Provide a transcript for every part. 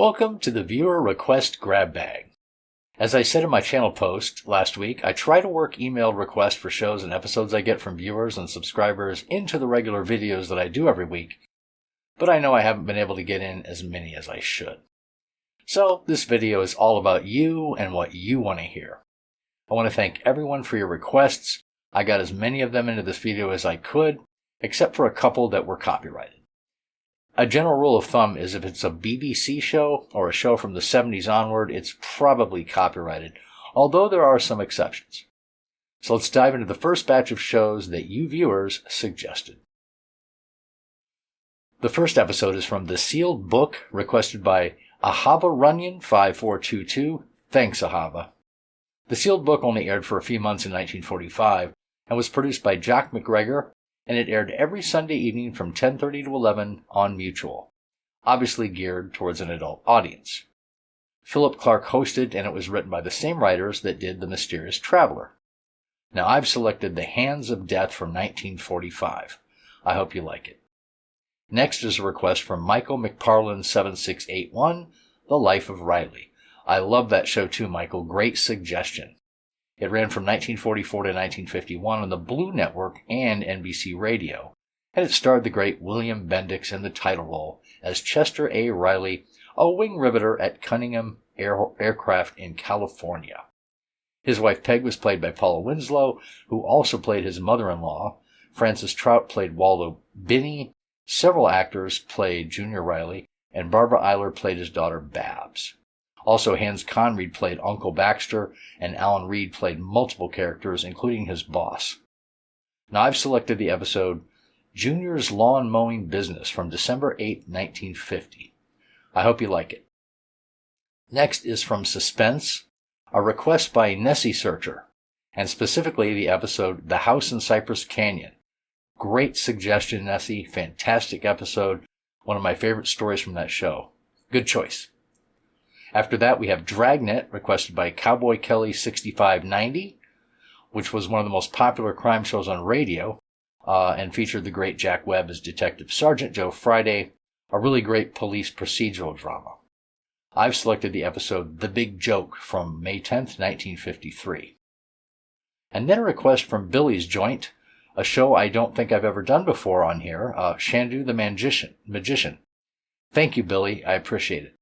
Welcome to the Viewer Request Grab Bag. As I said in my channel post last week, I try to work email requests for shows and episodes I get from viewers and subscribers into the regular videos that I do every week, but I know I haven't been able to get in as many as I should. So this video is all about you and what you want to hear. I want to thank everyone for your requests. I got as many of them into this video as I could, except for a couple that were copyrighted. A general rule of thumb is if it's a BBC show or a show from the 70s onward, it's probably copyrighted, although there are some exceptions. So let's dive into the first batch of shows that you viewers suggested. The first episode is from The Sealed Book, requested by AhavaRunyon5422. Thanks, Ahava. The Sealed Book only aired for a few months in 1945 and was produced by Jock McGregor, and it aired every Sunday evening from 10:30 to 11 on Mutual, obviously geared towards an adult audience. Philip Clark hosted, and it was written by the same writers that did The Mysterious Traveler. Now I've selected The Hands of Death from 1945. I hope you like it. Next is a request from Michael McParland 7681, The Life of Riley. I love that show too, Michael. Great suggestion. It ran from 1944 to 1951 on the Blue Network and NBC Radio, and it starred the great William Bendix in the title role as Chester A. Riley, a wing riveter at Cunningham Aircraft in California. His wife Peg was played by Paula Winslow, who also played his mother-in-law. Francis Trout played Waldo Binney. Several actors played Junior Riley, and Barbara Eiler played his daughter Babs. Also, Hans Conried played Uncle Baxter, and Alan Reed played multiple characters, including his boss. Now, I've selected the episode Junior's Lawn Mowing Business from December 8, 1950. I hope you like it. Next is from Suspense, a request by nessiesearcher, and specifically the episode The House in Cypress Canyon. Great suggestion, Nessie. Fantastic episode. One of my favorite stories from that show. Good choice. After that, we have Dragnet, requested by Cowboy Kelly 6590, which was one of the most popular crime shows on radio, and featured the great Jack Webb as Detective Sergeant Joe Friday, a really great police procedural drama. I've selected the episode The Big Joke from May 10th, 1953. And then a request from BillysJoint, a show I don't think I've ever done before on here, Chandu the Magician. Thank you, Billy. I appreciate it.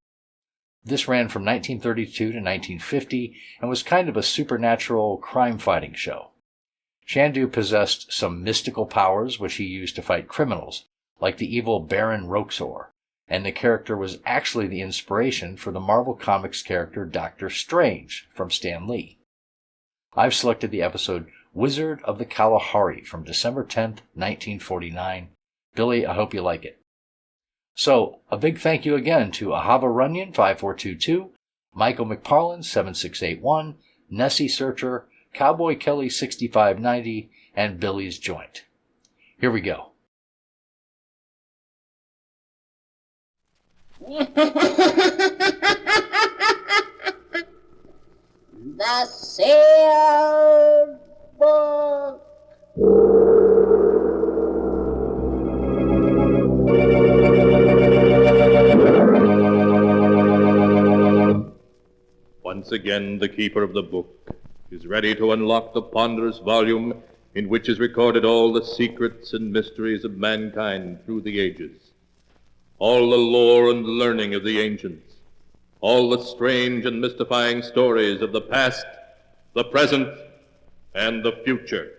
This ran from 1932 to 1950 and was kind of a supernatural crime-fighting show. Chandu possessed some mystical powers which he used to fight criminals, like the evil Baron Roxor, and the character was actually the inspiration for the Marvel Comics character Doctor Strange from Stan Lee. I've selected the episode Wizard of the Kalahari from December 10th, 1949. Billy, I hope you like it. So, a big thank you again to AhavaRunyon5422, Michael McParland 7681, nessiesearcher, Cowboy Kelly 6590, and BillysJoint. Here we go. The Sealed Book. Once again, the keeper of the book is ready to unlock the ponderous volume in which is recorded all the secrets and mysteries of mankind through the ages, all the lore and learning of the ancients, all the strange and mystifying stories of the past, the present, and the future.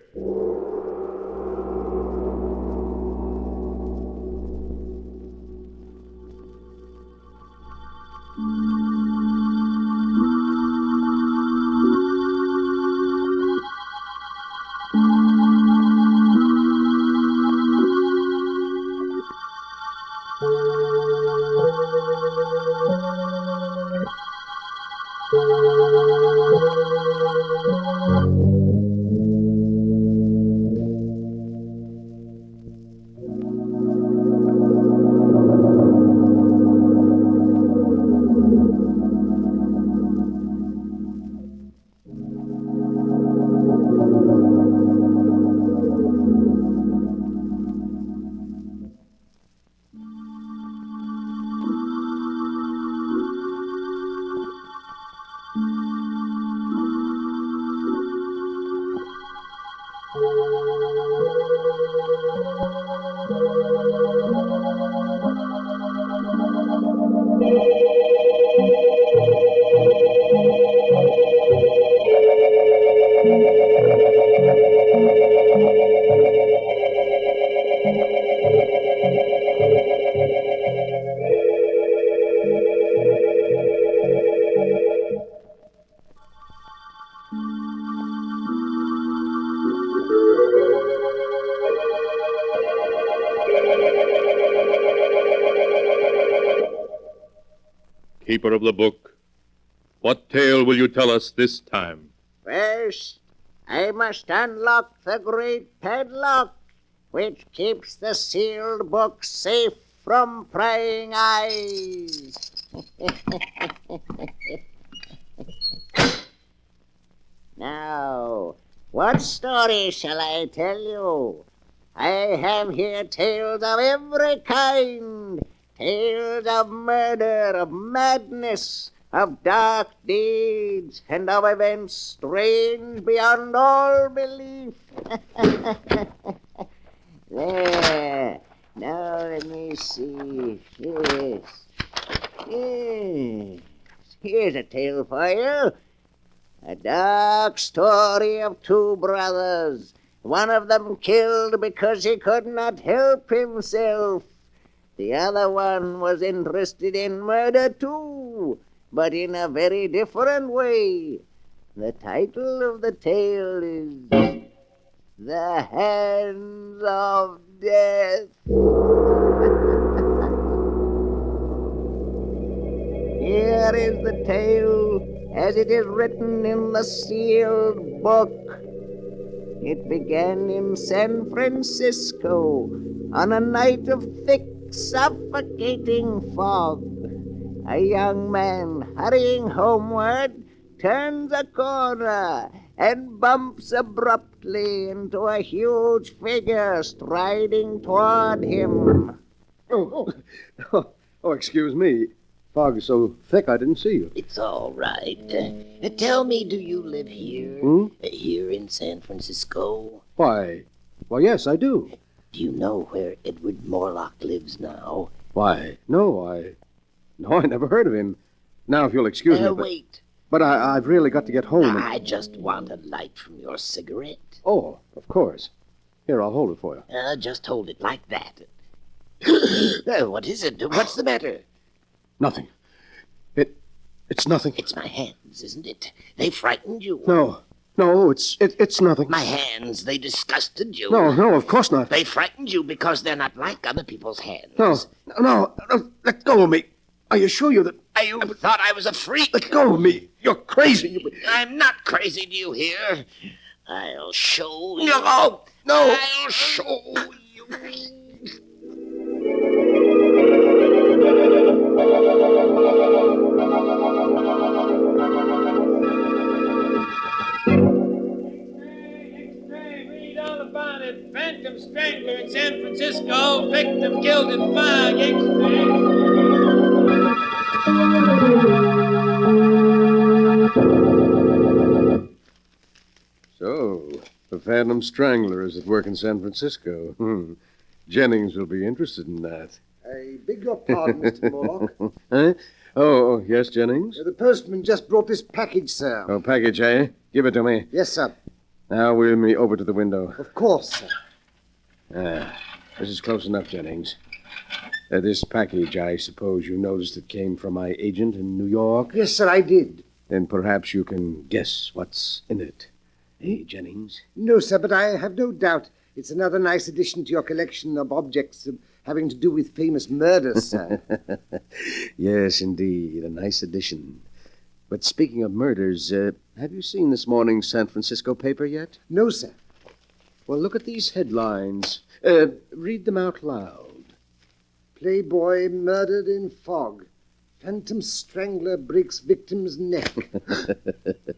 Keeper of the book, what tale will you tell us this time? First, I must unlock the great padlock, which keeps the sealed book safe from prying eyes. Now, what story shall I tell you? I have here tales of every kind. Tales of murder, of madness, of dark deeds, and of events strange beyond all belief. There. Now let me see. Yes. Here's a tale for you. A dark story of two brothers. One of them killed because he could not help himself. The other one was interested in murder too, but in a very different way. The title of the tale is The Hands of Death. Here is the tale as it is written in the sealed book. It began in San Francisco on a night of thick, suffocating fog. A young man hurrying homeward turns a corner and bumps abruptly into a huge figure striding toward him. Oh, excuse me. Fog is so thick I didn't see you. It's all right. Tell me, do you live here? Here in San Francisco? Why, yes, I do. Do you know where Edward Morlock lives now? Why, no, I never heard of him. Now, if you'll excuse me. Wait. But I've really got to get home. I just want a light from your cigarette. Oh, of course. Here, I'll hold it for you. Just hold it like that. What is it? What's the matter? Nothing. It's nothing. It's my hands, isn't it? They frightened you. No, it's nothing. My hands, they disgusted you. No, of course not. They frightened you because they're not like other people's hands. No, let go of me. Are you sure you're You thought I was a freak. Let go of me. You're crazy. I'm not crazy, do you hear? I'll show you. No. I'll show you. Sanctum strangler in San Francisco, victim killed in fire. So, the Phantom Strangler is at work in San Francisco. Jennings will be interested in that. I beg your pardon, Mr. Morlock. Huh? Oh, yes, Jennings? The postman just brought this package, sir. Oh, package, eh? Give it to me. Yes, sir. Now, wheel me over to the window. Of course, sir. This is close enough, Jennings. This package, I suppose you noticed it came from my agent in New York? Yes, sir, I did. Then perhaps you can guess what's in it. Eh, Jennings? No, sir, but I have no doubt it's another nice addition to your collection of objects having to do with famous murders, sir. Yes, indeed, a nice addition. But speaking of murders, have you seen this morning's San Francisco paper yet? No, sir. Well, look at these headlines. Read them out loud. Playboy murdered in fog. Phantom strangler breaks victim's neck.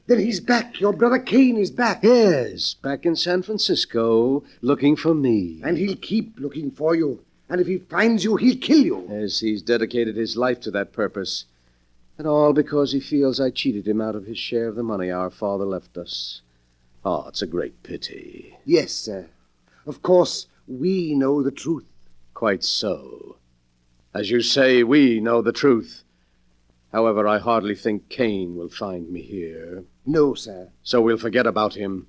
Then he's back. Your brother Kane is back. Yes, back in San Francisco, looking for me. And he'll keep looking for you. And if he finds you, he'll kill you. Yes, he's dedicated his life to that purpose. And all because he feels I cheated him out of his share of the money our father left us. Oh, it's a great pity. Yes, sir. Of course, we know the truth. Quite so. As you say, we know the truth. However, I hardly think Kane will find me here. No, sir. So we'll forget about him.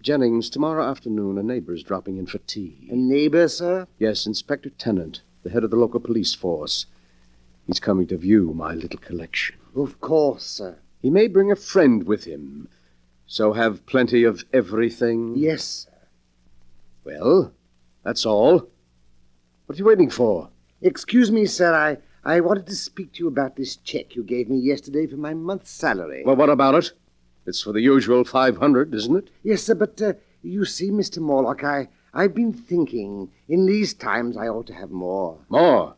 Jennings, tomorrow afternoon, a neighbor's dropping in for tea. A neighbor, sir? Yes, Inspector Tennant, the head of the local police force. He's coming to view my little collection. Of course, sir. He may bring a friend with him, so have plenty of everything. Yes, sir. Well, that's all. What are you waiting for? Excuse me, sir. I wanted to speak to you about this check you gave me yesterday for my month's salary. Well, what about it? It's for the usual 500, isn't it? Yes, sir, but you see, Mr. Morlock, I've been thinking in these times I ought to have more. More?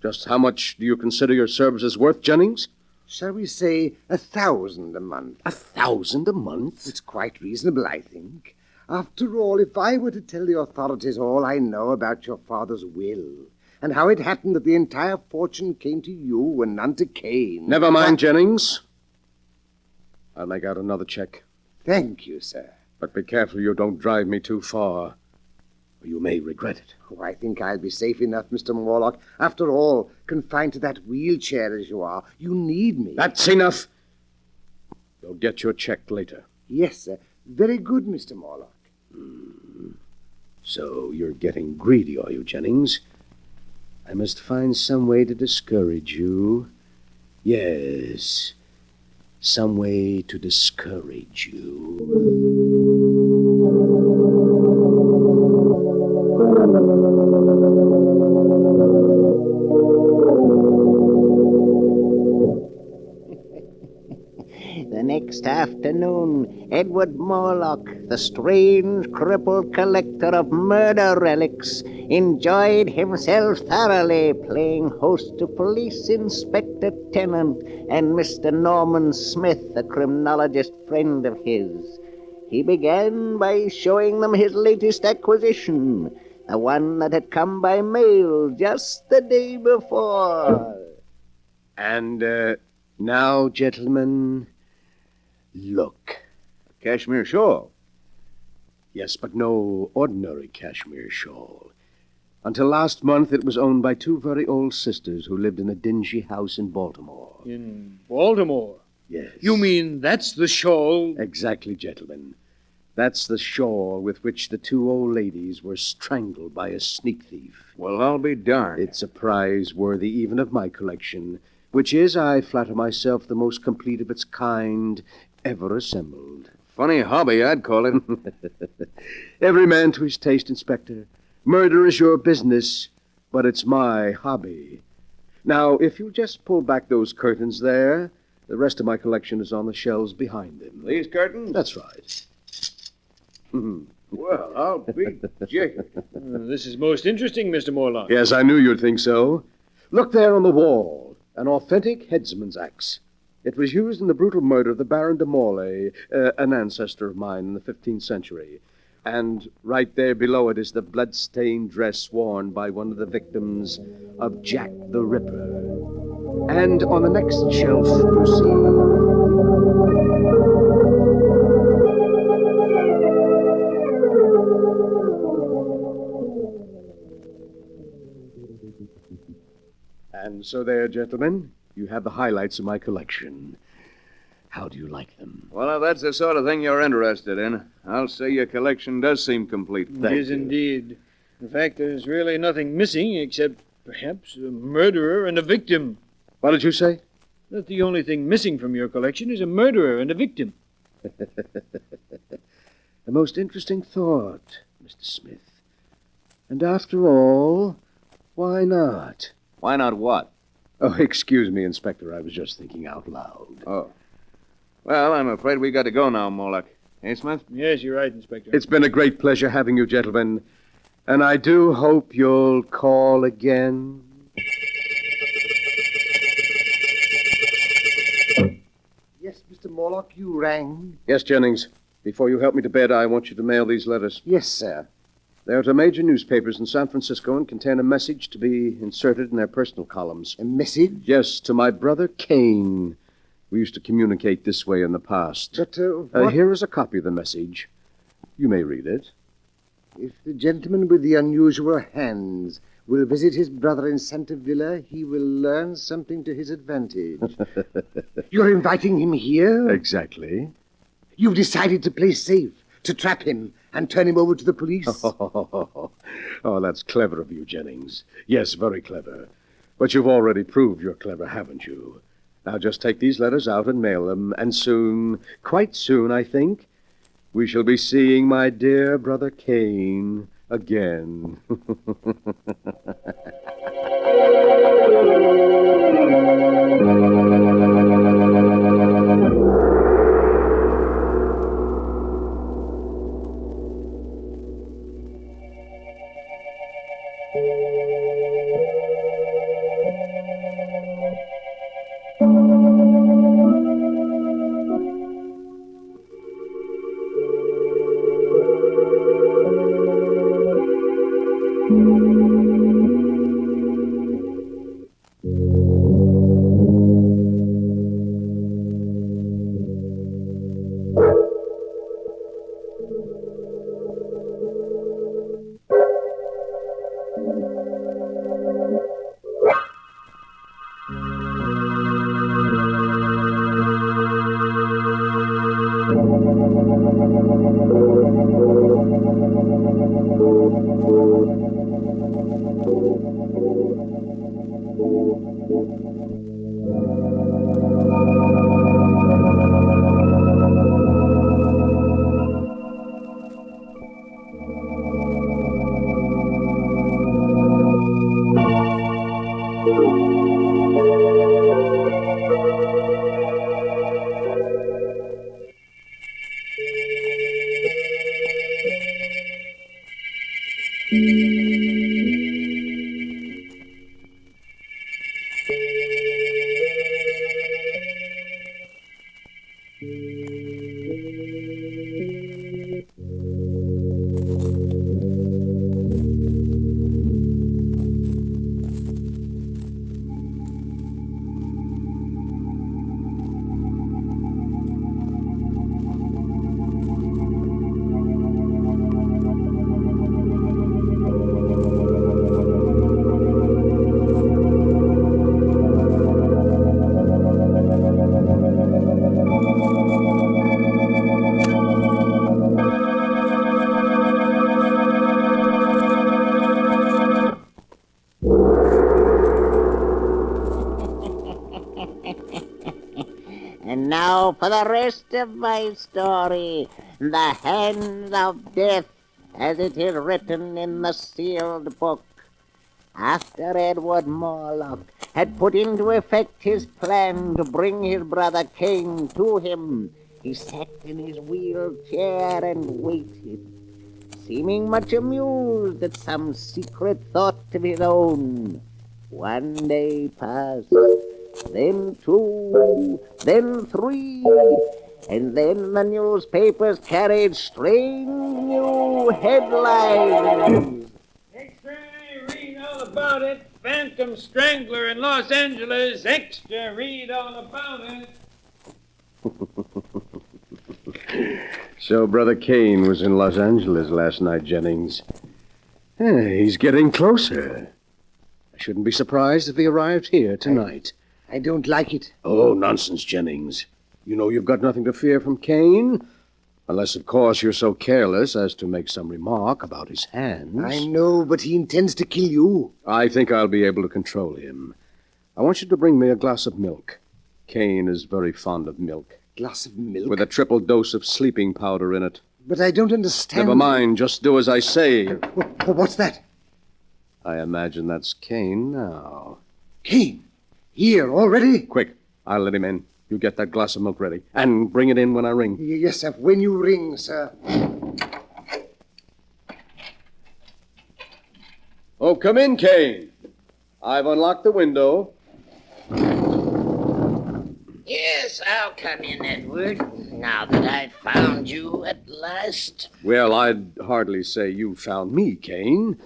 Just how much do you consider your services worth, Jennings? Shall we say 1,000 a month? 1,000 a month? It's quite reasonable, I think. After all, if I were to tell the authorities all I know about your father's will, and how it happened that the entire fortune came to you and none to Kane... Never mind, Jennings. I'll make out another check. Thank you, sir. But be careful you don't drive me too far, or you may regret it. Oh, I think I'll be safe enough, Mr. Morlock. After all, confined to that wheelchair as you are, you need me. That's enough. You'll get your check later. Yes, sir. Very good, Mr. Morlock. So you're getting greedy, are you, Jennings? I must find some way to discourage you. Yes, some way to discourage you. The next afternoon, Edward Morlock, the strange, crippled collector of murder relics, enjoyed himself thoroughly playing host to Police Inspector Tennant and Mr. Norman Smith, a criminologist friend of his. He began by showing them his latest acquisition, the one that had come by mail just the day before. And, now, gentlemen, look. A cashmere shawl. Yes, but no ordinary cashmere shawl. Until last month, it was owned by two very old sisters who lived in a dingy house in Baltimore. In Baltimore? Yes. You mean that's the shawl? Exactly, gentlemen. That's the shawl with which the two old ladies were strangled by a sneak thief. Well, I'll be darned. It's a prize worthy even of my collection, which is, I flatter myself, the most complete of its kind ever assembled. Funny hobby, I'd call it. Every man to his taste, Inspector. Murder is your business, but it's my hobby. Now, if you'll just pull back those curtains there, the rest of my collection is on the shelves behind them. These curtains? That's right. Well, I'll be jiggered. This is most interesting, Mr. Morlock. Yes, I knew you'd think so. Look there on the wall. An authentic headsman's axe. It was used in the brutal murder of the Baron de Morlaix, an ancestor of mine in the 15th century. And right there below it is the blood-stained dress worn by one of the victims of Jack the Ripper. And on the next shelf, you see... And so there, gentlemen, you have the highlights of my collection. How do you like them? Well, if that's the sort of thing you're interested in, I'll say your collection does seem complete. It is indeed. In fact, there's really nothing missing except perhaps a murderer and a victim. What did you say? That the only thing missing from your collection is a murderer and a victim. A most interesting thought, Mr. Smith. And after all, why not? Why not what? Oh, excuse me, Inspector. I was just thinking out loud. Oh. Well, I'm afraid we got to go now, Morlock. Eh, Smith? Yes, you're right, Inspector. It's been a great pleasure having you, gentlemen. And I do hope you'll call again. Yes, Mr. Morlock, you rang? Yes, Jennings. Before you help me to bed, I want you to mail these letters. Yes, sir. They're to major newspapers in San Francisco and contain a message to be inserted in their personal columns. A message? Yes, to my brother Kane, We used to communicate this way in the past. But what... Here is a copy of the message. You may read it. If the gentleman with the unusual hands will visit his brother in Santa Villa, he will learn something to his advantage. You're inviting him here? Exactly. You've decided to play safe, to trap him, and turn him over to the police? Oh, that's clever of you, Jennings. Yes, very clever. But you've already proved you're clever, haven't you? Now just take these letters out and mail them, and soon, quite soon, I think, we shall be seeing my dear brother Cain again. And now for the rest of my story, the hands of death, as it is written in the sealed book. After Edward Morlock had put into effect his plan to bring his brother Cain to him, he sat in his wheelchair and waited, seeming much amused at some secret thought of his own. One day passed, then two, then three, and then the newspapers carried strange new headlines. Extra, read all about it. Phantom Strangler in Los Angeles. Extra, read all about it. So Brother Cain was in Los Angeles last night, Jennings. He's getting closer. I shouldn't be surprised if he arrived here tonight. I don't like it. Oh, nonsense, Jennings. You know you've got nothing to fear from Cain. Unless, of course, you're so careless as to make some remark about his hands. I know, but he intends to kill you. I think I'll be able to control him. I want you to bring me a glass of milk. Cain is very fond of milk. Glass of milk? With a triple dose of sleeping powder in it. But I don't understand. Never mind, just do as I say. What's that? I imagine that's Cain now. Cain? Here, already? Quick, I'll let him in. You get that glass of milk ready. And bring it in when I ring. Yes, sir. When you ring, sir. Oh, come in, Cain. I've unlocked the window. Yes, I'll come in, Edward, now that I've found you at last. Well, I'd hardly say you found me, Cain.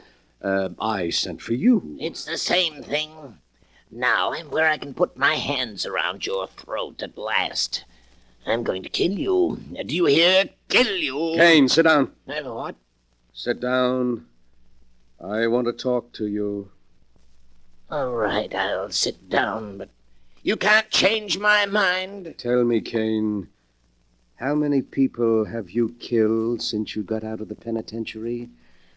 I sent for you. It's the same thing. Now I'm where I can put my hands around your throat at last. I'm going to kill you. Do you hear? Kill you. Kane, sit down. What? Sit down. I want to talk to you. All right, I'll sit down, but you can't change my mind. Tell me, Kane, how many people have you killed since you got out of the penitentiary?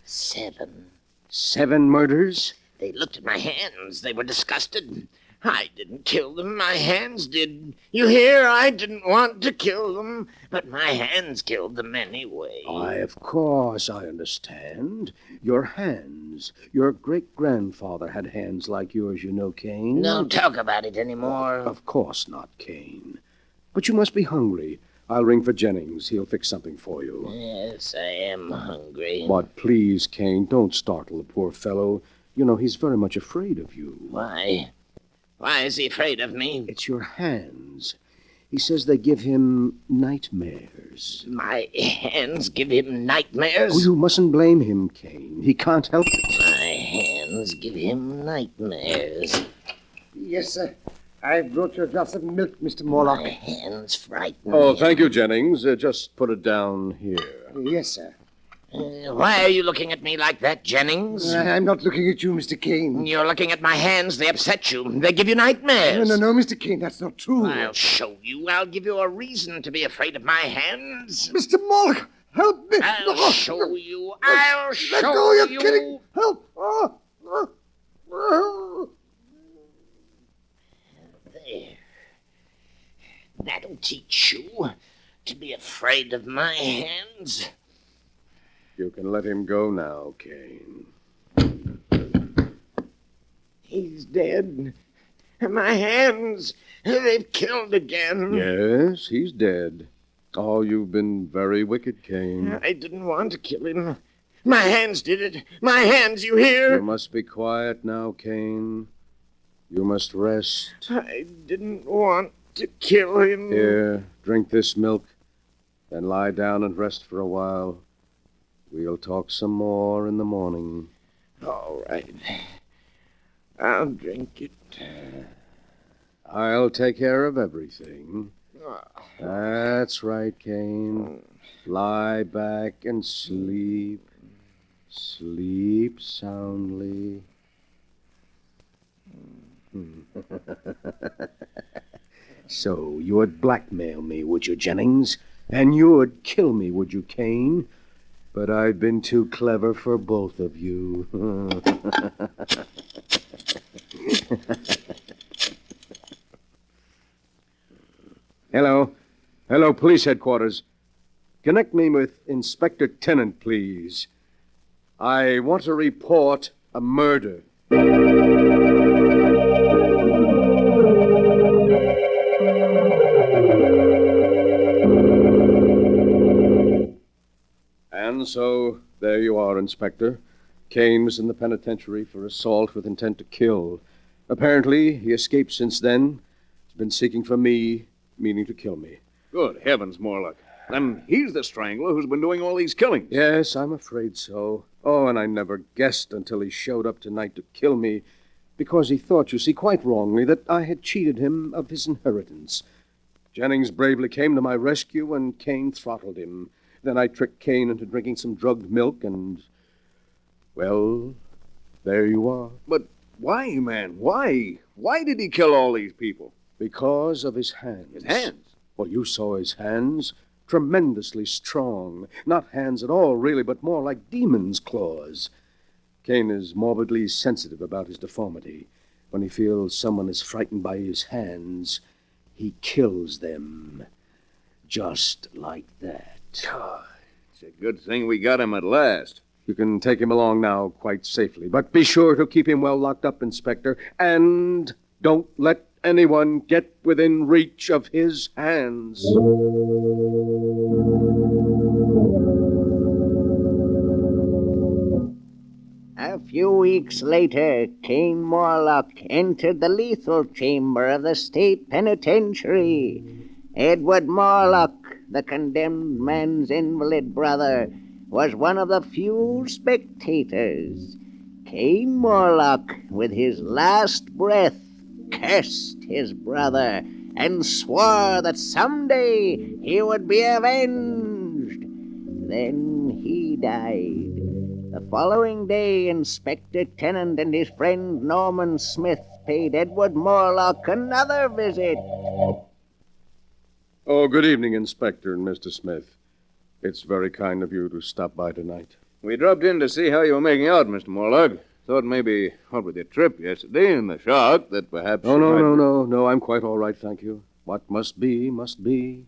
7. 7 murders? They looked at my hands. They were disgusted. I didn't kill them. My hands did. You hear? I didn't want to kill them, but my hands killed them anyway. Why, of course, I understand. Your hands. Your great-grandfather had hands like yours, you know, Kane. Don't talk about it anymore. Of course not, Kane. But you must be hungry. I'll ring for Jennings. He'll fix something for you. Yes, I am hungry. But please, Kane, don't startle the poor fellow. You know, he's very much afraid of you. Why? Why is he afraid of me? It's your hands. He says they give him nightmares. My hands give him nightmares? Oh, you mustn't blame him, Kane. He can't help it. My hands give him nightmares. Yes, sir. I brought you a glass of milk, Mr. Morlock. My hands frighten Oh, me. thank you, Jennings. Just put it down here. Yes, sir. Why are you looking at me like that, Jennings? I'm not looking at you, Mr. Kane. You're looking at my hands. They upset you. They give you nightmares. No, Mr. Kane, that's not true. I'll show you. I'll give you a reason to be afraid of my hands. Mr. Morlock, help me. I'll show you. I'll show Let go, you're you. kidding. Help. There. That'll teach you to be afraid of my hands. You can let him go now, Kane. He's dead. My hands, they've killed again. Yes, he's dead. Oh, you've been very wicked, Kane. I didn't want to kill him. My hands did it. My hands, you hear? You must be quiet now, Kane. You must rest. I didn't want to kill him. Here, drink this milk, then lie down and rest for a while. We'll talk some more in the morning. All right. I'll drink it. I'll take care of everything. That's right, Kane. Lie back and sleep. Sleep soundly. So, you would blackmail me, would you, Jennings? And you would kill me, would you, Kane? But I've been too clever for both of you. Hello. Hello, police headquarters. Connect me with Inspector Tennant, please. I want to report a murder. And so, there you are, Inspector. Kane was in the penitentiary for assault with intent to kill. Apparently, he escaped since then. He's been seeking for me, meaning to kill me. Good heavens, Morlock. Then he's the strangler who's been doing all these killings. Yes, I'm afraid so. Oh, and I never guessed until he showed up tonight to kill me, because he thought, you see, quite wrongly, that I had cheated him of his inheritance. Jennings bravely came to my rescue, and Kane throttled him. Then I tricked Kane into drinking some drugged milk, and, well, there you are. But why, man? Why? Why did he kill all these people? Because of his hands. His hands? Well, you saw his hands. Tremendously strong. Not hands at all, really, but more like demon's claws. Kane is morbidly sensitive about his deformity. When he feels someone is frightened by his hands, he kills them. Just like that. It's a good thing we got him at last. You can take him along now quite safely, but be sure to keep him well locked up, Inspector, and don't let anyone get within reach of his hands. A few weeks later, Kane Morlock entered the lethal chamber of the state penitentiary. Edward Morlock, the condemned man's invalid brother, was one of the few spectators. Kane Morlock, with his last breath, cursed his brother and swore that someday he would be avenged. Then he died. The following day, Inspector Tennant and his friend Norman Smith paid Edward Morlock another visit. Oh, good evening, Inspector and Mr. Smith. It's very kind of you to stop by tonight. We dropped in to see how you were making out, Mr. Morlock. Thought maybe, what with your trip yesterday and the shock, that perhaps... Oh, no, I'm quite all right, thank you. What must be, must be.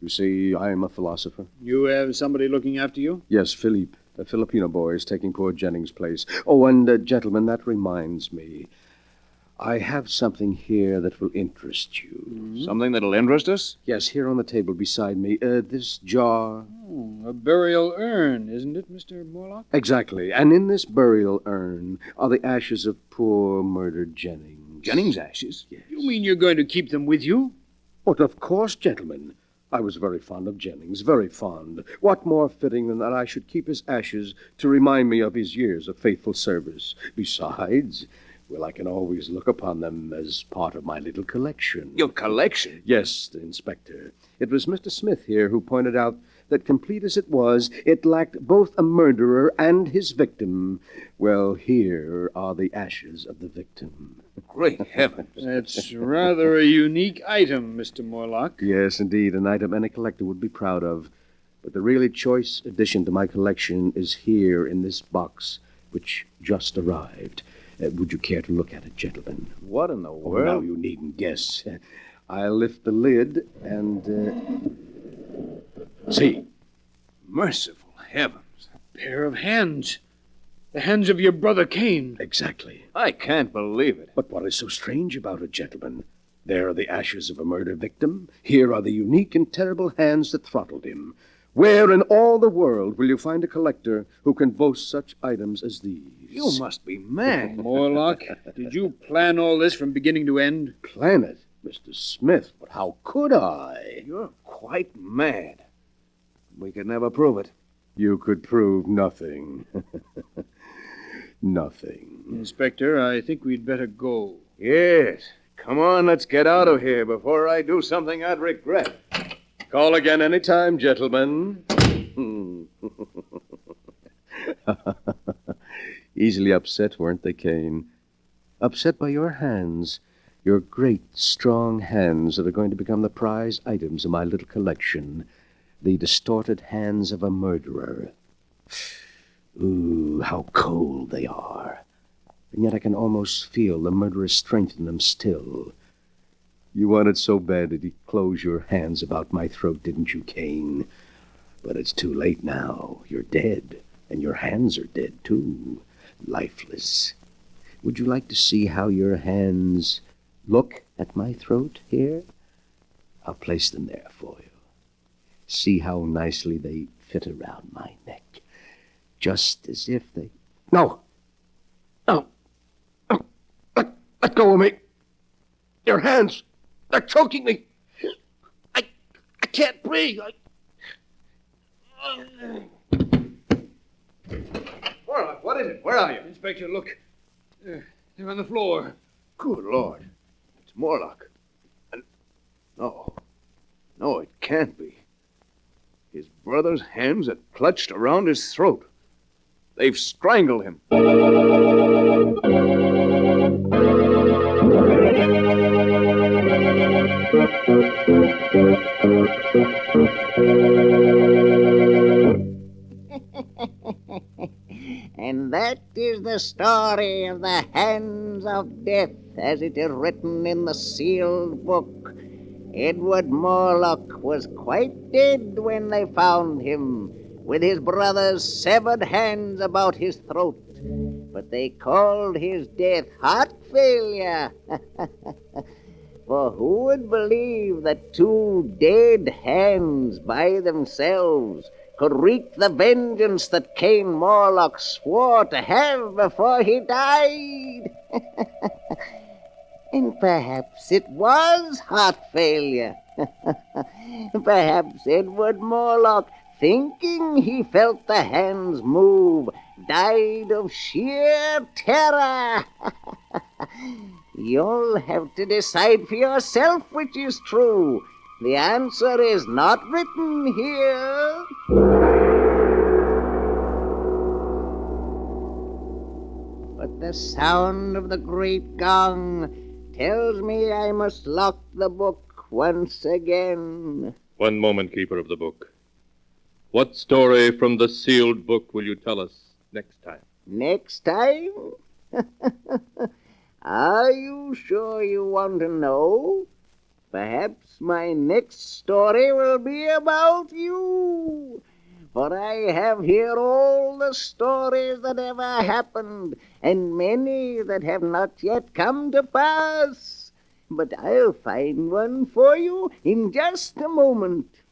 You see, I'm a philosopher. You have somebody looking after you? Yes, Philippe. A Filipino boy is taking poor Jennings' place. Oh, and, gentlemen, that reminds me. I have something here that will interest you. Mm-hmm. Something that'll interest us? Yes, here on the table beside me. This jar. Oh, a burial urn, isn't it, Mr. Morlock? Exactly. And in this burial urn are the ashes of poor murdered Jennings. Jennings' ashes? Yes. You mean you're going to keep them with you? But of course, gentlemen. I was very fond of Jennings, very fond. What more fitting than that I should keep his ashes to remind me of his years of faithful service? Besides, well, I can always look upon them as part of my little collection. Your collection? Yes, Inspector. It was Mr. Smith here who pointed out that, complete as it was, it lacked both a murderer and his victim. Well, here are the ashes of the victim. Great heavens. That's rather a unique item, Mr. Morlock. Yes, indeed, an item any collector would be proud of. But the really choice addition to my collection is here in this box, which just arrived. Would you care to look at it, gentlemen? What in the world? Oh, now you needn't guess. I'll lift the lid and, see. Merciful heavens. A pair of hands. The hands of your brother Cain. Exactly. I can't believe it. But what is so strange about it, gentlemen? There are the ashes of a murder victim. Here are the unique and terrible hands that throttled him. Where in all the world will you find a collector who can boast such items as these? You must be mad. Morlock, did you plan all this from beginning to end? Plan it, Mr. Smith, but how could I? You're quite mad. We could never prove it. You could prove nothing. Nothing. Inspector, I think we'd better go. Yes. Come on, let's get out of here before I do something I'd regret. Call again any time, gentlemen. Easily upset, weren't they, Cain? Upset by your hands. Your great, strong hands that are going to become the prize items of my little collection. The distorted hands of a murderer. Ooh, how cold they are. And yet I can almost feel the murderous strength in them still. You wanted so bad that you'd close your hands about my throat, didn't you, Cain? But it's too late now. You're dead, and your hands are dead, too. Lifeless. Would you like to see how your hands look at my throat here? I'll place them there for you. See how nicely they fit around my neck. Just as if they... No! No! No! Let go of me! Your hands! They're choking me! I can't breathe! Morlock, what is it? Where are you? Inspector, look. They're on the floor. Good Lord. It's Morlock. And... No, it can't be. His brother's hands are clutched around his throat. They've strangled him. And that is the story of the Hands of Death, as it is written in the sealed book. Edward Morlock was quite dead when they found him, with his brother's severed hands about his throat. But they called his death heart failure. For who would believe that two dead hands by themselves could wreak the vengeance that Cain Morlock swore to have before he died? And perhaps it was heart failure. Perhaps Edward Morlock, thinking he felt the hands move, died of sheer terror. You'll have to decide for yourself which is true. The answer is not written here. But the sound of the great gong tells me I must lock the book once again. One moment, Keeper of the Book. What story from the sealed book will you tell us next time? Next time? Are you sure you want to know? Perhaps my next story will be about you. For I have here all the stories that ever happened, and many that have not yet come to pass. But I'll find one for you in just a moment.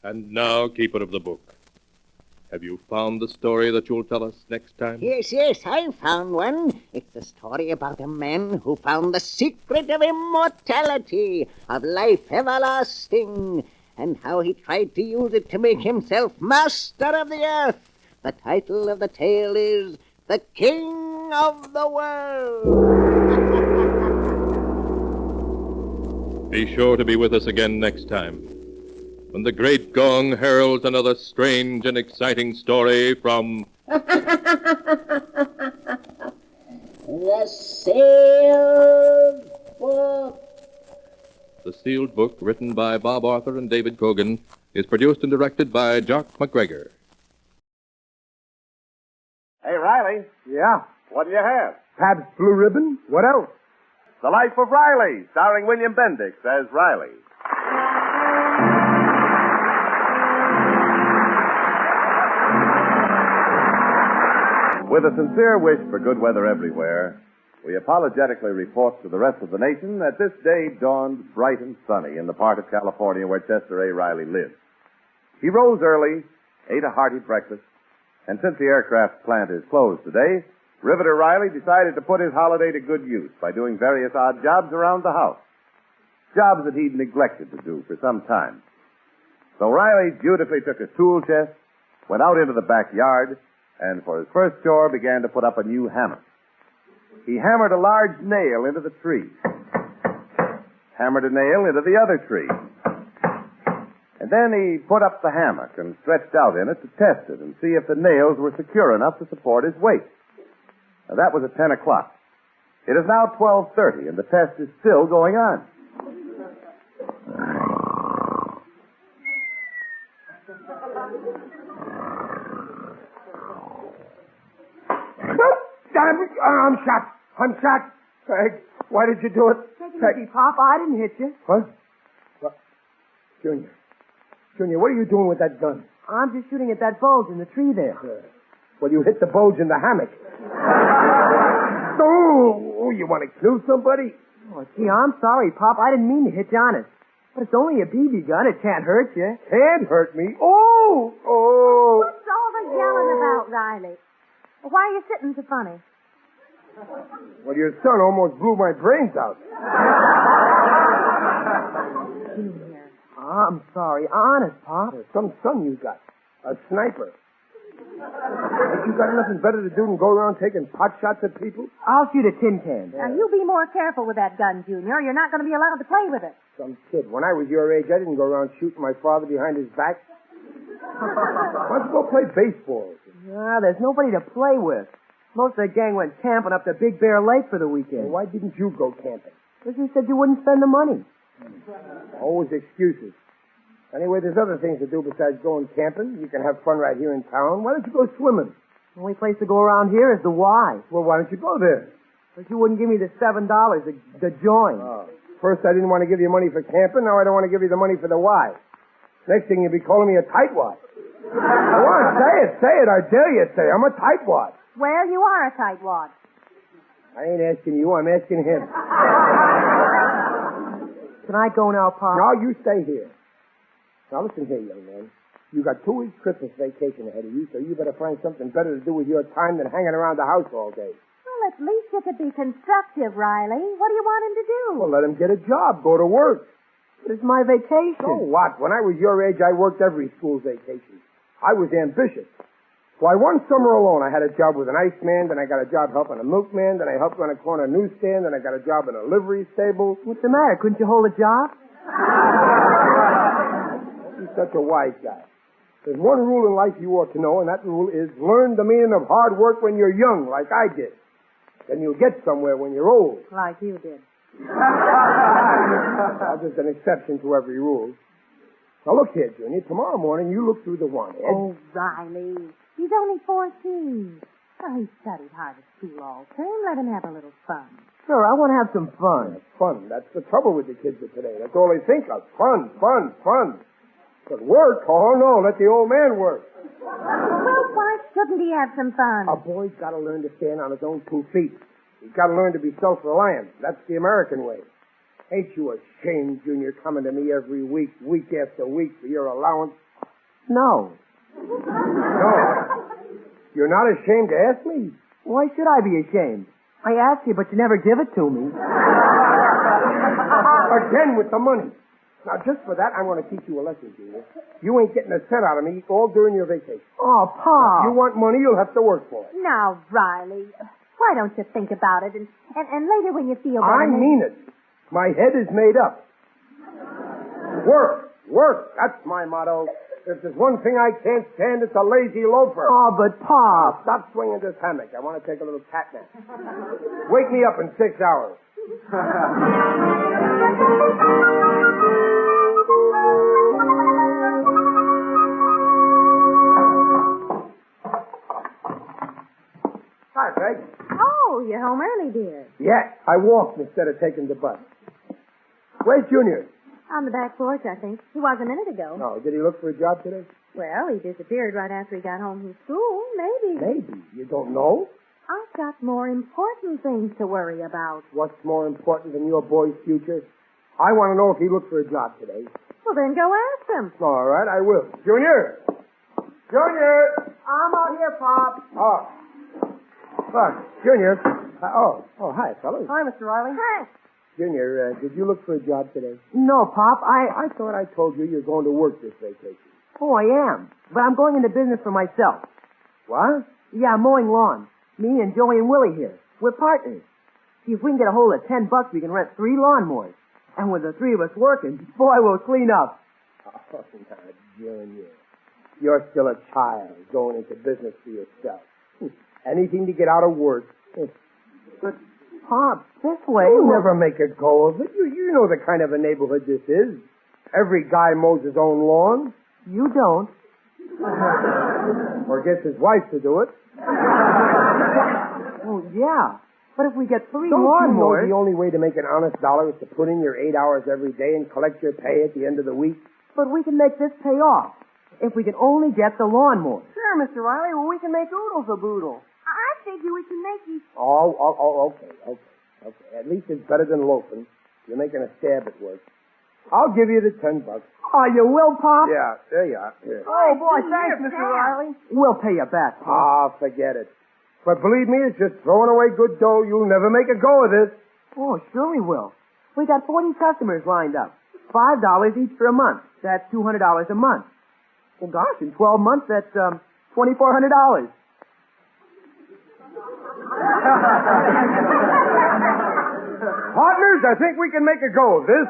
And now, Keeper of the Book, have you found the story that you'll tell us next time? Yes, I found one. It's a story about a man who found the secret of immortality, of life everlasting, and how he tried to use it to make himself master of the earth. The title of the tale is The King of the World. Be sure to be with us again next time, when the great gong heralds another strange and exciting story from The Sealed Book. The Sealed Book, written by Bob Arthur and David Cogan, is produced and directed by Jock McGregor. Hey, Riley. Yeah? What do you have? Pabst Blue Ribbon? What else? The Life of Riley, starring William Bendix as Riley. With a sincere wish for good weather everywhere, we apologetically report to the rest of the nation that this day dawned bright and sunny in the part of California where Chester A. Riley lives. He rose early, ate a hearty breakfast, and since the aircraft plant is closed today, Riveter Riley decided to put his holiday to good use by doing various odd jobs around the house. Jobs that he'd neglected to do for some time. So Riley dutifully took his tool chest, went out into the backyard, and for his first chore began to put up a new hammock. He hammered a large nail into the tree, hammered a nail into the other tree, and then he put up the hammock and stretched out in it to test it and see if the nails were secure enough to support his weight. Now, that was at 10 o'clock. It is now 12:30, and the test is still going on. I'm shot. Peg, why did you do it? Take it easy, Pop. I didn't hit you. What? Junior, what are you doing with that gun? I'm just shooting at that bulge in the tree there. Well, you hit the bulge in the hammock. Oh, you want to kill somebody? Oh, gee, I'm sorry, Pop. I didn't mean to hit you on it. But it's only a BB gun. It can't hurt you. Can't hurt me. Oh! What's all the yelling about, Riley? Why are you sitting so funny? Well, your son almost blew my brains out. Junior. I'm sorry. Honest, Pop. Some son you got. A sniper. Ain't you got nothing better to do than go around taking pot shots at people? I'll shoot a tin can. Now, you be more careful with that gun, Junior. You're not going to be allowed to play with it. Some kid. When I was your age, I didn't go around shooting my father behind his back. Why don't you go play baseball? There's nobody to play with. Most of the gang went camping up to Big Bear Lake for the weekend. Well, why didn't you go camping? Because you said you wouldn't spend the money. Always excuses. Anyway, there's other things to do besides going camping. You can have fun right here in town. Why don't you go swimming? The only place to go around here is the Y. Well, why don't you go there? But you wouldn't give me the $7 to join. Oh. First, I didn't want to give you money for camping. Now I don't want to give you the money for the Y. Next thing, you'll be calling me a tightwad. Go on, say it. I dare you to say I'm a tightwad. Well, you are a tightwad. I ain't asking you. I'm asking him. Can I go now, Pop? No, you stay here. Now, listen here, young man. You got 2 weeks Christmas vacation ahead of you, so you better find something better to do with your time than hanging around the house all day. Well, at least you could be constructive, Riley. What do you want him to do? Well, let him get a job. Go to work. It's my vacation. So what? When I was your age, I worked every school vacation. I was ambitious. Why, one summer alone, I had a job with an iceman, then I got a job helping a milkman, then I helped run a corner newsstand, then I got a job in a livery stable. What's the matter? Couldn't you hold a job? He's such a wise guy. There's one rule in life you ought to know, and that rule is learn the meaning of hard work when you're young, like I did. Then you'll get somewhere when you're old. Like you did. Well, there's an exception to every rule. Now, look here, Junio. Tomorrow morning, you look through the wanted. Oh, Riley. He's only 14. Well, he studied hard at school all term. Let him have a little fun. Sure, I want to have some fun. Yeah, fun. That's the trouble with the kids of today. That's all they think of. Fun, fun, fun. But work? Oh, no. Let the old man work. Well, why shouldn't he have some fun? A boy's got to learn to stand on his own 2 feet. He's got to learn to be self-reliant. That's the American way. Ain't you ashamed, Junior, coming to me every week, week after week, for your allowance? No. No. You're not ashamed to ask me? Why should I be ashamed? I asked you, but you never give it to me. Again with the money. Now, just for that, I'm going to teach you a lesson, Junior. You ain't getting a cent out of me all during your vacation. Oh, Pa. If you want money, you'll have to work for it. Now, Riley, why don't you think about it and later when you feel better... I mean it. My head is made up. Work. Work. That's my motto. If there's one thing I can't stand, it's a lazy loafer. Oh, but Pa... Stop swinging this hammock. I want to take a little cat nap. Wake me up in 6 hours. Hi, Peg. Oh, you're home early, dear. Yeah, I walked instead of taking the bus. Where's Junior? On the back porch, I think. He was a minute ago. No, did he look for a job today? Well, he disappeared right after he got home from school. Maybe. Maybe. You don't know? I've got more important things to worry about. What's more important than your boy's future? I want to know if he looked for a job today. Well, then go ask him. All right, I will. Junior! Junior! I'm out here, Pop. Oh. Look, Junior. Hi, fellas. Hi, Mr. Riley. Hi. Junior, did you look for a job today? No, Pop. I thought I told you you're going to work this vacation. Oh, I am. But I'm going into business for myself. What? Yeah, mowing lawns. Me and Joey and Willie here. We're partners. See, if we can get a hold of $10, we can rent 3 lawnmowers. And with the 3 of us working, boy, we'll clean up. Oh, now, Junior. You're still a child going into business for yourself. Anything to get out of work. But, Pop, this way... You'll never make a go of it. You know the kind of a neighborhood this is. Every guy mows his own lawn. You don't. Or gets his wife to do it. Oh, yeah. But if we get 3 Don't lawnmowers... you know the only way to make an honest dollar is to put in your 8 hours every day and collect your pay at the end of the week? But we can make this pay off. If we can only get the lawnmower. Sure, Mr. Riley. Well, we can make oodles a boodle. I figure we can make it. Okay. At least it's better than loafing. You're making a stab at work. I'll give you the $10. Oh, you will, Pop? Yeah, there you are. Here. Oh, boy, thanks, Mr. Riley. We'll pay you back, Pop. Ah, forget it. But believe me, it's just throwing away good dough. You'll never make a go of this. Oh, sure we will. We got 40 customers lined up. $5 each for a month. That's $200 a month. Well, gosh, in 12 months, that's $2,400. Partners, I think we can make a go of this.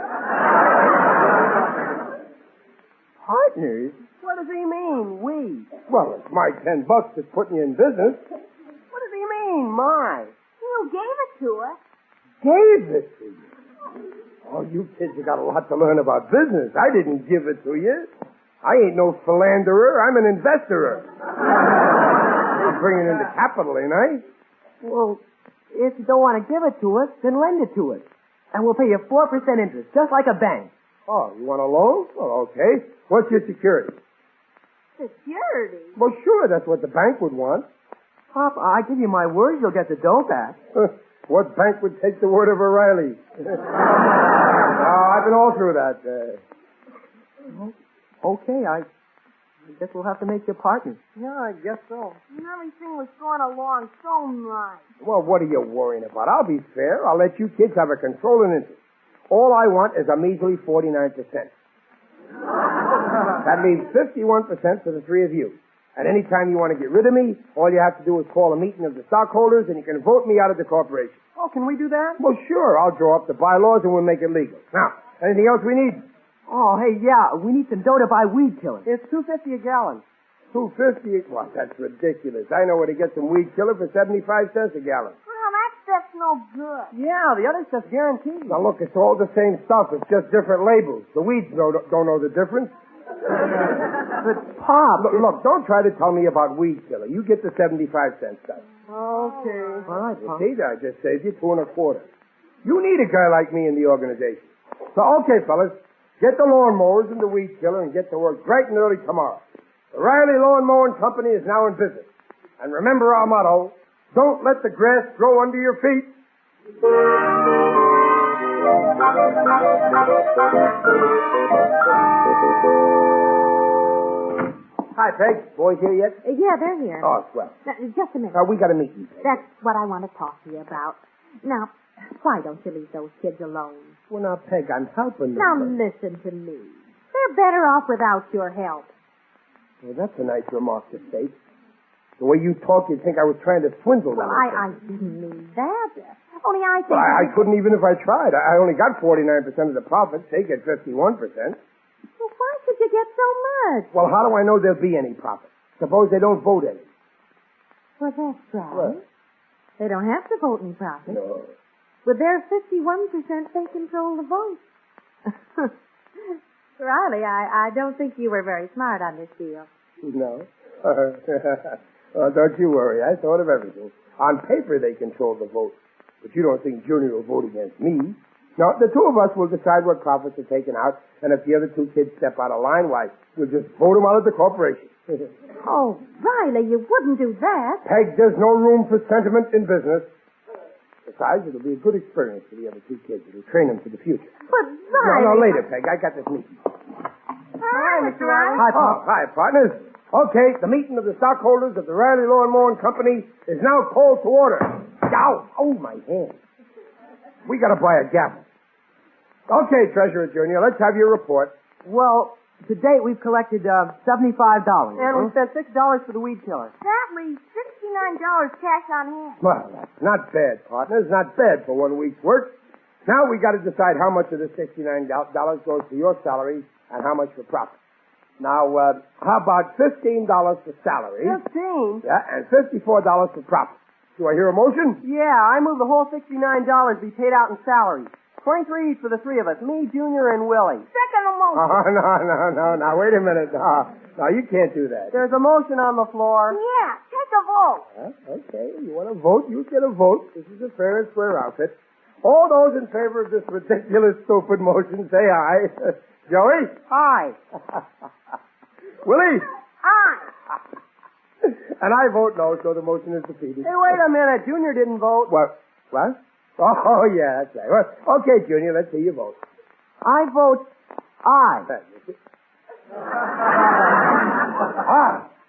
Partners? What does he mean, we? Well, it's my $10 that's putting you in business. What does he mean, my? You gave it to us. Gave it to you. Oh, you kids have got a lot to learn about business. I didn't give it to you. I ain't no philanderer. I'm an investorer. I'm bringing in the capital, ain't I? Well, if you don't want to give it to us, then lend it to us. And we'll pay you 4% interest, just like a bank. Oh, you want a loan? Well, okay. What's your security? Security? Well, sure, that's what the bank would want. Pop, I give you my word you'll get the dough back. What bank would take the word of O'Reilly? I've been all through that. Okay, I guess we'll have to make you partners. Yeah, I guess so. Everything was going along so nice. Well, what are you worrying about? I'll be fair. I'll let you kids have a controlling interest. All I want is a measly 49%. That leaves 51% for the three of you. And any time you want to get rid of me, all you have to do is call a meeting of the stockholders and you can vote me out of the corporation. Oh, can we do that? Well, sure. I'll draw up the bylaws and we'll make it legal. Now, anything else we need? Oh, hey, yeah, we need some dough to buy weed killer. It's $2.50 a gallon. $2.50? What? That's ridiculous. I know where to get some weed killer for 75 cents a gallon. Well, that stuff's no good. Yeah, the other stuff's guaranteed. Now, look, it's all the same stuff. It's just different labels. The weeds don't know the difference. But, Pop... Look, don't try to tell me about weed killer. You get the 75-cent stuff. Okay. All right, Pop. See, I just saved you $2.25. You need a guy like me in the organization. So, okay, fellas, get the lawnmowers and the weed killer and get to work bright and early tomorrow. The Riley Lawn Mowing Company is now in business. And remember our motto, don't let the grass grow under your feet. Hi, Peg. Boys here yet? Yeah, they're here. Oh, swell. Now, just a minute. We got a meeting. That's what I want to talk to you about. Now, why don't you leave those kids alone? Well, now, Peg, I'm helping them. Now, listen to me. They're better off without your help. Well, that's a nice remark to state. The way you talk, you'd think I was trying to swindle them. Well, I didn't mean that. Only I think... Well, I couldn't even if I tried. I only got 49% of the profits. They get 51%. Well, why should you get so much? Well, how do I know there'll be any profit? Suppose they don't vote any. Well, that's right. What? They don't have to vote any profit. No. With their 51%, they control the vote. Riley, I don't think you were very smart on this deal. No. Don't you worry. I thought of everything. On paper, they control the vote. But you don't think Junio will vote against me. No, the two of us will decide what profits are taken out, and if the other two kids step out of line, why, we'll just vote them out of the corporation. Oh, Riley, you wouldn't do that. Peg, there's no room for sentiment in business. Besides, it'll be a good experience for the other two kids. It'll train them for the future. But, Riley... No, later, Peg. I got this meeting. Hi, Mr. Riley. Hi, Pop. Hi, partners. Okay, the meeting of the stockholders of the Riley Lawn Mowing Company is now called to order. Ow! Oh, my hand. We got to buy a gavel. Okay, Treasurer Junior, let's have your report. Well, to date we've collected $75. And we spent $6 for the weed killer. That leaves $69 cash on hand. Well, that's not bad, partners. Not bad for 1 week's work. Now we got to decide how much of the $69 goes to your salary and how much for profit. Now, how about $15 for salary? 15? Yeah, and $54 for profit. Do I hear a motion? Yeah, I move the whole $69 be paid out in salary. 23 each for the three of us, me, Junior, and Willie. Second motion. Oh, no. Now, wait a minute. No, you can't do that. There's a motion on the floor. Yeah, take a vote. Okay, you want to vote, you get a vote. This is a fair and square outfit. All those in favor of this ridiculous, stupid motion, say aye. Joey? Aye. Willie? Aye. And I vote no, so the motion is defeated. Hey, wait a minute. Junior didn't vote. What? Oh, yeah, that's right. Well, okay, Junior, let's see you vote. I vote aye.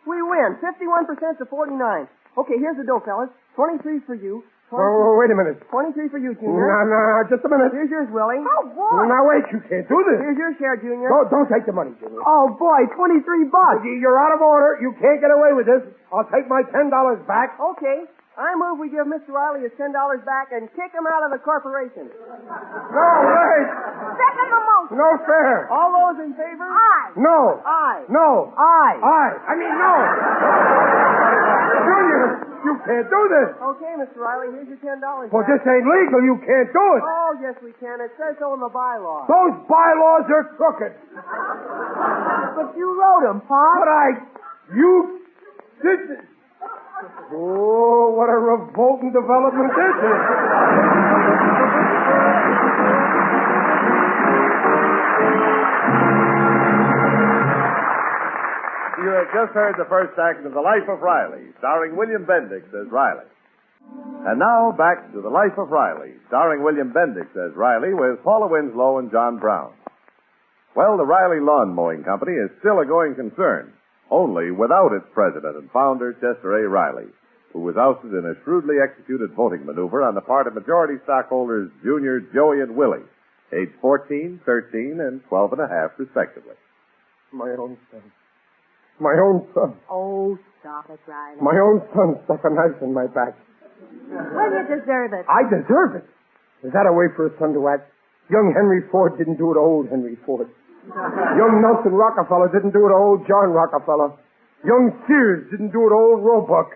We win. 51% to 49. Okay, here's the dough, fellas. 23 for you. Oh, wait a minute. 23 for you, Junior. No, just a minute. Here's yours, Willie. Oh, boy. Now, wait, you can't do this. Here's your share, Junior. No, don't take the money, Junior. Oh, boy, $23. You're out of order. You can't get away with this. I'll take my $10 back. Okay. I move we give Mr. Riley his $10 back and kick him out of the corporation. No, wait. Second the motion. No fair. All those in favor? Aye. No. Aye. No. Aye. Aye. I mean, no. Junior, you can't do this. Okay, Mr. Riley, here's your $10 Well, back. this ain't legal. You can't do it. Oh, yes, we can. It says so in the bylaws. Those bylaws are crooked. But you wrote them, Pop. But you did. Oh, what a revolting development this is. You have just heard the first act of The Life of Riley, starring William Bendix as Riley. And now, back to The Life of Riley, starring William Bendix as Riley with Paula Winslow and John Brown. Well, the Riley Lawn Mowing Company is still a going concern, only without its president and founder, Chester A. Riley, who was ousted in a shrewdly executed voting maneuver on the part of majority stockholders Junior, Joey, and Willie, aged 14, 13, and 12 and a half, respectively. My own son. My own son. Oh, stop it, Riley. My own son stuck a knife in my back. Well, you deserve it. I deserve it. Is that a way for a son to act? Young Henry Ford didn't do it to old Henry Ford. Young Nelson Rockefeller didn't do it to old John Rockefeller. Young Sears didn't do it to old Roebuck.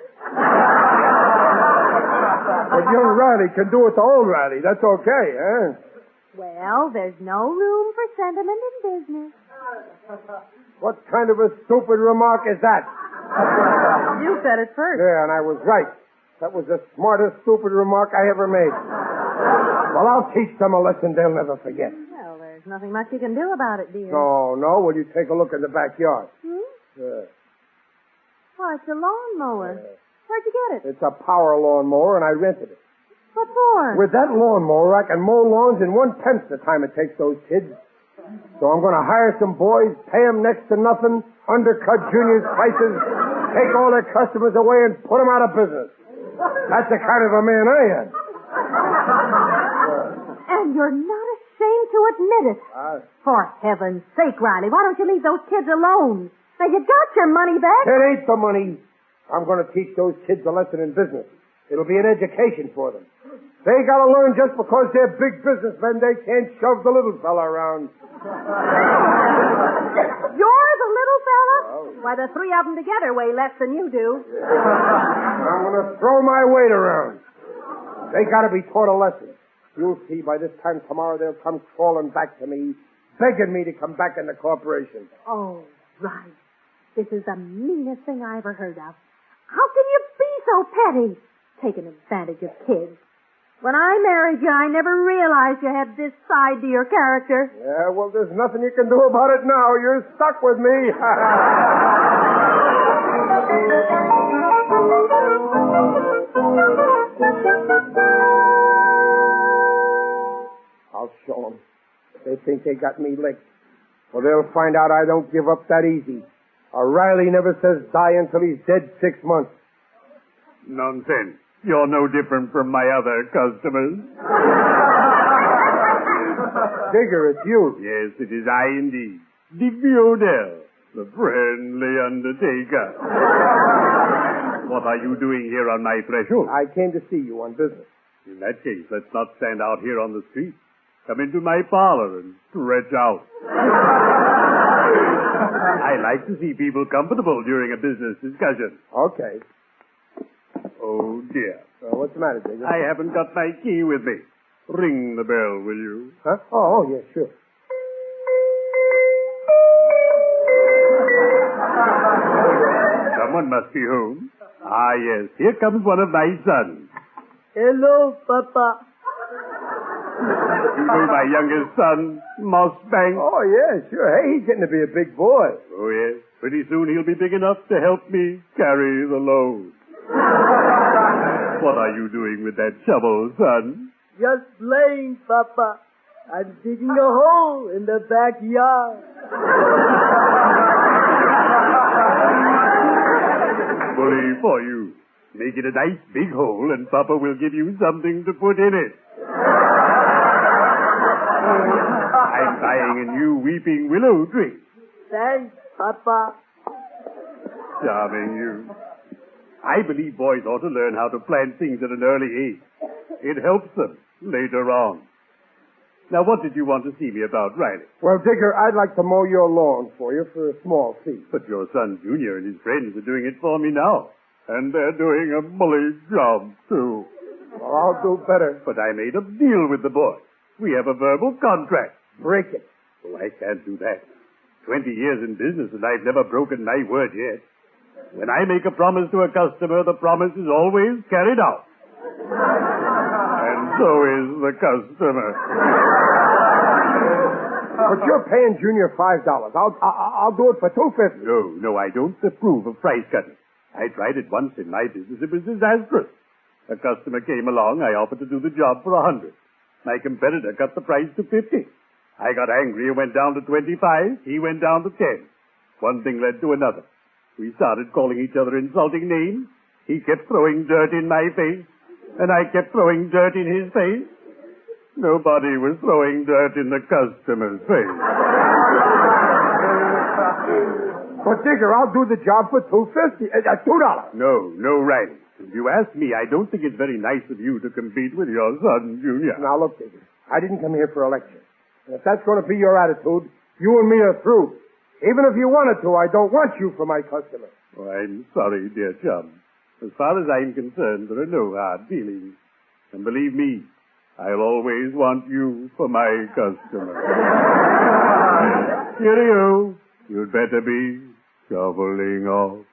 But young Riley can do it to old Riley. That's okay, eh? Well, there's no room for sentiment in business. What kind of a stupid remark is that? You said it first. Yeah, and I was right. That was the smartest stupid remark I ever made. Well, I'll teach them a lesson they'll never forget. Well, there's nothing much you can do about it, dear. No. Will you take a look in the backyard? Yeah. Oh, it's a lawnmower. Where'd you get it? It's a power lawnmower, and I rented it. What for? With that lawnmower, I can mow lawns in 1/10 the time it takes those kids. So I'm going to hire some boys, pay them next to nothing, undercut Junior's prices, take all their customers away, and put them out of business. That's the kind of a man I am. And you're not ashamed to admit it. For heaven's sake, Riley, why don't you leave those kids alone? Now, you got your money back. It ain't the money. I'm going to teach those kids a lesson in business. It'll be an education for them. They got to learn just because they're big businessmen, they can't shove the little fella around. You're the little fella? Why, the three of them together weigh less than you do. I'm going to throw my weight around. They got to be taught a lesson. You'll see by this time tomorrow they'll come crawling back to me, begging me to come back in the corporation. Oh, right. This is the meanest thing I ever heard of. How can you be so petty? Taking advantage of kids. When I married you, I never realized you had this side to your character. Yeah, well, there's nothing you can do about it now. You're stuck with me. I'll show them. They think they got me licked. Well, they'll find out I don't give up that easy. Riley never says die until he's dead 6 months. Nonsense. You're no different from my other customers. Digger, it's you. Yes, it is I indeed. Digby Odell, the friendly undertaker. What are you doing here on my threshold? I came to see you on business. In that case, let's not stand out here on the street. Come into my parlor and stretch out. I like to see people comfortable during a business discussion. Okay. Oh, dear. What's the matter, Digger? I haven't got my key with me. Ring the bell, will you? Huh? Oh, yeah, sure. Someone must be home. Ah, yes. Here comes one of my sons. Hello, Papa. You know my youngest son, Mossbank? Oh, yeah, sure. Hey, he's getting to be a big boy. Oh, yes. Pretty soon he'll be big enough to help me carry the load. What are you doing with that shovel, son? Just playing, Papa. I'm digging a hole in the backyard. Bully for you. Make it a nice big hole and Papa will give you something to put in it. I'm buying a new weeping willow tree. Thanks, Papa. Charming you. I believe boys ought to learn how to plant things at an early age. It helps them later on. Now, what did you want to see me about, Riley? Well, Digger, I'd like to mow your lawn for you for a small fee. But your son, Junior, and his friends are doing it for me now. And they're doing a bully job, too. Well, I'll do better. But I made a deal with the boy. We have a verbal contract. Break it. Oh, I can't do that. 20 years in business and I've never broken my word yet. When I make a promise to a customer, the promise is always carried out. And so is the customer. But you're paying Junior $5. I'll do it for $2.50. No, I don't approve of price cutting. I tried it once in my business. It was disastrous. A customer came along. I offered to do the job for $100. My competitor cut the price to $50. I got angry and went down to $25. He went down to $10. One thing led to another. We started calling each other insulting names. He kept throwing dirt in my face, and I kept throwing dirt in his face. Nobody was throwing dirt in the customer's face. But, Digger, I'll do the job for $2.50. $2. No, Riley. If you ask me, I don't think it's very nice of you to compete with your son, Junior. Now, look, Digger, I didn't come here for a lecture. And if that's going to be your attitude, you and me are through. Even if you wanted to, I don't want you for my customer. Oh, I'm sorry, dear chum. As far as I'm concerned, there are no hard feelings. And believe me, I'll always want you for my customer. Cheerio. You'd better be shoveling off.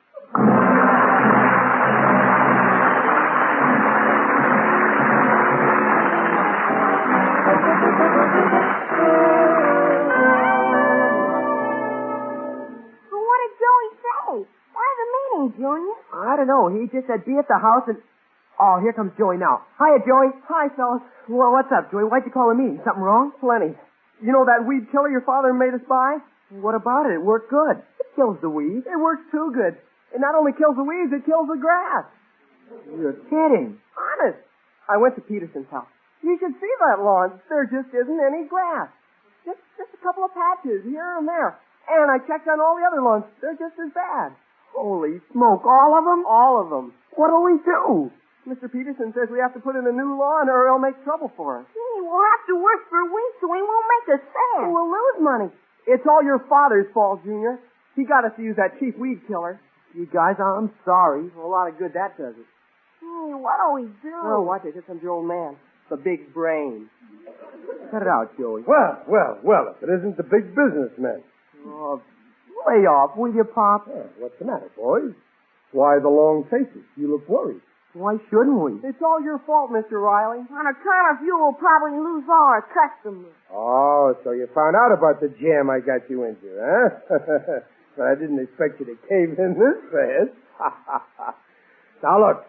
Junior? I don't know. He just said be at the house and... Oh, here comes Joey now. Hiya, Joey. Hi, fellas. Well, what's up, Joey? Why'd you call a meeting? Something wrong? Plenty. You know that weed killer your father made us buy? What about it? It worked good. It kills the weeds. It works too good. It not only kills the weeds, it kills the grass. You're kidding. Honest. I went to Peterson's house. You should see that lawn. There just isn't any grass. Just a couple of patches here and there. And I checked on all the other lawns. They're just as bad. Holy smoke, all of them? All of them. What'll we do? Mr. Peterson says we have to put in a new lawn or it'll make trouble for us. We'll have to work for weeks so we won't make a cent. We'll lose money. It's all your father's fault, Junior. He got us to use that cheap weed killer. You guys, I'm sorry. A lot of good that does it. What'll we do? Oh, watch it. Here comes your old man. The big brain. Cut it out, Joey. Well, if it isn't the big businessman. Oh, lay off, will you, Pop? What's the matter, boys? Why the long faces? You look worried. Why shouldn't we? It's all your fault, Mr. Riley. On account of you, we'll probably lose all our customers. Oh, so you found out about the jam I got you into, huh? But I didn't expect you to cave in this fast. Now, look,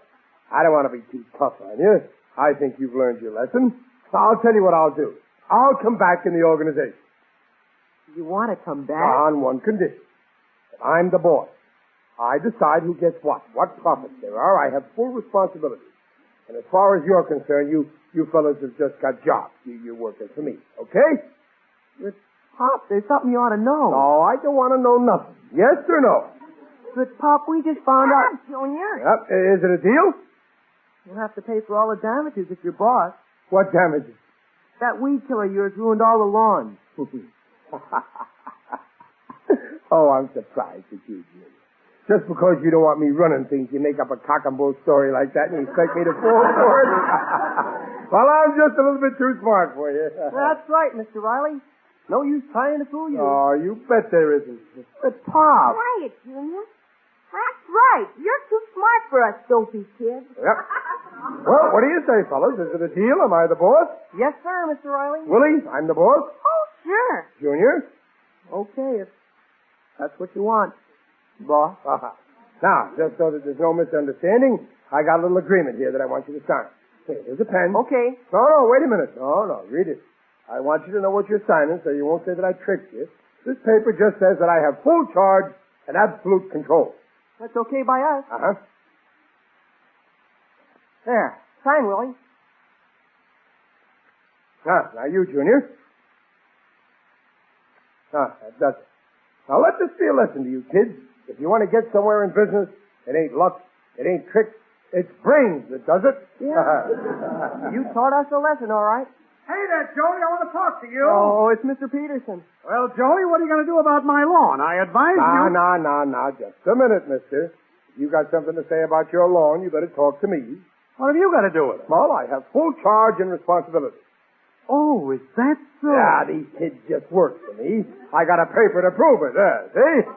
I don't want to be too tough on you. I think you've learned your lesson. So I'll tell you what I'll do. I'll come back in the organization. You want to come back? On one condition. I'm the boss. I decide who gets what profits there are. I have full responsibility. And as far as you're concerned, you fellas have just got jobs. You're working for me, okay? But, Pop, there's something you ought to know. No, I don't want to know nothing. Yes or no? But, Pop, we just found out... Junior. Yep. Is it a deal? You'll have to pay for all the damages if you're boss. What damages? That weed killer of yours ruined all the lawns. Oh, I'm surprised at you, Junior. Just because you don't want me running things, you make up a cock and bull story like that and expect me to fall for it? Well, I'm just a little bit too smart for you. That's right, Mr. Riley. No use trying to fool you. Oh, you bet there isn't. But, Pop... Quiet, Junior. That's right. You're too smart for us, dopey kid. Yep. Well, what do you say, fellas? Is it a deal? Am I the boss? Yes, sir, Mr. Riley. Willie, I'm the boss? Oh, sure. Junior? Okay, if that's what you want. Boss? Now, just so that there's no misunderstanding, I got a little agreement here that I want you to sign. Here, here's a pen. Okay. No, wait a minute. No, read it. I want you to know what you're signing so you won't say that I tricked you. This paper just says that I have full charge and absolute control. That's okay by us. Uh-huh. There. Sign, Willie. Now you, Junior. That does it. Now let this be a lesson to you kids. If you want to get somewhere in business, it ain't luck, it ain't tricks, it's brains that does it. Yeah. You taught us a lesson, all right. Hey there, Joey, I want to talk to you. Oh, it's Mr. Peterson. Well, Joey, what are you going to do about my lawn? I advise you... No, just a minute, mister. If you got something to say about your lawn, you better talk to me. What have you got to do with it? Well, I have full charge and responsibility. Oh, is that so? Yeah, these kids just work for me. I got a paper to prove it, see?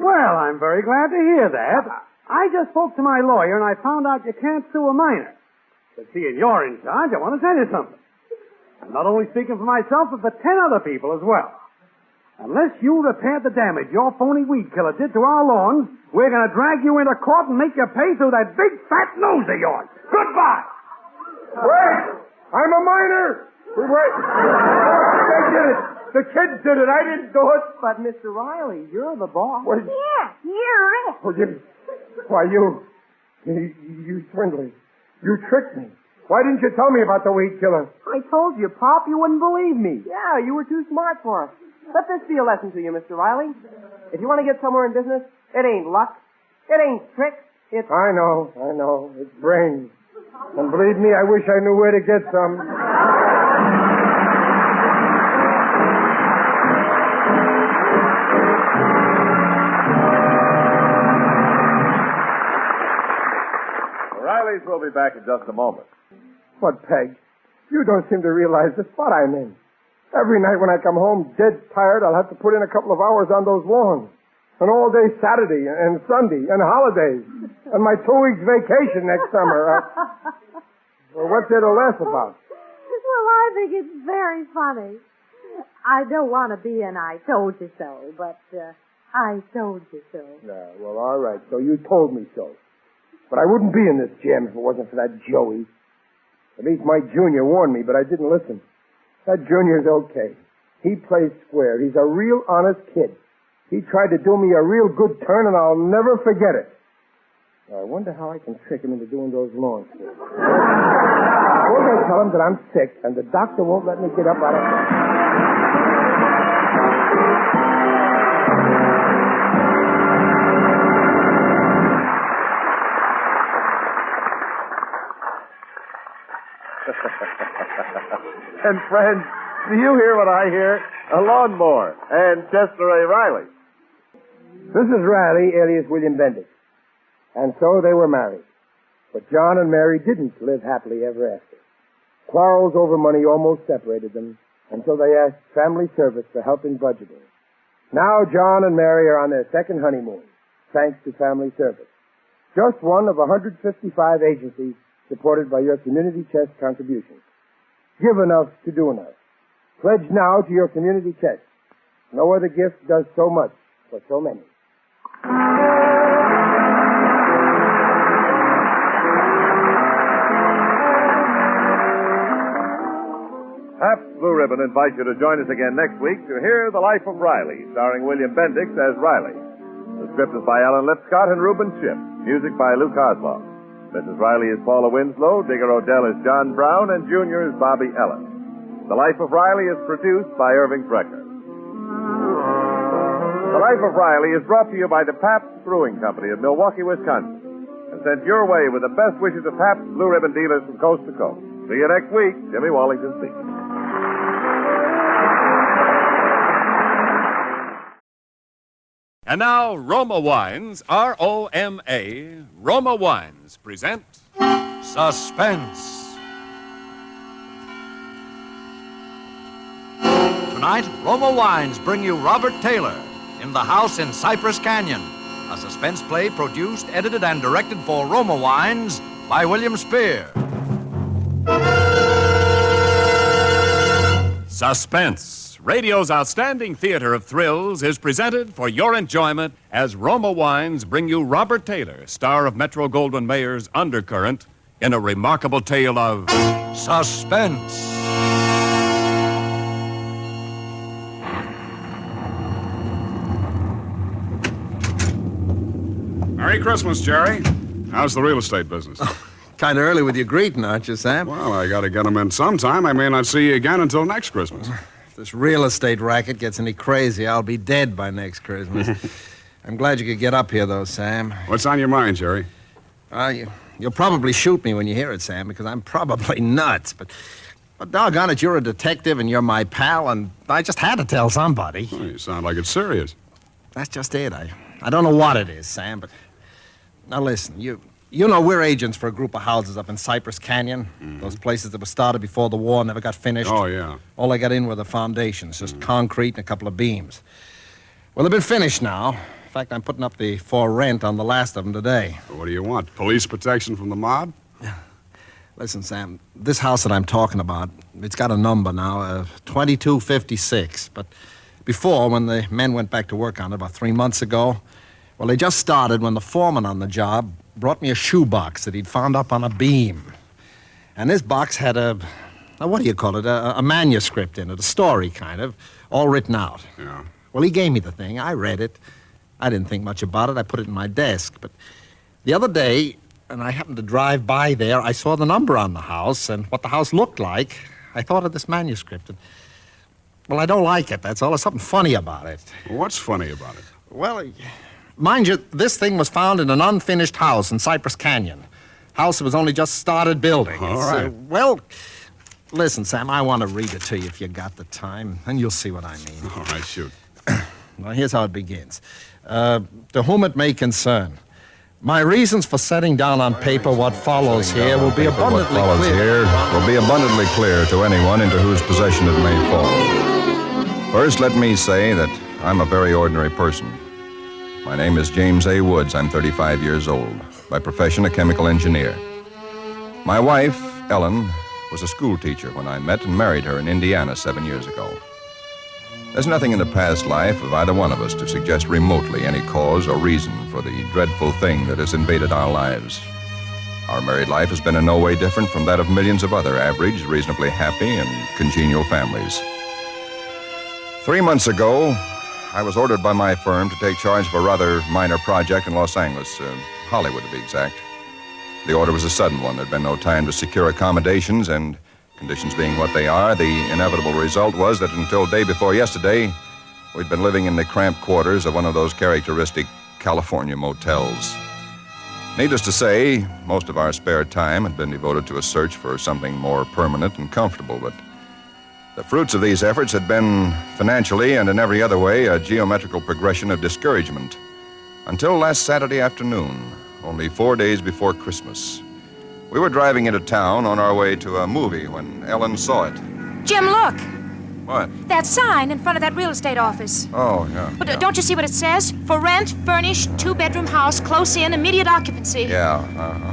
Well, I'm very glad to hear that. I just spoke to my lawyer, and I found out you can't sue a minor. But seeing you're in charge, I want to tell you something. I'm not only speaking for myself, but for 10 other people as well. Unless you repair the damage your phony weed killer did to our lawns, we're going to drag you into court and make you pay through that big fat nose of yours. Goodbye! Wait! I'm a minor! Wait! They did it! The kids did it! I didn't do it! But, Mr. Riley, you're the boss. What? Yeah, you're it. Why, you swindlers. You tricked me. Why didn't you tell me about the weed killer? I told you, Pop, you wouldn't believe me. Yeah, you were too smart for us. Let this be a lesson to you, Mr. Riley. If you want to get somewhere in business, it ain't luck. It ain't tricks. It's... I know. It's brains. And believe me, I wish I knew where to get some. The Rileys will be back in just a moment. What, Peg? You don't seem to realize the spot I'm in. Every night when I come home dead tired, I'll have to put in a couple of hours on those lawns. An all-day Saturday and Sunday and holidays. And my 2 weeks vacation next summer. Well, what's there to laugh about? Well, I think it's very funny. I don't want to be an I told you so, but I told you so. Yeah, well, all right. So you told me so. But I wouldn't be in this jam if it wasn't for that Joey. At least my Junior warned me, but I didn't listen. That Junior's okay. He plays square. He's a real honest kid. He tried to do me a real good turn, and I'll never forget it. I wonder how I can trick him into doing those lawns. We're going to tell him that I'm sick, and the doctor won't let me get up out of bed. And friends, do you hear what I hear? A lawnmower and Chester A. Riley. Mrs. Riley, alias William Bendix. And so they were married. But John and Mary didn't live happily ever after. Quarrels over money almost separated them until they asked Family Service for help in budgeting. Now John and Mary are on their second honeymoon, thanks to Family Service. Just one of 155 agencies supported by your community chest contributions. Give enough to do enough. Pledge now to your community chest. No other gift does so much for so many. Pabst Blue Ribbon invites you to join us again next week to hear The Life of Riley, starring William Bendix as Riley. The script is by Alan Lipscott and Reuben Schiff. Music by Lou Kozloff. Mrs. Riley is Paula Winslow, Digger Odell is John Brown, and Junior is Bobby Ellis. The Life of Riley is produced by Irving Frecker. The Life of Riley is brought to you by the Pabst Brewing Company of Milwaukee, Wisconsin, and sent your way with the best wishes of Pabst Blue Ribbon dealers from coast to coast. See you next week. Jimmy Wallington speaking. And now, Roma Wines, R-O-M-A, Roma Wines present Suspense. Tonight, Roma Wines bring you Robert Taylor in The House in Cypress Canyon, a suspense play produced, edited, and directed for Roma Wines by William Spear. Suspense, radio's outstanding theater of thrills, is presented for your enjoyment as Roma Wines bring you Robert Taylor, star of Metro-Goldwyn-Mayer's Undercurrent, in a remarkable tale of suspense. Merry Christmas, Jerry. How's the real estate business? Kind of early with your greeting, aren't you, Sam? Well, I got to get them in sometime. I may not see you again until next Christmas. If this real estate racket gets any crazy, I'll be dead by next Christmas. I'm glad you could get up here, though, Sam. What's on your mind, Jerry? You'll probably shoot me when you hear it, Sam, because I'm probably nuts. But doggone it, you're a detective and you're my pal, and I just had to tell somebody. Well, you sound like it's serious. That's just it. I don't know what it is, Sam, but... Now, listen, you know we're agents for a group of houses up in Cypress Canyon. Mm-hmm. Those places that were started before the war, never got finished. Oh, yeah. All they got in were the foundations, just concrete and a couple of beams. Well, they've been finished now. In fact, I'm putting up the for rent on the last of them today. Well, what do you want? Police protection from the mob? Listen, Sam, this house that I'm talking about, it's got a number now, 2256. But before, when the men went back to work on it about 3 months ago, well, they just started when the foreman on the job brought me a shoebox that he'd found up on a beam. And this box had a manuscript in it, a story kind of, all written out. Yeah. Well, he gave me the thing. I read it. I didn't think much about it. I put it in my desk. But the other day, and I happened to drive by there, I saw the number on the house and what the house looked like. I thought of this manuscript. And, well, I don't like it, that's all. There's something funny about it. What's funny about it? Well... Mind you, this thing was found in an unfinished house in Cypress Canyon. House that was only just started building. All right. Well, listen, Sam, I want to read it to you if you got the time, and you'll see what I mean. All right, shoot. Well, here's how it begins. To whom it may concern. My reasons for setting down on paper what follows here will be abundantly clear to anyone into whose possession it may fall. First, let me say that I'm a very ordinary person. My name is James A. Woods. I'm 35 years old. By profession, a chemical engineer. My wife, Ellen, was a school teacher when I met and married her in Indiana 7 years ago. There's nothing in the past life of either one of us to suggest remotely any cause or reason for the dreadful thing that has invaded our lives. Our married life has been in no way different from that of millions of other average, reasonably happy, and congenial families. 3 months ago, I was ordered by my firm to take charge of a rather minor project in Los Angeles, Hollywood to be exact. The order was a sudden one. There'd been no time to secure accommodations, and conditions being what they are, the inevitable result was that until day before yesterday, we'd been living in the cramped quarters of one of those characteristic California motels. Needless to say, most of our spare time had been devoted to a search for something more permanent and comfortable, but the fruits of these efforts had been, financially and in every other way, a geometrical progression of discouragement. Until last Saturday afternoon, only 4 days before Christmas. We were driving into town on our way to a movie when Ellen saw it. Jim, look. What? That sign in front of that real estate office. Oh, yeah. But don't you see what it says? For rent, furnished, 2-bedroom house, close in, immediate occupancy. Yeah,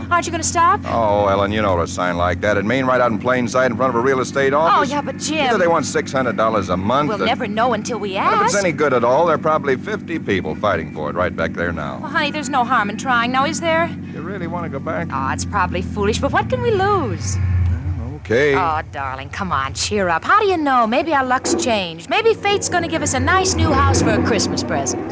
Aren't you going to stop? Oh, Ellen, you know what a sign like that. It'd mean right out in plain sight in front of a real estate office. Oh, yeah, but Jim... Either they want $600 a month... We'll never know until we ask. Well, if it's any good at all, there are probably 50 people fighting for it right back there now. Well, honey, there's no harm in trying now, is there? You really want to go back? Oh, it's probably foolish, but what can we lose? Okay. Oh, darling, come on, cheer up. How do you know? Maybe our luck's changed. Maybe fate's going to give us a nice new house for a Christmas present.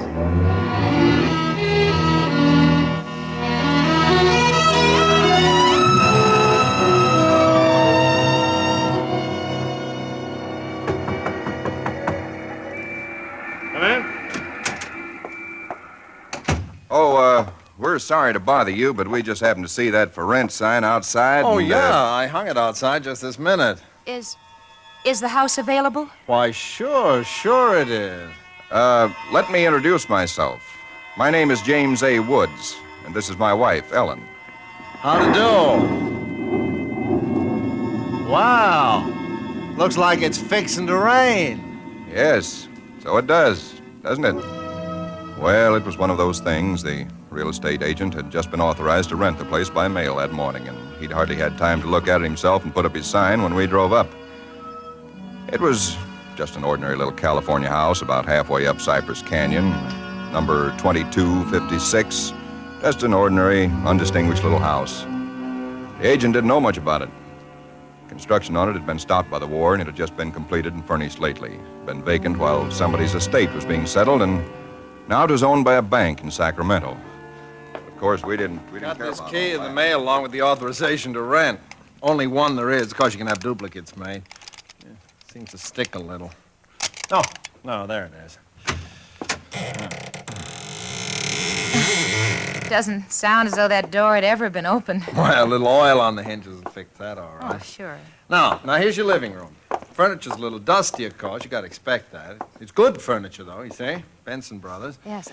Come in. Oh, we're sorry to bother you, but we just happened to see that for rent sign outside. Oh, and, yeah, I hung it outside just this minute. Is the house available? Why, sure it is. Let me introduce myself. My name is James A. Woods, and this is my wife, Ellen. How to do? Wow. Looks like it's fixing to rain. Yes, so it does, doesn't it? Well, it was one of those things. The real estate agent had just been authorized to rent the place by mail that morning, and he'd hardly had time to look at it himself and put up his sign when we drove up. It was just an ordinary little California house about halfway up Cypress Canyon, number 2256. Just an ordinary, undistinguished little house. The agent didn't know much about it. Construction on it had been stopped by the war, and it had just been completed and furnished lately. Been vacant while somebody's estate was being settled, and now it was owned by a bank in Sacramento. Of course, we didn't Got care this about key all in the that. mail along with the authorization to rent. Only one there is. Of course, you can have duplicates made. Yeah, seems to stick a little. No, there it is. Doesn't sound as though that door had ever been opened. Well, a little oil on the hinges will fix that, all right. Oh, sure. Now, here's your living room. Furniture's a little dusty, of course. You got to expect that. It's good furniture, though, you see? Benson Brothers. Yes,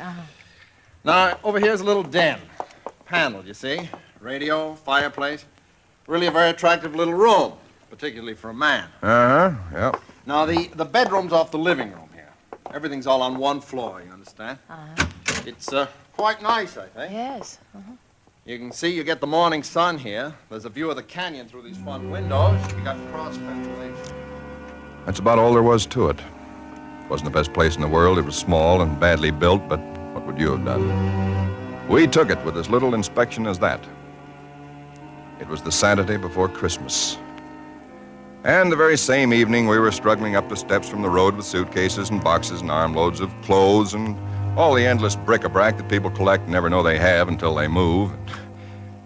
Now, over here's a little den. Panel, you see? Radio, fireplace. Really a very attractive little room, particularly for a man. Yep. Now, the bedroom's off the living room here. Everything's all on one floor, you understand? It's quite nice, I think. Yes. You can see you get the morning sun here. There's a view of the canyon through these front windows. You got cross ventilation. That's about all there was to it. It wasn't the best place in the world. It was small and badly built, but what would you have done? We took it with as little inspection as that. It was the Saturday before Christmas. And the very same evening, we were struggling up the steps from the road with suitcases and boxes and armloads of clothes and all the endless bric-a-brac that people collect and never know they have until they move.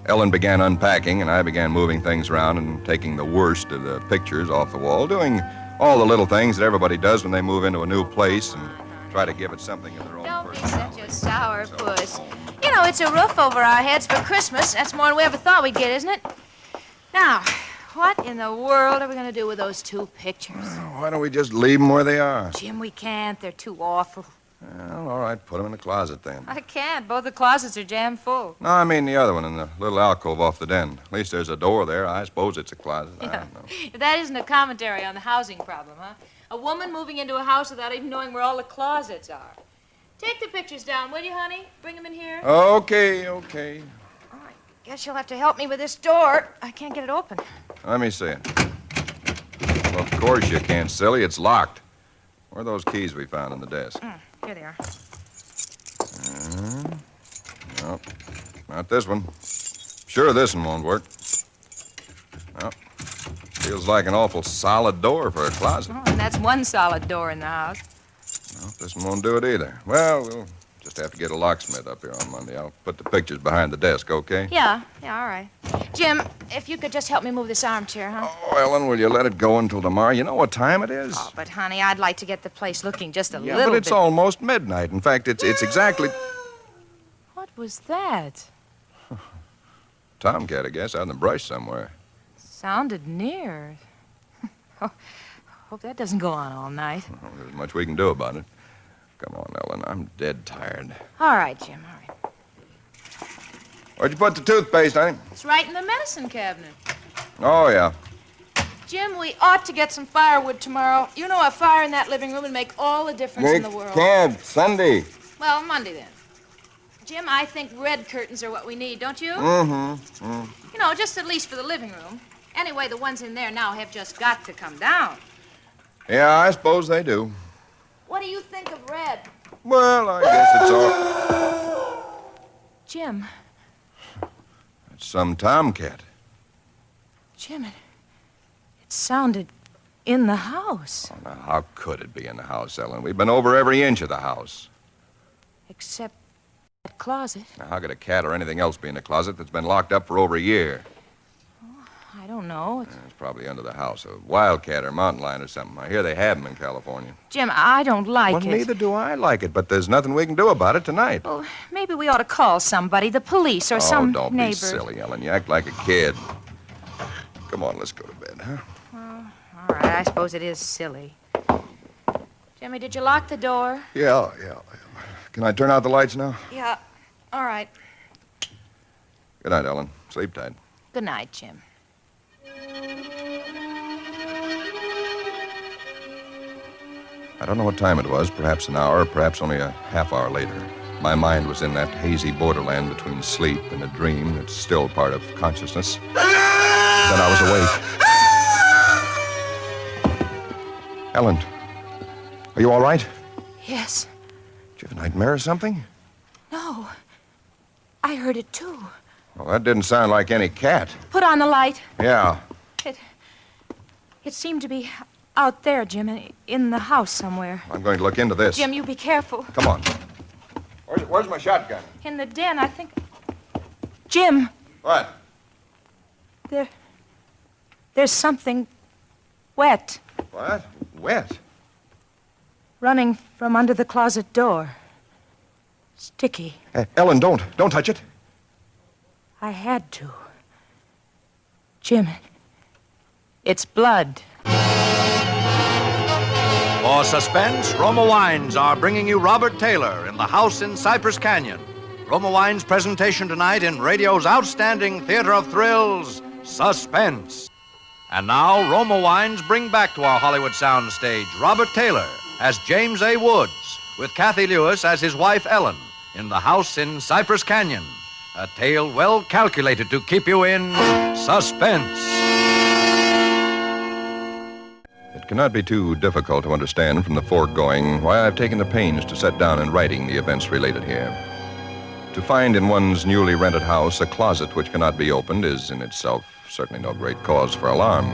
Ellen began unpacking, and I began moving things around and taking the worst of the pictures off the wall, doing all the little things that everybody does when they move into a new place and try to give it something of their own Don't be personality. such a sourpuss. You know, it's a roof over our heads for Christmas. That's more than we ever thought we'd get, isn't it? Now, what in the world are we going to do with those two pictures? Why don't we just leave them where they are? Jim, we can't. They're too awful. Well, all right, put them in the closet then. I can't. Both the closets are jammed full. No, I mean the other one in the little alcove off the den. At least there's a door there. I suppose it's a closet. I don't know. If that isn't a commentary on the housing problem, huh? A woman moving into a house without even knowing where all the closets are. Take the pictures down, will you, honey? Bring them in here. Okay. Guess you'll have to help me with this door. I can't get it open. Let me see it. Well, of course you can't, silly. It's locked. Where are those keys we found on the desk? Here they are. No, not this one. Sure, this one won't work. No. Feels like an awful solid door for a closet. Oh, and that's one solid door in the house. No, this one won't do it either. Well, we'll just have to get a locksmith up here on Monday. I'll put the pictures behind the desk, okay? Yeah, all right. Jim, if you could just help me move this armchair, huh? Oh, Ellen, will you let it go until tomorrow? You know what time it is? Oh, but, honey, I'd like to get the place looking just a Yeah, little but it's bit. almost midnight. In fact, it's exactly... What was that? Tomcat, I guess, out in the brush somewhere. Sounded near. Oh, hope that doesn't go on all night. Well, there's much we can do about it. Come on, Ellen, I'm dead tired. All right, Jim, all right. Where'd you put the toothpaste, honey? It's right in the medicine cabinet. Oh, yeah. Jim, we ought to get some firewood tomorrow. You know, a fire in that living room would make all the difference in the world. Cab, Sunday. Well, Monday then. Jim, I think red curtains are what we need, don't you? You know, just at least for the living room. Anyway, the ones in there now have just got to come down. Yeah, I suppose they do. What do you think of red? Well, I guess it's all... Jim. It's some tomcat. Jim, it sounded in the house. Oh, now, how could it be in the house, Ellen? We've been over every inch of the house. Except that closet. Now, how could a cat or anything else be in the closet that's been locked up for over a year? I don't know. It's probably under the house. A wildcat or mountain lion or something. I hear they have them in California. Jim, I don't like Well, it. neither do I like it, but there's nothing we can do about it tonight. Well, maybe we ought to call somebody, the police or some don't neighbor. be silly, Ellen. You act like a kid. Come on, let's go to bed, huh? All right, I suppose it is silly. Jimmy, did you lock the door? Yeah. Can I turn out the lights now? Yeah. All right. Good night, Ellen. Sleep tight. Good night, Jim. I don't know what time it was, perhaps an hour, or perhaps only a half hour later. My mind was in that hazy borderland between sleep and a dream that's still part of consciousness. Then I was awake. Ellen, Are you all right? Yes. Did you have a nightmare or something? No. I heard it too. Well, that didn't sound like any cat. Put on the light. Yeah. It seemed to be out there, Jim, in the house somewhere. I'm going to look into this. Jim, you be careful. Come on. Where's my shotgun? In the den, I think. Jim. What? There's something wet What? Wet? running from under the closet door. Sticky. Ellen, don't touch it. I had to. Jim, it's blood. For Suspense, Roma Wines are bringing you Robert Taylor in the house in Cypress Canyon. Roma Wines' presentation tonight in radio's outstanding theater of thrills, Suspense. And now, Roma Wines bring back to our Hollywood soundstage Robert Taylor as James A. Woods, with Kathy Lewis as his wife Ellen, in the house in Cypress Canyon. A tale well calculated to keep you in suspense. It cannot be too difficult to understand from the foregoing why I've taken the pains to set down in writing the events related here. To find in one's newly rented house a closet which cannot be opened is in itself certainly no great cause for alarm.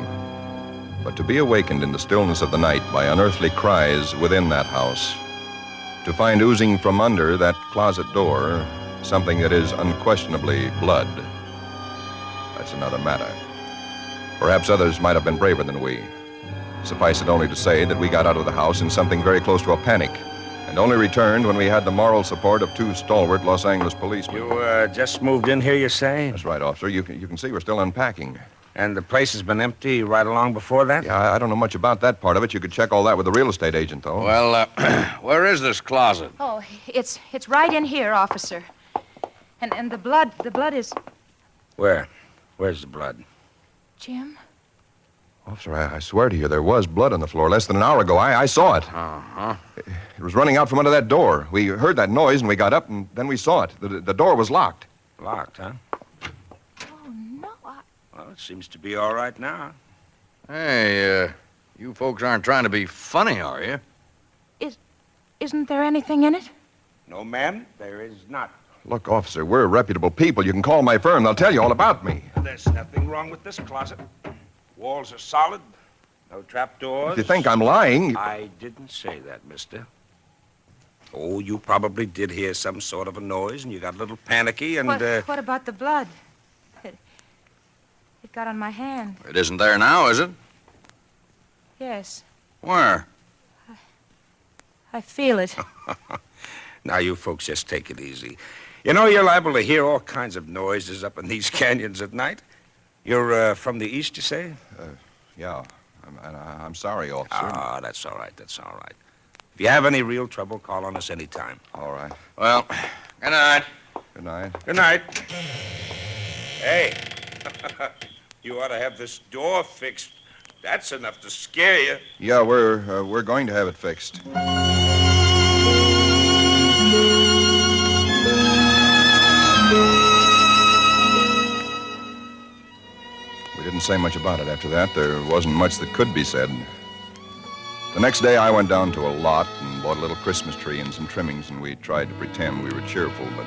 But to be awakened in the stillness of the night by unearthly cries within that house, to find oozing from under that closet door something that is unquestionably blood, that's another matter. Perhaps others might have been braver than we. Suffice it only to say that we got out of the house in something very close to a panic, and only returned when we had the moral support of two stalwart Los Angeles policemen. You just moved in here, you say? That's right, officer. You can see we're still unpacking. And the place has been empty right along before that? Yeah, I don't know much about that part of it. You could check all that with the real estate agent, though. Well, where is this closet? Oh, it's right in here, officer. And the blood is... Where? Where's the blood? Jim? Officer, I swear to you, there was blood on the floor less than an hour ago. I saw it. Uh-huh. It was running out from under that door. We heard that noise, and we got up, and then we saw it. The door was locked. Locked, huh? Oh, no, Well, it seems to be all right now. Hey, you folks aren't trying to be funny, are you? Isn't there anything in it? No, ma'am, there is not. Look, officer, we're reputable people. You can call my firm. They'll tell you all about me. There's nothing wrong with this closet. Walls are solid. No trapdoors. If you think I'm lying... I didn't say that, mister. Oh, you probably did hear some sort of a noise, and you got a little panicky, and, What about the blood? It got on my hand. It isn't there now, is it? Yes. Where? I feel it. Now, you folks just take it easy. You know, you're liable to hear all kinds of noises up in these canyons at night. You're from the east, you say? Yeah. I'm sorry, officer. Ah, that's all right. That's all right. If you have any real trouble, call on us anytime. All right. Well, good night. Good night. Good night. Hey, you ought to have this door fixed. That's enough to scare you. Yeah, we're going to have it fixed. We didn't say much about it after that. There wasn't much that could be said. The next day, I went down to a lot and bought a little Christmas tree and some trimmings, and we tried to pretend we were cheerful, but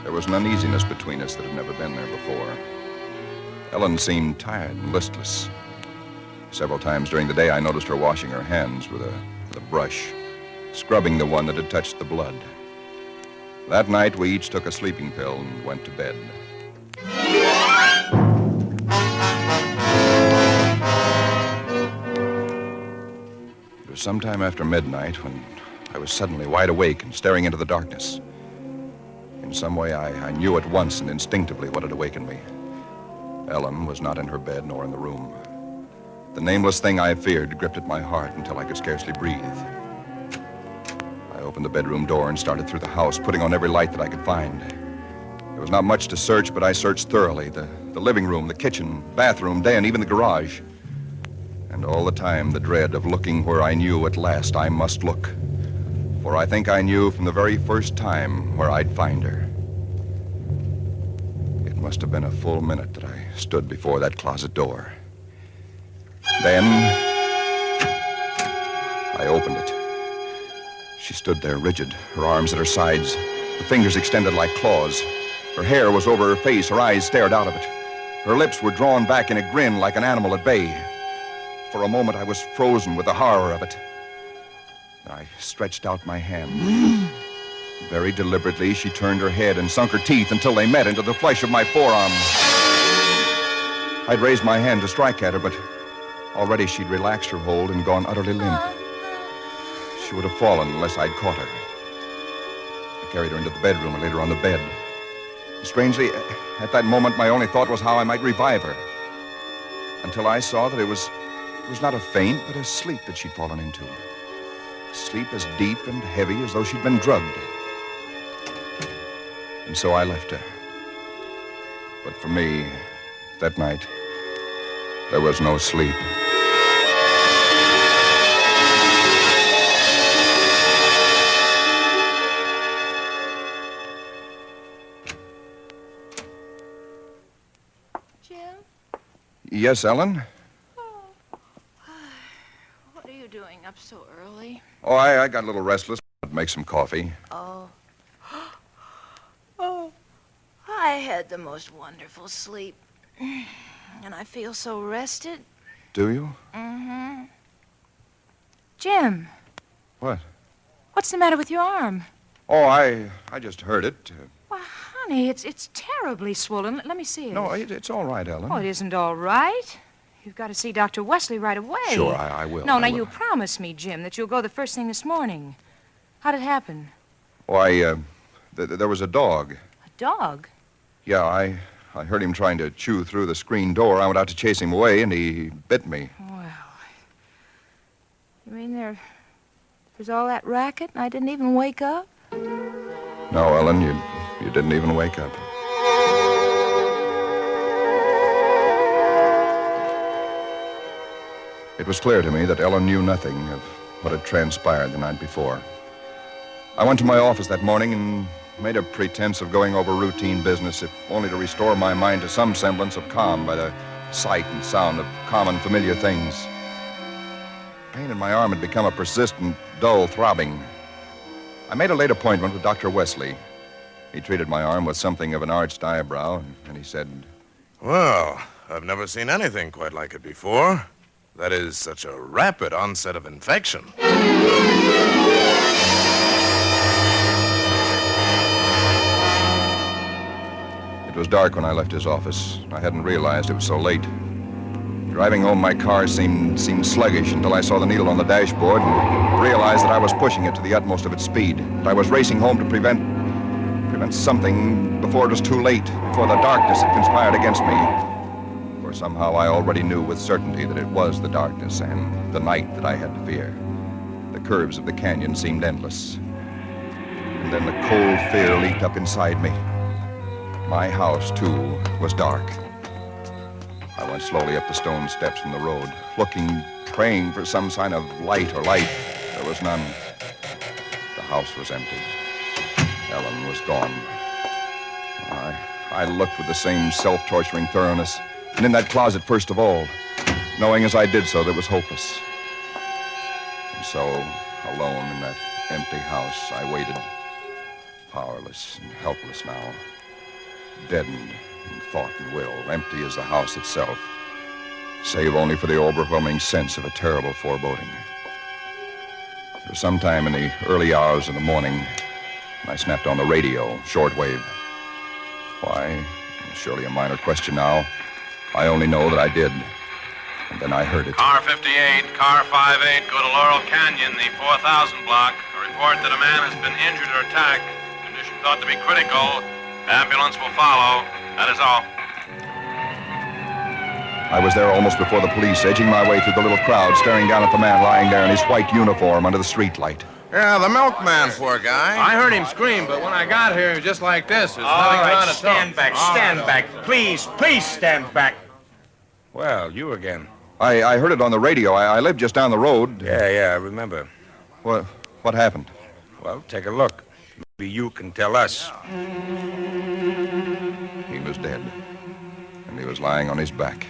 there was an uneasiness between us that had never been there before. Ellen seemed tired and listless. Several times during the day, I noticed her washing her hands with a brush, scrubbing the one that had touched the blood. That night, we each took a sleeping pill and went to bed. It was sometime after midnight when I was suddenly wide awake and staring into the darkness. In some way, I knew at once and instinctively what had awakened me. Ellen was not in her bed nor in the room. The nameless thing I feared gripped at my heart until I could scarcely breathe. I opened the bedroom door and started through the house, putting on every light that I could find. There was not much to search, but I searched thoroughly. The living room, the kitchen, bathroom, den, even the garage. And all the time, the dread of looking where I knew at last I must look. For I think I knew from the very first time where I'd find her. It must have been a full minute that I stood before that closet door. Then I opened it. She stood there rigid, her arms at her sides, her fingers extended like claws. Her hair was over her face, her eyes stared out of it. Her lips were drawn back in a grin like an animal at bay. For a moment, I was frozen with the horror of it. I stretched out my hand. Very deliberately, she turned her head and sunk her teeth until they met into the flesh of my forearm. I'd raised my hand to strike at her, but already she'd relaxed her hold and gone utterly limp. She would have fallen unless I'd caught her. I carried her into the bedroom and laid her on the bed. Strangely, at that moment, my only thought was how I might revive her. Until I saw that it was not a faint, but a sleep that she'd fallen into. Sleep as deep and heavy as though she'd been drugged. And so I left her. But for me, that night, there was no sleep. Jim? Yes, Ellen? What are you doing up so early? Oh, I got a little restless. I'd make some coffee. Oh. Oh. I had the most wonderful sleep. And I feel so rested. Do you? Mm-hmm. Jim. What? What's the matter with your arm? Oh, I just heard it. Why, honey, it's terribly swollen. Let me see it. No, it's all right, Ellen. Oh, it isn't all right. You've got to see Dr. Wesley right away. Sure, I will. No, I now will. you promised me, Jim, that you'll go the first thing this morning. How'd it happen? Oh, there was a dog. A dog? Yeah, I heard him trying to chew through the screen door. I went out to chase him away, and he bit me. Well, you mean there's all that racket and I didn't even wake up? No, Ellen, you didn't even wake up. It was clear to me that Ellen knew nothing of what had transpired the night before. I went to my office that morning and made a pretense of going over routine business, if only to restore my mind to some semblance of calm by the sight and sound of common, familiar things. Pain in my arm had become a persistent, dull throbbing. I made a late appointment with Dr. Wesley. He treated my arm with something of an arched eyebrow, and he said, Well, I've never seen anything quite like it before. That is such a rapid onset of infection. It was dark when I left his office. I hadn't realized it was so late. Driving home, my car seemed sluggish until I saw the needle on the dashboard and realized that I was pushing it to the utmost of its speed. I was racing home to prevent something before it was too late, before the darkness had conspired against me. For somehow I already knew with certainty that it was the darkness and the night that I had to fear. The curves of the canyon seemed endless. And then the cold fear leaped up inside me. My house, too, was dark. I went slowly up the stone steps from the road, looking, praying for some sign of light or life. There was none. The house was empty. Ellen was gone. I looked with the same self-torturing thoroughness, and in that closet first of all, knowing as I did so that it was hopeless. And so, alone in that empty house, I waited, powerless and helpless now, deadened in thought and will, empty as the house itself, save only for the overwhelming sense of a terrible foreboding. It was sometime in the early hours of the morning, I snapped on the radio, shortwave. Why? Surely a minor question now. I only know that I did. And then I heard it. Car 58, car 58, go to Laurel Canyon, the 4000 block. A report that a man has been injured or attacked. Condition thought to be critical. Ambulance will follow. That is all. I was there almost before the police, edging my way through the little crowd, staring down at the man lying there in his white uniform under the streetlight. Yeah, the milkman, poor guy. I heard him scream, but when I got here, he was just like this. There's All nothing right, around it. stand back, stand back. Please stand back. Well, you again. I heard it on the radio. I lived just down the road. Yeah, I remember. What happened? Well, take a look. Maybe you can tell us. He was dead. And he was lying on his back.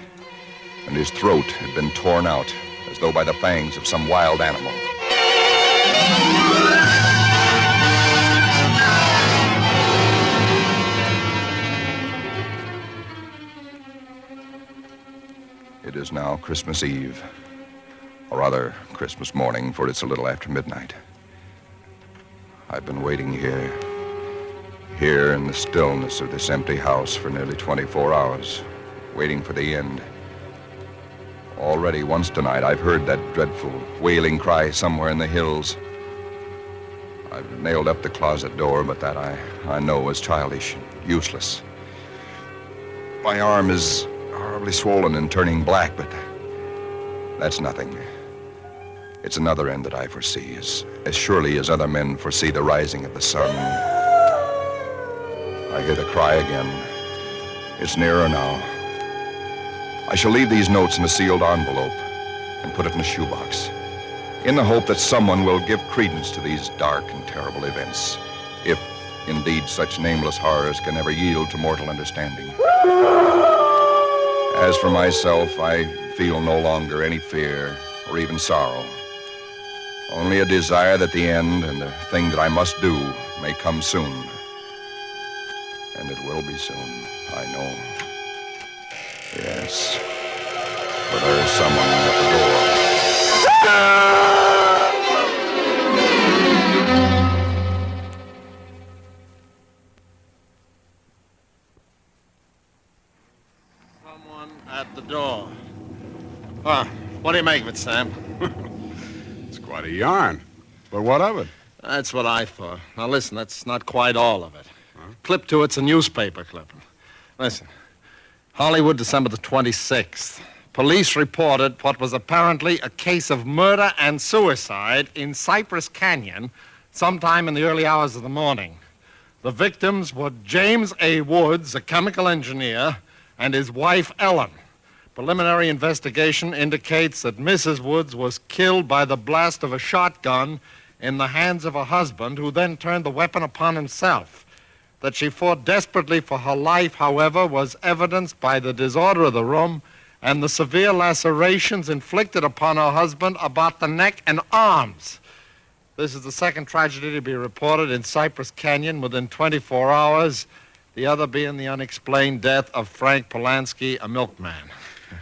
And his throat had been torn out, as though by the fangs of some wild animal. It is now Christmas Eve. Or rather, Christmas morning, for it's a little after midnight. I've been waiting here in the stillness of this empty house for nearly 24 hours, waiting for the end. Already once tonight, I've heard that dreadful wailing cry somewhere in the hills. I've nailed up the closet door, but that I know is childish and useless. My arm is horribly swollen and turning black, but that's nothing. It's another end that I foresee, as surely as other men foresee the rising of the sun. I hear the cry again. It's nearer now. I shall leave these notes in a sealed envelope and put it in a shoebox, in the hope that someone will give credence to these dark and terrible events, if indeed such nameless horrors can ever yield to mortal understanding. As for myself, I feel no longer any fear or even sorrow. Only a desire that the end and the thing that I must do may come soon. And it will be soon, I know. Yes, for there is someone at the door. Someone at the door. Well, what do you make of it, Sam? It's quite a yarn. But what of it? That's what I thought. Now, listen, that's not quite all of it. Huh? Clip to it's a newspaper clipping. Listen. Hollywood, December the 26th. Police reported what was apparently a case of murder and suicide in Cypress Canyon sometime in the early hours of the morning. The victims were James A. Woods, a chemical engineer, and his wife, Ellen. Preliminary investigation indicates that Mrs. Woods was killed by the blast of a shotgun in the hands of her husband, who then turned the weapon upon himself. That she fought desperately for her life, however, was evidenced by the disorder of the room and the severe lacerations inflicted upon her husband about the neck and arms. This is the second tragedy to be reported in Cypress Canyon within 24 hours, the other being the unexplained death of Frank Polanski, a milkman.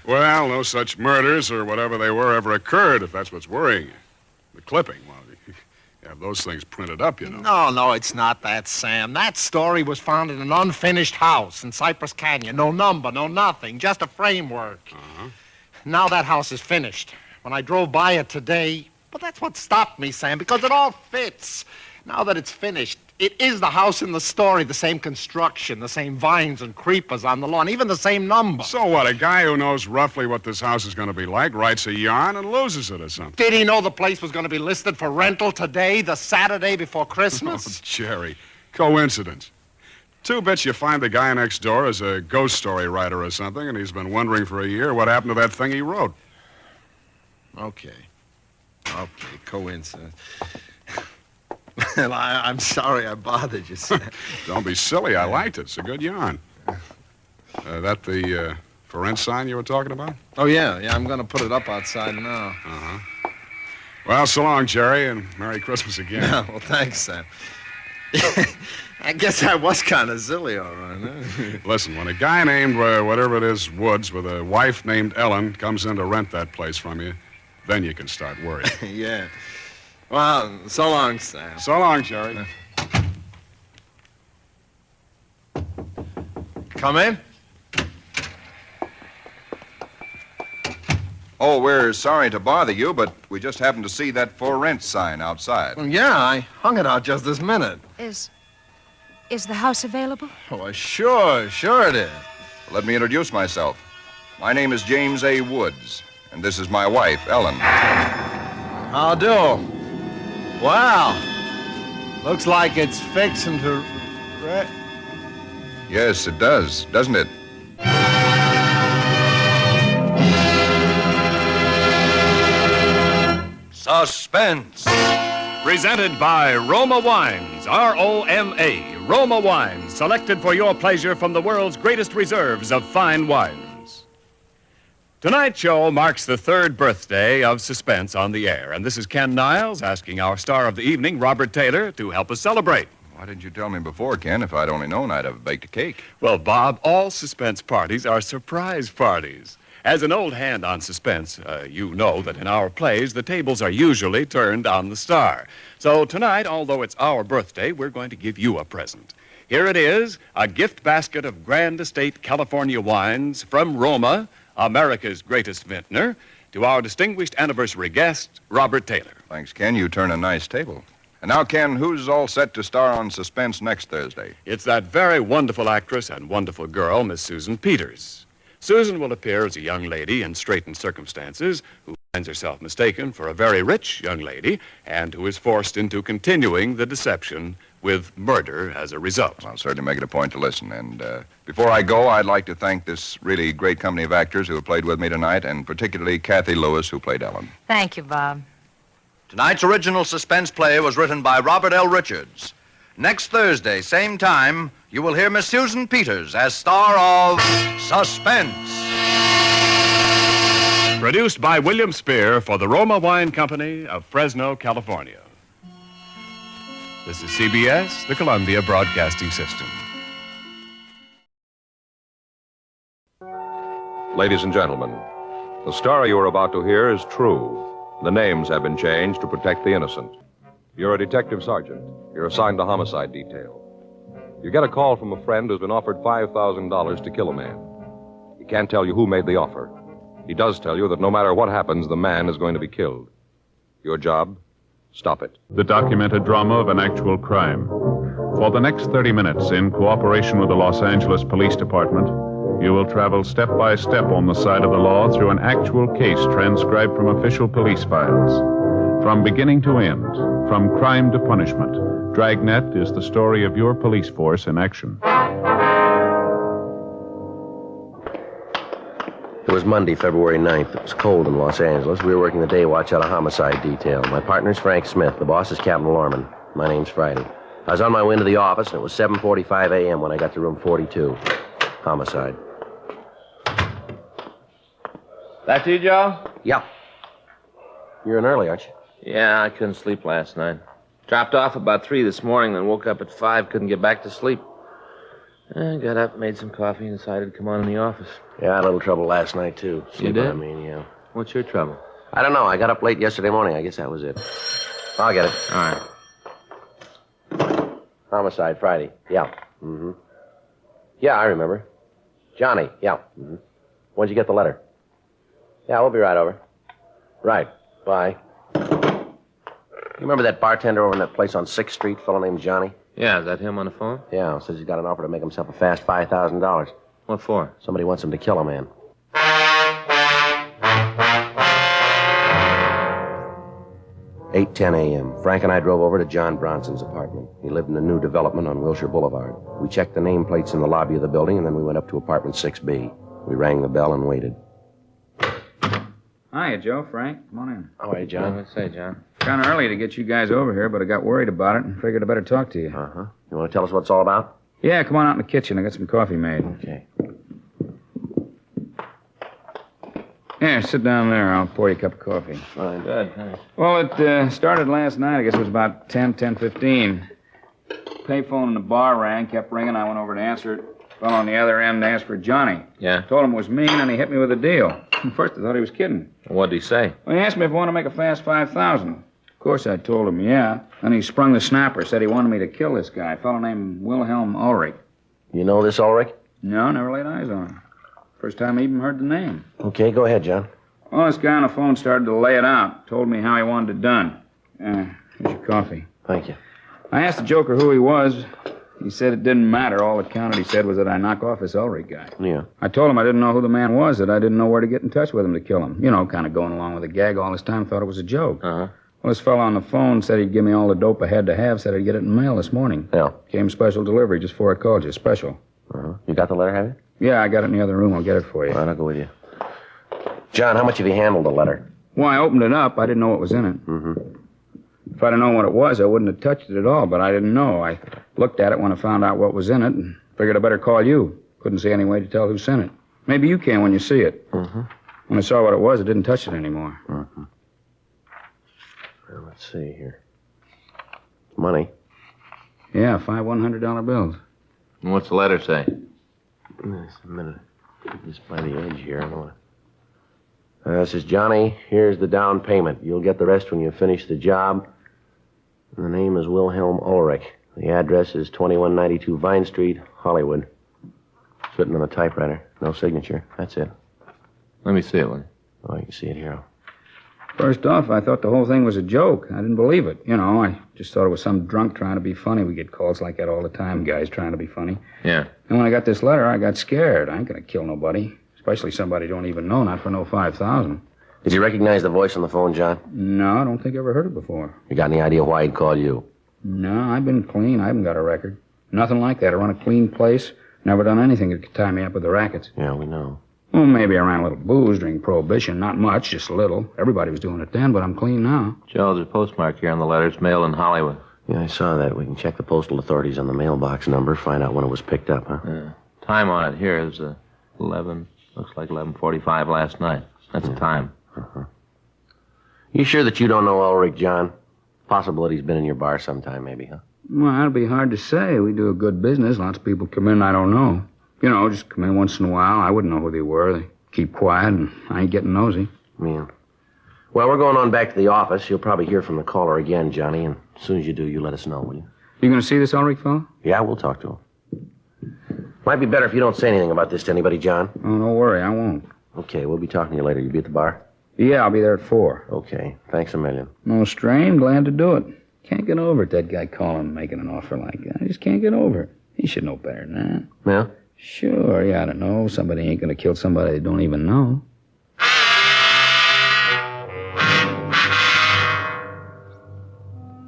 Well, no such murders or whatever they were ever occurred, if that's what's worrying you. The clipping, well, you have those things printed up, you know. No, it's not that, Sam. That story was found in an unfinished house in Cypress Canyon. No number, no nothing, just a framework. Uh-huh. Now that house is finished. When I drove by it today, but that's what stopped me, Sam, because it all fits. Now that it's finished, it is the house in the story, the same construction, the same vines and creepers on the lawn, even the same number. So what, a guy who knows roughly what this house is going to be like writes a yarn and loses it or something? Did he know the place was going to be listed for rental today, the Saturday before Christmas? Oh, Jerry, coincidence. Two bits you find the guy next door is a ghost story writer or something, and he's been wondering for a year what happened to that thing he wrote. Okay, coincidence. Well, I'm sorry I bothered you, Sam. Don't be silly. I liked it. It's a good yarn. That the for rent sign you were talking about? Oh, yeah. I'm going to put it up outside now. Uh-huh. Well, so long, Jerry, and Merry Christmas again. Yeah, well, thanks, Sam. I guess I was kind of silly, all right. Huh? Listen, when a guy named, whatever it is, Woods, with a wife named Ellen comes in to rent that place from you, then you can start worrying. Yeah. Well, so long, Sam. So long, Jerry. Come in. Oh, we're sorry to bother you, but we just happened to see that for rent sign outside. Yeah, I hung it out just this minute. Is the house available? Oh, sure it is. Let me introduce myself. My name is James A. Woods, and this is my wife, Ellen. How do? Wow. Looks like it's fixing to... Yes, it does, doesn't it? Suspense. Presented by Roma Wines, R-O-M-A. Roma Wines, selected for your pleasure from the world's greatest reserves of fine wines. Tonight's show marks the third birthday of Suspense on the air, and this is Ken Niles asking our star of the evening, Robert Taylor, to help us celebrate. Why didn't you tell me before, Ken? If I'd only known, I'd have baked a cake. Well, Bob, all Suspense parties are surprise parties. As an old hand on suspense, you know that in our plays, the tables are usually turned on the star. So tonight, although it's our birthday, we're going to give you a present. Here it is, a gift basket of Grand Estate California wines from Roma, America's greatest vintner, to our distinguished anniversary guest, Robert Taylor. Thanks, Ken. You turn a nice table. And now, Ken, who's all set to star on Suspense next Thursday? It's that very wonderful actress and wonderful girl, Miss Susan Peters. Susan will appear as a young lady in straitened circumstances who finds herself mistaken for a very rich young lady and who is forced into continuing the deception with murder as a result. I'll certainly make it a point to listen. And before I go, I'd like to thank this really great company of actors who have played with me tonight, and particularly Kathy Lewis, who played Ellen. Thank you, Bob. Tonight's original suspense play was written by Robert L. Richards. Next Thursday, same time, you will hear Miss Susan Peters as star of Suspense. Produced by William Spear for the Roma Wine Company of Fresno, California. This is CBS, the Columbia Broadcasting System. Ladies and gentlemen, the story you are about to hear is true. The names have been changed to protect the innocent. You're a detective sergeant. You're assigned to homicide detail. You get a call from a friend who's been offered $5,000 to kill a man. He can't tell you who made the offer. He does tell you that no matter what happens, the man is going to be killed. Your job? Stop it. The documented drama of an actual crime. For the next 30 minutes, in cooperation with the Los Angeles Police Department, you will travel step by step on the side of the law through an actual case transcribed from official police files. From beginning to end, from crime to punishment, Dragnet is the story of your police force in action. It was Monday, February 9th. It was cold in Los Angeles. We were working the day watch out of homicide detail. My partner's Frank Smith. The boss is Captain Lorman. My name's Friday. I was on my way into the office, and it was 7:45 a.m. when I got to room 42. Homicide. That you, Joe? Yeah. You're in early, aren't you? Yeah, I couldn't sleep last night. Dropped off about 3 this morning, then woke up at 5, couldn't get back to sleep. I got up, made some coffee, and decided to come on in the office. Yeah, I had a little trouble last night, too. You did? I mean, yeah. What's your trouble? I don't know. I got up late yesterday morning. I guess that was it. I'll get it. All right. Homicide, Friday. Yeah. Mm-hmm. Yeah, I remember. Johnny. Yeah. Mm-hmm. When'd you get the letter? Yeah, we'll be right over. Right. Bye. You remember that bartender over in that place on 6th Street, fellow named Johnny? Yeah, is that him on the phone? Yeah, says he's got an offer to make himself a fast $5,000. What for? Somebody wants him to kill a man. 8:10 a.m. Frank and I drove over to John Bronson's apartment. He lived in a new development on Wilshire Boulevard. We checked the nameplates in the lobby of the building, and then we went up to apartment 6B. We rang the bell and waited. Hiya, Joe, Frank. Come on in. How are you, John? What's say, John? Kind of early to get you guys over here, but I got worried about it and figured I better talk to you. Uh-huh. You want to tell us what it's all about? Yeah, come on out in the kitchen. I got some coffee made. Okay. Here, sit down there. I'll pour you a cup of coffee. Fine. Good, thanks. Well, it started last night. I guess it was about 10:15. Payphone in the bar rang, kept ringing. I went over to answer it. Fellow on the other end asked for Johnny. Yeah? Told him it was me, and he hit me with a deal. First, I thought he was kidding. What'd he say? Well, he asked me if I wanted to make a fast $5,000. Of course, I told him, yeah. Then he sprung the snapper, said he wanted me to kill this guy, a fellow named Wilhelm Ulrich. You know this Ulrich? No, never laid eyes on him. First time I even heard the name. Okay, go ahead, John. Well, this guy on the phone started to lay it out. Told me how he wanted it done. Here's your coffee. Thank you. I asked the joker who he was. He said it didn't matter. All that counted, he said, was that I knock off this Ulrich guy. Yeah. I told him I didn't know who the man was, that I didn't know where to get in touch with him to kill him. You know, kind of going along with the gag all this time, thought it was a joke. Uh-huh. Well, this fellow on the phone said he'd give me all the dope I had to have, said I'd get it in mail this morning. Yeah. Came special delivery just before I called you. Special. Uh-huh. You got the letter, have you? Yeah, I got it in the other room. I'll get it for you. All right, I'll go with you. John, how much have you handled the letter? Well, I opened it up. I didn't know what was in it. Mm-hmm. If I'd have known what it was, I wouldn't have touched it at all, but I didn't know. I looked at it when I found out what was in it and figured I better call you. Couldn't see any way to tell who sent it. Maybe you can when you see it. Mm-hmm. When I saw what it was, I didn't touch it anymore. Mm-hmm. Well, let's see here. Money. Yeah, 5 $100 bills. And what's the letter say? Just a minute. Just by the edge here. I don't want to... This is Johnny. Here's the down payment. You'll get the rest when you finish the job. And the name is Wilhelm Ulrich. The address is 2192 Vine Street, Hollywood. It's written on a typewriter. No signature. That's it. Let me see it, will you? Oh, you can see it here. First off, I thought the whole thing was a joke. I didn't believe it. You know, I just thought it was some drunk trying to be funny. We get calls like that all the time, guys trying to be funny. Yeah. And when I got this letter, I got scared. I ain't gonna kill nobody. Especially somebody I don't even know, not for no 5,000. Did you recognize the voice on the phone, John? No, I don't think I ever heard it before. You got any idea why he'd call you? No, I've been clean. I haven't got a record. Nothing like that. I run a clean place. Never done anything that could tie me up with the rackets. Yeah, we know. Well, maybe I ran a little booze during Prohibition. Not much, just a little. Everybody was doing it then, but I'm clean now. Joe, there's a postmark here on the letter. It's mailed in Hollywood. Yeah, I saw that. We can check the postal authorities on the mailbox number, find out when it was picked up, huh? Yeah. Time on it here is 11. Looks like 11:45 last night. That's the time. Uh-huh. You sure that you don't know Ulrich, John? Possible that he's been in your bar sometime, maybe, huh? Well, that'd be hard to say. We do a good business. Lots of people come in I don't know. You know, just come in once in a while. I wouldn't know who they were. They keep quiet, and I ain't getting nosy. Yeah. Well, we're going on back to the office. You'll probably hear from the caller again, Johnny, and as soon as you do, you let us know, will you? You gonna see this Ulrich fellow? Yeah, we'll talk to him. Might be better if you don't say anything about this to anybody, John. Oh, don't worry, I won't. Okay, we'll be talking to you later. You be at the bar? Yeah, I'll be there at 4. Okay, thanks a million. No strain, glad to do it. Can't get over it, that guy calling and making an offer like that. I just can't get over it. He should know better than that. Yeah? Sure, he ought to know. Somebody ain't gonna kill somebody they don't even know.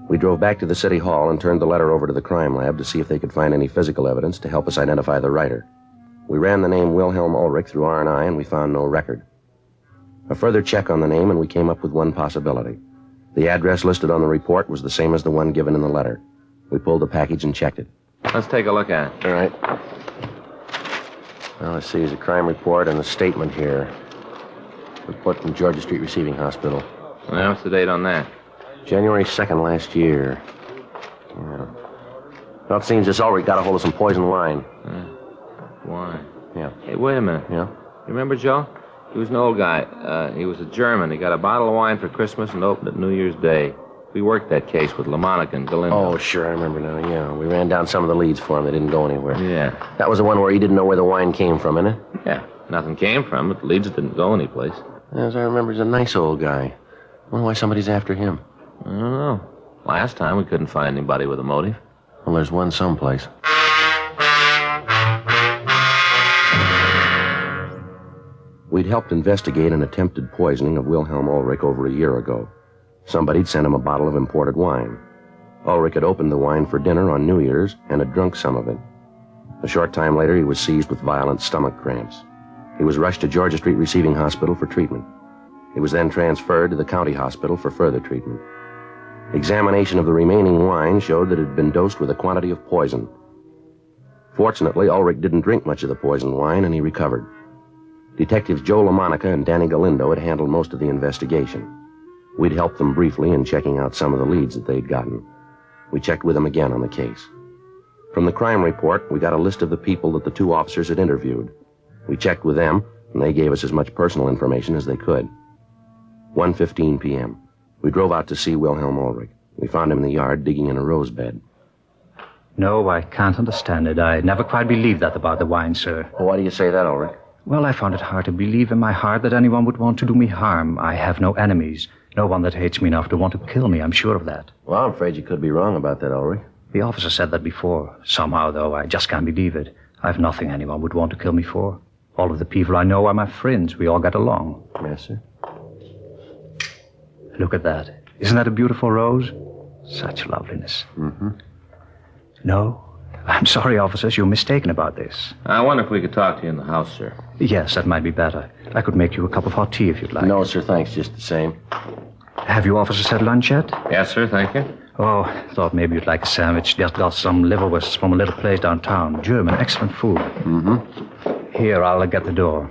We drove back to the city hall and turned the letter over to the crime lab to see if they could find any physical evidence to help us identify the writer. We ran the name Wilhelm Ulrich through R&I, and we found no record. A further check on the name, and we came up with one possibility. The address listed on the report was the same as the one given in the letter. We pulled the package and checked it. Let's take a look at it. All right. Well, let's see. There's a crime report and a statement here. Report from Georgia Street Receiving Hospital. Well, what's the date on that? January 2nd last year. Yeah. Well, it seems this Ulrich got a hold of some poison wine. Wine? Yeah. Hey, wait a minute. Yeah? You remember Joe? He was an old guy. He was a German. He got a bottle of wine for Christmas and opened it New Year's Day. We worked that case with LaMonica and Galindo. Oh, sure, I remember now, yeah. We ran down some of the leads for him. They didn't go anywhere. Yeah. That was the one where he didn't know where the wine came from, isn't it? Yeah. Nothing came from it. The leads didn't go anyplace. As I remember, he's a nice old guy. I wonder why somebody's after him. I don't know. Last time we couldn't find anybody with a motive. Well, there's one someplace. We'd helped investigate an attempted poisoning of Wilhelm Ulrich over a year ago. Somebody'd sent him a bottle of imported wine. Ulrich had opened the wine for dinner on New Year's and had drunk some of it. A short time later, he was seized with violent stomach cramps. He was rushed to Georgia Street Receiving Hospital for treatment. He was then transferred to the county hospital for further treatment. Examination of the remaining wine showed that it had been dosed with a quantity of poison. Fortunately, Ulrich didn't drink much of the poisoned wine, and he recovered. Detectives Joe LaMonica and Danny Galindo had handled most of the investigation. We'd helped them briefly in checking out some of the leads that they'd gotten. We checked with them again on the case. From the crime report, we got a list of the people that the two officers had interviewed. We checked with them, and they gave us as much personal information as they could. 1:15 p.m. We drove out to see Wilhelm Ulrich. We found him in the yard digging in a rose bed. No, I can't understand it. I never quite believed that about the wine, sir. Well, why do you say that, Ulrich? Well, I found it hard to believe in my heart that anyone would want to do me harm. I have no enemies. No one that hates me enough to want to kill me, I'm sure of that. Well, I'm afraid you could be wrong about that, Ulrich. The officer said that before. Somehow, though, I just can't believe it. I've nothing anyone would want to kill me for. All of the people I know are my friends. We all get along. Yes, sir. Look at that. Isn't that a beautiful rose? Such loveliness. Mm-hmm. No? I'm sorry, officers. You're mistaken about this. I wonder if we could talk to you in the house, sir. Yes, that might be better. I could make you a cup of hot tea if you'd like. No, sir, thanks. Just the same. Have you officers had lunch yet? Yes, sir, thank you. Oh, thought maybe you'd like a sandwich. Just got some liverwursts from a little place downtown. German, excellent food. Mm-hmm. Here, I'll get the door.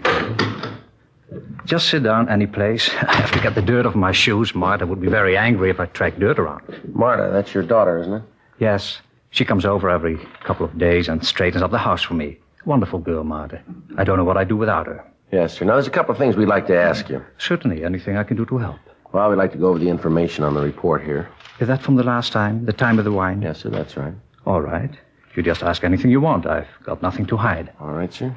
Just sit down any place. I have to get the dirt off my shoes. Martha would be very angry if I tracked dirt around. Martha, that's your daughter, isn't it? Yes. She comes over every couple of days and straightens up the house for me. Wonderful girl, Martha. I don't know what I'd do without her. Yes, sir. Now, there's a couple of things we'd like to ask you. Certainly. Anything I can do to help. Well, we'd like to go over the information on the report here. Is that from the last time? The time of the wine? Yes, sir, that's right. All right. You just ask anything you want. I've got nothing to hide. All right, sir.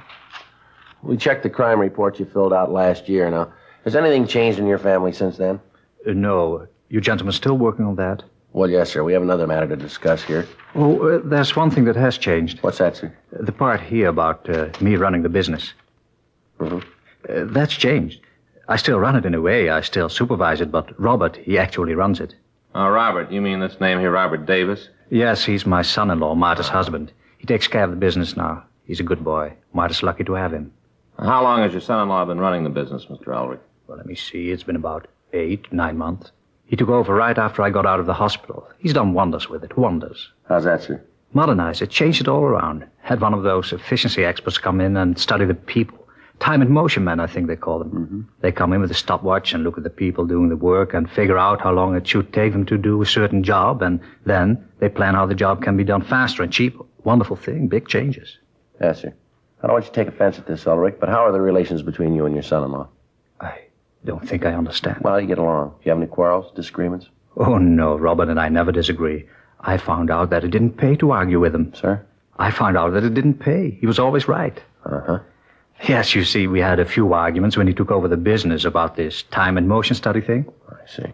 We checked the crime report you filled out last year. Now, has anything changed in your family since then? No. You gentlemen still working on that? Well, yes, sir. We have another matter to discuss here. Oh, there's one thing that has changed. What's that, sir? The part here about me running the business. Mm-hmm. That's changed. I still run it in a way. I still supervise it, but Robert, he actually runs it. Oh, Robert. You mean this name here, Robert Davis? Yes, he's my son-in-law, Marta's husband. He takes care of the business now. He's a good boy. Marta's lucky to have him. How long has your son-in-law been running the business, Mr. Ulrich? Well, let me see. It's been about 8, 9 months. He took over right after I got out of the hospital. He's done wonders with it, wonders. How's that, sir? Modernized it, changed it all around. Had one of those efficiency experts come in and study the people. Time and motion men, I think they call them. Mm-hmm. They come in with a stopwatch and look at the people doing the work and figure out how long it should take them to do a certain job, and then they plan how the job can be done faster and cheaper. Wonderful thing, big changes. Yes, sir. I don't want you to take offense at this, Ulrich, but how are the relations between you and your son-in-law? I don't think I understand. Well, you get along. Do you have any quarrels, disagreements? Oh, no, Robert and I never disagree. I found out that it didn't pay to argue with him. Sir? I found out that it didn't pay. He was always right. Uh-huh. Yes, you see, we had a few arguments when he took over the business about this time and motion study thing. I see.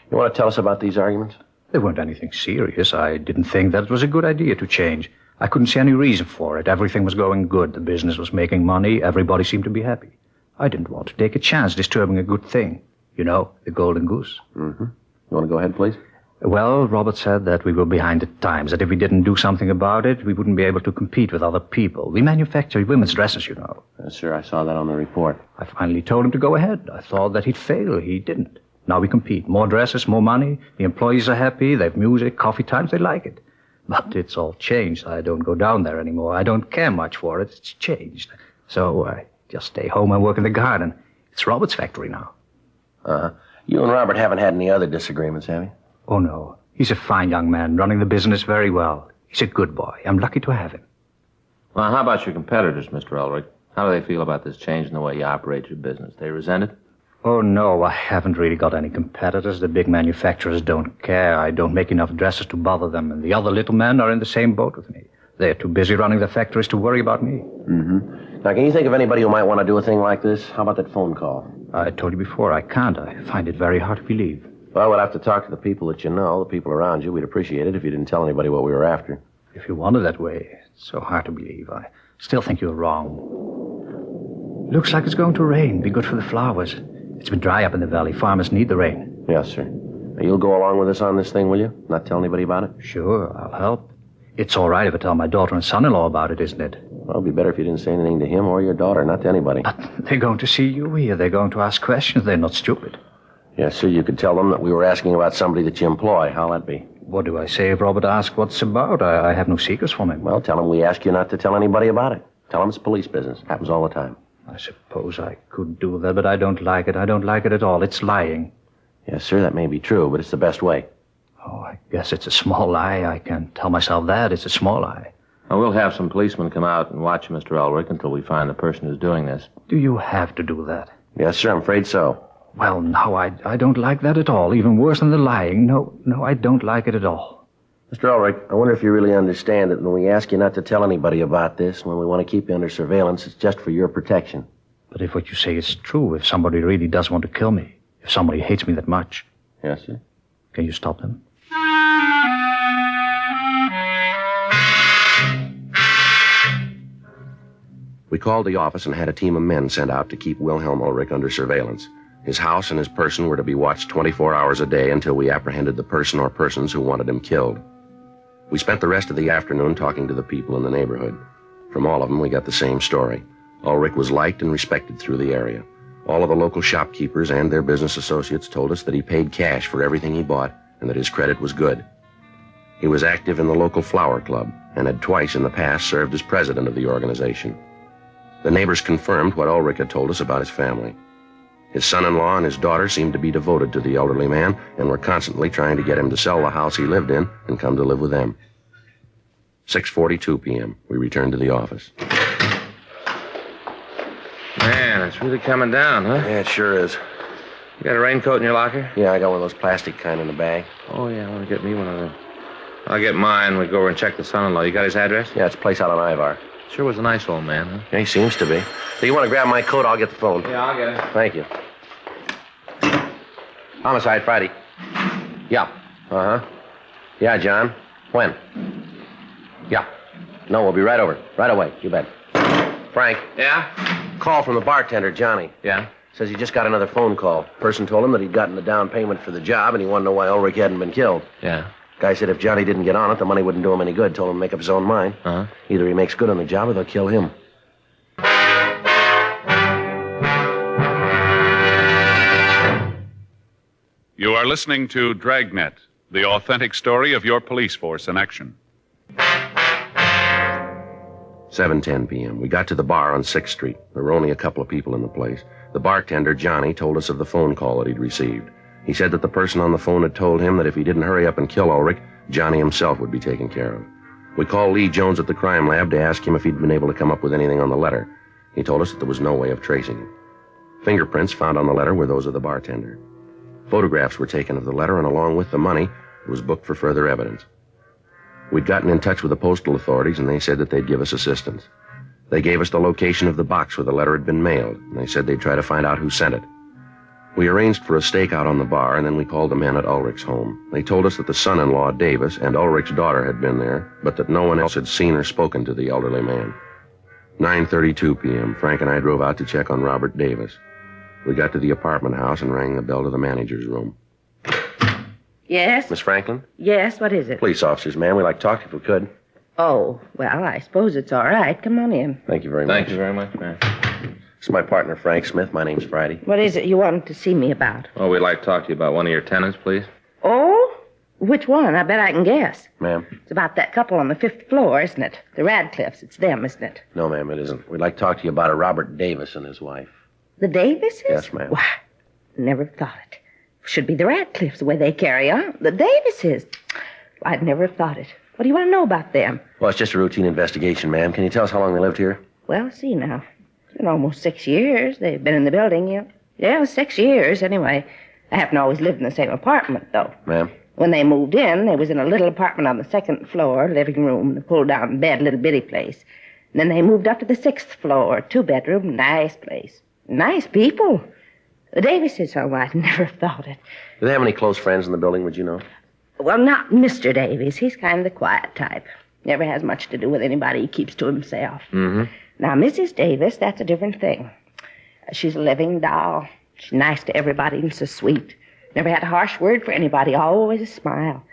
You want to tell us about these arguments? They weren't anything serious. I didn't think that it was a good idea to change. I couldn't see any reason for it. Everything was going good. The business was making money. Everybody seemed to be happy. I didn't want to take a chance disturbing a good thing. You know, the golden goose. Mm-hmm. You want to go ahead, please? Well, Robert said that we were behind the times, that if we didn't do something about it, we wouldn't be able to compete with other people. We manufacture women's dresses, you know. Yes, sir, I saw that on the report. I finally told him to go ahead. I thought that he'd fail. He didn't. Now we compete. More dresses, more money. The employees are happy. They have music, coffee times. They like it. But it's all changed. I don't go down there anymore. I don't care much for it. It's changed. So I just stay home and work in the garden. It's Robert's factory now. Uh-huh. You and Robert haven't had any other disagreements, have you? Oh, no. He's a fine young man, running the business very well. He's a good boy. I'm lucky to have him. Well, how about your competitors, Mr. Ulrich? How do they feel about this change in the way you operate your business? They resent it? Oh, no, I haven't really got any competitors. The big manufacturers don't care. I don't make enough dresses to bother them, and the other little men are in the same boat with me. They're too busy running their factories to worry about me. Mm-hmm. Now, can you think of anybody who might want to do a thing like this? How about that phone call? I told you before, I can't. I find it very hard to believe. Well, we'll have to talk to the people that you know, the people around you. We'd appreciate it if you didn't tell anybody what we were after. If you want it that way, it's so hard to believe. I still think you're wrong. Looks like it's going to rain. Be good for the flowers. It's been dry up in the valley. Farmers need the rain. Yes, sir. Now, you'll go along with us on this thing, will you? Not tell anybody about it? Sure, I'll help. It's all right if I tell my daughter and son-in-law about it, isn't it? Well, it'd be better if you didn't say anything to him or your daughter, not to anybody. But they're going to see you here. They're going to ask questions. They're not stupid. Yes, sir. You could tell them that we were asking about somebody that you employ. How'll that be? What do I say if Robert asks what's about? I have no secrets from him. Well, tell him we ask you not to tell anybody about it. Tell him it's police business. Happens all the time. I suppose I could do that, but I don't like it. I don't like it at all. It's lying. Yes, sir, that may be true, but it's the best way. Oh, I guess it's a small lie. I can tell myself that. It's a small lie. Well, we'll have some policemen come out and watch Mr. Ulrich until we find the person who's doing this. Do you have to do that? Yes, sir, I'm afraid so. Well, no, I don't like that at all. Even worse than the lying. No, I don't like it at all. Mr. Ulrich, I wonder if you really understand that when we ask you not to tell anybody about this, when we want to keep you under surveillance, it's just for your protection. But if what you say is true, if somebody really does want to kill me, if somebody hates me that much... Yes, sir? Can you stop them? We called the office and had a team of men sent out to keep Wilhelm Ulrich under surveillance. His house and his person were to be watched 24 hours a day until we apprehended the person or persons who wanted him killed. We spent the rest of the afternoon talking to the people in the neighborhood. From all of them, we got the same story. Ulrich was liked and respected through the area. All of the local shopkeepers and their business associates told us that he paid cash for everything he bought and that his credit was good. He was active in the local flower club and had twice in the past served as president of the organization. The neighbors confirmed what Ulrich had told us about his family. His son-in-law and his daughter seemed to be devoted to the elderly man and were constantly trying to get him to sell the house he lived in and come to live with them. 6:42 p.m. We returned to the office. Man, it's really coming down, huh? Yeah, it sure is. You got a raincoat in your locker? Yeah, I got one of those plastic kind in the bag. Oh, yeah, I want to get me one of them. I'll get mine. We go over and check the son-in-law. You got his address? Yeah, it's a place out on Ivar. Sure was a nice old man, huh? Yeah, he seems to be. So you want to grab my coat? I'll get the phone. Yeah, I'll get it. Thank you. Homicide, Friday. Yeah. Uh-huh. Yeah, John. When? Yeah. No, we'll be right over. Right away. You bet. Frank. Yeah? Call from the bartender, Johnny. Yeah? Says he just got another phone call. Person told him that he'd gotten the down payment for the job, and he wanted to know why Ulrich hadn't been killed. Yeah? Guy said if Johnny didn't get on it, the money wouldn't do him any good. Told him to make up his own mind. Uh-huh. Either he makes good on the job or they'll kill him. You are listening to Dragnet, the authentic story of your police force in action. 7:10 p.m. We got to the bar on 6th Street. There were only a couple of people in the place. The bartender, Johnny, told us of the phone call that he'd received. He said that the person on the phone had told him that if he didn't hurry up and kill Ulrich, Johnny himself would be taken care of. We called Lee Jones at the crime lab to ask him if he'd been able to come up with anything on the letter. He told us that there was no way of tracing it. Fingerprints found on the letter were those of the bartender. Photographs were taken of the letter, and along with the money, it was booked for further evidence. We'd gotten in touch with the postal authorities, and they said that they'd give us assistance. They gave us the location of the box where the letter had been mailed, and they said they'd try to find out who sent it. We arranged for a stakeout on the bar, and then we called the men at Ulrich's home. They told us that the son-in-law, Davis, and Ulrich's daughter had been there, but that no one else had seen or spoken to the elderly man. 9:32 p.m., Frank and I drove out to check on Robert Davis. We got to the apartment house and rang the bell to the manager's room. Yes? Miss Franklin? Yes, what is it? Police officers, ma'am. We'd like to talk to you if we could. Oh, well, I suppose it's all right. Come on in. Thank you very much. Thank you very much, ma'am. This is my partner, Frank Smith. My name's Friday. What is it you wanted to see me about? Oh, we'd like to talk to you about one of your tenants, please. Oh? Which one? I bet I can guess. Ma'am? It's about that couple on the 5th floor, isn't it? The Radcliffes. It's them, isn't it? No, ma'am, it isn't. We'd like to talk to you about a Robert Davis and his wife. The Davises? Yes, ma'am. Why, never thought it. Should be the Radcliffes, the way they carry on. The Davises. I'd never have thought it. What do you want to know about them? Well, it's just a routine investigation, ma'am. Can you tell us how long they lived here? Well, see now. It's been almost 6 years. They've been in the building, Yeah, 6 years, anyway. I haven't always lived in the same apartment, though. Ma'am? When they moved in, they was in a little apartment on the 2nd floor, living room, a pull-down bed, little bitty place. And then they moved up to the 6th floor, 2-bedroom, nice place. Nice people. The Davises, oh, I'd never have thought it. Do they have any close friends in the building, would you know? Well, not Mr. Davies. He's kind of the quiet type. Never has much to do with anybody. He keeps to himself. Mm-hmm. Now, Mrs. Davis, that's a different thing. She's a living doll. She's nice to everybody and so sweet. Never had a harsh word for anybody. Always a smile.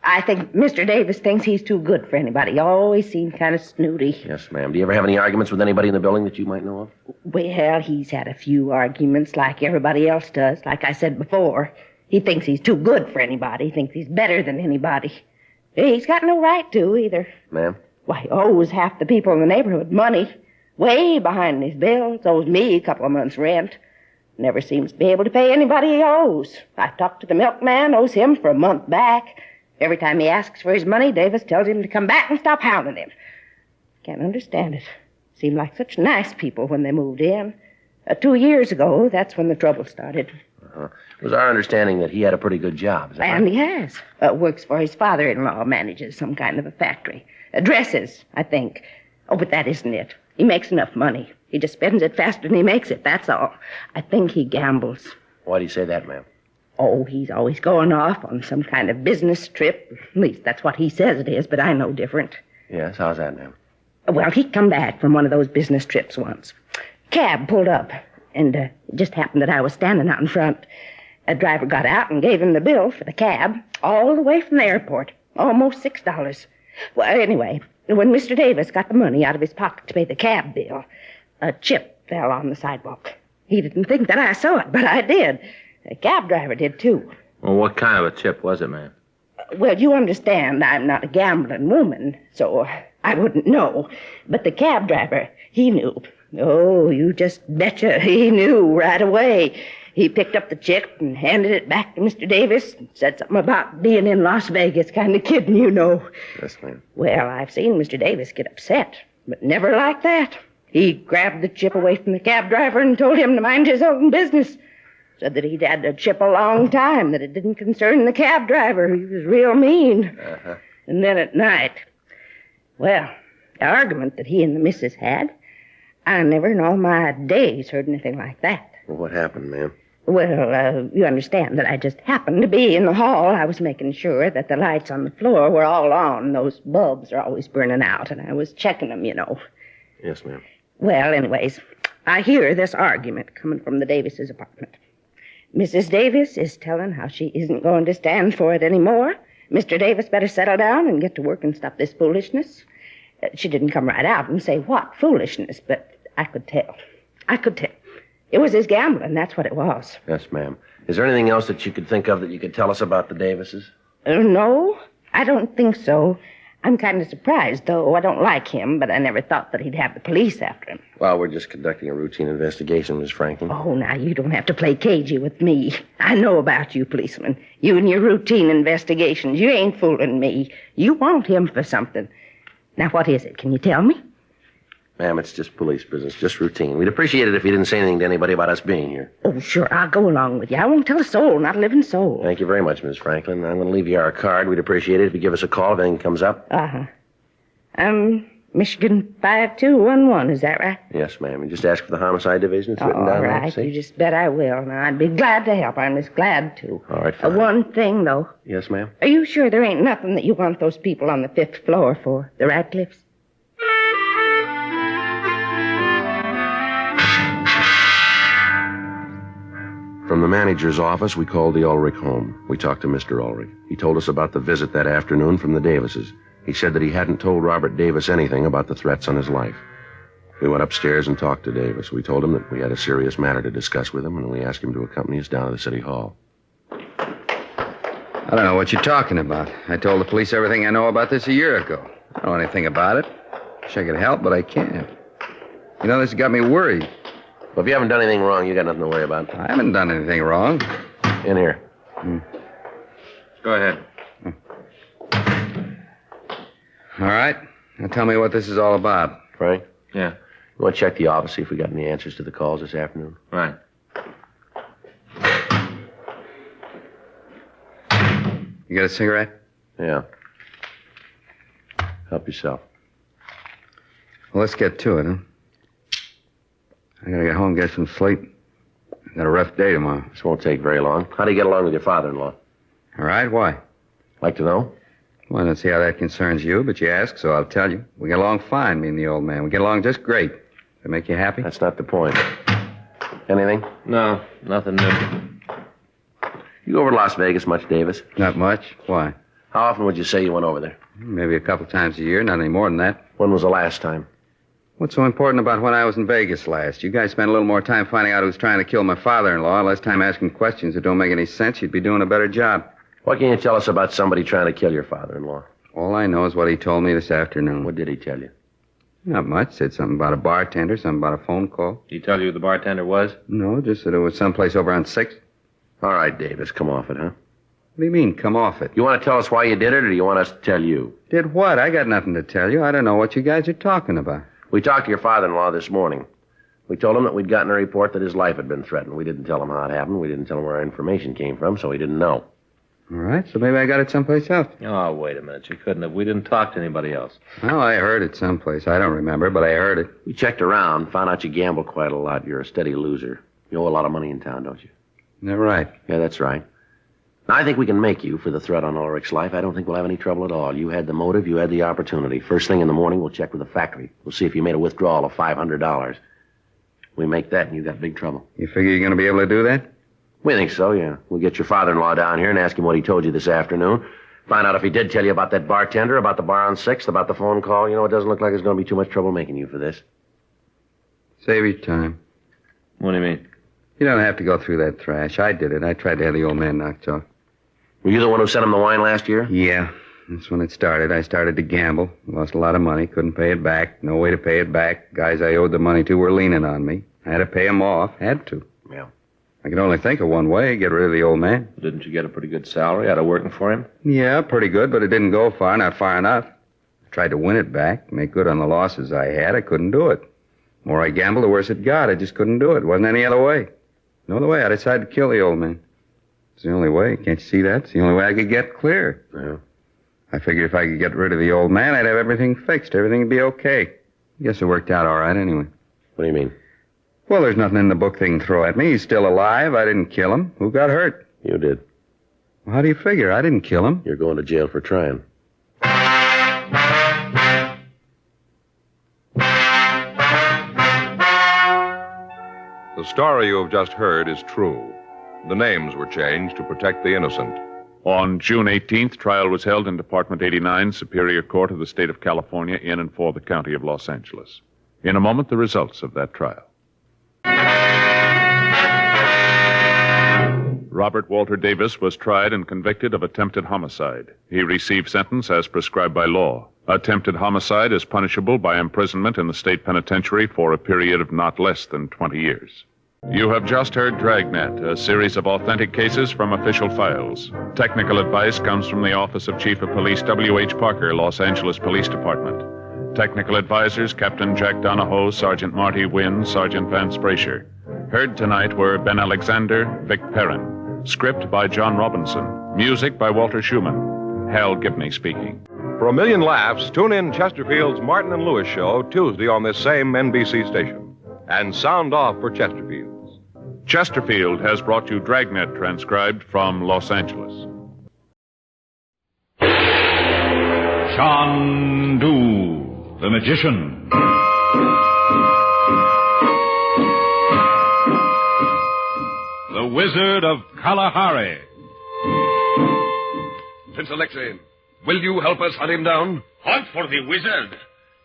I think Mr. Davis thinks he's too good for anybody. He always seemed kind of snooty. Yes, ma'am. Do you ever have any arguments with anybody in the building that you might know of? Well, he's had a few arguments like everybody else does. Like I said before, he thinks he's too good for anybody. He thinks he's better than anybody. He's got no right to, either. Ma'am? Why, he owes half the people in the neighborhood money. Way behind his bills. Owes me a couple of months' rent. Never seems to be able to pay anybody he owes. I talked to the milkman, owes him for a month back. Every time he asks for his money, Davis tells him to come back and stop hounding him. Can't understand it. Seemed like such nice people when they moved in. 2 years ago, that's when the trouble started. Uh-huh. It was our understanding that he had a pretty good job. Is that And right? he has. Works for his father-in-law, manages some kind of a factory. Dresses, I think. Oh, but that isn't it. He makes enough money. He just spends it faster than he makes it, that's all. I think he gambles. Why do you say that, ma'am? Oh, he's always going off on some kind of business trip. At least that's what he says it is, but I know different. Yes, how's that, ma'am? Well, he come back from one of those business trips once. Cab pulled up, and it just happened that I was standing out in front. A driver got out and gave him the bill for the cab, all the way from the airport. Almost $6. Well, anyway, when Mr. Davis got the money out of his pocket to pay the cab bill, a chip fell on the sidewalk. He didn't think that I saw it, but I did. The cab driver did, too. Well, what kind of a chip was it, ma'am? Well, you understand, I'm not a gambling woman, so I wouldn't know. But the cab driver, he knew. Oh, you just betcha he knew right away. He picked up the chip and handed it back to Mr. Davis and said something about being in Las Vegas, kind of kidding, you know. Yes, ma'am. Well, I've seen Mr. Davis get upset, but never like that. He grabbed the chip away from the cab driver and told him to mind his own business. Said that he'd had the chip a long time, that it didn't concern the cab driver. He was real mean. Uh-huh. And then at night, well, the argument that he and the missus had, I never in all my days heard anything like that. Well, what happened, ma'am? Well, you understand that I just happened to be in the hall. I was making sure that the lights on the floor were all on. Those bulbs are always burning out, and I was checking them, you know. Yes, ma'am. Well, anyways, I hear this argument coming from the Davises' apartment. Mrs. Davis is telling how she isn't going to stand for it anymore. Mr. Davis better settle down and get to work and stop this foolishness. She didn't come right out and say what foolishness, but I could tell. It was his gambling, that's what it was. Yes, ma'am. Is there anything else that you could think of that you could tell us about the Davises? No, I don't think so. I'm kind of surprised, though. I don't like him, but I never thought that he'd have the police after him. Well, we're just conducting a routine investigation, Miss Franklin. Oh, now, you don't have to play cagey with me. I know about you, policeman. You and your routine investigations. You ain't fooling me. You want him for something. Now, what is it? Can you tell me? Ma'am, it's just police business, just routine. We'd appreciate it if you didn't say anything to anybody about us being here. Oh, sure, I'll go along with you. I won't tell a soul, not a living soul. Thank you very much, Miss Franklin. I'm going to leave you our card. We'd appreciate it if you give us a call if anything comes up. Uh-huh. Michigan 5211, is that right? Yes, ma'am. You just ask for the homicide division. It's written down All there. right, See? you just bet I will. Now, I'd be glad to help. I'm just glad to. All right, fine. One thing, though. Yes, ma'am? Are you sure there ain't nothing that you want those people on the 5th floor for, the Radcliffes? From the manager's office, we called the Ulrich home. We talked to Mr. Ulrich. He told us about the visit that afternoon from the Davises. He said that he hadn't told Robert Davis anything about the threats on his life. We went upstairs and talked to Davis. We told him that we had a serious matter to discuss with him, and we asked him to accompany us down to the city hall. I don't know what you're talking about. I told the police everything I know about this a year ago. I don't know anything about it. Wish I could help, but I can't. You know, this has got me worried. Well, if you haven't done anything wrong, you got nothing to worry about. I haven't done anything wrong. In here. Go ahead. All right. Now tell me what this is all about. Frank? Yeah. You want to check the office, see if we got any answers to the calls this afternoon? Right. You got a cigarette? Yeah. Help yourself. Well, let's get to it, huh? I gotta get home and get some sleep. I got a rough day tomorrow. This won't take very long. How do you get along with your father-in-law? All right, why? Like to know? Well, I don't see how that concerns you, but you ask, so I'll tell you. We get along fine, me and the old man. We get along just great. Does it make you happy? That's not the point. Anything? No, nothing new. You go over to Las Vegas much, Davis? Not much. Why? How often would you say you went over there? Maybe a couple times a year, not any more than that. When was the last time? What's so important about when I was in Vegas last? You guys spent a little more time finding out who's trying to kill my father-in-law, less time asking questions that don't make any sense. You'd be doing a better job. What can you tell us about somebody trying to kill your father-in-law? All I know is what he told me this afternoon. What did he tell you? Not much. Said something about a bartender, something about a phone call. Did he tell you who the bartender was? No, just that it was someplace over on 6th. All right, Davis, come off it, huh? What do you mean, come off it? You want to tell us why you did it, or do you want us to tell you? Did what? I got nothing to tell you. I don't know what you guys are talking about. We talked to your father-in-law this morning. We told him that we'd gotten a report that his life had been threatened. We didn't tell him how it happened. We didn't tell him where our information came from, so he didn't know. All right, so maybe I got it someplace else. Oh, wait a minute. You couldn't have. We didn't talk to anybody else. Well, I heard it someplace. I don't remember, but I heard it. We checked around, found out you gamble quite a lot. You're a steady loser. You owe a lot of money in town, don't you? Is that right? Yeah, that's right. Now, I think we can make you for the threat on Ulrich's life. I don't think we'll have any trouble at all. You had the motive. You had the opportunity. First thing in the morning, we'll check with the factory. We'll see if you made a withdrawal of $500. We make that, and you got big trouble. You figure you're going to be able to do that? We think so, yeah. We'll get your father-in-law down here and ask him what he told you this afternoon. Find out if he did tell you about that bartender, about the bar on 6th, about the phone call. You know, it doesn't look like there's going to be too much trouble making you for this. Save your time. What do you mean? You don't have to go through that trash. I did it. I tried to have the old man knocked off. Were you the one who sent him the wine last year? Yeah. That's when it started. I started to gamble. Lost a lot of money. Couldn't pay it back. No way to pay it back. Guys I owed the money to were leaning on me. I had to pay them off. Had to. Yeah. I could only think of one way, get rid of the old man. Didn't you get a pretty good salary out of working for him? Yeah, pretty good, but it didn't go far, not far enough. I tried to win it back, make good on the losses I had. I couldn't do it. The more I gambled, the worse it got. I just couldn't do it. Wasn't any other way. No other way. I decided to kill the old man. It's the only way. Can't you see that? It's the only way I could get clear. Yeah. I figured if I could get rid of the old man, I'd have everything fixed. Everything would be okay. Guess it worked out all right anyway. What do you mean? Well, there's nothing in the book they can throw at me. He's still alive. I didn't kill him. Who got hurt? You did. Well, how do you figure? I didn't kill him. You're going to jail for trying. The story you have just heard is true. The names were changed to protect the innocent. On June 18th, trial was held in Department 89, Superior Court of the State of California, in and for the County of Los Angeles. In a moment, the results of that trial. Robert Walter Davis was tried and convicted of attempted homicide. He received sentence as prescribed by law. Attempted homicide is punishable by imprisonment in the state penitentiary for a period of not less than 20 years. You have just heard Dragnet, a series of authentic cases from official files. Technical advice comes from the Office of Chief of Police W.H. Parker, Los Angeles Police Department. Technical advisors Captain Jack Donahoe, Sergeant Marty Wynn, Sergeant Vance Brasher. Heard tonight were Ben Alexander, Vic Perrin. Script by John Robinson. Music by Walter Schumann. Hal Gibney speaking. For a million laughs, tune in Chesterfield's Martin and Lewis show Tuesday on this same NBC station. And sound off for Chesterfield's. Chesterfield has brought you Dragnet, transcribed from Los Angeles. Chandu, the magician. The Wizard of Kalahari. Prince Alexei, will you help us hunt him down? Hunt for the wizard?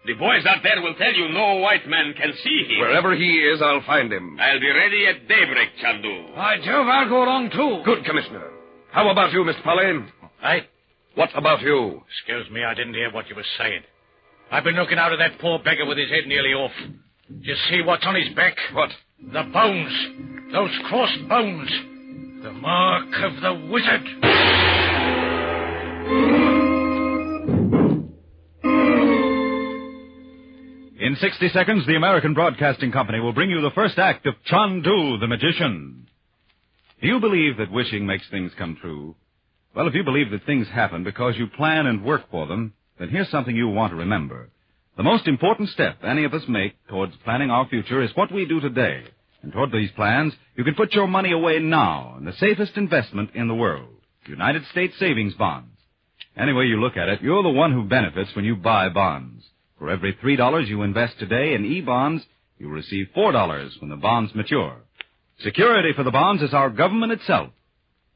The boys out there will tell you no white man can see him. Wherever he is, I'll find him. I'll be ready at daybreak, Chandu. By Jove, I'll go along too. Good, Commissioner. How about you, Mr. Pauline? Aye? What about you? Excuse me, I didn't hear what you were saying. I've been looking out at that poor beggar with his head nearly off. Do you see what's on his back? What? The bones. Those crossed bones. The mark of the wizard. In 60 seconds, the American Broadcasting Company will bring you the first act of Chandu, the magician. Do you believe that wishing makes things come true? Well, if you believe that things happen because you plan and work for them, then here's something you want to remember. The most important step any of us make towards planning our future is what we do today. And toward these plans, you can put your money away now in the safest investment in the world, United States savings bonds. Any way you look at it, you're the one who benefits when you buy bonds. For every $3 you invest today in E-bonds, you'll receive $4 when the bonds mature. Security for the bonds is our government itself.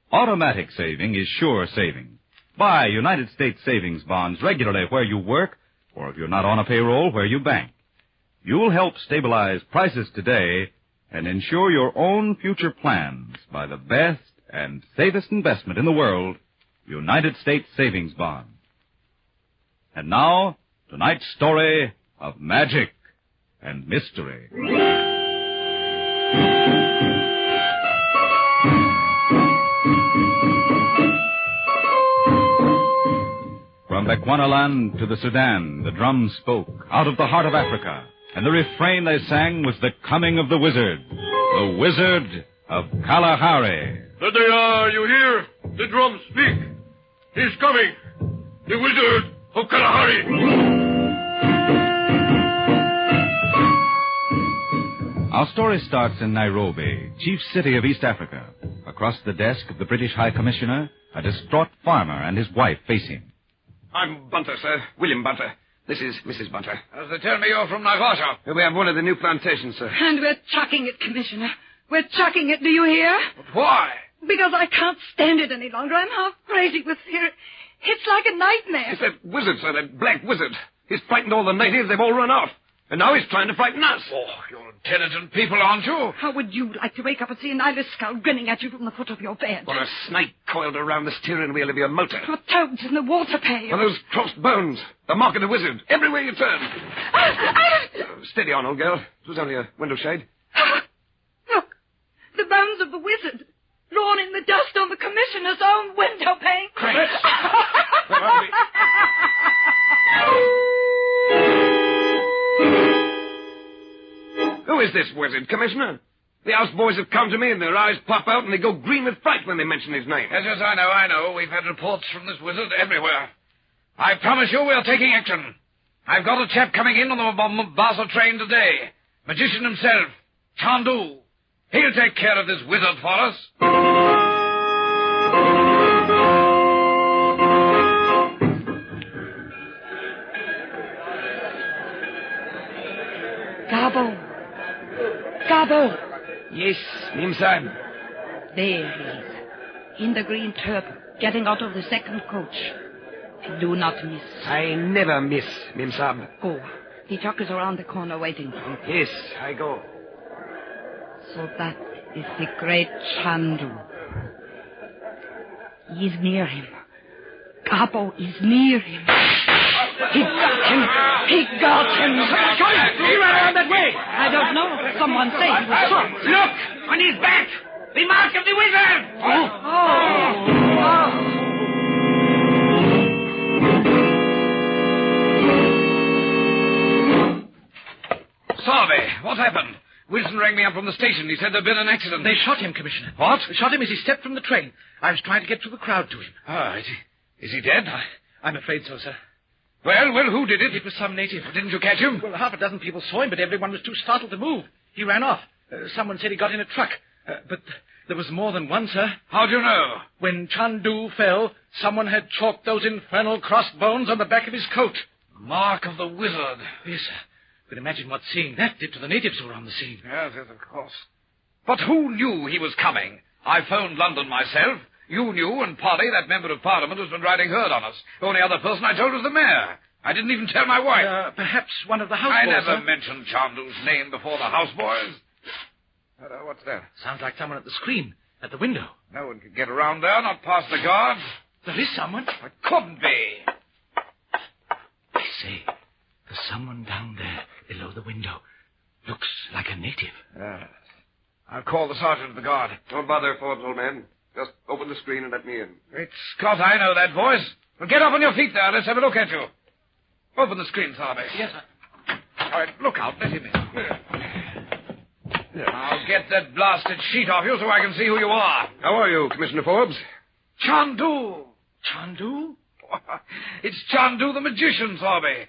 Automatic saving is sure saving. Buy United States savings bonds regularly where you work, or if you're not on a payroll, where you bank. You'll help stabilize prices today and ensure your own future plans by the best and safest investment in the world, United States savings bonds. And now, tonight's story of magic and mystery. From Bechuanaland to the Sudan, the drums spoke out of the heart of Africa, and the refrain they sang was the coming of the wizard of Kalahari. There they are, you hear? The drums speak. He's coming. The wizard of Kalahari. Our story starts in Nairobi, chief city of East Africa. Across the desk of the British High Commissioner, a distraught farmer and his wife face him. I'm Bunter, sir. William Bunter. This is Mrs. Bunter. They tell me you're from Naivasha. We have one of the new plantations, sir. And we're chucking it, Commissioner. We're chucking it, do you hear? But why? Because I can't stand it any longer. I'm half crazy with fear. It's like a nightmare. It's that wizard, sir, that black wizard. He's frightened all the natives. They've all run off. And now he's trying to frighten us. Oh, you're intelligent people, aren't you? How would you like to wake up and see an eyeless skull grinning at you from the foot of your bed? Or a snake coiled around the steering wheel of your motor. Or toads in the water pail. Or those crossed bones. The mark of the wizard. Everywhere you turn. Steady on, old girl. It was only a window shade. Look, the bones of the wizard. Drawn in the dust on the commissioner's own window pane. Cranks. Where are we? Who is this wizard, Commissioner? The houseboys have come to me and their eyes pop out and they go green with fright when they mention his name. Yes, I know. We've had reports from this wizard everywhere. I promise you we're taking action. I've got a chap coming in on the Mombasa train today. Magician himself, Chandu. He'll take care of this wizard for us. Gabo. Yes, Mim Sahib. There he is. In the green turban, getting out of the second coach. Do not miss. I never miss, Mim Sahib. Go. The truck is around the corner waiting for you. Yes, I go. So that is the great Chandu. He is near him. Gabo is near him. He got him. He got him. Someone's coming. He ran around that way. I don't know. Someone say he was shot. Look, on his back. The mark of the wizard. Sarvey, what happened? Wilson rang me up from the station. He said there'd been an accident. They shot him, Commissioner. What? They shot him as he stepped from the train. I was trying to get through the crowd to him. Ah, is he dead? I'm afraid so, sir. Well, who did it? It was some native. Didn't you catch him? Well, half a dozen people saw him, but everyone was too startled to move. He ran off. Someone said he got in a truck. But there was more than one, sir. How do you know? When Chandu fell, someone had chalked those infernal crossbones on the back of his coat. Mark of the wizard. Yes, sir. But imagine what seeing that did to the natives who were on the scene. Yes, of course. But who knew he was coming? I phoned London myself. You knew, and Polly, that member of Parliament who's been riding herd on us. The only other person I told was the mayor. I didn't even tell my wife. Perhaps one of the houseboys. I never sir? mentioned Chandu's name before the houseboys. What's that? Sounds like someone at the screen, at the window. No one could get around there, not past the guards. There is someone. It couldn't be. I say, there's someone down there below the window. Looks like a native. Yes. I'll call the sergeant of the guard. Don't bother, Forbes, old man. Just open the screen and let me in. Great Scott, I know that voice. Well, get up on your feet there. Let's have a look at you. Open the screen, Sarvey. Yes, sir. All right, look out. Let him in. Now get that blasted sheet off you so I can see who you are. How are you, Commissioner Forbes? Chandu. Chandu? It's Chandu the magician, Sarvey.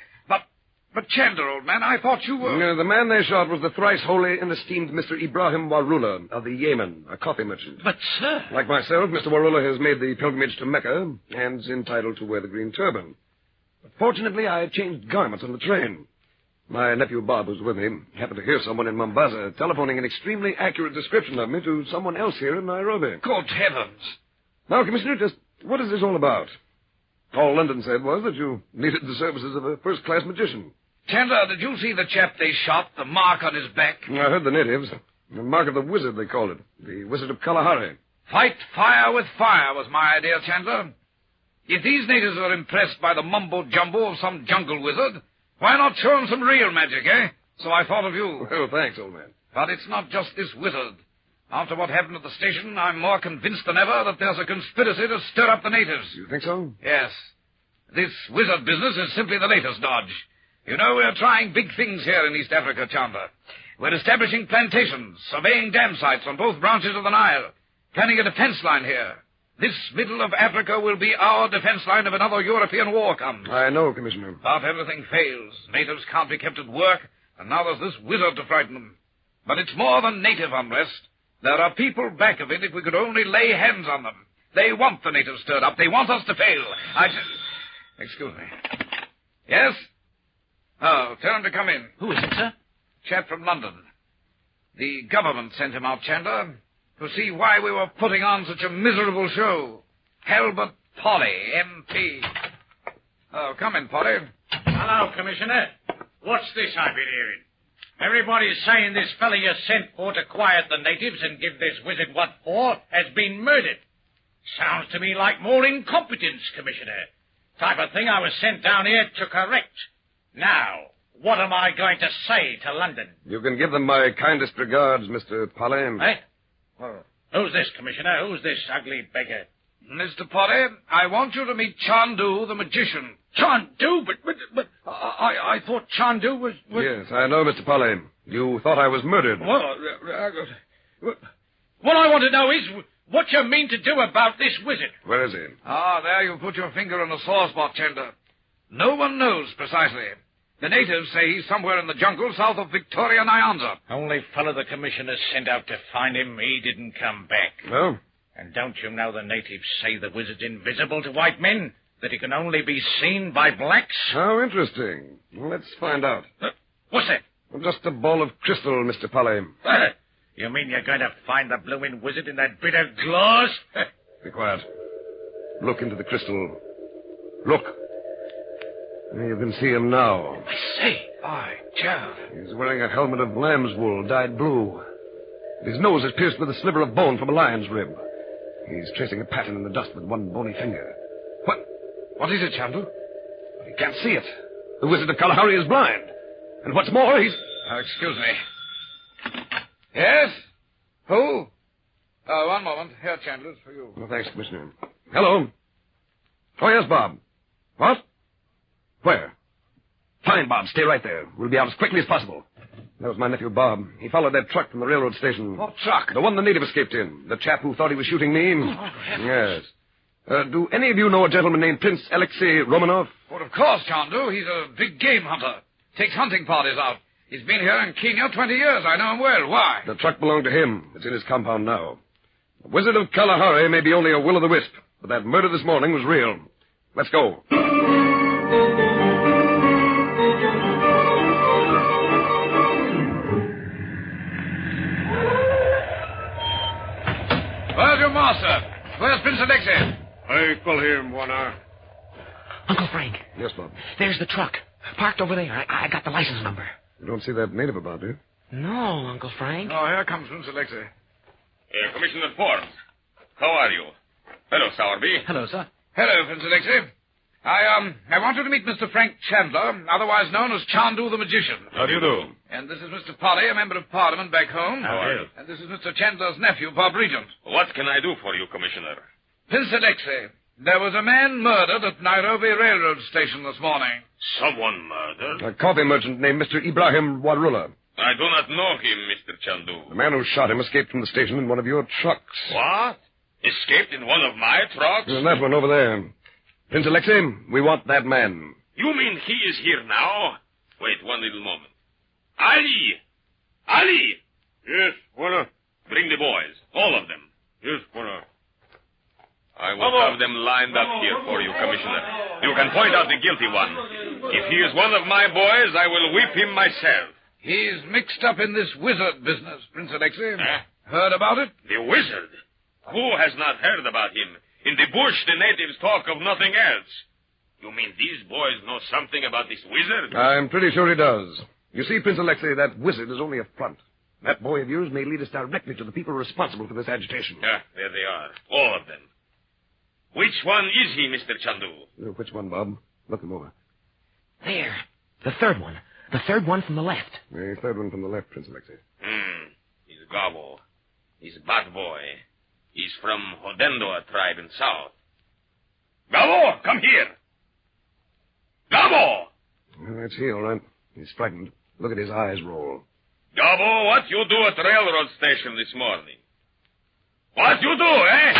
But Chandler, old man, I thought you were... the man they shot was the thrice holy and esteemed Mr. Ibrahim Warula of the Yemen, a coffee merchant. But, sir... Like myself, Mr. Warula has made the pilgrimage to Mecca and is entitled to wear the green turban. But fortunately, I changed garments on the train. My nephew Bob, who's with me, happened to hear someone in Mombasa telephoning an extremely accurate description of me to someone else here in Nairobi. Good heavens! Now, Commissioner, just what is this all about? All London said was that you needed the services of a first-class magician. Chandler, did you see the chap they shot, the mark on his back? I heard the natives. The mark of the wizard, they called it. The wizard of Kalahari. Fight fire with fire was my idea, Chandler. If these natives are impressed by the mumbo-jumbo of some jungle wizard, why not show them some real magic, eh? So I thought of you. Well, thanks, old man. But it's not just this wizard. After what happened at the station, I'm more convinced than ever that there's a conspiracy to stir up the natives. You think so? Yes. This wizard business is simply the latest dodge. You know, we're trying big things here in East Africa, Chandler. We're establishing plantations, surveying dam sites on both branches of the Nile, planning a defense line here. This middle of Africa will be our defense line if another European war comes. I know, Commissioner. But everything fails. Natives can't be kept at work, and now there's this wizard to frighten them. But it's more than native unrest. There are people back of it if we could only lay hands on them. They want the natives stirred up. They want us to fail. Excuse me. Yes? Oh, tell him to come in. Who is it, sir? Chap from London. The government sent him out, Chandler, to see why we were putting on such a miserable show. Halbert Polly, MP. Oh, come in, Polly. Hello, Commissioner. What's this I've been hearing? Everybody's saying this fella you sent for to quiet the natives and give this wizard what for has been murdered. Sounds to me like more incompetence, Commissioner. Type of thing I was sent down here to correct. Now, what am I going to say to London? You can give them my kindest regards, Mr. Polly. Eh? Well, who's this, Commissioner? Who's this ugly beggar? Mr. Potter, I want you to meet Chandu, the magician. Chandu? But I thought Chandu was... Yes, I know, Mr. Polly. You thought I was murdered. Well, what I want to know is what you mean to do about this wizard. Where is he? Ah, there you put your finger on the sore spot, Chandu. No one knows precisely. The natives say he's somewhere in the jungle south of Victoria Nyanza. Only fellow the commissioner sent out to find him, he didn't come back. No? And don't you know the natives say the wizard's invisible to white men? That he can only be seen by blacks? How interesting. Let's find out. What's that? Just a ball of crystal, Mr. Polly. You mean you're going to find the bloomin' wizard in that bit of glass? Be quiet. Look into the crystal. Look. You can see him now. I say, by Jove. He's wearing a helmet of lamb's wool dyed blue. His nose is pierced with a sliver of bone from a lion's rib. He's tracing a pattern in the dust with one bony finger. What is it, Chandu? He can't see it. The wizard of Kalahari is blind. And what's more, he's... Excuse me. Yes? Who? One moment. Here, Chandler, it's for you. Oh, thanks, Commissioner. Hello. Oh, yes, Bob. What? Where? Fine, Bob. Stay right there. We'll be out as quickly as possible. That was my nephew, Bob. He followed that truck from the railroad station. What truck? The one the native escaped in. The chap who thought he was shooting me. Yes. Do any of you know a gentleman named Prince Alexei Romanov? Well, of course, Chandu. He's a big game hunter. Takes hunting parties out. He's been here in Kenya 20 years. I know him well. Why? The truck belonged to him. It's in his compound now. The Wizard of Kalahari may be only a will-o'-the-wisp, but that murder this morning was real. Let's go. Where's your master? Where's Prince Alexei? I call him 1 hour. Uncle Frank. Yes, Bob. There's the truck. Parked over there. I got the license number. You don't see that native about, do you? No, Uncle Frank. Oh, here comes Prince Alexei. Commissioner Forbes. How are you? Hello, Sowerby. Hello, sir. Hello, Prince Alexei. I want you to meet Mr. Frank Chandler, otherwise known as Chandu the Magician. How do you do? And this is Mr. Polly, a member of Parliament back home. How are you? And this is Mr. Chandler's nephew, Bob Regent. What can I do for you, Commissioner? Prince Alexei, there was a man murdered at Nairobi Railroad Station this morning. Someone murdered? A coffee merchant named Mr. Ibrahim Warula. I do not know him, Mr. Chandu. The man who shot him escaped from the station in one of your trucks. What? Escaped in one of my trucks? And that one over there. Prince Alexei, we want that man. You mean he is here now? Wait one little moment. Ali! Ali! Yes, Warner. Bring the boys. All of them. Yes, Warner. I will have them lined up here for you, Commissioner. You can point out the guilty one. If he is one of my boys, I will whip him myself. He's mixed up in this wizard business, Prince Alexei. Heard about it? The wizard? Who has not heard about him? In the bush, the natives talk of nothing else. You mean these boys know something about this wizard? I'm pretty sure he does. You see, Prince Alexei, that wizard is only a front. That boy of yours may lead us directly to the people responsible for this agitation. There they are. All of them. Which one is he, Mr. Chandu? Which one, Bob? Look him over. There. The third one. The third one from the left. The third one from the left, Prince Alexei. He's Gabo. He's Bat Boy. He's from Hodendo tribe in south. Gabo, come here. Gabo! Well, that's he, all right. He's frightened. Look at his eyes roll. Gabo, what you do at the railroad station this morning? What you do, eh?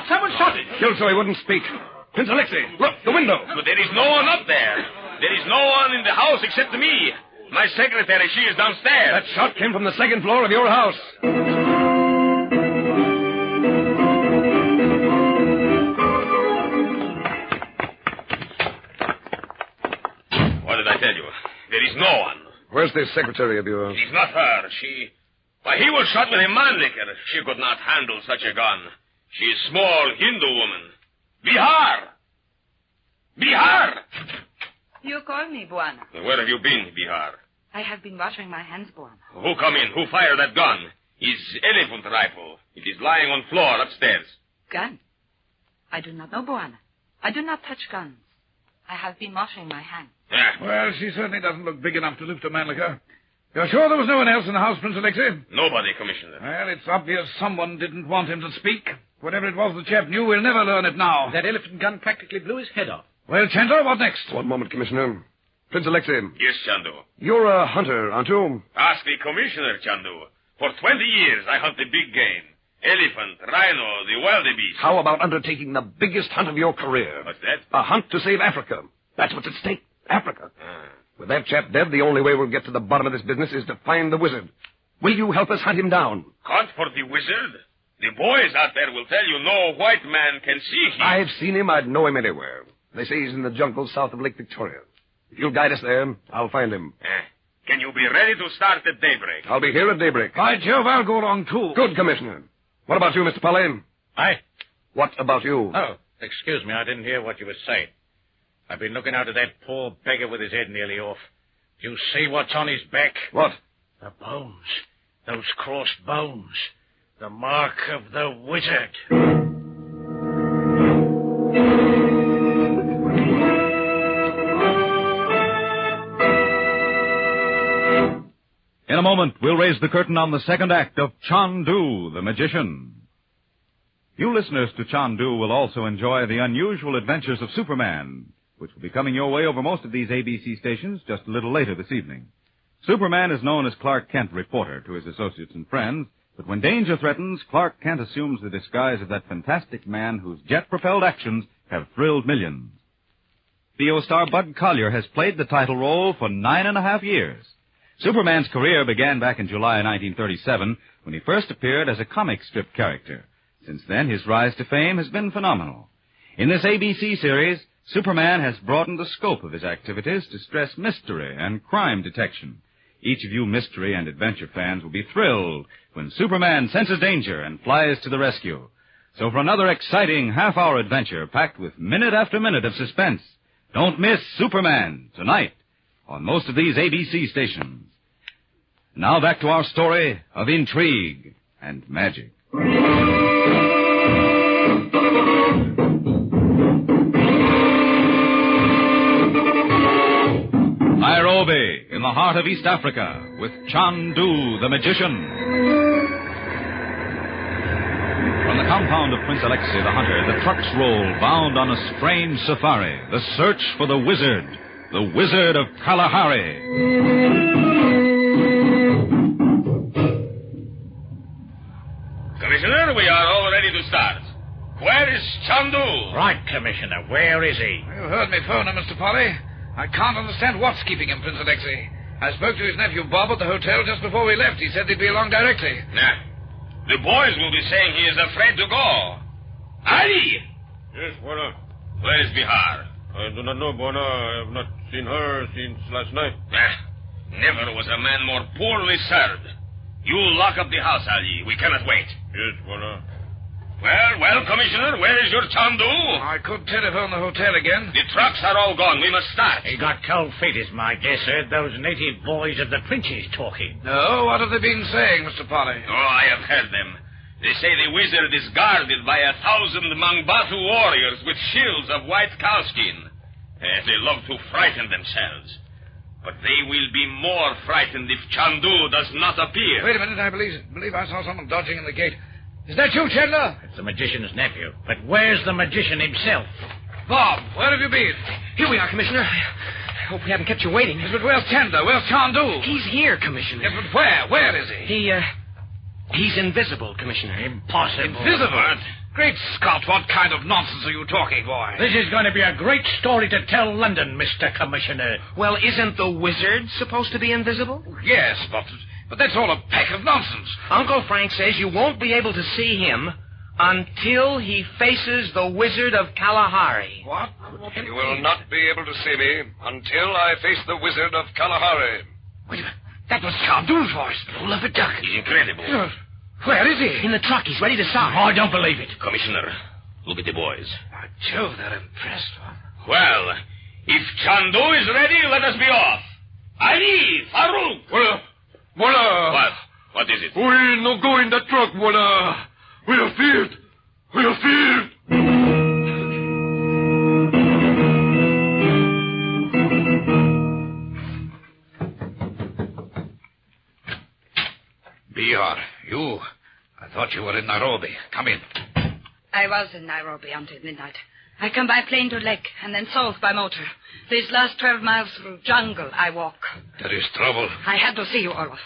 Someone shot him. Killed so he wouldn't speak. Prince Alexei, look, the window. But there is no one up there. There is no one in the house except me. My secretary, she is downstairs. That shot came from the second floor of your house. What did I tell you? There is no one. Where's the secretary of yours? It is not her. Why, he was shot with a manlicker. She could not handle such a gun. She is small Hindu woman. Bihar! Bihar! You call me, Buana. Where have you been, Bihar? I have been washing my hands, Buana. Who come in? Who fired that gun? His elephant rifle. It is lying on floor upstairs. Gun? I do not know, Buana. I do not touch guns. I have been washing my hands. Well, she certainly doesn't look big enough to lift a man like her. You're sure there was no one else in the house, Prince Alexei? Nobody, Commissioner. Well, it's obvious someone didn't want him to speak. Whatever it was the chap knew, we'll never learn it now. That elephant gun practically blew his head off. Well, Chandu, what next? One moment, Commissioner. Prince Alexei. Yes, Chandu. You're a hunter, aren't you? Ask the Commissioner, Chandu. For 20 years, I hunt the big game. Elephant, rhino, the wildebeest. How about undertaking the biggest hunt of your career? What's that? A hunt to save Africa. That's what's at stake. Africa. With that chap dead, the only way we'll get to the bottom of this business is to find the wizard. Will you help us hunt him down? Hunt for the wizard? The boys out there will tell you no white man can see him. I've seen him. I'd know him anywhere. They say he's in the jungle south of Lake Victoria. If you'll guide us there, I'll find him. Can you be ready to start at daybreak? I'll be here at daybreak. By Jove, I'll go along, too. Good, Commissioner. What about you, Mr. Polly? Aye. What about you? Oh, excuse me, I didn't hear what you were saying. I've been looking out at that poor beggar with his head nearly off. Do you see what's on his back? What? The bones. Those crossed bones. The mark of the wizard. In a moment, we'll raise the curtain on the second act of Chandu, the Magician. You listeners to Chandu will also enjoy the unusual adventures of Superman, which will be coming your way over most of these ABC stations just a little later this evening. Superman is known as Clark Kent, reporter, to his associates and friends, but when danger threatens, Clark Kent assumes the disguise of that fantastic man whose jet-propelled actions have thrilled millions. Theo star Bud Collyer has played the title role for 9.5 years. Superman's career began back in July 1937 when he first appeared as a comic strip character. Since then, his rise to fame has been phenomenal. In this ABC series, Superman has broadened the scope of his activities to stress mystery and crime detection. Each of you mystery and adventure fans will be thrilled when Superman senses danger and flies to the rescue. So for another exciting half-hour adventure packed with minute after minute of suspense, don't miss Superman tonight on most of these ABC stations. Now back to our story of intrigue and magic. Nairobi, in the heart of East Africa, with Chandu, the Magician. From the compound of Prince Alexei the Hunter, the trucks roll, bound on a strange safari, the search for the Wizard of Kalahari. Commissioner, we are all ready to start. Where is Chandu? Right, Commissioner. Where is he? You heard me phone him, Mr. Polly. I can't understand what's keeping him, Prince Alexei. I spoke to his nephew Bob at the hotel just before we left. He said they'd be along directly. Nah. The boys will be saying he is afraid to go. Ali! Yes, Buona. Where is Bihar? I do not know, Buona. I have not seen her since last night. Nah. Never was a man more poorly served. You lock up the house, Ali. We cannot wait. Yes, Buona. Well, Commissioner, where is your Chandu? I could telephone the hotel again. The trucks are all gone. We must start. He got cold feet, is my guess. Heard those native boys of the Prince's talking. No, what have they been saying, Mr. Polly? Oh, I have heard them. They say the wizard is guarded by 1,000 Mangbatu warriors with shields of white cowskin. They love to frighten themselves. But they will be more frightened if Chandu does not appear. Wait a minute, I believe I saw someone dodging in the gate. Is that you, Chandler? It's the magician's nephew. But where's the magician himself? Bob, where have you been? Here we are, Commissioner. I hope we haven't kept you waiting. Yes, but where's Chandler? Where's Chandu? He's here, Commissioner. Yes, but where? Where is he? He's invisible, Commissioner. Impossible. Invisible? Great Scott, what kind of nonsense are you talking, boy? This is going to be a great story to tell London, Mr. Commissioner. Well, isn't the wizard supposed to be invisible? Yes, but that's all a pack of nonsense. Uncle Frank says you won't be able to see him until he faces the Wizard of Kalahari. What? You will not be able to see me until I face the Wizard of Kalahari. Wait a minute. That was Chandu's voice. Full of a duck. He's incredible. Where is he? In the truck. He's ready to start. Oh, I don't believe it. Commissioner, look at the boys. By Jove, they're impressed. Well, if Chandu is ready, let us be off. Ali, Farouk. Voila. What is it? We no go in the truck, voila. We are feared. We are feared. you are. You. I thought you were in Nairobi. Come in. I was in Nairobi until midnight. I come by plane to Lake, and then south by motor. These last 12 miles through jungle I walk. There is trouble. I had to see you, Olaf.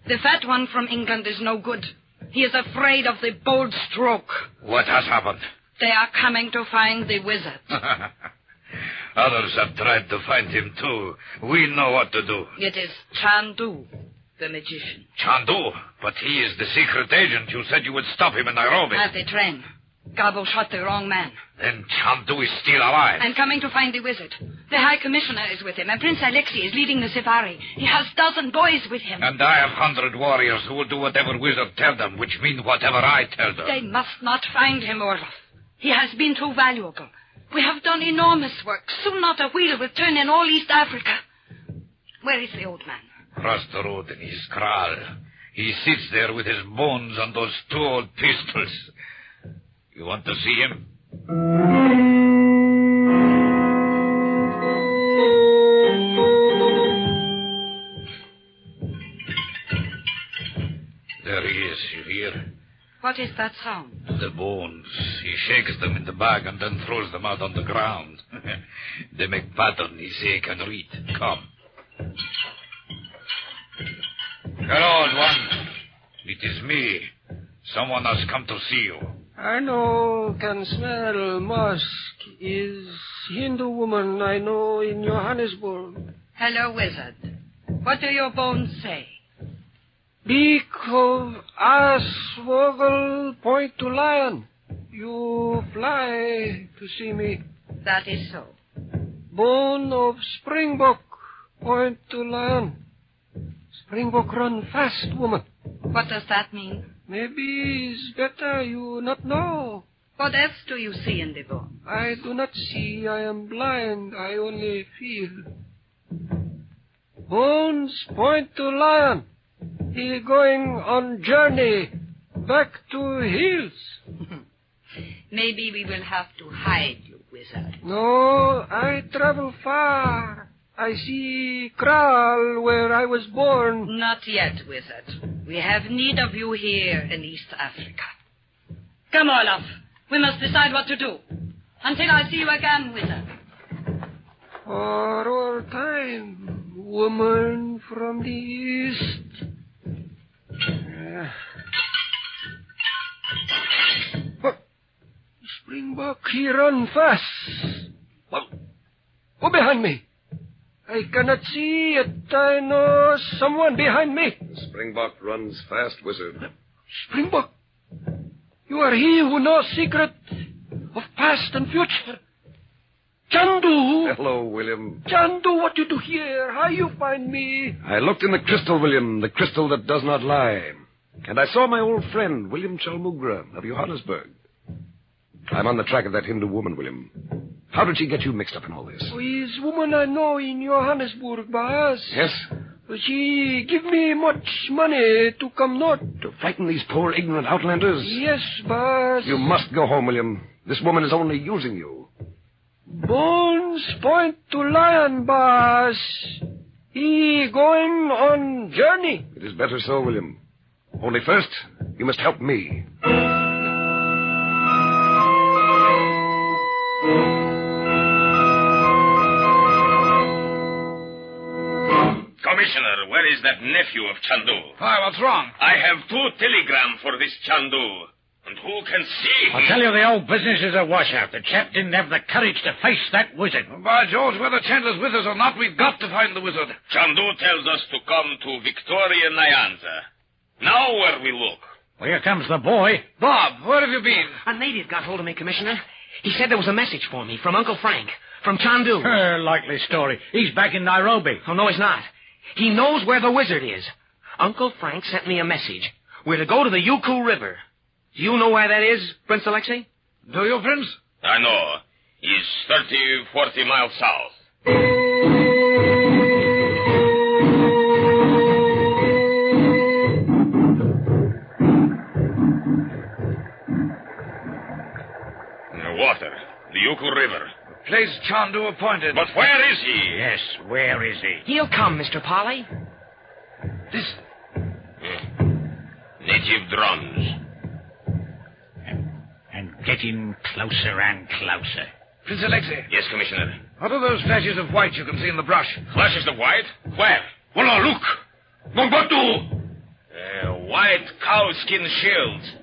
The fat one from England is no good. He is afraid of the bold stroke. What has happened? They are coming to find the wizard. Others have tried to find him, too. We know what to do. It is Chandu, the magician. Chandu? But he is the secret agent. You said you would stop him in Nairobi. At the train. Gabo shot the wrong man. Then Chandu is still alive. And coming to find the wizard. The High Commissioner is with him, and Prince Alexei is leading the safari. He has 1,000 boys with him. And I have 100 warriors who will do whatever wizard tell them, which means whatever I tell them. They must not find him, Olaf. He has been too valuable. We have done enormous work. Soon not a wheel will turn in all East Africa. Where is the old man? Across the road in his kraal. He sits there with his bones and those 2 old pistols. You want to see him? There he is, you hear? What is that sound? The bones. He shakes them in the bag and then throws them out on the ground. They make pattern, he say, can read. Come. Hello, old one. It is me. Someone has come to see you. I know, can smell musk. Is Hindu woman I know in Johannesburg. Hello, wizard. What do your bones say? Beak of ass, vogel, point to lion. You fly to see me. That is so. Bone of springbok, point to lion. Springbok run fast, woman. What does that mean? Maybe it's better you not know. What else do you see in the bone? I do not see. I am blind. I only feel. Bones point to lion. He going on journey back to hills. Maybe we will have to hide you, wizard. No, I travel far. I see kraal where I was born. Not yet, wizard. We have need of you here in East Africa. Come, Olaf. We must decide what to do. Until I see you again, wizard. For all time, woman from the East. Springbok, he run fast. Who behind me? I cannot see it. I know someone behind me. Springbok runs fast, wizard. Springbok, you are he who knows secret of past and future. Chandu. Hello, William. Chandu, what you do here? How you find me? I looked in the crystal, William, the crystal that does not lie. And I saw my old friend, William Chalmugra of Johannesburg. I'm on the track of that Hindu woman, William. How did she get you mixed up in all this? Oh, is woman I know in Johannesburg, boss. Yes? She give me much money to come north. To frighten these poor, ignorant outlanders? Yes, boss. You must go home, William. This woman is only using you. Bones point to lion, boss. He going on journey. It is better so, William. Only first, you must help me. Commissioner, where is that nephew of Chandu? Why, what's wrong? I have 2 telegrams for this Chandu. And who can see him? I'll tell you, the whole business is a washout. The chap didn't have the courage to face that wizard. By George, whether Chandler's with us or not, we've got to find the wizard. Chandu tells us to come to Victoria Nyanza. Now where we look? Well, here comes the boy. Bob, where have you been? A native got hold of me, Commissioner. He said there was a message for me from Uncle Frank, from Chandu. Likely story. He's back in Nairobi. Oh, no, he's not. He knows where the wizard is. Uncle Frank sent me a message. We're to go to the Yuku River. Do you know where that is, Prince Alexei? Do you, Prince? I know. He's 30, 40 miles south. Water. The Yuku River. The place Chandu appointed. But where is he? Yes, where is he? He'll come, Mr. Polly. This... native drums. And getting closer and closer. Prince Alexei. Yes, Commissioner. What are those flashes of white you can see in the brush? Flashes of white? Where? Voila, look! Mangbatu! White cowskin shields.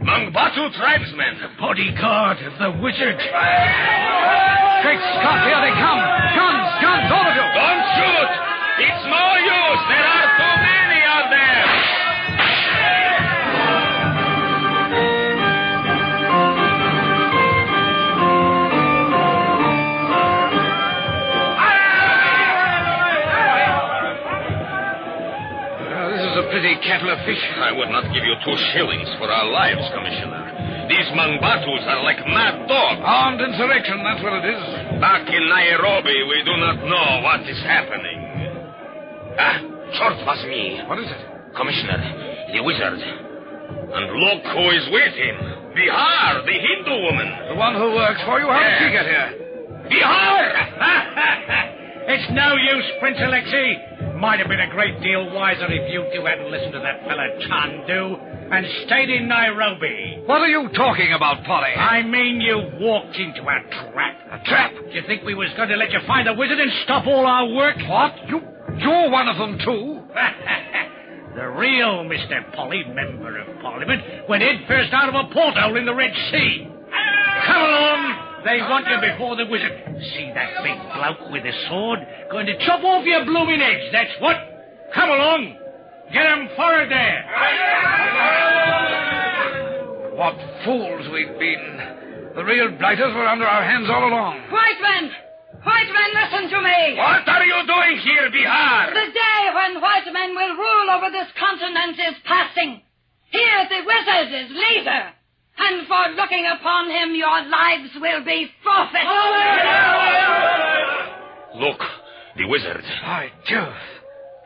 Mangbatu tribesmen. The bodyguard of the wizard. Great Scott, here they come. Guns, all of you. Don't shoot. It's no use. There are too many out there. This is a pretty kettle of fish. I would not give you 2 shillings for our lives, Commissioner. These Mangbatus are like mad dogs. Armed insurrection, that's what it is. Back in Nairobi, we do not know what is happening. Short was me. What is it? Commissioner, the wizard. And look who is with him. Bihar, the Hindu woman. The one who works for you? How did she get here? Bihar! It's no use, Prince Alexei. Might have been a great deal wiser if you two hadn't listened to that fella Chandu and stayed in Nairobi. What are you talking about, Polly? I mean you walked into a trap. A trap? Do you think we was going to let you find the wizard and stop all our work? What? You're one of them, too? The real Mr. Polly, Member of Parliament, went head first out of a porthole in the Red Sea. Come along. They want you before the wizard. See that big bloke with the sword? Going to chop off your blooming heads, that's what. Come along. Get 'em forward there. What fools we've been. The real blighters were under our hands all along. White men, listen to me. What are you doing here, Bihar? The day when white men will rule over this continent is passing. Here the wizard is leader. And for looking upon him, your lives will be forfeit. Look, the wizard. By Jove.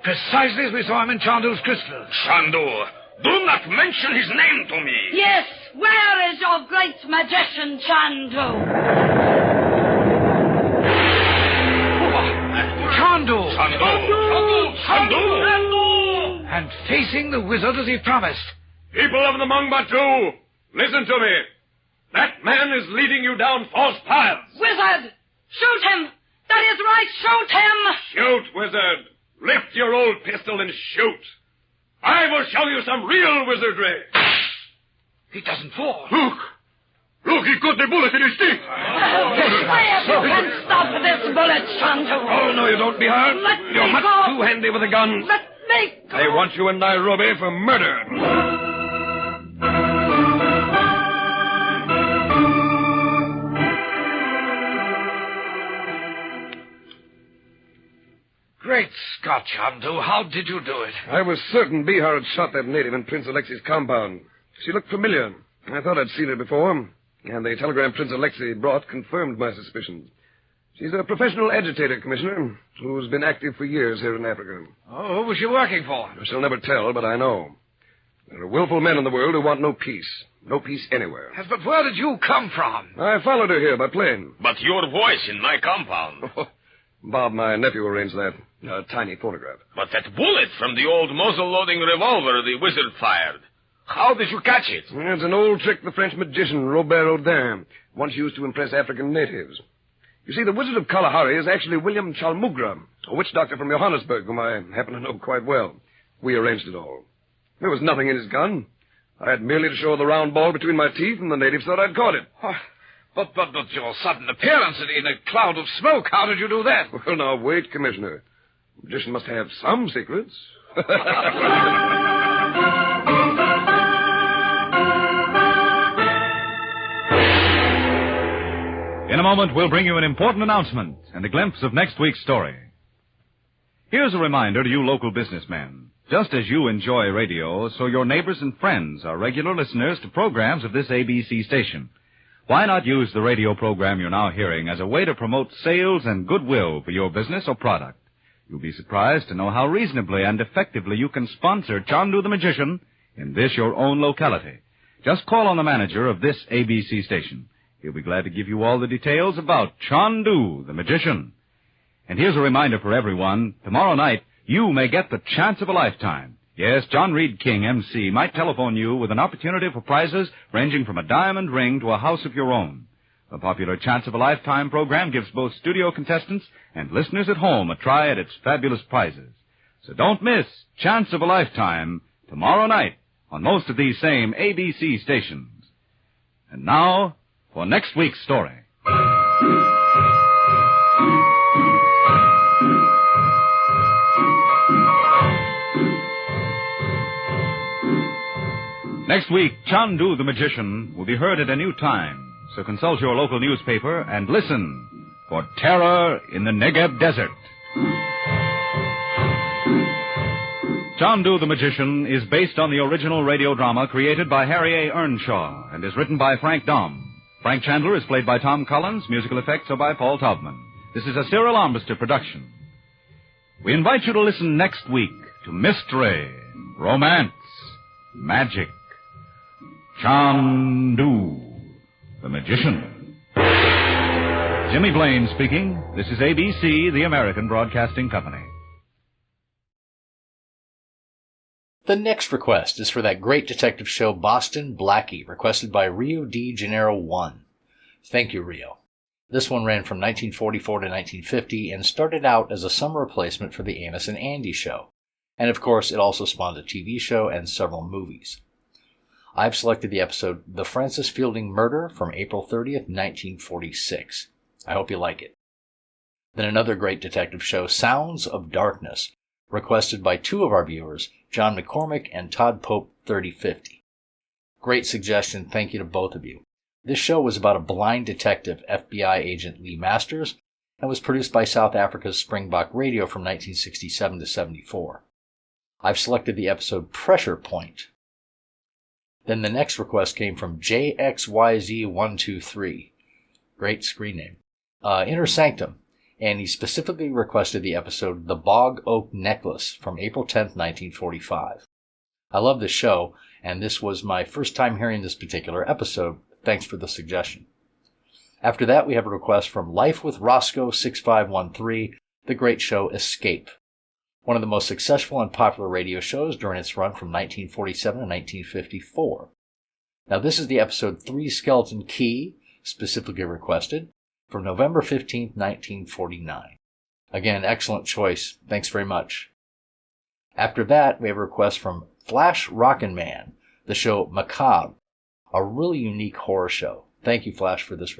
Precisely as we saw him in Chandu's crystal. Chandu. Do not mention his name to me. Yes, where is your great magician, Chandu? Chandu! And facing the wizard as he promised. People of the Mangbatu, listen to me. That man is leading you down false paths. Wizard! Shoot him! That is right, shoot him! Shoot, wizard. Lift your old pistol and shoot. I will show you some real wizardry. He doesn't fall. Look, he caught the bullet in his teeth. If you can stop this bullet, Chandu. Oh, no, you don't, Bihar. You're much too handy with a gun. Let me go. They want you in Nairobi for murder. Great Scott, Chandu. How did you do it? I was certain Bihar had shot that native in Prince Alexei's compound. She looked familiar. I thought I'd seen her before, and the telegram Prince Alexei brought confirmed my suspicions. She's a professional agitator, Commissioner, who's been active for years here in Africa. Oh, who was she working for? She'll never tell, but I know. There are willful men in the world who want no peace. No peace anywhere. Yes, but where did you come from? I followed her here by plane. But your voice in my compound. Bob, my nephew, arranged that. A tiny phonograph. But that bullet from the old muzzle-loading revolver the wizard fired. How did you catch it? It's an old trick the French magician Robert Houdin once used to impress African natives. You see, the Wizard of Kalahari is actually William Chalmugra, a witch doctor from Johannesburg, whom I happen to know quite well. We arranged it all. There was nothing in his gun. I had merely to show the round ball between my teeth, and the natives thought I'd caught it. But your sudden appearance in a cloud of smoke, how did you do that? Well, now, wait, Commissioner. A magician must have some secrets. In a moment, we'll bring you an important announcement and a glimpse of next week's story. Here's a reminder to you local businessmen. Just as you enjoy radio, so your neighbors and friends are regular listeners to programs of this ABC station. Why not use the radio program you're now hearing as a way to promote sales and goodwill for your business or product? You'll be surprised to know how reasonably and effectively you can sponsor Chandu the Magician in this your own locality. Just call on the manager of this ABC station. He'll be glad to give you all the details about Chandu the Magician. And here's a reminder for everyone. Tomorrow night, you may get the chance of a lifetime. Yes, John Reed King, M.C., might telephone you with an opportunity for prizes ranging from a diamond ring to a house of your own. The popular Chance of a Lifetime program gives both studio contestants and listeners at home a try at its fabulous prizes. So don't miss Chance of a Lifetime tomorrow night on most of these same ABC stations. And now, for next week's story. Next week, Chandu the Magician will be heard at a new time, so consult your local newspaper and listen for Terror in the Negev Desert. Chandu the Magician is based on the original radio drama created by Harry A. Earnshaw and is written by Frank Dom. Frank Chandler is played by Tom Collins. Musical effects are by Paul Taubman. This is a Cyril Armbruster production. We invite you to listen next week to mystery, romance, magic. Chandu, the Magician. Jimmy Blaine speaking. This is ABC, the American Broadcasting Company. The next request is for that great detective show Boston Blackie, requested by Rio de Janeiro 1. Thank you, Rio. This one ran from 1944 to 1950 and started out as a summer replacement for the Amos and Andy show. And of course, it also spawned a TV show and several movies. I've selected the episode The Francis Fielding Murder from April 30th, 1946. I hope you like it. Then another great detective show, Sounds of Darkness, requested by two of our viewers, John McCormick and Todd Pope 3050. Great suggestion, thank you to both of you. This show was about a blind detective, FBI agent Lee Masters, and was produced by South Africa's Springbok Radio from 1967 to 74. I've selected the episode Pressure Point. Then the next request came from JXYZ123. Great screen name. Inner Sanctum. And he specifically requested the episode The Bog Oak Necklace from April 10th, 1945. I love this show, and this was my first time hearing this particular episode. Thanks for the suggestion. After that, we have a request from Life with Roscoe 6513, the great show Escape. One of the most successful and popular radio shows during its run from 1947 to 1954. Now this is the episode 3 Skeleton Key, specifically requested, from November 15, 1949. Again, excellent choice. Thanks very much. After that, we have a request from PhlashRockinmann, the show Macabre, a really unique horror show. Thank you, Flash, for this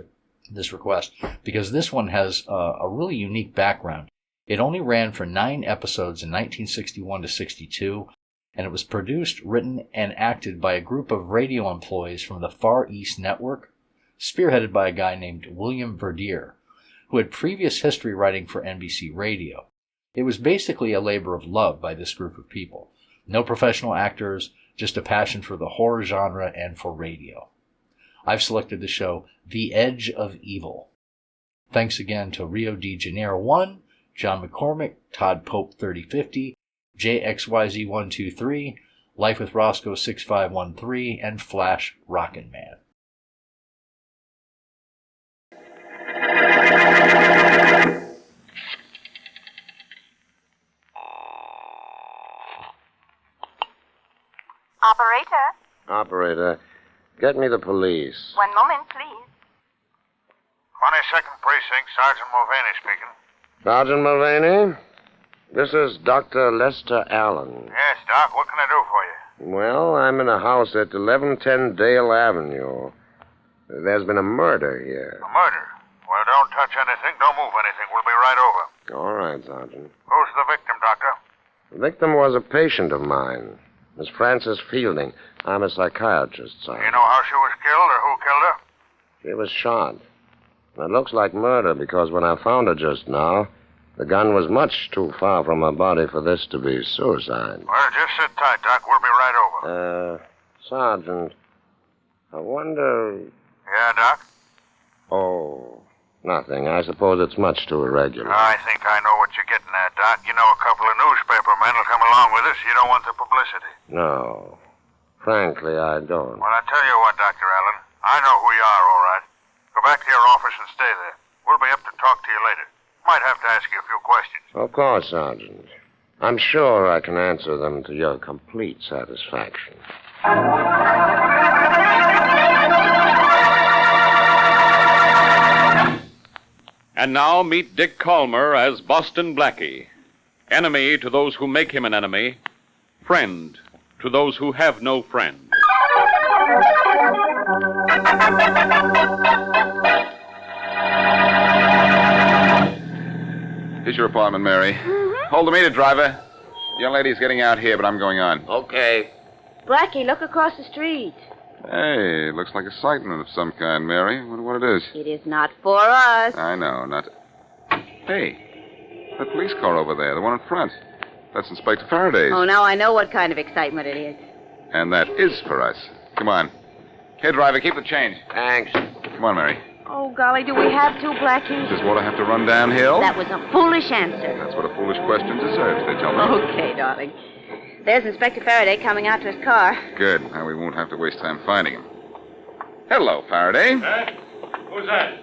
request, because this one has a really unique background. It only ran for 9 episodes in 1961 to 62, and it was produced, written, and acted by a group of radio employees from the Far East Network, spearheaded by a guy named William Verdier, who had previous history writing for NBC Radio. It was basically a labor of love by this group of people. No professional actors, just a passion for the horror genre and for radio. I've selected the show The Edge of Evil. Thanks again to Rio de Janeiro 1, John McCormick, Todd Pope 3050, JXYZ123, Life with Roscoe 6513, and PhlashRockinmann. Operator, get me the police. One moment, please. 22nd Precinct, Sergeant Mulvaney speaking. Sergeant Mulvaney, this is Dr. Lester Allen. Yes, Doc, what can I do for you? Well, I'm in a house at 1110 Dale Avenue. There's been a murder here. A murder? Well, don't touch anything, don't move anything. We'll be right over. All right, Sergeant. Who's the victim, Doctor? The victim was a patient of mine, Miss Frances Fielding. I'm a psychiatrist, Do Sergeant. you know how she was killed or who killed her? She was shot. It looks like murder because when I found her just now, the gun was much too far from her body for this to be suicide. Well, just sit tight, Doc. We'll be right over. Sergeant, I wonder... Yeah, Doc? Oh, nothing. I suppose it's much too irregular. I think I know what you're getting at, Doc. You know a couple of newspaper men will come along with us. You don't want the publicity. No. Frankly, I don't. Well, I tell you what, Dr. Allen. I know who you are, all right. Go back to your office and stay there. We'll be up to talk to you later. Might have to ask you a few questions. Of course, Sergeant. I'm sure I can answer them to your complete satisfaction. And now meet Dick Calmer as Boston Blackie. Enemy to those who make him an enemy. Friend to those who have no friend. Here's your apartment, Mary. Hold the meter, driver. The young lady's getting out here, but I'm going on. Okay. Blackie, look across the street. Hey, looks like a sighting of some kind, Mary. I wonder what it is. It is not for us. I know, not... Hey, that police car over there, the one in front. That's Inspector Faraday's. Oh, now I know what kind of excitement it is. And that is for us. Come on. Here, driver, keep the change. Thanks. Come on, Mary. Oh, golly, do we have to, Blackie? Does water have to run downhill? That was a foolish answer. That's what a foolish question deserves, they tell me. Okay, darling. There's Inspector Faraday coming out to his car. Good. Now we won't have to waste time finding him. Hello, Faraday. Who's that?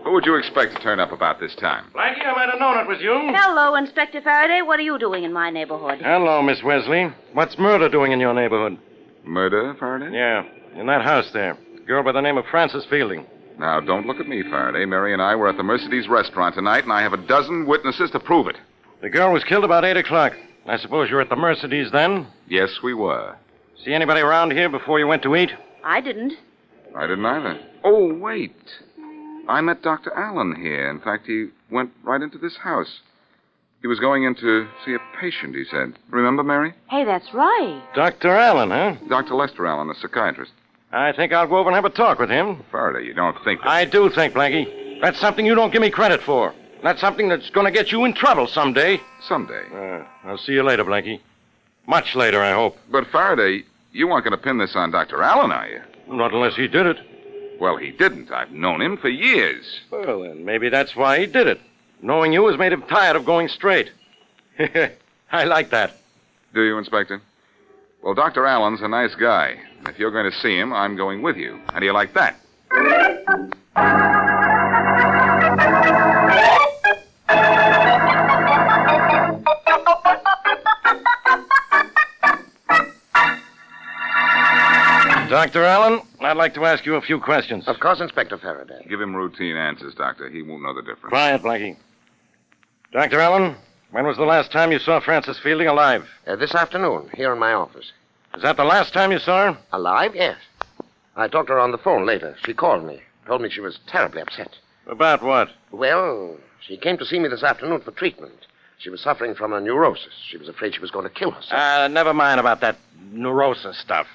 Who would you expect to turn up about this time? Blackie, I might have known it was you. Hello, Inspector Faraday. What are you doing in my neighborhood? Hello, Miss Wesley. What's murder doing in your neighborhood? Murder, Faraday? Yeah, in that house there. A girl by the name of Frances Fielding. Now, don't look at me, Faraday. Mary and I were at the Mercedes restaurant tonight, and I have a dozen witnesses to prove it. The girl was killed about 8 o'clock. I suppose you were at the Mercedes then? Yes, we were. See anybody around here before you went to eat? I didn't. I didn't either. Oh, wait. I met Dr. Allen here. In fact, he went right into this house. He was going in to see a patient, he said. Remember, Mary? Hey, that's right. Dr. Allen, huh? Dr. Lester Allen, a psychiatrist. I think I'll go over and have a talk with him. Faraday, you don't think that... I do think, Blackie. That's something you don't give me credit for. That's something that's going to get you in trouble someday. Someday? I'll see you later, Blackie. Much later, I hope. But, Faraday, you aren't going to pin this on Dr. Allen, are you? Not unless he did it. Well, he didn't. I've known him for years. Well, then, maybe that's why he did it. Knowing you has made him tired of going straight. I like that. Do you, Inspector? Well, Dr. Allen's a nice guy. If you're going to see him, I'm going with you. How do you like that? Dr. Allen, I'd like to ask you a few questions. Of course, Inspector Faraday. Give him routine answers, Doctor. He won't know the difference. Quiet, Blackie. Dr. Allen, when was the last time you saw Frances Fielding alive? This afternoon, here in my office. Is that the last time you saw her? Alive? Yes. I talked to her on the phone later. She called me. Told me she was terribly upset. About what? Well, she came to see me this afternoon for treatment. She was suffering from a neurosis. She was afraid she was going to kill herself. Never mind about that neurosis stuff.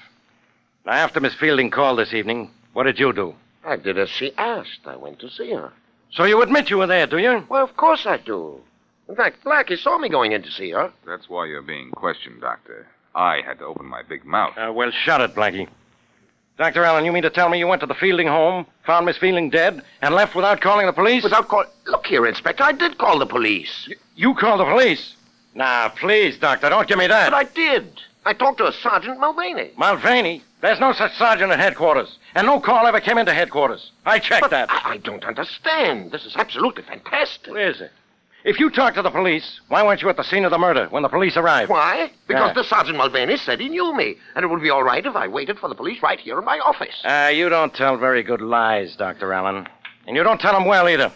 Now, after Miss Fielding called this evening, what did you do? I did as she asked. I went to see her. So you admit you were there, do you? Well, of course I do. In fact, Blackie saw me going in to see her. That's why you're being questioned, Doctor. I had to open my big mouth. Well, shut it, Blackie. Dr. Allen, you mean to tell me you went to the Fielding home, found Miss Fielding dead, and left without calling the police? Without calling... Look here, Inspector, I did call the police. You called the police? Now, please, Doctor, don't give me that. But I did. I talked to a Sergeant Mulvaney. Mulvaney? There's no such sergeant at headquarters, and no call ever came into headquarters. I checked that. I don't understand. This is absolutely fantastic. Is it? If you talked to the police, why weren't you at the scene of the murder when the police arrived? Why? Because the Sergeant Mulvaney said he knew me, and it would be all right if I waited for the police right here in my office. You don't tell very good lies, Dr. Allen. And you don't tell them well, either.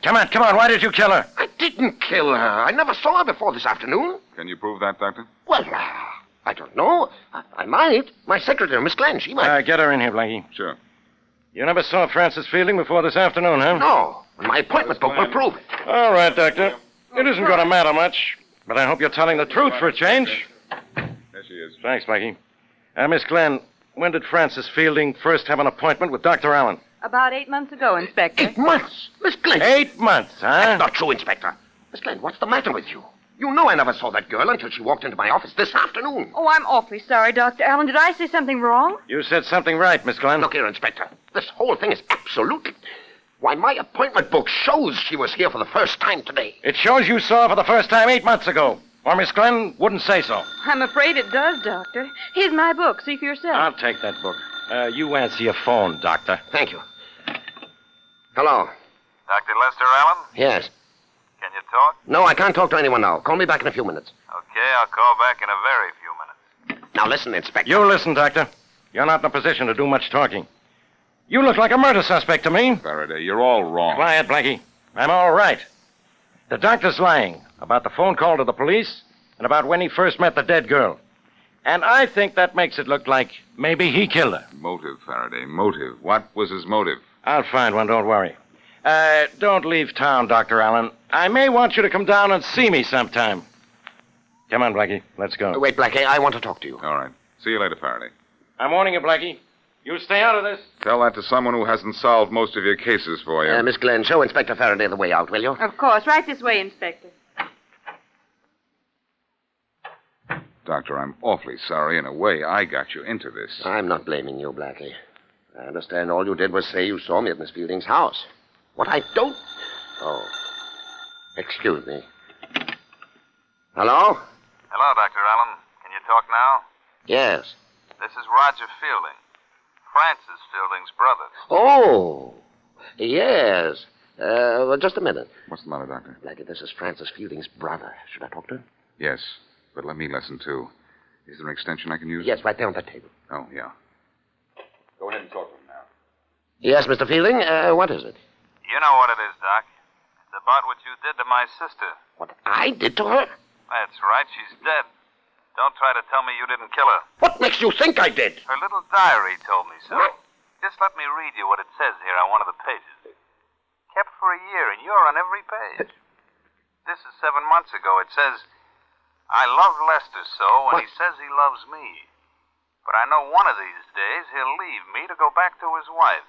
Come on, why did you kill her? I didn't kill her. I never saw her before this afternoon. Can you prove that, Doctor? Well, I don't know. I might. My secretary, Miss Glenn, she might. Get her in here, Blackie. Sure. You never saw Frances Fielding before this afternoon, huh? No. My appointment book will prove it. All right, Doctor. It isn't going to matter much, but I hope you're telling the truth for a change. There she is. Thanks, Blackie. Miss Glenn, when did Frances Fielding first have an appointment with Dr. Allen? About 8 months ago, Inspector. 8 months? Miss Glenn. 8 months, huh? That's not true, Inspector. Miss Glenn, what's the matter with you? You know I never saw that girl until she walked into my office this afternoon. Oh, I'm awfully sorry, Dr. Allen. Did I say something wrong? You said something right, Miss Glenn. Look here, Inspector. This whole thing is absolutely... Why, my appointment book shows she was here for the first time today. It shows you saw her for the first time 8 months ago. Or Miss Glenn wouldn't say so. I'm afraid it does, Doctor. Here's my book. See for yourself. I'll take that book. You answer your phone, Doctor. Thank you. Hello. Dr. Lester Allen? Yes. Can you talk? No, I can't talk to anyone now. Call me back in a few minutes. Okay, I'll call back in a very few minutes. Now listen, Inspector. You listen, Doctor. You're not in a position to do much talking. You look like a murder suspect to me. Faraday, you're all wrong. Quiet, Blackie. I'm all right. The doctor's lying about the phone call to the police and about when he first met the dead girl. And I think that makes it look like maybe he killed her. Motive, Faraday, motive. What was his motive? I'll find one, don't worry. Don't leave town, Dr. Allen. I may want you to come down and see me sometime. Come on, Blackie. Let's go. Wait, Blackie, I want to talk to you. All right. See you later, Faraday. I'm warning you, Blackie. You stay out of this. Tell that to someone who hasn't solved most of your cases for you. Miss Glenn, show Inspector Faraday the way out, will you? Of course. Right this way, Inspector. Doctor, I'm awfully sorry. In a way, I got you into this. I'm not blaming you, Blackie. I understand all you did was say you saw me at Miss Fielding's house. What I don't... Oh. Excuse me. Hello? Hello, Dr. Allen. Can you talk now? Yes. This is Roger Fielding. Francis Fielding's brother. Oh, yes. Well, just a minute. What's the matter, Doctor? Blackie, this is Francis Fielding's brother. Should I talk to him? Yes, but let me listen, too. Is there an extension I can use? Yes, right there on that table. Oh, yeah. Go ahead and talk to him now. Yes, Mr. Fielding. What is it? You know what it is, Doc. It's about what you did to my sister. What I did to her? That's right. She's dead. Don't try to tell me you didn't kill her. What makes you think I did? Her little diary told me so. What? Just let me read you what it says here on one of the pages. Kept for a year, and you're on every page. This is 7 months ago. It says, I love Lester so, and he says he loves me. But I know one of these days he'll leave me to go back to his wife.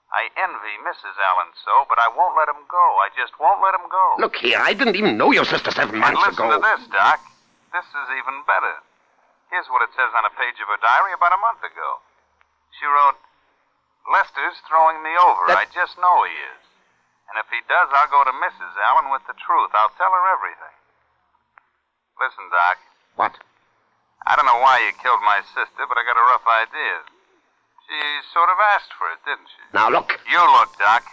I envy Mrs. Allen so, but I won't let him go. I just won't let him go. Look here, I didn't even know your sister 7 months ago. Listen to this, Doc. This is even better. Here's what it says on a page of her diary about a month ago. She wrote, Lester's throwing me over. I just know he is. And if he does, I'll go to Mrs. Allen with the truth. I'll tell her everything. Listen, Doc. What? I don't know why you killed my sister, but I got a rough idea. She sort of asked for it, didn't she? Now, look. You look, Doc.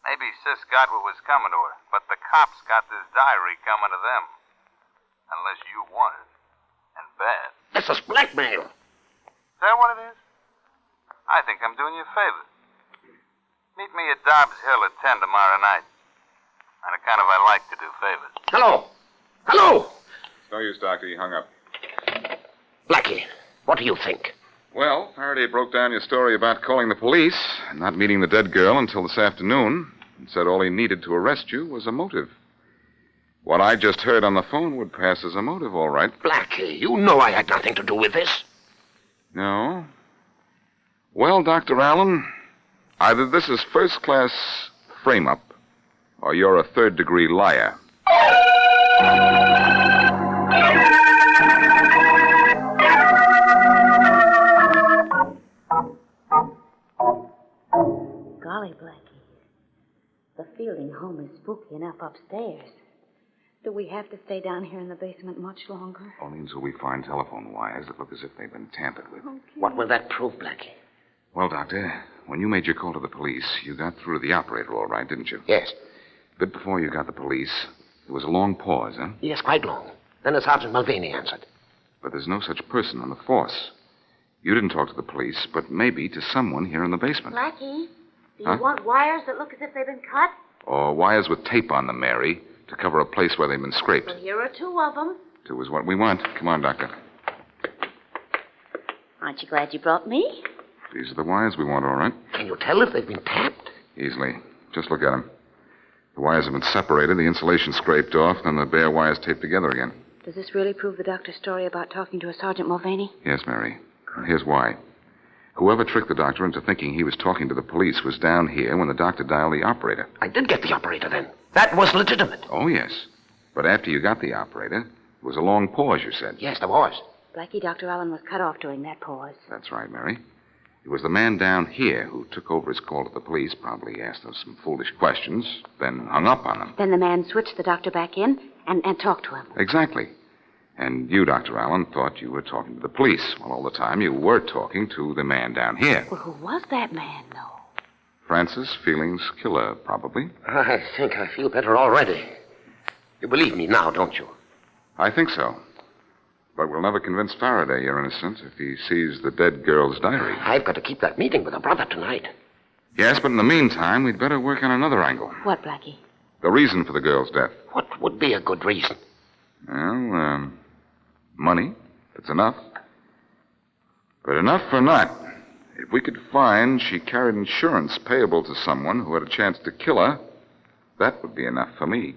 Maybe Sis got what was coming to her, but the cops got this diary coming to them. Unless you want it. And bad. This is blackmail. Is that what it is? I think I'm doing you a favor. Meet me at Dobbs Hill at 10 tomorrow night. And kind of I like to do favors. Hello. Hello. It's no use, Doctor. He hung up. Blackie, what do you think? Well, Faraday broke down your story about calling the police and not meeting the dead girl until this afternoon and said all he needed to arrest you was a motive. What I just heard on the phone would pass as a motive, all right. Blackie, you know I had nothing to do with this. No? Well, Dr. Allen, either this is first-class frame-up or you're a third-degree liar. Golly, Blackie. The Fielding home is spooky enough upstairs. Do we have to stay down here in the basement much longer? Only until we find telephone wires that look as if they've been tampered with. Okay. What will that prove, Blackie? Well, Doctor, when you made your call to the police, you got through to the operator all right, didn't you? Yes. A bit before you got the police, there was a long pause, huh? Yes, quite long. Then Sergeant Mulvaney answered. But there's no such person on the force. You didn't talk to the police, but maybe to someone here in the basement. Blackie, do you want wires that look as if they've been cut? Or wires with tape on them, Mary, to cover a place where they've been scraped. Well, here are 2 of them. 2 is what we want. Come on, Doctor. Aren't you glad you brought me? These are the wires we want, all right. Can you tell if they've been tapped? Easily. Just look at them. The wires have been separated, the insulation scraped off, then the bare wires taped together again. Does this really prove the doctor's story about talking to a Sergeant Mulvaney? Yes, Mary. Here's why. Whoever tricked the doctor into thinking he was talking to the police was down here when the doctor dialed the operator. I did get the operator then. That was legitimate. Oh, yes. But after you got the operator, there was a long pause, you said. Yes, there was. Blackie, Dr. Allen was cut off during that pause. That's right, Mary. It was the man down here who took over his call to the police, probably asked us some foolish questions, then hung up on them. Then the man switched the doctor back in and talked to him. Exactly. And you, Dr. Allen, thought you were talking to the police, while all the time you were talking to the man down here. Well, who was that man, though? Francis Fielding's killer, probably. I think I feel better already. You believe me now, don't you? I think so. But we'll never convince Faraday you're innocent if he sees the dead girl's diary. I've got to keep that meeting with her brother tonight. Yes, but in the meantime, we'd better work on another angle. What, Blackie? The reason for the girl's death. What would be a good reason? Well, money, if it's enough. But enough for not. If we could find she carried insurance payable to someone who had a chance to kill her, that would be enough for me.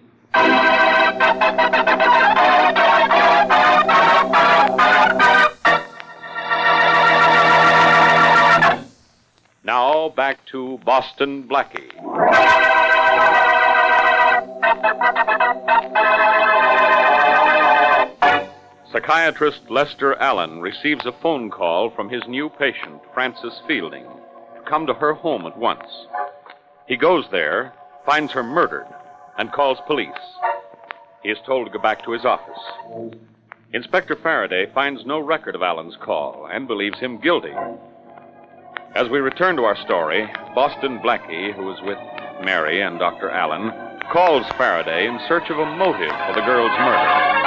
Now back to Boston Blackie. Psychiatrist Lester Allen receives a phone call from his new patient, Frances Fielding, to come to her home at once. He goes there, finds her murdered, and calls police. He is told to go back to his office. Inspector Faraday finds no record of Allen's call and believes him guilty. As we return to our story, Boston Blackie, who is with Mary and Dr. Allen, calls Faraday in search of a motive for the girl's murder.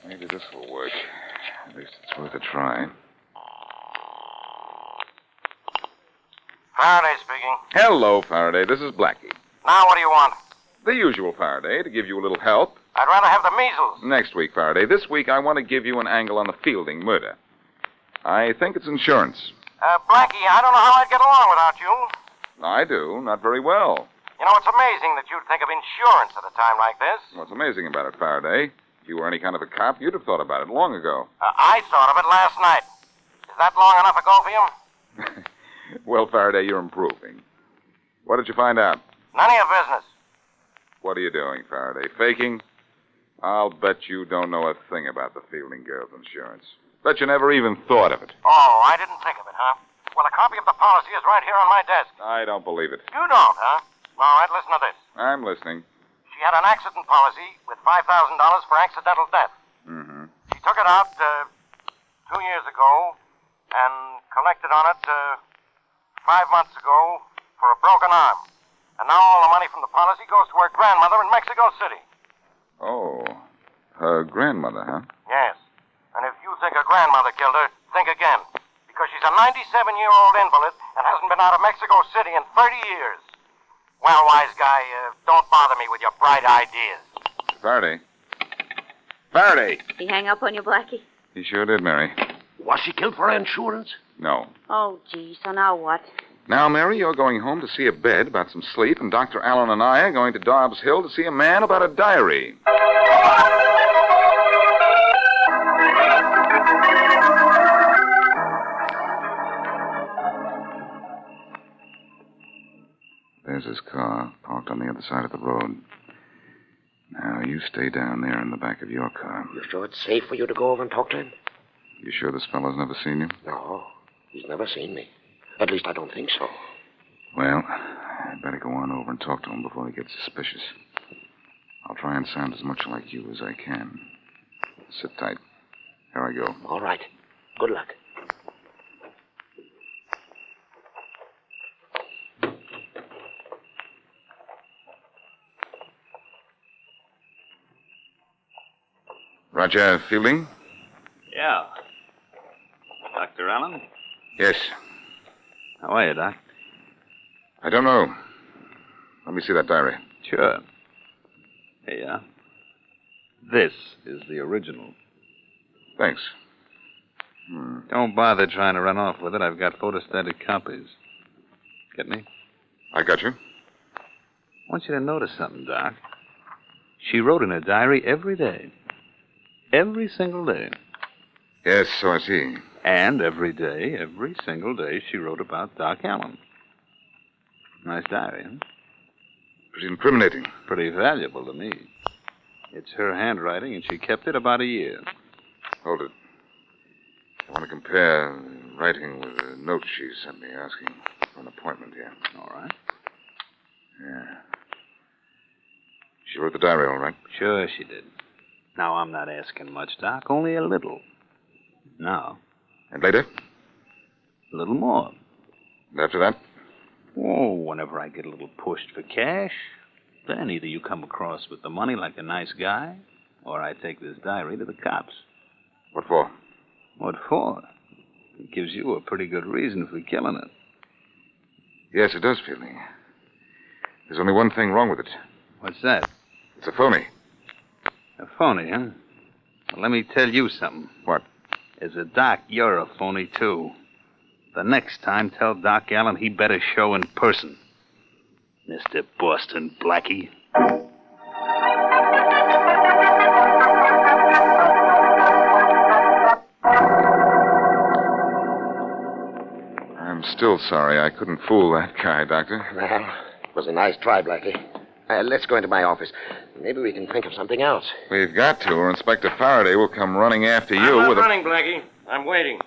Maybe this will work. At least it's worth a try. Faraday speaking. Hello, Faraday. This is Blackie. Now what do you want? The usual, Faraday, to give you a little help. I'd rather have the measles. Next week, Faraday. This week, I want to give you an angle on the Fielding murder. I think it's insurance. Blackie, I don't know how I'd get along without you. I do. Not very well. You know, it's amazing that you'd think of insurance at a time like this. What's amazing about it, Faraday? If you were any kind of a cop, you'd have thought about it long ago. I thought of it last night. Is that long enough ago for you? Well, Faraday, you're improving. What did you find out? None of your business. What are you doing, Faraday? Faking? I'll bet you don't know a thing about the Fielding girl's insurance. Bet you never even thought of it. Oh, I didn't think of it, huh? Well, a copy of the policy is right here on my desk. I don't believe it. You don't, huh? All right, listen to this. I'm listening. She had an accident policy with $5,000 for accidental death. Mm-hmm. She took it out 2 years ago and collected on it 5 months ago for a broken arm. And now all the money from the policy goes to her grandmother in Mexico City. Oh, her grandmother, huh? Yes. And if you think her grandmother killed her, think again. Because she's a 97-year-old invalid and hasn't been out of Mexico City in 30 years. Well, wise guy, don't bother me with your bright ideas. Faraday. Faraday! Did he hang up on you, Blackie? He sure did, Mary. Was she killed for insurance? No. Oh, gee, so now what? Now, Mary, you're going home to see a bed about some sleep, and Dr. Allen and I are going to Dobbs Hill to see a man about a diary. There's his car, parked on the other side of the road. Now, you stay down there in the back of your car. You sure it's safe for you to go over and talk to him? You sure this fellow's never seen you? No, he's never seen me. At least I don't think so. Well, I'd better go on over and talk to him before he gets suspicious. I'll try and sound as much like you as I can. Sit tight. Here I go. All right. Good luck. Roger Fielding? Yeah. Dr. Allen? Yes. How are you, Doc? I don't know. Let me see that diary. Sure. Here you are. This is the original. Thanks. Don't bother trying to run off with it. I've got photostatic copies. Get me? I got you. I want you to notice something, Doc. She wrote in her diary every day. Every single day. Yes, so I see. And every day, every single day, she wrote about Doc Allen. Nice diary, huh? Pretty incriminating. Pretty valuable to me. It's her handwriting, and she kept it about a year. Hold it. I want to compare writing with a note she sent me asking for an appointment here. All right. Yeah. She wrote the diary, all right? Sure she did. Now, I'm not asking much, Doc, only a little. Now. And later? A little more. And after that? Oh, whenever I get a little pushed for cash, then either you come across with the money like a nice guy, or I take this diary to the cops. What for? What for? It gives you a pretty good reason for killing it. Yes, it does, Fielding. There's only one thing wrong with it. What's that? It's a phony. A phony, huh? Well, let me tell you something. What? As a doc, you're a phony, too. The next time, tell Doc Allen he better show in person. Mr. Boston Blackie. I'm still sorry I couldn't fool that guy, Doctor. Well, it was a nice try, Blackie. Let's go into my office. Maybe we can think of something else. We've got to, or Inspector Faraday will come running after you I'm not with running, Blackie. I'm waiting.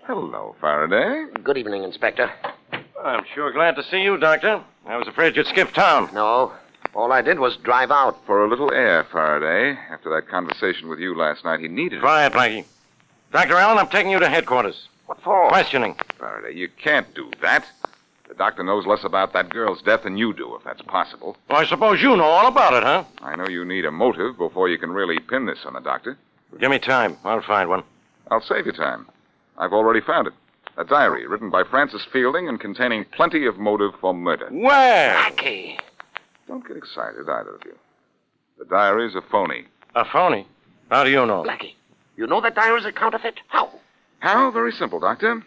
Hello, Faraday. Good evening, Inspector. I'm sure glad to see you, Doctor. I was afraid you'd skip town. No. All I did was drive out. For a little air, Faraday. After that conversation with you last night, he needed it. Quiet, Blackie. Dr. Allen, I'm taking you to headquarters. What for? Questioning. Faraday, you can't do that. The doctor knows less about that girl's death than you do, if that's possible. Well, I suppose you know all about it, huh? I know you need a motive before you can really pin this on the doctor. Give me time. I'll find one. I'll save you time. I've already found it. A diary written by Francis Fielding and containing plenty of motive for murder. Where? Blackie. Don't get excited, either of you. The diary's a phony. A phony? How do you know? Blackie, you know that diary's a counterfeit? How? How? Very simple, Doctor.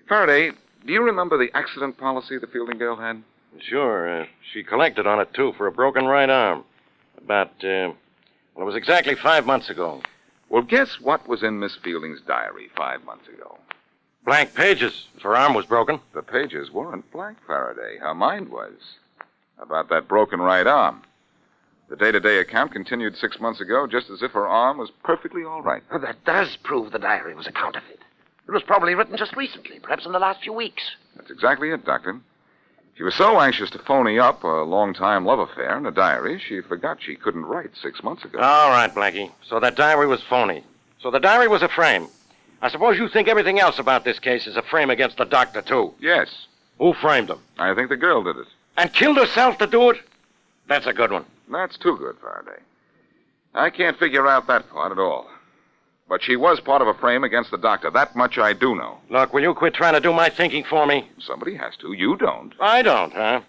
Faraday, do you remember the accident policy the Fielding girl had? Sure. She collected on it, too, for a broken right arm. Well, it was exactly 5 months ago. Well, guess what was in Miss Fielding's diary 5 months ago? Blank pages. Her arm was broken. The pages weren't blank, Faraday. Her mind was. About that broken right arm. The day-to-day account continued 6 months ago, just as if her arm was perfectly all right. Well, that does prove the diary was a counterfeit. It was probably written just recently, perhaps in the last few weeks. That's exactly it, Doctor. She was so anxious to phony up a long-time love affair in a diary, she forgot she couldn't write 6 months ago. All right, Blackie. So that diary was phony. So the diary was a frame. I suppose you think everything else about this case is a frame against the doctor, too. Yes. Who framed him? I think the girl did it. And killed herself to do it? That's a good one. That's too good, Faraday. I can't figure out that part at all. But she was part of a frame against the doctor. That much I do know. Look, will you quit trying to do my thinking for me? Somebody has to. You don't. I don't, huh?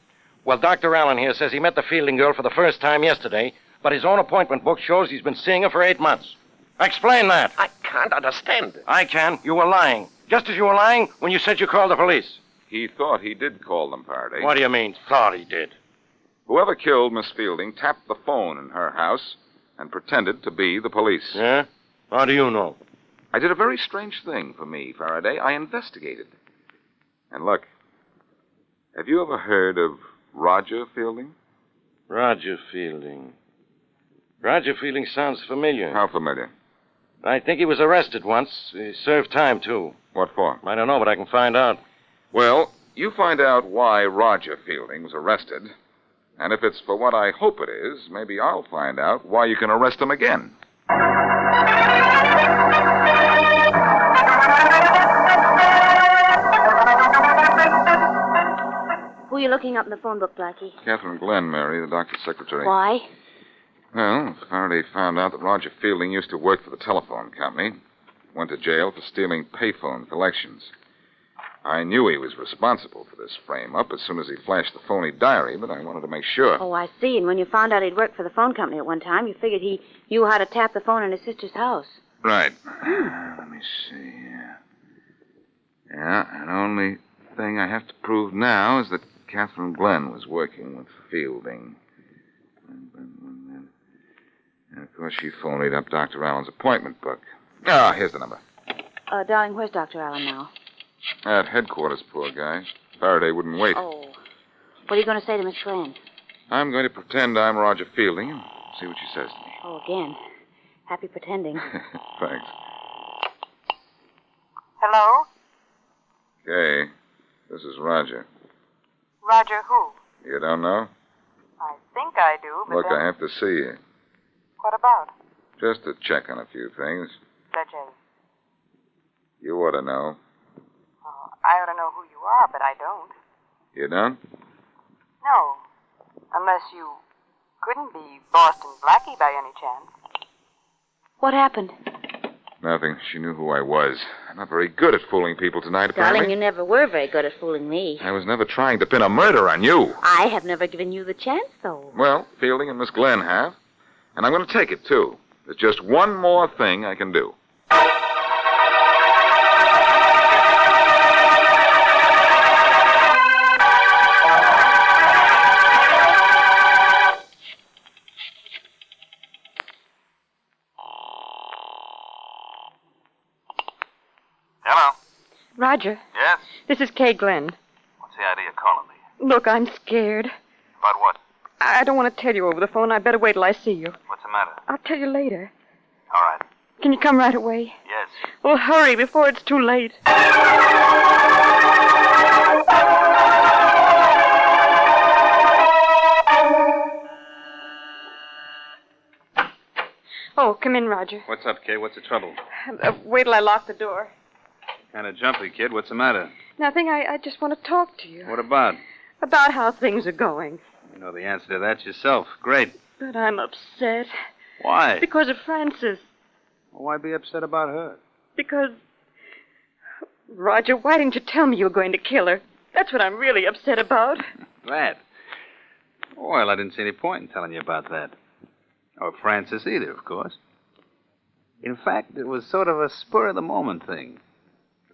Well, Dr. Allen here says he met the Fielding girl for the first time yesterday, but his own appointment book shows he's been seeing her for 8 months. Explain that. I can't understand it. I can. You were lying. Just as you were lying when you said you called the police. He thought he did call them, Faraday. What do you mean, thought he did? Whoever killed Miss Fielding tapped the phone in her house and pretended to be the police. Yeah? How do you know? I did a very strange thing for me, Faraday. I investigated. And look, have you ever heard of Roger Fielding? Roger Fielding. Roger Fielding sounds familiar. How familiar? I think he was arrested once. He served time, too. What for? I don't know, but I can find out. Well, you find out why Roger Fielding was arrested. And if it's for what I hope it is, maybe I'll find out why you can arrest him again. Who are you looking up in the phone book, Blackie? Catherine Glenn, Mary, the doctor's secretary. Why? Well, Faraday found out that Roger Fielding used to work for the telephone company. Went to jail for stealing payphone collections. I knew he was responsible for this frame-up as soon as he flashed the phony diary, but I wanted to make sure. Oh, I see. And when you found out he'd worked for the phone company at one time, you figured he knew how to tap the phone in his sister's house. Right. Let me see. Yeah, and the only thing I have to prove now is that Catherine Glenn was working with Fielding. And, of course, she phoned up Dr. Allen's appointment book. Ah, here's the number. Darling, where's Dr. Allen now? At headquarters, poor guy. Faraday wouldn't wait. Oh. What are you going to say to Miss Glenn? I'm going to pretend I'm Roger Fielding and see what she says to me. Oh, again. Happy pretending. Thanks. Hello? Okay. This is Roger. Roger who? You don't know? I think I do, but Look, I have to see you. What about? Just to check on a few things. Such as? You ought to know. I ought to know who you are, but I don't. You don't? No. Unless you couldn't be Boston Blackie by any chance. What happened? Nothing. She knew who I was. I'm not very good at fooling people tonight, apparently. Darling, you never were very good at fooling me. I was never trying to pin a murder on you. I have never given you the chance, though. Well, Fielding and Miss Glenn have. And I'm going to take it, too. There's just one more thing I can do. Hello? Roger, Yes? this is Kay Glenn. What's the idea of calling me? Look, I'm scared. About what? I don't want to tell you over the phone. I better wait till I see you. What's the matter? I'll tell you later. All right. Can you come right away? Yes. Well, hurry before it's too late. Oh, come in, Roger. What's up, Kay? What's the trouble? Wait till I lock the door. Kind of jumpy, kid. What's the matter? Nothing. I just want to talk to you. What about? About how things are going. You know the answer to that yourself. Great. But I'm upset. Why? Because of Frances. Why be upset about her? Because... Roger, why didn't you tell me you were going to kill her? That's what I'm really upset about. That? Well, I didn't see any point in telling you about that. Or Frances either, of course. In fact, it was sort of a spur-of-the-moment thing.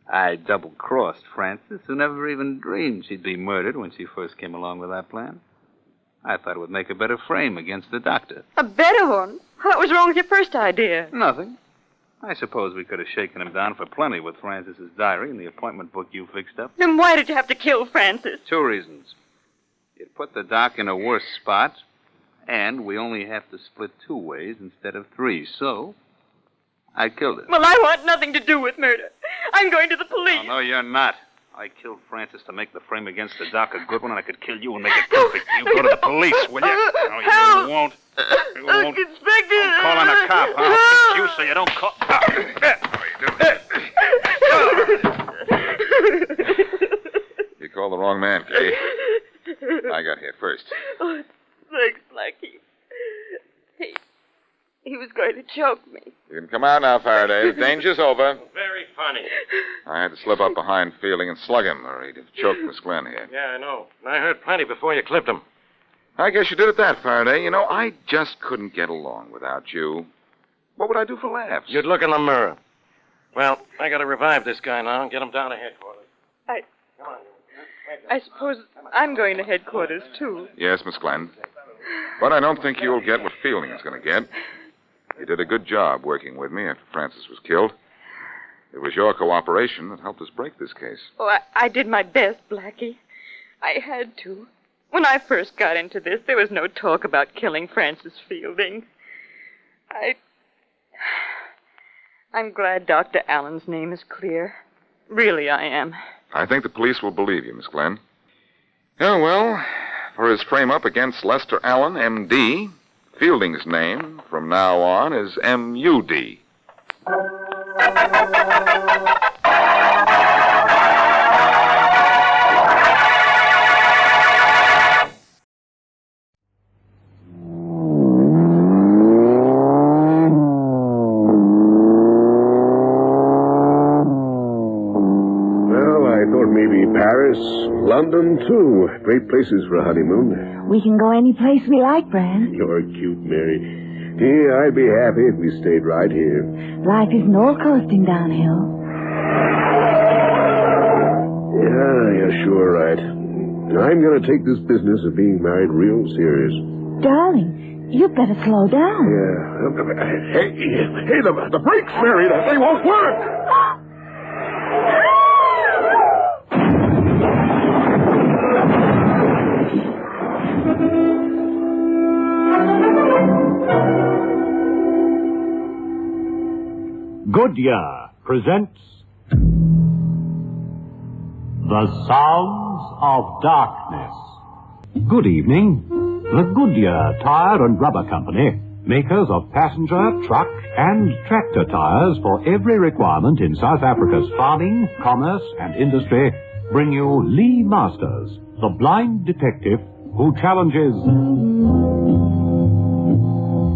I double-crossed Frances, who never even dreamed she'd be murdered when she first came along with that plan. I thought it would make a better frame against the doctor. A better one? What was wrong with your first idea? Nothing. I suppose we could have shaken him down for plenty with Frances's diary and the appointment book you fixed up. Then why did you have to kill Frances? 2 reasons. It put the doc in a worse spot, and we only have to split 2 ways instead of 3, so I killed her. Well, I want nothing to do with murder. I'm going to the police. Oh, no, you're not. I killed Frances to make the frame against the doc a good one, and I could kill you and make it perfect. You go to the police, will you? No, you won't. You won't. Inspector! I'm calling a cop, huh? You so you don't call... You called the wrong man, Kay. I got here first. Oh, thanks, Blackie. He was going to choke me. You can come out now, Faraday. The danger's over. Very funny. I had to slip up behind Fielding and slug him, or he'd have choked Miss Glenn here. Yeah, I know. And I heard plenty before you clipped him. I guess you did it that, Faraday. You know, I just couldn't get along without you. What would I do for laughs? You'd look in the mirror. Well, I gotta revive this guy now and get him down to headquarters. I suppose I'm going to headquarters, too. Yes, Miss Glenn. But I don't think you'll get what Fielding is going to get. You did a good job working with me after Frances was killed. It was your cooperation that helped us break this case. Oh, I did my best, Blackie. I had to. When I first got into this, there was no talk about killing Frances Fielding. I'm glad Dr. Allen's name is clear. Really, I am. I think the police will believe you, Miss Glenn. Oh, well, for his frame-up against Lester Allen, M.D., Fielding's name from now on is M.U.D. Paris, London, too. Great places for a honeymoon. We can go any place we like, Brad. You're cute, Mary. Yeah, I'd be happy if we stayed right here. Life isn't all coasting downhill. Yeah, you're sure right. I'm going to take this business of being married real serious. Darling, you better slow down. Yeah. Hey, the brakes, Mary. That thing won't work. Goodyear presents The Sounds of Darkness. Good evening. The Goodyear Tire and Rubber Company makers of passenger, truck, and tractor tires for every requirement in South Africa's farming, commerce, and industry, bring you Lee Masters, the blind detective who challenges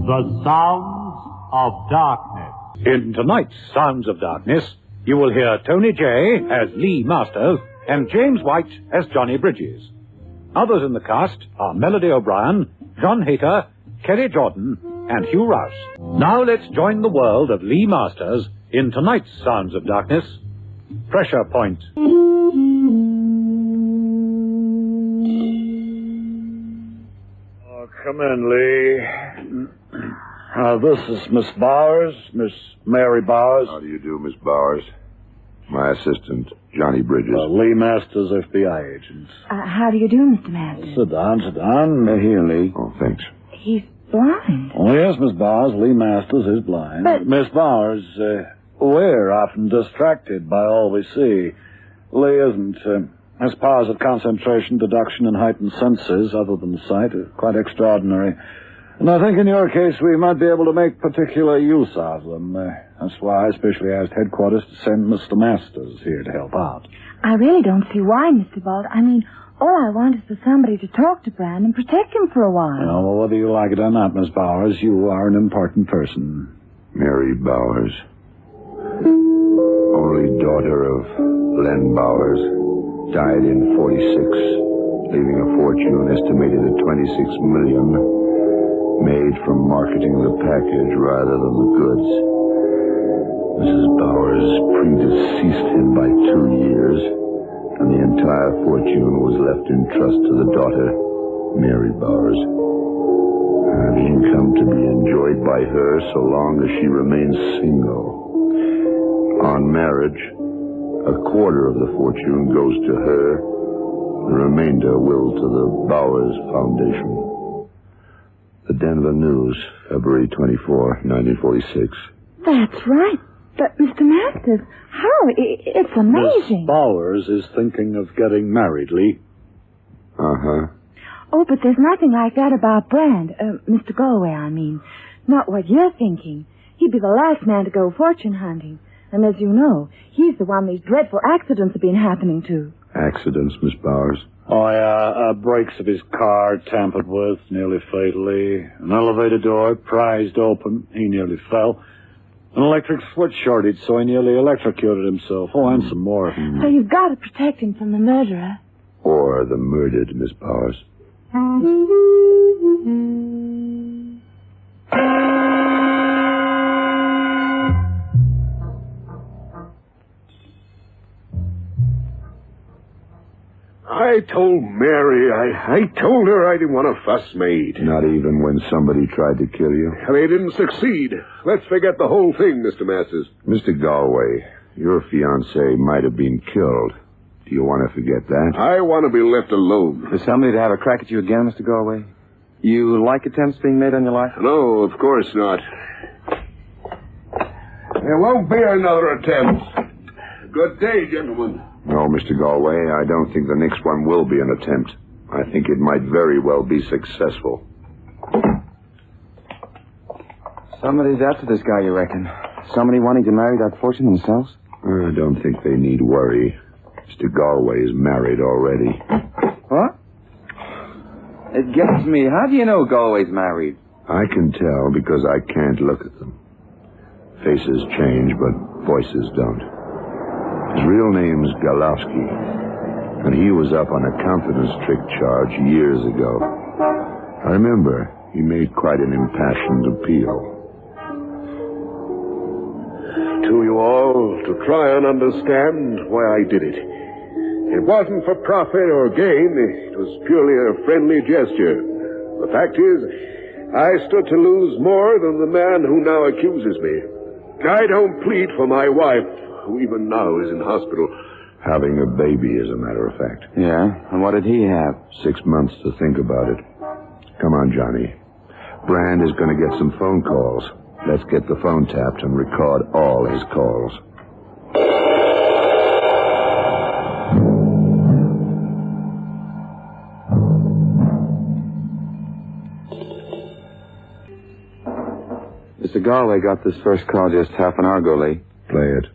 the sounds of darkness. In tonight's Sounds of Darkness, you will hear Tony Jay as Lee Masters and James White as Johnny Bridges. Others in the cast are Melody O'Brien, John Hayter, Kerry Jordan, and Hugh Rouse. Now let's join the world of Lee Masters in tonight's Sounds of Darkness. Pressure Point. Oh, come in, Lee. This is Miss Bowers, Miss Mary Bowers. How do you do, Miss Bowers? My assistant, Johnny Bridges. Lee Masters, FBI agent. How do you do, Mr. Masters? Sit down. Here, Lee. Oh, thanks. He's blind. Oh, yes, Miss Bowers. Lee Masters is blind. But... Miss Bowers, we're often distracted by all we see. Lee isn't. His powers of concentration, deduction, and heightened senses, other than sight, are quite extraordinary. And I think in your case we might be able to make particular use of them. That's why I specially asked headquarters to send Mr. Masters here to help out. I really don't see why, Mr. Bald. I mean, all I want is for somebody to talk to Brand and protect him for a while. Well, whether you like it or not, Miss Bowers, you are an important person. Mary Bowers. Only daughter of Len Bowers. Died in 46, leaving a fortune estimated at $26 million. Made from marketing the package rather than the goods. Mrs. Bowers predeceased him by 2 years, and the entire fortune was left in trust to the daughter, Mary Bowers. The income to be enjoyed by her so long as she remains single. On marriage, a quarter of the fortune goes to her. The remainder will to the Bowers Foundation. The Denver News, February 24, 1946. That's right. But, Mr. Masters, how? It's amazing. Miss Bowers is thinking of getting married, Lee. Uh-huh. Oh, but there's nothing like that about Brand. Mr. Galway, I mean. Not what you're thinking. He'd be the last man to go fortune hunting. And as you know, he's the one these dreadful accidents have been happening to. Accidents, Miss Bowers? Oh, yeah, brakes of his car tampered with, nearly fatally. An elevator door prized open, he nearly fell. An electric switch shorted, so he nearly electrocuted himself. Oh, and some more. So you've got to protect him from the murderer. Or the murdered, Miss Bowers. I told Mary, I told her I didn't want a fuss made. Not even when somebody tried to kill you? They didn't succeed. Let's forget the whole thing, Mr. Masters. Mr. Galway, your fiancée might have been killed. Do you want to forget that? I want to be left alone. For somebody to have a crack at you again, Mr. Galway? You like attempts being made on your life? No, of course not. There won't be another attempt. Good day, gentlemen. No, Mr. Galway, I don't think the next one will be an attempt. I think it might very well be successful. Somebody's after this guy, you reckon? Somebody wanting to marry that fortune themselves? I don't think they need worry. Mr. Galway is married already. What? It gets me. How do you know Galway's married? I can tell because I can't look at them. Faces change, but voices don't. His real name's Galowski, and he was up on a confidence trick charge years ago. I remember he made quite an impassioned appeal. To you all, to try and understand why I did it. It wasn't for profit or gain. It was purely a friendly gesture. The fact is, I stood to lose more than the man who now accuses me. I don't plead for my wife, who even now is in hospital. Having a baby, as a matter of fact. Yeah? And what did he have? 6 months to think about it. Come on, Johnny. Brand is going to get some phone calls. Let's get the phone tapped and record all his calls. Mr. Galway got this first call just half an hour ago, Lee. Play it.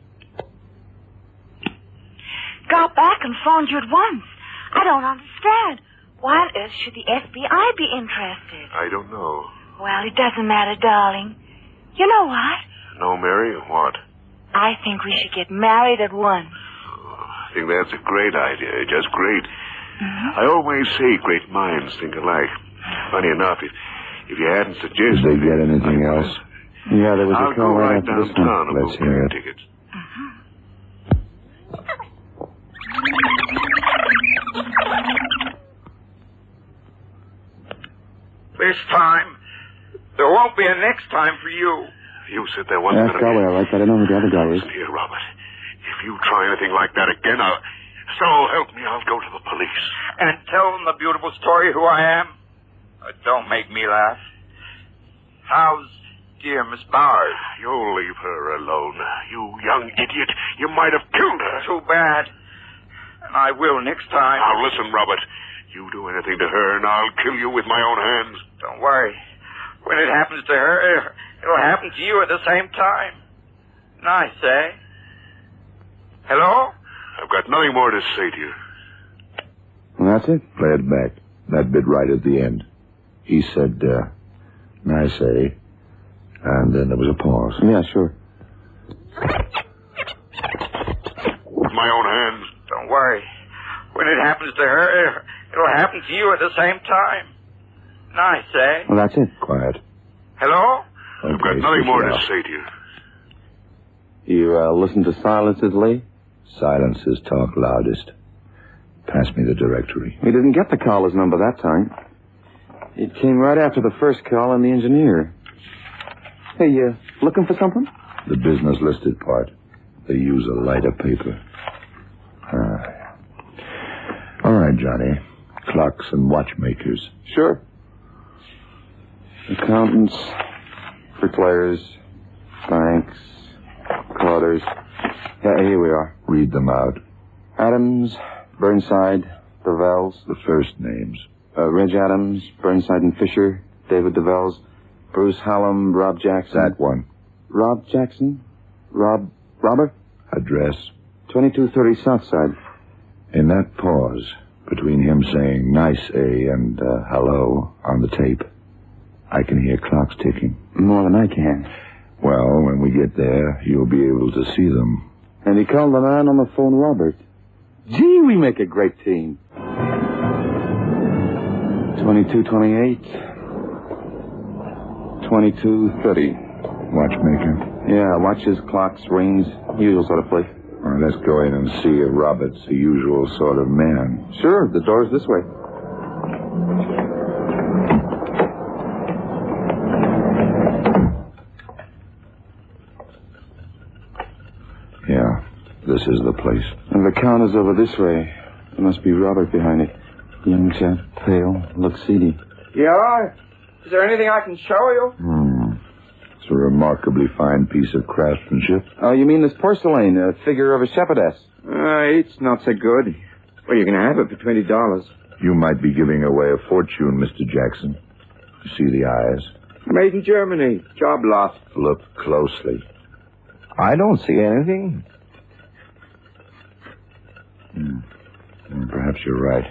Got back and phoned you at once. I don't understand. Why on earth should the FBI be interested? I don't know. Well, it doesn't matter, darling. You know what? No, Mary? What? I think we should get married at once. I think that's a great idea. Just great. I always say great minds think alike. Funny enough, if you hadn't suggested... Did they get anything else? Yeah, there was I'll a call go right right after this downtown one. and Let's book hear your it. tickets. This time, there won't be a next time for you. You said there wasn't That's Galway, all right, but I don't know who the other guy is. Listen here, Robert. If you try anything like that again, so help me, I'll go to the police. And tell them the beautiful story who I am. Don't make me laugh. How's dear Miss Bowers? You'll leave her alone. You young idiot. You might have killed her. Too bad. And I will next time. Now listen, Robert. You do anything to her, and I'll kill you with my own hands. Don't worry. When it happens to her, it'll happen to you at the same time. Nice, eh? Hello? I've got nothing more to say to you. Well, that's it. Play it back. That bit right at the end. He said, nice, eh? And then there was a pause. Yeah, sure. With my own hands. Don't worry. When it happens to her, it'll happen to you at the same time. Nice, eh? Well, that's it. Quiet. Hello? I've got nothing more to say to you. You listen to silences, Lee? Silences talk loudest. Pass me the directory. We didn't get the caller's number that time. It came right after the first call on the engineer. Hey, you looking for something? The business listed part. They use a lighter paper. All right, Johnny. Clocks and watchmakers. Sure. Accountants, bricklayers, banks, clothers. Yeah, here we are. Read them out. Adams, Burnside, DeVels. The first names. Reg Adams, Burnside and Fisher, David DeVels, Bruce Hallam, Rob Jackson. That one. Rob Jackson? Robert? Address. 2230 Southside. In that pause between him saying nice A and hello on the tape, I can hear clocks ticking. More than I can. Well, when we get there, you'll be able to see them. And he called the man on the phone Robert. Gee, we make a great team. 2228. 2230. Watchmaker? Yeah, watches, clocks, rings, usual sort of place. All right, let's go in and see if Robert's the usual sort of man. Sure, the door's this way. Yeah, this is the place. And the counter's over this way. There must be Robert behind it. Young chap, pale, looks seedy. Yeah? Is there anything I can show you? It's a remarkably fine piece of craftsmanship. Oh, you mean this porcelain, a figure of a shepherdess? It's not so good. Well, you can have it for $20. You might be giving away a fortune, Mr. Jackson. You see the eyes? Made in Germany. Job lost. Look closely. I don't see anything. Perhaps you're right.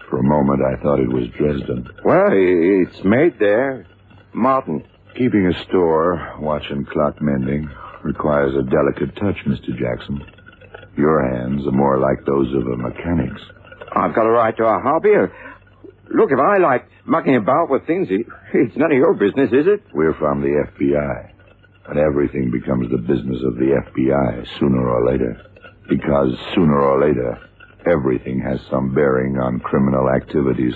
For a moment, I thought it was Dresden. Well, it's made there. Martin. Keeping a store, watch and clock mending, requires a delicate touch, Mr. Jackson. Your hands are more like those of a mechanic's. I've got a right to a hobby. Look, if I like mucking about with things, it's none of your business, is it? We're from the FBI. And everything becomes the business of the FBI sooner or later. Because sooner or later, everything has some bearing on criminal activities.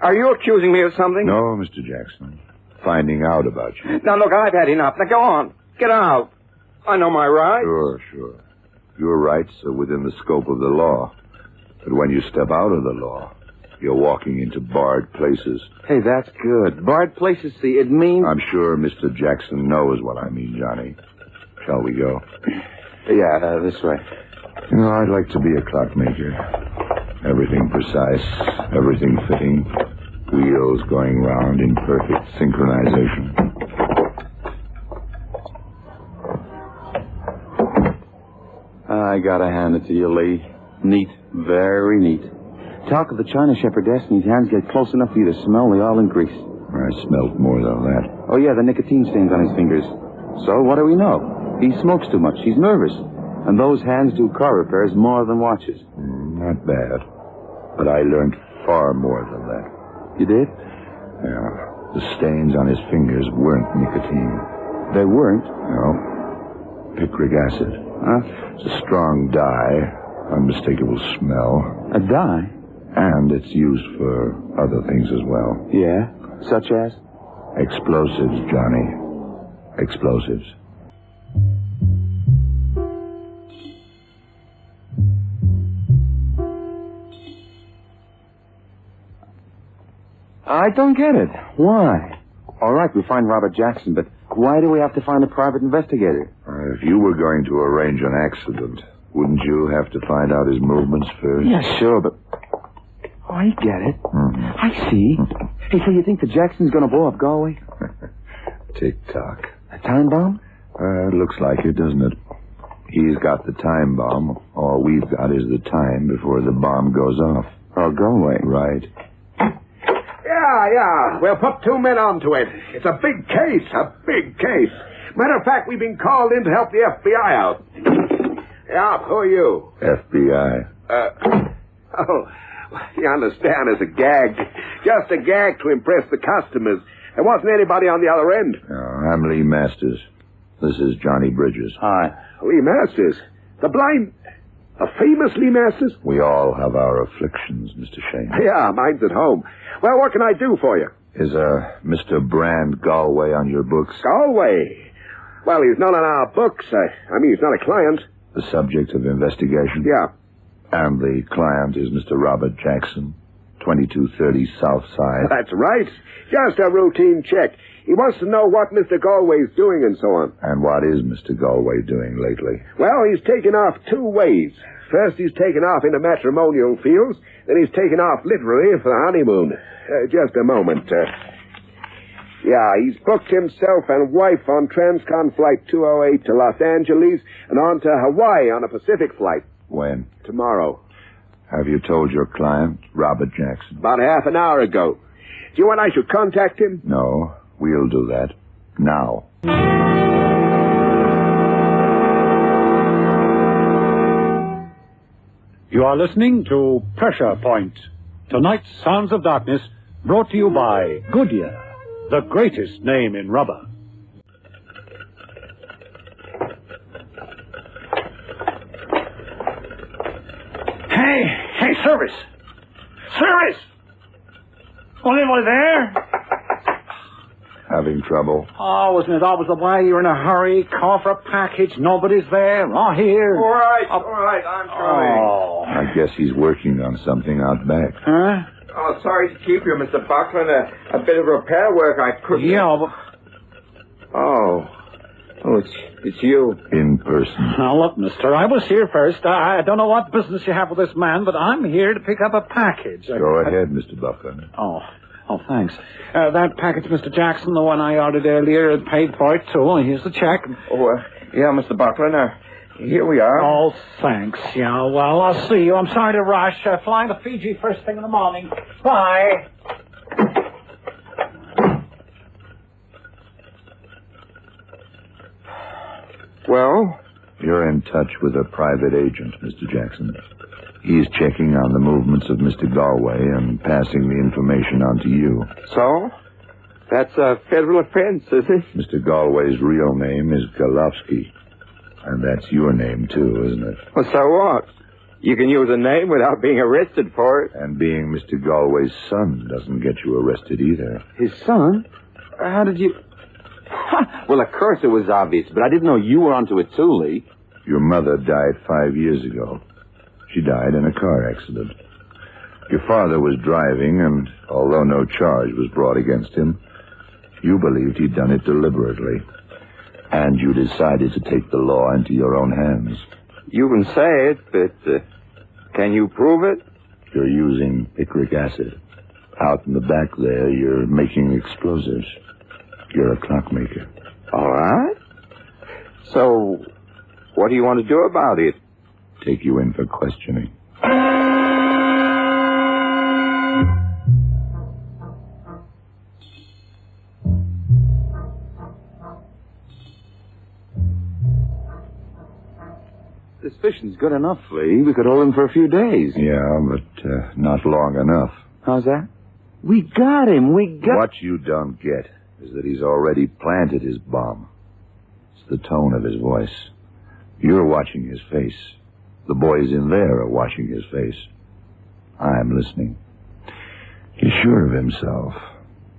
Are you accusing me of something? No, Mr. Jackson. Finding out about you. Now, look, I've had enough. Now, go on. Get out. I know my rights. Sure. Your rights are within the scope of the law. But when you step out of the law, you're walking into barred places. Hey, that's good. Barred places, see, it means... I'm sure Mr. Jackson knows what I mean, Johnny. Shall we go? Yeah, this way. You know, I'd like to be a clockmaker. Everything precise, everything fitting, wheels going round in perfect synchronization. I gotta hand it to you, Lee. Neat. Very neat. Talk of the China shepherdess and his hands get close enough for you to smell the oil and grease. I smelled more than that. Oh, yeah, the nicotine stains on his fingers. So, what do we know? He smokes too much. He's nervous. And those hands do car repairs more than watches. Not bad. But I learned far more than that. You did? Yeah. The stains on his fingers weren't nicotine. They weren't? No. Picric acid. Huh? It's a strong dye, unmistakable smell. A dye? And it's used for other things as well. Yeah? Such as? Explosives, Johnny. Explosives. I don't get it. Why? All right, we find Robert Jackson, but why do we have to find a private investigator? If you were going to arrange an accident, wouldn't you have to find out his movements first? Yeah, sure, but... Oh, I get it. Mm-hmm. I see. Hey, so you think the Jackson's going to blow up Galway? Tick-tock. A time bomb? It looks like it, doesn't it? He's got the time bomb. All we've got is the time before the bomb goes off. Oh, Galway. Right. Yeah. We'll put 2 men onto it. It's a big case. Matter of fact, we've been called in to help the FBI out. Yeah, who are you? FBI. You understand, it's a gag. Just a gag to impress the customers. There wasn't anybody on the other end. I'm Lee Masters. This is Johnny Bridges. Hi. Lee Masters? The blind... A famous Lee Masters? We all have our afflictions, Mr. Shane. Yeah, mine's at home. Well, what can I do for you? Is Mr. Brand Galway on your books? Galway? Well, he's not on our books. I mean, he's not a client. The subject of investigation? Yeah. And the client is Mr. Robert Jackson, 2230 South Side. That's right. Just a routine check. He wants to know what Mr. Galway's doing and so on. And what is Mr. Galway doing lately? Well, he's taken off 2 ways. First, he's taken off into matrimonial fields. Then he's taken off literally for the honeymoon. Just a moment. Yeah, he's booked himself and wife on Transcon Flight 208 to Los Angeles and on to Hawaii on a Pacific flight. When? Tomorrow. Have you told your client, Robert Jackson? About half an hour ago. Do you want I should contact him? No, we'll do that. Now. You are listening to Pressure Point, tonight's Sounds of Darkness, brought to you by Goodyear, the greatest name in rubber. Hey, Service! Service! Anybody there? Having trouble? Oh, isn't it always the way? You're in a hurry, call for a package, nobody's there. Oh, here. All right, I'm coming. Oh. I guess he's working on something out back. Huh? Oh, sorry to keep you, Mr. Buckland. A bit of repair work I couldn't... Yeah, but... Oh, it's you. In person. Now, look, mister, I was here first. I don't know what business you have with this man, but I'm here to pick up a package. Go ahead, Mr. Buckland. Oh, thanks. That package, Mr. Jackson, the one I ordered earlier, paid for it, too. Here's the check. Yeah, Mr. Buckland. Here we are. Oh, thanks. Yeah, well, I'll see you. I'm sorry to rush. Flying to Fiji first thing in the morning. Bye. Well? You're in touch with a private agent, Mr. Jackson. He's checking on the movements of Mr. Galway and passing the information on to you. So? That's a federal offense, is it? Mr. Galway's real name is Golofsky. And that's your name, too, isn't it? Well, so what? You can use a name without being arrested for it. And being Mr. Galway's son doesn't get you arrested either. His son? How did you... Well, of course it was obvious, but I didn't know you were onto it too, Lee. Your mother died 5 years ago. She died in a car accident. Your father was driving, and although no charge was brought against him, you believed he'd done it deliberately. And you decided to take the law into your own hands. You can say it, but can you prove it? You're using picric acid. Out in the back there, you're making explosives. You're a clockmaker. All right. So, what do you want to do about it? take you in for questioning. Suspicion's good enough, Lee. We could hold him for a few days. Yeah, but not long enough. How's that? We got him. What you don't get is that he's already planted his bomb. It's the tone of his voice. You're watching his face. The boys in there are watching his face. I'm listening. He's sure of himself.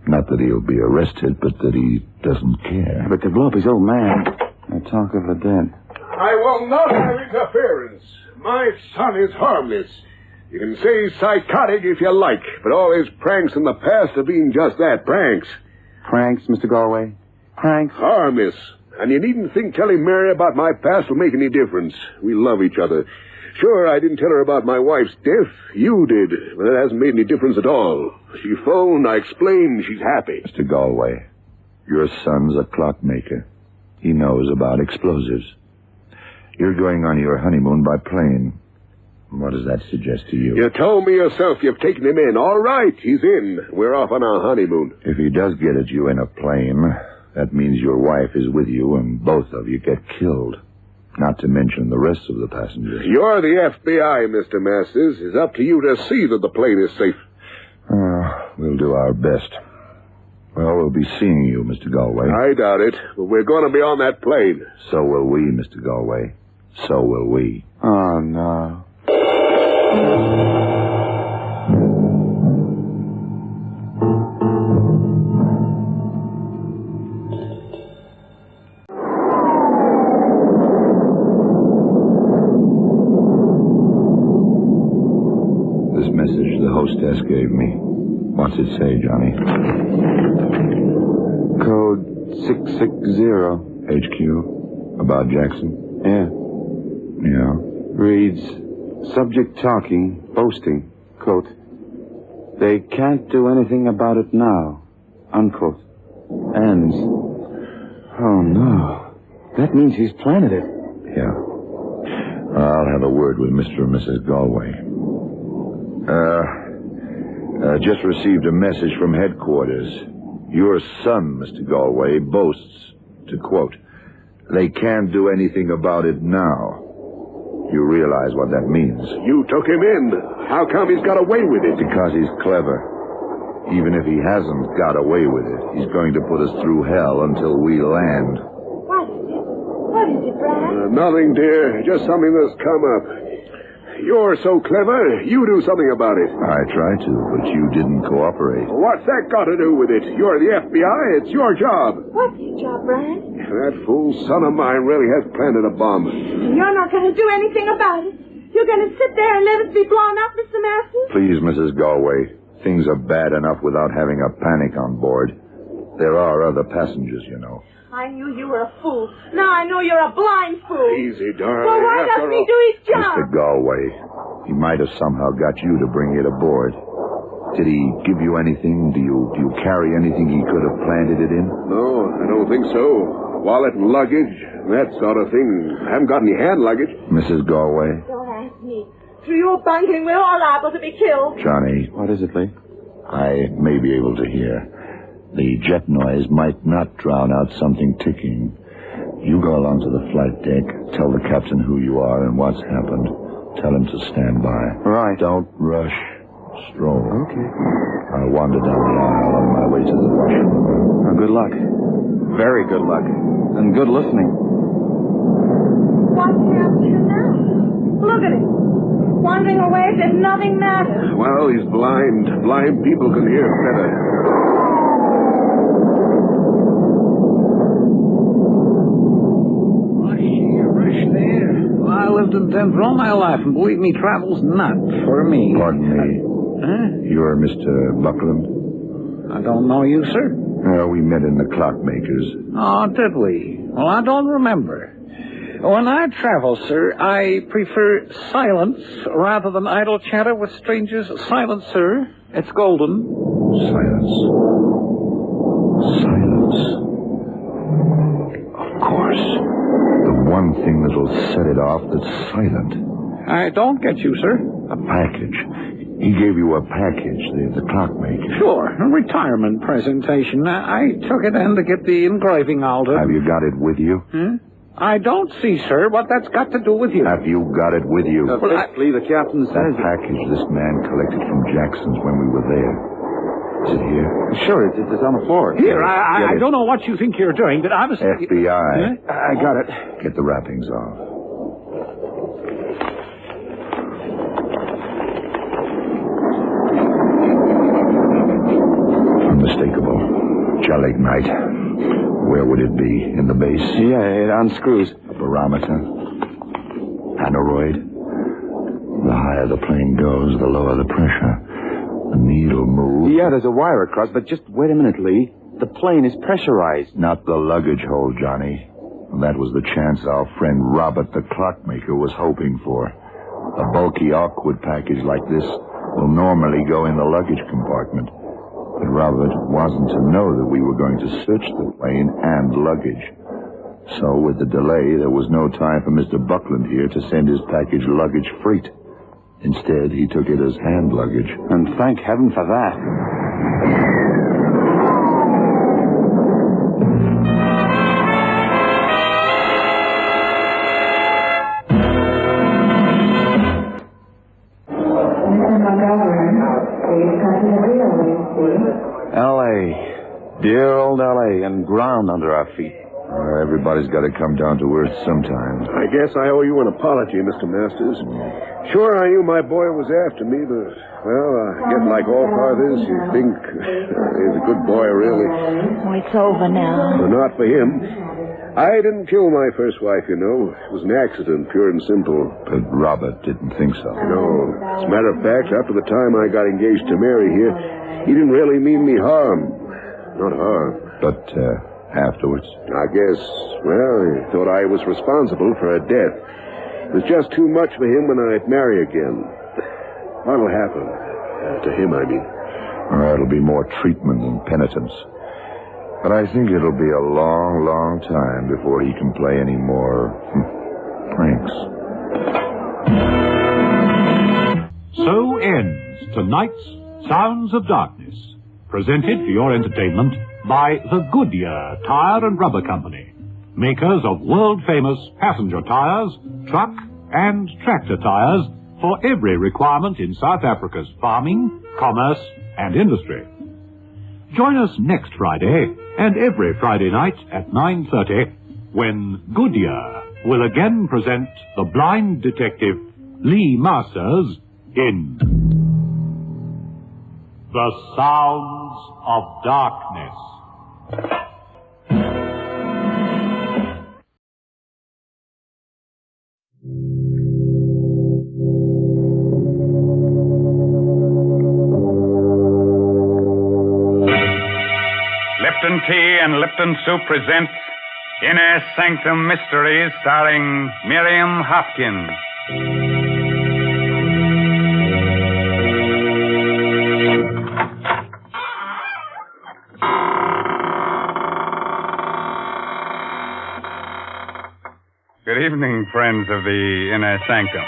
Not that he'll be arrested, but that he doesn't care. But to blow up his old man, I talk of the dead. I will not have interference. My son is harmless. You can say he's psychotic if you like, but all his pranks in the past have been just that, pranks. Pranks, Mr. Galway? Pranks? Harmless. And you needn't think telling Mary about my past will make any difference. We love each other. Sure, I didn't tell her about my wife's death. You did, but it hasn't made any difference at all. She phoned, I explained, she's happy. Mr. Galway, your son's a clockmaker. He knows about explosives. You're going on your honeymoon by plane. What does that suggest to you? You told me yourself you've taken him in. All right, he's in. We're off on our honeymoon. If he does get at you in a plane, that means your wife is with you and both of you get killed. Not to mention the rest of the passengers. You're the FBI, Mr. Masters. It's up to you to see that the plane is safe. We'll do our best. Well, we'll be seeing you, Mr. Galway. I doubt it, but we're going to be on that plane. So will we, Mr. Galway. So will we. Oh, no. This message the hostess gave me. What's it say, Johnny? Code 660. HQ. About Jackson? Yeah. Yeah. Reads, subject talking, boasting, quote, they can't do anything about it now, unquote. Ends. Oh, no. That means he's planted it. Yeah. I'll have a word with Mr. and Mrs. Galway. Just received a message from headquarters. Your son, Mr. Galway, boasts, to quote, they can't do anything about it now. You realize what that means. You took him in. How come he's got away with it? Because he's clever. Even if he hasn't got away with it, he's going to put us through hell until we land. What is it, Brad? Nothing, dear. Just something that's come up. You're so clever, you do something about it. I tried to, but you didn't cooperate. What's that got to do with it? You're the FBI. It's your job. What's your job, Brad? That fool son of mine really has planted a bomb. You're not going to do anything about it. You're going to sit there and let it be blown up, Mr. Masters? Please, Mrs. Galway. Things are bad enough without having a panic on board. There are other passengers, you know. I knew you were a fool. Now I know you're a blind fool. Easy, darling. Well, why doesn't he do his job? Mr. Galway, he might have somehow got you to bring it aboard. Did he give you anything? Do you carry anything he could have planted it in? No, I don't think so. Wallet and luggage, that sort of thing. I haven't got any hand luggage. Mrs. Galway? Don't ask me. Through your bungling, we're all liable to be killed. Johnny. What is it, Lee? I may be able to hear. The jet noise might not drown out something ticking. You go along to the flight deck, tell the captain who you are and what's happened. Tell him to stand by. Right. Don't rush. Stroll. Okay. I'll wander down the aisle on my way to the washroom. Well, good luck. Very good luck. And good listening. What's happened to you now? Look at him. Wandering away as if nothing matters. Well, he's blind. Blind people can hear better. I lived in Denver all my life, and believe me, travel's not for me. Pardon me. Huh? You're Mr. Buckland? I don't know you, sir. We met in the clockmakers. Oh, did we? Well, I don't remember. When I travel, sir, I prefer silence rather than idle chatter with strangers. Silence, sir. It's golden. Silence. Of course. The one thing that'll set it off that's silent. I don't get you, sir. A package. He gave you a package, the clockmaker. Sure, a retirement presentation. I took it in to get the engraving altered. Have you got it with you? I don't see, sir, what that's got to do with you. Have you got it with you? Officially, the captain says... That package this man collected from Jackson's when we were there. Is it here? Sure, it's on the floor. Here, I don't know what you think you're doing, but I was... FBI. I got it. Get the wrappings off. Unmistakable. Gelignite. Where would it be? In the base? Yeah, it unscrews. A barometer. Aneroid. The higher the plane goes, the lower the pressure. The needle moves. Yeah, there's a wire across, but just wait a minute, Lee. The plane is pressurized. Not the luggage hold, Johnny. That was the chance our friend Robert, the clockmaker, was hoping for. A bulky, awkward package like this will normally go in the luggage compartment. But Robert wasn't to know that we were going to search the plane and luggage. So, with the delay, there was no time for Mr. Buckland here to send his package luggage freight. Instead, he took it as hand luggage. And thank heaven for that. L.A. Dear old L.A. and ground under our feet. Everybody's got to come down to earth sometime. I guess I owe you an apology, Mr. Masters. Sure, I knew my boy was after me, but, well, I guess like all fathers, you think he's a good boy, really. Oh, it's over now. But not for him. I didn't kill my first wife, you know. It was an accident, pure and simple. But Robert didn't think so. No. As a matter of fact, after the time I got engaged to Mary here, he didn't really mean me harm. Not harm. But, afterwards? I guess, well, he thought I was responsible for her death. It was just too much for him when I'd marry again. What'll happen? To him, I mean. It'll be more treatment than penitence. But I think it'll be a long, long time before he can play any more pranks. So ends tonight's Sounds of Darkness, presented for your entertainment by the Goodyear Tire and Rubber Company, makers of world-famous passenger tires, truck, and tractor tires for every requirement in South Africa's farming, commerce, and industry. Join us next Friday and every Friday night at 9:30 when Goodyear will again present the blind detective Lee Masters in The Sounds of Darkness. Lipton Tea and Lipton Soup presents Inner Sanctum Mysteries starring Miriam Hopkins. Good evening, friends of the Inner Sanctum.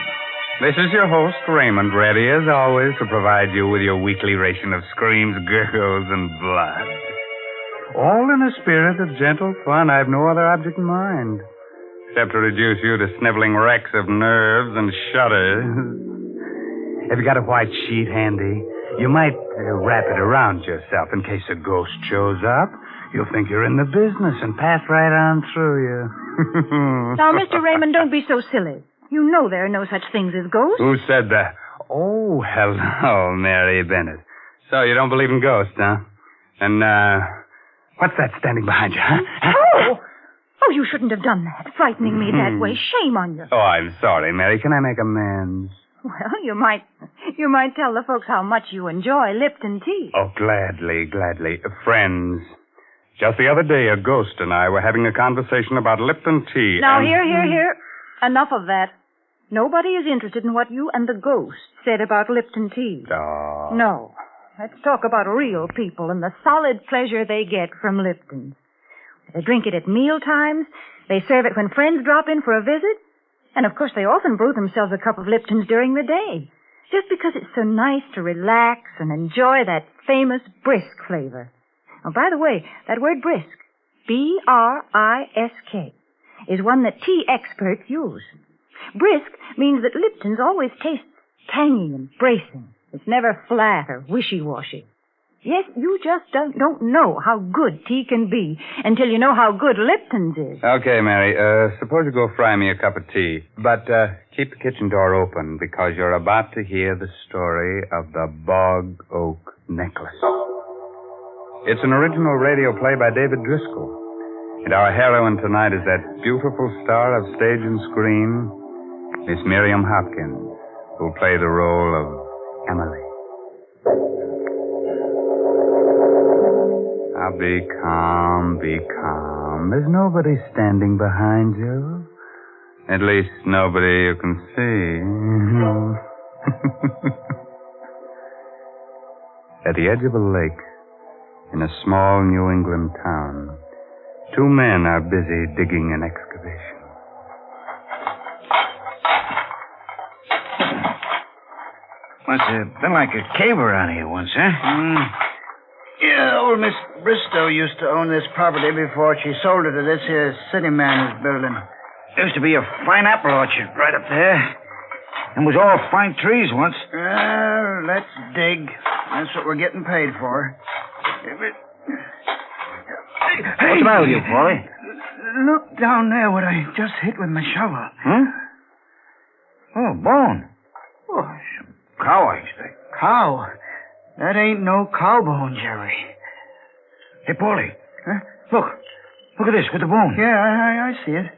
This is your host, Raymond, ready as always to provide you with your weekly ration of screams, gurgles, and blood. All in a spirit of gentle fun. I have no other object in mind, except to reduce you to sniveling wrecks of nerves and shudders. Have you got a white sheet handy? You might wrap it around yourself in case a ghost shows up. You'll think you're in the business and pass right on through you. Now, Mr. Raymond, don't be so silly. You know there are no such things as ghosts. Who said that? Oh, hello, Mary Bennett. So you don't believe in ghosts, huh? And, what's that standing behind you, huh? Oh, you shouldn't have done that, frightening me that way. Shame on you. Oh, I'm sorry, Mary. Can I make amends? Well, you might tell the folks how much you enjoy Lipton tea. Oh, gladly. Friends, just the other day, a ghost and I were having a conversation about Lipton tea. Now, here. Enough of that. Nobody is interested in what you and the ghost said about Lipton tea. Oh. No. Let's talk about real people and the solid pleasure they get from Lipton. They drink it at meal times. They serve it when friends drop in for a visit. And, of course, they often brew themselves a cup of Lipton's during the day, just because it's so nice to relax and enjoy that famous brisk flavor. Oh, by the way, that word brisk, B-R-I-S-K, is one that tea experts use. Brisk means that Lipton's always tastes tangy and bracing. It's never flat or wishy-washy. Yes, you just don't know how good tea can be until you know how good Lipton's is. Okay, Mary, suppose you go fry me a cup of tea. But keep the kitchen door open because you're about to hear the story of the Bog Oak Necklace. It's an original radio play by David Driscoll. And our heroine tonight is that beautiful star of stage and screen, Miss Miriam Hopkins, who'll play the role of Emily. Now be calm, be calm. There's nobody standing behind you. At least nobody you can see. At the edge of a lake, in a small New England town, two men are busy digging an excavation. Must have been like a cave around here once, huh? Yeah, old Miss Bristow used to own this property before she sold it to this here city man who's building. Used to be a fine apple orchard right up there. And was all fine trees once. Let's dig. That's what we're getting paid for. What's the matter with you, Paulie? Look down there what I just hit with my shovel. Huh? Oh, bone. Oh, some cow, I expect. Cow? That ain't no cow bone, Jerry. Hey, Paulie. Huh? Look at this with the bone. Yeah, I see it.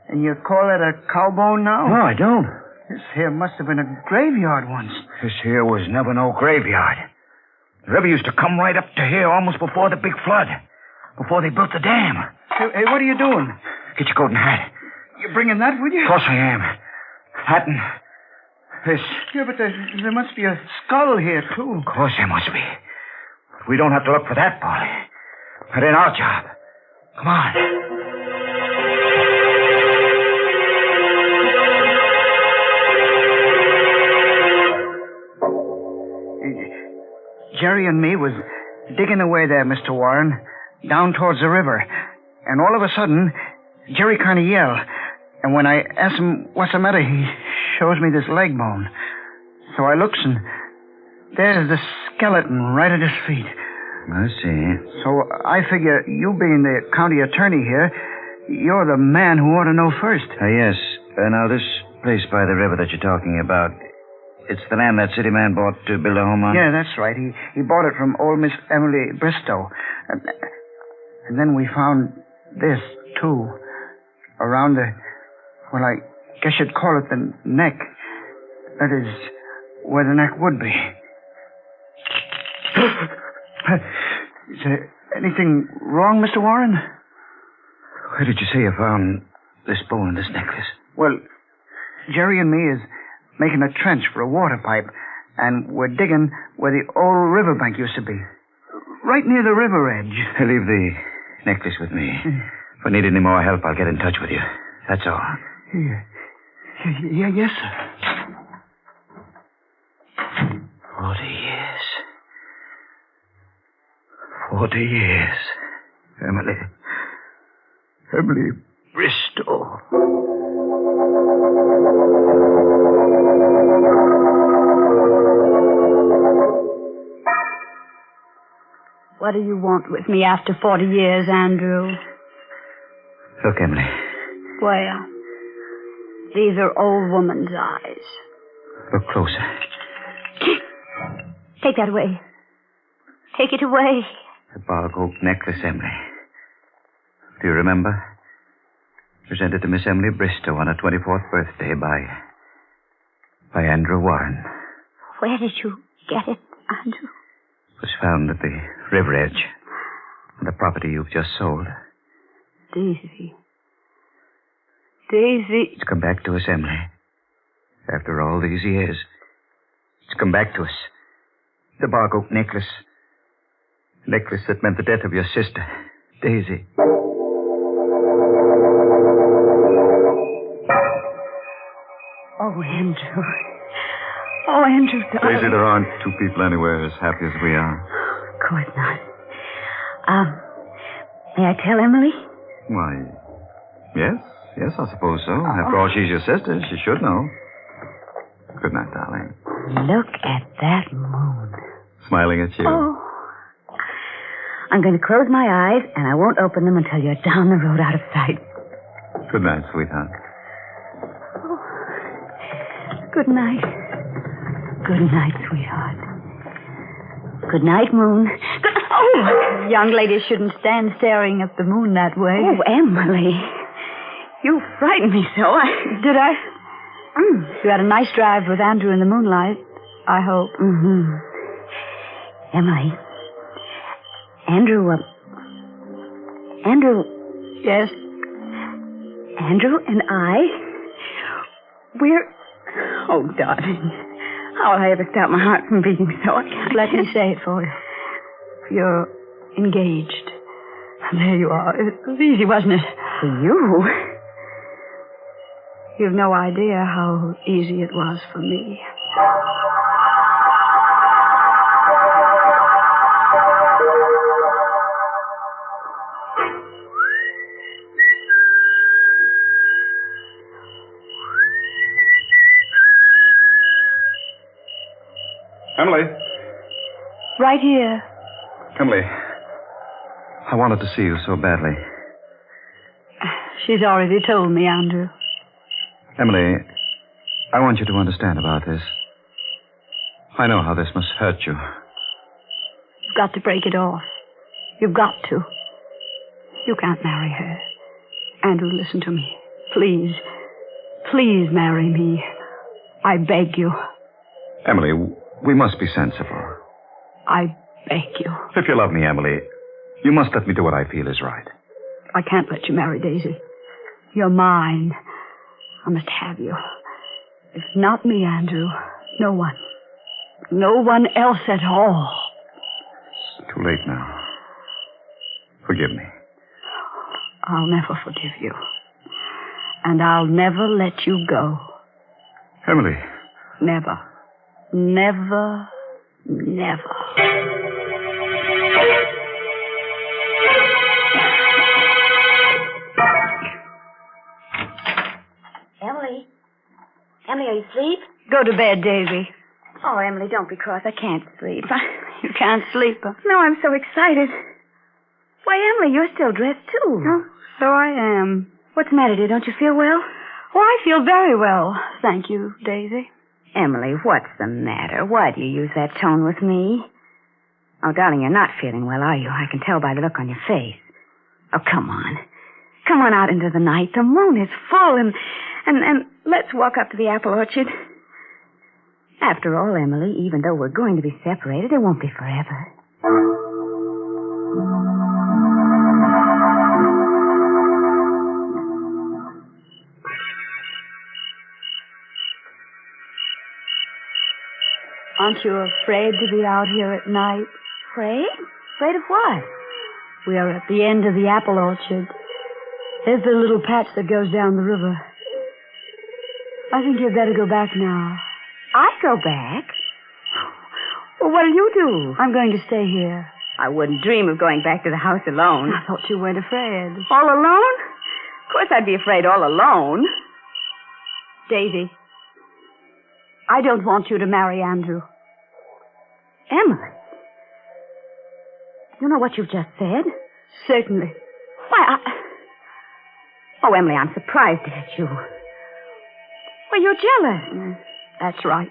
And you call it a cow bone now? No, I don't. This here must have been a graveyard once. This here was never no graveyard. The river used to come right up to here almost before the big flood. Before they built the dam. Hey, what are you doing? Get your coat and hat. You bringing that with you? Of course I am. Hat and this. Yeah, but there must be a skull here, too. Of course there must be. But we don't have to look for that, Paulie. That ain't our job. Come on. Jerry and me was digging away there, Mr. Warren, down towards the river. And all of a sudden, Jerry kind of yelled. And when I asked him what's the matter, he shows me this leg bone. So I looks, and there's the skeleton right at his feet. I see. So I figure you being the county attorney here, you're the man who ought to know first. Yes. Now, this place by the river that you're talking about, it's the land that city man bought to build a home on? Yeah, that's right. He bought it from old Miss Emily Bristow. And then we found this, too. Around the, well, I guess you'd call it the neck. That is, where the neck would be. Is there anything wrong, Mr. Warren? Where did you say you found this bone and this necklace? Well, Jerry and me is making a trench for a water pipe, and we're digging where the old riverbank used to be. Right near the river edge. Leave the necklace with me. If I need any more help, I'll get in touch with you. That's all. Yeah, yes, sir. 40 years. 40 years. Emily Bristow. What do you want with me after 40 years, Andrew? Look, Emily. Well, these are old woman's eyes. Look closer. Take that away. Take it away. The Bog Oak necklace, Emily. Do you remember? Presented to Miss Emily Bristow on her 24th birthday by Andrew Warren. Where did you get it, Andrew? It was found at the river edge. On the property you've just sold. Daisy. Daisy. It's come back to us, Emily. After all these years. It's come back to us. The Bog Oak necklace. Necklace that meant the death of your sister, Daisy. Oh, Andrew. Oh, Andrew, darling. Daisy, there aren't two people anywhere as happy as we are. Of course not. May I tell Emily? Why, yes, I suppose so. After all, she's your sister. She should know. Good night, darling. Look at that moon. Smiling at you. Oh. I'm going to close my eyes, and I won't open them until you're down the road out of sight. Good night, sweetheart. Oh. Good night. Good night, sweetheart. Good night, moon. Oh, young ladies shouldn't stand staring at the moon that way. Oh, Emily. You frightened me so. Did I? You had a nice drive with Andrew in the moonlight, I hope. Mm-hmm. Emily. Andrew. Yes? Andrew and I, we're... Oh, darling. How will I ever stop my heart from beating so? Let me say it for you. You're engaged. There you are. It was easy, wasn't it? For you? You've no idea how easy it was for me. Emily. Right here. Emily. I wanted to see you so badly. She's already told me, Andrew. Emily, I want you to understand about this. I know how this must hurt you. You've got to break it off. You've got to. You can't marry her. Andrew, listen to me. Please. Please marry me. I beg you. Emily, we must be sensible. I beg you. If you love me, Emily, you must let me do what I feel is right. I can't let you marry Daisy. You're mine. I must have you. If not me, Andrew, no one. No one else at all. It's too late now. Forgive me. I'll never forgive you. And I'll never let you go. Emily. Never. Never. Never. Emily? Emily, are you asleep? Go to bed, Daisy. Oh, Emily, don't be cross. I can't sleep. You can't sleep. No, I'm so excited. Why, Emily, you're still dressed, too. Oh, so I am. What's the matter, dear? Don't you feel well? Oh, I feel very well. Thank you, Daisy. Emily, what's the matter? Why do you use that tone with me? Oh, darling, you're not feeling well, are you? I can tell by the look on your face. Oh, come on. Come on out into the night. The moon is full, and let's walk up to the apple orchard. After all, Emily, even though we're going to be separated, it won't be forever. Aren't you afraid to be out here at night? Afraid? Afraid of what? We are at the end of the apple orchard. There's the little patch that goes down the river. I think you'd better go back now. I go back? Well, what'll you do? I'm going to stay here. I wouldn't dream of going back to the house alone. I thought you weren't afraid. All alone? Of course I'd be afraid all alone. Daisy, I don't want you to marry Andrew. Emily? You know what you've just said? Certainly. Why, Oh, Emily, I'm surprised at you. Well, you're jealous. That's right.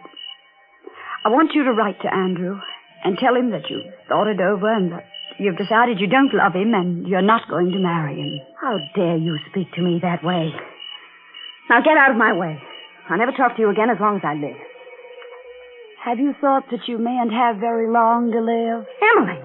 I want you to write to Andrew and tell him that you've thought it over and that you've decided you don't love him and you're not going to marry him. How dare you speak to me that way? Now get out of my way. I'll never talk to you again as long as I live. Have you thought that you mayn't have very long to live? Emily!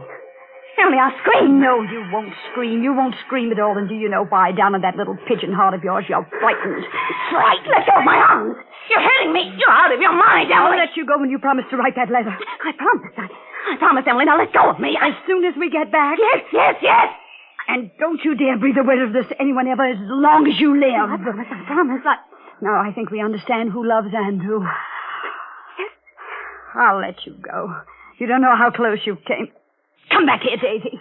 Emily, I'll scream. No, you won't scream. You won't scream at all. And do you know why? Down in that little pigeon heart of yours, you're frightened. Frightened? Let go of my arms. You're hurting me. You're out of your mind, Emily. I'll let you go when you promise to write that letter. I promise. I promise, Emily. Now let go of me. As soon as we get back. Yes. And don't you dare breathe a word of this to anyone ever as long as you live. I promise. Now I think we understand who loves Andrew. Yes. I'll let you go. You don't know how close you came. Come back here, Daisy.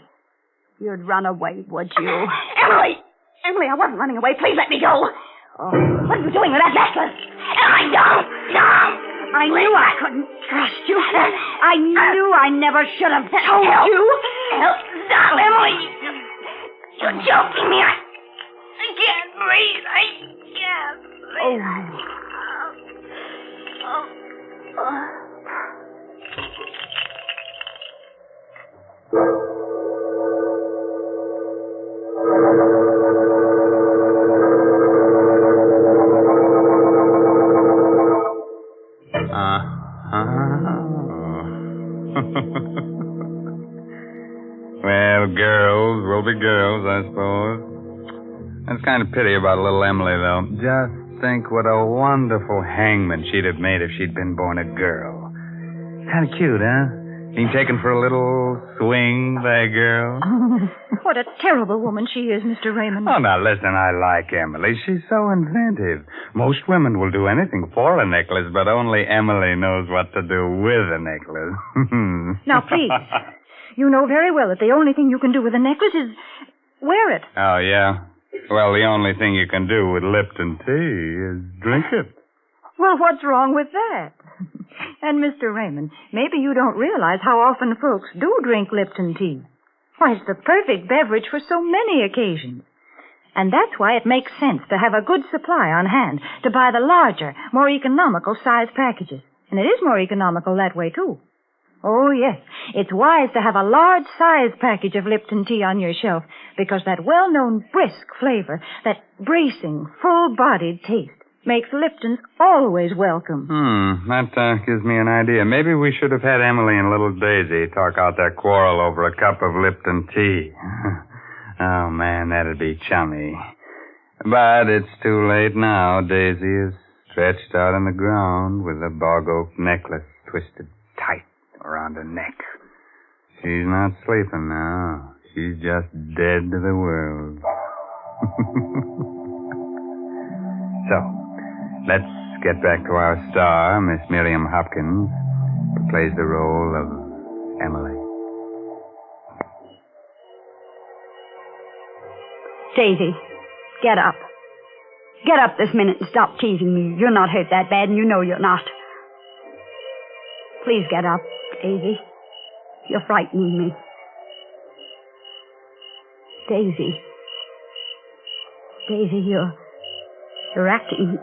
You'd run away, would you? Emily! Emily, I wasn't running away. Please let me go. Oh. What are you doing with that necklace? Emily, don't! I knew I couldn't trust you. I knew I never should have told you. Stop, Emily! You're choking me. I can't breathe. I can't breathe. Well, girls will be girls, I suppose. That's kind of pity about little Emily, though. Just think what a wonderful hangman she'd have made if she'd been born a girl. Kind of cute, huh? Being taken for a little swing by a girl. What a terrible woman she is, Mr. Raymond. Oh, now, listen, I like Emily. She's so inventive. Most women will do anything for a necklace, but only Emily knows what to do with a necklace. Now, please. You know very well that the only thing you can do with a necklace is wear it. Oh, yeah? Well, the only thing you can do with Lipton tea is drink it. Well, what's wrong with that? And, Mr. Raymond, maybe you don't realize how often folks do drink Lipton tea. Why, it's the perfect beverage for so many occasions. And that's why it makes sense to have a good supply on hand, to buy the larger, more economical size packages. And it is more economical that way, too. Oh, yes. It's wise to have a large size package of Lipton tea on your shelf because that well-known brisk flavor, that bracing, full-bodied taste, makes Lipton's always welcome. That gives me an idea. Maybe we should have had Emily and little Daisy talk out their quarrel over a cup of Lipton tea. Oh, man, that'd be chummy. But it's too late now. Daisy is stretched out on the ground with a bog oak necklace twisted tight around her neck. She's not sleeping now. She's just dead to the world. So, let's get back to our star, Miss Miriam Hopkins, who plays the role of Emily. Daisy, get up. Get up this minute and stop teasing me. You're not hurt that bad, and you know you're not. Please get up, Daisy. You're frightening me. Daisy. Daisy, you're acting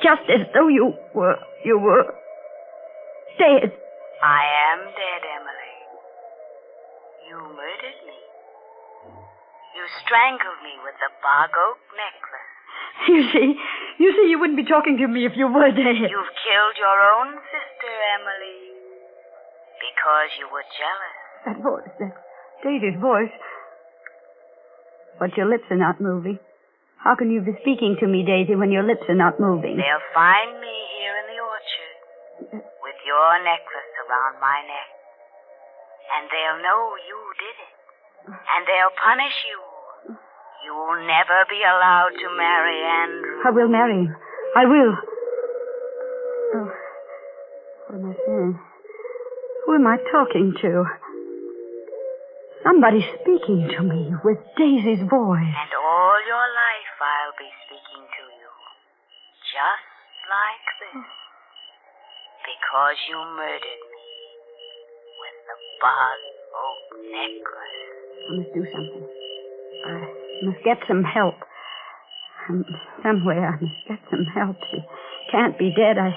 just as though you were dead. I am dead, Emily. You murdered me. You strangled me with the bog oak necklace. You see, you wouldn't be talking to me if you were dead. You've killed your own sister, Emily, because you were jealous. That voice, that's Daisy's voice. But your lips are not moving. How can you be speaking to me, Daisy, when your lips are not moving? They'll find me here in the orchard with your necklace around my neck. And they'll know you did it. And they'll punish you. You'll never be allowed to marry Andrew. I will marry him. I will. Oh, what am I saying? Who am I talking to? Somebody's speaking to me with Daisy's voice. And all your life I'll be speaking to you. Just like this. Because you murdered me with the bog oak necklace. I must do something. I must get some help. Somewhere I must get some help. She can't be dead. I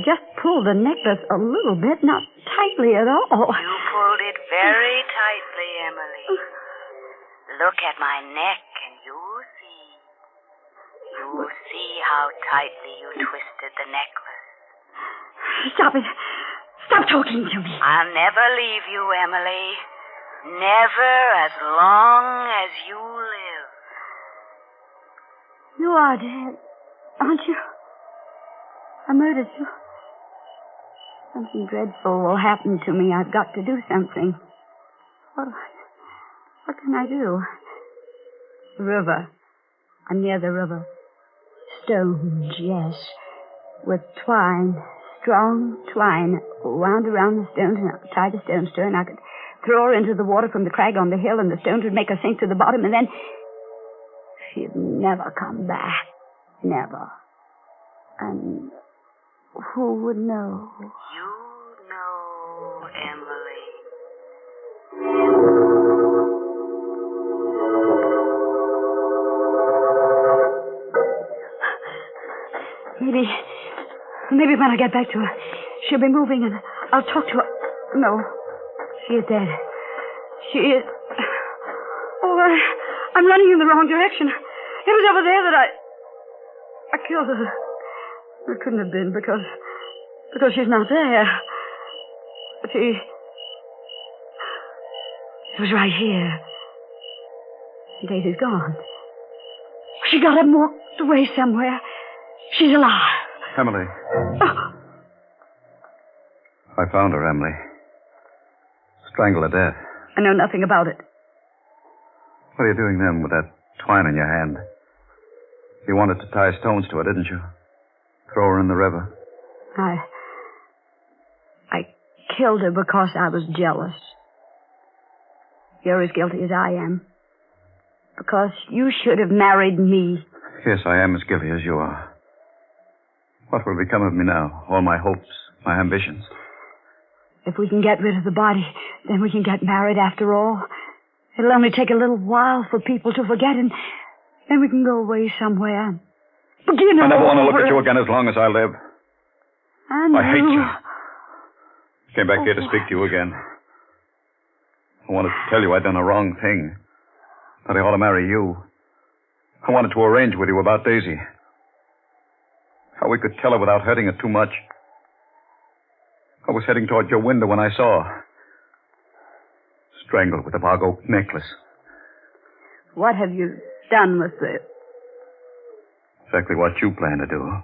just pulled the necklace a little bit, not tightly at all. You pulled it very tightly, Emily. Look at my neck and you'll see. You'll see how tightly you twisted the necklace. Stop it. Stop talking to me. I'll never leave you, Emily. Never as long as you live. You are dead, aren't you? I murdered you. Something dreadful will happen to me. I've got to do something. What can I do? The river. I'm near the river. stones, yes. With twine, strong twine, wound around the stones, and I'd tie the stones to her, and I could throw her into the water from the crag on the hill, and the stones would make her sink to the bottom, and then she'd never come back. Never. And who would know? You know, Emily. Maybe when I get back to her, she'll be moving and I'll talk to her. No, she is dead. She is... Oh, I'm running in the wrong direction. It was over there that I killed her. It couldn't have been because she's not there. It was right here. Daisy's gone. She got up and walked away somewhere. She's alive. Emily. Oh. I found her, Emily. Strangled to death. I know nothing about it. What are you doing then with that twine in your hand? You wanted to tie stones to her, didn't you? Throw her in the river. I killed her because I was jealous. You're as guilty as I am. Because you should have married me. Yes, I am as guilty as you are. What will become of me now? All my hopes, my ambitions. If we can get rid of the body, then we can get married after all. It'll only take a little while for people to forget, and then we can go away somewhere. Begin I never want to look at you again as long as I live. I hate you. Came back here to speak to you again. I wanted to tell you I'd done a wrong thing. That I ought to marry you. I wanted to arrange with you about Daisy. How we could tell her without hurting her too much. I was heading toward your window when I saw her. Strangled with a bog oak necklace. What have you done with it? Exactly what you planned to do.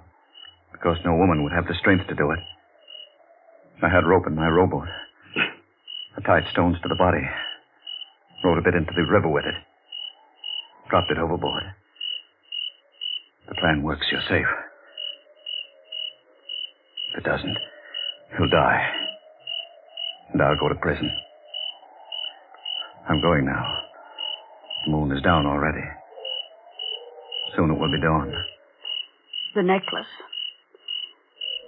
Because no woman would have the strength to do it. I had rope in my rowboat. I tied stones to the body. Rowed a bit into the river with it. Dropped it overboard. The plan works, you're safe. If it doesn't, he'll die. And I'll go to prison. I'm going now. The moon is down already. Soon it will be dawn. The necklace.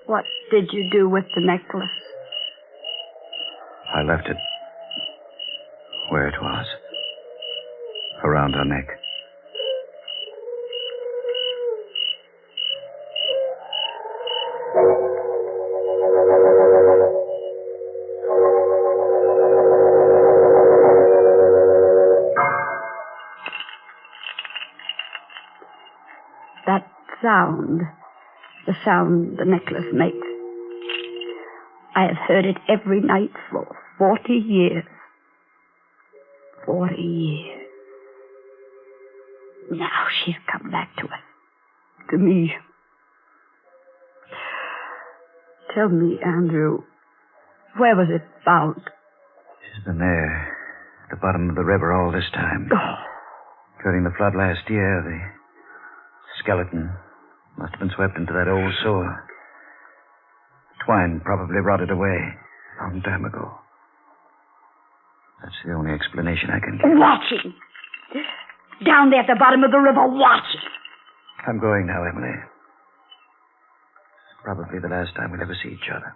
What did you do with the necklace? I left it where it was. Around her neck. That sound, the sound the necklace makes. I have heard it every night for 40 years. 40 years. Now she's come back to us. To me. Tell me, Andrew, where was it found? She's been there, at the bottom of the river all this time. Oh. During the flood last year, the skeleton must have been swept into that old sewer. Twine probably rotted away a long time ago. That's the only explanation I can give. Watching! Down there at the bottom of the river, watching! I'm going now, Emily. It's probably the last time we'll ever see each other.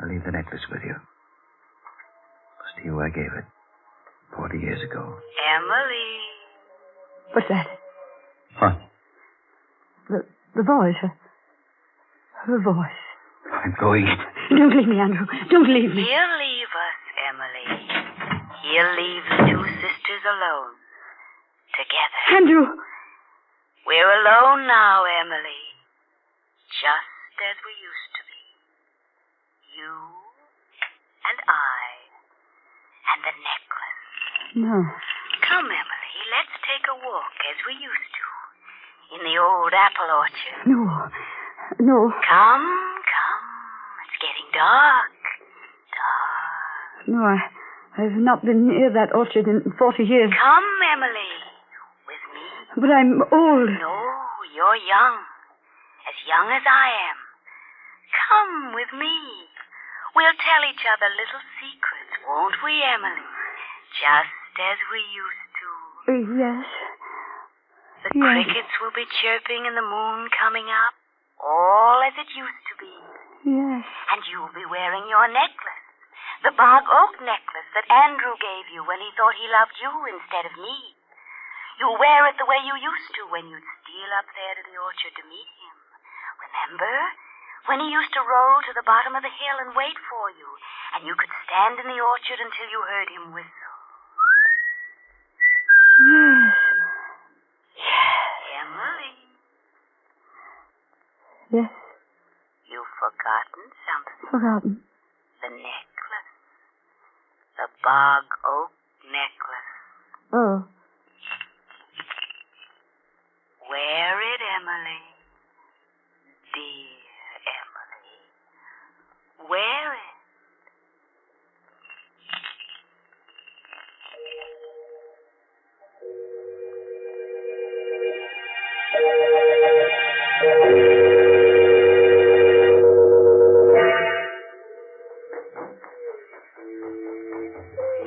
I'll leave the necklace with you. It was to you I gave it 40 years ago. Emily. What's that? What? The voice. Her voice. I'm going. Don't leave me, Andrew. Don't leave me. He'll leave us, Emily. He'll leave the two sisters alone. Together. Andrew! We're alone now, Emily. Just as we used to be. You and I and the necklace. No. Come, Emily, let's take a walk as we used to. In the old apple orchard. No. Come. It's getting dark. No, I've not been near that orchard in 40 years. Come, Emily. With me. But I'm old. No, you're young. As young as I am. Come with me. We'll tell each other little secrets, won't we, Emily? Just as we used to. Yes. The crickets will be chirping and the moon coming up. All as it used to be. Yes. And you'll be wearing your necklace. The bog oak necklace that Andrew gave you when he thought he loved you instead of me. You'll wear it the way you used to when you'd steal up there to the orchard to meet him. Remember? When he used to roll to the bottom of the hill and wait for you, and you could stand in the orchard until you heard him whistle. Yes. Emily. Yes. You've forgotten something. Forgotten. The necklace. The bog oak necklace. Oh. Wear it, Emily. Dear Emily. Wear it.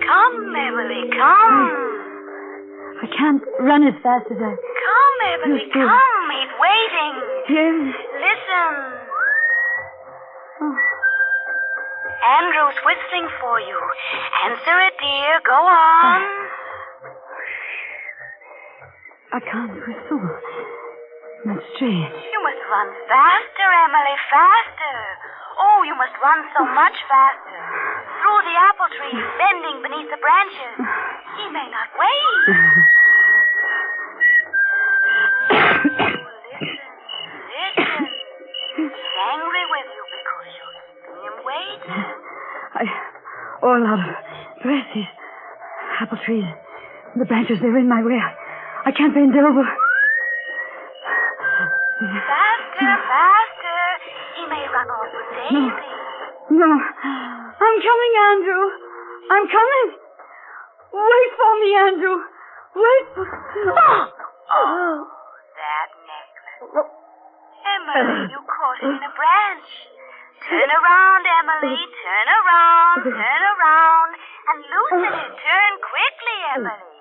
Come, Emily, come. I can't run as fast as I... Come, Emily, come. He's waiting. Yes. Listen. Oh. Andrew's whistling for you. Answer it, dear. Go on. I can't whistle. That's strange. You must run faster, Emily, faster. Oh, you must run so much faster. Through the apple trees, bending beneath the branches. He may not wait. Listen. He's angry with you because you're keeping him waiting. All out of breath. These apple trees, the branches, they're in my way. I can't bend over. Faster, faster. He may run off with Daisy. No. I'm coming, Andrew. I'm coming. Wait for me, Andrew. Wait for me. Oh, that necklace. Emily, you caught it in a branch. Turn around, Emily. Turn around. Turn around. And loosen it. Turn quickly, Emily.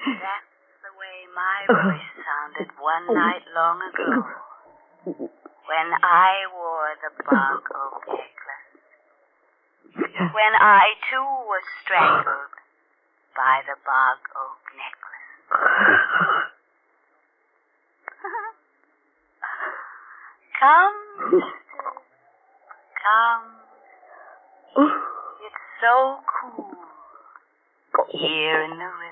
That's the way my voice sounded one night long ago. When I wore the bog oak necklace. When I, too, was strangled by the bog oak necklace. Come, sister. Come. It's so cool here in the river.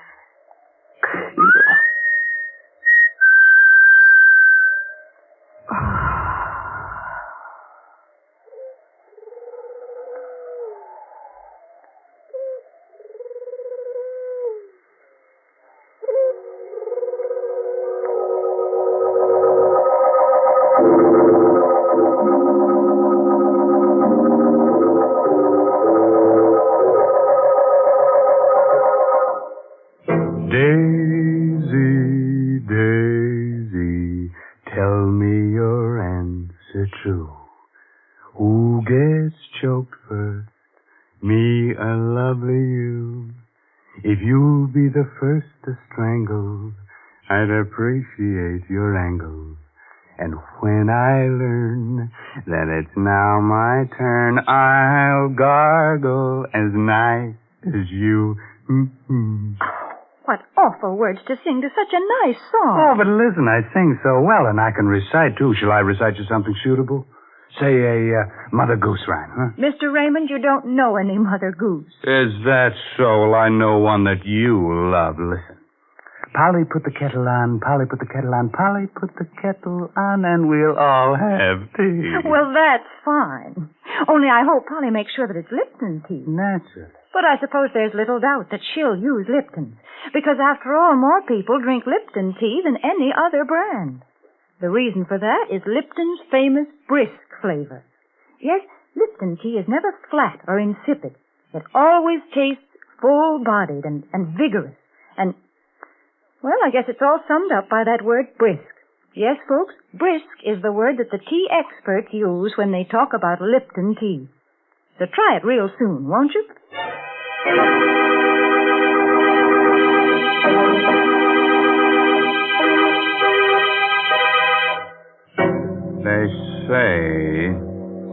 Daisy, Daisy, tell me your answer true. Who gets choked first? Me or lovely you? If you'll be the first to strangle, I'd appreciate your angle. And when I learn that it's now my turn, I'll gargle as nice as you. Mm-hmm. What awful words to sing to such a nice song. Oh, but listen, I sing so well, and I can recite, too. Shall I recite you something suitable? Say a Mother Goose rhyme, huh? Mr. Raymond, you don't know any Mother Goose. Is that so? Well, I know one that you love. Listen. Polly, put the kettle on. Polly, put the kettle on. Polly, put the kettle on, and we'll all have tea. Well, that's fine. Only I hope Polly makes sure that it's Lipton tea. Naturally. But I suppose there's little doubt that she'll use Lipton. Because after all, more people drink Lipton tea than any other brand. The reason for that is Lipton's famous brisk flavor. Yes, Lipton tea is never flat or insipid. It always tastes full-bodied and vigorous. And, well, I guess it's all summed up by that word brisk. Yes, folks, brisk is the word that the tea experts use when they talk about Lipton tea. So try it real soon, won't you? They say...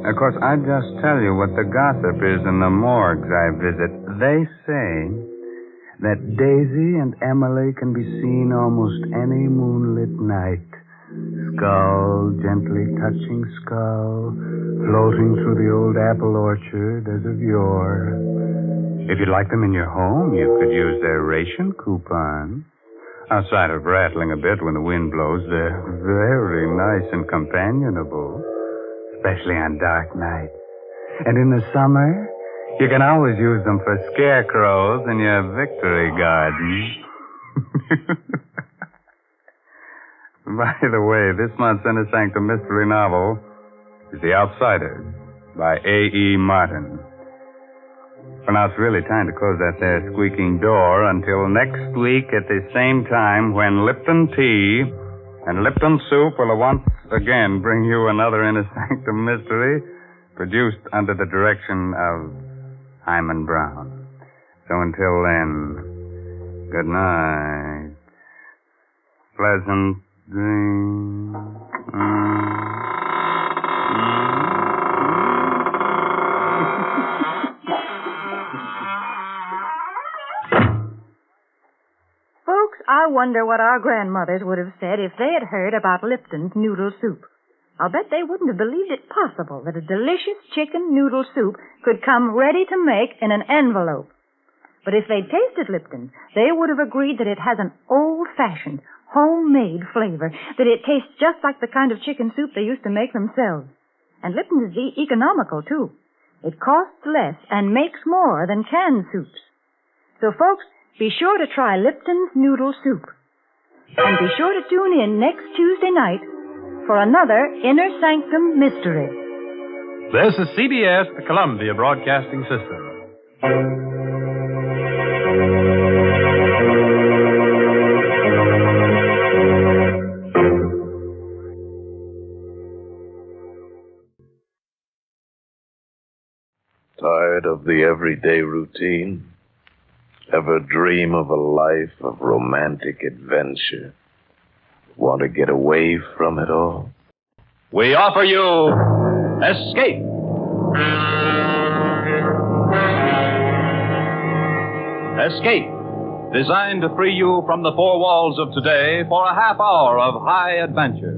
Of course, I just tell you what the gossip is in the morgues I visit. They say that Daisy and Emily can be seen almost any moonlit night. Skull gently touching skull, floating through the old apple orchard as of yore. If you'd like them in your home, you could use their ration coupon. Outside of rattling a bit when the wind blows, they're very nice and companionable, especially on dark nights. And in the summer, you can always use them for scarecrows in your victory garden. By the way, this month's Inner Sanctum mystery novel is The Outsiders by A.E. Martin. For now, it's really time to close that there squeaking door until next week at the same time when Lipton Tea and Lipton Soup will once again bring you another Inner Sanctum mystery produced under the direction of Hyman Brown. So until then, good night. Pleasant dreams. Folks, I wonder what our grandmothers would have said if they had heard about Lipton's noodle soup. I'll bet they wouldn't have believed it possible that a delicious chicken noodle soup could come ready to make in an envelope. But if they'd tasted Lipton, they would have agreed that it has an old-fashioned, homemade flavor, that it tastes just like the kind of chicken soup they used to make themselves. And Lipton is economical, too. It costs less and makes more than canned soups. So, folks, be sure to try Lipton's noodle soup. And be sure to tune in next Tuesday night for another Inner Sanctum mystery. This is CBS, the Columbia Broadcasting System. Tired of the everyday routine? Ever dream of a life of romantic adventure? Want to get away from it all? We offer you Escape. Escape, designed to free you from the four walls of today for a half hour of high adventure.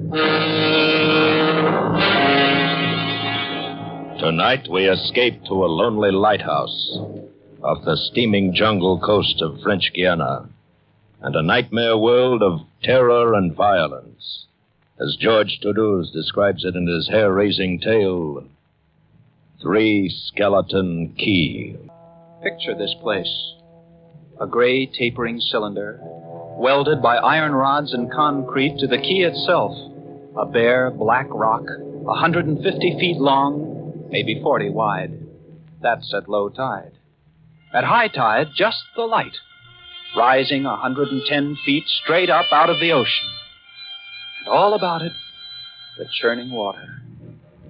Tonight we escape to a lonely lighthouse off the steaming jungle coast of French Guiana and a nightmare world of terror and violence, as George Toulouse describes it in his hair-raising tale, Three Skeleton Key. Picture this place. A gray tapering cylinder, welded by iron rods and concrete to the key itself. A bare black rock, 150 feet long, maybe 40 wide. That's at low tide. At high tide, just the light, rising 110 feet straight up out of the ocean. And all about it, the churning water.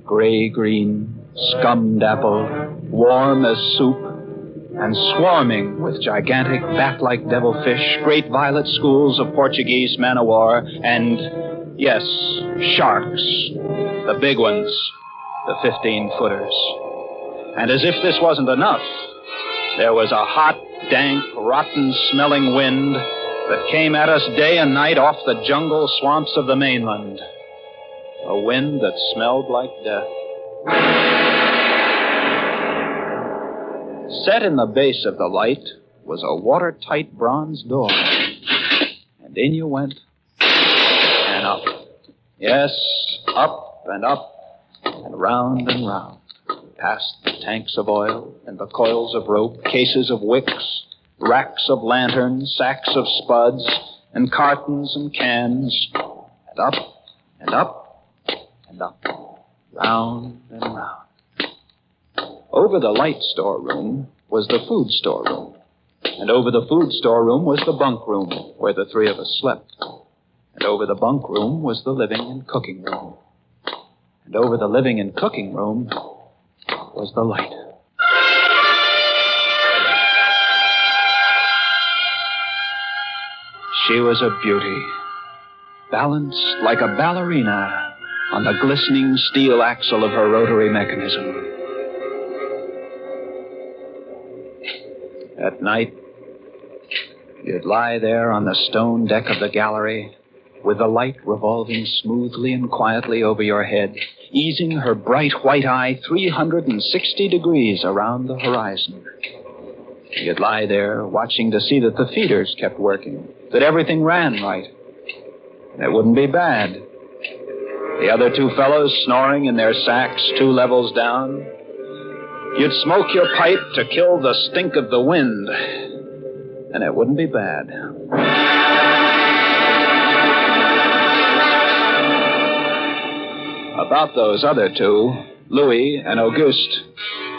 Gray-green, scummed apple, warm as soup, and swarming with gigantic bat-like devilfish, great violet schools of Portuguese man-o'-war, and, yes, sharks, the big ones, the 15-footers. And as if this wasn't enough, there was a hot, dank, rotten-smelling wind that came at us day and night off the jungle swamps of the mainland. A wind that smelled like death. Set in the base of the light was a watertight bronze door. And in you went, and up. Yes, up, and round, past the tanks of oil and the coils of rope, cases of wicks, racks of lanterns, sacks of spuds, and cartons and cans, and up, round and round. Over the light storeroom was the food storeroom, And over the food storeroom was the bunk room, where the three of us slept. And over the bunk room was the living and cooking room. And over the living and cooking room was the light. She was a beauty, balanced like a ballerina on the glistening steel axle of her rotary mechanism. At night, you'd lie there on the stone deck of the gallery with the light revolving smoothly and quietly over your head, easing her bright white eye 360 degrees around the horizon. You'd lie there watching to see that the feeders kept working, that everything ran right. It wouldn't be bad. The other two fellows snoring in their sacks 2 levels down. You'd smoke your pipe to kill the stink of the wind, and it wouldn't be bad. About those other two, Louis and Auguste,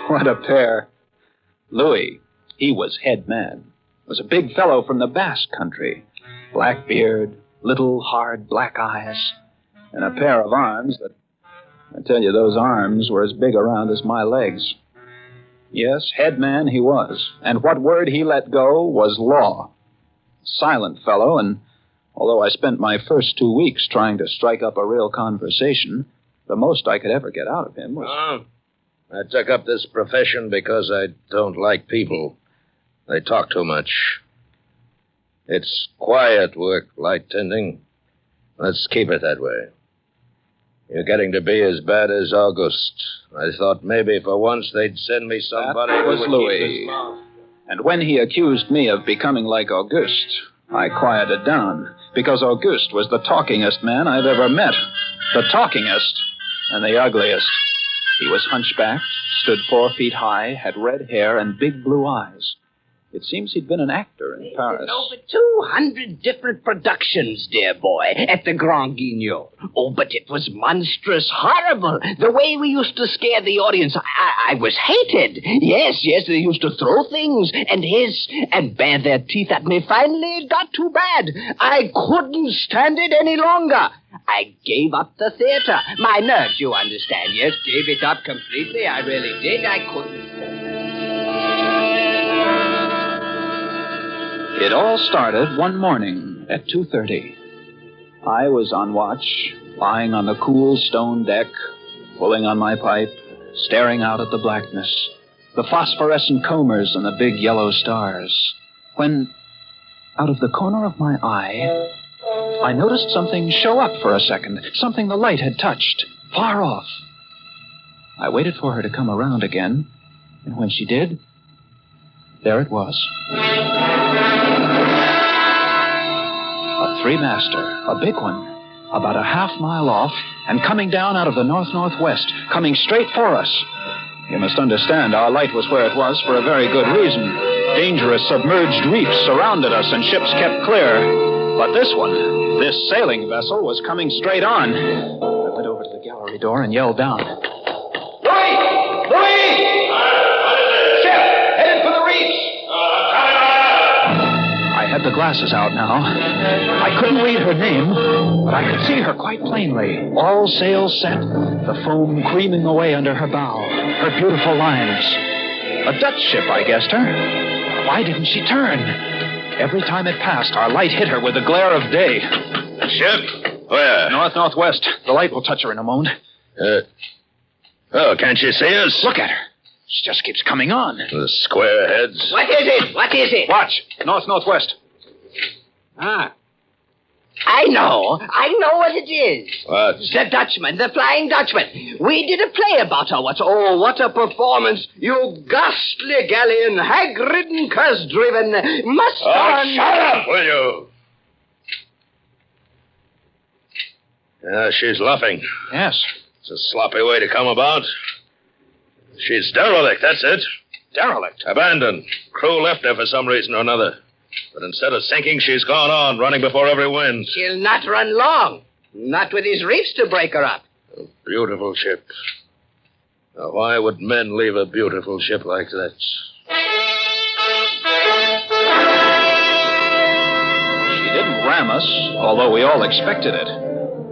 what a pair. Louis, he was head man, was a big fellow from the Basque country, black beard, little hard black eyes, and a pair of arms that, I tell you, those arms were as big around as my legs. Yes, head man he was, and what word he let go was law. Silent fellow, and although I spent my first 2 weeks trying to strike up a real conversation, the most I could ever get out of him was... Oh, I took up this profession because I don't like people. They talk too much. It's quiet work, light tending. Let's keep it that way. You're getting to be as bad as Auguste. I thought maybe for once they'd send me somebody That who was would Louis. keep his mouth. And when he accused me of becoming like Auguste, I quieted down, because Auguste was the talkingest man I've ever met. The talkingest and the ugliest. He was hunchbacked, stood 4 feet high, had red hair and big blue eyes. It seems he'd been an actor in Paris. Over 200 different productions, dear boy, at the Grand Guignol. Oh, but it was monstrous, horrible. The way we used to scare the audience, I was hated. Yes, they used to throw things and hiss and bare their teeth at me. Finally, it got too bad. I couldn't stand it any longer. I gave up the theater. My nerves, you understand, yes, gave it up completely. I really did. I couldn't stand it. It all started one morning at 2:30. I was on watch, lying on the cool stone deck, pulling on my pipe, staring out at the blackness, the phosphorescent combers and the big yellow stars, when, out of the corner of my eye, I noticed something show up for a second, something the light had touched, far off. I waited for her to come around again, and when she did, there it was. A 3-master, a big one, about a half-mile off, and coming down out of the north-northwest, coming straight for us. You must understand, our light was where it was for a very good reason. Dangerous submerged reefs surrounded us, and ships kept clear. But this one, this sailing vessel, was coming straight on. I went over to the gallery door and yelled down. Louis! Ship! Headed for the reefs! I had the glasses out now. I couldn't read her name, but I could see her quite plainly. All sails set, the foam creaming away under her bow, her beautiful lines. A Dutch ship, I guessed her. Why didn't she turn? Every time it passed, our light hit her with the glare of day. Ship? Where? North-northwest. The light will touch her in a moment. Oh, can't she see us? Look at her. She just keeps coming on. The square heads. What is it? Watch. North-northwest. Ah. I know what it is. What? The Dutchman, the Flying Dutchman. We did a play about her. What a performance. You ghastly galleon, hag-ridden, curse-driven, must on... Shut up, will you? She's luffing. Yes. It's a sloppy way to come about. She's derelict, that's it. Derelict? Abandoned. Crew left her for some reason or another. But instead of sinking, she's gone on, running before every wind. She'll not run long. Not with these reefs to break her up. A beautiful ship. Now, why would men leave a beautiful ship like that? ram us, although we all expected it.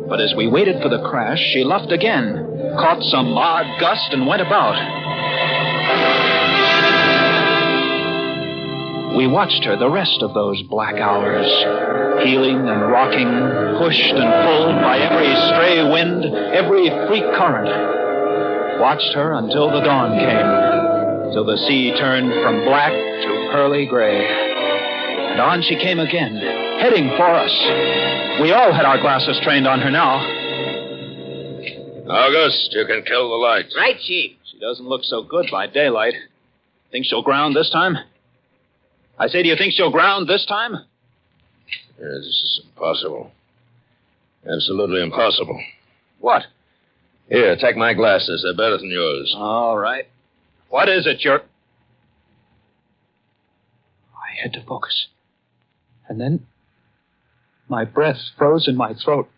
But as we waited for the crash, she luffed again, caught some odd gust, and went about. We watched her the rest of those black hours, heeling and rocking, pushed and pulled by every stray wind, every freak current. Watched her until the dawn came, till the sea turned from black to pearly gray. And on she came again, heading for us. We all had our glasses trained on her now. August, you can kill the lights. Right, Chief. She doesn't look so good by daylight. Think she'll ground this time? I say, do you think she'll ground this time? This is impossible. Absolutely impossible. What? Here, take my glasses. They're better than yours. All right. What is it, I had to focus. And then my breath froze in my throat.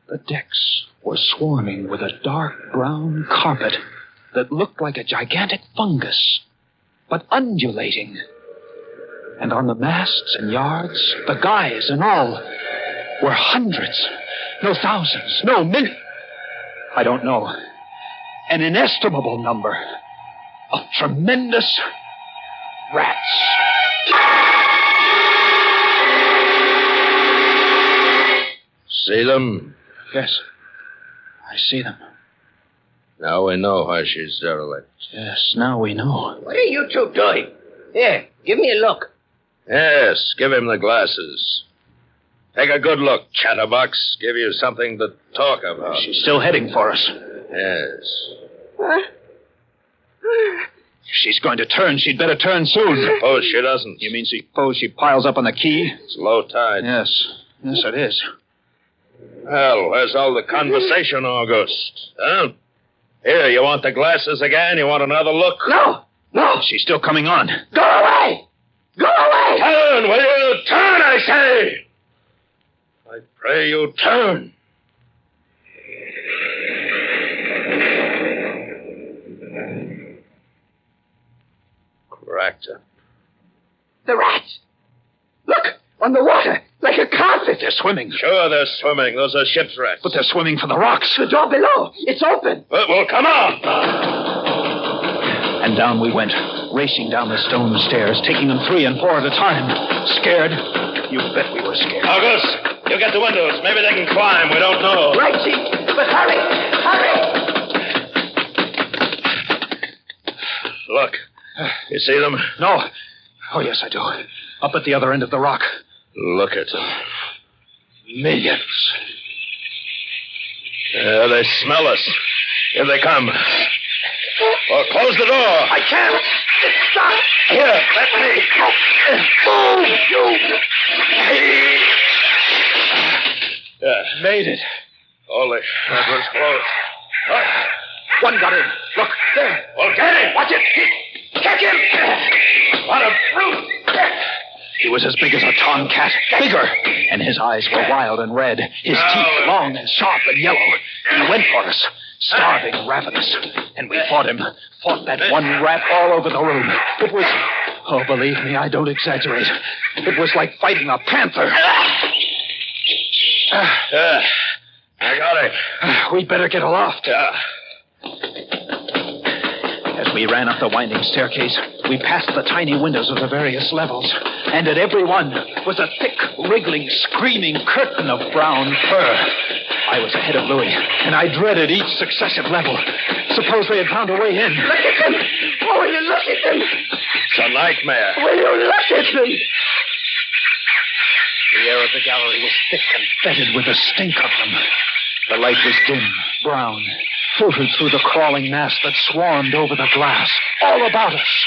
The decks were swarming with a dark brown carpet that looked like a gigantic fungus, but undulating. And on the masts and yards, the guys and all, were hundreds, no thousands, no millions. I don't know. An inestimable number of tremendous rats. See them? Yes, I see them. Now we know why she's derelict. Yes, now we know. What are you two doing? Here, give me a look. Yes, give him the glasses. Take a good look, chatterbox. Give you something to talk about. She's still heading for us. Yes. What? If she's going to turn, she'd better turn soon. Suppose she doesn't. You mean suppose she piles up on the quay? It's low tide. Yes, it is. Well, where's all the conversation, August? Huh? Here, you want the glasses again? You want another look? No! She's still coming on. Go away! Go away! Turn, will you? Turn, I say! I pray you turn. Cracked up. The rats! Look! On the water! Like a carpet! They're swimming. Sure, they're swimming. Those are ship's rats. But they're swimming for the rocks. The door below! It's open! Well, come on! And down we went, racing down the stone stairs, taking them 3 and 4 at a time. Scared? You bet we were scared. August, you get the windows. Maybe they can climb. We don't know. Right, Chief. But hurry! Hurry! Look. You see them? No. Oh, yes, I do. Up at the other end of the rock. Look at them. Millions. They smell us. Here they come. Well, close the door. I can't. Stop. Here, let me. Move, you. Yeah. Made it. Holy, that was close. One got in. Look, there. Well, get him. Watch it. Catch him. What a brute. He was as big as a tomcat, bigger, and his eyes were wild and red, his teeth long and sharp and yellow. He went for us, starving, ravenous, and we fought him, fought that one rat all over the room. It was, oh, believe me, I don't exaggerate. It was like fighting a panther. I got it. We'd better get aloft. As we ran up the winding staircase, we passed the tiny windows of the various levels, and at every one was a thick, wriggling, screaming curtain of brown fur. I was ahead of Louis, and I dreaded each successive level. Suppose they had found a way in. Look at them! Oh, will you look at them? It's a nightmare. Will you look at them? The air of the gallery was thick and fetid with the stink of them. The light was dim, brown, filtered through the crawling mass that swarmed over the glass, all about us.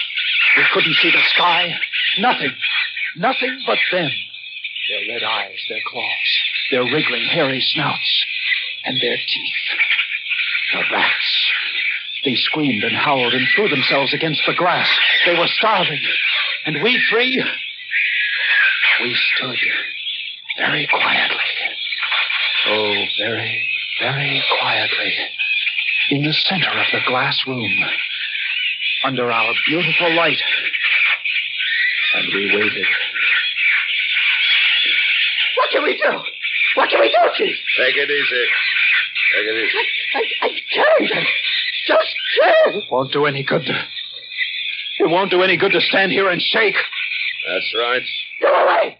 We couldn't see the sky. Nothing but them. Their red eyes, their claws, their wriggling, hairy snouts, and their teeth. The rats. They screamed and howled and threw themselves against the glass. They were starving. And we 3, we stood very quietly. Oh, very, very quietly. In the center of the glass room. Under our beautiful light. And we waited. What can we do? What can we do, Chief? Take it easy. Take it easy. I can't. I just can't. It won't do any good to... It won't do any good to stand here and shake. That's right. Go away.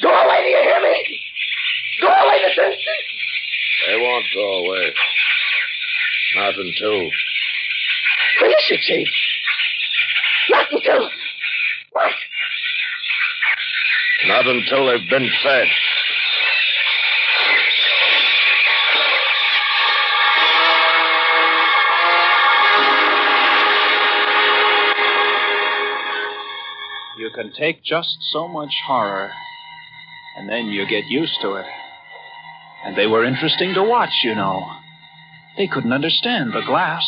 Go away, do you hear me? Go away this instant. They won't go away. Not until... Finish it, Chief. Not until... What? Not until they've been fed. You can take just so much horror, and then you get used to it. And they were interesting to watch, you know. They couldn't understand the glass.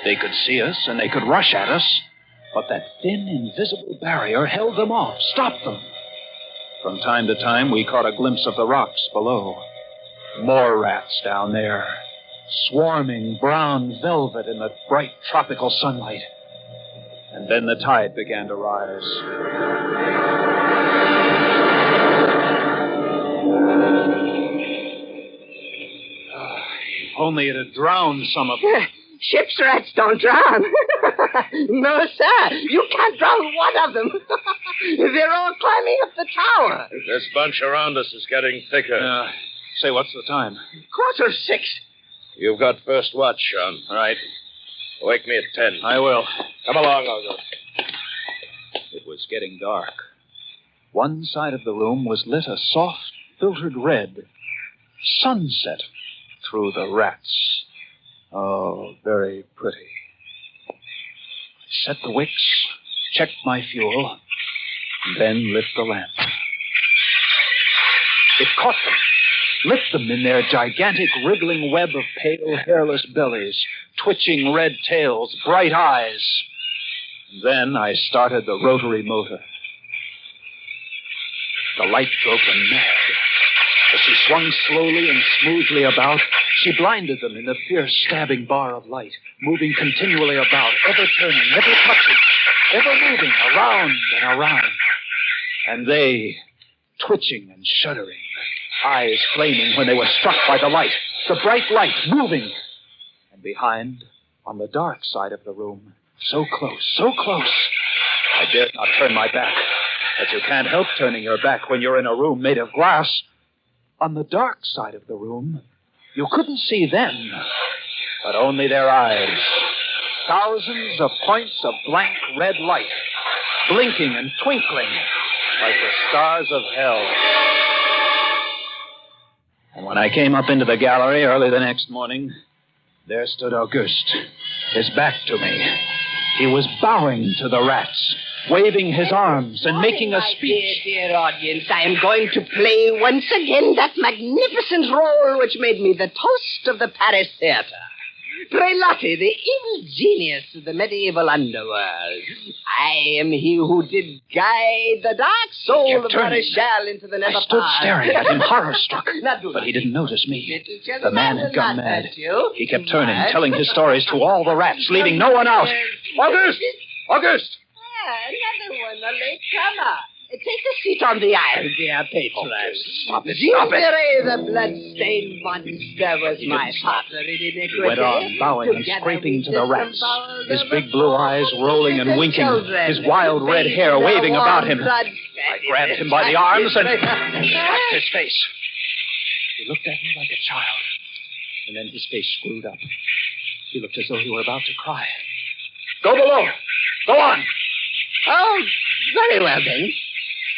They could see us, and they could rush at us. But that thin, invisible barrier held them off, stopped them. From time to time, we caught a glimpse of the rocks below. More rats down there, swarming brown velvet in the bright tropical sunlight. And then the tide began to rise. If only it had drowned some of them. Ship's rats don't drown. No, sir. You can't drown one of them. They're all climbing up the tower. This bunch around us is getting thicker. Say, what's the time? 6:15. You've got first watch, Sean. All right. Wake me at 10. I will. Come along, Algo. It was getting dark. One side of the room was lit a soft, filtered red. Sunset through the rats. Oh, very pretty. I set the wicks, checked my fuel, and then lit the lamp. It caught them, lit them in their gigantic wriggling web of pale, hairless bellies, twitching red tails, bright eyes. And then I started the rotary motor. The light drove them mad. As she swung slowly and smoothly about, she blinded them in the fierce stabbing bar of light, moving continually about, ever turning, ever touching, ever moving around and around. And they, twitching and shuddering, eyes flaming when they were struck by the light, the bright light moving. And behind, on the dark side of the room, so close, I dared not turn my back. But you can't help turning your back when you're in a room made of glass. On the dark side of the room, you couldn't see them, but only their eyes. Thousands of points of blank red light, blinking and twinkling like the stars of hell. And when I came up into the gallery early the next morning, there stood Auguste, his back to me. He was bowing to the rats, waving his arms and making a speech. Dear audience, I am going to play once again that magnificent role which made me the toast of the Paris theater. Prelati, the evil genius of the medieval underworld. I am he who did guide the dark soul of Maréchal into the never I stood staring at him, horror-struck. But he didn't notice me. The man had gone mad. He kept turning, telling his stories to all the rats, leaving no one out. Auguste! Auguste! Another one, a late comer. Take a seat on the aisle, dear patron. Stop it. The blood-stained monster was my partner in iniquity. He went on, bowing and scraping to the rats, his big blue eyes rolling and winking, his wild red hair waving about him. I grabbed him by the arms and slapped his face. He looked at me like a child, and then his face screwed up. He looked as though he were about to cry. Go below. Go on. Oh, very well then.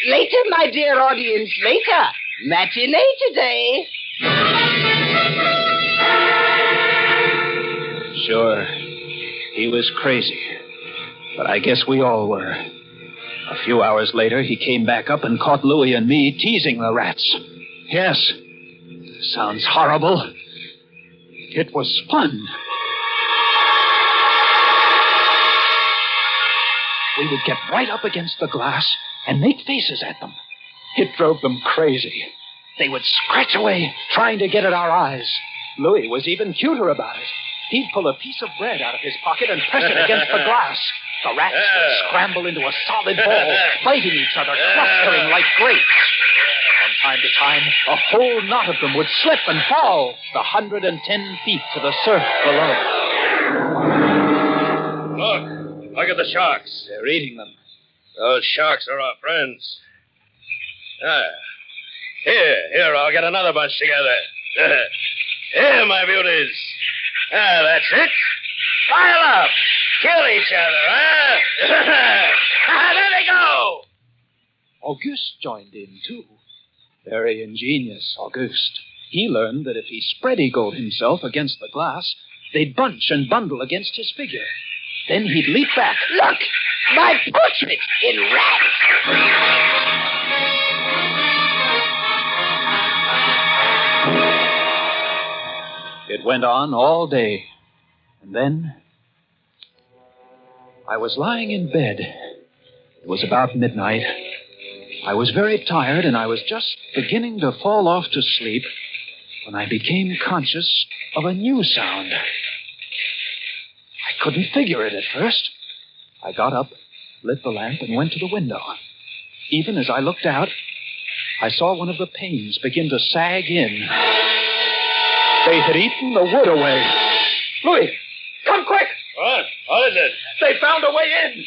Later, my dear audience, later. Matinee today. Sure, he was crazy. But I guess we all were. A few hours later, he came back up and caught Louis and me teasing the rats. Yes, sounds horrible. It was fun. We would get right up against the glass and make faces at them. It drove them crazy. They would scratch away, trying to get at our eyes. Louis was even cuter about it. He'd pull a piece of bread out of his pocket and press it against the glass. The rats would scramble into a solid ball, fighting each other, clustering like grapes. From time to time, a whole knot of them would slip and fall the 110 feet to the surf below. Look at the sharks. They're eating them. Those sharks are our friends. Here, I'll get another bunch together. Here, my beauties. That's it. Pile up. Kill each other, huh? There they go. Auguste joined in, too. Very ingenious, Auguste. He learned that if he spread-eagled himself against the glass, they'd bunch and bundle against his figure. Then he'd leap back. Look! My portrait in rats! It went on all day. And then I was lying in bed. It was about midnight. I was very tired, and I was just beginning to fall off to sleep when I became conscious of a new sound. I couldn't figure it at first. I got up, lit the lamp, and went to the window. Even as I looked out, I saw one of the panes begin to sag in. They had eaten the wood away. Louis, come quick! What is it? They found a way in!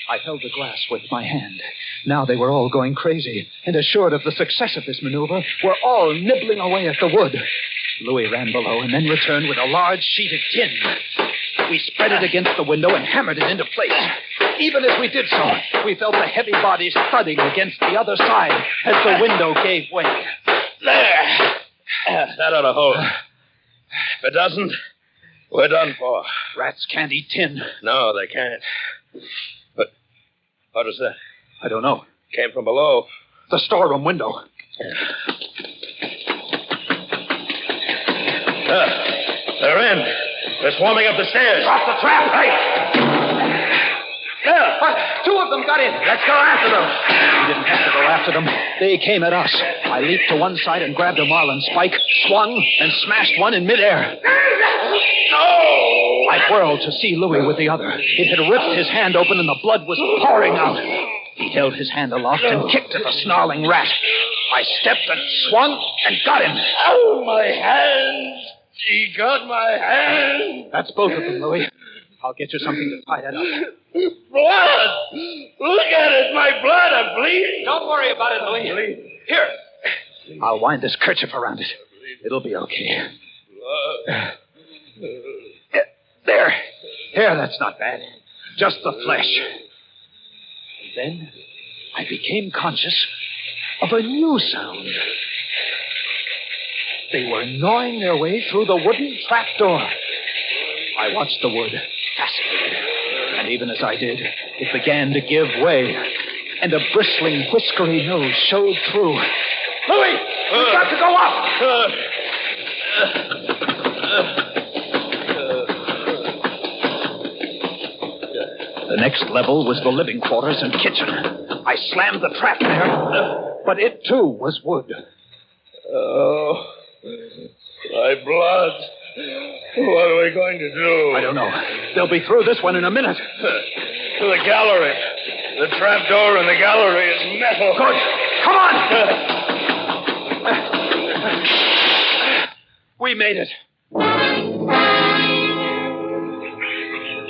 I held the glass with my hand. Now they were all going crazy, and assured of the success of this maneuver, were all nibbling away at the wood. Louis ran below and then returned with a large sheet of tin. We spread it against the window and hammered it into place. Even as we did so, we felt the heavy bodies thudding against the other side as the window gave way. There. That ought to hold. If it doesn't, we're done for. Rats can't eat tin. No, they can't. But what was that? I don't know. Came from below. The storeroom window. They're in. They're swarming up the stairs. Drop the trap. Hey! There. What? Two of them got in. Let's go after them. We didn't have to go after them. They came at us. I leaped to one side and grabbed a marlin spike, swung, and smashed one in midair. No! I whirled to see Louis with the other. It had ripped his hand open and the blood was pouring out. He held his hand aloft and kicked at the snarling rat. I stepped and swung and got him. Oh, my hand! He got my hand! That's both of them, Louis. I'll get you something to tie that up. Blood! Look at it, my blood, I'm bleeding. Don't worry about it, Louis. Here. I'll wind this kerchief around it. It'll be okay. There. Here, that's not bad. Just the flesh. And then I became conscious of a new sound. They were gnawing their way through the wooden trapdoor. I watched the wood, fascinated. And even as I did, it began to give way. And a bristling, whiskery nose showed through. Louis! We've got to go up! The next level was the living quarters and kitchen. I slammed the trap there, but it too was wood. Oh, my blood. What are we going to do? I don't know. They'll be through this one in a minute. To the gallery. The trap door in the gallery is metal. Good. Come on. We made it.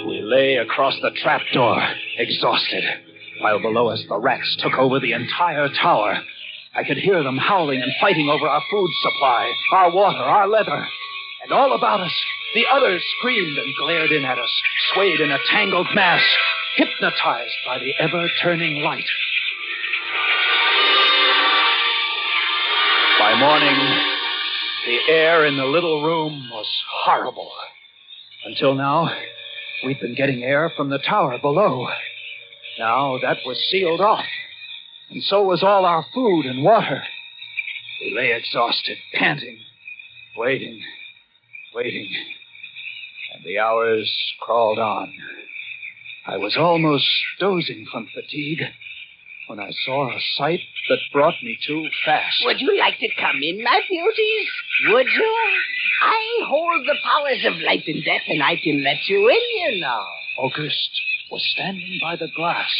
We lay across the trap door, exhausted, while below us the rats took over the entire tower. I could hear them howling and fighting over our food supply, our water, our leather. And all about us, the others screamed and glared in at us, swayed in a tangled mass, hypnotized by the ever-turning light. By morning, the air in the little room was horrible. Until now, we'd been getting air from the tower below. Now that was sealed off, and so was all our food and water. We lay exhausted, panting, waiting, and the hours crawled on. I was almost dozing from fatigue when I saw a sight that brought me to fast. Would you like to come in, my beauties? Would you? I hold the powers of life and death, and I can let you in, you know. Auguste was standing by the glass,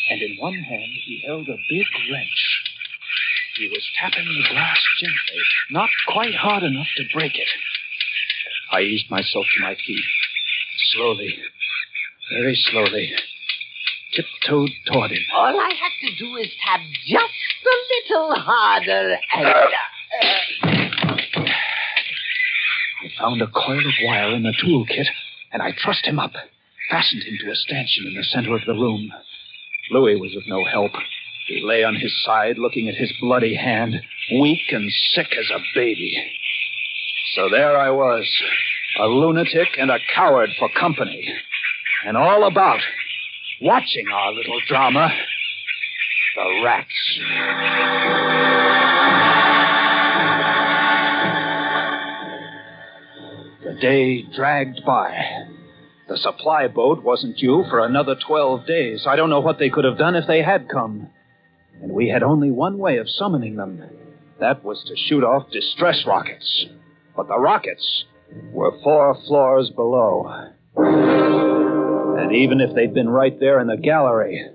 and in one hand he held a big wrench. He was tapping the glass gently, not quite hard enough to break it. I eased myself to my feet. Slowly, very slowly, tiptoed toward him. All I have to do is tap just a little harder and... I found a coil of wire in the toolkit, and I trussed him up, fastened him to a stanchion in the center of the room. Louis was of no help. He lay on his side, looking at his bloody hand, weak and sick as a baby. So there I was, a lunatic and a coward for company, and all about, watching our little drama, the rats. The day dragged by. The supply boat wasn't due for another 12 days. I don't know what they could have done if they had come. And we had only one way of summoning them. That was to shoot off distress rockets. But the rockets were 4 floors below. And even if they'd been right there in the gallery,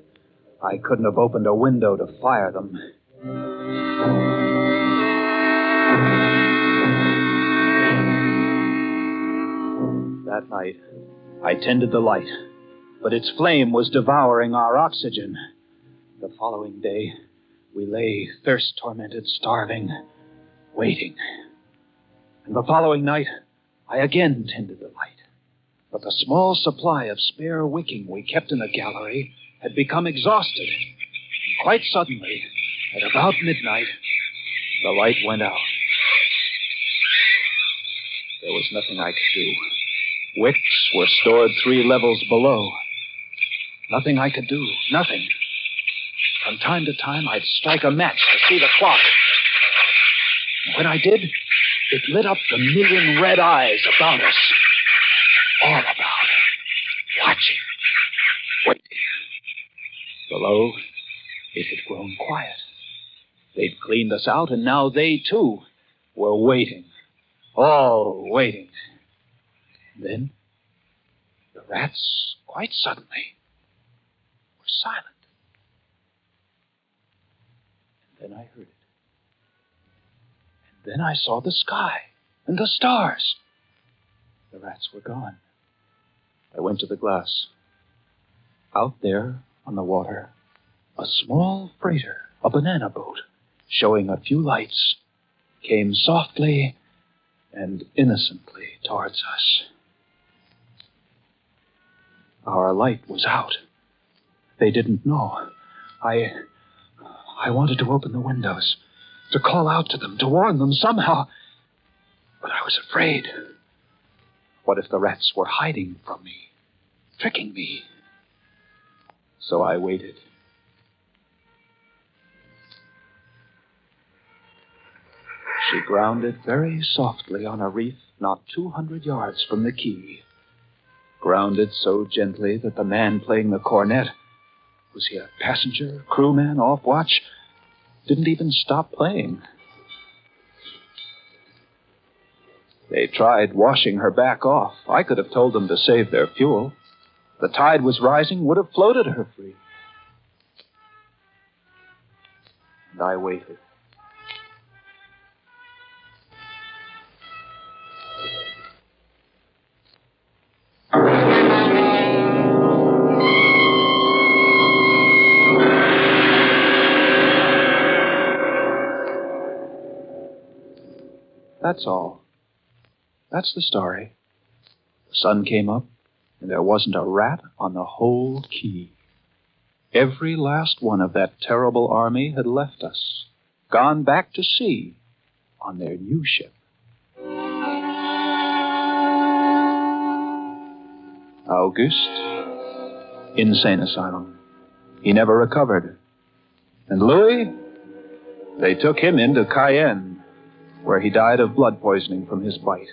I couldn't have opened a window to fire them. That night, I tended the light, but its flame was devouring our oxygen. The following day, we lay thirst-tormented, starving, waiting. And the following night, I again tended the light. But the small supply of spare wicking we kept in the gallery had become exhausted. And quite suddenly, at about midnight, the light went out. There was nothing I could do. Wicks were stored 3 levels below. Nothing I could do. Nothing. From time to time, I'd strike a match to see the clock. And when I did, it lit up the million red eyes about us. All about. Watching. Waiting. Below, it had grown quiet. They'd cleaned us out, and now they, too, were waiting. All waiting. Then, the rats, quite suddenly, were silent. And then I heard it. And then I saw the sky and the stars. The rats were gone. I went to the glass. Out there on the water, a small freighter, a banana boat, showing a few lights, came softly and innocently towards us. Our light was out. They didn't know. I wanted to open the windows, to call out to them, to warn them somehow. But I was afraid. What if the rats were hiding from me, tricking me? So I waited. She grounded very softly on a reef not 200 yards from the quay. Grounded so gently that the man playing the cornet, was he a passenger, crewman, off watch, didn't even stop playing. They tried washing her back off. I could have told them to save their fuel. The tide was rising, would have floated her free. And I waited. That's all. That's the story. The sun came up, and there wasn't a rat on the whole quay. Every last one of that terrible army had left us, gone back to sea on their new ship. Auguste, insane asylum. He never recovered. And Louis, they took him into Cayenne, where he died of blood poisoning from his bite.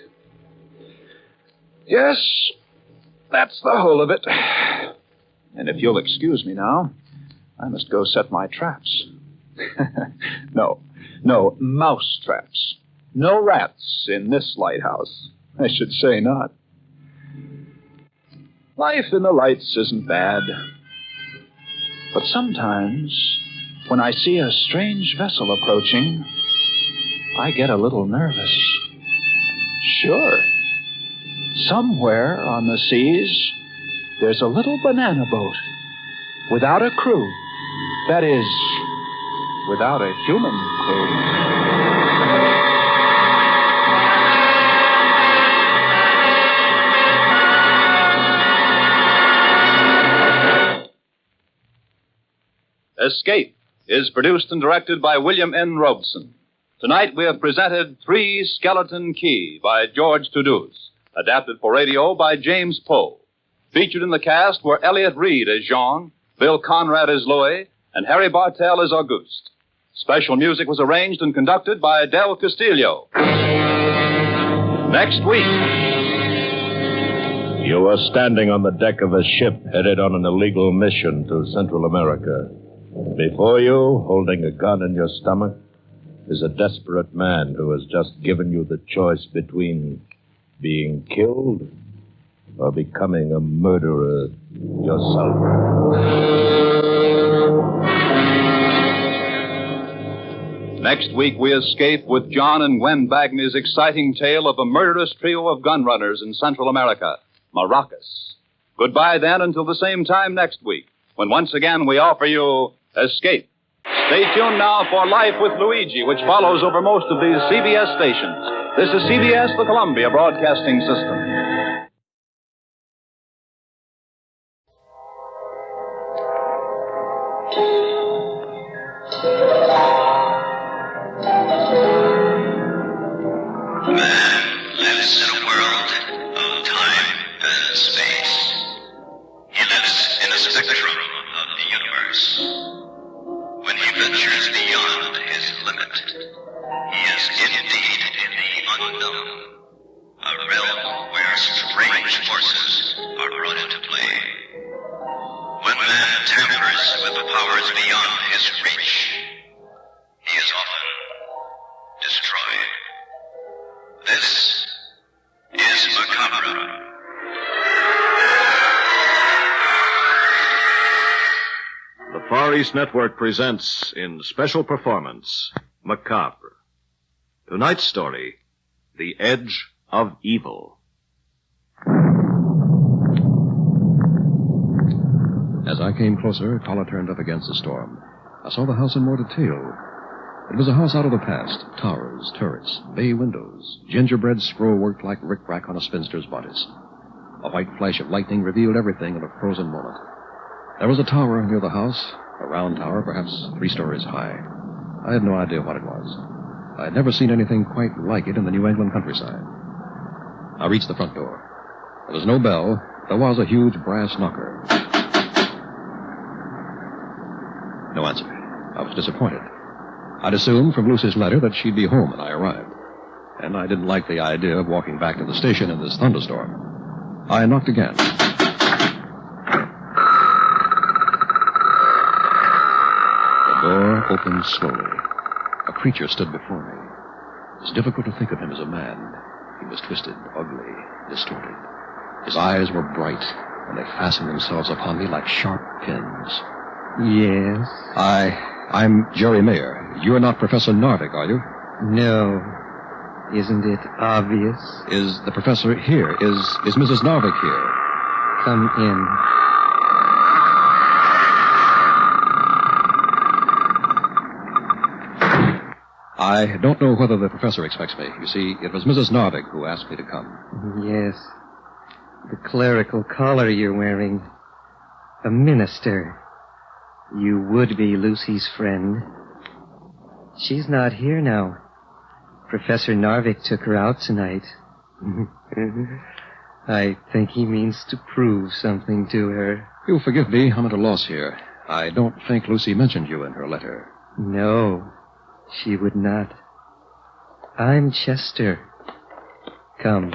Yes, that's the whole of it. And if you'll excuse me now, I must go set my traps. No, mouse traps. No rats in this lighthouse. I should say not. Life in the lights isn't bad. But sometimes when I see a strange vessel approaching, I get a little nervous. Sure. Somewhere on the seas, there's a little banana boat without a crew. That is, without a human crew. Escape is produced and directed by William N. Robeson. Tonight we have presented Three Skeleton Key by George Toulouse, adapted for radio by James Poe. Featured in the cast were Elliot Reed as Jean, Bill Conrad as Louis, and Harry Bartell as Auguste. Special music was arranged and conducted by Del Castillo. Next week. You are standing on the deck of a ship headed on an illegal mission to Central America. Before you, holding a gun in your stomach, is a desperate man who has just given you the choice between being killed or becoming a murderer yourself. Next week, we escape with John and Gwen Bagney's exciting tale of a murderous trio of gun runners in Central America, Maracas. Goodbye, then, until the same time next week, when once again we offer you Escape. Stay tuned now for Life with Luigi, which follows over most of these CBS stations. This is CBS, the Columbia Broadcasting System. Man lives in a world of time and space. He lives in a spectrum of the universe. When he ventures beyond his limit, he is indeed in the unknown, a realm where strange forces are brought into play. When man tampers with the powers beyond his reach, he is often destroyed. This is Macabre. The Far East Network presents in special performance, Macabre. Tonight's story, The Edge of Evil. As I came closer, collar turned up against the storm. I saw the house in more detail. It was a house out of the past. Towers, turrets, bay windows, gingerbread scroll worked like rick-rack on a spinster's bodice. A white flash of lightning revealed everything in a frozen moment. There was a tower near the house, a round tower, perhaps 3 stories high. I had no idea what it was. I had never seen anything quite like it in the New England countryside. I reached the front door. There was no bell. There was a huge brass knocker. No answer. I was disappointed. I'd assumed from Lucy's letter that she'd be home when I arrived. And I didn't like the idea of walking back to the station in this thunderstorm. I knocked again. The door opened slowly. A creature stood before me. It was difficult to think of him as a man. He was twisted, ugly, distorted. His eyes were bright, and they fastened themselves upon me like sharp pins. Yes? I'm Jerry Mayer. You're not Professor Narvik, are you? No. Isn't it obvious? Is the professor here? Is Mrs. Narvik here? Come in. I don't know whether the professor expects me. You see, it was Mrs. Narvik who asked me to come. Yes. The clerical collar you're wearing. A minister. You would be Lucy's friend. She's not here now. Professor Narvik took her out tonight. I think he means to prove something to her. You'll forgive me. I'm at a loss here. I don't think Lucy mentioned you in her letter. No, she would not. I'm Chester. Come,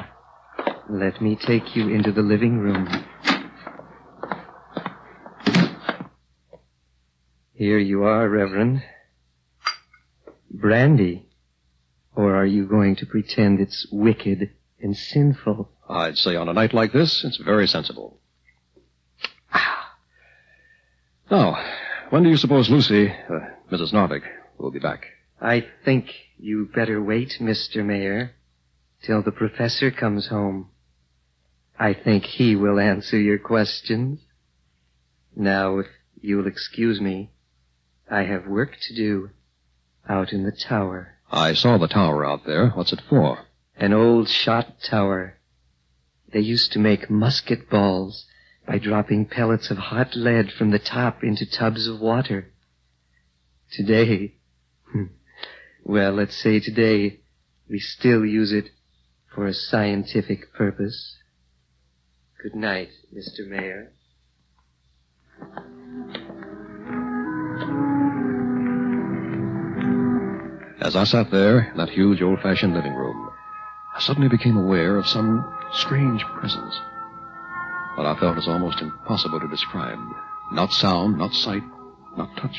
let me take you into the living room. Here you are, Reverend. Brandy. Or are you going to pretend it's wicked and sinful? I'd say on a night like this, it's very sensible. Now, When do you suppose Lucy, Mrs. Narvik, will be back? I think you better wait, Mr. Mayor, till the professor comes home. I think he will answer your questions. Now, if you'll excuse me, I have work to do out in the tower. I saw the tower out there. What's it for? An old shot tower. They used to make musket balls by dropping pellets of hot lead from the top into tubs of water. Today, well, let's say today, we still use it for a scientific purpose. Good night, Mr. Mayor. As I sat there in that huge old-fashioned living room, I suddenly became aware of some strange presence. What I felt is almost impossible to describe. Not sound, not sight, not touch.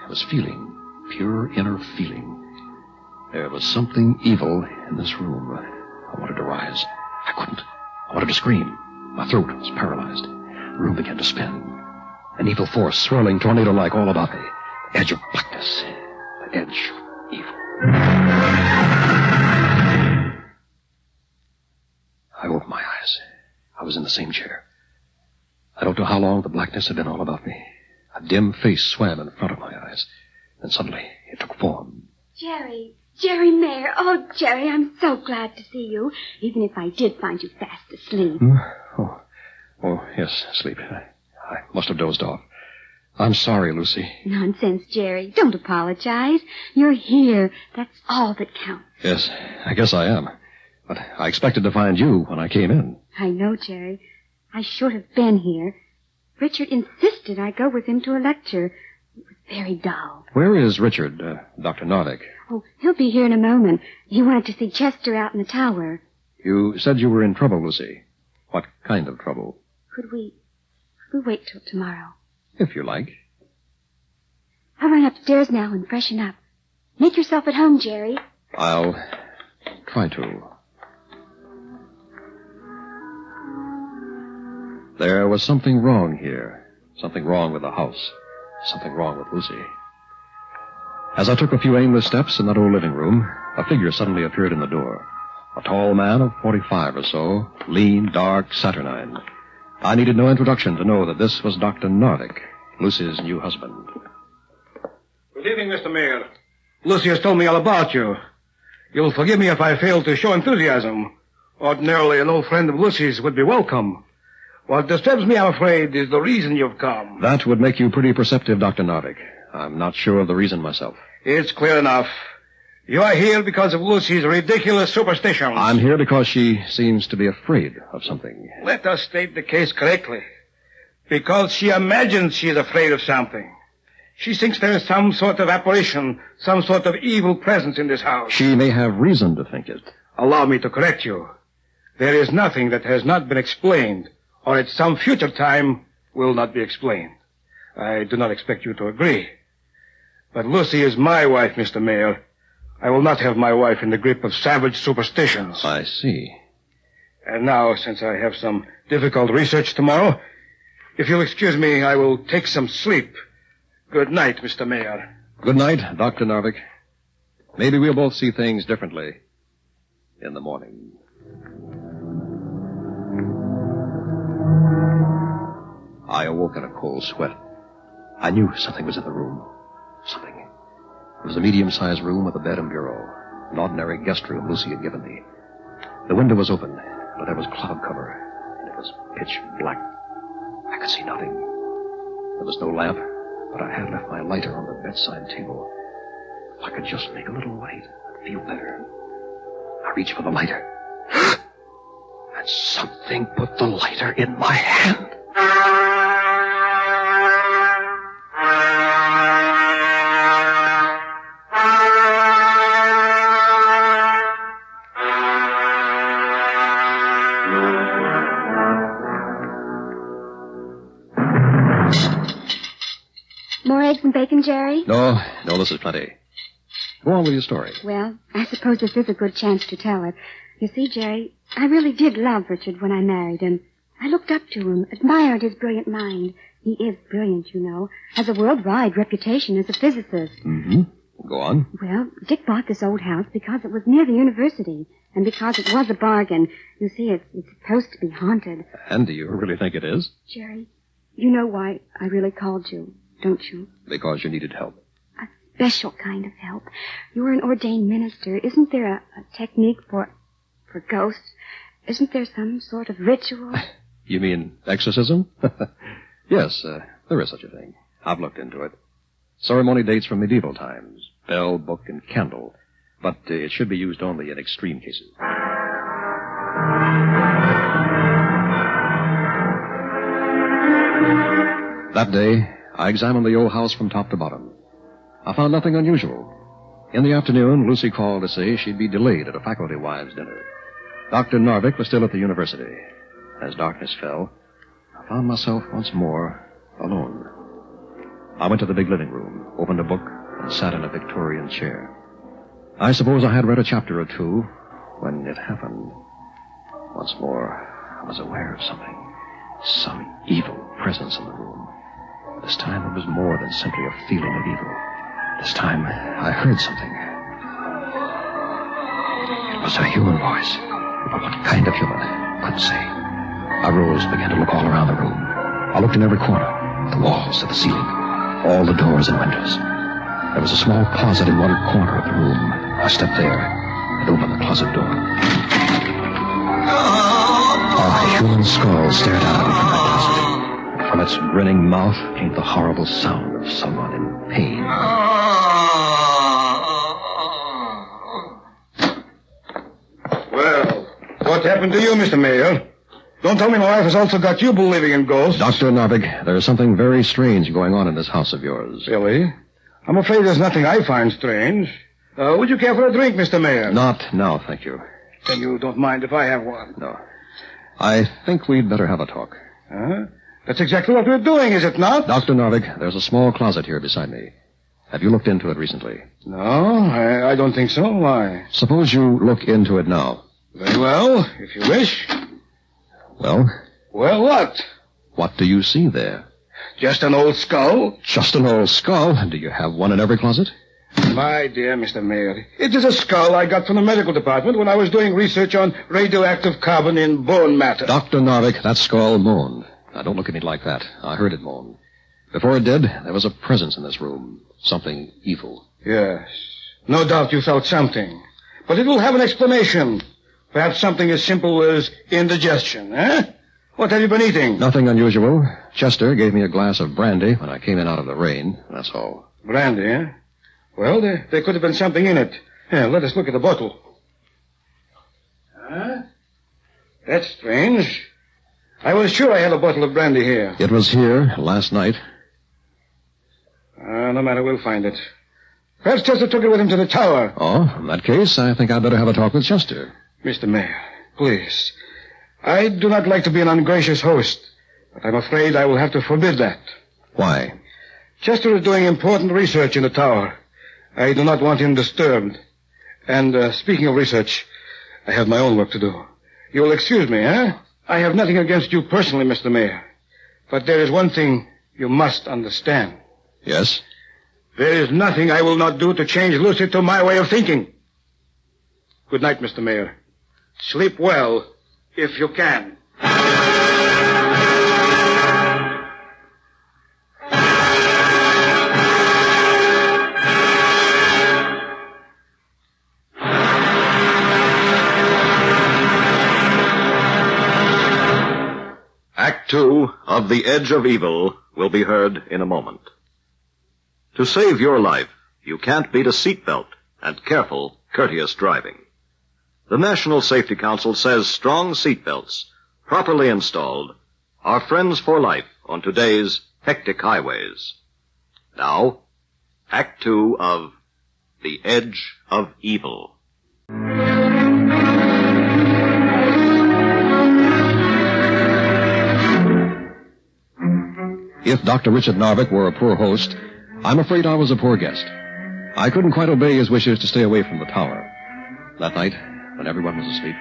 It was feeling, pure inner feeling. There was something evil in this room. I wanted to rise. I couldn't. I wanted to scream. My throat was paralyzed. The room began to spin. An evil force swirling tornado-like all about me. The edge of blackness. The edge of evil. I opened my eyes. I was in the same chair. I don't know how long the blackness had been all about me. A dim face swam in front of my eyes. Then suddenly, it took form. Jerry Mayer. Oh, Jerry, I'm so glad to see you, even if I did find you fast asleep. Oh, yes, sleep. I must have dozed off. I'm sorry, Lucy. Nonsense, Jerry. Don't apologize. You're here. That's all that counts. Yes, I guess I am. But I expected to find you when I came in. I know, Jerry. I should have been here. Richard insisted I go with him to a lecture. It was very dull. Where is Richard, Dr. Narvik? Oh, he'll be here in a moment. He wanted to see Chester out in the tower. You said you were in trouble, Lucy. What kind of trouble? Could we wait till tomorrow? If you like. I'll run upstairs now and freshen up. Make yourself at home, Jerry. I'll try to. There was something wrong here. Something wrong with the house. Something wrong with Lucy. As I took a few aimless steps in that old living room, a figure suddenly appeared in the door. A tall man of 45 or so, lean, dark, saturnine. I needed no introduction to know that this was Dr. Narvik, Lucy's new husband. Good evening, Mr. Mayor. Lucy has told me all about you. You'll forgive me if I fail to show enthusiasm. Ordinarily, an old friend of Lucy's would be welcome. What disturbs me, I'm afraid, is the reason you've come. That would make you pretty perceptive, Dr. Narvik. I'm not sure of the reason myself. It's clear enough. You are here because of Lucy's ridiculous superstitions. I'm here because she seems to be afraid of something. Let us state the case correctly. Because she imagines she is afraid of something. She thinks there is some sort of apparition, some sort of evil presence in this house. She may have reason to think it. Allow me to correct you. There is nothing that has not been explained, or at some future time will not be explained. I do not expect you to agree. But Lucy is my wife, Mr. Mayor. I will not have my wife in the grip of savage superstitions. I see. And now, since I have some difficult research tomorrow, if you'll excuse me, I will take some sleep. Good night, Mr. Mayor. Good night, Dr. Narvik. Maybe we'll both see things differently in the morning. I awoke in a cold sweat. I knew something was in the room. Something. It was a medium-sized room with a bed and bureau. An ordinary guest room Lucy had given me. The window was open, but there was cloud cover, and it was pitch black. I could see nothing. There was no lamp, but I had left my lighter on the bedside table. If I could just make a little light, I'd feel better. I reached for the lighter. And something put the lighter in my hand. More eggs and bacon, Jerry? No, this is plenty. Go on with your story. Well, I suppose this is a good chance to tell it. You see, Jerry, I really did love Richard when I married him. I looked up to him, admired his brilliant mind. He is brilliant, you know. Has a worldwide reputation as a physicist. Mm-hmm. Go on. Well, Dick bought this old house because it was near the university, and because it was a bargain. You see, it's supposed to be haunted. And do you really think it is? Jerry, you know why I really called you, don't you? Because you needed help. A special kind of help. You're an ordained minister. Isn't there a technique for ghosts? Isn't there some sort of ritual? You mean exorcism? Yes, there is such a thing. I've looked into it. Ceremony dates from medieval times. Bell, book, and candle. But it should be used only in extreme cases. That day, I examined the old house from top to bottom. I found nothing unusual. In the afternoon, Lucy called to say she'd be delayed at a faculty wives' dinner. Dr. Narvik was still at the university. As darkness fell, I found myself once more alone. I went to the big living room, opened a book, and sat in a Victorian chair. I suppose I had read a chapter or two when it happened. Once more, I was aware of something. Some evil presence in the room. This time it was more than simply a feeling of evil. This time I heard something. It was a human voice. But what kind of human? Couldn't say. I rose, began to look all around the room. I looked in every corner. The walls, to the ceiling. All the doors and windows. There was a small closet in one corner of the room. I stepped there and opened the closet door. A human skull stared out at me from that closet. From its grinning mouth came the horrible sound of someone in pain. Well, what happened to you, Mr. Mayor? Don't tell me my wife has also got you believing in ghosts. Dr. Narvik, there is something very strange going on in this house of yours. Really? I'm afraid there's nothing I find strange. Would you care for a drink, Mr. Mayor? Not now, thank you. Then you don't mind if I have one? No. I think we'd better have a talk. That's exactly what we're doing, is it not? Dr. Narvik, there's a small closet here beside me. Have you looked into it recently? No, I don't think so. Why? Suppose you look into it now. Very well, if you wish. Well? Well, what? What do you see there? Just an old skull? Just an old skull? Do you have one in every closet? My dear Mr. Mayor, it is a skull I got from the medical department when I was doing research on radioactive carbon in bone matter. Dr. Narvik, that skull moaned. Now, don't look at me like that. I heard it moan. Before it did, there was a presence in this room. Something evil. Yes. No doubt you felt something. But it will have an explanation. Perhaps something as simple as indigestion, eh? What have you been eating? Nothing unusual. Chester gave me a glass of brandy when I came in out of the rain. That's all. Brandy, eh? Well, there could have been something in it. Here, let us look at the bottle. That's strange. I was sure I had a bottle of brandy here. It was here last night. No matter, we'll find it. Perhaps Chester took it with him to the tower. Oh, in that case, I think I'd better have a talk with Chester. Mr. Mayor, please. I do not like to be an ungracious host, but I'm afraid I will have to forbid that. Why? Chester is doing important research in the tower. I do not want him disturbed. And speaking of research, I have my own work to do. You will excuse me, eh? I have nothing against you personally, Mr. Mayor. But there is one thing you must understand. Yes? There is nothing I will not do to change Lucy to my way of thinking. Good night, Mr. Mayor. Sleep well, if you can. Act 2 of The Edge of Evil will be heard in a moment. To save your life, you can't beat a seatbelt and careful, courteous driving. The National Safety Council says strong seatbelts, properly installed, are friends for life on today's hectic highways. Now, Act 2 of The Edge of Evil. If Dr. Richard Narvik were a poor host, I'm afraid I was a poor guest. I couldn't quite obey his wishes to stay away from the tower. That night, when everyone was asleep,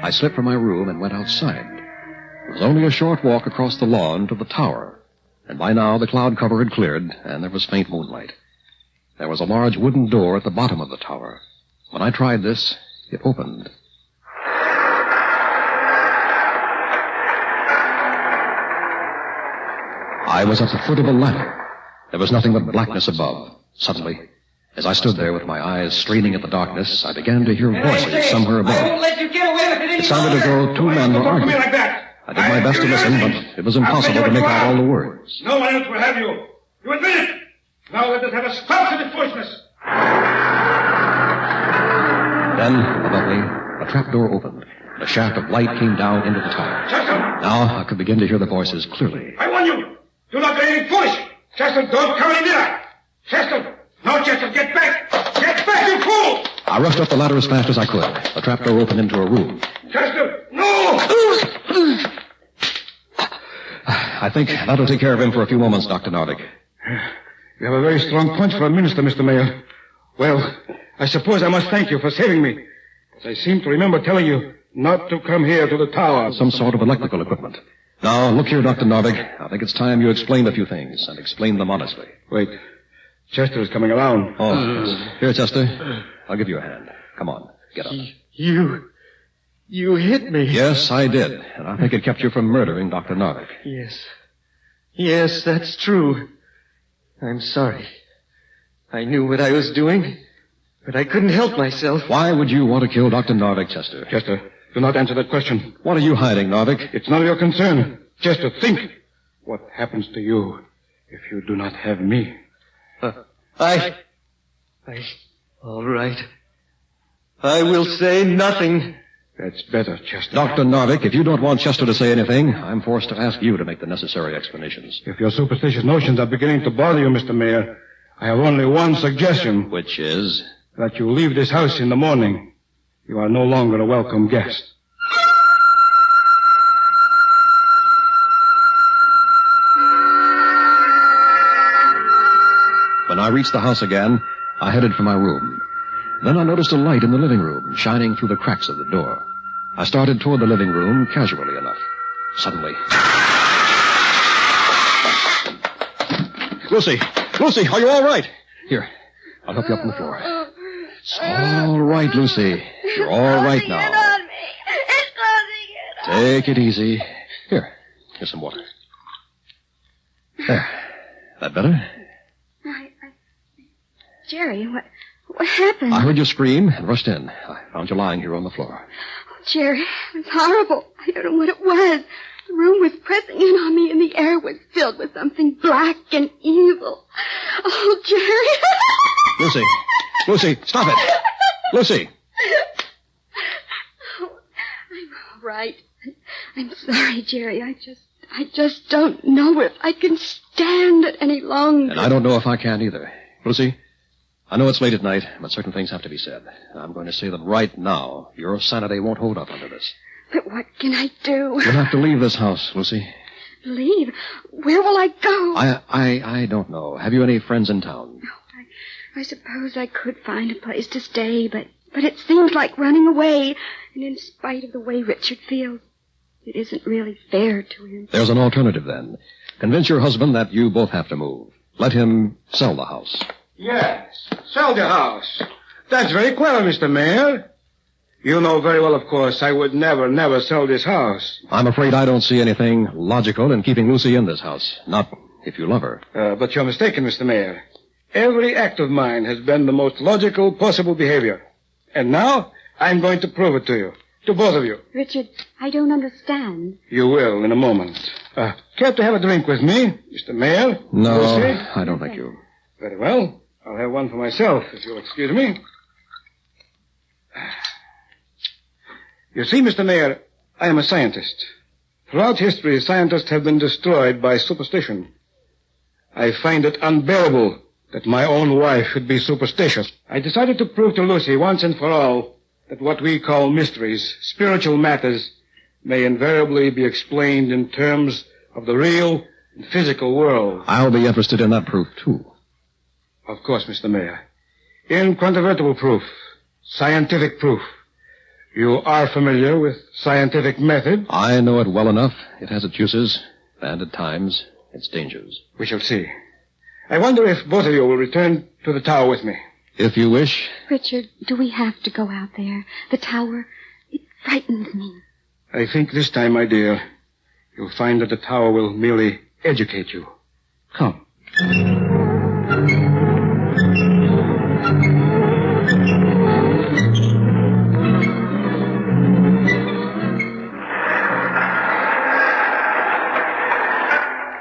I slipped from my room and went outside. It was only a short walk across the lawn to the tower, and by now the cloud cover had cleared, and there was faint moonlight. There was a large wooden door at the bottom of the tower. When I tried this, it opened. I was at the foot of a ladder. There was nothing but blackness above. Suddenly, as I stood there with my eyes straining at the darkness, I began to hear voices somewhere above. I won't let you get away with it It sounded as though two men were arguing. like that. I did my best to listen, but it was impossible to make out all the words. No one else will have you. You admit it. Now let us have a stop to this foolishness. Then, above me, a trapdoor opened, and a shaft of light came down into the tower. Chester! Now I could begin to hear the voices clearly. I warn you. Do not do anything foolish. Chester, don't come any nearer. Chester! No, Chester, get back! Get back, you fool! I rushed up the ladder as fast as I could. The trapdoor opened into a room. Chester, no! I think that'll take care of him for a few moments, Dr. Nordic. You have a very strong punch for a minister, Mr. Mayor. Well, I suppose I must thank you for saving me. As I seem to remember telling you not to come here to the tower. Some sort of electrical equipment. Now, look here, Dr. Nordic. I think it's time you explained a few things, and explained them honestly. Wait. Chester is coming around. Oh, yes. Here, Chester. I'll give you a hand. Come on, get up. You hit me. Yes, I did. And I think it kept you from murdering Dr. Nordic. Yes, that's true. I'm sorry. I knew what I was doing, but I couldn't help myself. Why would you want to kill Dr. Nordic, Chester? Chester, do not answer that question. What are you hiding, Nordic? It's none of your concern. Chester, think. What happens to you if you do not have me? All right. I will say nothing. That's better, Chester. Dr. Nordic, if you don't want Chester to say anything, I'm forced to ask you to make the necessary explanations. If your superstitious notions are beginning to bother you, Mr. Mayor, I have only one suggestion. Which is? That you leave this house in the morning. You are no longer a welcome guest. When I reached the house again, I headed for my room. Then I noticed a light in the living room, shining through the cracks of the door. I started toward the living room casually enough. Suddenly... Lucy, are you all right? Here, I'll help you up on the floor. It's all right, Lucy. You're all right now. It's closing in on me. Take it easy. Here's some water. There. That better? Jerry, what happened? I heard you scream and rushed in. I found you lying here on the floor. Oh, Jerry, it was horrible. I don't know what it was. The room was pressing in on me, and the air was filled with something black and evil. Oh, Jerry. Lucy, stop it. Lucy. Oh, I'm all right. I'm sorry, Jerry. I just don't know if I can stand it any longer. And I don't know if I can either. Lucy, I know it's late at night, but certain things have to be said. I'm going to say that right now, your sanity won't hold up under this. But what can I do? You'll have to leave this house, Lucy. Leave? Where will I go? I don't know. Have you any friends in town? No, I suppose I could find a place to stay, but it seems like running away. And in spite of the way Richard feels, it isn't really fair to him. There's an alternative, then. Convince your husband that you both have to move. Let him sell the house. Yes, sell the house. That's very clever, Mr. Mayor. You know very well, of course, I would never sell this house. I'm afraid I don't see anything logical in keeping Lucy in this house. Not if you love her. But you're mistaken, Mr. Mayor. Every act of mine has been the most logical possible behavior. And now, I'm going to prove it to you. To both of you. Richard, I don't understand. You will in a moment. Care to have a drink with me, Mr. Mayor? No, Lucy? I don't think you. Very well. I'll have one for myself, if you'll excuse me. You see, Mr. Mayor, I am a scientist. Throughout history, scientists have been destroyed by superstition. I find it unbearable that my own wife should be superstitious. I decided to prove to Lucy once and for all that what we call mysteries, spiritual matters, may invariably be explained in terms of the real and physical world. I'll be interested in that proof, too. Of course, Mr. Mayor. Incontrovertible proof. Scientific proof. You are familiar with scientific method? I know it well enough. It has its uses, and at times, its dangers. We shall see. I wonder if both of you will return to the tower with me. If you wish. Richard, do we have to go out there? The tower, it frightens me. I think this time, my dear, you'll find that the tower will merely educate you. Come.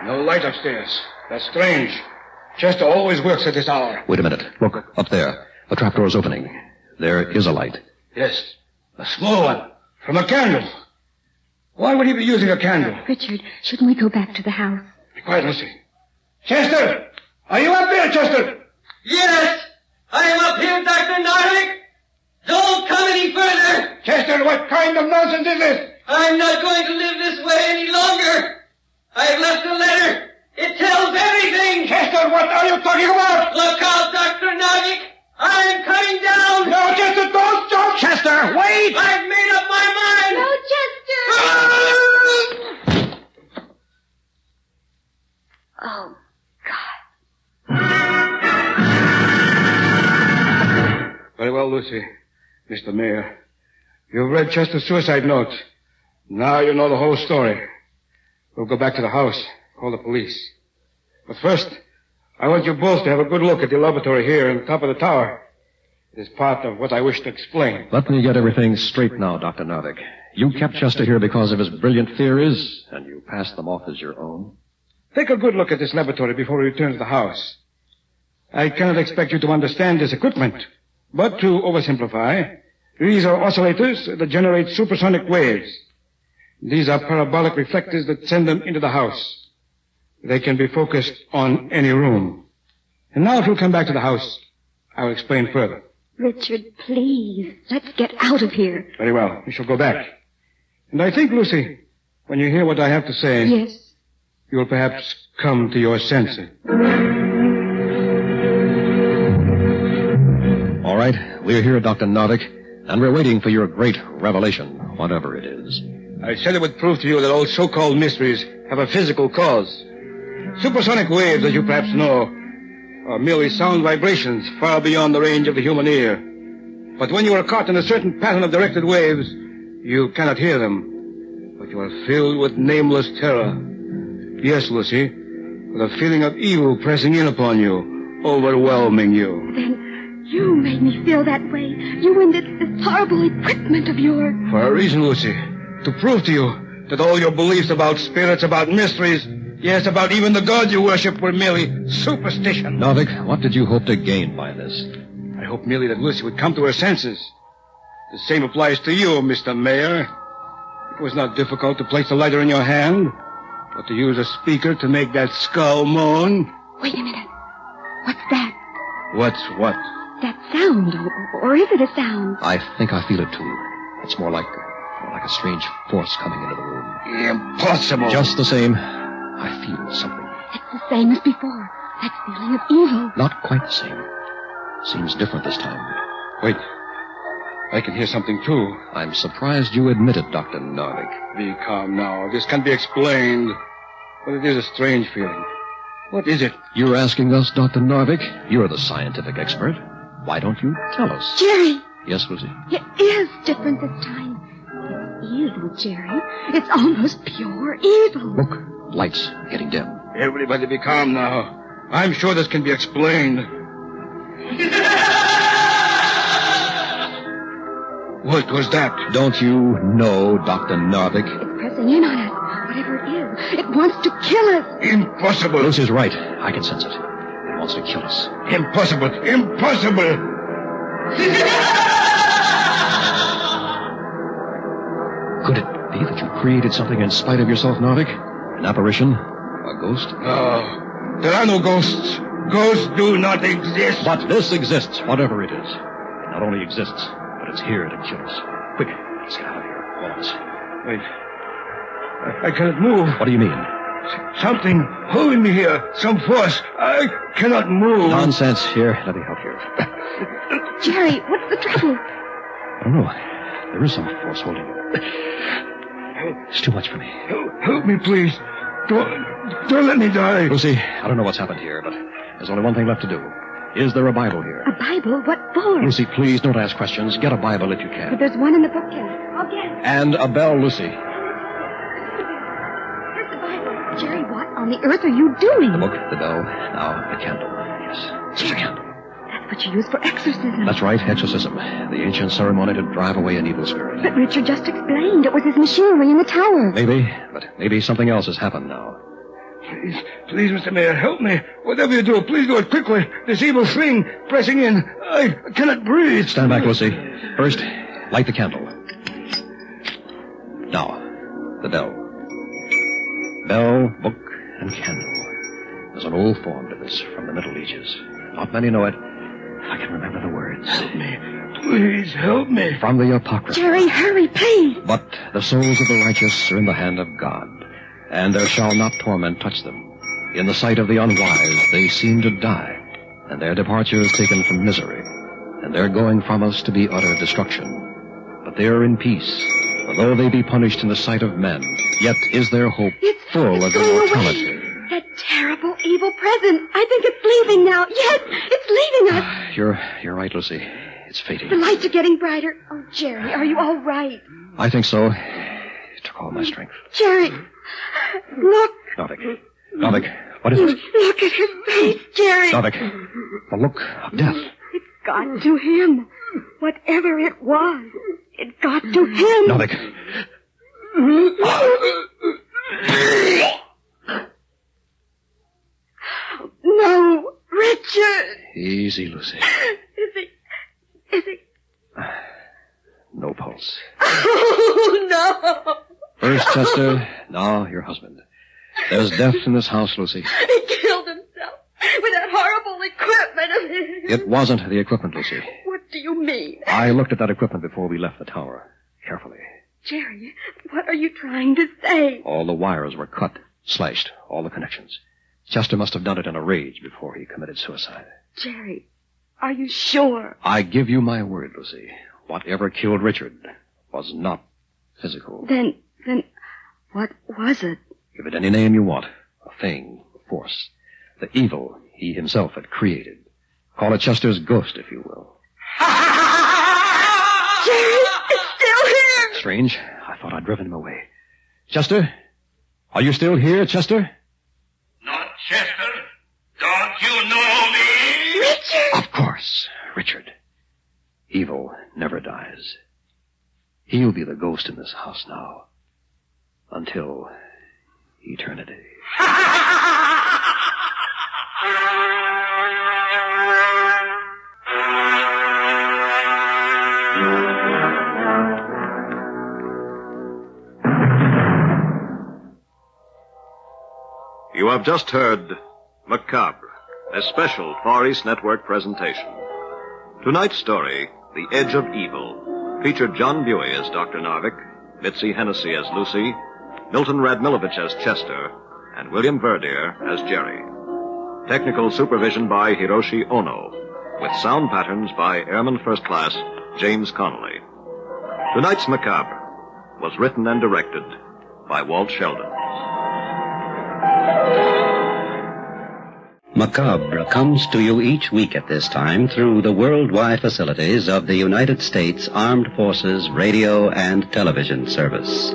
No light upstairs. That's strange. Chester always works at this hour. Wait a minute. Look, up there. The trapdoor is opening. There is a light. Yes, a small one. From a candle. Why would he be using a candle? Richard, shouldn't we go back to the house? Be quiet, Lucy. Chester! Are you up there, Chester? Yes, I am up here, Dr. Narvik. Don't come any further. Chester, what kind of nonsense is this? I'm not going to live this way any longer. I've left a letter. It tells everything. Chester, what are you talking about? Look out, Dr. Narvik. I'm coming down. No, Chester, don't stop. Chester, wait. I've made up my mind. No, Chester. Oh, Very well, Lucy. Mr. Mayor, you've read Chester's suicide note. Now you know the whole story. We'll go back to the house, call the police. But first, I want you both to have a good look at the laboratory here on the top of the tower. It is part of what I wish to explain. Let me get everything straight now, Dr. Narvik. You kept Chester here because of his brilliant theories, and you passed them off as your own. Take a good look at this laboratory before we return to the house. I cannot expect you to understand this equipment, but to oversimplify, these are oscillators that generate supersonic waves. These are parabolic reflectors that send them into the house. They can be focused on any room. And now if you'll come back to the house, I'll explain further. Richard, please, let's get out of here. Very well. We shall go back. And I think, Lucy, when you hear what I have to say... Yes. You'll perhaps come to your senses. All right. We're here, Dr. Narvik, and we're waiting for your great revelation, whatever it is. I said it would prove to you that all so-called mysteries have a physical cause. Supersonic waves, as you perhaps know, are merely sound vibrations far beyond the range of the human ear. But when you are caught in a certain pattern of directed waves, you cannot hear them. But you are filled with nameless terror. Yes, Lucy, with a feeling of evil pressing in upon you, overwhelming you. Then you made me feel that way. You and this horrible equipment of yours. For a reason, Lucy. To prove to you that all your beliefs about spirits, about mysteries, yes, about even the gods you worship were merely superstition. Narvik, what did you hope to gain by this? I hope merely that Lucy would come to her senses. The same applies to you, Mr. Mayor. It was not difficult to place the lighter in your hand, but to use a speaker to make that skull moan. Wait a minute. What's that? What's what? That sound, or is it a sound? I think I feel it, too. It's more like a strange force coming into the room. Impossible. Just the same, I feel something. It's the same as before. That feeling of evil. Not quite the same. Seems different this time. Wait. I can hear something, too. I'm surprised you admit it, Dr. Narvik. Be calm now. This can't be explained. But it is a strange feeling. What is it? You're asking us, Dr. Narvik? You're the scientific expert. Why don't you tell us? Jerry! Yes, Lucy? It is different this time. It's evil, Jerry. It's almost pure evil. Look, lights getting dim. Everybody be calm now. I'm sure this can be explained. What was that? Don't you know, Dr. Narvik? It's pressing in on us. Whatever it is, it wants to kill us. Impossible. Lucy's right. I can sense it. It wants to kill us. Impossible. Impossible. Could it be that you created something in spite of yourself, Narvik? An apparition? A ghost? No. There are no ghosts. Ghosts do not exist. But this exists, whatever it is. It not only exists, but it's here to kill us. Quick, let's get out of here. All of us. Wait. I cannot move. What do you mean? Something holding me here. Some force. I cannot move. Nonsense. Here, let me help you. Jerry, what's the trouble? I don't know. There is some force holding you. It's too much for me. Help me, please. Don't let me die. Lucy, I don't know what's happened here, but there's only one thing left to do. Is there a Bible here? A Bible? What for? Lucy, please don't ask questions. Get a Bible if you can. But there's one in the bookcase. I'll get it. And a bell, Lucy. Here's the Bible. Jerry, what on the earth are you doing? The book, the bell, now the candle. Yes, there's a candle. That's what you use for exorcism. That's right, exorcism. The ancient ceremony to drive away an evil spirit. But Richard just explained it was his machinery in the tower. Maybe, but maybe something else has happened now. Please, Mr. Mayor, help me. Whatever you do, please do it quickly. This evil thing pressing in. I cannot breathe. Stand back, Lucy. First, light the candle. Now, the bell. Bell, book, and candle. There's an old form to this from the Middle Ages. Not many know it. I can remember the words. Help me. Please, help me. From the Apocrypha. Jerry, hurry, please. But the souls of the righteous are in the hand of God, and there shall not torment touch them. In the sight of the unwise, they seem to die, and their departure is taken from misery, and their going from us to be utter destruction. But they are in peace, for though they be punished in the sight of men, yet is their hope full of immortality. That terrible evil presence. I think it's leaving now. Yes, it's leaving us. You're right, Lucy. It's fading. The lights are getting brighter. Oh, Jerry, are you all right? I think so. It took all my strength. Jerry, look. Davik, what is it? Look at his face, Jerry. Davik, the look of death. It got to him. Whatever it was, it got to him. Davik. No, Richard. Easy, Lucy. Is he? No pulse. Oh, no. First Chester, now your husband. There's death in this house, Lucy. He killed himself with that horrible equipment of his. It wasn't the equipment, Lucy. What do you mean? I looked at that equipment before we left the tower. Carefully. Jerry, what are you trying to say? All the wires were cut, slashed, all the connections. Chester must have done it in a rage before he committed suicide. Jerry, are you sure? I give you my word, Lucy. Whatever killed Richard was not physical. Then, what was it? Give it any name you want. A thing, a force. The evil he himself had created. Call it Chester's ghost, if you will. Jerry, it's still here! Strange. I thought I'd driven him away. Chester? Are you still here, Chester? Not Chester. Don't you know me? Richard! Of course, Richard. Evil never dies. He'll be the ghost in this house now. Until eternity. You have just heard Macabre, a special Far East Network presentation. Tonight's story, The Edge of Evil, featured John Buey as Dr. Narvik, Mitzi Hennessy as Lucy, Milton Radmilovich as Chester, and William Verdier as Jerry. Technical supervision by Hiroshi Ono, with sound patterns by Airman First Class James Connolly. Tonight's Macabre was written and directed by Walt Sheldon. Macabre comes to you each week at this time through the worldwide facilities of the United States Armed Forces Radio and Television Service.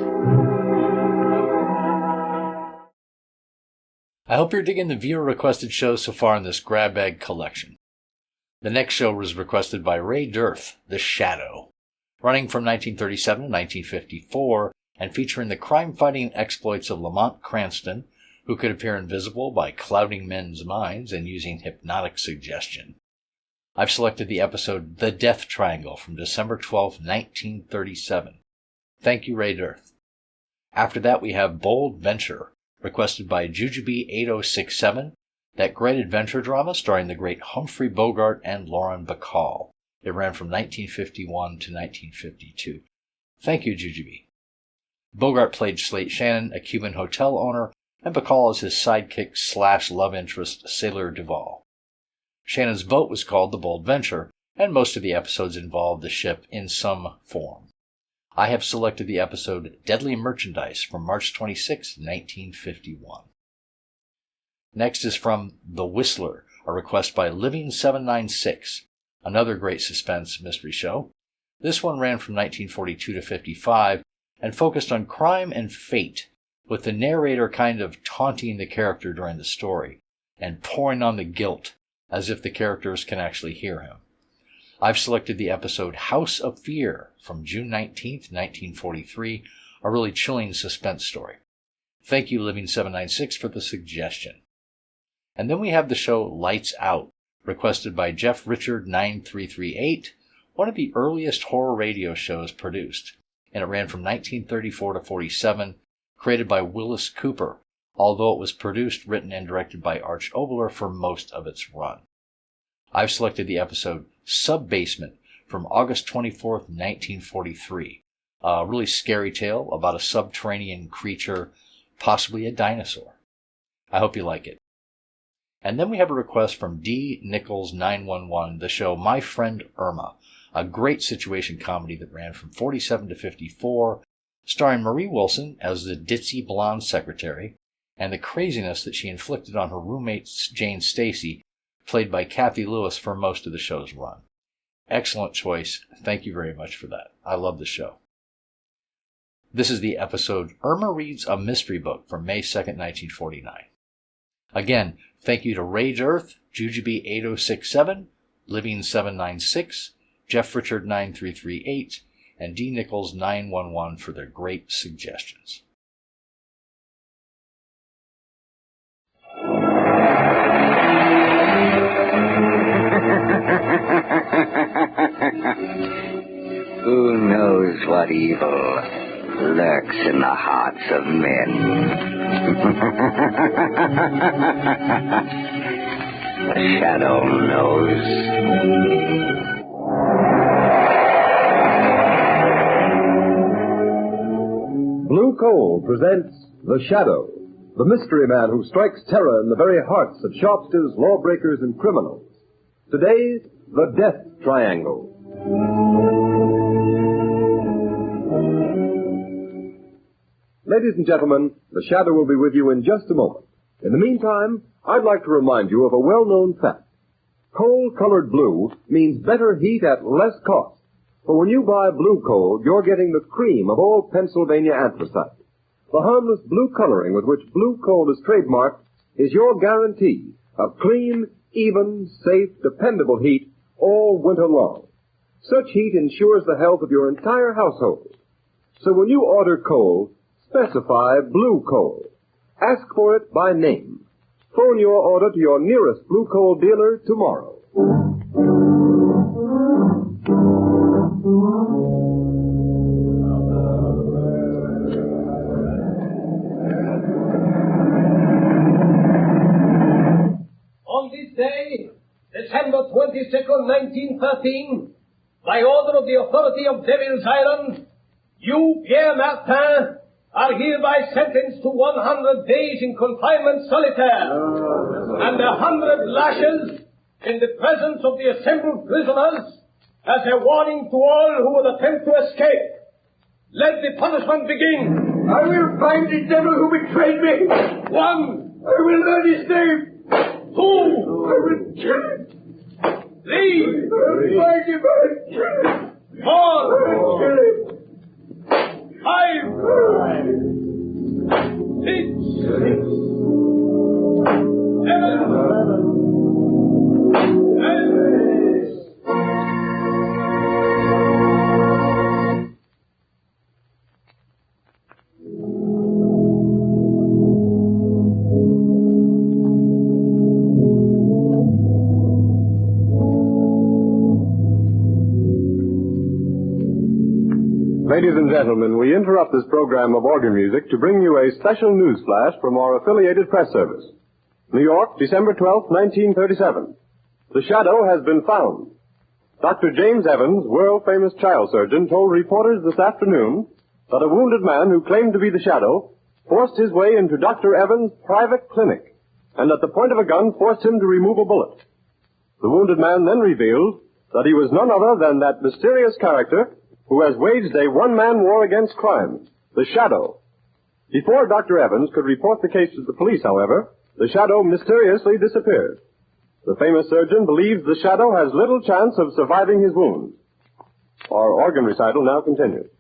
I hope you're digging the viewer-requested shows so far in this grab bag collection. The next show was requested by RaeDerth, The Shadow, running from 1937 to 1954 and featuring the crime-fighting exploits of Lamont Cranston, who could appear invisible by clouding men's minds and using hypnotic suggestion. I've selected the episode The Death Triangle from December 12, 1937. Thank you, RaeDerth. After that, we have Bold Venture, requested by Jujubee8067, that great adventure drama starring the great Humphrey Bogart and Lauren Bacall. It ran from 1951 to 1952. Thank you, Jujubee. Bogart played Slate Shannon, a Cuban hotel owner, and Bacall as his sidekick / love interest, Sailor Duval. Shannon's boat was called the Bold Venture, and most of the episodes involved the ship in some form. I have selected the episode Deadly Merchandise from March 26, 1951. Next is from The Whistler, a request by Living796, another great suspense mystery show. This one ran from 1942 to 55 and focused on crime and fate, with the narrator kind of taunting the character during the story and pouring on the guilt as if the characters can actually hear him. I've selected the episode House of Fear from June 19, 1943, a really chilling suspense story. Thank you, Living796, for the suggestion. And then we have the show Lights Out, requested by Jeff Richard 9338, one of the earliest horror radio shows produced, and it ran from 1934 to 47, created by Willis Cooper, although it was produced, written, and directed by Arch Oboler for most of its run. I've selected the episode Sub-Basement from August 24, 1943, a really scary tale about a subterranean creature, possibly a dinosaur. I hope you like it. And then we have a request from D. Nichols 911, the show My Friend Irma, a great situation comedy that ran from 47 to 54, starring Marie Wilson as the ditzy blonde secretary, and the craziness that she inflicted on her roommate Jane Stacy, played by Kathy Lewis for most of the show's run. Excellent choice. Thank you very much for that. I love the show. This is the episode Irma Reads a Mystery Book from May 2nd, 1949. Again, thank you to RaeDerth, Jujubee 8067, Living796, Jeff Richard 9338, and D. Nichols 911 for their great suggestions. Who knows what evil lurks in the hearts of men? The shadow knows. Blue Coal presents The Shadow, the mystery man who strikes terror in the very hearts of shopsters, lawbreakers, and criminals. Today, The Death Triangle. Ladies and gentlemen, The Shadow will be with you in just a moment. In the meantime, I'd like to remind you of a well-known fact. Coal-colored blue means better heat at less cost. For when you buy blue coal, you're getting the cream of old Pennsylvania anthracite. The harmless blue coloring with which blue coal is trademarked is your guarantee of clean, even, safe, dependable heat all winter long. Such heat ensures the health of your entire household. So when you order coal, specify blue coal. Ask for it by name. Phone your order to your nearest blue coal dealer tomorrow. On this day, December 22nd, 1913, by order of the authority of Devil's Island, you, Pierre Martin, are hereby sentenced to 100 days in confinement solitaire and 100 lashes in the presence of the assembled prisoners as a warning to all who will attempt to escape. Let the punishment begin. I will find the devil who betrayed me. 1. I will learn his name. 2. I will kill him. 3. I will find him and kill him. 4. I will kill him. 5. 6. 7. Ladies and gentlemen, we interrupt this program of organ music to bring you a special news flash from our affiliated press service. New York, December 12, 1937. The Shadow has been found. Dr. James Evans, world-famous child surgeon, told reporters this afternoon that a wounded man who claimed to be the Shadow forced his way into Dr. Evans' private clinic and at the point of a gun forced him to remove a bullet. The wounded man then revealed that he was none other than that mysterious character who has waged a one-man war against crime, the Shadow. Before Dr. Evans could report the case to the police, however, the Shadow mysteriously disappeared. The famous surgeon believes the Shadow has little chance of surviving his wounds. Our organ recital now continues.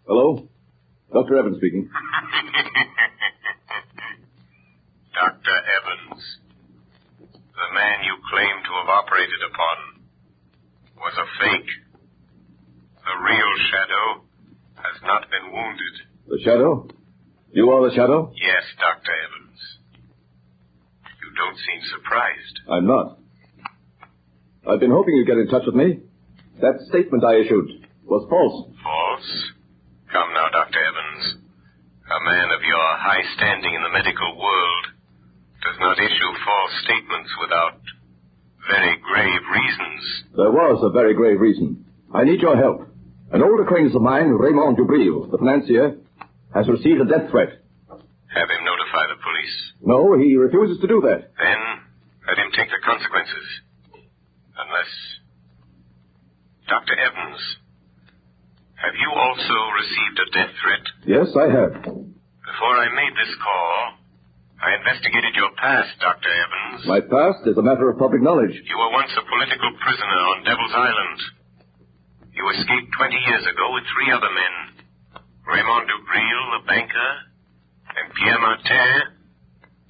Hello? Dr. Evans speaking. Dr. Evans, the man you claim to have operated upon was a fake. The real Shadow has not been wounded. The Shadow? You are the Shadow? Yes, Dr. Evans. You don't seem surprised. I'm not. I've been hoping you'd get in touch with me. That statement I issued was false. False? Come now, Dr. Evans. A man of your high standing in the medical world does not issue false statements without very grave reasons. There was a very grave reason. I need your help. An old acquaintance of mine, Raymond Dubril, the financier, has received a death threat. Have him notify the police. No, he refuses to do that. Then let him take the consequences. Unless... Dr. Evans, have you also received a death threat? Yes, I have. Before I made this call, I investigated your past, Dr. Evans. My past is a matter of public knowledge. You were once a political prisoner on Devil's Island. You escaped 20 years ago with 3 other men. Raymond Dubril, a banker, and Pierre Martin,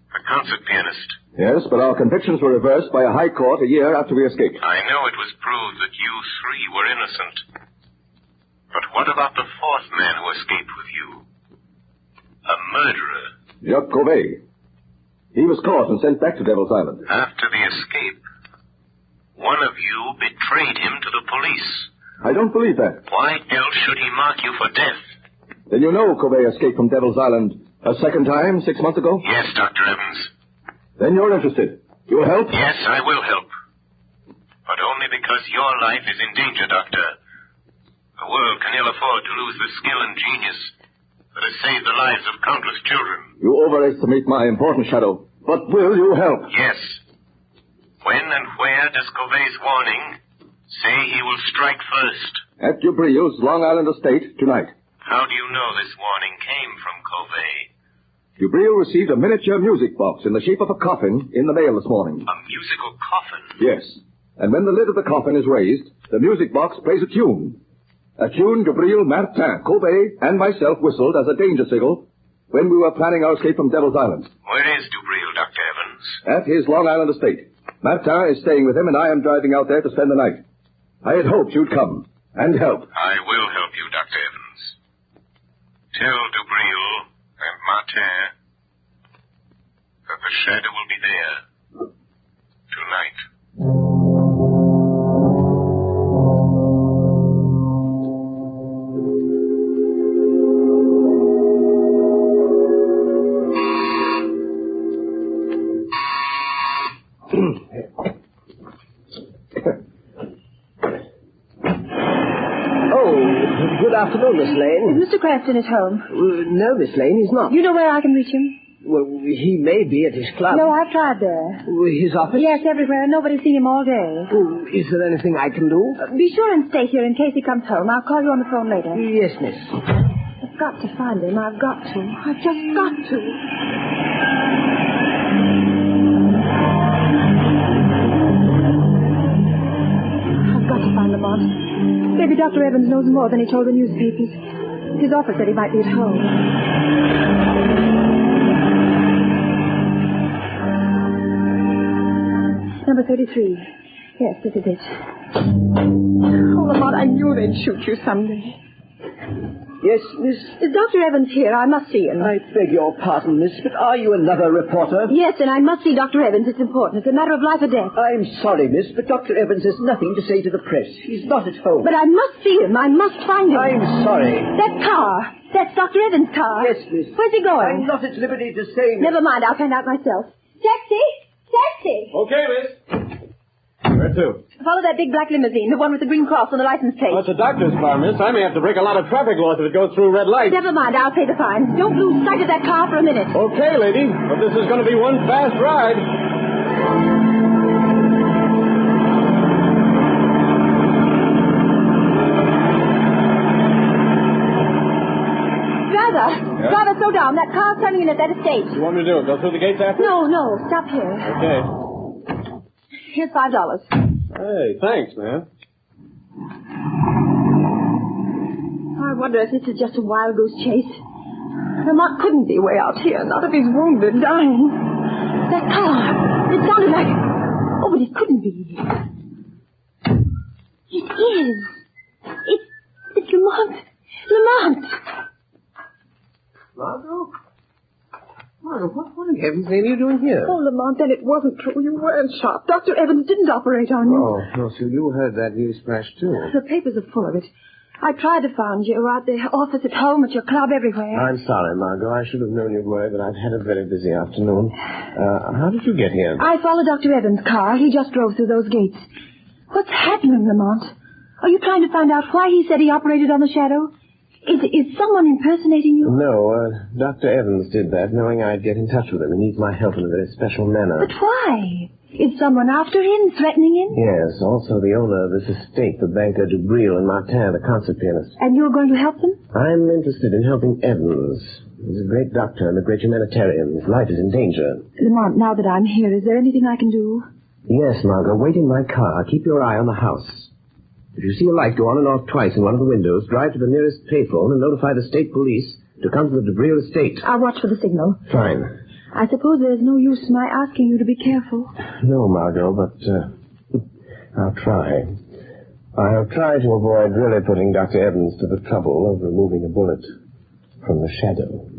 a concert pianist. Yes, but our convictions were reversed by a high court a year after we escaped. I know it was proved that you 3 were innocent. But what about the 4th man who escaped with you? A murderer. Jacques Cauvet. He was caught and sent back to Devil's Island. After the escape, one of you betrayed him to the police. I don't believe that. Why else should he mark you for death? Then you know Cauvet escaped from Devil's Island a second time 6 months ago? Yes, Dr. Evans. Then you're interested. You'll help? Yes, I will help. But only because your life is in danger, Doctor. The world can ill afford to lose the skill and genius that has saved the lives of countless children. You overestimate my importance, Shadow. But will you help? Yes. When and where does Cauvet's warning say he will strike first? At Dubril's Long Island estate tonight. How do you know this warning came from Cauvet? Dubril received a miniature music box in the shape of a coffin in the mail this morning. A musical coffin? Yes. And when the lid of the coffin is raised, the music box plays a tune. A tune Dubril, Martin, Cauvet, and myself whistled as a danger signal when we were planning our escape from Devil's Island. Where is Dubril, Dr. Evans? At his Long Island estate. Martin is staying with him, and I am driving out there to spend the night. I had hoped you'd come and help. I will help you, Dr. Evans. Tell Dubril and Martin that the Shadow will be there tonight. Good afternoon, Miss Lane. Is Mr. Cranston at home? No, Miss Lane, he's not. You know where I can reach him? Well, he may be at his club. No, I've tried there. His office? Yes, everywhere. Nobody's seen him all day. Is there anything I can do? Be sure and stay here in case he comes home. I'll call you on the phone later. Yes, miss. I've got to find him. I've got to. I've just got to. I've got to find Lamont. Maybe Dr. Evans knows more than he told the newspapers. His office said he might be at home. Number 33. Yes, this is it. Oh, Lamont, I knew they'd shoot you someday. Yes, miss? Is Dr. Evans here? I must see him. I beg your pardon, miss, but are you another reporter? Yes, and I must see Dr. Evans. It's important. It's a matter of life or death. I'm sorry, miss, but Dr. Evans has nothing to say to the press. He's not at home. But I must see him. I must find him. I'm sorry. That car. That's Dr. Evans' car. Yes, miss. Where's he going? I'm not at liberty to say, miss. Never mind. I'll find out myself. Taxi! Taxi! Okay, miss. Where to? Follow that big black limousine, the one with the green cross on the license plate. Well, it's a doctor's car, miss. I may have to break a lot of traffic laws if it goes through red lights. Never mind, I'll pay the fine. Don't lose sight of that car for a minute. Okay, lady. But this is going to be one fast ride. Driver, slow down. That car's turning in at that estate. What do you want me to do? Go through the gates after? No. Stop here. Okay. Here's $5. Hey, thanks, man. I wonder if this is just a wild goose chase. Lamont couldn't be way out here, not if he's wounded, dying. That car, it sounded like... Oh, but it couldn't be. It is. It's Lamont. Lamont! Marlowe, what in heaven's name are you doing here? Oh, Lamont, then it wasn't true. You weren't shot. Dr. Evans didn't operate on you. Oh, no, so you heard that news flash, too. The papers are full of it. I tried to find you at the office, at home, at your club, everywhere. I'm sorry, Margot. I should have known you'd worry, but I've had a very busy afternoon. How did you get here? I followed Dr. Evans' car. He just drove through those gates. What's happening, Lamont? Are you trying to find out why he said he operated on the shadow? Is someone impersonating you? No, Dr. Evans did that, knowing I'd get in touch with him. He needs my help in a very special manner. But why? Is someone after him, threatening him? Yes, also the owner of this estate, the banker Dubril and Martin, the concert pianist. And you're going to help them? I'm interested in helping Evans. He's a great doctor and a great humanitarian. His life is in danger. Lamont, now that I'm here, is there anything I can do? Yes, Margot. Wait in my car. Keep your eye on the house. If you see a light go on and off twice in one of the windows, drive to the nearest payphone and notify the state police to come to the Dubril estate. I'll watch for the signal. Fine. I suppose there's no use my asking you to be careful. No, Margot, but I'll try. I'll try to avoid really putting Dr. Evans to the trouble of removing a bullet from the shadow.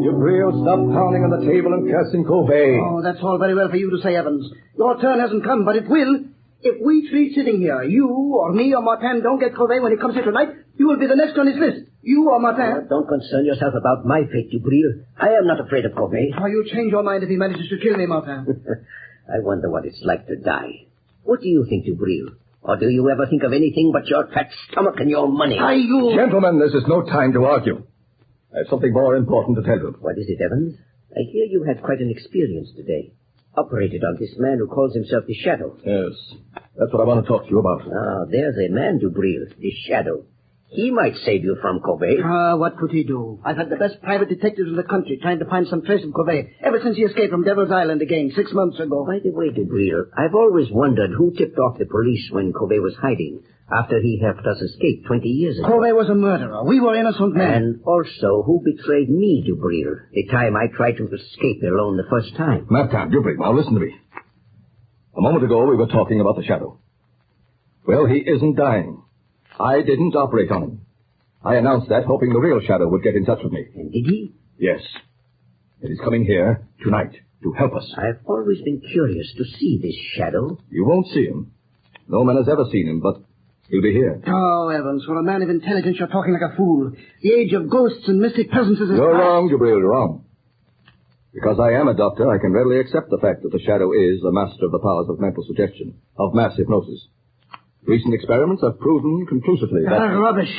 Dubril, stop pounding on the table and cursing Covey. Oh, that's all very well for you to say, Evans. Your turn hasn't come, but it will. If we three sitting here, you or me or Martin, don't get Covey when he comes here tonight, you will be the next on his list. You or Martin. Don't concern yourself about my fate, Dubril. I am not afraid of Covey. Why, you change your mind if he manages to kill me, Martin. I wonder what it's like to die. What do you think, Dubril? Or do you ever think of anything but your fat stomach and your money? Gentlemen, this is no time to argue. I have something more important to tell you. What is it, Evans? I hear you had quite an experience today. Operated on this man who calls himself the Shadow. Yes, that's what I want to talk to you about. Ah, there's a man, Dubril, the Shadow. He might save you from Covey. What could he do? I've had the best private detectives in the country trying to find some trace of Covey ever since he escaped from Devil's Island again 6 months ago. By the way, Dubril, I've always wondered who tipped off the police when Covey was hiding after he helped us escape 20 years ago. Covey was a murderer. We were innocent men. And also, who betrayed me, Dubril, the time I tried to escape alone the first time? Martin, Dubril, now listen to me. A moment ago, we were talking about the Shadow. Well, he isn't dying. I didn't operate on him. I announced that, hoping the real Shadow would get in touch with me. And did he? Yes. And he's coming here tonight to help us. I've always been curious to see this Shadow. You won't see him. No man has ever seen him, but he'll be here. Oh, Evans, for a man of intelligence, you're talking like a fool. The age of ghosts and mystic presences is... You're wrong, Dubril, you're wrong. Because I am a doctor, I can readily accept the fact that the Shadow is a master of the powers of mental suggestion, of mass hypnosis. Recent experiments have proven conclusively that... Rubbish.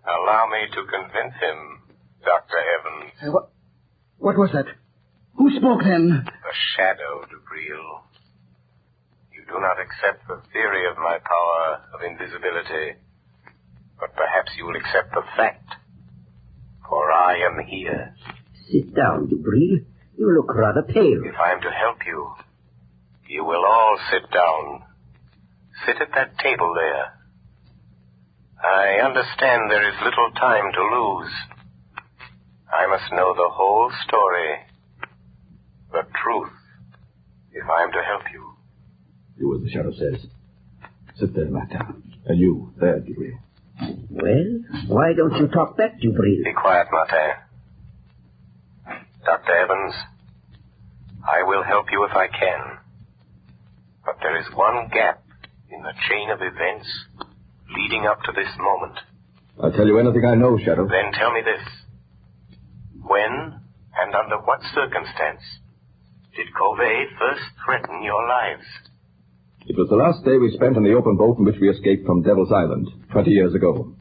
Allow me to convince him, Dr. Evans. What was that? Who spoke then? The Shadow, Dubril. You do not accept the theory of my power of invisibility, but perhaps you will accept the fact, for I am here. Sit down, Dubril. You look rather pale. If I am to help you, you will all sit down. Sit at that table there. I understand there is little time to lose. I must know the whole story, the truth, if I am to help you. Do as the Shadow says. Sit there, Martin. And you, there, Dubril. Well, why don't you talk back, Dubril? Be quiet, Martin. Dr. Evans, I will help you if I can. But there is one gap in the chain of events leading up to this moment. I'll tell you anything I know, Shadow. Then tell me this. When and under what circumstance did Covey first threaten your lives? It was the last day we spent in the open boat in which we escaped from Devil's Island 20 years ago.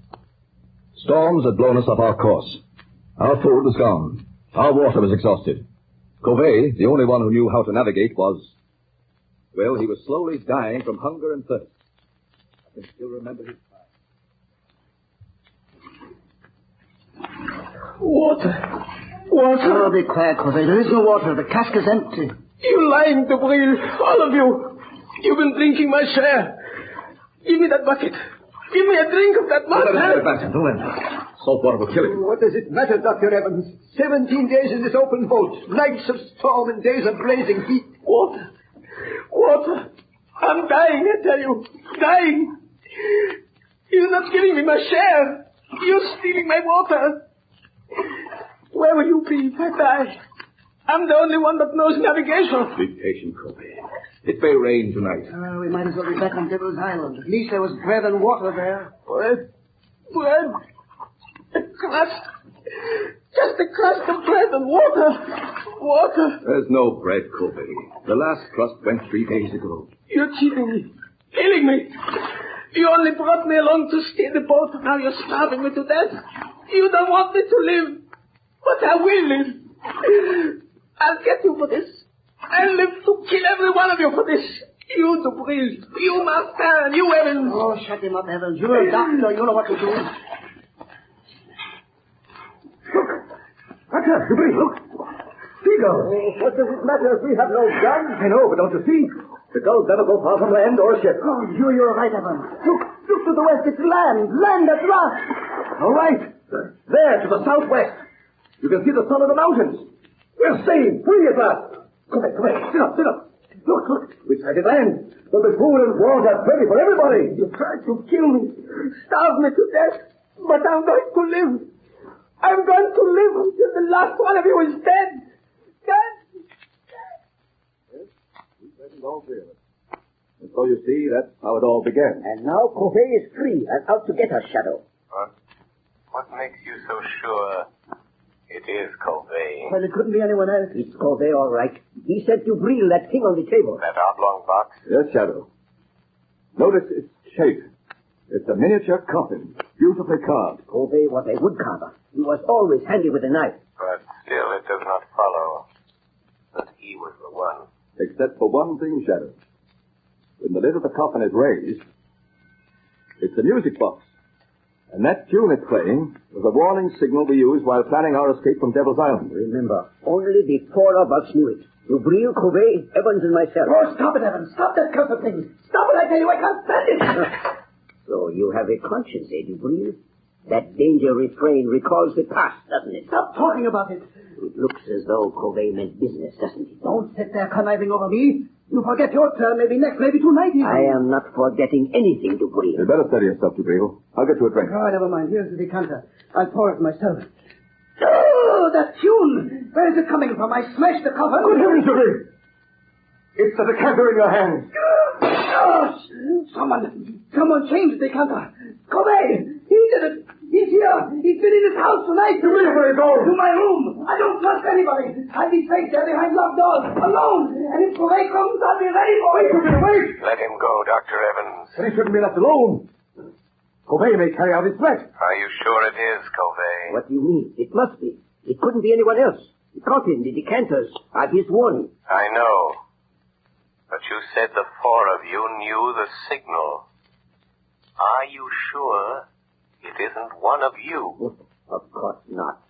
Storms had blown us off our course. Our food was gone. Our water was exhausted. Covey, the only one who knew how to navigate, well, he was slowly dying from hunger and thirst. I can still remember his cry. Water. Oh, be quiet, Covey. There is no water. The cask is empty. You lying, Dubril. All of you. You've been drinking my share. Give me that bucket. Give me a drink of that water. Salt water will kill him. What does it matter, Dr. Evans? 17 days in this open boat. Nights of storm and days of blazing heat. Water. Water. I'm dying, I tell you. Dying. You're not giving me my share. You're stealing my water. Where will you be if I die? I'm the only one that knows navigation. Be patient, Covey. It may rain tonight. We might as well be back on Devil's Island. At least there was bread and water there. Bread? Bread? A crust? Just a crust of bread and water. Water. There's no bread, Covey. The last crust went 3 days ago. You're cheating me. Killing me. You only brought me along to steer the boat. Now you're starving me to death. You don't want me to live. But I will live. I'll get you for this. I'll live to kill every one of you for this. You, Dubril. You, Martin. You, Evans. Oh, shut him up, Evans. You're a doctor. You know what to do. Doctor, Dubril, look. Seagull. What does it matter if we have no guns? I know, but don't you see? The gulls never go far from land or ship. Oh, you're right, Evans. Look to the west. It's land. Land at last. All right. There, to the southwest. You can see the sun of the mountains. We're saved. Free at last. Come back. Sit up. Look. We sighted land. There'll be food and water plenty for everybody. You tried to kill me. Starve me to death. But I'm going to live. I'm going to live until the last one of you is dead. Dead. Yes, we present all 3 of us. And so you see, that's how it all began. And now Covey is free and out to get us, Shadow. What makes you so sure it is Covey? Well, it couldn't be anyone else. It's Covey, all right. He sent you Breel that thing on the table. That oblong box? Yes, Shadow. Notice its shape. It's a miniature coffin, beautifully carved. Covey was a woodcarver. He was always handy with a knife. But still, it does not follow that he was the one. Except for one thing, Shadow. When the lid of the coffin is raised, it's a music box. And that tune it's playing was a warning signal we used while planning our escape from Devil's Island. Remember, only the 4 of us knew it. Dubril, Covey, Evans, and myself. Oh, stop it, Evans. Stop that cursed thing. Stop it, I tell you. I can't stand it. So you have a conscience, eh, Dubril? That danger refrain recalls the past, doesn't it? Stop talking about it. It looks as though Covey meant business, doesn't it? Don't sit there conniving over me. You forget your turn, maybe next, maybe tonight even. I am not forgetting anything, Dubril. You'd better steady yourself, Dubril. I'll get you a drink. Oh, never mind. Here's the decanter. I'll pour it myself. Oh, that tune! Where is it coming from? I smashed the cover. Good heavens, Dubril! It's the decanter in your hand. Gosh! Someone changed the decanter. Covey! He did it! He's here! He's been in his house tonight! Where are you going? To my room! I don't trust anybody! I'll be safe there behind locked doors, alone! And if Covey comes, I'll be ready for him! Wait! Let him go, Dr. Evans. But he shouldn't be left alone. Covey may carry out his threat. Are you sure it is, Covey? What do you mean? It must be. It couldn't be anyone else. The coffin, the decanters, are his warning. I know. But you said the 4 of you knew the signal. Are you sure it isn't one of you? Of course not.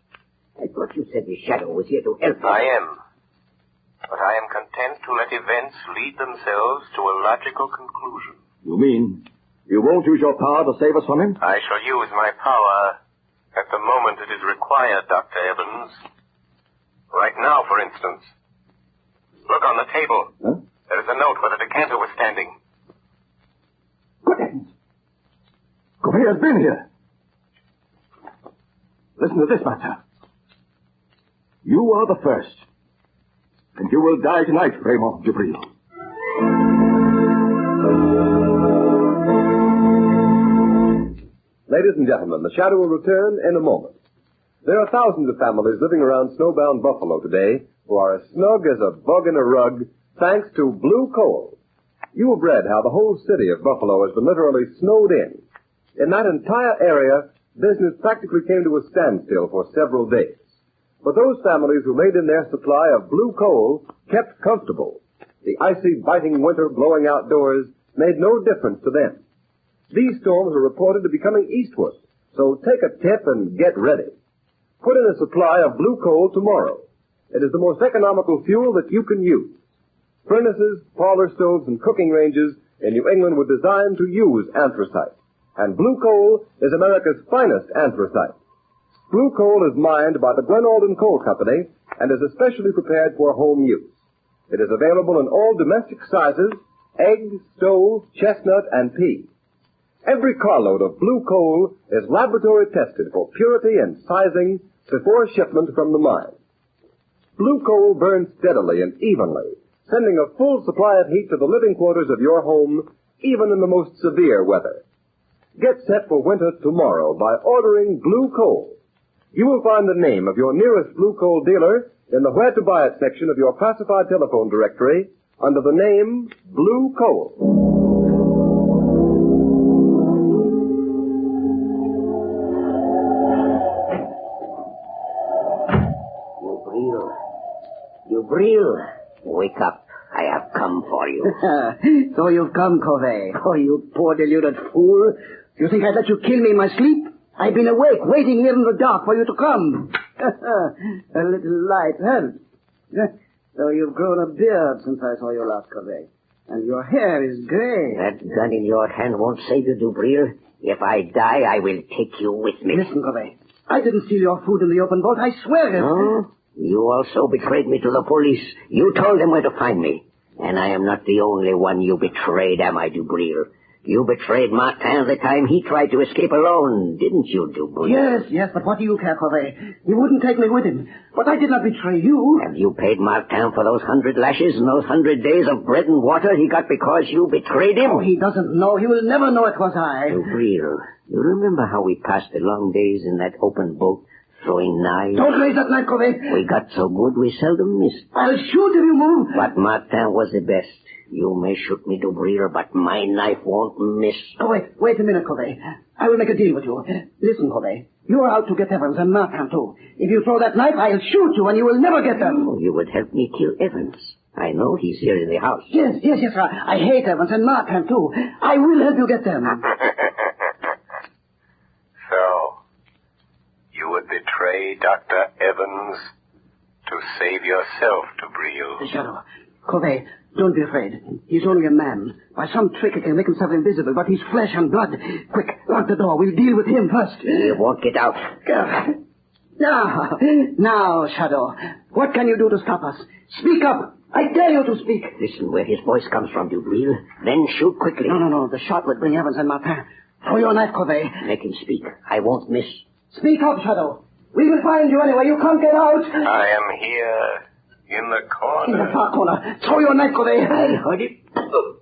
I thought you said the Shadow was here to help us. I am. But I am content to let events lead themselves to a logical conclusion. You mean you won't use your power to save us from him? I shall use my power at the moment it is required, Dr. Evans. Right now, for instance. Look on the table. Huh? There is a note where the decanter was standing. Good heavens. Covey has been here. Listen to this, Master. You are the first. And you will die tonight, Raymond Dubril. Ladies and gentlemen, the Shadow will return in a moment. There are thousands of families living around snowbound Buffalo today who are as snug as a bug in a rug thanks to Blue Coal. You have read how the whole city of Buffalo has been literally snowed in. In that entire area, business practically came to a standstill for several days. But those families who laid in their supply of Blue Coal kept comfortable. The icy, biting winter blowing outdoors made no difference to them. These storms are reported to be coming eastward, so take a tip and get ready. Put in a supply of Blue Coal tomorrow. It is the most economical fuel that you can use. Furnaces, parlor stoves, and cooking ranges in New England were designed to use anthracite. And Blue Coal is America's finest anthracite. Blue Coal is mined by the Glen Alden Coal Company and is especially prepared for home use. It is available in all domestic sizes, egg, stove, chestnut, and pea. Every carload of Blue Coal is laboratory tested for purity and sizing before shipment from the mine. Blue Coal burns steadily and evenly, sending a full supply of heat to the living quarters of your home, even in the most severe weather. Get set for winter tomorrow by ordering Blue Coal. You will find the name of your nearest Blue Coal dealer in the Where to Buy It section of your classified telephone directory under the name Blue Coal. Bril, wake up. I have come for you. So you've come, Covey. Oh, you poor deluded fool. You think I'd let you kill me in my sleep? I've been awake, waiting here in the dark for you to come. A little light helps. So you've grown a beard since I saw you last, Covey. And your hair is gray. That gun in your hand won't save you, Dubril. If I die, I will take you with me. Listen, Covey. I didn't steal your food in the open boat. I swear it. No? You also betrayed me to the police. You told them where to find me. And I am not the only one you betrayed, am I, Dubril? You betrayed Martin the time he tried to escape alone, didn't you, Dubril? Yes, but what do you care, Covey? He wouldn't take me with him. But I did not betray you. Have you paid Martin for those 100 lashes and those 100 days of bread and water he got because you betrayed him? Oh, he doesn't know. He will never know it was I. Dubril, you remember how we passed the long days in that open boat? Throwing knives. Don't raise that knife, Covey. We got so good we seldom missed. I'll shoot if you move. But Martin was the best. You may shoot me, Dubril, but my knife won't miss. Oh, wait a minute, Covey. I will make a deal with you. Listen, Covey. You're out to get Evans and Martin, too. If you throw that knife, I'll shoot you and you will never get them. Oh, you would help me kill Evans. I know he's here in the house. Yes. I hate Evans and Martin, too. I will help you get them. So, you would betray Dr. Evans to save yourself, Dubril. The Shadow. Covey, don't be afraid. He's only a man. By some trick he can make himself invisible, but he's flesh and blood. Quick, lock the door. We'll deal with him first. He won't get out. Now, Shadow. What can you do to stop us? Speak up. I dare you to speak. Listen where his voice comes from, Dubril. Then shoot quickly. No. The shot would bring Evans and Martin. Throw your knife, Covey. Make him speak. I won't miss. Speak up, Shadow. We will find you anyway. You can't get out. I am here in the corner. In the far corner. Throw your knife, Covey. I heard it. Oh,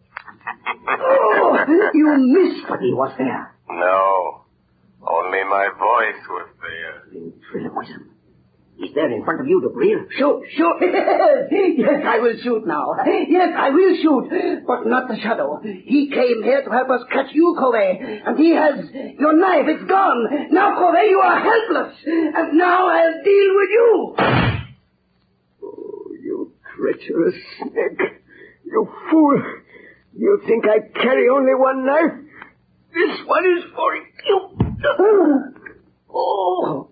you missed. But he was there. No. Only my voice was there. Ventriloquism. He's there in front of you, Dubril. Shoot. Yes, I will shoot now. Yes, I will shoot. But not the Shadow. He came here to help us catch you, Covey. And he has your knife. It's gone. Now, Covey, you are helpless. And now I'll deal with you. Oh, you treacherous snake. You fool. You think I carry only one knife? This one is for you. Oh,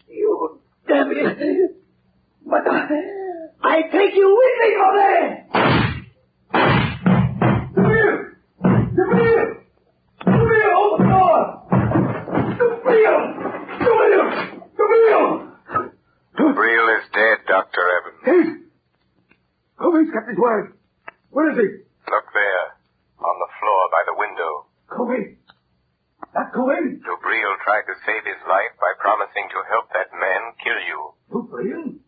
you devil. But I take you with me, Covey. Dubril, open the door. Dubril is dead, Dr. Evans. Hey! Covey's kept his word. Where is he? Look there, on the floor by the window. Covey? That Covey? Dubril tried to save his life by promising to help that man kill you. Dubril?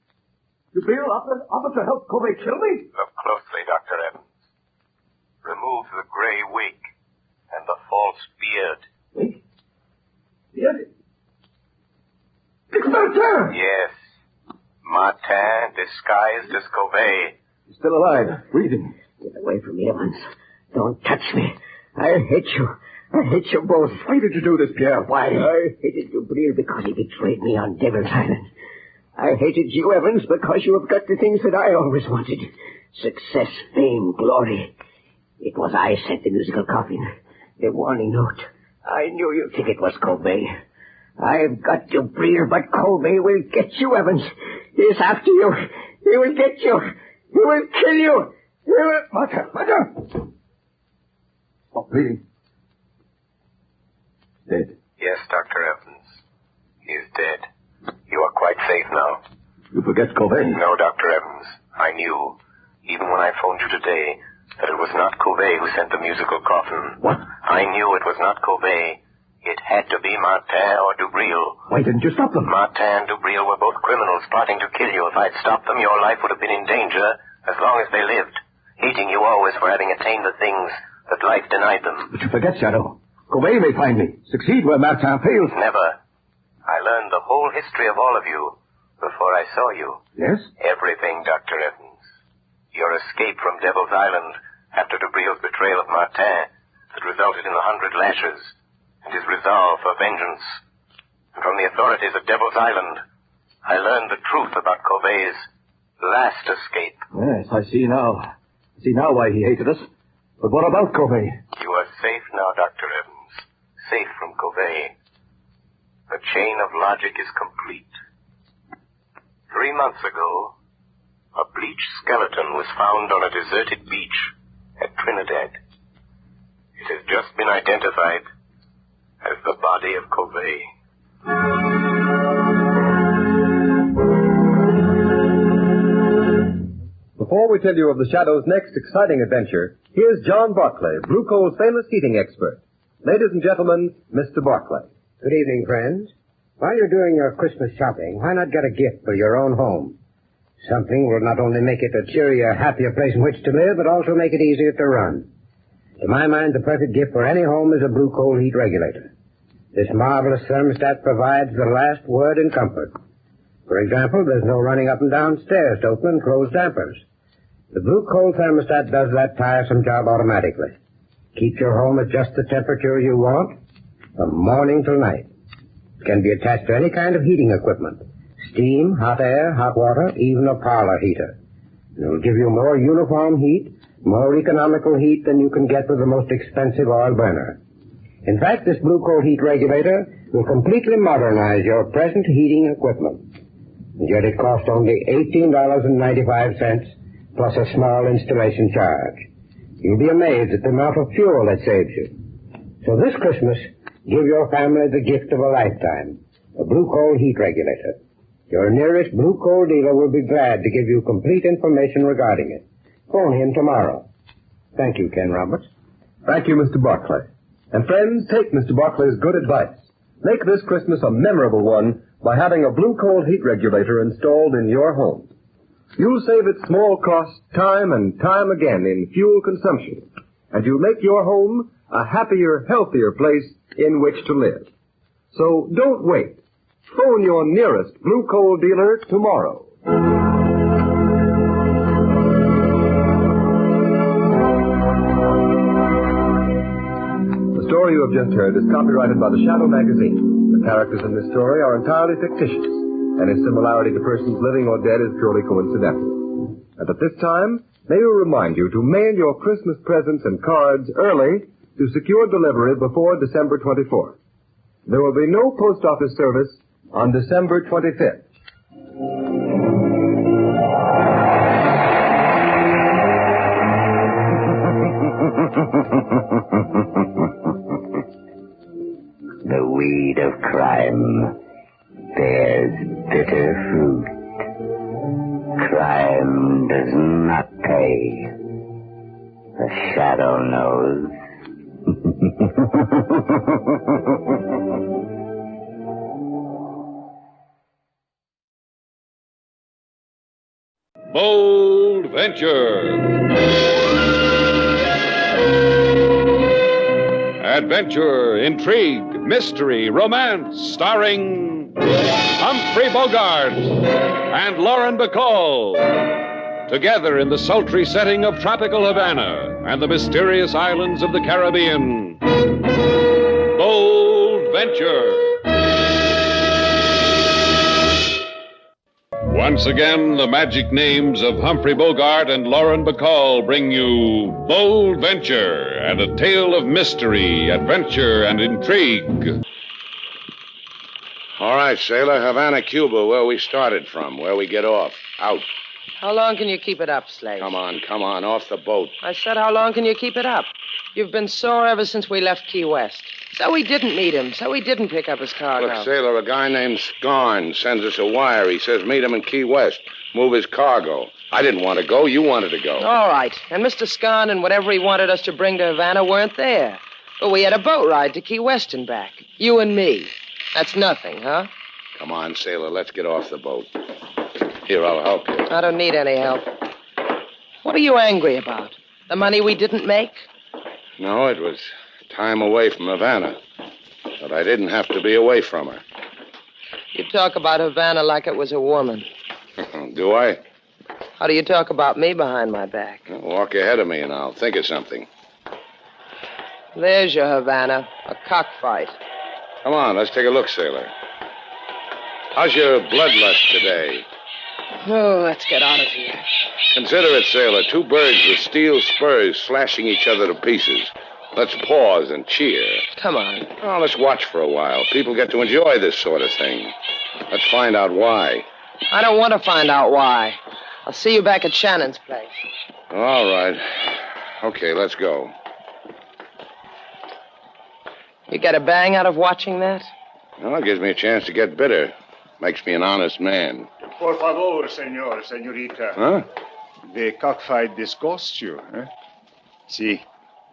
Dubril offered to help Covey kill me? Look closely, Dr. Evans. Remove the gray wig and the false beard. Wig? disguised as Covey. He's still alive, breathing. Get away from me, Evans. Don't touch me. I hate you. I hate you both. Why did you do this, Pierre? Why? I hated Dubril because he betrayed me on Devil's Island. I hated you, Evans, because you have got the things that I always wanted. Success, fame, glory. It was I sent the musical coffin. The warning note. I knew you'd think it was Covey. I've got Dubril, but Covey will get you, Evans. He's after you. He will get you. He will kill you. He will... Mother! Stop bleeding. Dead. Yes, Dr. Evans. He is dead. You are quite safe now. You forget Covey? No, Dr. Evans. I knew, even when I phoned you today, that it was not Covey who sent the musical coffin. What? I knew it was not Covey. It had to be Martin or Dubril. Why didn't you stop them? Martin and Dubril were both criminals plotting to kill you. If I'd stopped them, your life would have been in danger as long as they lived, hating you always for having attained the things that life denied them. But you forget, Shadow. Covey may find me. Succeed where Martin fails. Never. I learned the whole history of all of you before I saw you. Yes? Everything, Dr. Evans. Your escape from Devil's Island after Dubril's betrayal of Martin that resulted in 100 lashes, and his resolve for vengeance. And from the authorities of Devil's Island, I learned the truth about Covey's last escape. Yes, I see now. I see now why he hated us. But what about Covey? You are safe now, Dr. Evans. Safe from Covey. The chain of logic is complete. 3 months ago, a bleached skeleton was found on a deserted beach at Trinidad. It has just been identified as the body of Covey. Before we tell you of the Shadow's next exciting adventure, here's John Barclay, Blue Coal's famous heating expert. Ladies and gentlemen, Mr. Barclay. Good evening, friends. While you're doing your Christmas shopping, why not get a gift for your own home? Something will not only make it a cheerier, happier place in which to live, but also make it easier to run. To my mind, the perfect gift for any home is a Blue Coal heat regulator. This marvelous thermostat provides the last word in comfort. For example, there's no running up and down stairs to open and close dampers. The Blue Coal thermostat does that tiresome job automatically. Keeps your home at just the temperature you want, from morning till night. It can be attached to any kind of heating equipment. Steam, hot air, hot water, even a parlor heater. It will give you more uniform heat, more economical heat than you can get with the most expensive oil burner. In fact, this Blue Coal heat regulator will completely modernize your present heating equipment. And yet it costs only $18.95 plus a small installation charge. You'll be amazed at the amount of fuel that saves you. So this Christmas, give your family the gift of a lifetime, a Blue Coal heat regulator. Your nearest Blue Coal dealer will be glad to give you complete information regarding it. Phone him tomorrow. Thank you, Ken Roberts. Thank you, Mr. Barclay. And friends, take Mr. Barclay's good advice. Make this Christmas a memorable one by having a Blue Coal heat regulator installed in your home. You'll save at small cost time and time again in fuel consumption, and you'll make your home a happier, healthier place in which to live. So don't wait. Phone your nearest Blue Coal dealer tomorrow. The story you have just heard is copyrighted by the Shadow magazine. The characters in this story are entirely fictitious, and its similarity to persons living or dead is purely coincidental. And at this time, may we remind you to mail your Christmas presents and cards early to secure delivery before December 24th. There will be no post office service on December 25th. The weed of crime bears bitter fruit. Crime does not pay. The Shadow knows. Bold Venture. Adventure, intrigue, mystery, romance, starring Humphrey Bogart and Lauren Bacall, together in the sultry setting of tropical Havana and the mysterious islands of the Caribbean. Bold Venture. Once again, the magic names of Humphrey Bogart and Lauren Bacall bring you Bold Venture and a tale of mystery, adventure, and intrigue. All right, sailor, Havana, Cuba, where we started from, where we get off. Out. How long can you keep it up, Slade? Come on, off the boat. I said, how long can you keep it up? You've been sore ever since we left Key West. So we didn't meet him, so he didn't pick up his cargo. Look, sailor, a guy named Scarn sends us a wire. He says meet him in Key West, move his cargo. I didn't want to go. You wanted to go. All right. And Mr. Scarn and whatever he wanted us to bring to Havana weren't there. But we had a boat ride to Key West and back. You and me. That's nothing, huh? Come on, sailor, let's get off the boat. Here, I'll help you. I don't need any help. What are you angry about? The money we didn't make? No, it was time away from Havana. But I didn't have to be away from her. You talk about Havana like it was a woman. Do I? How do you talk about me behind my back? Well, walk ahead of me and I'll think of something. There's your Havana, a cockfight. Come on, let's take a look, sailor. How's your bloodlust today? Oh, let's get out of here. Consider it, sailor. Two birds with steel spurs slashing each other to pieces. Let's pause and cheer. Come on. Oh, let's watch for a while. People get to enjoy this sort of thing. Let's find out why. I don't want to find out why. I'll see you back at Shannon's place. All right. Okay, let's go. You get a bang out of watching that? Well, it gives me a chance to get bitter. Makes me an honest man. Por favor, senor, senorita. Huh? The cockfight disgusts you, eh? See,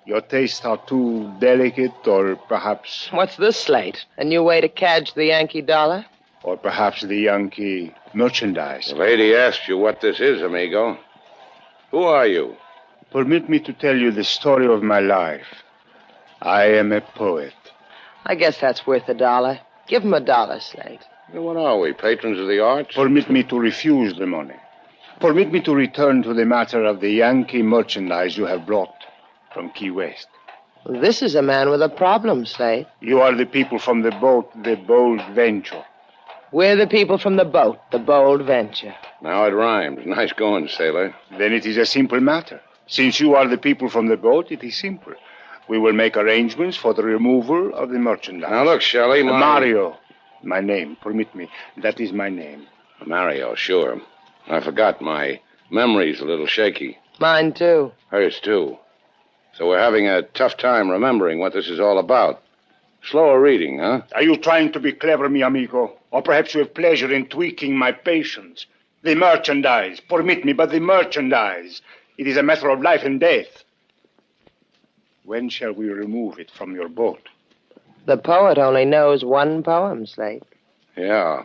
your tastes are too delicate, or perhaps... What's this, Slate? A new way to cadge the Yankee dollar? Or perhaps the Yankee merchandise. The lady asked you what this is, amigo. Who are you? Permit me to tell you the story of my life. I am a poet. I guess that's worth $1. Give him $1, Slate. What are we, patrons of the arts? Permit me to refuse the money. Permit me to return to the matter of the Yankee merchandise you have brought from Key West. This is a man with a problem, Slate. You are the people from the boat, the Bold Venture. We're the people from the boat, the Bold Venture. Now it rhymes. Nice going, sailor. Then it is a simple matter. Since you are the people from the boat, it is simple. We will make arrangements for the removal of the merchandise. Now look, Shelley, Mario. My name, permit me. That is my name. Mario, sure. I forgot. My memory's a little shaky. Mine, too. Hers, too. So we're having a tough time remembering what this is all about. Slower reading, huh? Are you trying to be clever, mi amigo? Or perhaps you have pleasure in tweaking my patience? The merchandise. Permit me, but the merchandise. It is a matter of life and death. When shall we remove it from your boat? The poet only knows one poem, Slate. Yeah.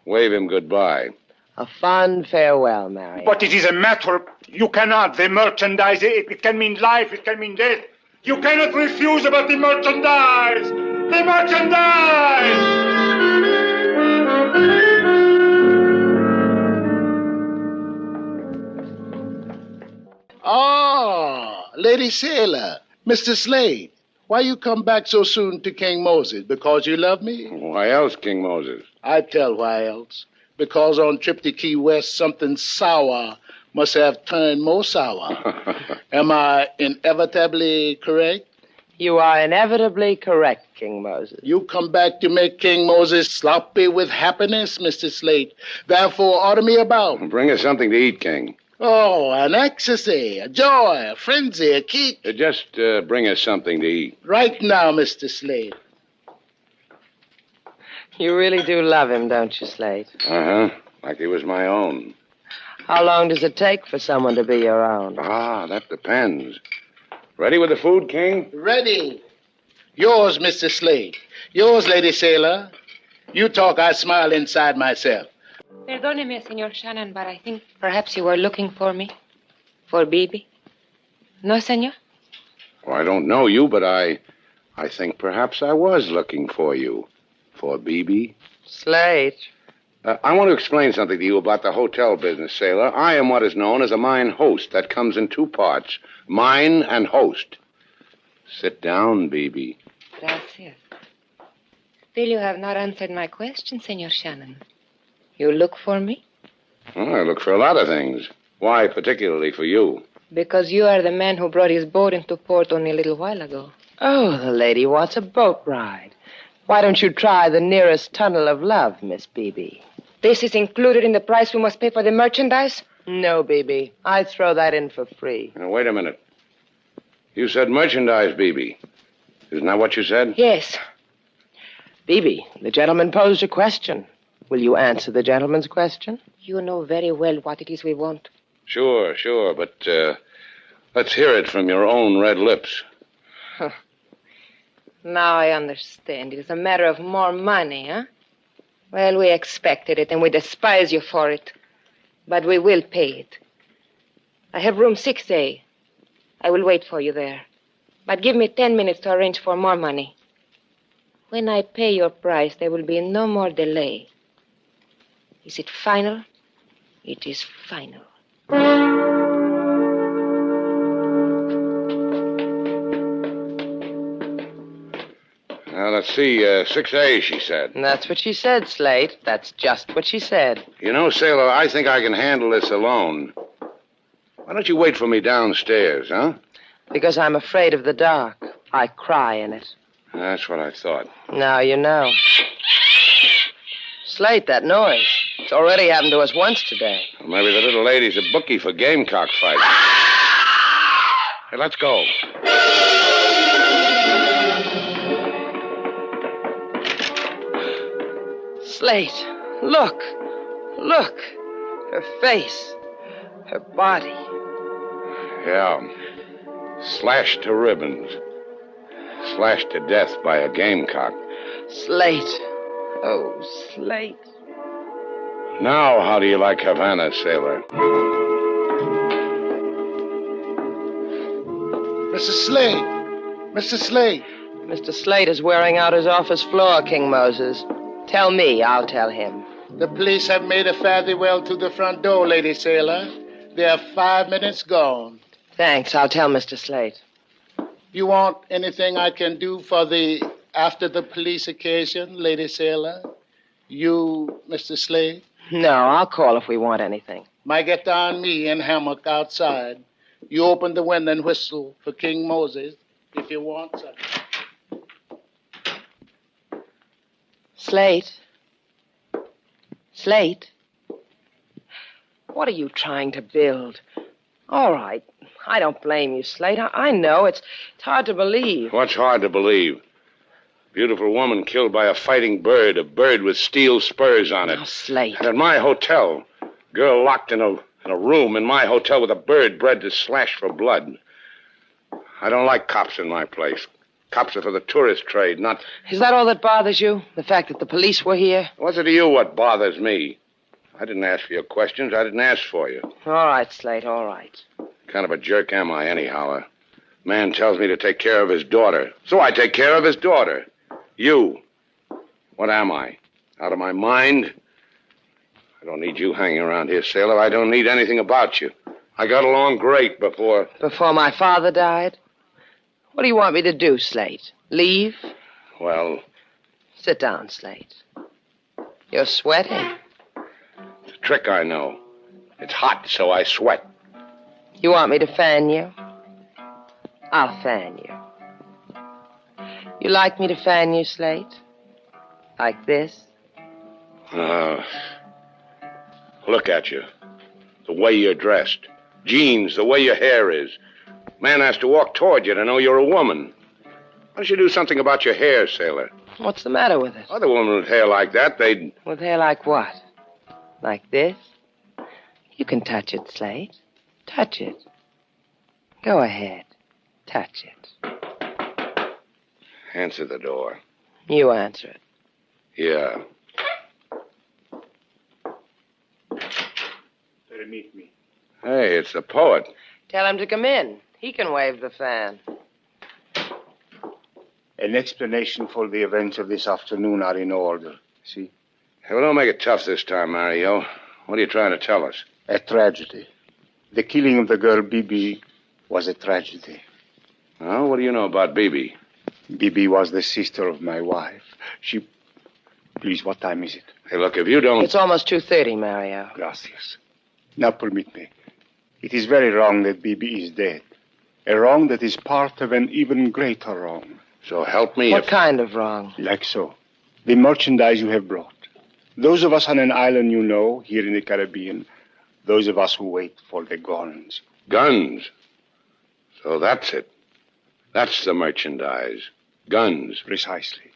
Wave him goodbye. A fond farewell, Mary. But it is a matter... You cannot. The merchandise, it can mean life, it can mean death. You cannot refuse about the merchandise! The merchandise! Ah, Lady Sailor, Mr. Slade. Why you come back so soon to King Moses? Because you love me? Why else, King Moses? I tell why else. Because on trip to Key West, something sour must have turned more sour. Am I inevitably correct? You are inevitably correct, King Moses. You come back to make King Moses sloppy with happiness, Mr. Slate. Therefore, order me about. Bring us something to eat, King. Oh, an ecstasy, a joy, a frenzy, a kick. Just bring us something to eat. Right now, Mr. Slade. You really do love him, don't you, Slate? Uh-huh. Like he was my own. How long does it take for someone to be your own? Ah, that depends. Ready with the food, King? Ready. Yours, Mr. Slade. Yours, Lady Sailor. You talk, I smile inside myself. Perdóneme, Señor Shannon, but I think perhaps you were looking for me. For Bibi. No, Señor? Well, I don't know you, but I think perhaps I was looking for you. For Bibi. Slate. I want to explain something to you about the hotel business, sailor. I am what is known as a mine host. That comes in two parts, mine and host. Sit down, baby. Gracias. Still, you have not answered my question, Senor Shannon. You look for me? Well, I look for a lot of things. Why particularly for you? Because you are the man who brought his boat into port only a little while ago. Oh, the lady wants a boat ride. Why don't you try the nearest tunnel of love, Miss Beebe? This is included in the price we must pay for the merchandise? No, Beebe. I throw that in for free. Now, wait a minute. You said merchandise, Beebe. Isn't that what you said? Yes. Beebe, the gentleman posed a question. Will you answer the gentleman's question? You know very well what it is we want. Sure, but let's hear it from your own red lips. Huh. Now I understand. It is a matter of more money, huh? Well, we expected it, and we despise you for it. But we will pay it. I have room 6A. I will wait for you there. But give me 10 minutes to arrange for more money. When I pay your price, there will be no more delay. Is it final? It is final. Now, let's see, 6A, she said. That's what she said, Slate. That's just what she said. You know, sailor, I think I can handle this alone. Why don't you wait for me downstairs, huh? Because I'm afraid of the dark. I cry in it. That's what I thought. Now you know. Slate, that noise. It's already happened to us once today. Well, maybe the little lady's a bookie for gamecock fighting. Hey, let's go. Slate, look. Look. Her face. Her body. Yeah. Slashed to ribbons. Slashed to death by a gamecock. Slate. Oh, Slate. Now, how do you like Havana, sailor? Mr. Slate. Mr. Slate. Mr. Slate is wearing out his office floor, King Moses. Tell me, I'll tell him. The police have made a fare-thee-well to the front door, Lady Sailor. They are 5 minutes gone. Thanks, I'll tell Mr. Slate. You want anything I can do for the after-the-police occasion, Lady Sailor? You, Mr. Slate? No, I'll call if we want anything. Might get down me and hammock outside. You open the window and whistle for King Moses if you want something. Slate? Slate? What are you trying to build? All right. I don't blame you, Slate. I know. It's hard to believe. What's hard to believe? Beautiful woman killed by a fighting bird, a bird with steel spurs on it. Oh, Slate. And at my hotel, girl locked in a room in my hotel with a bird bred to slash for blood. I don't like cops in my place. Cops are for the tourist trade, not... Is that all that bothers you? The fact that the police were here? What's it to you what bothers me? I didn't ask for your questions. I didn't ask for you. All right, Slate, all right. Kind of a jerk am I, anyhow? A man tells me to take care of his daughter. So I take care of his daughter. You. What am I? Out of my mind? I don't need you hanging around here, sailor. I don't need anything about you. I got along great before... Before my father died? What do you want me to do, Slate? Leave? Well... Sit down, Slate. You're sweating. It's a trick I know. It's hot, so I sweat. You want me to fan you? I'll fan you. You like me to fan you, Slate? Like this? Look at you. The way you're dressed. Jeans, the way your hair is. Man has to walk toward you to know you're a woman. Why don't you do something about your hair, sailor? What's the matter with it? Other women with hair like that, they'd... With hair like what? Like this? You can touch it, Slate. Touch it. Go ahead. Touch it. Answer the door. You answer it. Yeah. Better meet me. Hey, it's the poet. Tell him to come in. He can wave the fan. An explanation for the events of this afternoon are in order. See? Hey, well, don't make it tough this time, Mario. What are you trying to tell us? A tragedy. The killing of the girl Bibi was a tragedy. Oh, what do you know about Bibi? Bibi was the sister of my wife. She... Please, what time is it? Hey, look, if you don't... It's almost 2:30, Mario. Gracias. Now, permit me. It is very wrong that Bibi is dead. A wrong that is part of an even greater wrong. So help me What kind of wrong? Like so. The merchandise you have brought. Those of us on an island you know, here in the Caribbean. Those of us who wait for the guns. Guns? So that's it. That's the merchandise. Guns. Precisely.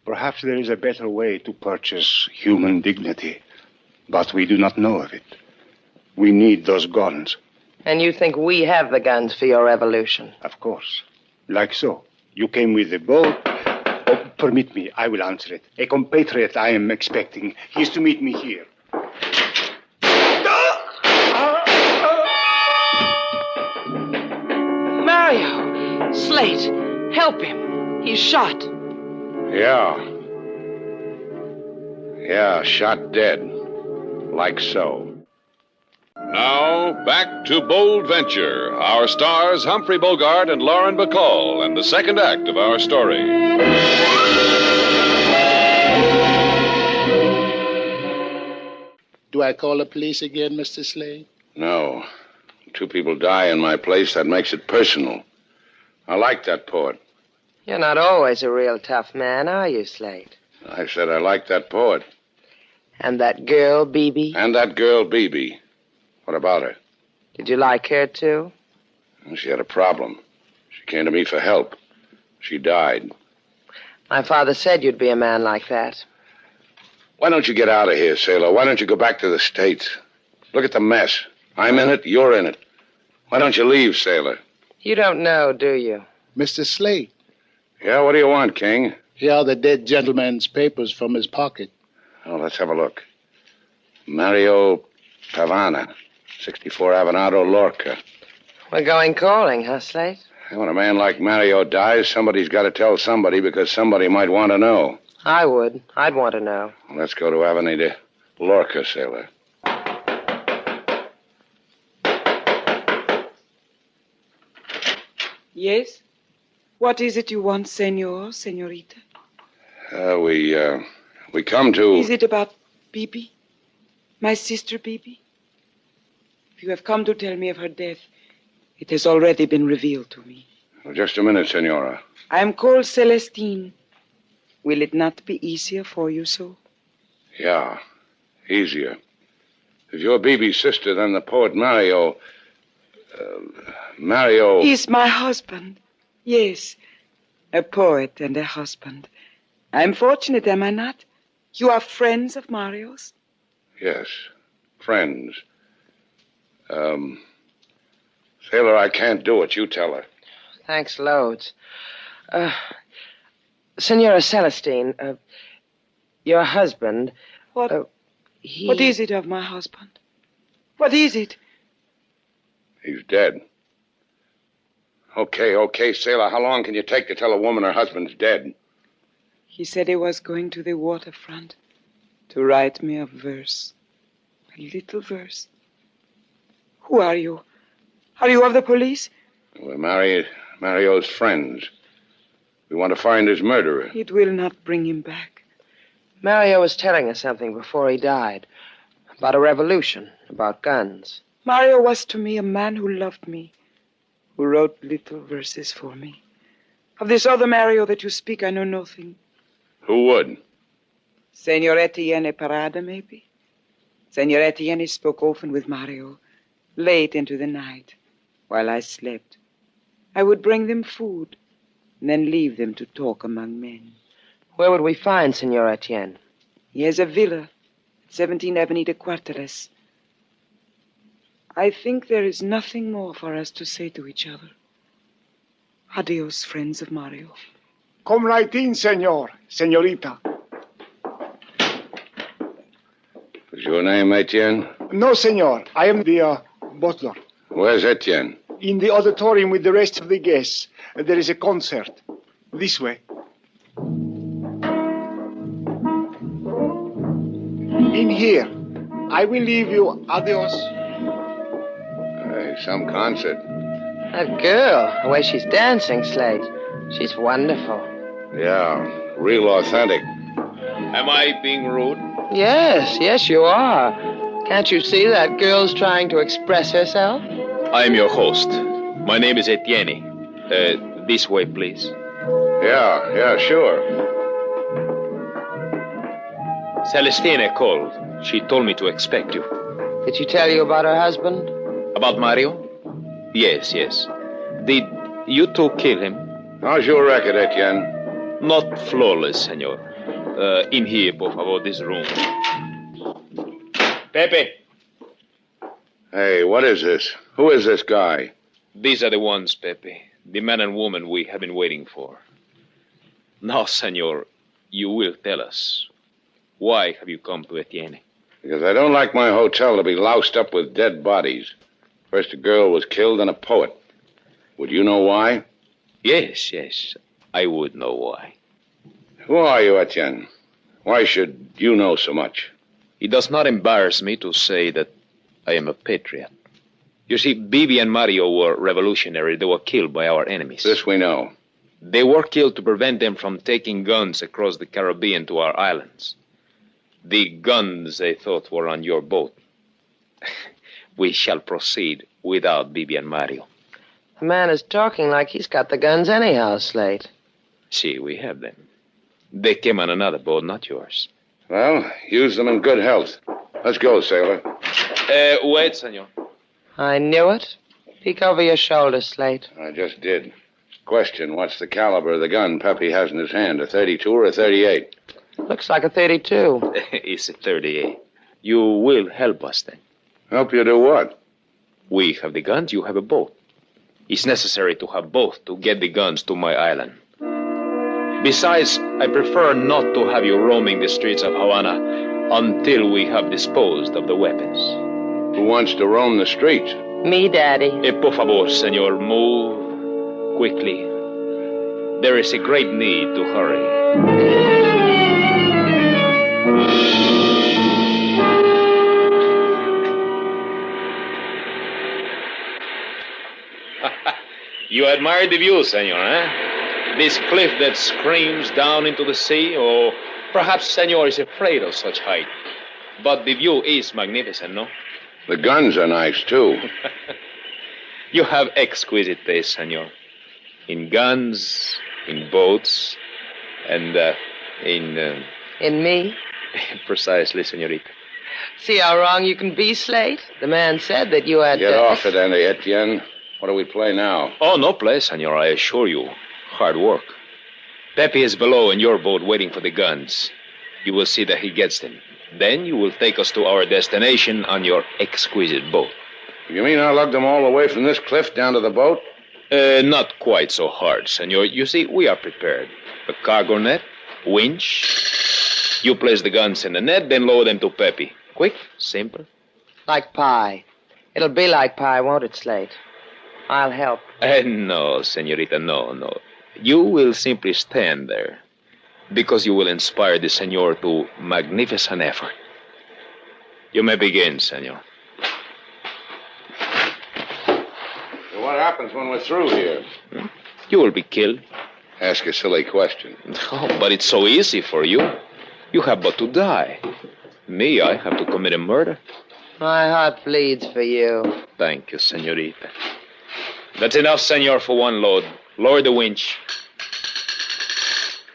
Perhaps there is a better way to purchase human dignity. But we do not know of it. We need those guns. And you think we have the guns for your revolution? Of course. Like so. You came with the boat. Oh, permit me, I will answer it. A compatriot I am expecting. He is to meet me here. Mario! Slate! Help him! He's shot. Yeah. Yeah, shot dead. Like so. Now, back to Bold Venture. Our stars, Humphrey Bogart and Lauren Bacall, and the second act of our story. Do I call the police again, Mr. Slade? No. 2 people die in my place, that makes it personal. I like that poet. You're not always a real tough man, are you, Slate? I said I like that poet. And that girl, Bibi? And that girl, Bibi. What about her? Did you like her, too? She had a problem. She came to me for help. She died. My father said you'd be a man like that. Why don't you get out of here, sailor? Why don't you go back to the States? Look at the mess. I'm in it, you're in it. Why don't you leave, sailor? You don't know, do you? Mr. Slade. Yeah, what do you want, King? Here are the dead gentleman's papers from his pocket. Oh, let's have a look. Mario Pavana, 64 Avenado, Lorca. We're going calling, huh, Slate? When a man like Mario dies, somebody's got to tell somebody because somebody might want to know. I would. I'd want to know. Well, let's go to Avenida Lorca, sailor. Yes? What is it you want, senor, senorita? We come to... Is it about Bibi? My sister Bibi? If you have come to tell me of her death, it has already been revealed to me. Well, just a minute, senora. I am called Celestine. Will it not be easier for you so? Yeah, easier. If you're Bibi's sister, then the poet Mario... Mario... He's my husband. Yes, a poet and a husband. I'm fortunate, am I not? You are friends of Mario's? Yes, friends. Sailor, I can't do it. You tell her. Thanks loads. Senora Celestine, your husband... What? What is it of my husband? What is it? He's dead. Okay, sailor. How long can you take to tell a woman her husband's dead? He said he was going to the waterfront to write me a verse. A little verse. Who are you? Are you of the police? We're Mario's friends. We want to find his murderer. It will not bring him back. Mario was telling us something before he died. About a revolution, about guns. Mario was to me a man who loved me, who wrote little verses for me. Of this other Mario that you speak, I know nothing. Who would? Senor Etienne Parada, maybe? Senor Etienne spoke often with Mario, late into the night, while I slept. I would bring them food, and then leave them to talk among men. Where would we find Senor Etienne? He has a villa at 17 Avenida Cuarteles. I think there is nothing more for us to say to each other. Adios, friends of Mario. Come right in, senor, senorita. Is your name Etienne? No, senor. I am the butler. Where's Etienne? In the auditorium with the rest of the guests. There is a concert. This way. In here. I will leave you. Adios. Hey, some concert. That girl, the way she's dancing, Slate. She's wonderful. Yeah, real authentic. Am I being rude? Yes, you are. Can't you see that girl's trying to express herself? I am your host. My name is Etienne. This way, please. Yeah, sure. Celestine called. She told me to expect you. Did she tell you about her husband? About Mario? Yes. Did you two kill him? How's your record, Etienne? Not flawless, senor. In here, por favor, this room. Pepe. Hey, what is this? Who is this guy? These are the ones, Pepe. The man and woman we have been waiting for. Now, senor, you will tell us. Why have you come to Etienne? Because I don't like my hotel to be loused up with dead bodies. First a girl was killed, then a poet. Would you know why? Yes. I would know why. Who are you, Etienne? Why should you know so much? It does not embarrass me to say that I am a patriot. You see, Bibi and Mario were revolutionary. They were killed by our enemies. This we know. They were killed to prevent them from taking guns across the Caribbean to our islands. The guns they thought were on your boat. We shall proceed without Bibi and Mario. The man is talking like he's got the guns anyhow, Slate. See, we have them. They came on another boat, not yours. Well, use them in good health. Let's go, sailor. Wait, senor. I knew it. Peek over your shoulder, Slate. I just did. Question, what's the caliber of the gun Pepe has in his hand, a 32 or a 38? Looks like a 32. It's a 38. You will help us, then. Help you do what? We have the guns, you have a boat. It's necessary to have both to get the guns to my island. Besides, I prefer not to have you roaming the streets of Havana until we have disposed of the weapons. Who wants to roam the streets? Me, Daddy. Por favor, senor, move quickly. There is a great need to hurry. You admire the view, senor, eh? This cliff that screams down into the sea, or perhaps senor is afraid of such height. But the view is magnificent, no? The guns are nice, too. You have exquisite taste, senor. In guns, in boats, and in... In me? Precisely, senorita. See how wrong you can be, Slate? The man said that you had... Get off it, Andy Etienne. What do we play now? Oh, no play, senor, I assure you. Hard work. Pepe is below in your boat waiting for the guns. You will see that he gets them. Then you will take us to our destination on your exquisite boat. You mean I'll lug them all the way from this cliff down to the boat? Not quite so hard, senor. You see, we are prepared. A cargo net, winch. You place the guns in the net, then lower them to Pepe. Quick, simple. Like pie. It'll be like pie, won't it, Slate? I'll help. No, senorita, no. You will simply stand there, because you will inspire the senor to magnificent effort. You may begin, senor. So what happens when we're through here? You will be killed. Ask a silly question. Oh, but it's so easy for you. You have but to die. Me, I have to commit a murder. My heart bleeds for you. Thank you, senorita. That's enough, senor, for one load. Lower the winch.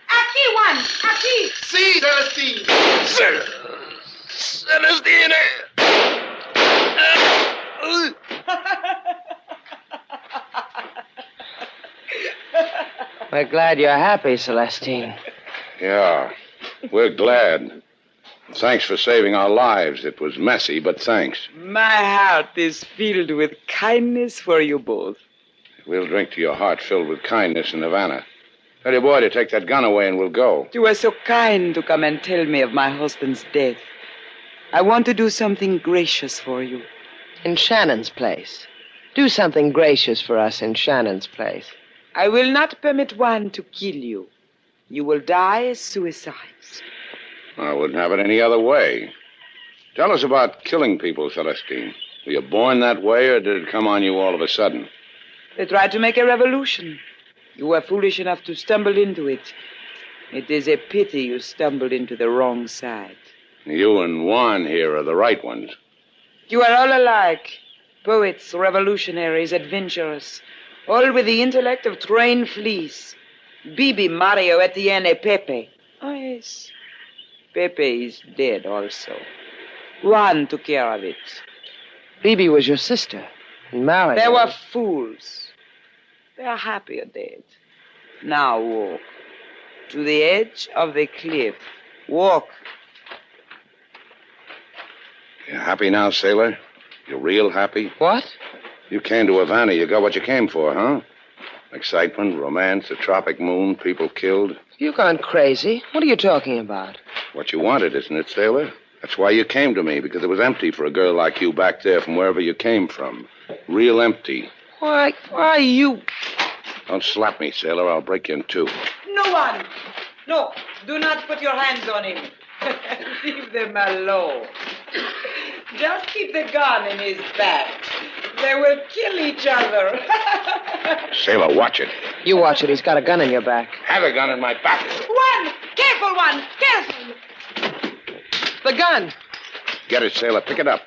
Aquí, Juan. Aquí. Sí, Celestine. Celestine. We're glad you're happy, Celestine. Yeah, we're glad. Thanks for saving our lives. It was messy, but thanks. My heart is filled with kindness for you both. We'll drink to your heart filled with kindness in Havana. Tell your boy to take that gun away and we'll go. You were so kind to come and tell me of my husband's death. I want to do something gracious for you. In Shannon's place. Do something gracious for us in Shannon's place. I will not permit one to kill you. You will die as suicides. I wouldn't have it any other way. Tell us about killing people, Celestine. Were you born that way, or did it come on you all of a sudden? They tried to make a revolution. You were foolish enough to stumble into it. It is a pity you stumbled into the wrong side. You and Juan here are the right ones. You are all alike. Poets, revolutionaries, adventurers. All with the intellect of trained fleas. Bibi, Mario, Etienne, Pepe. Oh, yes. Pepe is dead also. Juan took care of it. Bibi was your sister. And Mario... They were fools. They are happier dead. Now walk. To the edge of the cliff. Walk. You happy now, sailor? You real happy? What? You came to Havana. You got what you came for, huh? Excitement, romance, a tropic moon, people killed. You've gone crazy. What are you talking about? What you wanted, isn't it, sailor? That's why you came to me, because it was empty for a girl like you back there from wherever you came from. Real empty. Why you... Don't slap me, sailor. I'll break you in two. No one. No, do not put your hands on him. Leave them alone. Just keep the gun in his back. They will kill each other. Sailor, watch it. You watch it. He's got a gun in your back. Have a gun in my back. One! Careful, one! Careful! The gun! Get it, sailor. Pick it up.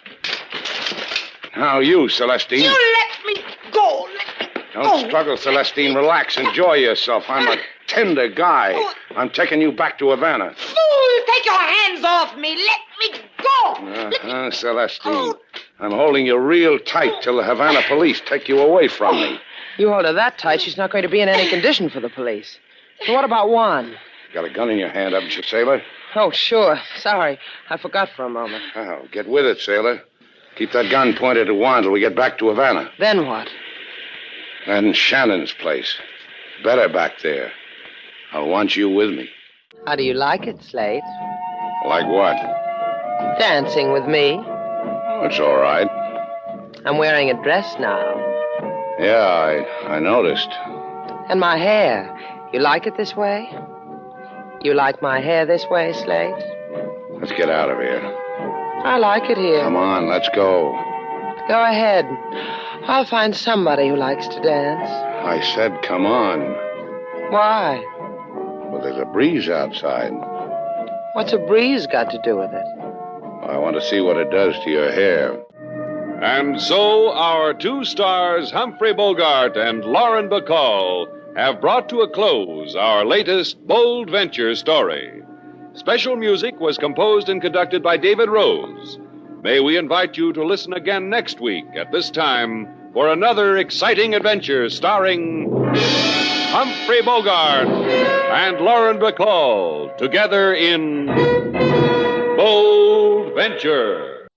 Now you, Celestine. You let me go. Don't struggle, Celestine. Relax. Enjoy yourself. I'm a tender guy. I'm taking you back to Havana. Fool! Take your hands off me. Let me go. Celestine. I'm holding you real tight till the Havana police take you away from me. You hold her that tight, she's not going to be in any condition for the police. So what about Juan? Got a gun in your hand, haven't you, sailor? Oh, sure. Sorry. I forgot for a moment. Oh, get with it, sailor. Keep that gun pointed at Juan till we get back to Havana. Then what? And Shannon's place. Better back there. I'll want you with me. How do you like it, Slate? Like what? Dancing with me. It's all right. I'm wearing a dress now. Yeah, I noticed. And my hair. You like it this way? You like my hair this way, Slate? Let's get out of here. I like it here. Come on, let's go. Go ahead. I'll find somebody who likes to dance. I said come on. Why? Well, there's a breeze outside. What's a breeze got to do with it? I want to see what it does to your hair. And so our two stars, Humphrey Bogart and Lauren Bacall, have brought to a close our latest bold venture story. Special music was composed and conducted by David Rose. May we invite you to listen again next week at this time for another exciting adventure starring Humphrey Bogart and Lauren Bacall together in Bold Venture.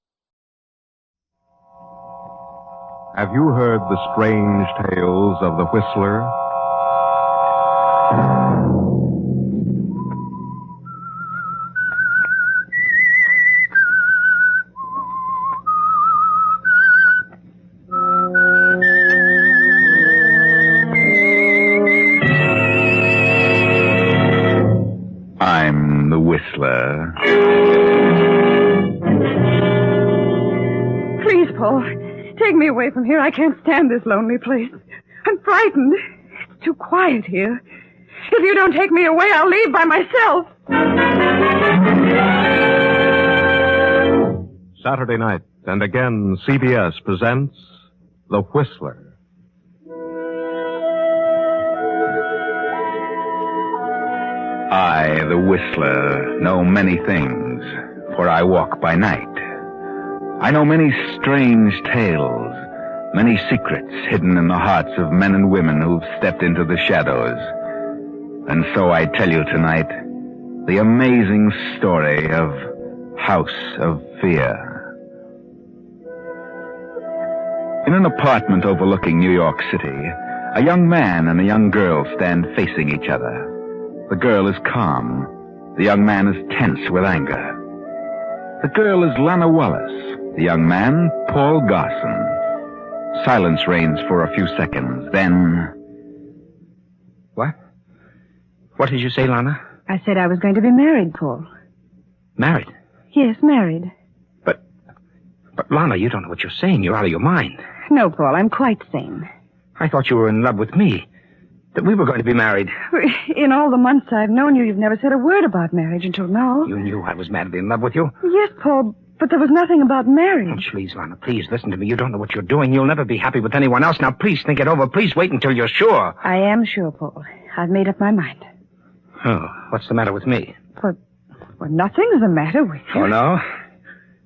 Have you heard the strange tales of the Whistler? I'm the Whistler. Please, Paul, take me away from here. I can't stand this lonely place. I'm frightened. It's too quiet here. If you don't take me away, I'll leave by myself. Saturday night, and again, CBS presents The Whistler. I, the Whistler, know many things, for I walk by night. I know many strange tales, many secrets hidden in the hearts of men and women who've stepped into the shadows. And so I tell you tonight the amazing story of House of Fear. In an apartment overlooking New York City, a young man and a young girl stand facing each other. The girl is calm. The young man is tense with anger. The girl is Lana Wallace. The young man, Paul Garson. Silence reigns for a few seconds. Then... What? What did you say, Lana? I said I was going to be married, Paul. Married? Yes, married. But But, Lana, you don't know what you're saying. You're out of your mind. No, Paul, I'm quite sane. I thought you were in love with me. That we were going to be married. In all the months I've known you, you've never said a word about marriage until now. You knew I was madly in love with you? Yes, Paul, but there was nothing about marriage. Oh, please, Lana, please, listen to me. You don't know what you're doing. You'll never be happy with anyone else. Now, please think it over. Please wait until you're sure. I am sure, Paul. I've made up my mind. Oh, what's the matter with me? Well, nothing's the matter with you. Oh, no?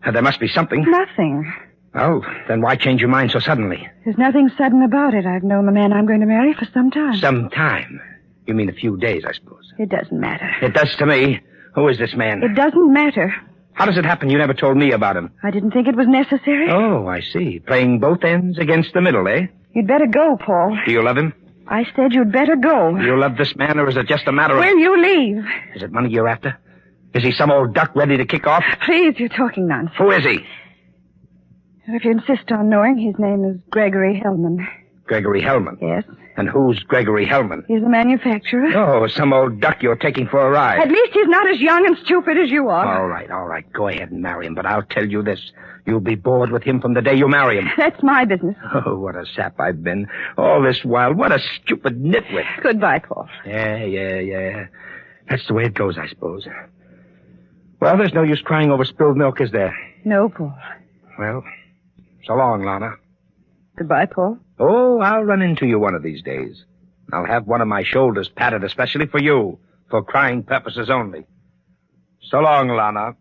There must be something. Nothing. Oh, then why change your mind so suddenly? There's nothing sudden about it. I've known the man I'm going to marry for some time. Some time? You mean a few days, I suppose. It doesn't matter. It does to me. Who is this man? It doesn't matter. How does it happen you never told me about him? I didn't think it was necessary. Oh, I see. Playing both ends against the middle, eh? You'd better go, Paul. Do you love him? I said you'd better go. Do you love this man, or is it just a matter of... Will you leave? Is it money you're after? Is he some old duck ready to kick off? Please, you're talking nonsense. Who is he? If you insist on knowing, his name is Gregory Hellman. Gregory Hellman? Yes. And who's Gregory Hellman? He's the manufacturer. Oh, some old duck you're taking for a ride. At least he's not as young and stupid as you are. All right. Go ahead and marry him, but I'll tell you this. You'll be bored with him from the day you marry him. That's my business. Oh, what a sap I've been. All this while, what a stupid nitwit. Goodbye, Paul. Yeah. That's the way it goes, I suppose. Well, there's no use crying over spilled milk, is there? No, Paul. Well, so long, Lana. Goodbye, Paul. Oh, I'll run into you one of these days. I'll have one of my shoulders patted especially for you, for crying purposes only. So long, Lana.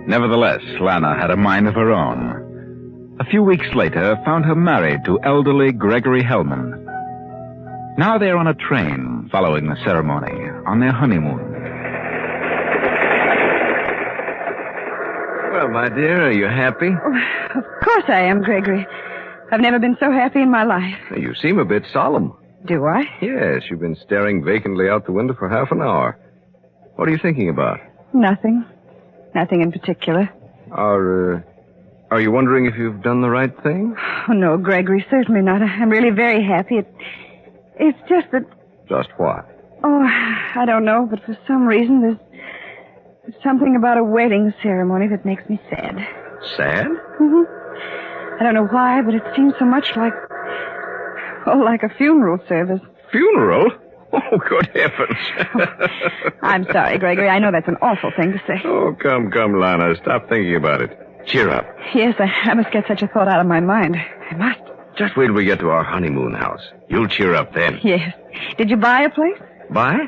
Nevertheless, Lana had a mind of her own. A few weeks later, found her married to elderly Gregory Hellman. Now they're on a train, following the ceremony, on their honeymoon. Well, my dear, are you happy? Oh, of course I am, Gregory. I've never been so happy in my life. You seem a bit solemn. Do I? Yes, you've been staring vacantly out the window for half an hour. What are you thinking about? Nothing. Nothing in particular. Are you wondering if you've done the right thing? Oh, no, Gregory, certainly not. I'm really very happy. It's just that... Just what? Oh, I don't know, but for some reason there's something about a wedding ceremony that makes me sad. Sad? Mm-hmm. I don't know why, but it seems so much like a funeral service. Funeral? Oh, good heavens. I'm sorry, Gregory. I know that's an awful thing to say. Oh, come, Lana. Stop thinking about it. Cheer up. Yes, I must get such a thought out of my mind. I must. Just wait till we get to our honeymoon house. You'll cheer up then. Yes. Did you buy a place? Buy?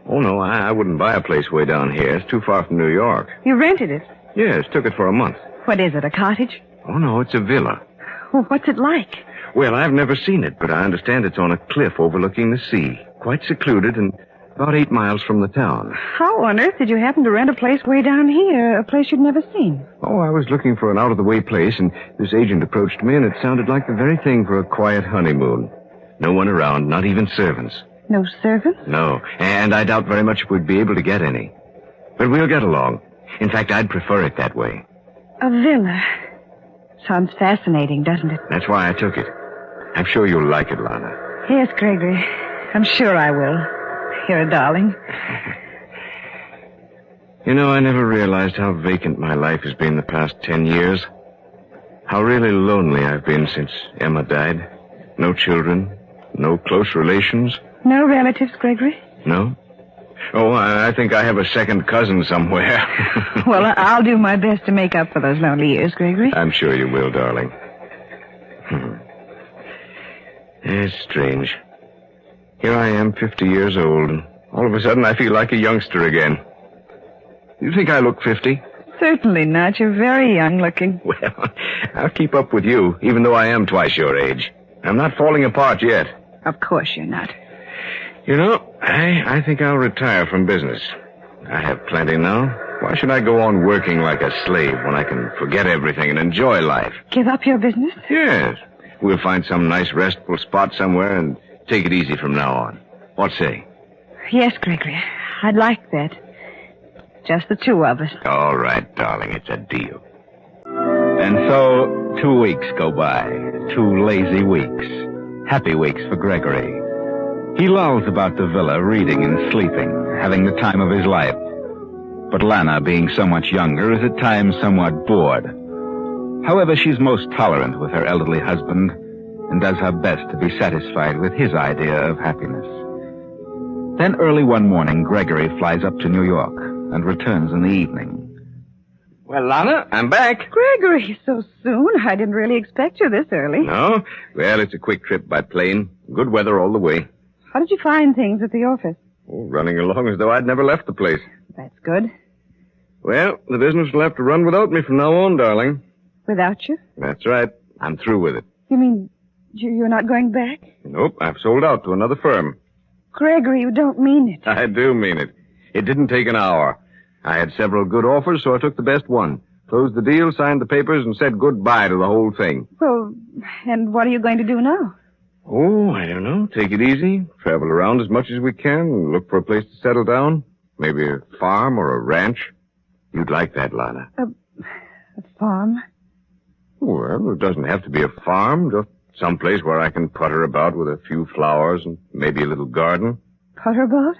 Oh, no, I wouldn't buy a place way down here. It's too far from New York. You rented it? Yes, took it for a month. What is it, a cottage? Oh, no, it's a villa. Well, what's it like? Well, I've never seen it, but I understand it's on a cliff overlooking the sea. Quite secluded and about 8 miles from the town. How on earth did you happen to rent a place way down here, a place you'd never seen? Oh, I was looking for an out-of-the-way place, and this agent approached me, and it sounded like the very thing for a quiet honeymoon. No one around, not even servants. No servants? No, and I doubt very much if we'd be able to get any. But we'll get along. In fact, I'd prefer it that way. A villa. Sounds fascinating, doesn't it? That's why I took it. I'm sure you'll like it, Lana. Yes, Gregory. I'm sure I will. You're a darling. You know, I never realized how vacant my life has been the past 10 years. How really lonely I've been since Emma died. No children, no close relations. No relatives, Gregory? No? Oh, I think I have a second cousin somewhere. Well, I'll do my best to make up for those lonely years, Gregory. I'm sure you will, darling. It's strange. Here I am, 50 years old, and all of a sudden I feel like a youngster again. You think I look 50? Certainly not. You're very young looking. Well, I'll keep up with you, even though I am twice your age. I'm not falling apart yet. Of course you're not. You know, I think I'll retire from business. I have plenty now. Why should I go on working like a slave when I can forget everything and enjoy life? Give up your business? Yes. We'll find some nice restful spot somewhere and take it easy from now on. What say? Yes, Gregory. I'd like that. Just the two of us. All right, darling. It's a deal. And so 2 weeks go by. 2 lazy weeks. Happy weeks for Gregory. He lolls about the villa, reading and sleeping, having the time of his life. But Lana, being so much younger, is at times somewhat bored. However, she's most tolerant with her elderly husband and does her best to be satisfied with his idea of happiness. Then early one morning, Gregory flies up to New York and returns in the evening. Well, Lana, I'm back. Gregory, so soon? I didn't really expect you this early. No? Well, it's a quick trip by plane. Good weather all the way. How did you find things at the office? Oh, running along as though I'd never left the place. That's good. Well, the business will have to run without me from now on, darling. Without you? That's right. I'm through with it. You mean you're not going back? Nope, I've sold out to another firm. Gregory, you don't mean it. I do mean it. It didn't take an hour. I had several good offers, so I took the best one. Closed the deal, signed the papers, and said goodbye to the whole thing. Well, and what are you going to do now? Oh, I don't know. Take it easy. Travel around as much as we can. Look for a place to settle down. Maybe a farm or a ranch. You'd like that, Lana. A farm? Well, it doesn't have to be a farm. Just someplace where I can putter about with a few flowers and maybe a little garden. Putter about?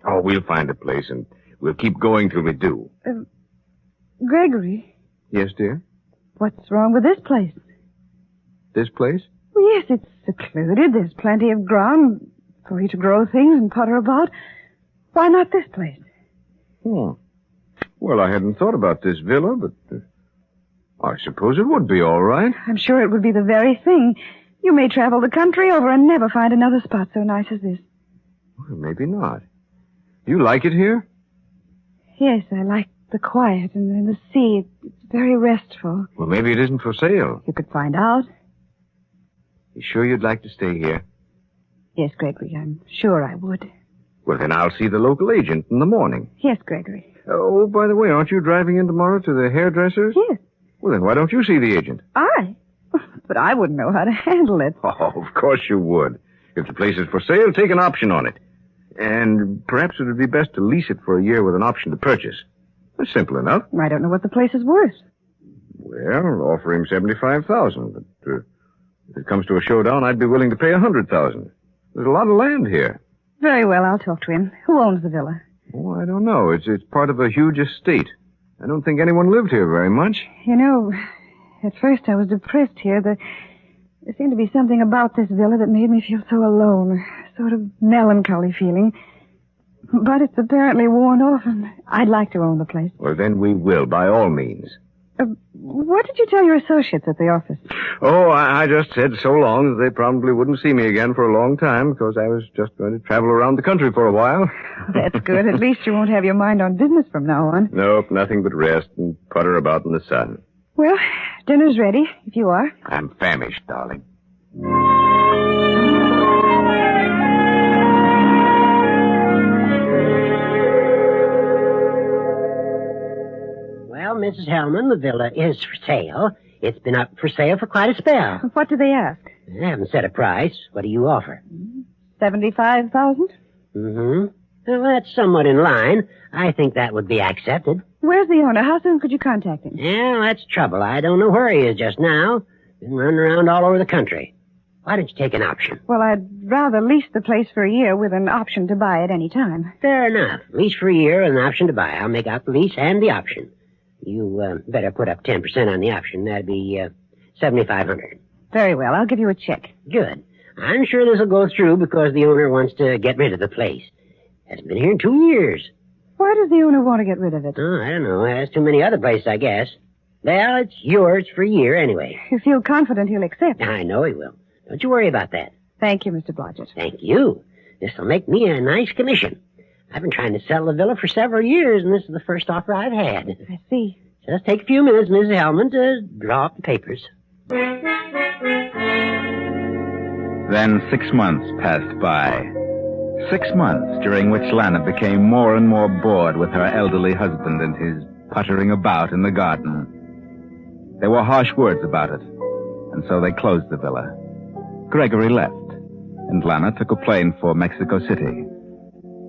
Oh, we'll find a place, and we'll keep going till we do. Gregory? Yes, dear? What's wrong with this place? This place? Well, yes, it's secluded. There's plenty of ground for you to grow things and putter about. Why not this place? Well, I hadn't thought about this villa, but I suppose it would be all right. I'm sure it would be the very thing. You may travel the country over and never find another spot so nice as this. Well, maybe not. You like it here? Yes, I like the quiet and the sea. It's very restful. Well, maybe it isn't for sale. You could find out. You sure you'd like to stay here? Yes, Gregory, I'm sure I would. Well, then I'll see the local agent in the morning. Yes, Gregory. Oh, by the way, aren't you driving in tomorrow to the hairdresser's? Yes. Well, then why don't you see the agent? I? But I wouldn't know how to handle it. Oh, of course you would. If the place is for sale, take an option on it. And perhaps it would be best to lease it for a year with an option to purchase. That's simple enough. I don't know what the place is worth. Well, offer him $75,000. But if it comes to a showdown, I'd be willing to pay $100,000. There's a lot of land here. Very well, I'll talk to him. Who owns the villa? Oh, I don't know. It's part of a huge estate. I don't think anyone lived here very much. You know, at first I was depressed here. There seemed to be something about this villa that made me feel so alone. A sort of melancholy feeling. But it's apparently worn off, and I'd like to own the place. Well, then we will, by all means. What did you tell your associates at the office? Oh, I just said so long that they probably wouldn't see me again for a long time because I was just going to travel around the country for a while. That's good. At least you won't have your mind on business from now on. Nope, nothing but rest and putter about in the sun. Well, dinner's ready, if you are. I'm famished, darling. Well, Mrs. Hellman, the villa is for sale. It's been up for sale for quite a spell. What do they ask? I haven't set a price. What do you offer? $75,000? Mm-hmm. Well, that's somewhat in line. I think that would be accepted. Where's the owner? How soon could you contact him? Yeah, that's trouble. I don't know where he is just now. Been running around all over the country. Why don't you take an option? Well, I'd rather lease the place for a year with an option to buy at any time. Fair enough. Lease for a year with an option to buy. I'll make out the lease and the option. You better put up 10% on the option. That'd be $7,500. Very well. I'll give you a check. Good. I'm sure this will go through because the owner wants to get rid of the place. Hasn't been here in 2 years. Why does the owner want to get rid of it? Oh, I don't know. There's too many other places, I guess. Well, it's yours for a year anyway. You feel confident he'll accept? I know he will. Don't you worry about that. Thank you, Mr. Blodgett. Thank you. This'll make me a nice commission. I've been trying to sell the villa for several years, and this is the first offer I've had. I see. Just take a few minutes, Mrs. Hellman, to draw up the papers. Then 6 months passed by. 6 months during which Lana became more and more bored with her elderly husband and his puttering about in the garden. There were harsh words about it, and so they closed the villa. Gregory left, and Lana took a plane for Mexico City.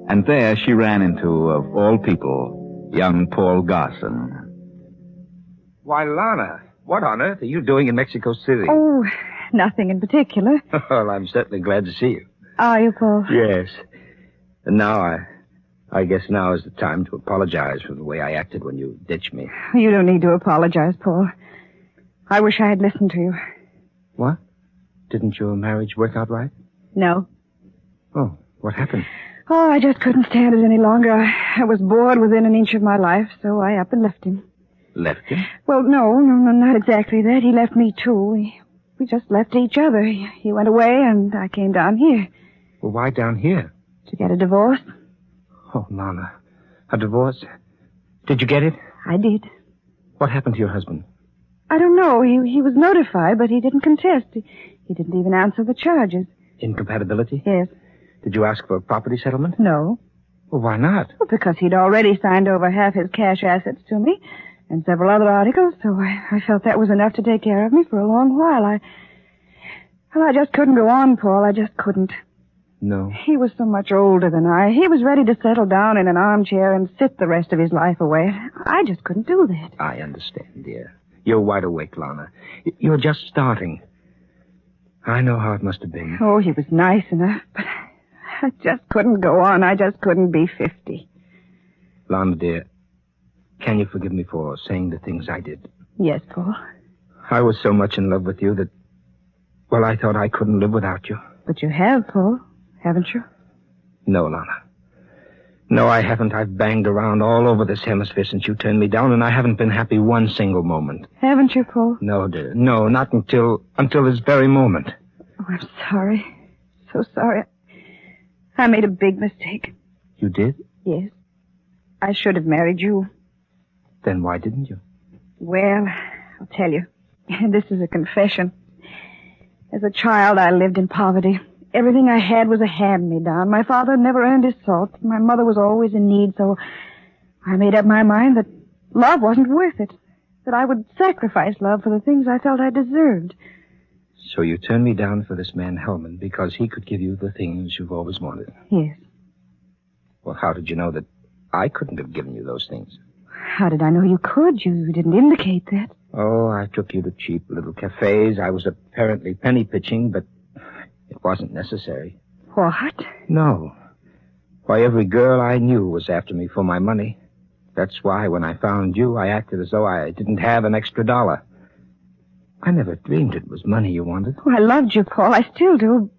And there she ran into, of all people, young Paul Garson. Why, Lana, what on earth are you doing in Mexico City? Oh, nothing in particular. Well, I'm certainly glad to see you. Are you, Paul? Yes. And now I guess now is the time to apologize for the way I acted when you ditched me. You don't need to apologize, Paul. I wish I had listened to you. What? Didn't your marriage work out right? No. Oh, what happened? Oh, I just couldn't stand it any longer. I was bored within an inch of my life, so I up and left him. Left him? Well, no, not exactly that. He left me, too. We just left each other. He went away, and I came down here. Well, why down here? To get a divorce. Oh, Lana. A divorce? Did you get it? I did. What happened to your husband? I don't know. He was notified, but he didn't contest. He didn't even answer the charges. Incompatibility? Yes. Did you ask for a property settlement? No. Well, why not? Well, because he'd already signed over half his cash assets to me and several other articles, so I felt that was enough to take care of me for a long while. I just couldn't go on, Paul. I just couldn't. No. He was so much older than I. He was ready to settle down in an armchair and sit the rest of his life away. I just couldn't do that. I understand, dear. You're wide awake, Lana. You're just starting. I know how it must have been. Oh, he was nice enough, but I just couldn't go on. I just couldn't be 50. Lana, dear, can you forgive me for saying the things I did? Yes, Paul. I was so much in love with you that, well, I thought I couldn't live without you. But you have, Paul, haven't you? No, Lana. No, I haven't. I've banged around all over this hemisphere since you turned me down, and I haven't been happy one single moment. Haven't you, Paul? No, dear. No, not until this very moment. Oh, I'm sorry. So sorry. I made a big mistake. You did? Yes. I should have married you. Then why didn't you? Well, I'll tell you. This is a confession. As a child, I lived in poverty. Everything I had was a hand-me-down. My father never earned his salt. My mother was always in need, so I made up my mind that love wasn't worth it, that I would sacrifice love for the things I felt I deserved. So you turned me down for this man Hellman because he could give you the things you've always wanted. Yes. Well, how did you know that I couldn't have given you those things? How did I know you could? You didn't indicate that. Oh, I took you to cheap little cafes. I was apparently penny pitching, but it wasn't necessary. What? No. Why, every girl I knew was after me for my money. That's why when I found you, I acted as though I didn't have an extra dollar. I never dreamed it was money you wanted. Oh, I loved you, Paul. I still do.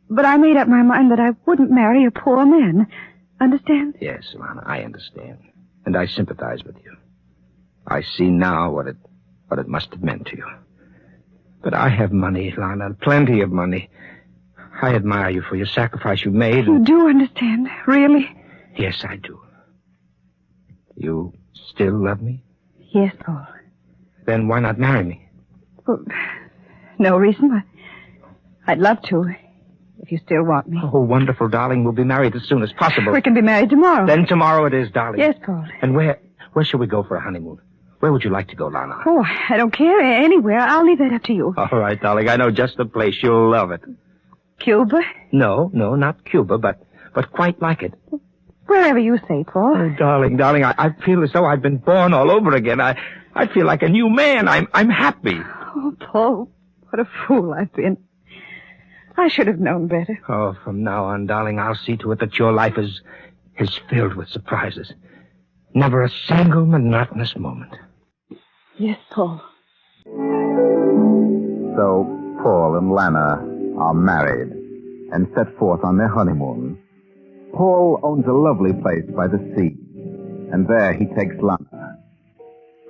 But I made up my mind that I wouldn't marry a poor man. Understand? Yes, Lana, I understand. And I sympathize with you. I see now what it must have meant to you. But I have money, Lana, plenty of money. I admire you for your sacrifice you made. You do understand, really? Yes, I do. You still love me? Yes, Paul. Then why not marry me? Well, no reason. I'd love to, if you still want me. Oh, wonderful, darling. We'll be married as soon as possible. We can be married tomorrow. Then tomorrow it is, darling. Yes, Paul. And where shall we go for a honeymoon? Where would you like to go, Lana? Oh, I don't care. Anywhere. I'll leave that up to you. All right, darling. I know just the place. You'll love it. Cuba? No, not Cuba, but quite like it. Wherever you say, Paul. Oh, darling, I feel as though I've been born all over again. I feel like a new man. I'm happy. Oh, Paul, what a fool I've been. I should have known better. Oh, from now on, darling, I'll see to it that your life is filled with surprises. Never a single monotonous moment. Yes, Paul. So Paul and Lana are married and set forth on their honeymoon. Paul owns a lovely place by the sea, and there he takes Lana.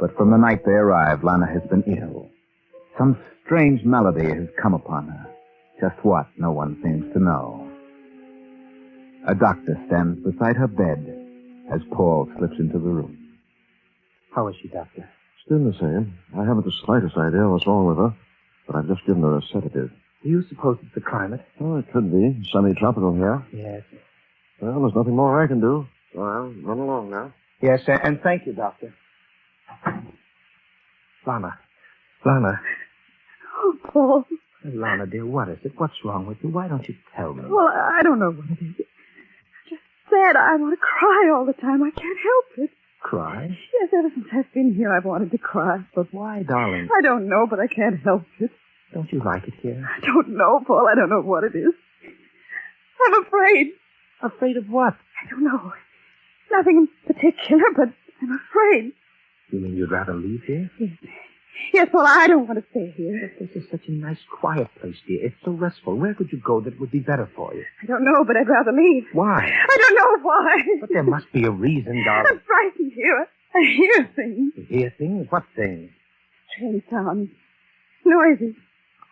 But from the night they arrive, Lana has been ill. Some strange malady has come upon her. Just what, no one seems to know. A doctor stands beside her bed as Paul slips into the room. How is she, Doctor? Still the same. I haven't the slightest idea what's wrong with her, but I've just given her a sedative. Do you suppose it's the climate? Oh, it could be. Semi-tropical here. Yes. Well, there's nothing more I can do, so I'll run along now. Yes, and thank you, Doctor. Lana. Oh, Paul. Lana, dear, what is it? What's wrong with you? Why don't you tell me? Well, I don't know what it is. Just sad. I want to cry all the time. I can't help it. Cry? Yes, ever since I've been here, I've wanted to cry. But why, darling? I don't know, but I can't help it. Don't you like it here? I don't know, Paul. I don't know what it is. I'm afraid. Afraid of what? I don't know. Nothing in particular, but I'm afraid. You mean you'd rather leave here? Yes, well, I don't want to stay here. This is such a nice, quiet place, dear. It's so restful. Where could you go that would be better for you? I don't know, but I'd rather leave. Why? I don't know why. But there must be a reason, darling. I'm frightened here. I hear things. You hear things? What things? Strange sounds. Noises.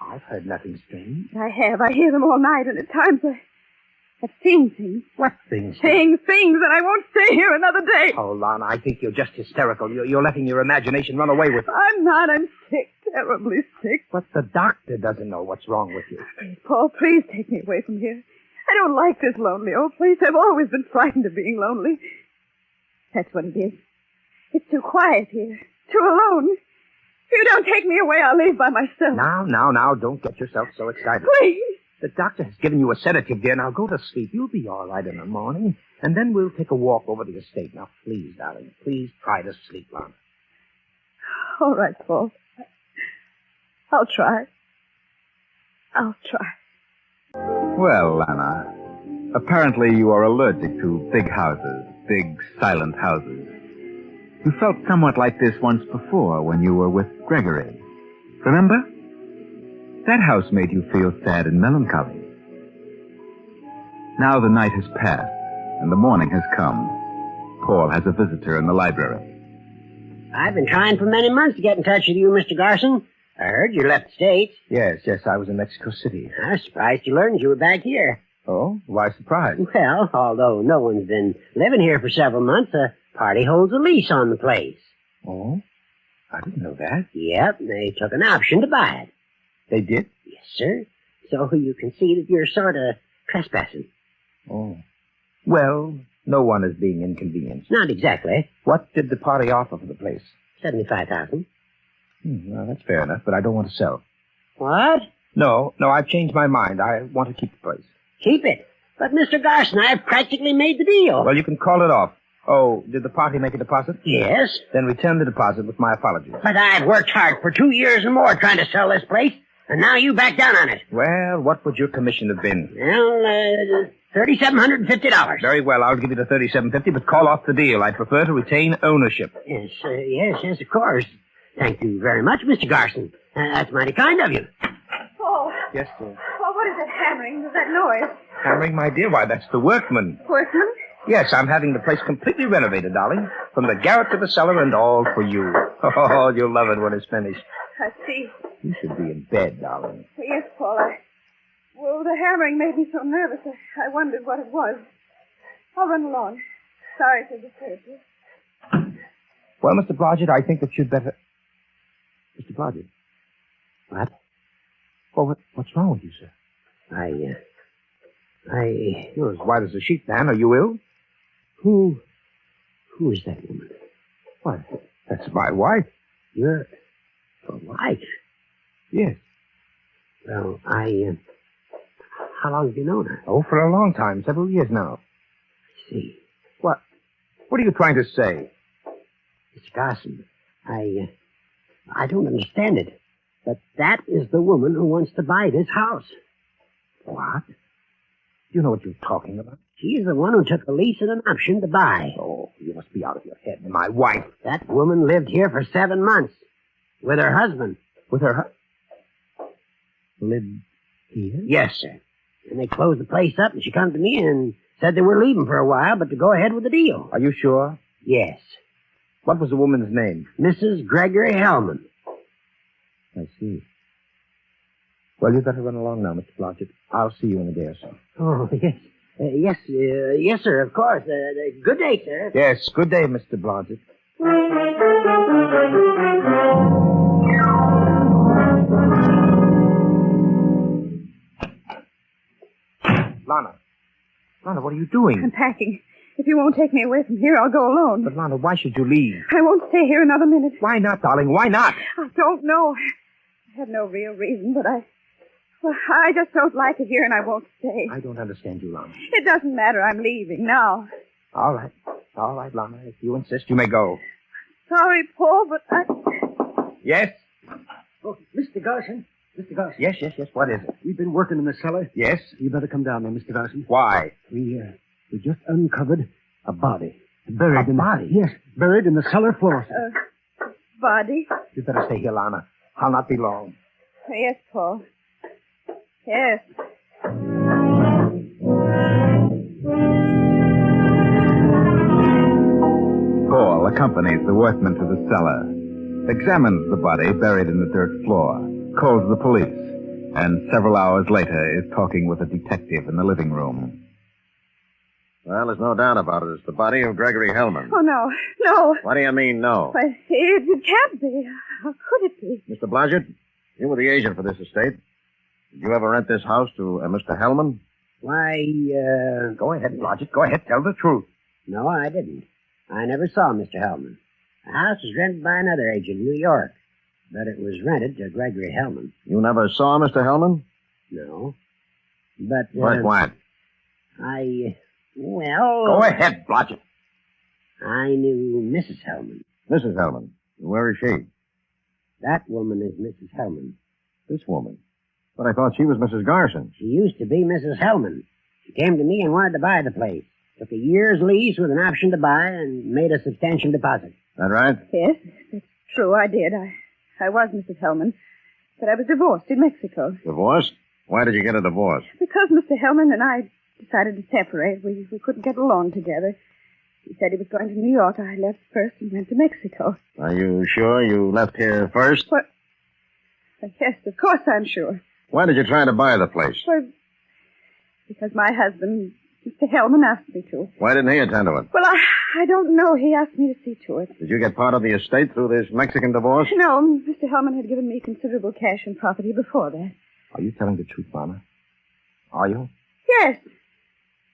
I've heard nothing strange. I have. I hear them all night, and at times I've seen things. What things? Saying things, and I won't stay here another day. Oh, Lana, I think you're just hysterical. You're letting your imagination run away with you. I'm not. I'm sick. Terribly sick. But the doctor doesn't know what's wrong with you. Please, Paul, please take me away from here. I don't like this lonely old place. I've always been frightened of being lonely. That's what it is. It's too quiet here. Too alone. If you don't take me away, I'll leave by myself. Now, don't get yourself so excited. Please. The doctor has given you a sedative, dear. Now go to sleep. You'll be all right in the morning. And then we'll take a walk over the estate. Now, please, darling, please try to sleep, Lana. All right, Paul. I'll try. I'll try. Well, Lana, apparently you are allergic to big houses, big, silent houses. You felt somewhat like this once before when you were with Gregory. Remember? That house made you feel sad and melancholy. Now the night has passed, and the morning has come. Paul has a visitor in the library. I've been trying for many months to get in touch with you, Mr. Garson. I heard you left the States. Yes, I was in Mexico City. I was surprised you learned you were back here. Oh? Why surprised? Well, although no one's been living here for several months, a party holds a lease on the place. Oh? I didn't know that. Yep, they took an option to buy it. They did? Yes, sir. So you can see that you're sort of trespassing. Oh. Well, no one is being inconvenienced. Not exactly. What did the party offer for the place? $75,000. Well, that's fair enough, but I don't want to sell. What? No, I've changed my mind. I want to keep the place. Keep it? But, Mr. Garson, I've practically made the deal. Well, you can call it off. Oh, did the party make a deposit? Yes. Then return the deposit with my apologies. But I've worked hard for 2 years and more trying to sell this place, and now you back down on it. Well, what would your commission have been? Well, $3,750. Very well, I'll give you the $3,750, but call off the deal. I prefer to retain ownership. Yes, of course. Thank you very much, Mr. Garson. That's mighty kind of you. Paul. Yes, sir. Paul, what is that hammering? Is that noise? Hammering, my dear? Why, that's the workman. Workman? Yes, I'm having the place completely renovated, darling. From the garret to the cellar and all for you. Oh, you'll love it when it's finished. I see. You should be in bed, darling. Yes, Paul, well, the hammering made me so nervous. I wondered what it was. I'll run along. Sorry to disturb you. Well, Mr. Blodgett, I think that you'd better... Mr. Blodgett. What? Well, what's wrong with you, sir? You're as white as a sheet, man. Are you ill? Who is that woman? Why, that's my wife. Your wife? Yes. Well, how long have you known her? Oh, for a long time. Several years now. I see. What are you trying to say? Mr. Garson, I don't understand it. But that is the woman who wants to buy this house. What? Do you know what you're talking about? She's the one who took a lease and an option to buy. Oh, you must be out of your head. My wife. That woman lived here for 7 months. With her husband. With her husband? Lived here? Yes, sir. And they closed the place up, and she come to me and said they were leaving for a while, but to go ahead with the deal. Are you sure? Yes. What was the woman's name? Mrs. Gregory Hellman. I see. Well, you'd better run along now, Mr. Blodgett. I'll see you in a day or so. Oh, yes. Yes, sir, of course. Good day, sir. Yes, good day, Mr. Blodgett. Lana, what are you doing? I'm packing. If you won't take me away from here, I'll go alone. But, Lana, why should you leave? I won't stay here another minute. Why not, darling? Why not? I don't know. I have no real reason, but I just don't like it here, and I won't stay. I don't understand you, Lana. It doesn't matter. I'm leaving now. All right, Lana. If you insist, you may go. Sorry, Paul, but Yes? Oh, Mr. Garson, Mr. Garson. Yes. What is it? We've been working in the cellar. Yes? You better come down there, Mr. Garson. Why? We just uncovered a body. Buried A body? Yes, buried in the cellar floor. Body? You better stay here, Lana. I'll not be long. Yes, Paul. Yes. Paul accompanies the workmen to the cellar, examines the body buried in the dirt floor, calls the police, and several hours later is talking with a detective in the living room. Well, there's no doubt about it. It's the body of Gregory Hellman. Oh, no. What do you mean, no? Why, it can't be. How could it be? Mr. Blodgett, you were the agent for this estate. Did you ever rent this house to Mr. Hellman? Why, Go ahead, Blodgett. Go ahead. Tell the truth. no, I didn't. I never saw Mr. Hellman. The house was rented by another agent in New York, but it was rented to Gregory Hellman. You never saw Mr. Hellman? No. But, What? Well... Go ahead, Blodgett. I knew Mrs. Hellman. Mrs. Hellman. Where is she? That woman is Mrs. Hellman. This woman. But I thought she was Mrs. Garson. She used to be Mrs. Hellman. She came to me and wanted to buy the place. Took a year's lease with an option to buy and made a substantial deposit. That right? Yes, that's true. I did. I was Mrs. Hellman, but I was divorced in Mexico. Divorced? Why did you get a divorce? Because Mr. Hellman and I decided to separate. We couldn't get along together. He said he was going to New York. I left first and went to Mexico. Are you sure you left here first? What? Yes, of course I'm sure. Why did you try to buy the place? Well, because my husband, Mr. Hellman, asked me to. Why didn't he attend to it? Well, I don't know. He asked me to see to it. Did you get part of the estate through this Mexican divorce? No, Mr. Hellman had given me considerable cash and property before that. Are you telling the truth, Mama? Are you? Yes.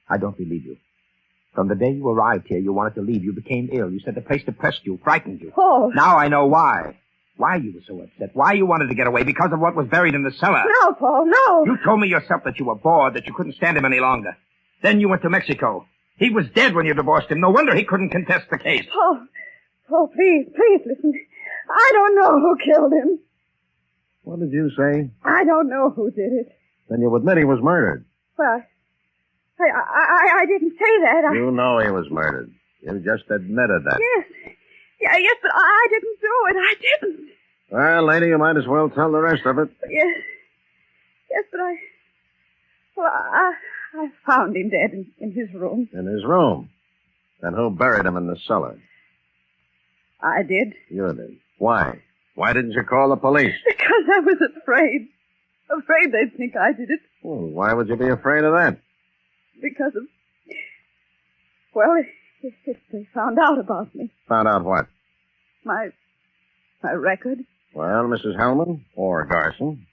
I don't believe you. From the day you arrived here, you wanted to leave. You became ill. You said the place depressed you, frightened you. Paul. Now I know why. Why you were so upset. Why you wanted to get away. Because of what was buried in the cellar. No, Paul, no. You told me yourself that you were bored, that you couldn't stand him any longer. Then you went to Mexico. He was dead when you divorced him. No wonder he couldn't contest the case. Paul, please listen. I don't know who killed him. What did you say? I don't know who did it. Then you admit he was murdered. Well, I didn't say that. You know he was murdered. You just admitted that. Yes, but I didn't do it. I didn't. Well, lady, you might as well tell the rest of it. Yes, but I found him dead in his room. In his room? Then who buried him in the cellar? I did. You did. Why? Why didn't you call the police? Because I was afraid. Afraid they'd think I did it. Well, why would you be afraid of that? Because of... Well, if they found out about me. Found out what? My record. Well, Mrs. Hellman, or Garson,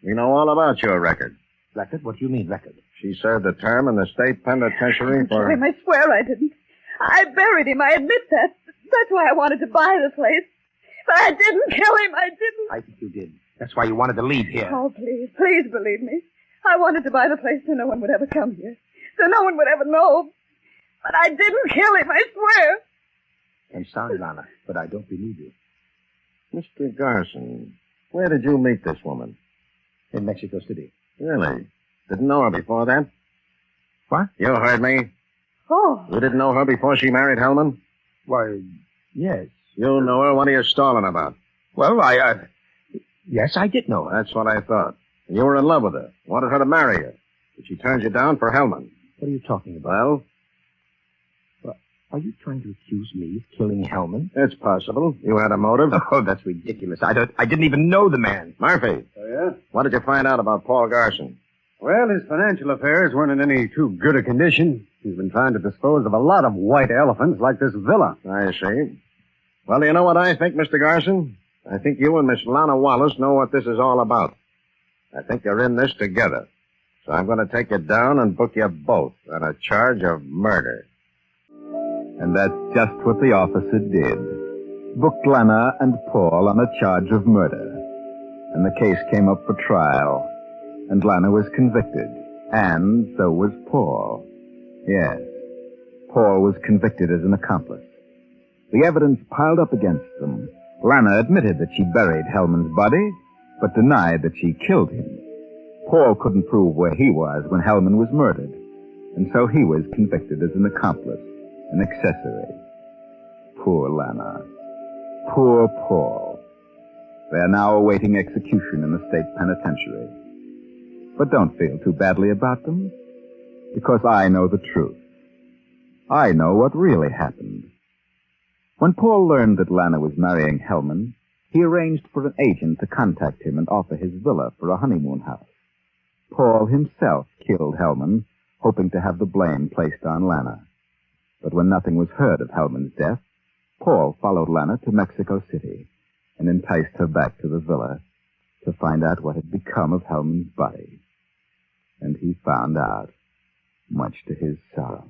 we know all about your record. Record? What do you mean, record? She served a term in the state penitentiary for... I swear I didn't. I buried him. I admit that. That's why I wanted to buy the place. But I didn't kill him. I didn't. I think you did. That's why you wanted to leave here. Oh, please believe me. I wanted to buy the place so no one would ever come here. So no one would ever know. But I didn't kill him, I swear. I'm sorry, Lana, but I don't believe you. Mr. Garson, where did you meet this woman? In Mexico City. Really? Didn't know her before that? What? You heard me. Oh. You didn't know her before she married Hellman? Why, yes. You know her? What are you stalling about? Well, yes, I did know her. That's what I thought. You were in love with her. Wanted her to marry you. But she turned you down for Hellman. What are you talking about? Well? Are you trying to accuse me of killing Hellman? It's possible. You had a motive. Oh, that's ridiculous. I didn't even know the man. Murphy. Oh, yeah? What did you find out about Paul Garson? Well, his financial affairs weren't in any too good a condition. He's been trying to dispose of a lot of white elephants like this villa. I see. Well, you know what I think, Mr. Garson? I think you and Miss Lana Wallace know what this is all about. I think you're in this together. So I'm going to take you down and book you both on a charge of murder. And that's just what the officer did. Booked Lana and Paul on a charge of murder. And the case came up for trial. And Lana was convicted. And so was Paul. Yes. Paul was convicted as an accomplice. The evidence piled up against them. Lana admitted that she buried Hellman's body, but denied that she killed him. Paul couldn't prove where he was when Hellman was murdered, and so he was convicted as an accomplice, an accessory. Poor Lana. Poor Paul. They are now awaiting execution in the state penitentiary. But don't feel too badly about them, because I know the truth. I know what really happened. When Paul learned that Lana was marrying Hellman, he arranged for an agent to contact him and offer his villa for a honeymoon house. Paul himself killed Hellman, hoping to have the blame placed on Lana. But when nothing was heard of Hellman's death, Paul followed Lana to Mexico City and enticed her back to the villa to find out what had become of Hellman's body. And he found out, much to his sorrow.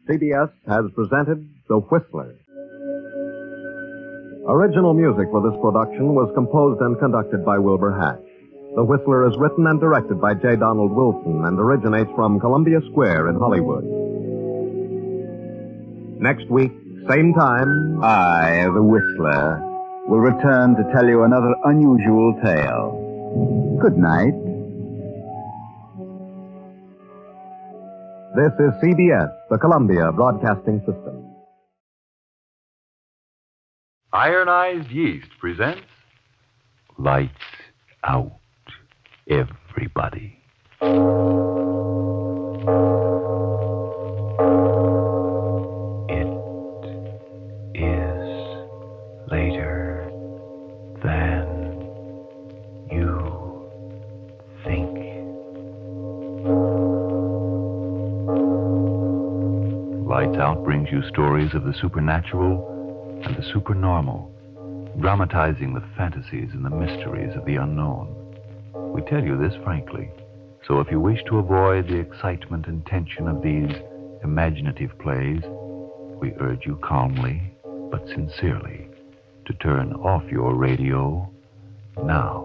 CBS has presented The Whistler. Original music for this production was composed and conducted by Wilbur Hatch. The Whistler is written and directed by J. Donald Wilson and originates from Columbia Square in Hollywood. Next week, same time, I, the Whistler, will return to tell you another unusual tale. Good night. This is CBS, the Columbia Broadcasting System. Ironized Yeast presents Lights Out, Everybody. It is later than you think. Lights Out brings you stories of the supernatural and the supernormal, dramatizing the fantasies and the mysteries of the unknown. We tell you this frankly, so if you wish to avoid the excitement and tension of these imaginative plays, we urge you calmly but sincerely to turn off your radio now.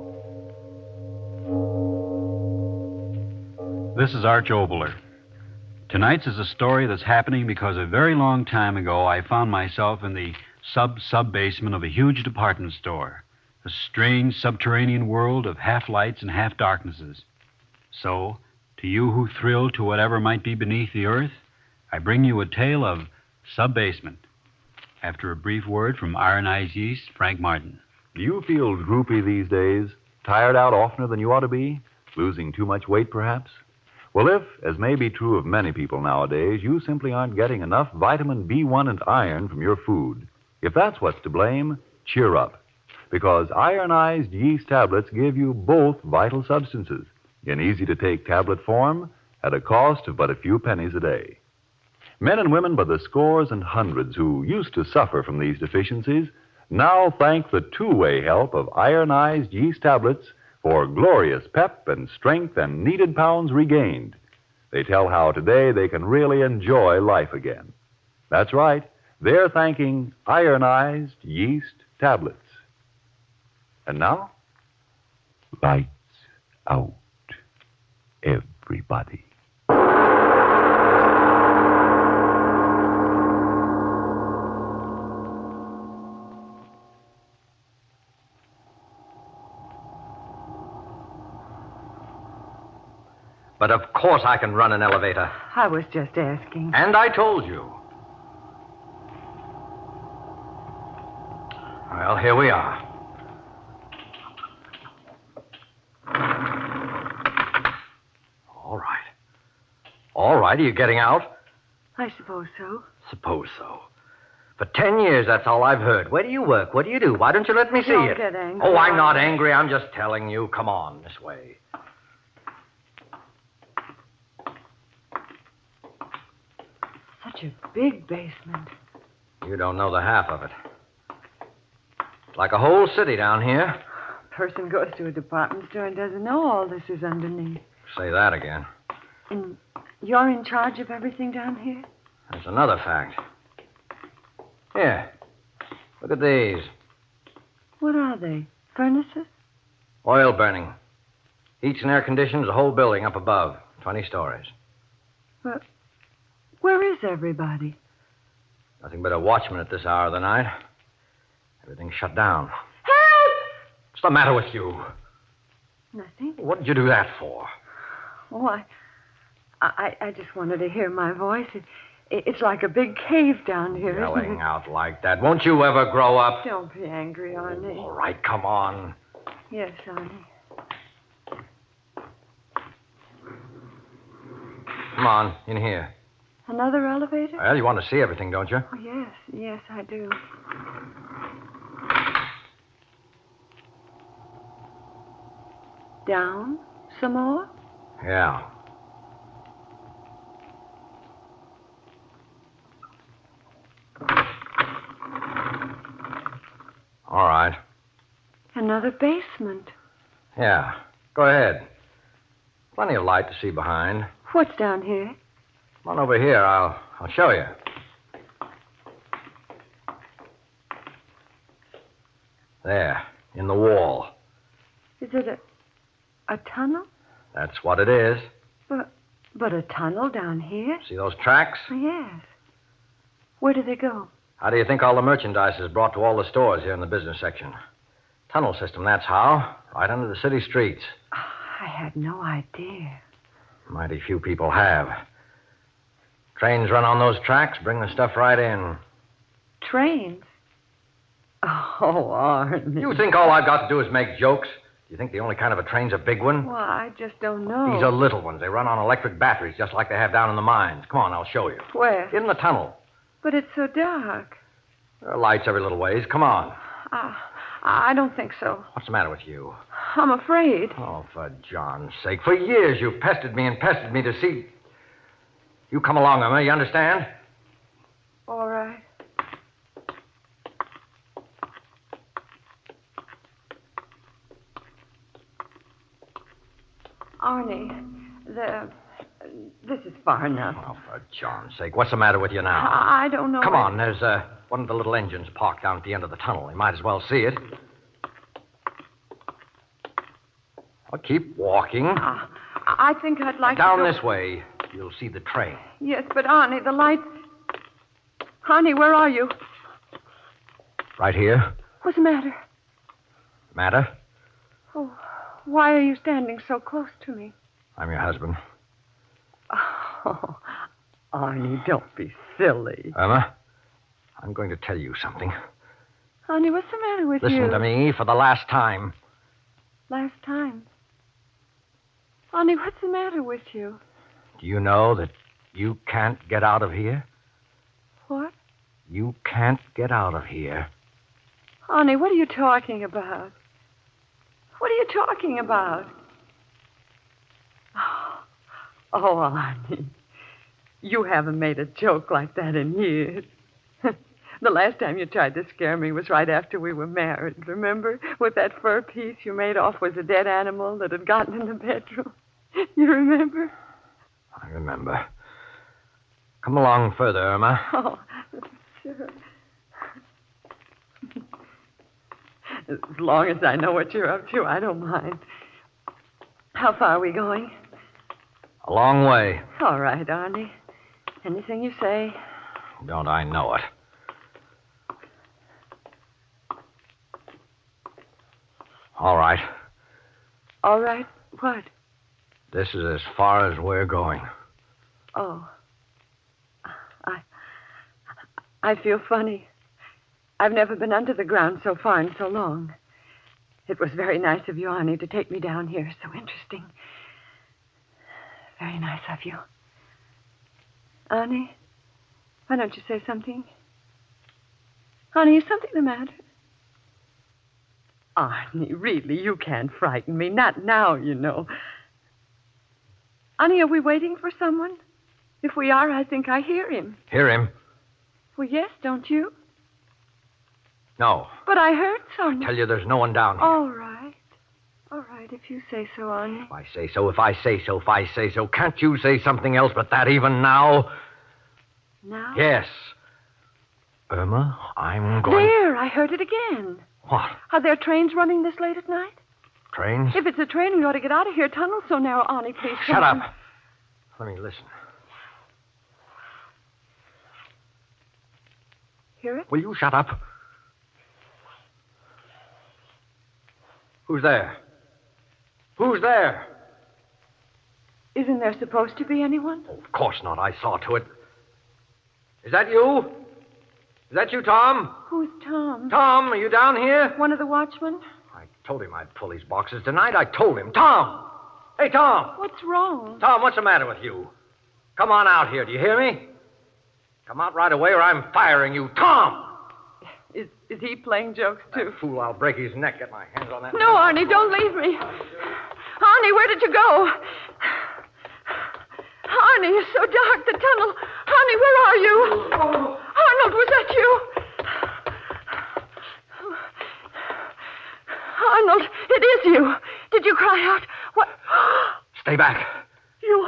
This is Arch Obler. Tonight's is a story that's happening because a very long time ago I found myself in the sub-basement of a huge department store, a strange subterranean world of half-lights and half-darknesses. So, to you who thrill to whatever might be beneath the earth, I bring you a tale of sub-basement. After a brief word from Ironized Yeast, Frank Martin. Do you feel droopy these days? Tired out oftener than you ought to be? Losing too much weight, perhaps? Well, if, as may be true of many people nowadays, you simply aren't getting enough vitamin B1 and iron from your food, if that's what's to blame, cheer up. Because ironized yeast tablets give you both vital substances in easy-to-take tablet form at a cost of but a few pennies a day. Men and women by the scores and hundreds who used to suffer from these deficiencies now thank the two-way help of ironized yeast tablets for glorious pep and strength and needed pounds regained. They tell how today they can really enjoy life again. That's right. They're thanking ironized yeast tablets. And now, lights out, everybody. But of course I can run an elevator. I was just asking. And I told you. Well, here we are. All right. All right, are you getting out? I suppose so. Suppose so. For 10 years, that's all I've heard. Where do you work? What do you do? Why don't you let me see Don't it? get angry. Oh, I'm not angry. I'm just telling you. Come on, this way. Such a big basement. You don't know the half of it. It's like a whole city down here. A person goes to a department store and doesn't know all this is underneath. Say that again. In You're in charge of everything down here? That's another fact. Here. Look at these. What are they? Furnaces? Oil burning. Heats and air conditions the whole building up above. 20 stories. But where is everybody? Nothing but a watchman at this hour of the night. Everything's shut down. Help! What's the matter with you? Nothing. What did you do that for? Oh, I just wanted to hear my voice. It's like a big cave down here, isn't Yelling it? out like that. Won't you ever grow up? Don't be angry, Arnie. All right, come on. Yes, Arnie. Come on, in here. Another elevator? Well, you want to see everything, don't you? Oh, yes, I do. Down some more? Yeah. All right. Another basement. Yeah. Go ahead. Plenty of light to see behind. What's down here? Come on over here. I'll show you. There, in the wall. Is it a tunnel? That's what it is. But a tunnel down here? See those tracks? Yes. Where do they go? How do you think all the merchandise is brought to all the stores here in the business section? Tunnel system, that's how. Right under the city streets. I had no idea. Mighty few people have. Trains run on those tracks, bring the stuff right in. Trains? Oh, Arnie. You think all I've got to do is make jokes? Do you think the only kind of a train's a big one? Well, I just don't know. These are little ones. They run on electric batteries, just like they have down in the mines. Come on, I'll show you. Where? In the tunnel. But it's so dark. There are lights every little ways. Come on. I don't think so. What's the matter with you? I'm afraid. Oh, for John's sake. For years you've pestered me to see... You come along, Irma, you understand? All right. Arnie, this is far enough. Oh, for John's sake. What's the matter with you now? I don't know. Come on, there's one of the little engines parked down at the end of the tunnel. You might as well see it. Well, keep walking. I think I'd like down to go... this way. You'll see the train. Yes, but Arnie, the lights... Arnie, where are you? Right here. What's the matter? Matter? Oh, why are you standing so close to me? I'm your husband. Oh, Arnie, don't be silly. Irma, I'm going to tell you something. Arnie, what's the matter with you? Listen to me for the last time. Last time? Arnie, what's the matter with you? Do you know that you can't get out of here? What? You can't get out of here. Arnie, what are you talking about? What are you talking about? Oh, Arnie, you haven't made a joke like that in years. The last time you tried to scare me was right after we were married, remember? With that fur piece you made off with a dead animal that had gotten in the bedroom. You remember? I remember. Come along further, Irma. Oh, sure. As long as I know what you're up to, I don't mind. How far are we going? A long way. All right, Arnie. Anything you say. Don't I know it? All right. All right? What? This is as far as we're going. Oh. I feel funny. I've never been under the ground so far in so long. It was very nice of you, Arnie, to take me down here. So interesting. Very nice of you. Arnie, why don't you say something? Arnie, is something the matter? Arnie, really, you can't frighten me. Not now, you know. Arnie, are we waiting for someone? If we are, I think I hear him. Hear him? Well, yes, don't you? No. But I heard someone. I tell you, there's no one down here. All right. All right, if you say so, Arnie. If I say so, if I say so, if I say so. Can't you say something else but that even now? Now? Yes. Irma, I'm going... There, I heard it again. What? Are there trains running this late at night? Trains? If it's a train, we ought to get out of here. Tunnel's so narrow, Arnie, please. Shut up. Let me listen. Hear it? Will you shut up? Who's there? Who's there? Isn't there supposed to be anyone? Of course not. I saw to it. Is that you? Is that you, Tom? Who's Tom? Tom, are you down here? One of the watchmen? I told him I'd pull these boxes tonight. I told him. Tom! Hey, Tom! What's wrong? Tom, what's the matter with you? Come on out here. Do you hear me? Come out right away or I'm firing you. Tom! Is he playing jokes, too? That fool, I'll break his neck. Get my hands on that. No, Arnie, don't leave me. Arnie, where did you go? Arnie, it's so dark, the tunnel. Arnie, where are you? Arnold, was that you? Arnold, it is you. Did you cry out? What? Stay back. You...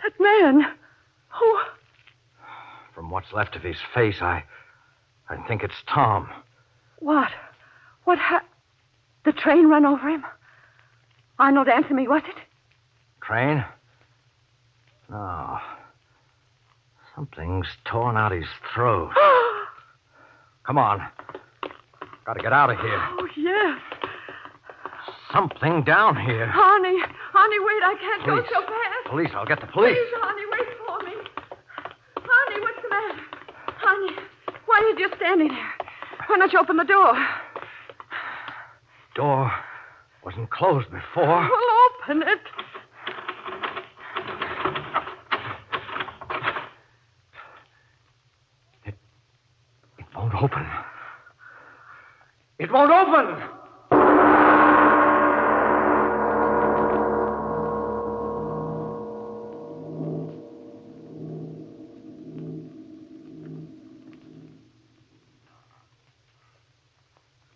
That man. Who? From what's left of his face, I think it's Tom. What? The train ran over him? Arnold, answer me, was it? Train? No. Something's torn out his throat. Come on. Gotta get out of here. Oh, yes. Something down here. Arnie, wait, I can't go so fast. Police, I'll get the police. Please, Arnie, wait for me. Arnie, what's the matter? Arnie, why are you just standing there? Why don't you open the door? Door wasn't closed before. Well, open it. It won't open. It won't open!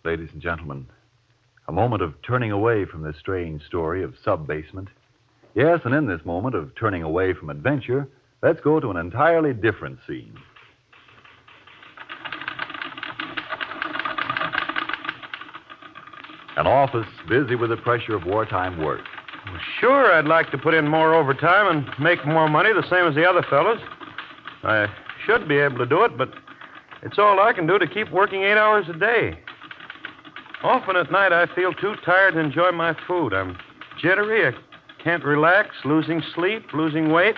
Ladies and gentlemen, a moment of turning away from this strange story of sub-basement. Yes, and in this moment of turning away from adventure, let's go to an entirely different scene. An office busy with the pressure of wartime work. Sure, I'd like to put in more overtime and make more money, the same as the other fellows. I should be able to do it, but it's all I can do to keep working 8 hours a day. Often at night, I feel too tired to enjoy my food. I'm jittery. I can't relax, losing sleep, losing weight.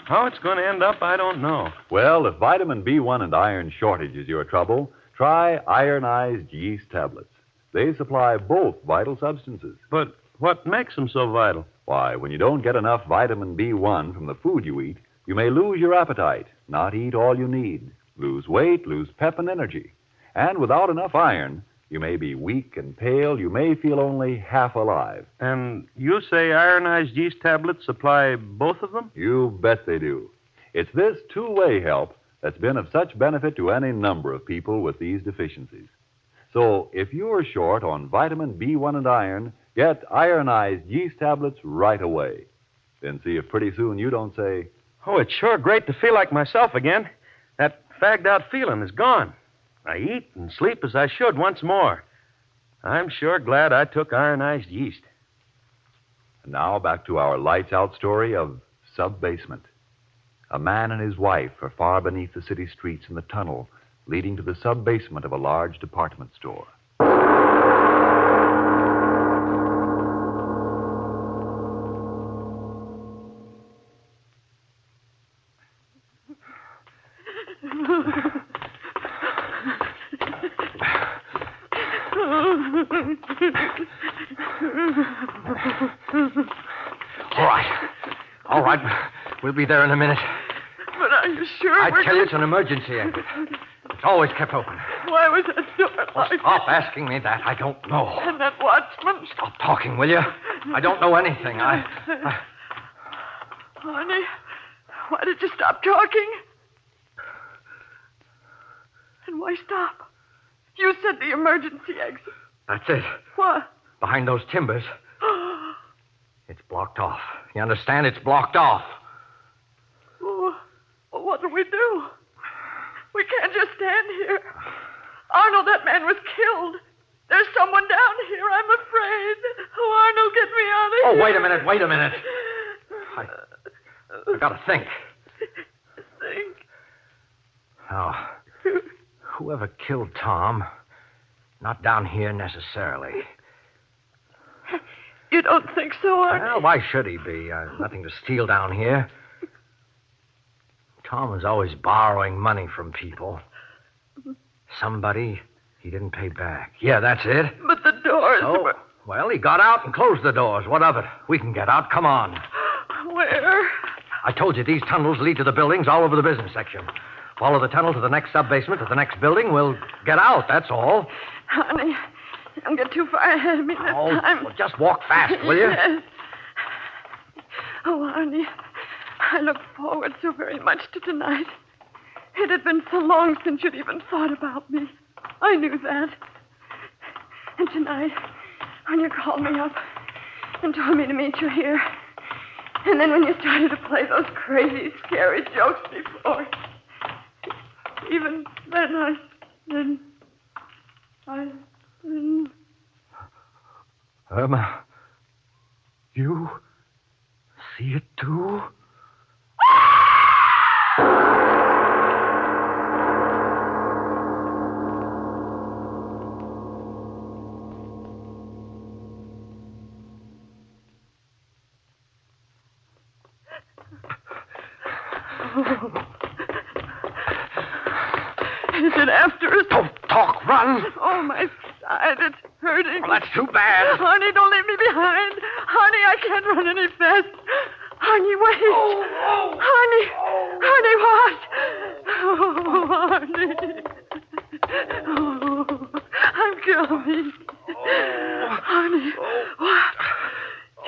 How it's going to end up, I don't know. Well, if vitamin B1 and iron shortage is your trouble, try ironized yeast tablets. They supply both vital substances. But what makes them so vital? Why, when you don't get enough vitamin B1 from the food you eat, you may lose your appetite, not eat all you need, lose weight, lose pep and energy. And without enough iron, you may be weak and pale. You may feel only half alive. And you say ironized yeast tablets supply both of them? You bet they do. It's this two-way help that's been of such benefit to any number of people with these deficiencies. So if you're short on vitamin B1 and iron, get ironized yeast tablets right away. Then see if pretty soon you don't say, "Oh, it's sure great to feel like myself again. That fagged-out feeling is gone. I eat and sleep as I should once more. I'm sure glad I took ironized yeast." And now back to our lights-out story of sub-basement. A man and his wife are far beneath the city streets in the tunnel leading to the sub-basement of a large department store. All right. We'll be there in a minute. But are you sure? I tell you, it's an emergency exit. It's always kept open. Why was that door locked? Stop asking me that. I don't know. And that watchman? Stop talking, will you? I don't know anything. Honey, why did you stop talking? And why stop? You said the emergency exit. That's it. What? behind those timbers. It's blocked off. You understand? It's blocked off. Oh, what do we do? We can't just stand here. Arnold, that man was killed. There's someone down here. I'm afraid. Oh, Arnold, get me out of here. Oh, wait a minute. I gotta think. Think? Oh, whoever killed Tom, not down here necessarily. You don't think so, Arnie? Well, why should he be? Nothing to steal down here. Tom was always borrowing money from people. Somebody he didn't pay back. Yeah, that's it. But the doors were... Well, he got out and closed the doors. What of it? We can get out. Come on. Where? I told you these tunnels lead to the buildings all over the business section. Follow the tunnel to the next sub-basement, to the next building. We'll get out, that's all. Honey, don't get too far ahead of me this time. Well, just walk fast, will you? Yes. Oh, Arnie, I look forward so very much to tonight. It had been so long since you'd even thought about me. I knew that. And tonight, when you called me up and told me to meet you here, and then when you started to play those crazy, scary jokes before, even then I didn't. Irma, you see it too? Is it after us? Don't talk, run! Oh, my side, it's hurting. Well, that's too bad. Honey, don't leave me behind. Honey, I can't run any fast. Honey, wait. Honey. Honey, what? Oh, honey. Oh, I'm coming. Honey, what?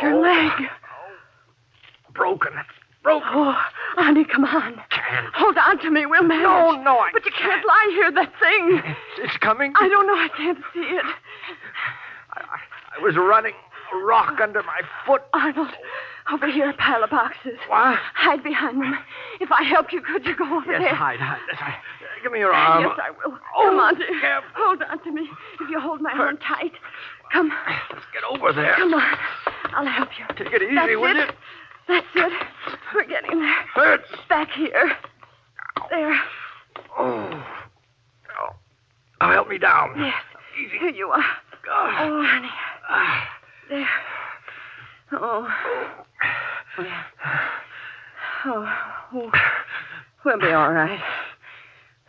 Your leg. Broken. It's broken. Oh, honey, come on. Can't. Hold on to me. We'll manage. No, But you can't lie here. That thing. It's coming. I don't know. I can't see it. I was running. A rock under my foot. Arnold, over here, a pile of boxes. What? Hide behind them. If I help you, could you go over there? Yes, hide. Give me your arm. Yes, I will. Come on, dear. Careful. Hold on to me. If you hold my arm tight. Come. Let's get over there. Come on. I'll help you. Take it easy, That's will you? That's it. We're getting there. Hurts. Back here. There. Oh. Now help me down. Yes. Easy. Here you are. Oh, honey. There. Oh. Yeah. Oh. We'll be all right.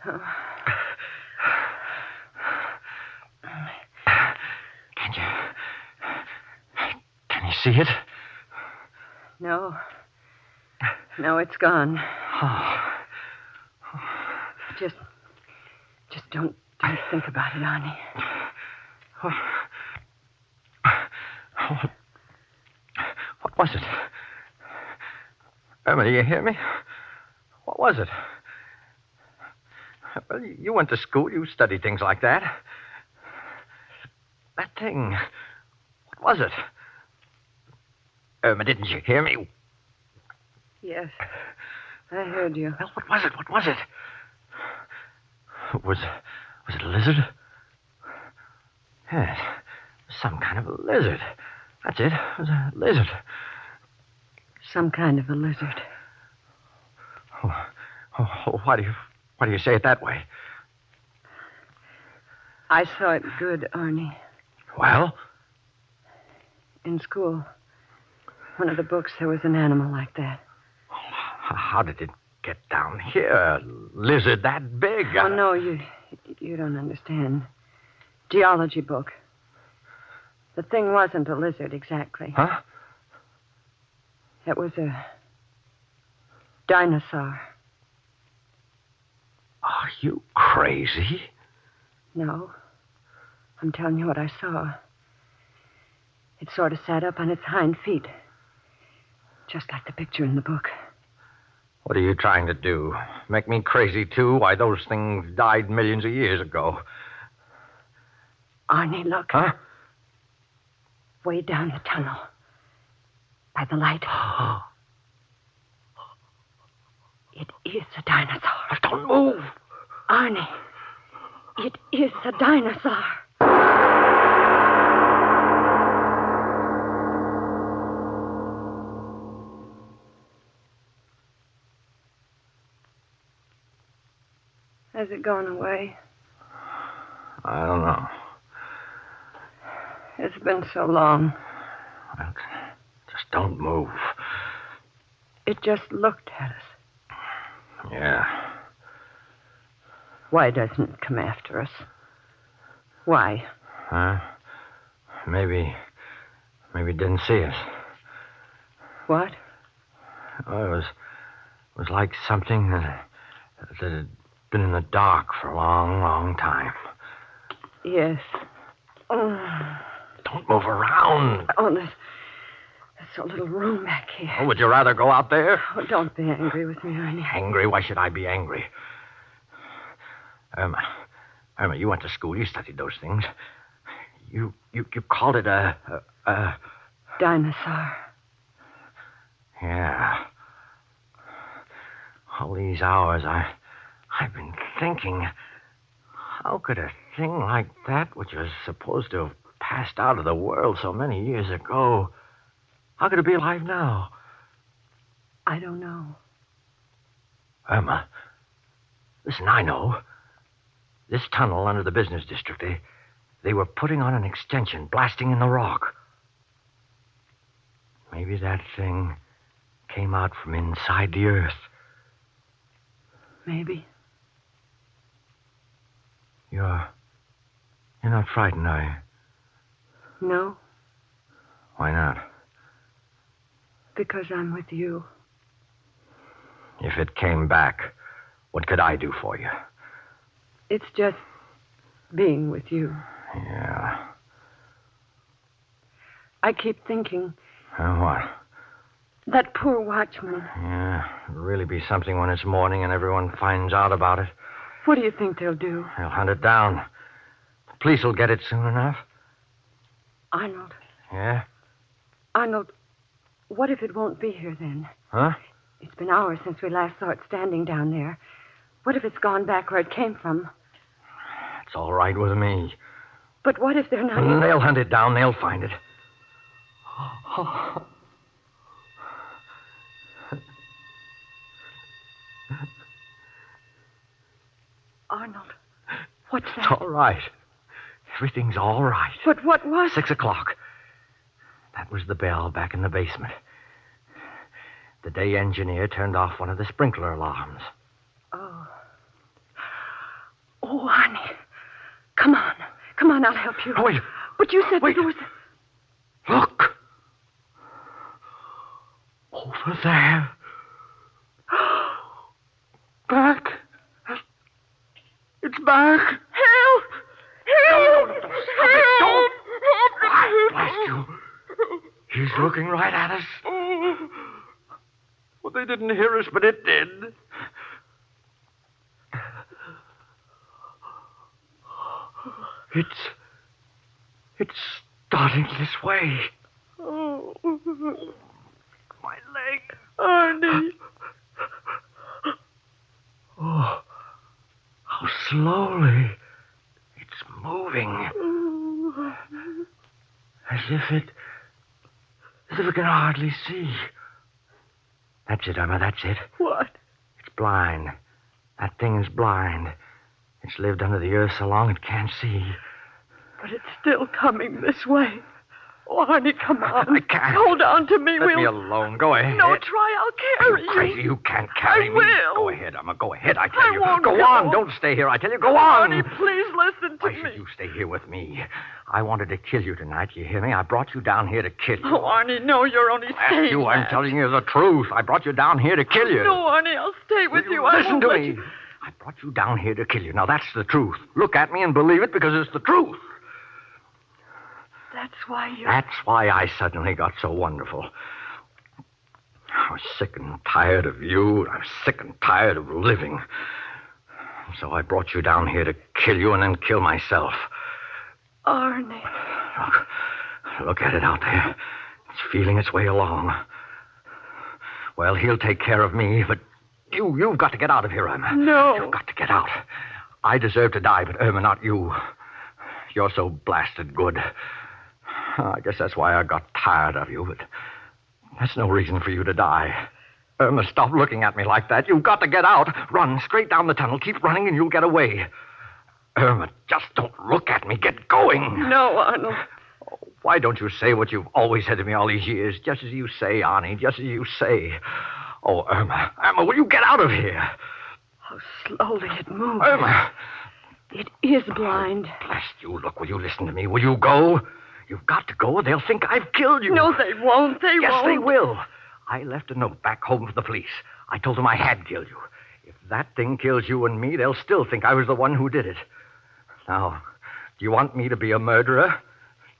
Oh. Can you see it? No. No, it's gone. Oh. Just don't think about it, Arnie. What was it? Irma, do you hear me? What was it? Well, you went to school. You studied things like that. That thing. What was it? Irma, didn't you hear me? Yes. I heard you. Well, what was it? What was it? Was it a lizard? Yes. Some kind of a lizard. That's it. It was a lizard. Some kind of a lizard. Why do you say it that way? I saw it good, Arnie. Well? In school. One of the books, there was an animal like that. How did it get down here? A lizard that big? Oh, no, you don't understand. Geology book. The thing wasn't a lizard exactly. Huh? It was a dinosaur. Are you crazy? No. I'm telling you what I saw. It sort of sat up on its hind feet. Just like the picture in the book. What are you trying to do? Make me crazy, too? Why, those things died millions of years ago. Arnie, look. Huh? Way down the tunnel. By the light. It is a dinosaur. Don't move. Arnie, it is a dinosaur. Has it gone away? I don't know. It's been so long. Well, just don't move. It just looked at us. Yeah. Why doesn't it come after us? Why? Huh? Maybe it didn't see us. What? Oh, it was like something that had been in the dark for a long, long time. Yes. Don't move around. Oh, there's so little room back here. Oh, would you rather go out there? Oh, don't be angry with me, Ernie. Angry? Why should I be angry? Irma, you went to school. You studied those things. You called it a dinosaur. Yeah. All these hours I've been thinking, how could a thing like that, which was supposed to have passed out of the world so many years ago, how could it be alive now? I don't know. Irma, listen, I know. This tunnel under the business district, they were putting on an extension, blasting in the rock. Maybe that thing came out from inside the earth. Maybe. You're not frightened, are you? No. Why not? Because I'm with you. If it came back, what could I do for you? It's just being with you. Yeah. I keep thinking. What? That poor watchman. Yeah, it'll really be something when it's morning and everyone finds out about it. What do you think they'll do? They'll hunt it down. The police will get it soon enough. Arnold. Yeah? Arnold, what if it won't be here then? Huh? It's been hours since we last saw it standing down there. What if it's gone back where it came from? It's all right with me. But what if they're not... They'll hunt it down. They'll find it. Arnold, what's that? It's all right. Everything's all right. But what was... 6 o'clock. That was the bell back in the basement. The day engineer turned off one of the sprinkler alarms. Oh. Oh, Arnie. Come on. Come on, I'll help you. Oh, wait. But you said wait. There was... Look. Over there. Back. It's back. Help! Help! No, stop it. Don't. Why, blast you. He's looking right at us. Well, they didn't hear us, but it did. It's starting this way. Oh. My leg. Arnie. Oh, how slowly it's moving. As if it can hardly see. That's it, Irma, that's it. What? It's blind. That thing is blind. It's lived under the earth so long it can't see. But it's still coming this way. Oh, Arnie, come on. I can't. Hold on to me. Let me alone. Go ahead. No, try. I'll carry you. Crazy. You can't carry me. I will. Go ahead, Irma. Go ahead. I tell you. won't go on. Don't stay here. I tell you. Go on. Arnie, please listen to Why me. should you stay here with me? I wanted to kill you tonight. You hear me? I brought you down here to kill you. Oh, Arnie, no, you're only saying you, I'm that. telling you the truth. I brought you down here to kill you. No, Arnie, I'll stay with you. Listen to me. You... I brought you down here to kill you. Now, that's the truth. Look at me and believe it because it's the truth. That's why I suddenly got so wonderful. I was sick and tired of you. I was sick and tired of living. So I brought you down here to kill you and then kill myself. Arnie. Look at it out there. It's feeling its way along. Well, he'll take care of me, but you've got to get out of here, Irma. No. You've got to get out. I deserve to die, but Irma, not you. You're so blasted good. I guess that's why I got tired of you, but that's no reason for you to die. Irma, stop looking at me like that. You've got to get out. Run straight down the tunnel. Keep running and you'll get away. Irma, just don't look at me. Get going. No, Arnold. Why don't you say what you've always said to me all these years? Just as you say, Arnie, just as you say. Oh, Irma, will you get out of here? How slowly it moves. Irma. It is blind. Blast you. Look, will you listen to me? Will you go? You've got to go or they'll think I've killed you. No, they won't. They won't. Yes, they will. I left a note back home for the police. I told them I had killed you. If that thing kills you and me, they'll still think I was the one who did it. Now, do you want me to be a murderer?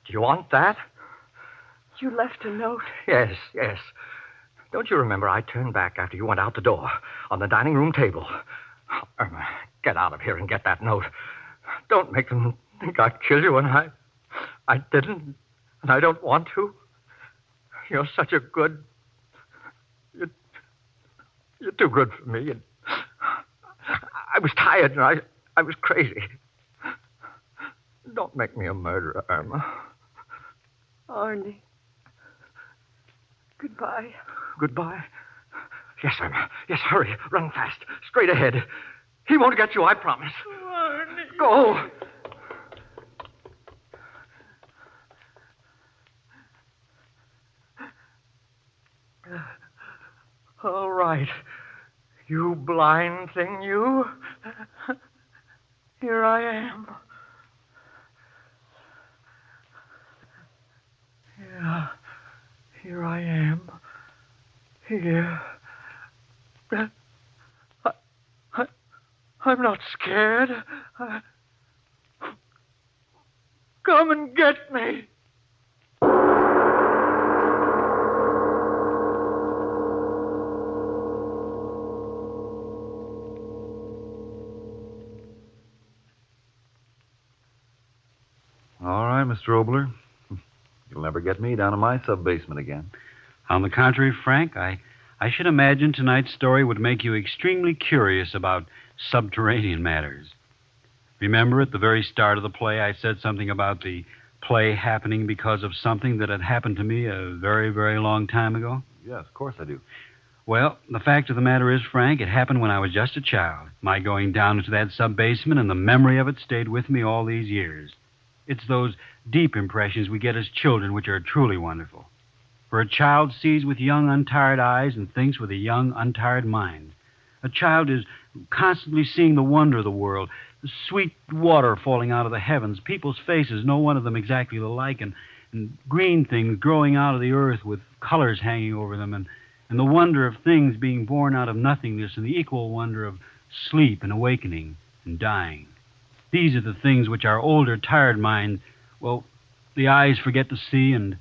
Do you want that? You left a note. Yes. Don't you remember I turned back after you went out the door on the dining room table? Irma, get out of here and get that note. Don't make them think I killed you, and I didn't, and I don't want to. You're such a good... You're too good for me, and I was tired, and I was crazy. Don't make me a murderer, Irma. Arnie. Goodbye. Goodbye? Yes, Irma. Yes, hurry. Run fast. Straight ahead. He won't get you, I promise. Arnie. Go. All right. You blind thing, you. Here I am. Yeah, here I am. Here. I'm not scared. Come and get me. All right, Mr. Obler. You'll never get me down in my sub-basement again. On the contrary, Frank, I should imagine tonight's story would make you extremely curious about subterranean matters. Remember at the very start of the play I said something about the play happening because of something that had happened to me a very, very long time ago? Yes, of course I do. Well, the fact of the matter is, Frank, it happened when I was just a child. My going down into that sub-basement and the memory of it stayed with me all these years. It's those deep impressions we get as children which are truly wonderful. For a child sees with young, untired eyes and thinks with a young, untired mind. A child is constantly seeing the wonder of the world, the sweet water falling out of the heavens, people's faces, no one of them exactly alike, and green things growing out of the earth with colors hanging over them, and the wonder of things being born out of nothingness, and the equal wonder of sleep and awakening and dying. These are the things which our older, tired mind, well, the eyes forget to see and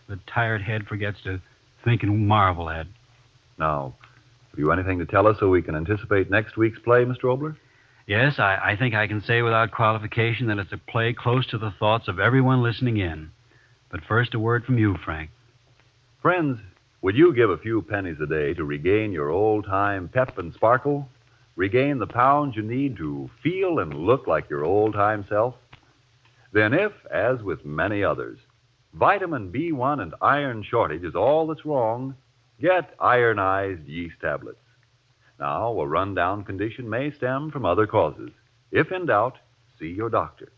the tired head forgets to think and marvel at. Now, have you anything to tell us so we can anticipate next week's play, Mr. Obler? Yes, I think I can say without qualification that it's a play close to the thoughts of everyone listening in. But first, a word from you, Frank. Friends, would you give a few pennies a day to regain your old-time pep and sparkle? Regain the pounds you need to feel and look like your old-time self? Then if, as with many others, vitamin B1 and iron shortage is all that's wrong, get ironized yeast tablets. Now, a run-down condition may stem from other causes. If in doubt, see your doctor.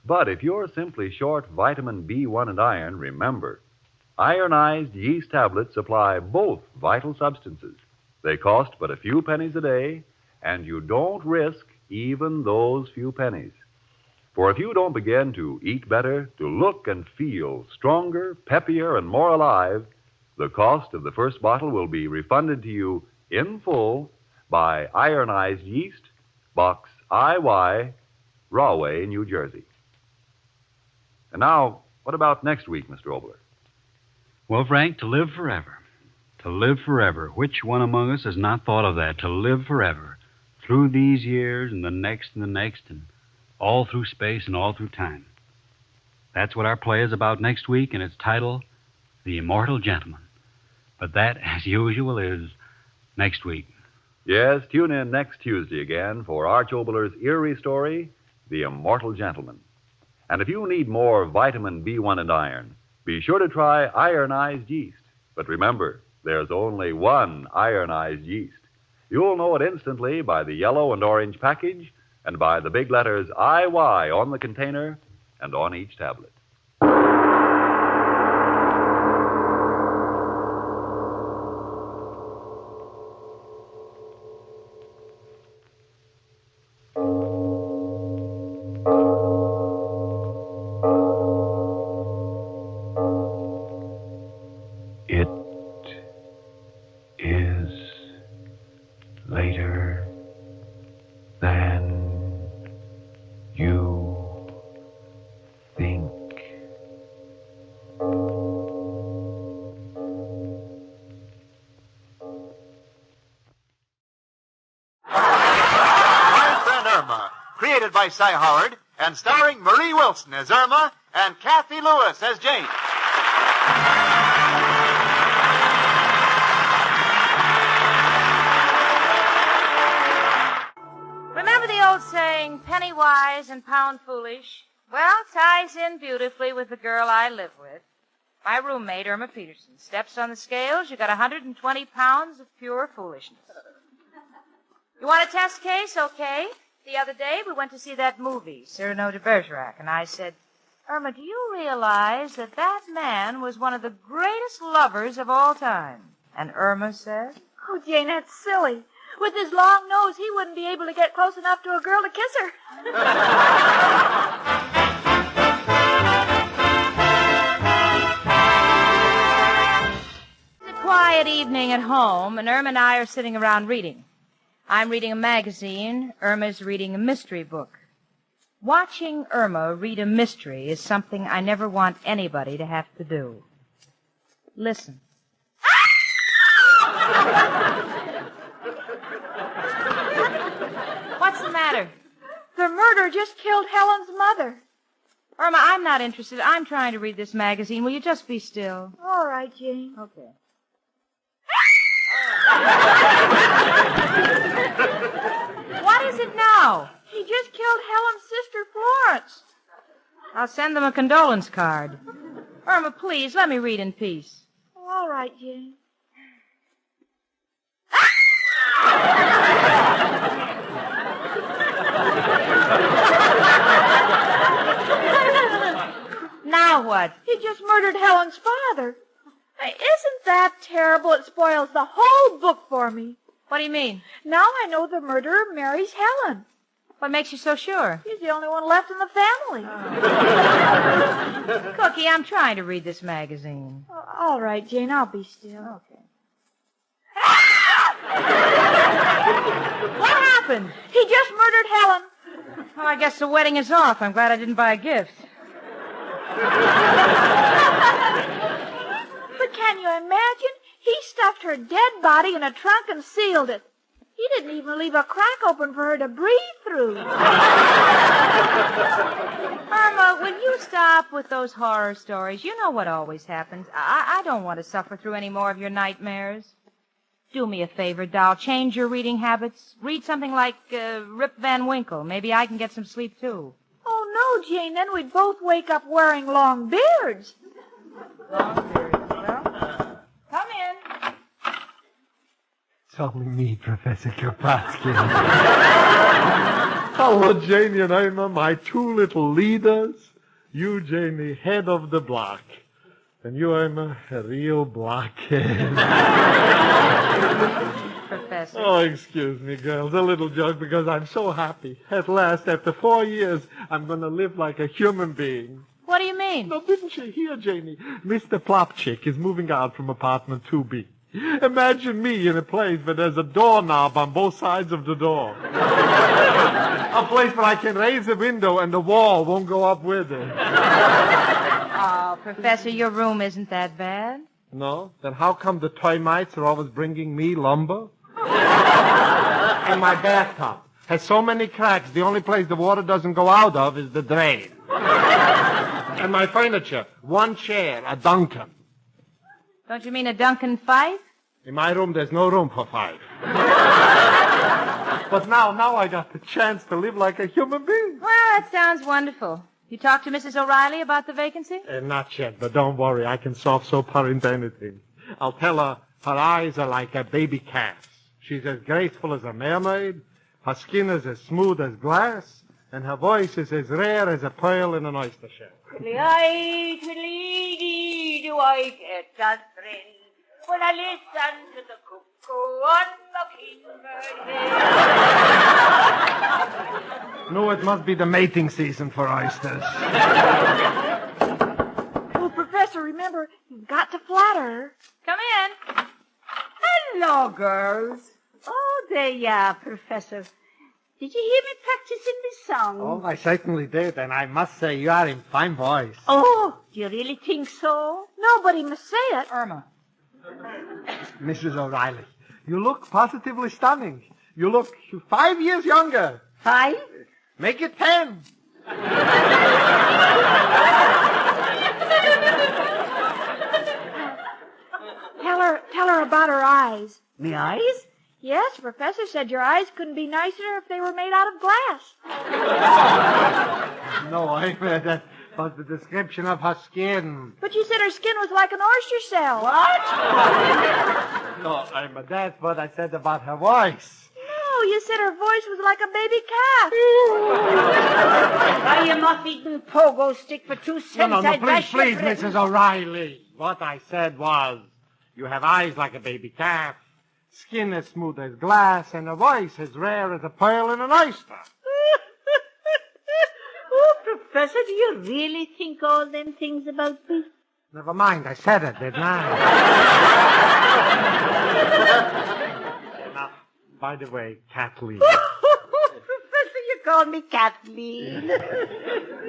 But if you're simply short vitamin B1 and iron, remember, ironized yeast tablets supply both vital substances. They cost but a few pennies a day, and you don't risk even those few pennies. For if you don't begin to eat better, to look and feel stronger, peppier, and more alive, the cost of the first bottle will be refunded to you in full by Ironized Yeast, Box IY, Broadway, New Jersey. And now, what about next week, Mr. Obler? Well, Frank, to live forever. To live forever. Which one among us has not thought of that? To live forever. Through these years and the next and all through space and all through time. That's what our play is about next week, and it's titled The Immortal Gentleman. But that, as usual, is next week. Yes, tune in next Tuesday again for Arch Oboler's eerie story, The Immortal Gentleman. And if you need more vitamin B1 and iron, be sure to try ironized yeast. But remember, there's only one ironized yeast. You'll know it instantly by the yellow and orange package and by the big letters IY on the container and on each tablet. Later than you think. My Friend Irma, created by Cy Howard and starring Marie Wilson as Irma and Kathy Lewis as Jane. Remember the old saying, penny wise and pound foolish? Well, ties in beautifully with the girl I live with. My roommate, Irma Peterson, steps on the scales, you got 120 pounds of pure foolishness. You want a test case? Okay. The other day, we went to see that movie, Cyrano de Bergerac, and I said, Irma, do you realize that that man was one of the greatest lovers of all time? And Irma said, Oh, Jane, that's silly. With his long nose, he wouldn't be able to get close enough to a girl to kiss her. It's a quiet evening at home, and Irma and I are sitting around reading. I'm reading a magazine. Irma's reading a mystery book. Watching Irma read a mystery is something I never want anybody to have to do. Listen. What's the matter? The murderer just killed Helen's mother. Irma, I'm not interested. I'm trying to read this magazine. Will you just be still? All right, Jane. Okay. What is it now? He just killed Helen's sister, Florence. I'll send them a condolence card. Irma, please, let me read in peace. All right, Jane. Now what? He just murdered Helen's father. Isn't that terrible? It spoils the whole book for me. What do you mean? Now I know the murderer marries Helen. What makes you so sure? He's the only one left in the family. Cookie, I'm trying to read this magazine. All right, Jane, I'll be still. Okay. What happened? He just murdered Helen. Oh, I guess the wedding is off. I'm glad I didn't buy a gift. But can you imagine? He stuffed her dead body in a trunk and sealed it. He didn't even leave a crack open for her to breathe through. Irma, will you stop with those horror stories? You know what always happens. I don't want to suffer through any more of your nightmares. Do me a favor, doll. Change your reading habits. Read something like Rip Van Winkle. Maybe I can get some sleep, too. Oh, no, Jane. Then we'd both wake up wearing long beards. Long beards. Well, come in. It's only me, Professor Kropotkin. Hello, Janie and Irma, my two little leaders. You, Janie, head of the block. And you, Irma, a real blockhead. Professor. Oh, excuse me, girls. A little joke because I'm so happy. At last, after 4 years, I'm going to live like a human being. What do you mean? No, didn't you hear, Janie? Mr. Plopchick is moving out from apartment 2B. Imagine me in a place where there's a doorknob on both sides of the door. A place where I can raise the window and the wall won't go up with it. Oh, Professor, your room isn't that bad. No? Then how come the termites are always bringing me lumber? And my bathtub has so many cracks, the only place the water doesn't go out of is the drain. And my furniture, 1 chair, a Duncan. Don't you mean a Duncan Fife? In my room, there's no room for 5. But now I got the chance to live like a human being. Well, that sounds wonderful. You talked to Mrs. O'Reilly about the vacancy? Not yet, but don't worry. I can solve soap her into anything. I'll tell her her eyes are like a baby cat's. She's as graceful as a mermaid. Her skin is as smooth as glass. And her voice is as rare as a pearl in an oyster shell. Twiddly-eye, twiddly-dee, do I get a thrill when I listen to the cuckoo on Mockingbird Hill? No, it must be the mating season for oysters. Oh, Professor, remember, you've got to flatter her. Come in. Hello, girls. Oh, there you are, Professor. Did you hear me practicing this song? Oh, I certainly did, and I must say you are in fine voice. Oh, do you really think so? Nobody must say it. Irma. Mrs. O'Reilly, you look positively stunning. You look 5 years younger. 5? Make it 10. Tell her about her eyes. Me eyes? Yes, the professor said your eyes couldn't be nicer if they were made out of glass. No, that was the description of her skin. But you said her skin was like an oyster shell. What? No, Irma, that's what I said about her voice. No, you said her voice was like a baby calf. Are you moth-eating pogo stick for 2 cents? No, I'd bash please, your brain. Mrs. O'Reilly. What I said was, you have eyes like a baby calf, skin as smooth as glass, and a voice as rare as a pearl in an oyster. Oh, Professor, do you really think all them things about me? Never mind, I said it, didn't I? Now, by the way, Kathleen. Professor, you call me Kathleen.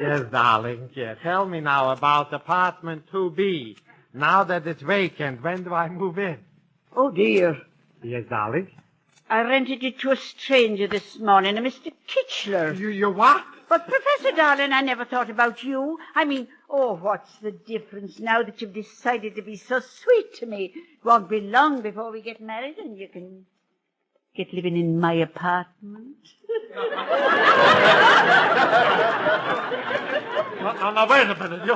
Yes, darling. Yeah, tell me now about apartment 2B. Now that it's vacant, when do I move in? Oh, dear. Yes, darling? I rented it to a stranger this morning, a Mr. Kitchler. You what? But, Professor, darling, I never thought about you. I mean, oh, what's the difference now that you've decided to be so sweet to me? It won't be long before we get married and you can get living in my apartment. Now, wait a minute.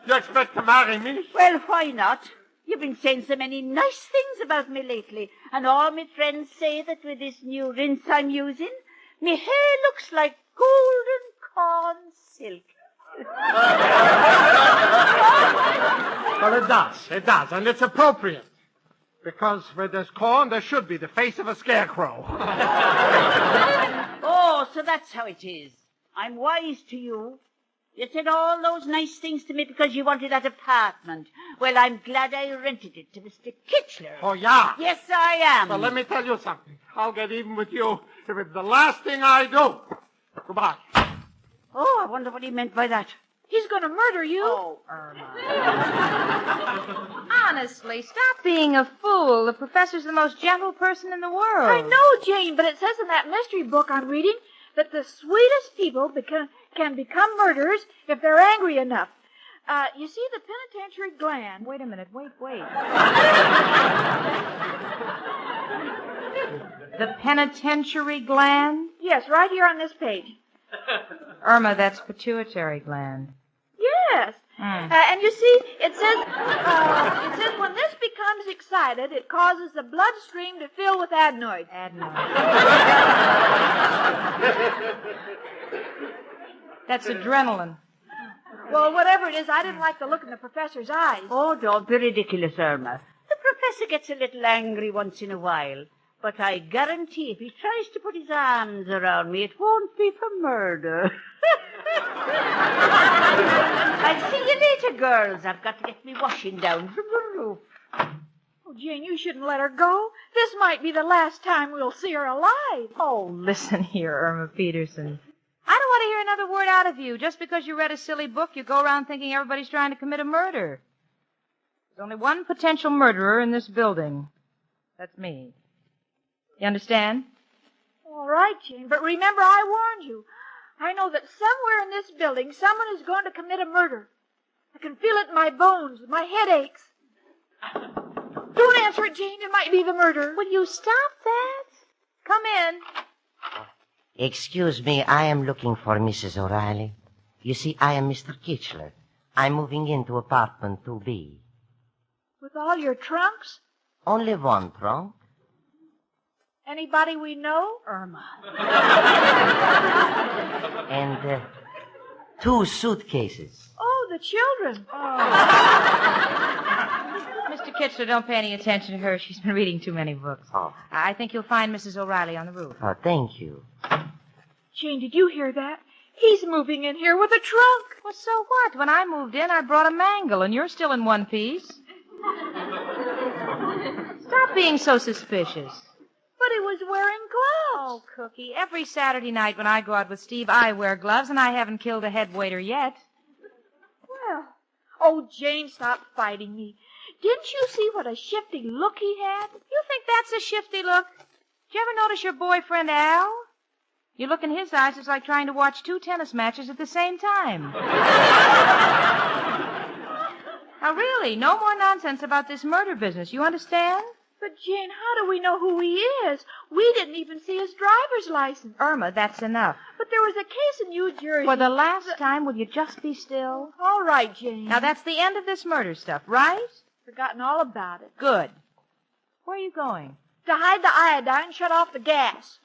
You expect to marry me? Well, why not? You've been saying so many nice things about me lately, and all my friends say that with this new rinse I'm using, my hair looks like golden corn silk. Well, it does, and it's appropriate. Because where there's corn, there should be the face of a scarecrow. Oh, so that's how it is. I'm wise to you. You said all those nice things to me because you wanted that apartment. Well, I'm glad I rented it to Mr. Kitchler. Oh, yeah? Yes, I am. Well, let me tell you something. I'll get even with you if it's the last thing I do. Goodbye. Oh, I wonder what he meant by that. He's going to murder you. Oh, Irma. Honestly, stop being a fool. The professor's the most gentle person in the world. I know, Jane, but it says in that mystery book I'm reading that the sweetest people can become murderers if they're angry enough. You see the penitentiary gland. Wait a minute. Wait. The penitentiary gland? Yes, right here on this page. Irma, that's pituitary gland. Yes. And you see, it says when this becomes excited, it causes the bloodstream to fill with adenoids. That's adrenaline. Well, whatever it is, I didn't like the look in the professor's eyes. Oh, don't be ridiculous, Irma. The professor gets a little angry once in a while. But I guarantee if he tries to put his arms around me, it won't be for murder. I'll see you later, girls. I've got to get me washing down from the roof. Oh, Jane, you shouldn't let her go. This might be the last time we'll see her alive. Oh, listen here, Irma Peterson. I don't want to hear another word out of you. Just because you read a silly book, you go around thinking everybody's trying to commit a murder. There's only one potential murderer in this building. That's me. You understand? All right, Jane, but remember I warned you. I know that somewhere in this building someone is going to commit a murder. I can feel it in my bones. My head aches. Don't answer it, Jane. It might be the murder. Will you stop that? Come in. Excuse me, I am looking for Mrs. O'Reilly. You see, I am Mr. Kitchler. I'm moving into apartment 2B. With all your trunks? Only one trunk. Anybody we know? Irma. And 2 suitcases. Oh, the children. Mr. Kitchler, don't pay any attention to her. She's been reading too many books. Oh. I think you'll find Mrs. O'Reilly on the roof. Oh, thank you. Jane, did you hear that? He's moving in here with a trunk. Well, so what? When I moved in, I brought a mangle, and you're still in one piece. Stop being so suspicious. But he was wearing gloves. Oh, Cookie, every Saturday night when I go out with Steve, I wear gloves, and I haven't killed a head waiter yet. Well, oh, Jane, stop fighting me. Didn't you see what a shifty look he had? You think that's a shifty look? Did you ever notice your boyfriend, Al? You look in his eyes, it's like trying to watch 2 tennis matches at the same time. Now, really, no more nonsense about this murder business. You understand? But, Jane, how do we know who he is? We didn't even see his driver's license. Irma, that's enough. But there was a case in New Jersey. For the last time, will you just be still? All right, Jane. Now, that's the end of this murder stuff, right? Forgotten all about it. Good. Where are you going? To hide the iodine, shut off the gas.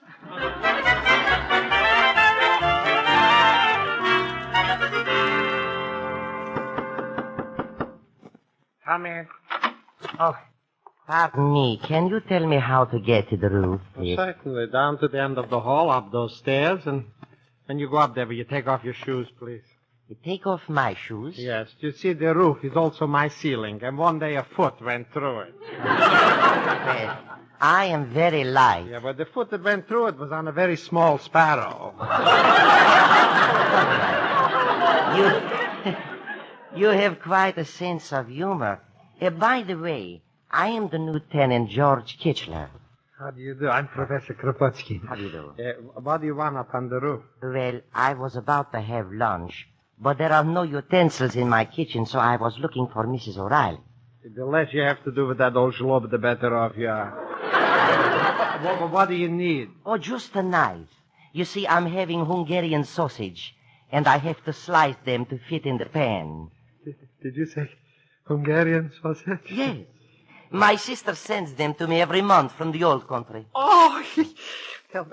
Come in. Oh, pardon me. Can you tell me how to get to the roof, please? Certainly. Down to the end of the hall, up those stairs, and when you go up there, will you take off your shoes, please? You take off my shoes? Yes. You see, the roof is also my ceiling, and one day a foot went through it. Well, I am very light. Yeah, but the foot that went through it was on a very small sparrow. You have quite a sense of humor. By the way, I am the Lieutenant George Kitchler. How do you do? I'm Professor Kropotkin. How do you do? What do you want up on the roof? Well, I was about to have lunch, but there are no utensils in my kitchen, so I was looking for Mrs. O'Reilly. The less you have to do with that old schlob, the better off you are. What do you need? Oh, just a knife. You see, I'm having Hungarian sausage, and I have to slice them to fit in the pan. Did you say Hungarian sausage? Yes. My sister sends them to me every month from the old country. Oh,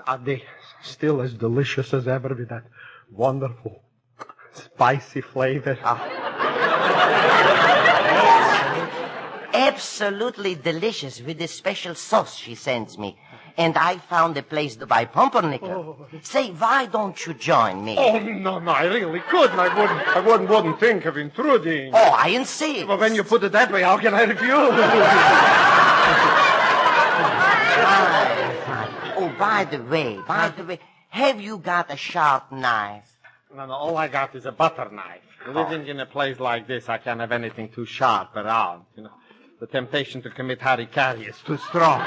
are they still as delicious as ever with that wonderful spicy flavor? Absolutely delicious with this special sauce she sends me. And I found a place to buy pumpernickel. Oh. Say, why don't you join me? Oh, no, I really couldn't. I wouldn't think of intruding. Oh, I insist. Well, when you put it that way, how can I refuse? Oh, by the way, have you got a sharp knife? No, all I got is a butter knife. Living in a place like this, I can't have anything too sharp around. You know, the temptation to commit harikari is too strong.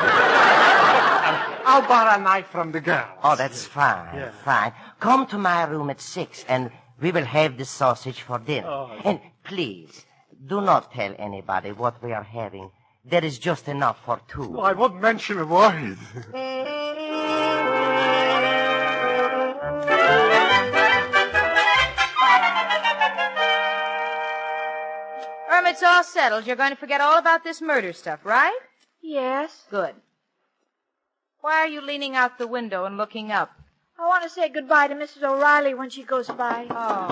I'll borrow a knife from the girl. Oh, that's fine, fine. Come to my room at 6, and we will have the sausage for dinner. Oh. And please, do not tell anybody what we are having. There is just enough for 2. Well, I won't mention a word. Irma, it's all settled. You're going to forget all about this murder stuff, right? Yes. Good. Why are you leaning out the window and looking up? I want to say goodbye to Mrs. O'Reilly when she goes by. Oh.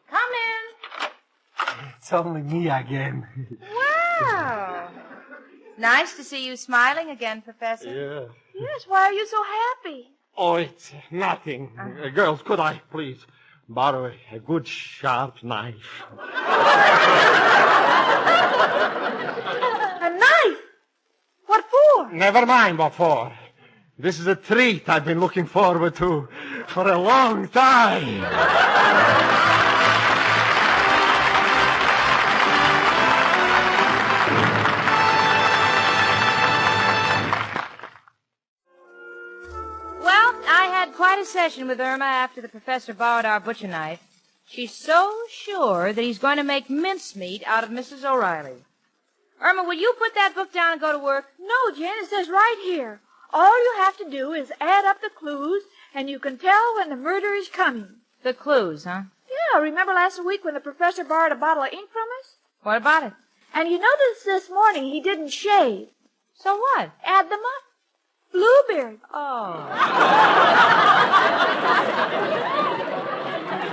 Come in. It's only me again. Wow. Nice to see you smiling again, Professor. Yeah. Yes, why are you so happy? Oh, it's nothing. Girls, could I please borrow a good sharp knife? A knife? What for? Never mind what for. This is a treat I've been looking forward to for a long time. Well, I had quite a session with Irma after the professor borrowed our butcher knife. She's so sure that he's going to make mincemeat out of Mrs. O'Reilly. Irma, will you put that book down and go to work? No, Jane, it says right here. All you have to do is add up the clues, and you can tell when the murder is coming. The clues, huh? Yeah, remember last week when the professor borrowed a bottle of ink from us? What about it? And you noticed this morning he didn't shave. So what? Add them up. Bluebeard. Oh.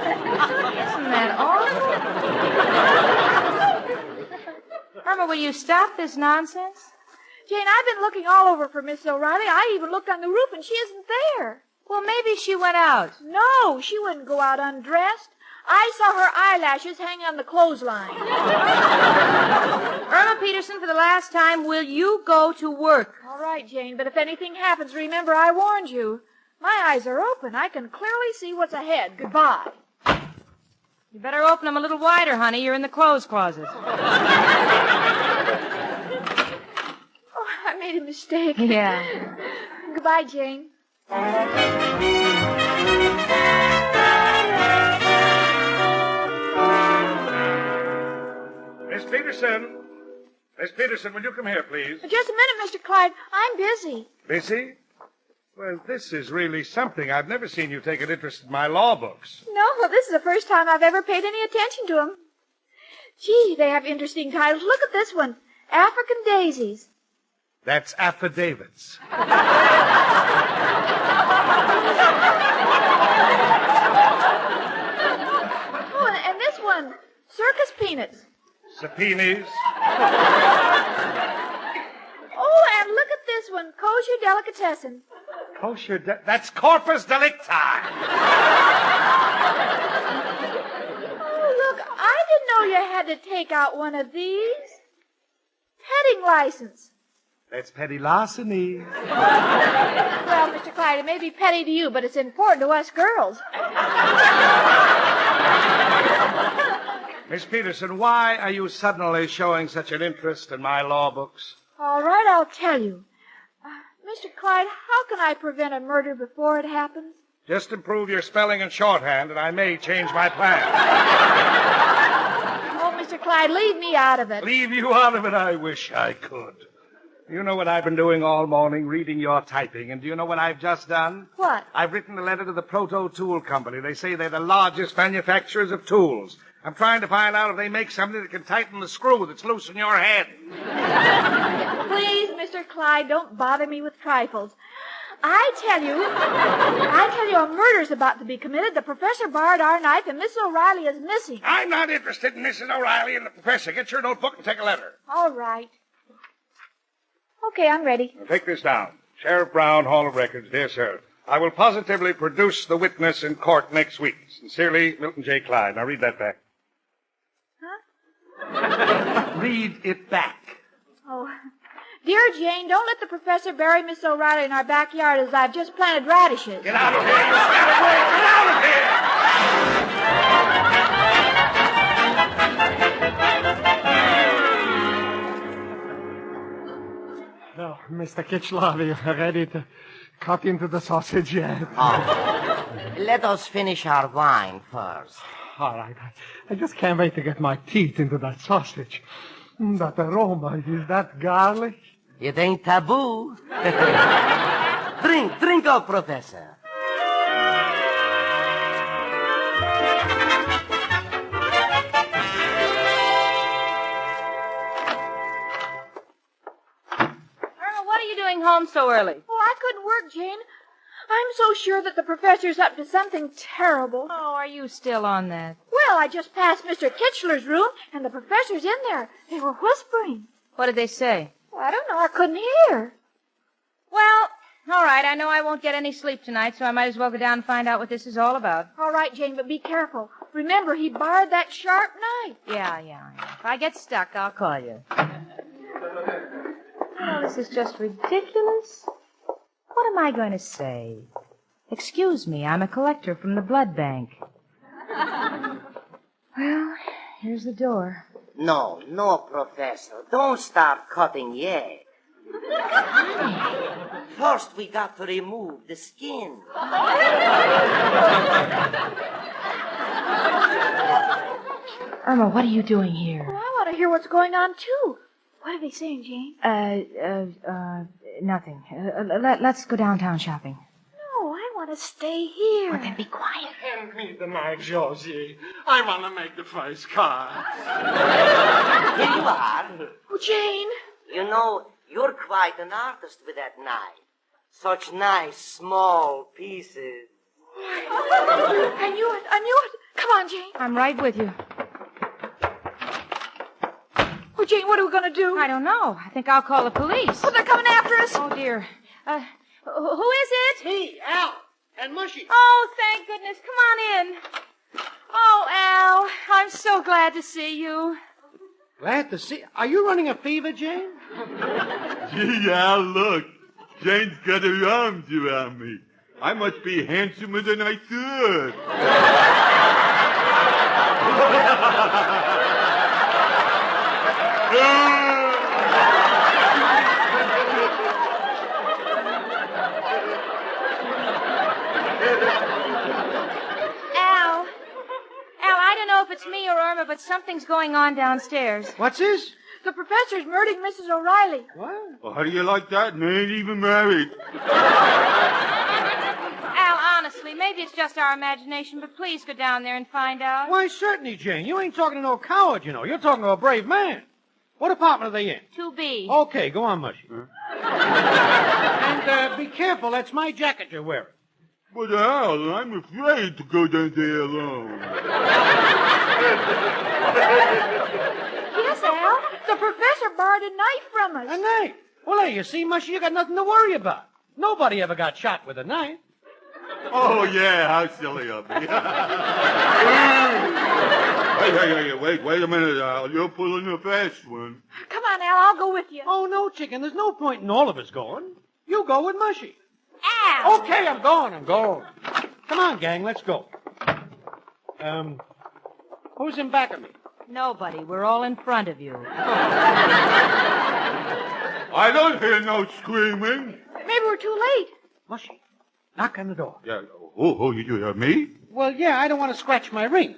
Isn't that awful? Irma, will you stop this nonsense? Jane, I've been looking all over for Miss O'Reilly. I even looked on the roof, and she isn't there. Well, maybe she went out. No, she wouldn't go out undressed. I saw her eyelashes hanging on the clothesline. Irma Peterson, for the last time, will you go to work? All right, Jane, but if anything happens, remember I warned you. My eyes are open. I can clearly see what's ahead. Goodbye. You better open them a little wider, honey. You're in the clothes closet. Oh, I made a mistake. Yeah. Goodbye, Jane. Miss Peterson. Miss Peterson, will you come here, please? Just a minute, Mr. Clyde. I'm busy. Busy? Well, this is really something. I've never seen you take an interest in my law books. No, this is the first time I've ever paid any attention to them. Gee, they have interesting titles. Look at this one. African Daisies. That's affidavits. Oh, and this one. Circus Peanuts. Subpoenas. Oh, and look at this one. Kosher Delicatessen. Kosher, that's corpus delicti. Oh, look, I didn't know you had to take out one of these. Petting license. That's petty larceny. Well, Mr. Clyde, it may be petty to you, but it's important to us girls. Miss Peterson, why are you suddenly showing such an interest in my law books? All right, I'll tell you. Mr. Clyde, how can I prevent a murder before it happens? Just improve your spelling and shorthand, and I may change my plan. Oh, Mr. Clyde, leave me out of it. Leave you out of it? I wish I could. You know what I've been doing all morning, reading your typing, and do you know what I've just done? What? I've written a letter to the Proto Tool Company. They say they're the largest manufacturers of tools. I'm trying to find out if they make something that can tighten the screw that's loose in your head. Please, Mr. Clyde, don't bother me with trifles. I tell you, a murder's about to be committed. The professor borrowed our knife, and Miss O'Reilly is missing. I'm not interested in Mrs. O'Reilly and the professor. Get your notebook and take a letter. All right. Okay, I'm ready. Now take this down. Sheriff Brown, Hall of Records, dear sir. I will positively produce the witness in court next week. Sincerely, Milton J. Clyde. Now read that back. Huh? Read it back. Oh, dear Jane, don't let the professor bury Miss O'Reilly in our backyard as I've just planted radishes. Get out of here, you scallywag! Get out of here! Well, Mr. Kitchler, we are ready to cut into the sausage yet. Oh. Let us finish our wine first. All right. I just can't wait to get my teeth into that sausage. That aroma, is that garlic? It ain't taboo. Drink up, Professor. Home so early? Oh, I couldn't work, Jane. I'm so sure that the professor's up to something terrible. Oh, are you still on that? Well, I just passed Mr. Kitchler's room, and the professor's in there. They were whispering. What did they say? Well, I don't know. I couldn't hear. Well, all right. I know I won't get any sleep tonight, so I might as well go down and find out what this is all about. All right, Jane, but be careful. Remember, he borrowed that sharp knife. Yeah. If I get stuck, I'll call you. Oh, this is just ridiculous. What am I going to say? Excuse me, I'm a collector from the blood bank. Well, here's the door. No, Professor. Don't start cutting yet. First, we got to remove the skin. Irma, what are you doing here? Well, I want to hear what's going on, too. What are they saying, Jane? Nothing. Let's go downtown shopping. No, I want to stay here. Well, then be quiet. Hand me the knife, Josie. I want to make the first cut. Here you are. Oh, Jane. You know, you're quite an artist with that knife. Such nice, small pieces. I knew it. Come on, Jane. I'm right with you. Oh, Jane, what are we going to do? I don't know. I think I'll call the police. Oh, they're coming after us. Oh, dear. Who is it? Me, Al, and Mushy. Oh, thank goodness. Come on in. Oh, Al, I'm so glad to see you. Glad to see. Are you running a fever, Jane? Gee, Al, look. Jane's got her arms around me. I must be handsomer than I thought. Al, I don't know if it's me or Irma, but something's going on downstairs. What's this? The professor's murdering Mrs. O'Reilly. What? Well, how do you like that? And they ain't even married. Al, honestly, maybe it's just our imagination, but please go down there and find out. Why, certainly, Jane. You ain't talking to no coward, you know. You're talking to a brave man. What apartment are they in? 2B. Okay, go on, Mushy. And be careful. That's my jacket you're wearing. But, Al, I'm afraid to go down there alone. Yes, Al. The professor borrowed a knife from us. A knife? Well, hey, you see, Mushy, you got nothing to worry about. Nobody ever got shot with a knife. Oh, yeah, how silly of me. Hey, wait a minute, Al. You're pulling a fast one. Come on, Al, I'll go with you. Oh, no, chicken. There's no point in all of us going. You go with Mushy. Al! Okay, I'm going. Come on, gang, let's go. Who's in back of me? Nobody. We're all in front of you. I don't hear no screaming. Maybe we're too late. Mushy, knock on the door. Yeah. Oh, you hear me? Well, yeah, I don't want to scratch my ring.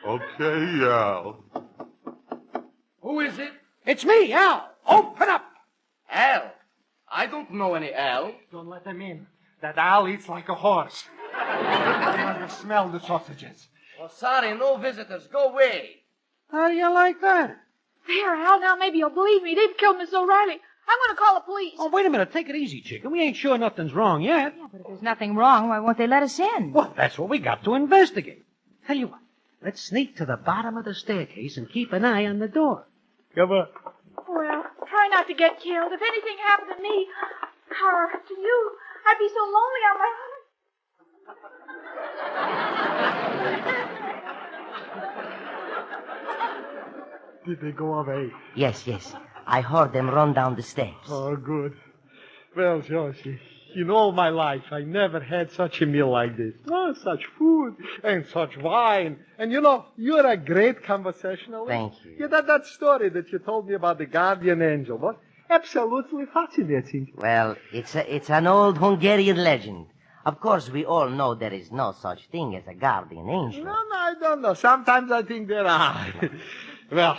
Okay, Al. Who is it? It's me, Al. Open up. Al. I don't know any Al. Don't let them in. That Al eats like a horse. I want to smell the sausages. Oh, sorry, no visitors. Go away. How do you like that? There, Al, now maybe you'll believe me. They've killed Miss O'Reilly. I'm going to call the police. Oh, wait a minute. Take it easy, chicken. We ain't sure nothing's wrong yet. Yeah, but if there's nothing wrong, why won't they let us in? Well, that's what we got to investigate. Tell you what. Let's sneak to the bottom of the staircase and keep an eye on the door. Come on. Well, try not to get killed. If anything happened to me, or to you, I'd be so lonely on my own. Did they go away? Yes. I heard them run down the steps. Oh, good. Well, Josie, in all my life, I never had such a meal like this. Oh, such food and such wine. And you know, you're a great conversationalist. Thank you. Yeah, that story that you told me about the guardian angel was absolutely fascinating. Well, it's an old Hungarian legend. Of course, we all know there is no such thing as a guardian angel. No, I don't know. Sometimes I think there are. Well,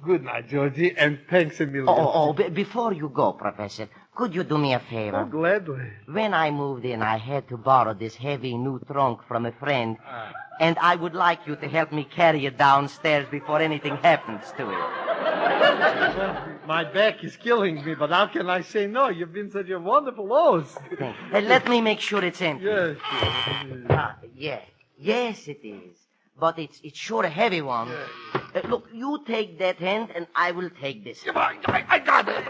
good night, Georgie, and thanks a million. Before you go, Professor, could you do me a favor? Oh, gladly. When I moved in, I had to borrow this heavy new trunk from a friend, and I would like you to help me carry it downstairs before anything happens to it. Well, my back is killing me, but how can I say no? You've been such a wonderful host. Let me make sure it's empty. Yes. Yes, it is. But it's sure a heavy one. Look, you take that hand, and I will take this. I got it.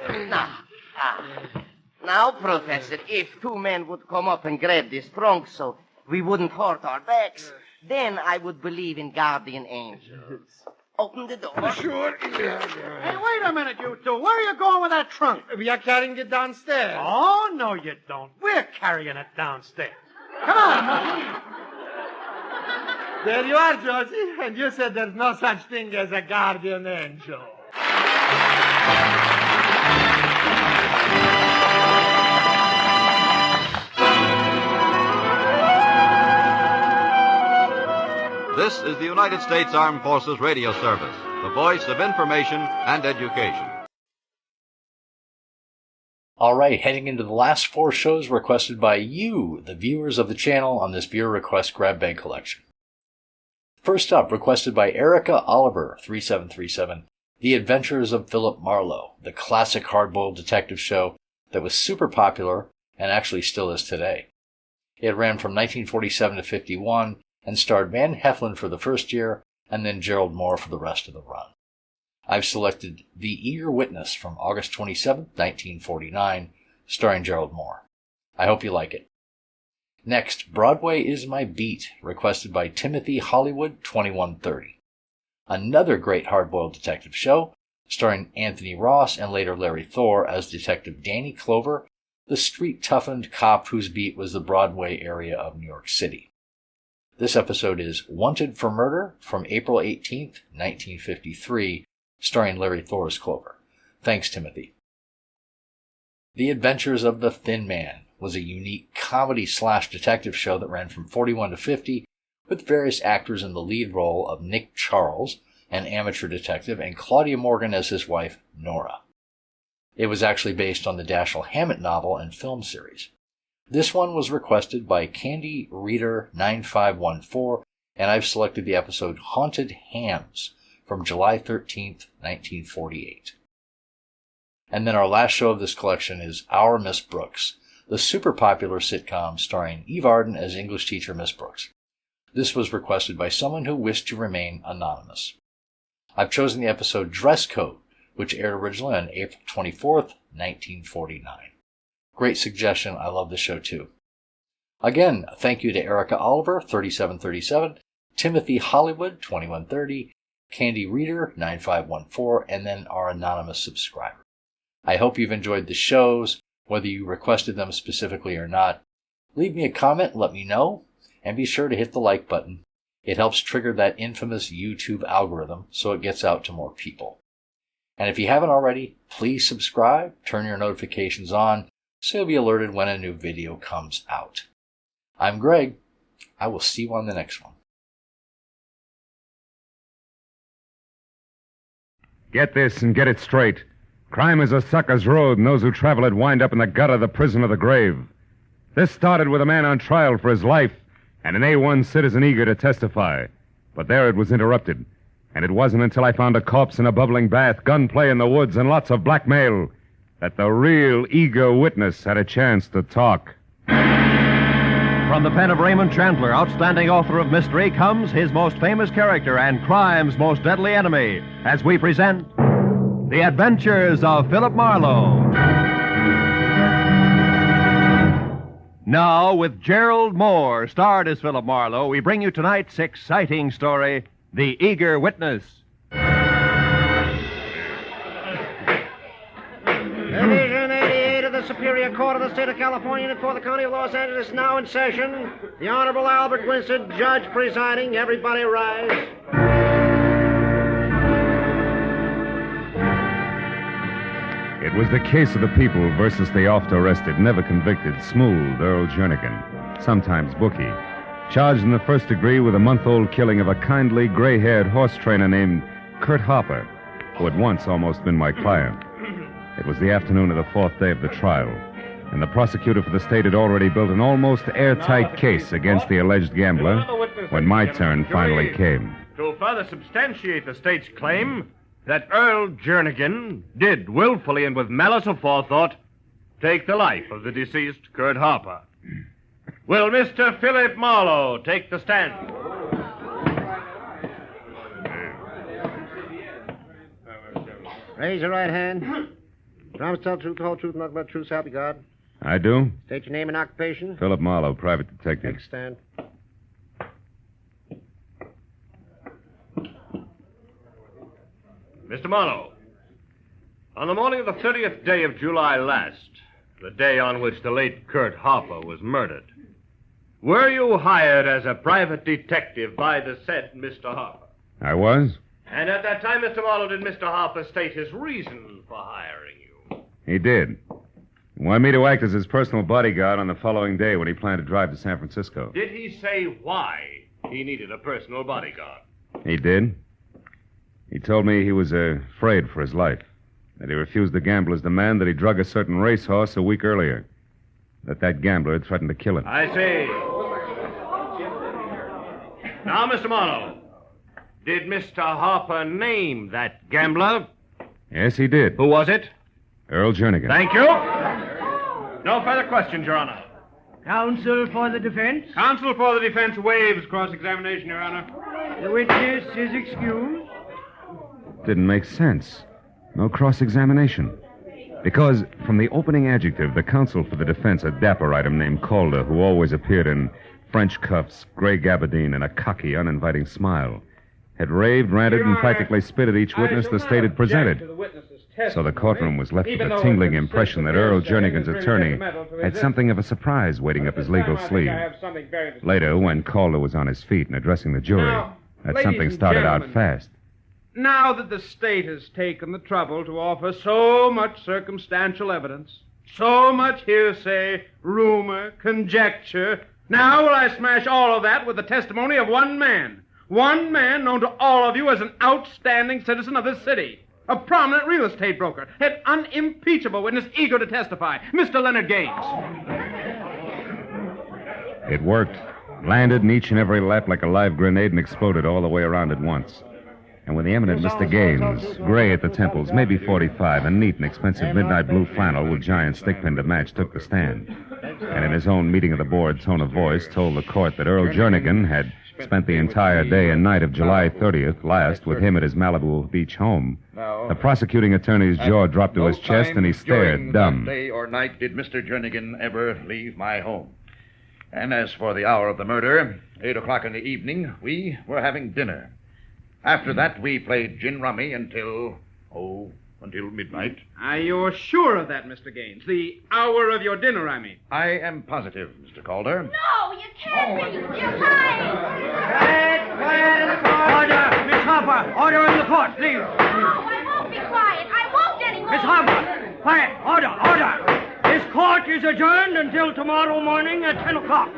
Now, Professor, if two men would come up and grab this trunk so we wouldn't hurt our backs, then I would believe in guardian angels. Open the door. Sure. Hey, wait a minute, you two. Where are you going with that trunk? We are carrying it downstairs. Oh, no, you don't. We're carrying it downstairs. Come on. There you are, Georgie. And you said there's no such thing as a guardian angel. This This is the United States Armed Forces Radio Service, the voice of information and education. All right, heading into the last 4 shows requested by you, the viewers of the channel, on this viewer request grab bag collection. First up, requested by Erica Oliver, 3737, The Adventures of Philip Marlowe, the classic hard-boiled detective show that was super popular and actually still is today. It ran from 1947 to 51 and starred Van Heflin for the first year and then Gerald Moore for the rest of the run. I've selected The Eager Witness from August 27, 1949, starring Gerald Moore. I hope you like it. Next, Broadway is My Beat, requested by Timothy Hollywood, 2130. Another great hard-boiled detective show, starring Anthony Ross and later Larry Thor as Detective Danny Clover, the street-toughened cop whose beat was the Broadway area of New York City. This episode is Wanted for Murder from April 18, 1953, starring Larry Thor as Clover. Thanks, Timothy. The Adventures of the Thin Man was a unique comedy-slash-detective show that ran from 41 to 50, with various actors in the lead role of Nick Charles, an amateur detective, and Claudia Morgan as his wife, Nora. It was actually based on the Dashiell Hammett novel and film series. This one was requested by Candy Reader 9514, and I've selected the episode Haunted Hams from July 13th, 1948. And then our last show of this collection is Our Miss Brooks, the super popular sitcom starring Eve Arden as English teacher Miss Brooks. This was requested by someone who wished to remain anonymous. I've chosen the episode Dress Code, which aired originally on April 24th, 1949. Great suggestion. I love the show too. Again, thank you to Erica Oliver, 3737, Timothy Hollywood, 2130, Candy Reader, 9514, and then our anonymous subscriber. I hope you've enjoyed the shows, whether you requested them specifically or not. Leave me a comment, let me know, and be sure to hit the like button. It helps trigger that infamous YouTube algorithm so it gets out to more people. And if you haven't already, please subscribe, turn your notifications on, so you'll be alerted when a new video comes out. I'm Greg. I will see you on the next one. Get this and get it straight. Crime is a sucker's road, and those who travel it wind up in the gutter, the prison, or the grave. This started with a man on trial for his life and an A1 citizen eager to testify. But there it was interrupted. And it wasn't until I found a corpse in a bubbling bath, gunplay in the woods, and lots of blackmail that the real eager witness had a chance to talk. From the pen of Raymond Chandler, outstanding author of mystery, comes his most famous character and crime's most deadly enemy, as we present The Adventures of Philip Marlowe. Now, with Gerald Moore, starred as Philip Marlowe, we bring you tonight's exciting story, The Eager Witness. Division 88 of the Superior Court of the State of California and for the County of Los Angeles is now in session. The Honorable Albert Winston, judge presiding. Everybody rise. It was the case of the people versus the oft-arrested, never convicted, smooth Earl Jernigan, sometimes Bookie, charged in the first degree with a month-old killing of a kindly, gray-haired horse trainer named Kurt Harper, who had once almost been my client. It was the afternoon of the 4th day of the trial, and the prosecutor for the state had already built an almost airtight case against the alleged gambler when my turn finally came. To further substantiate the state's claim that Earl Jernigan did willfully and with malice aforethought take the life of the deceased Kurt Harper. Will Mr. Philip Marlowe take the stand? Raise your right hand. Promise to tell the truth, the whole truth, nothing but the truth, so help you God. I do? State your name and occupation. Philip Marlowe, private detective. Take a stand. Mr. Marlowe, on the morning of the 30th day of July last, the day on which the late Kurt Harper was murdered, were you hired as a private detective by the said Mr. Harper? I was. And at that time, Mr. Marlowe, did Mr. Harper state his reason for hiring you? He did. He wanted me to act as his personal bodyguard on the following day when he planned to drive to San Francisco. Did he say why He needed a personal bodyguard. He did? He told me he was afraid for his life, that he refused the gambler's demand that he drug a certain racehorse a week earlier, that gambler had threatened to kill him. I see. Now, Mr. Marlowe, did Mr. Harper name that gambler? Yes, he did. Who was it? Earl Jernigan. Thank you. No further questions, Your Honor. Counsel for the defense? Counsel for the defense waives cross-examination, Your Honor. The witness is excused. Didn't make sense. No cross-examination. Because from the opening adjective, the counsel for the defense, a dapper item named Calder, who always appeared in French cuffs, gray gabardine, and a cocky, uninviting smile, had raved, ranted, and practically spit at each witness the state had presented. So the courtroom was left with a tingling impression that Earl Jernigan's attorney had something of a surprise waiting up his legal sleeve. Later, when Calder was on his feet and addressing the jury, that something started out fast. Now that the state has taken the trouble to offer so much circumstantial evidence, so much hearsay, rumor, conjecture, now will I smash all of that with the testimony of one man. One man known to all of you as an outstanding citizen of this city. A prominent real estate broker. An unimpeachable witness eager to testify. Mr. Leonard Gaines. It worked. Landed in each and every lap like a live grenade and exploded all the way around at once. And when the eminent Mr. Gaines, gray at the temples, maybe 45, and neat and expensive midnight blue flannel with giant stick-pin to match, took the stand, and in his own meeting of the board tone of voice told the court that Earl Jernigan had spent the entire day and night of July 30th last with him at his Malibu Beach home, the prosecuting attorney's jaw dropped to his chest and he stared dumb. That day or night did Mr. Jernigan ever leave my home. And as for the hour of the murder, 8 o'clock in the evening, we were having dinner. After that, we played gin rummy until midnight. Are you sure of that, Mr. Gaines? The hour of your dinner, I mean. I am positive, Mr. Calder. No, you can't be. You're lying. Quiet in the court. Order, Miss Harper. Order in the court, please. No, I won't be quiet. I won't anymore. Miss Harper. Quiet. Order. This court is adjourned until tomorrow morning at 10 o'clock.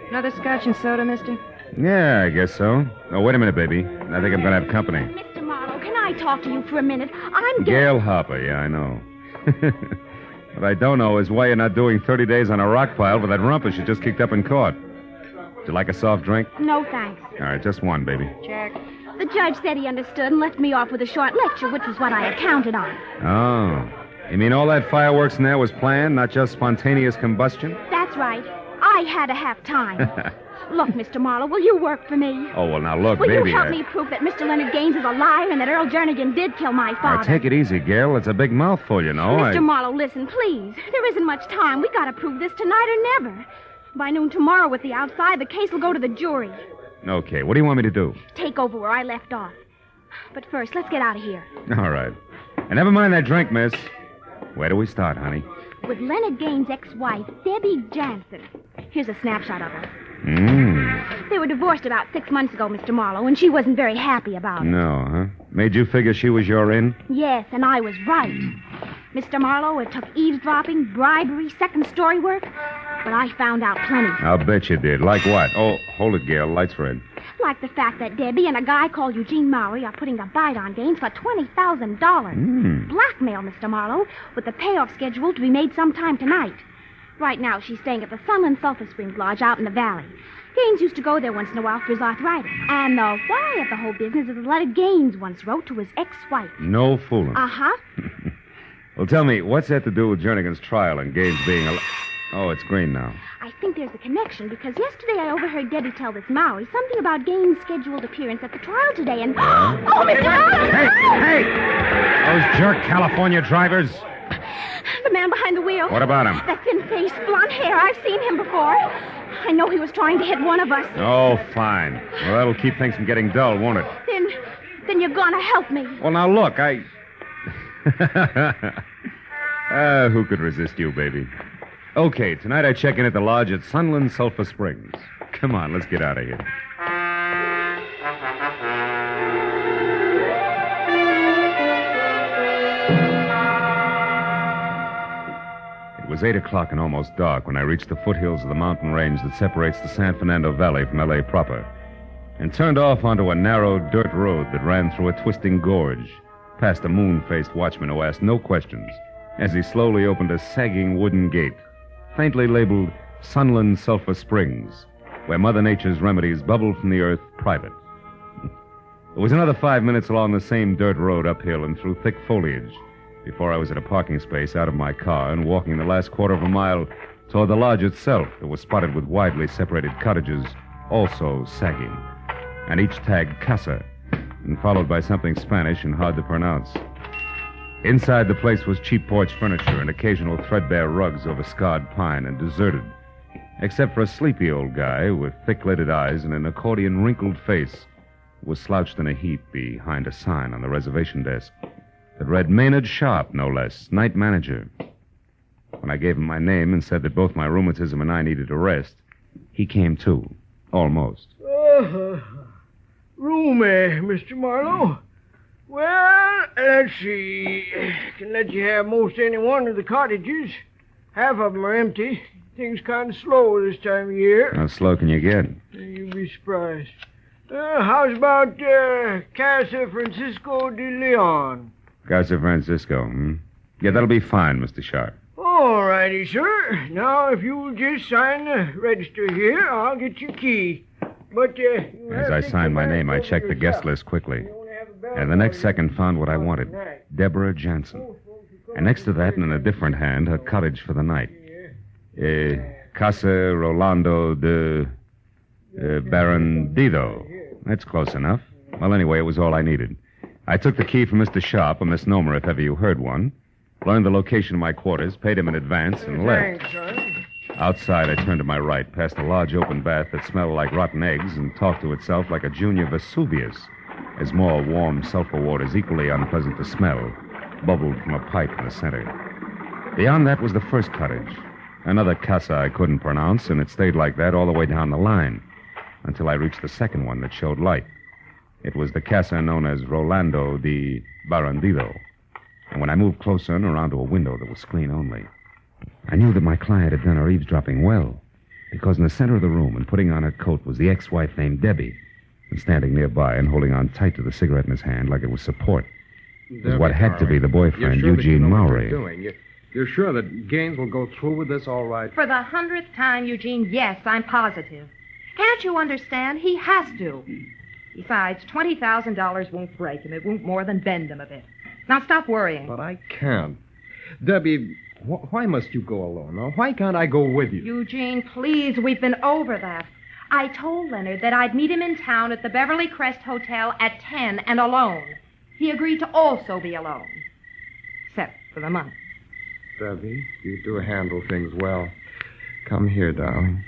Another scotch and soda, mister? Yeah, I guess so. Oh, wait a minute, baby. I think I'm going to have company. Mr. Marlowe, can I talk to you for a minute? I'm Gail Harper, yeah, I know. What I don't know is why you're not doing 30 days on a rock pile with that rumpus you just kicked up in court. Would you like a soft drink? No, thanks. All right, just one, baby. Check. The judge said he understood and left me off with a short lecture, which was what I had counted on. Oh. You mean all that fireworks in there was planned, not just spontaneous combustion? That's right. I had to have time. Look, Mr. Marlowe, will you work for me? Oh, well, now look, will baby. Will you help me prove that Mr. Leonard Gaines is a liar and that Earl Jernigan did kill my father? Now, take it easy, Gail. It's a big mouthful, you know. Mr. Marlowe, listen, please. There isn't much time. We got to prove this tonight or never. By noon tomorrow with the outside, the case will go to the jury. Okay, what do you want me to do? Take over where I left off. But first, let's get out of here. All right. And never mind that drink, miss. Where do we start, honey? With Leonard Gaines' ex-wife, Debbie Jansen. Here's a snapshot of her. They were divorced about 6 months ago, Mr. Marlowe, and she wasn't very happy about it. No, huh? Made you figure she was your in? Yes, and I was right. Mr. Marlowe, it took eavesdropping, bribery, second-story work, but I found out plenty. I'll bet you did. Like what? Oh, hold it, Gail. Light's red. Like the fact that Debbie and a guy called Eugene Mowry are putting a bite on Gaines for $20,000. Blackmail, Mr. Marlowe, with the payoff scheduled to be made sometime tonight. Right now, she's staying at the Sunland Sulphur Springs Lodge out in the valley. Gaines used to go there once in a while for his arthritis. And the why of the whole business is a letter Gaines once wrote to his ex-wife. No fooling. Uh-huh. Well, tell me, what's that to do with Jernigan's trial and Gaines being a... Oh, it's green now. I think there's a connection because yesterday I overheard Debbie tell this Mowry something about Gaines' scheduled appearance at the trial today and... Yeah? Oh, Mr. Marlowe! Hey! Those jerk California drivers. The man behind the wheel. What about him? That thin face, blonde hair. I've seen him before. I know he was trying to hit one of us. Oh, fine. Well, that'll keep things from getting dull, won't it? Then you're gonna help me. Well, now, look, who could resist you, baby? Okay, tonight I check in at the lodge at Sunland Sulphur Springs. Come on, let's get out of here. was 8 o'clock and almost dark when I reached the foothills of the mountain range that separates the San Fernando Valley from L.A. proper, and turned off onto a narrow dirt road that ran through a twisting gorge, past a moon-faced watchman who asked no questions, as he slowly opened a sagging wooden gate, faintly labeled Sunland Sulphur Springs, where Mother Nature's remedies bubbled from the earth private. It was another 5 minutes along the same dirt road uphill and through thick foliage before I was at a parking space out of my car and walking the last quarter of a mile toward the lodge itself that was spotted with widely separated cottages, also sagging, and each tagged Casa, and followed by something Spanish and hard to pronounce. Inside the place was cheap porch furniture and occasional threadbare rugs over scarred pine and deserted, except for a sleepy old guy with thick-lidded eyes and an accordion-wrinkled face who was slouched in a heap behind a sign on the reservation desk that read Maynard Sharp, no less, night manager. When I gave him my name and said that both my rheumatism and I needed a rest, he came too, almost. Room, Mr. Marlowe? Well, let's see. Can let you have most any one of the cottages. Half of them are empty. Things kind of slow this time of year. How slow can you get? You'll be surprised. How's about Casa Francisco de Leon? Casa Francisco, Yeah, that'll be fine, Mr. Sharp. All righty, sir. Now, if you'll just sign the register here, I'll get your key. But, As I signed my name, I checked the guest list quickly. And the next second found what I wanted. Deborah Jansen. And next to that, and in a different hand, her cottage for the night. Casa Rolando de Barandido. That's close enough. Well, anyway, it was all I needed. I took the key from Mr. Sharp, a misnomer if ever you heard one, learned the location of my quarters, paid him in advance, and left. Thanks, son. Outside, I turned to my right, past a large open bath that smelled like rotten eggs and talked to itself like a junior Vesuvius, as more warm sulfur waters, equally unpleasant to smell, bubbled from a pipe in the center. Beyond that was the first cottage, another casa I couldn't pronounce, and it stayed like that all the way down the line, until I reached the second one that showed light. It was the casa known as Rolando de Barandido. And when I moved closer and around to a window that was screen only, I knew that my client had done her eavesdropping well, because in the center of the room and putting on her coat was the ex-wife named Debbie, and standing nearby and holding on tight to the cigarette in his hand like it was support was what had to be the boyfriend, You're sure Eugene that you know what Mowry. you're doing? You're sure that Gaines will go through with this all right? For the 100th time, Eugene, yes, I'm positive. Can't you understand? He has to. Besides, $20,000 won't break him. It won't more than bend him a bit. Now stop worrying. But I can't. Debbie, why must you go alone? Or why can't I go with you? Eugene, please, we've been over that. I told Leonard that I'd meet him in town at the Beverly Crest Hotel at 10 and alone. He agreed to also be alone. Except for the money. Debbie, you do handle things well. Come here, darling.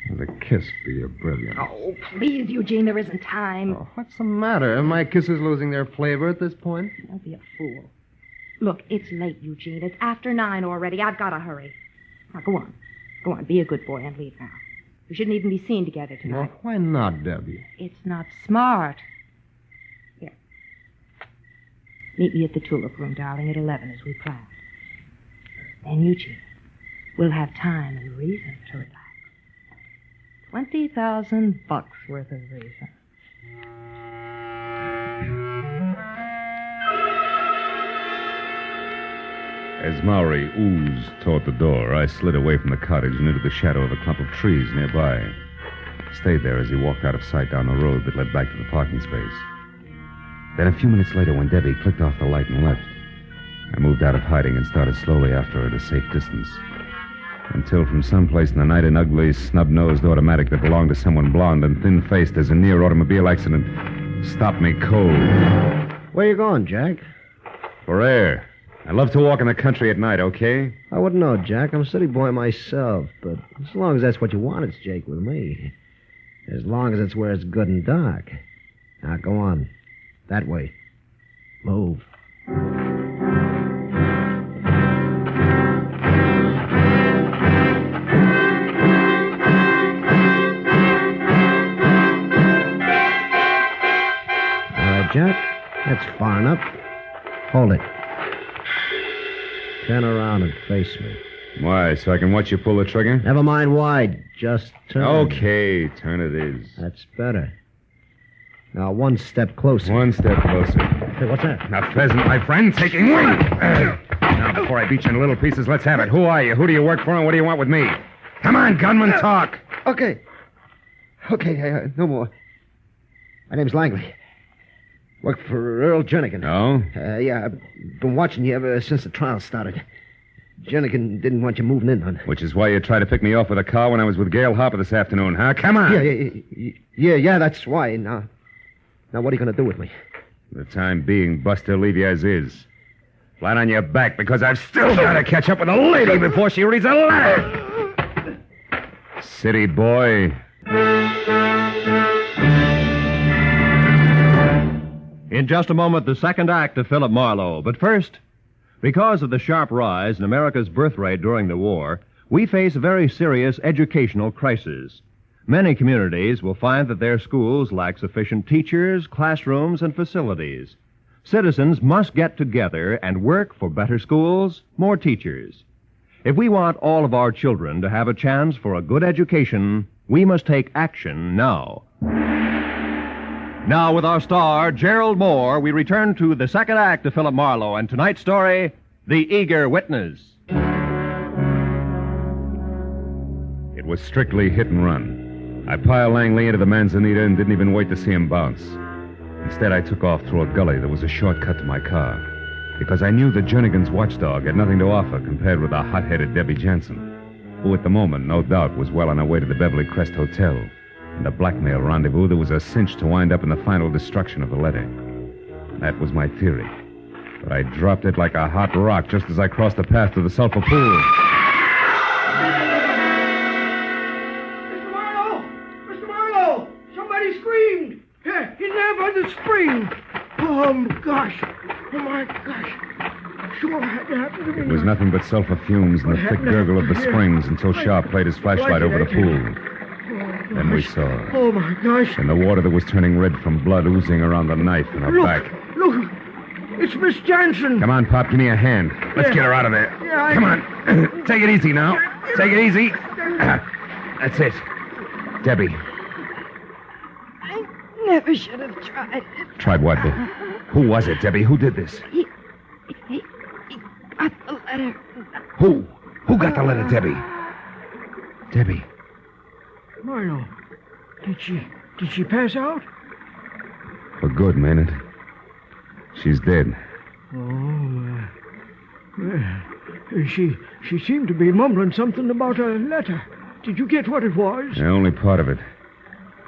And a kiss be a brilliant. Oh, please, Eugene, there isn't time. Oh, what's the matter? Are my kisses losing their flavor at this point? Don't be a fool. Look, it's late, Eugene. It's after 9 already. I've got to hurry. Now, go on. Go on, be a good boy and leave now. We shouldn't even be seen together tonight. Well, why not, Debbie? It's not smart. Here. Meet me at the Tulip Room, darling, at 11 as we planned. Then, Eugene, we'll have time and reason to relax. $20,000 worth of reason. As Mowry oozed toward the door, I slid away from the cottage and into the shadow of a clump of trees nearby. Stayed there as he walked out of sight down the road that led back to the parking space. Then a few minutes later, when Debbie clicked off the light and left, I moved out of hiding and started slowly after her at a safe distance. Until from someplace in the night, an ugly, snub-nosed automatic that belonged to someone blonde and thin-faced as a near automobile accident stopped me cold. Where you going, Jack? For air. I love to walk in the country at night, okay? I wouldn't know, Jack. I'm a city boy myself, but as long as that's what you want, it's Jake with me. As long as it's where it's good and dark. Now, go on. That way. Move. Jack, that's far enough. Hold it. Turn around and face me. Why, so I can watch you pull the trigger? Never mind why. Just turn. Okay, turn it is. That's better. Now, one step closer. One step closer. Hey, what's that? A pheasant, my friend, taking wing. Now, before I beat you into little pieces, let's have it. Who are you? Who do you work for, and what do you want with me? Come on, gunman, talk. Okay, no more. My name's Langley. Work for Earl Jernigan. Oh? Yeah, I've been watching you ever since the trial started. Jernigan didn't want you moving in, hon. Which is why you tried to pick me off with a car when I was with Gail Harper this afternoon, huh? Come on. Yeah, that's why. Now, what are you going to do with me? For the time being, Buster, leave you as is. Flat on your back, because I've still got to catch up with a lady before she reads a letter. City boy. In just a moment, the second act of Philip Marlowe. But first, because of the sharp rise in America's birth rate during the war, we face a very serious educational crisis. Many communities will find that their schools lack sufficient teachers, classrooms, and facilities. Citizens must get together and work for better schools, more teachers. If we want all of our children to have a chance for a good education, we must take action now. Now, with our star, Gerald Moore, we return to the second act of Philip Marlowe and tonight's story, The Eager Witness. It was strictly hit and run. I piled Langley into the Manzanita and didn't even wait to see him bounce. Instead, I took off through a gully that was a shortcut to my car, because I knew that Jernigan's watchdog had nothing to offer compared with the hot-headed Debbie Jansen, who at the moment, no doubt, was well on her way to the Beverly Crest Hotel, and a blackmail rendezvous that was a cinch to wind up in the final destruction of the letter. That was my theory. But I dropped it like a hot rock just as I crossed the path to the sulfur pool. Mr. Marlowe! Somebody screamed! Yeah, he's there by the spring! Oh, my gosh! Sure had to happen to me. It was nothing but sulfur fumes and the thick gurgle of the springs until Sharp played his flashlight over the pool. Then we saw her. Oh, my gosh. And the water that was turning red from blood oozing around the knife in her back. Look! It's Miss Jansen. Come on, Pop, give me a hand. Let's get her out of there. Yeah, Come on. Take it easy now. Take it easy. That's it. Debbie. I never should have tried it. Tried what? Who was it, Debbie? Who did this? He got the letter. Who? Who got the letter, Debbie? Debbie. Marlowe, did she pass out? For good, Maynard. She's dead. Oh, she seemed to be mumbling something about a letter. Did you get what it was? Yeah, only part of it.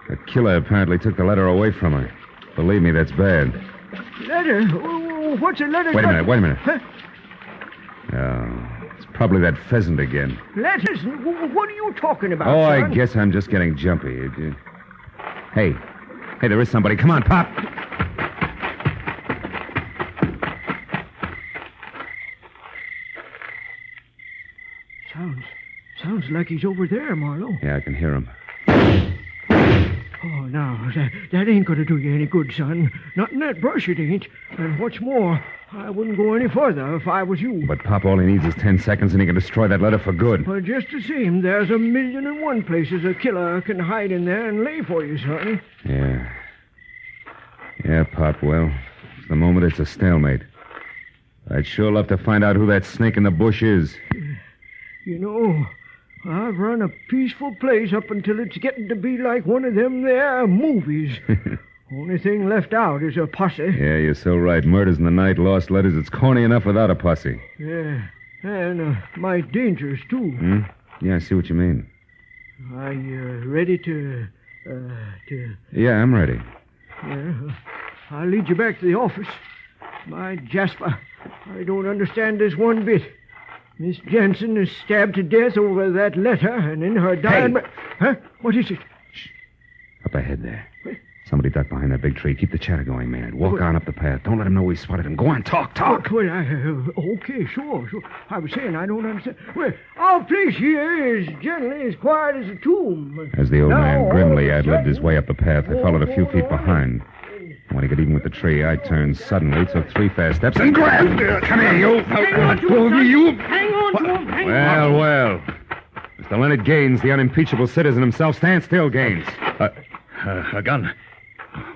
The killer apparently took the letter away from her. Believe me, that's bad. Letter? Oh, what's a letter? Wait a minute. Huh? Oh, it's probably that pheasant again. Letters? What are you talking about, Oh, son? I guess I'm just getting jumpy. Hey, there is somebody. Come on, Pop. Sounds like he's over there, Marlowe. Yeah, I can hear him. Oh, no, that ain't going to do you any good, son. Not in that brush, it ain't. And what's more, I wouldn't go any further if I was you. But Pop, all he needs is 10 seconds and he can destroy that letter for good. Well, just the same, there's 1,000,001 places a killer can hide in there and lay for you, son. Yeah. Yeah, Pop, well, for the moment it's a stalemate. I'd sure love to find out who that snake in the bush is. You know, I've run a peaceful place up until it's getting to be like one of them there movies. Only thing left out is a posse. Yeah, you're so right. Murders in the night, lost letters. It's corny enough without a posse. Yeah, and might dangerous, too. Yeah, I see what you mean. Are you ready to... Yeah, I'm ready. Yeah, I'll lead you back to the office. My Jasper, I don't understand this one bit. Miss Jansen is stabbed to death over that letter, and in her dying... Hey. Huh? What is it? Shh. Up ahead there. Somebody ducked behind that big tree. Keep the chatter going, Maynard. Walk on up the path. Don't let him know we spotted him. Go on, talk. Well, okay, sure. I was saying I don't understand. Well, our place here is generally as quiet as a tomb. As the old man grimly ad-libbed his way up the path, I followed a few feet behind. When he got even with the tree, I turned suddenly, took 3 fast steps, and grabbed. Come here, you. Hang on to it, son. Hang on you want me? Well. Mr. Leonard Gaines, the unimpeachable citizen himself. Stand still, Gaines. A gun.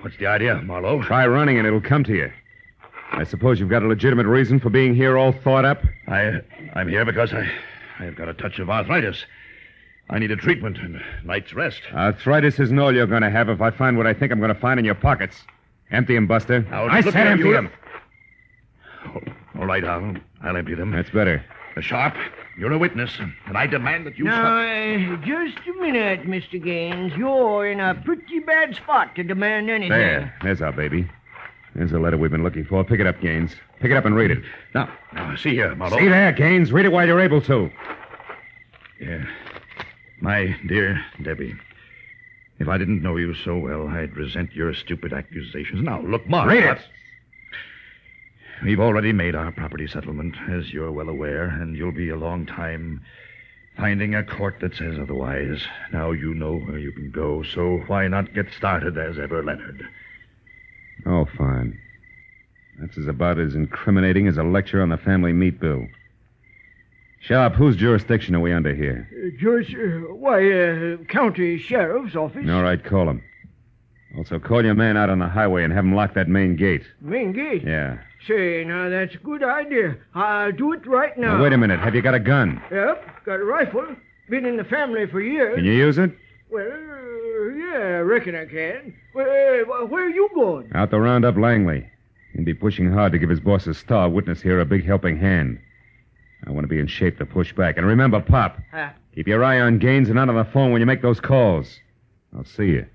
What's the idea, Marlowe? Try running and it'll come to you. I suppose you've got a legitimate reason for being here all thought up? I'm here because I've got a touch of arthritis. I need a treatment and a night's rest. Arthritis isn't all you're going to have if I find what I think I'm going to find in your pockets. Empty them, Buster. I said empty them. All right, I'll empty them. That's better. Sharp, you're a witness, and I demand that you... Now, just a minute, Mr. Gaines. You're in a pretty bad spot to demand anything. There's our baby. There's the letter we've been looking for. Pick it up, Gaines. Pick it up and read it. Now, see here, Marlowe. See there, Gaines. Read it while you're able to. Yeah. My dear Debbie, if I didn't know you so well, I'd resent your stupid accusations. Now, look, Mark. Read it. We've already made our property settlement, as you're well aware, and you'll be a long time finding a court that says otherwise. Now you know where you can go, so why not get started as ever, Leonard? Oh, fine. That's about as incriminating as a lecture on the family meat bill. Sharp, whose jurisdiction are we under here? County Sheriff's Office. All right, call him. Also, call your man out on the highway and have him lock that main gate. Main gate? Yeah. Say, now, that's a good idea. I'll do it right now. Now, wait a minute. Have you got a gun? Yep, got a rifle. Been in the family for years. Can you use it? Well, yeah, I reckon I can. Where are you going? Out to round up Langley. He'll be pushing hard to give his boss a star witness here a big helping hand. I want to be in shape to push back. And remember, Pop, keep your eye on Gaines and not on the phone when you make those calls. I'll see you.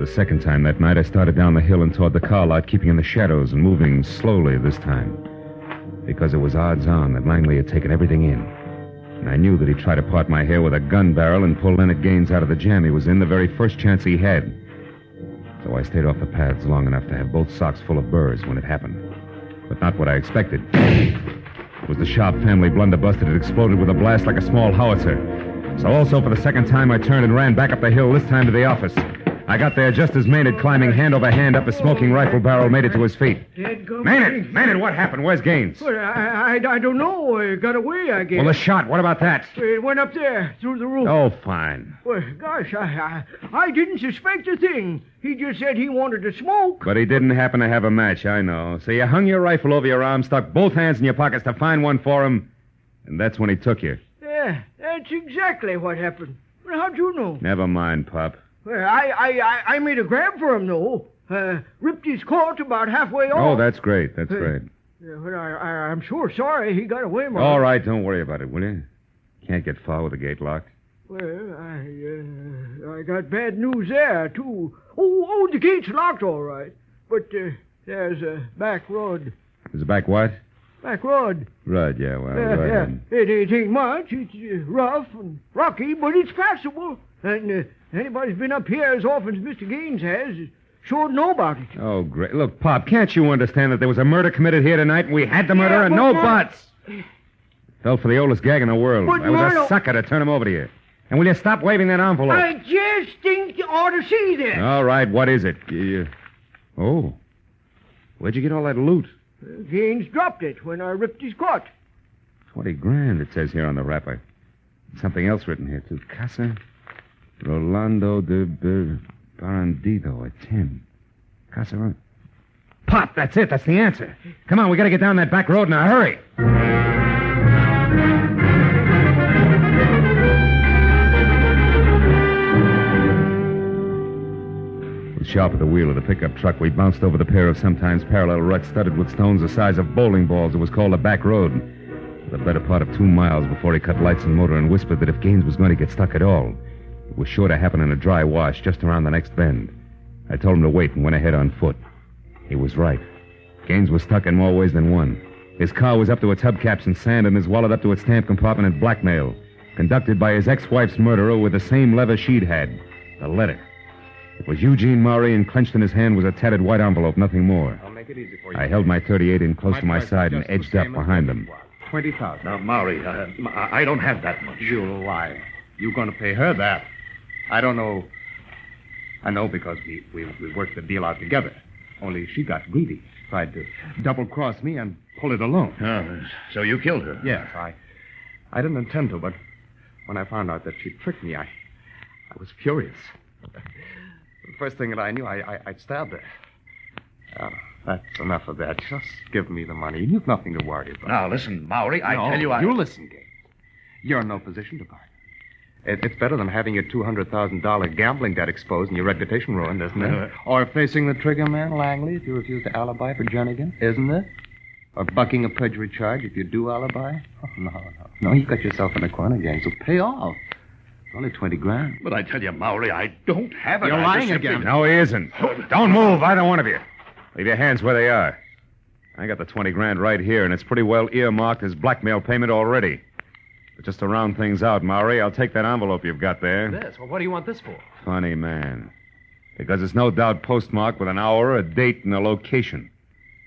The second time that night, I started down the hill and toward the car lot, keeping in the shadows and moving slowly this time. Because it was odds on that Langley had taken everything in. And I knew that he'd try to part my hair with a gun barrel and pull Leonard Gaines out of the jam he was in the very first chance he had. So I stayed off the paths long enough to have both socks full of burrs when it happened. But not what I expected. It was the Sharp family blunderbuss that had exploded with a blast like a small howitzer. So also for the second time, I turned and ran back up the hill, this time to the office. I got there just as Maynard, climbing hand over hand up a smoking rifle barrel, made it to his feet. Maynard, what happened? Where's Gaines? Well, I don't know. It got away, I guess. Well, the shot, what about that? It went up there, through the roof. Oh, fine. Well, gosh, I didn't suspect a thing. He just said he wanted to smoke. But he didn't happen to have a match, I know. So you hung your rifle over your arm, stuck both hands in your pockets to find one for him, and that's when he took you. Yeah, that's exactly what happened. Well, how'd you know? Never mind, Pop. Well, I made a grab for him, though. Ripped his coat about halfway off. Oh, that's great. That's great. Yeah, well, I'm sure sorry he got away, Mark. All right, don't worry about it, will you? Can't get far with the gate locked. Well, I got bad news there, too. Oh, the gate's locked, all right. But there's a back road. There's a back what? Back road. Right, yeah, well, yeah. It ain't much. It's rough and rocky, but it's passable. And anybody's been up here as often as Mr. Gaines has sure know about it. Oh, great. Look, Pop, can't you understand that there was a murder committed here tonight and we had the murderer? No buts. Fell for the oldest gag in the world. But I was a sucker to turn him over to you. And will you stop waving that envelope? I just think you ought to see this. All right, what is it? Oh. Where'd you get all that loot? Gaines dropped it when I ripped his coat. $20,000, it says here on the wrapper. Something else written here, too. Casa Rolando de Barandito at 10. Casa... Pop, that's it. That's the answer. Come on, we gotta get down that back road in a hurry. With Sharp at the wheel of the pickup truck, we bounced over the pair of sometimes parallel ruts studded with stones the size of bowling balls. It was called a back road. For the better part of 2 miles before he cut lights and motor and whispered that if Gaines was going to get stuck at all, it was sure to happen in a dry wash just around the next bend. I told him to wait and went ahead on foot. He was right. Gaines was stuck in more ways than one. His car was up to its hubcaps in sand and his wallet up to its stamp compartment in blackmail, conducted by his ex-wife's murderer with the same lever she'd had, the letter. It was Eugene Maury, and clenched in his hand was a tattered white envelope, nothing more. I'll make it easy for you. I held my .38 in close to my side and edged up behind them. 20,000. Now, Maury, I don't have that much. You'll lie. You're going to pay her that. I don't know. I know because we worked the deal out together. Only she got greedy. tried to double-cross me and pull it alone. Oh, so you killed her? Yes, I didn't intend to, but when I found out that she tricked me, I was furious. The first thing that I knew, I stabbed her. That's enough of that. Just give me the money. You've nothing to worry about. Now, listen, Mowry, I tell you... You listen, Gaines. You're in no position to bargain. It's better than having your $200,000 gambling debt exposed and your reputation ruined, isn't it? Or facing the trigger man, Langley, if you refuse to alibi for Jernigan, isn't it? Or bucking a perjury charge if you do alibi? Oh, no. You got yourself in a corner, Gaines, so pay off. It's only $20,000. But I tell you, Mowry, I don't have it. You're lying again. No, he isn't. Don't move, either one of you. Leave your hands where they are. I got the $20,000 right here, and it's pretty well earmarked as blackmail payment already. But just to round things out, Mowry, I'll take that envelope you've got there. This? Well, what do you want this for? Funny man. Because it's no doubt postmarked with an hour, a date, and a location,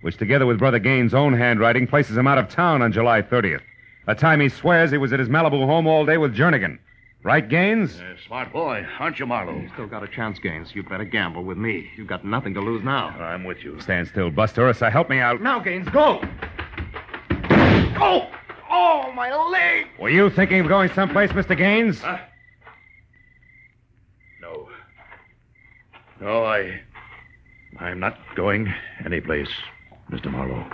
which together with Brother Gaines' own handwriting places him out of town on July 30th, a time he swears he was at his Malibu home all day with Jernigan. Right, Gaines? Smart boy, aren't you, Marlowe? You still got a chance, Gaines. You better gamble with me. You've got nothing to lose now. I'm with you. Stand still, Buster, or so help me out. Now, Gaines, go! Oh! Oh, my leg! Were you thinking of going someplace, Mr. Gaines? No. No, I'm not going anyplace, Mr. Marlowe.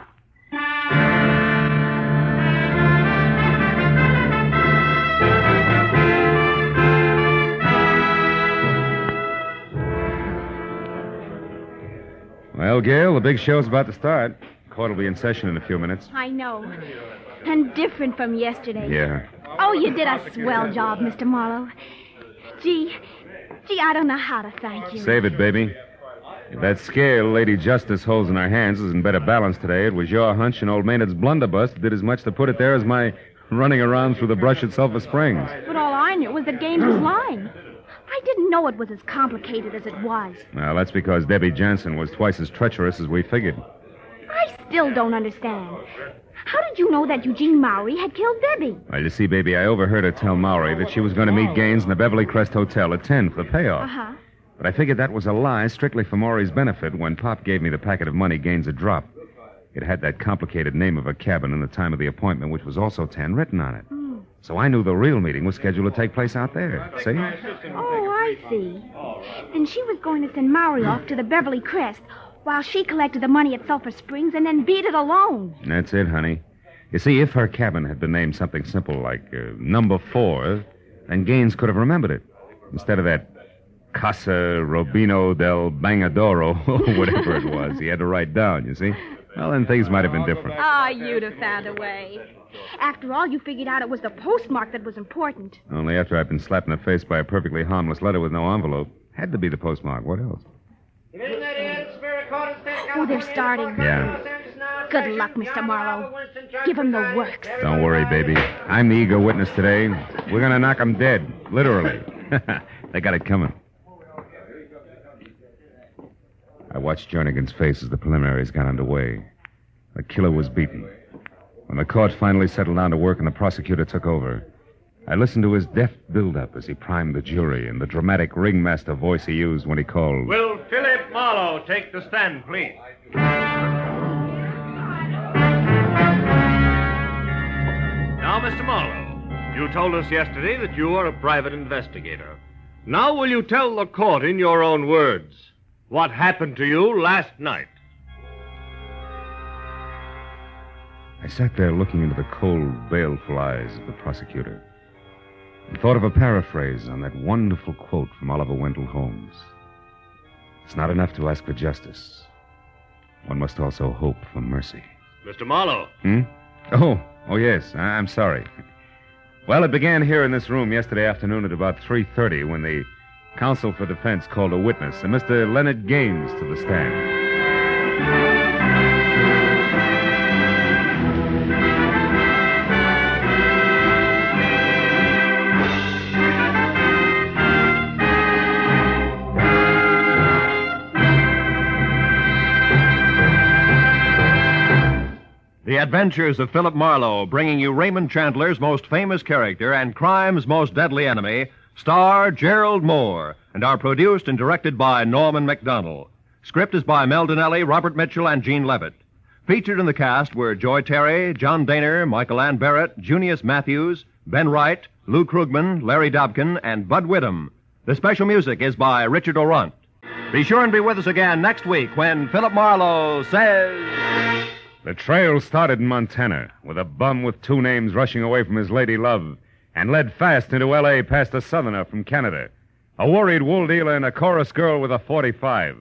Well, Gail, the big show's about to start. Court will be in session in a few minutes. I know. And different from yesterday. Yeah. Oh, you did a swell job, Mr. Marlowe. Gee, I don't know how to thank you. Save it, baby. If that scale Lady Justice holds in her hands is in better balance today, it was your hunch and old Maynard's blunderbuss that did as much to put it there as my running around through the brush at Sulphur Springs. But all I knew was that Gaines was lying. I didn't know it was as complicated as it was. Well, that's because Debbie Jansen was twice as treacherous as we figured. I still don't understand. How did you know that Eugene Mowry had killed Debbie? Well, you see, baby, I overheard her tell Mowry that she was going to meet Gaines in the Beverly Crest Hotel at 10 for the payoff. Uh-huh. But I figured that was a lie strictly for Maury's benefit when Pop gave me the packet of money Gaines had dropped. It had that complicated name of a cabin and the time of the appointment, which was also 10 written on it. So I knew the real meeting was scheduled to take place out there. See? Oh, I see. Then she was going to send Mowry off to the Beverly Crest while she collected the money at Sulphur Springs and then beat it alone. That's it, honey. You see, if her cabin had been named something simple like Number 4, then Gaines could have remembered it. Instead of that Casa Robino del Bangadoro, or whatever it was, he had to write down, you see? Well, then things might have been different. Ah, you'd have found a way. After all, you figured out it was the postmark that was important. Only after I'd been slapped in the face by a perfectly harmless letter with no envelope. Had to be the postmark. What else? Oh, they're starting. Yeah. Good luck, Mr. Marlowe. Give him the works. Don't worry, baby. I'm the eager witness today. We're going to knock them dead. Literally. They got it coming. I watched Jernigan's face as the preliminaries got underway. The killer was beaten. When the court finally settled down to work and the prosecutor took over, I listened to his deft build-up as he primed the jury and the dramatic ringmaster voice he used when he called. Will Philip Marlowe take the stand, please? Now, Mr. Marlowe, you told us yesterday that you are a private investigator. Now will you tell the court in your own words what happened to you last night? I sat there looking into the cold, baleful eyes of the prosecutor and thought of a paraphrase on that wonderful quote from Oliver Wendell Holmes. It's not enough to ask for justice. One must also hope for mercy. Mr. Marlowe. Oh, yes. I'm sorry. Well, it began here in this room yesterday afternoon at about 3:30 when the counsel for defense called a witness, Mr. Leonard Gaines, to the stand. The Adventures of Philip Marlowe, bringing you Raymond Chandler's most famous character and crime's most deadly enemy, star Gerald Moore, and are produced and directed by Norman MacDonald. Script is by Mel Donnelly, Robert Mitchell, and Gene Levitt. Featured in the cast were Joy Terry, John Daner, Michael Ann Barrett, Junius Matthews, Ben Wright, Lou Krugman, Larry Dobkin, and Bud Whittam. The special music is by Richard Orant. Be sure and be with us again next week when Philip Marlowe says... The trail started in Montana, with a bum with two names rushing away from his lady love, and led fast into L.A. past a southerner from Canada, a worried wool dealer and a chorus girl with a .45.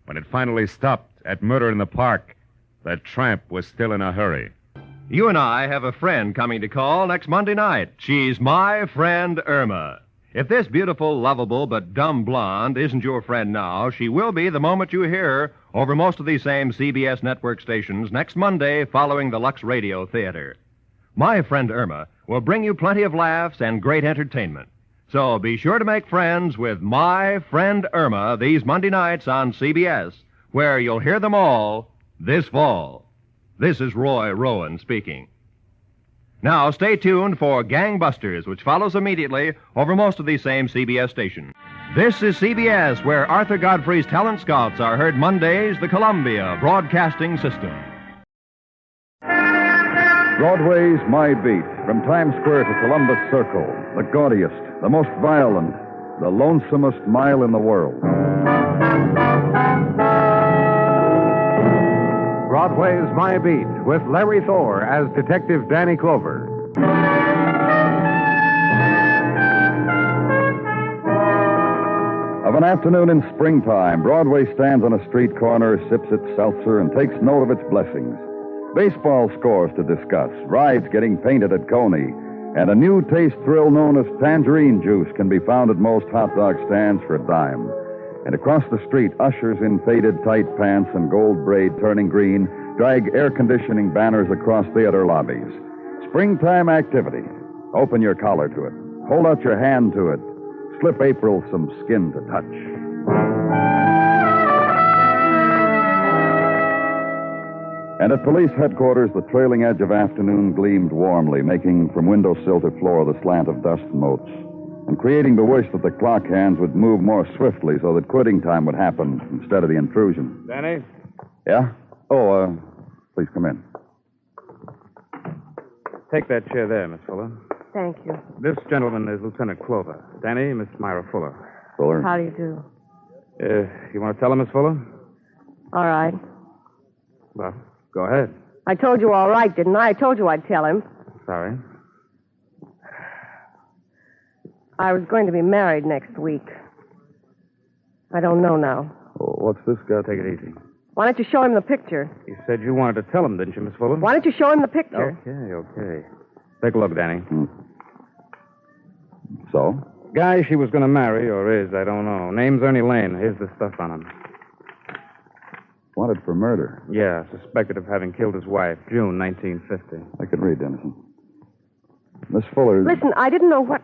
When it finally stopped at Murder in the Park, the tramp was still in a hurry. You and I have a friend coming to call next Monday night. She's my friend Irma. If this beautiful, lovable, but dumb blonde isn't your friend now, she will be the moment you hear her over most of these same CBS network stations next Monday following the Lux Radio Theater. My friend Irma will bring you plenty of laughs and great entertainment. So be sure to make friends with my friend Irma these Monday nights on CBS, where you'll hear them all this fall. This is Roy Rowan speaking. Now, stay tuned for Gangbusters, which follows immediately over most of these same CBS stations. This is CBS, where Arthur Godfrey's Talent Scouts are heard Mondays, the Columbia Broadcasting System. Broadway's My Beat, from Times Square to Columbus Circle, the gaudiest, the most violent, the lonesomest mile in the world. Broadway's My Beat, with Larry Thor as Detective Danny Clover. Of an afternoon in springtime, Broadway stands on a street corner, sips its seltzer, and takes note of its blessings. Baseball scores to discuss, rides getting painted at Coney, and a new taste thrill known as tangerine juice can be found at most hot dog stands for a dime. And across the street, ushers in faded tight pants and gold braid turning green drag air conditioning banners across theater lobbies. Springtime activity. Open your collar to it. Hold out your hand to it. Slip April some skin to touch. And at police headquarters, the trailing edge of afternoon gleamed warmly, making from windowsill to floor the slant of dust motes, and creating the wish that the clock hands would move more swiftly so that quitting time would happen instead of the intrusion. Danny? Yeah? Oh, please come in. Take that chair there, Miss Fuller. Thank you. This gentleman is Lieutenant Clover. Danny, Miss Myra Fuller. Fuller? How do you do? You want to tell him, Miss Fuller? All right. Well, go ahead. I told you all right, didn't I? I told you I'd tell him. Sorry. I was going to be married next week. I don't know now. Oh, what's this got? Take it easy. Why don't you show him the picture? You said you wanted to tell him, didn't you, Miss Fuller? Why don't you show him the picture? Okay. Take a look, Danny. So? Guy she was going to marry, or is, I don't know. Name's Ernie Lane. Here's the stuff on him. Wanted for murder. Yeah, suspected of having killed his wife, June 1950. I can read, Dennison. Miss Fuller... Listen, I didn't know what...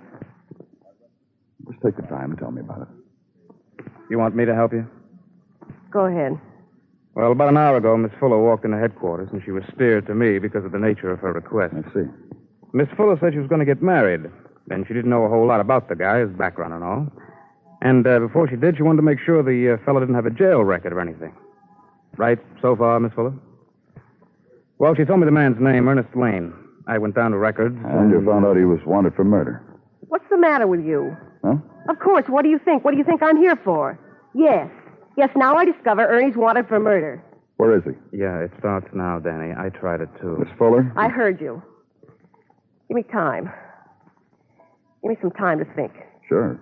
Just take the time and tell me about it. You want me to help you? Go ahead. Well, about an hour ago, Miss Fuller walked into headquarters, and she was steered to me because of the nature of her request. I see. Miss Fuller said she was going to get married, and she didn't know a whole lot about the guy, his background and all. And before she did, she wanted to make sure the fellow didn't have a jail record or anything. Right so far, Miss Fuller? Well, she told me the man's name, Ernest Lane. I went down to records. And you found out he was wanted for murder. What's the matter with you? Huh? Of course, what do you think? What do you think I'm here for? Yes, now I discover Ernie's wanted for murder. Where is he? Yeah, it starts now, Danny. I tried it, too. Miss Fuller? I heard you. Give me time. Give me some time to think. Sure.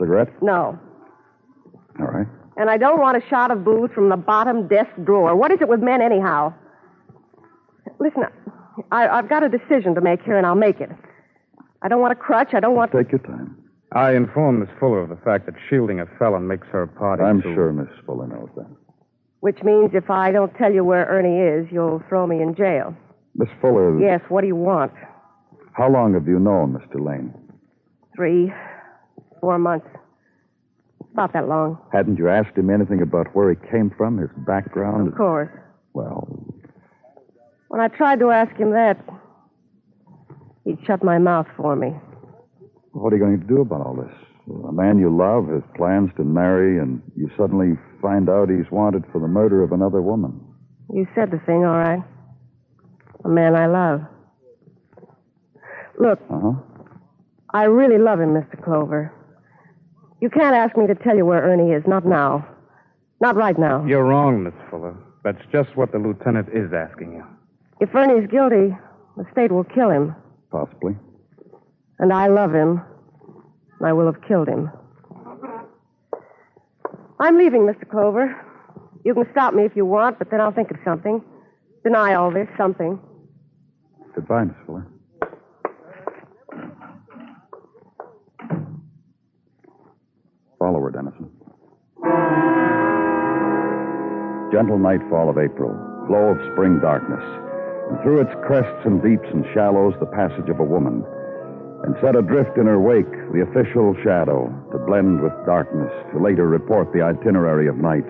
Cigarette? No. All right. And I don't want a shot of booze from the bottom desk drawer. What is it with men, anyhow? Listen, I've got a decision to make here, and I'll make it. I don't want a crutch. I don't want... Take your time. I informed Miss Fuller of the fact that shielding a felon makes her party. I'm sure Miss Fuller knows that. Which means if I don't tell you where Ernie is, you'll throw me in jail. Miss Fuller... Yes, what do you want? How long have you known Mr. Lane? 3, 4 months. About that long. Hadn't you asked him anything about where he came from, his background? Of course. Well... When I tried to ask him that, he'd shut my mouth for me. What are you going to do about all this? A man you love has plans to marry, and you suddenly find out he's wanted for the murder of another woman. You said the thing, all right. A man I love. Look, I really love him, Mr. Clover. You can't ask me to tell you where Ernie is. Not now. Not right now. You're wrong, Miss Fuller. That's just what the lieutenant is asking you. If Ernie's guilty, the state will kill him. Possibly. And I love him. I will have killed him. I'm leaving, Mr. Clover. You can stop me if you want, but then I'll think of something. Deny all this, something. Goodbye, Miss Fuller. Follow her, Dennison. Gentle nightfall of April, flow of spring darkness, and through its crests and deeps and shallows, the passage of a woman, and set adrift in her wake the official shadow to blend with darkness, to later report the itinerary of night.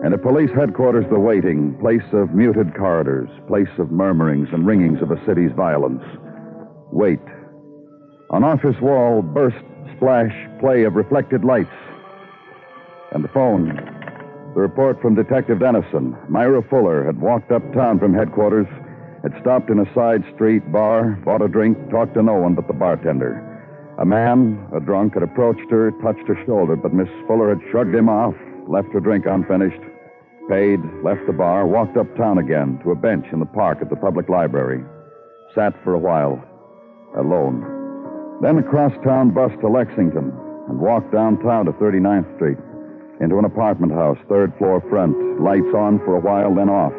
And at police headquarters, the waiting, place of muted corridors, place of murmurings and ringings of a city's violence. Wait. On office wall, burst, splash, play of reflected lights. And the phone. The report from Detective Dennison. Myra Fuller had walked uptown from headquarters, had stopped in a side street bar, bought a drink, talked to no one but the bartender. A man, a drunk, had approached her, touched her shoulder, but Miss Fuller had shrugged him off, left her drink unfinished, paid, left the bar, walked uptown again to a bench in the park at the public library. Sat for a while, alone. Then a cross-town bus to Lexington and walked downtown to 39th Street, into an apartment house, third floor front, lights on for a while, then off.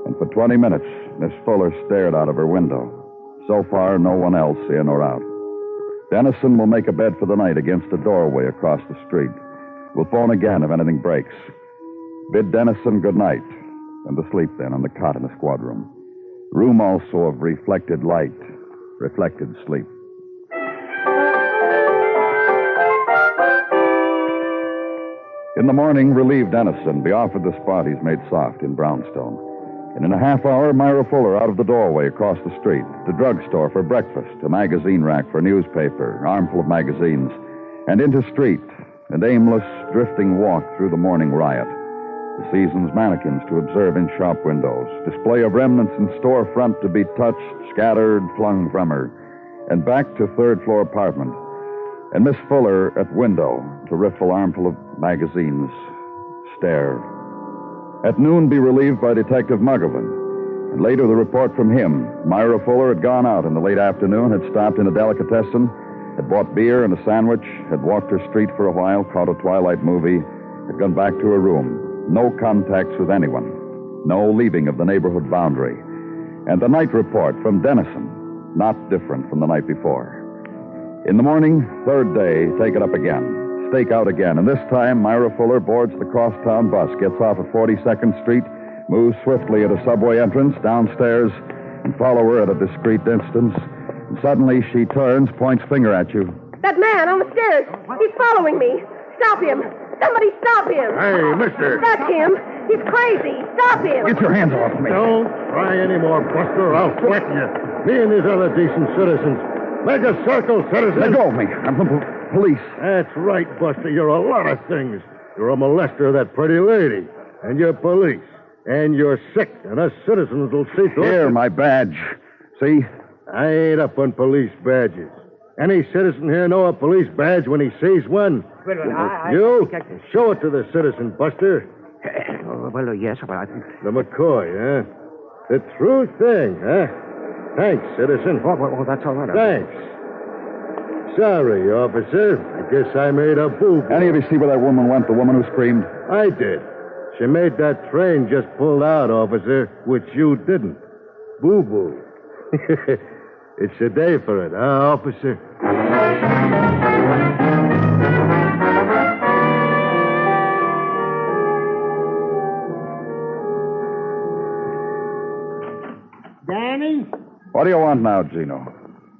And for 20 minutes, Miss Fuller stared out of her window. So far, no one else in or out. Dennison will make a bed for the night against a doorway across the street. We'll phone again if anything breaks. Bid Dennison good night, and to sleep then on the cot in the squad room. Room also of reflected light, reflected sleep. In the morning, relieved Dennison be offered the spot he's made soft in Brownstone. And in a half hour, Myra Fuller out of the doorway across the street, to drugstore for breakfast, a magazine rack for newspaper, armful of magazines, and into street, an aimless, drifting walk through the morning riot. The season's mannequins to observe in shop windows, display of remnants in storefront to be touched, scattered, flung from her, and back to third-floor apartment. And Miss Fuller at window to riffle armful of magazines, stare. At noon, be relieved by Detective Muggerman. And later, the report from him. Myra Fuller had gone out in the late afternoon, had stopped in a delicatessen, had bought beer and a sandwich, had walked her street for a while, caught a twilight movie, had gone back to her room. No contacts with anyone. No leaving of the neighborhood boundary. And the night report from Dennison, not different from the night before. In the morning, third day, take it up again. Stake out again, and this time Myra Fuller boards the crosstown bus, gets off at 42nd Street, moves swiftly at a subway entrance, downstairs, and follow her at a discreet distance. And suddenly she turns, points finger at you. That man on the stairs. He's following me. Stop him. Somebody stop him. Hey, mister. That's him. He's crazy. Stop him. Get your hands off me. Don't try any more, Buster, or I'll sweat you. Me and these other decent citizens. Make a circle, citizens. Let go of me. I'm from police. That's right, Buster. You're a lot of things. You're a molester of that pretty lady. And you're police. And you're sick. And us citizens will see to it. Here, my badge. See? I ain't up on police badges. Any citizen here know a police badge when he sees one? You? Show it to the citizen, Buster. Well, yes, but I think... The McCoy, huh? The true thing, huh? Thanks, citizen. Oh, that's all right. Thanks. Sorry, officer. I guess I made a boo-boo. Any of you see where that woman went, the woman who screamed? I did. She made that train just pull out, officer, which you didn't. Boo-boo. It's a day for it, huh, officer? Danny? What do you want now, Gino?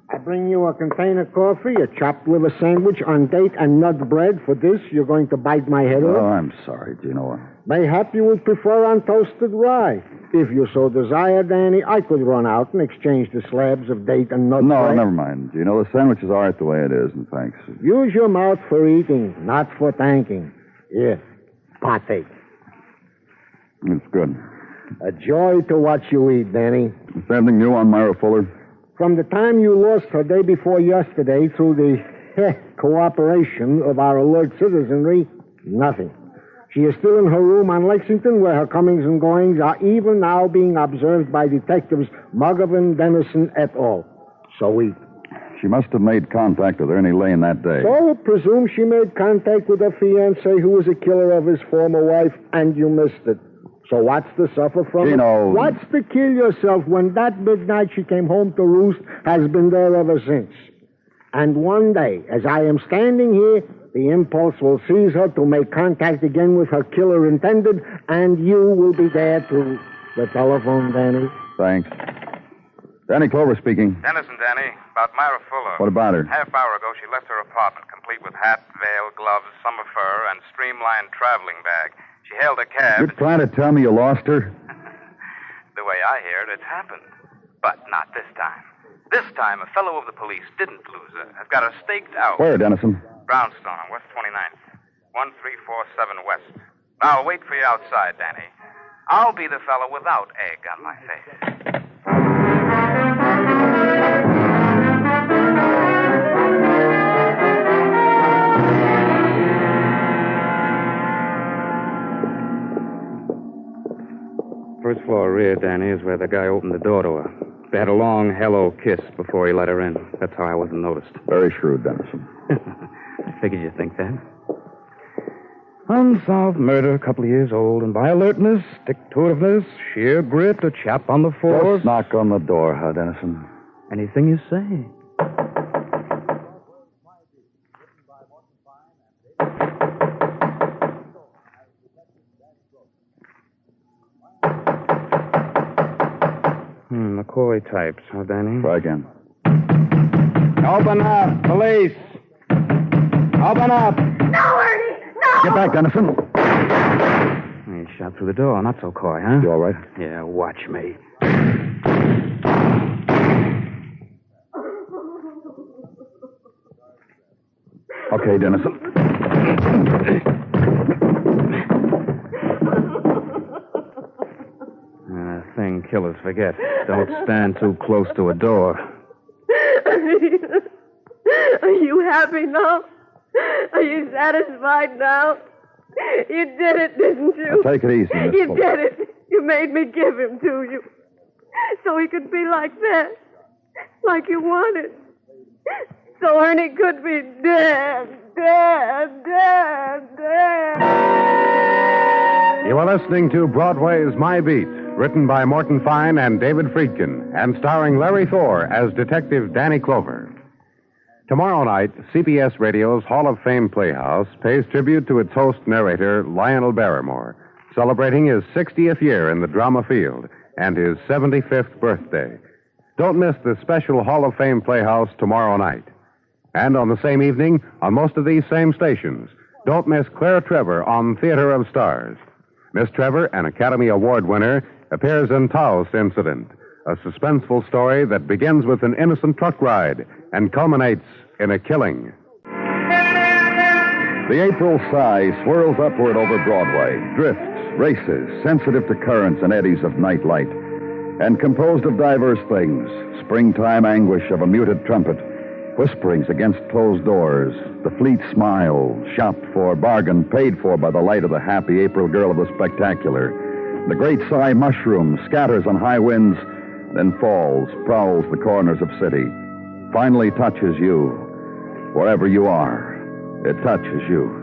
I bring you a container of coffee, a chopped liver sandwich on date and nut bread. For this, you're going to bite my head Oh, off? I'm sorry, Gino. Mayhap you would prefer untoasted rye. If you so desire, Danny, I could run out and exchange the slabs of date and nut No, bread. never mind, Gino. The sandwich is all right the way it is, and thanks. Use your mouth for eating, not for thanking. Here, partake. It's good. A joy to watch you eat, Danny. Is there anything new on Myra Fuller? From the time you lost her day before yesterday through the cooperation of our alert citizenry, nothing. She is still in her room on Lexington, where her comings and goings are even now being observed by detectives Muggavan, Dennison, et al. So eat. She must have made contact with Ernie Lane that day. So presume she made contact with her fiancé, who was a killer of his former wife, and you missed it. So what's to suffer from Gino. it? What's to kill yourself when that midnight she came home to roost has been there ever since? And one day, as I am standing here, the impulse will seize her to make contact again with her killer intended, and you will be there too. The telephone, Danny. Thanks. Danny Clover speaking. Dennison, Danny. About Myra Fuller. What about her? Half hour ago, she left her apartment, complete with hat, veil, gloves, summer fur, and streamlined traveling bag. She hailed a cab. You're trying to tell me you lost her? The way I hear it, it's happened. But not this time. This time, a fellow of the police didn't lose her. Has got her staked out. Where, Dennison? Brownstone on West 29th. 1347 West. I'll wait for you outside, Danny. I'll be the fellow without egg on my face. First floor rear, Danny, is where the guy opened the door to her. They had a long hello kiss before he let her in. That's how I wasn't noticed. Very shrewd, Dennison. I figured you'd think that. Unsolved murder, a couple of years old, and by alertness, stick-to-itiveness, sheer grit, a chap on the force. Just knock on the door, huh, Dennison? Anything you say. McCoy types, huh, Danny? Try again. Open up, police! Open up! No, Ernie! No! Get back, Dennison. He shot through the door. Not so coy, huh? You all right? Yeah, watch me. Okay, Dennison. Thing killers forget. Don't stand too close to a door. Are you happy now? Are you satisfied now? You did it, didn't you? Now take it easy, Miss You Fuller. did it. You made me give him to you. So he could be like that. Like you wanted. So Ernie could be dead. You are listening to Broadway's My Beat, written by Morton Fine and David Friedkin, and starring Larry Thor as Detective Danny Clover. Tomorrow night, CBS Radio's Hall of Fame Playhouse pays tribute to its host narrator, Lionel Barrymore, celebrating his 60th year in the drama field and his 75th birthday. Don't miss the special Hall of Fame Playhouse tomorrow night. And on the same evening, on most of these same stations, don't miss Claire Trevor on Theater of Stars. Miss Trevor, an Academy Award winner, appears in Taos Incident, a suspenseful story that begins with an innocent truck ride and culminates in a killing. The April sigh swirls upward over Broadway, drifts, races, sensitive to currents and eddies of night light, and composed of diverse things, springtime anguish of a muted trumpet, whisperings against closed doors, the fleet smile, shopped for, bargained, paid for by the light of the happy April girl of the spectacular. The great sigh mushroom scatters on high winds, then falls, prowls the corners of city, finally touches you. Wherever you are, it touches you.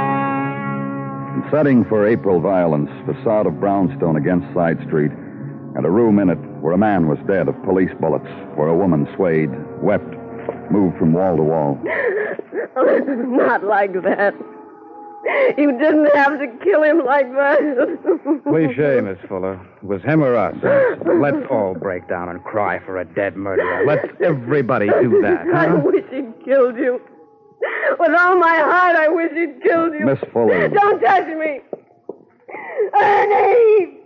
And setting for April violence, facade of brownstone against side street, and a room in it where a man was dead of police bullets, where a woman swayed, wept, moved from wall to wall. Not like that. You didn't have to kill him like that. Cliche, Miss Fuller. It was him or us. Let's all break down and cry for a dead murderer. Let's everybody do that. I Huh? wish he'd killed you. With all my heart, I wish he'd killed you. Miss Fuller. Don't touch me. Ernie!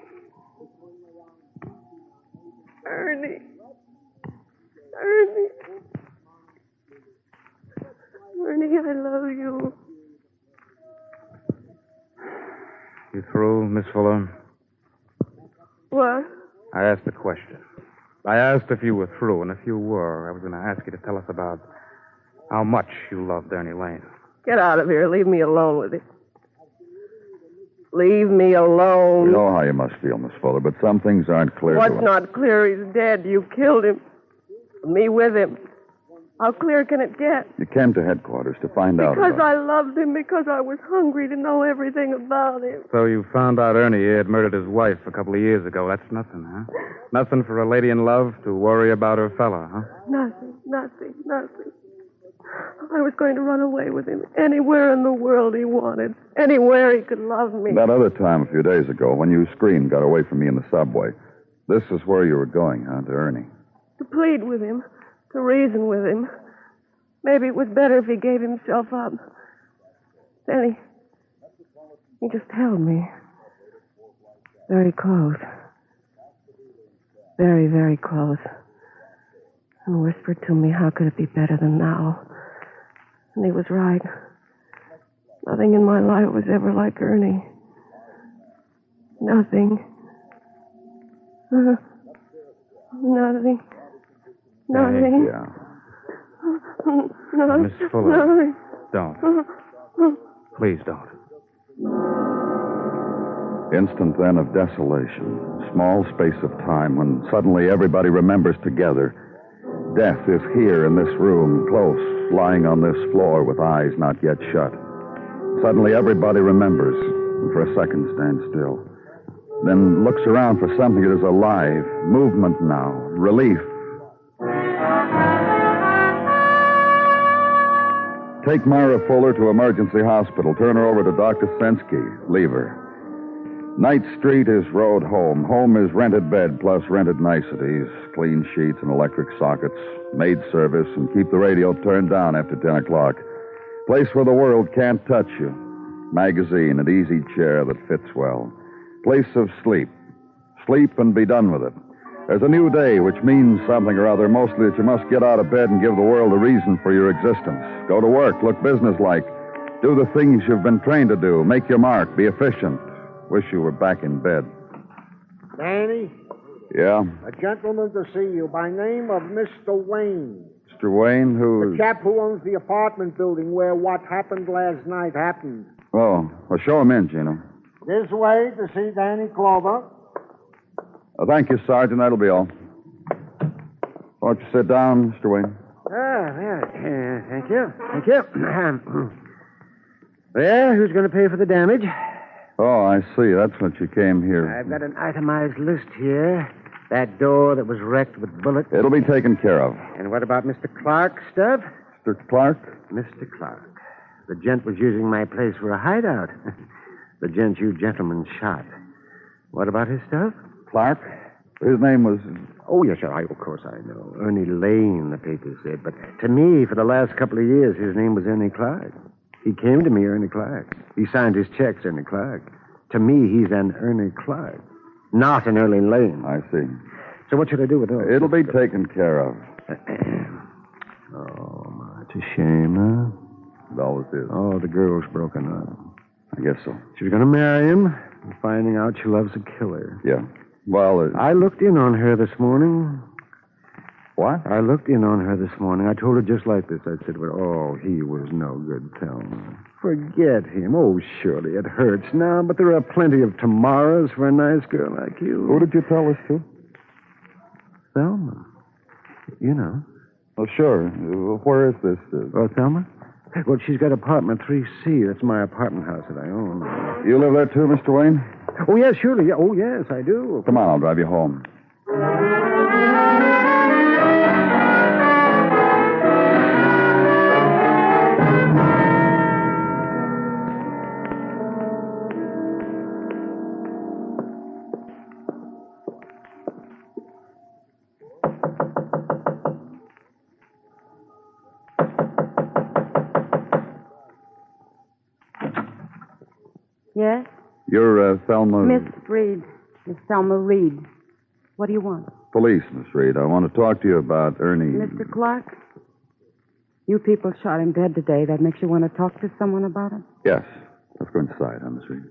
Ernie. Ernie. Ernie, I love you. You through, Miss Fuller? What? I asked a question. I asked if you were through, and if you were, I was going to ask you to tell us about how much you loved Ernie Lane. Get out of here. Leave me alone with it. Leave me alone. We know how you must feel, Miss Fuller, but some things aren't clear. What's not clear? He's dead. You killed him. Me with him. How clear can it get? You came to headquarters to find out Because about I loved him, because I was hungry to know everything about him. So you found out Ernie had murdered his wife a couple of years ago. That's nothing, huh? Nothing for a lady in love to worry about her fella, huh? Nothing. I was going to run away with him anywhere in the world he wanted. Anywhere he could love me. That other time a few days ago, when you screamed, got away from me in the subway. This is where you were going, huh, to Ernie? To plead with him. To reason with him. Maybe it was better if he gave himself up. Then he just held me. Very close. Very, very close. And whispered to me, how could it be better than now? And he was right. Nothing in my life was ever like Ernie. Nothing. Nothing. Yeah. Miss Fuller, don't. Please don't. Instant then of desolation. Small space of time when suddenly everybody remembers together. Death is here in this room, close, lying on this floor with eyes not yet shut. Suddenly everybody remembers, and for a second stands still. Then looks around for something that is alive, movement now, relief. Take Myra Fuller to emergency hospital. Turn her over to Dr. Sensky. Leave her. Night Street is road home. Home is rented bed plus rented niceties, clean sheets and electric sockets, maid service, and keep the radio turned down after 10 o'clock. Place where the world can't touch you. Magazine and easy chair that fits well. Place of sleep. Sleep and be done with it. There's a new day, which means something or other, mostly that you must get out of bed and give the world a reason for your existence. Go to work, look businesslike. Do the things you've been trained to do. Make your mark, be efficient. Wish you were back in bed. Danny? Yeah? A gentleman to see you by name of Mr. Wayne. Mr. Wayne, who... The chap who owns the apartment building where what happened last night happened. Oh, well, show him in, Gino. This way to see Danny Clover. Thank you, Sergeant. That'll be all. Won't you sit down, Mr. Wayne? Thank you. Well, who's going to pay for the damage? Oh, I see. That's what you came here. I've got an itemized list here. That door that was wrecked with bullets. It'll be taken care of. And what about Mr. Clark's stuff? Mr. Clark? Mr. Clark. The gent was using my place for a hideout. The gent you gentlemen shot. What about his stuff? Clark? His name was... Oh, yes, sir. Of course I know. Ernie Lane, the paper said. But to me, for the last couple of years, his name was Ernie Clark. He came to me, Ernie Clark. He signed his checks, Ernie Clark. To me, he's an Ernie Clark, not an Ernie Lane. I see. So what should I do with those? It'll be taken care of. Oh, it's a shame, huh? It always is. Oh, the girl's broken up. I guess so. She's going to marry him, finding out she loves a killer. Yeah. Well, I looked in on her this morning. What? I looked in on her this morning. I told her just like this. I said, well, he was no good, Thelma. Forget him. Oh, surely it hurts now, but there are plenty of tomorrows for a nice girl like you. Who did you tell this to? Thelma. You know. Oh, sure. Where is this? Oh, Thelma? Well, she's got apartment 3C. That's my apartment house that I own. You live there too, Mr. Wayne? Oh, yes, surely. Oh, yes, I do. Come on, I'll drive you home. Yes? You're Thelma... Miss Reed. Miss Thelma Reed. What do you want? Police, Miss Reed. I want to talk to you about Ernie... Mr. Clark? You people shot him dead today. That makes you want to talk to someone about it? Yes. Let's go inside, huh, Miss Reed?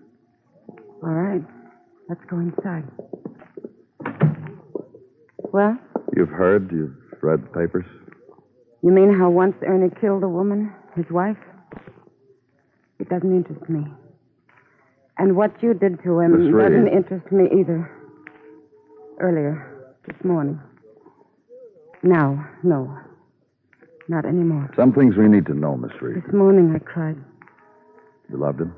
All right. Let's go inside. Well? You've heard? You've read the papers? You mean how once Ernie killed a woman, his wife? It doesn't interest me. And what you did to him doesn't interest me either. Earlier, this morning. Now, no. Not anymore. Some things we need to know, Miss Reed. This morning I cried. You loved him?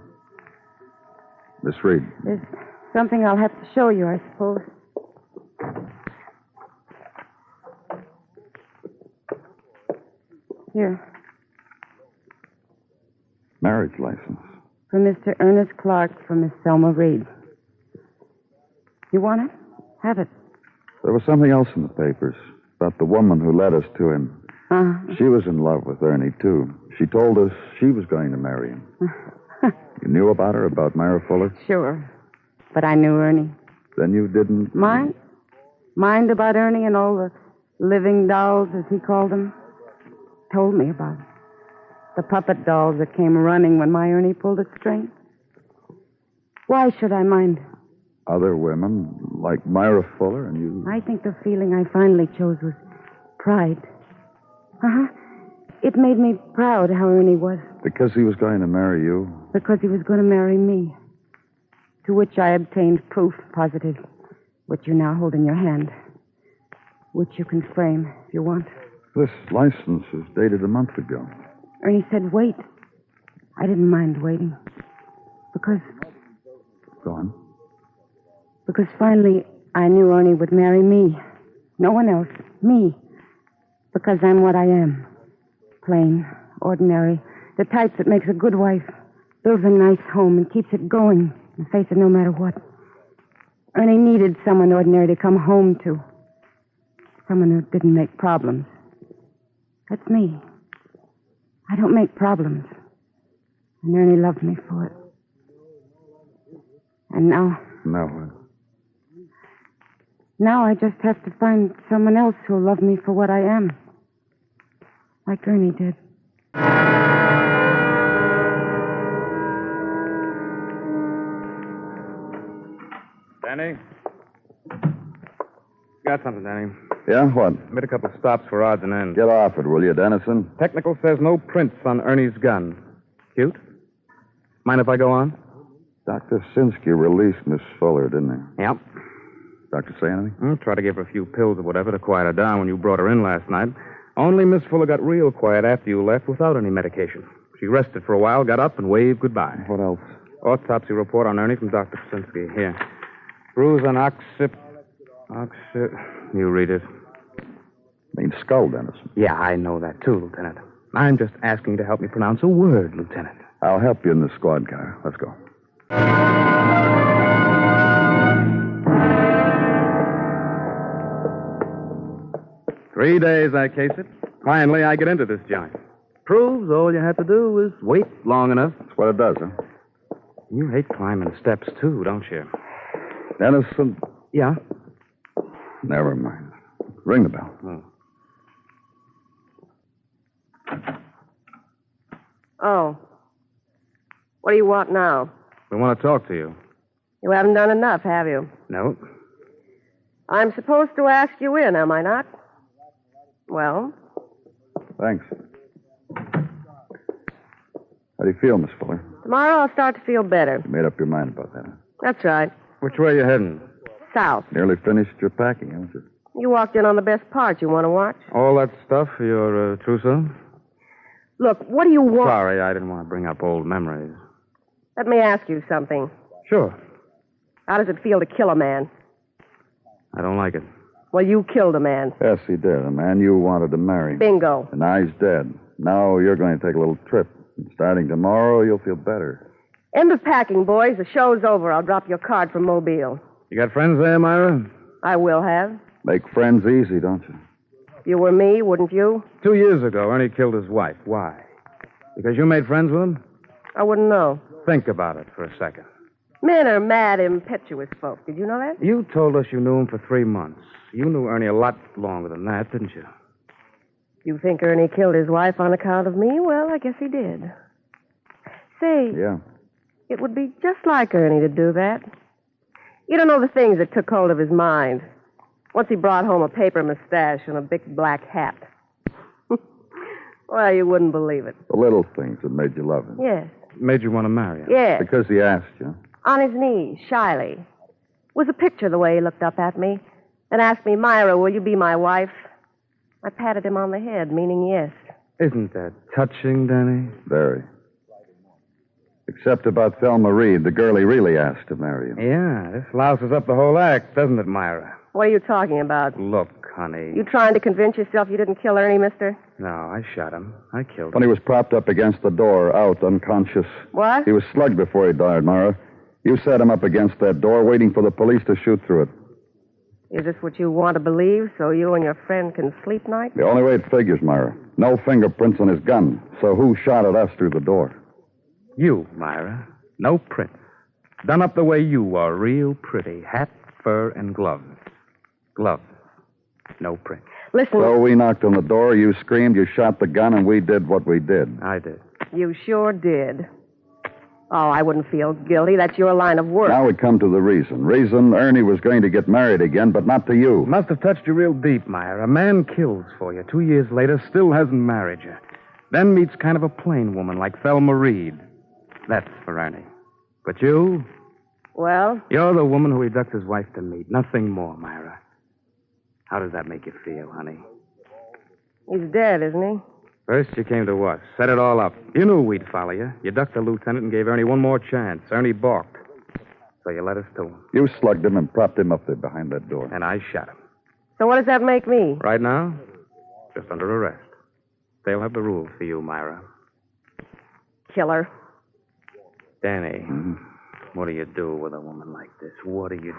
Miss Reed. There's something I'll have to show you, I suppose. Here. Marriage license. For Mr. Ernest Clark from Miss Selma Reed. You want it? Have it. There was something else in the papers about the woman who led us to him. Uh-huh. She was in love with Ernie, too. She told us she was going to marry him. You knew about her, about Myra Fuller? Sure. But I knew Ernie. Then you didn't... Mind? Mind about Ernie and all the living dolls, as he called them? Told me about it. The puppet dolls that came running when my Ernie pulled its string. Why should I mind? Other women, like Myra Fuller, and you... I think the feeling I finally chose was pride. Uh-huh. It made me proud how Ernie was. Because he was going to marry you? Because he was going to marry me. To which I obtained proof positive, which you now hold in your hand. Which you can frame if you want. This license was dated a month ago. Ernie said wait. I didn't mind waiting. Because... Go on. Because finally I knew Ernie would marry me. No one else. Me. Because I'm what I am. Plain, ordinary. The type that makes a good wife. Builds a nice home and keeps it going in the face of no matter what. Ernie needed someone ordinary to come home to. Someone who didn't make problems. That's me. I don't make problems. And Ernie loved me for it. And now... Now what? Now I just have to find someone else who'll love me for what I am. Like Ernie did. Danny? Got something, Danny. Yeah, what? Made a couple of stops for odds and ends. Get off it, will you, Dennison? Technical says no prints on Ernie's gun. Cute? Mind if I go on? Dr. Sinsky released Miss Fuller, didn't he? Yep. Doctor say anything? Tried to give her a few pills or whatever to quiet her down when you brought her in last night. Only Miss Fuller got real quiet after you left without any medication. She rested for a while, got up, and waved goodbye. What else? Autopsy report on Ernie from Dr. Sinsky. Here. Bruise on occiput... You read it. Means skull, Dennison. Yeah, I know that too, Lieutenant. I'm just asking you to help me pronounce a word, Lieutenant. I'll help you in the squad car. Let's go. 3 days I case it. Finally, I get into this joint. Proves all you have to do is wait long enough. That's what it does, huh? You hate climbing steps, too, don't you? Dennison? Yeah? Never mind. Ring the bell. Oh. What do you want now? We want to talk to you. You haven't done enough, have you? No. I'm supposed to ask you in, am I not? Well? Thanks. How do you feel, Miss Fuller? Tomorrow I'll start to feel better. You made up your mind about that, huh? That's right. Which way are you heading? South. Nearly finished your packing, haven't you? You walked in on the best part. You want to watch? All that stuff for your trousseau? Look, what do you want? Sorry, I didn't want to bring up old memories. Let me ask you something. Sure. How does it feel to kill a man? I don't like it. Well, you killed a man. Yes, he did. A man you wanted to marry. Bingo. And now he's dead. Now you're going to take a little trip. And starting tomorrow, you'll feel better. End of packing, boys. The show's over. I'll drop your card from Mobile. You got friends there, Myra? I will have. Make friends easy, don't you? If you were me, wouldn't you? 2 years ago, Ernie killed his wife. Why? Because you made friends with him? I wouldn't know. Think about it for a second. Men are mad, impetuous folk. Did you know that? You told us you knew him for 3 months. You knew Ernie a lot longer than that, didn't you? You think Ernie killed his wife on account of me? Well, I guess he did. Say... Yeah. It would be just like Ernie to do that. You don't know the things that took hold of his mind. Once he brought home a paper mustache and a big black hat. Well, you wouldn't believe it. The little things that made you love him. Yes. Made you want to marry him? Yes. Because he asked you. On his knees, shyly. It was a picture the way he looked up at me and asked me, Myra, will you be my wife? I patted him on the head, meaning yes. Isn't that touching, Danny? Very. Except about Thelma Reed, the girl he really asked to marry him. Yeah, this louses up the whole act, doesn't it, Myra? What are you talking about? Look, honey. You trying to convince yourself you didn't kill Ernie, mister? No, I shot him. I killed him. When he was propped up against the door, out, unconscious. What? He was slugged before he died, Myra. You set him up against that door, waiting for the police to shoot through it. Is this what you want to believe so you and your friend can sleep night? The only way it figures, Myra. No fingerprints on his gun. So who shot at us through the door? You, Myra. No prints. Done up the way you are, real pretty. Hat, fur, and gloves. Gloves. No prints. Listen. So we knocked on the door, you screamed, you shot the gun, and we did what we did. I did. You sure did. Oh, I wouldn't feel guilty. That's your line of work. Now we come to the reason. Reason Ernie was going to get married again, but not to you. Must have touched you real deep, Myra. A man kills for you. 2 years later, still hasn't married you. Then meets kind of a plain woman like Thelma Reed. That's for Ernie. But you? Well? You're the woman who he ducked his wife to meet. Nothing more, Myra. How does that make you feel, honey? He's dead, isn't he? First, you came to us. Set it all up. You knew we'd follow you. You ducked the lieutenant and gave Ernie one more chance. Ernie balked. So you let us to him. You slugged him and propped him up there behind that door. And I shot him. So what does that make me? Right now, just under arrest. They'll have the rules for you, Myra. Killer. Danny, what do you do with a woman like this? What do you...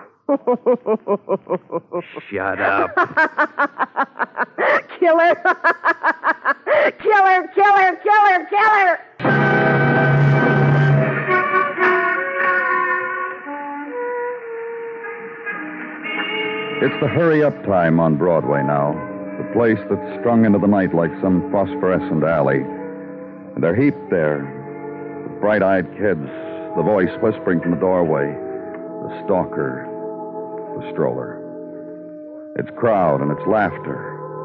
Shut up. Killer. Killer, killer, killer, killer. It's the hurry-up time on Broadway now. The place that's strung into the night like some phosphorescent alley. And they're heaped there. The bright-eyed kids, the voice whispering from the doorway, the stalker, the stroller. It's crowd and it's laughter,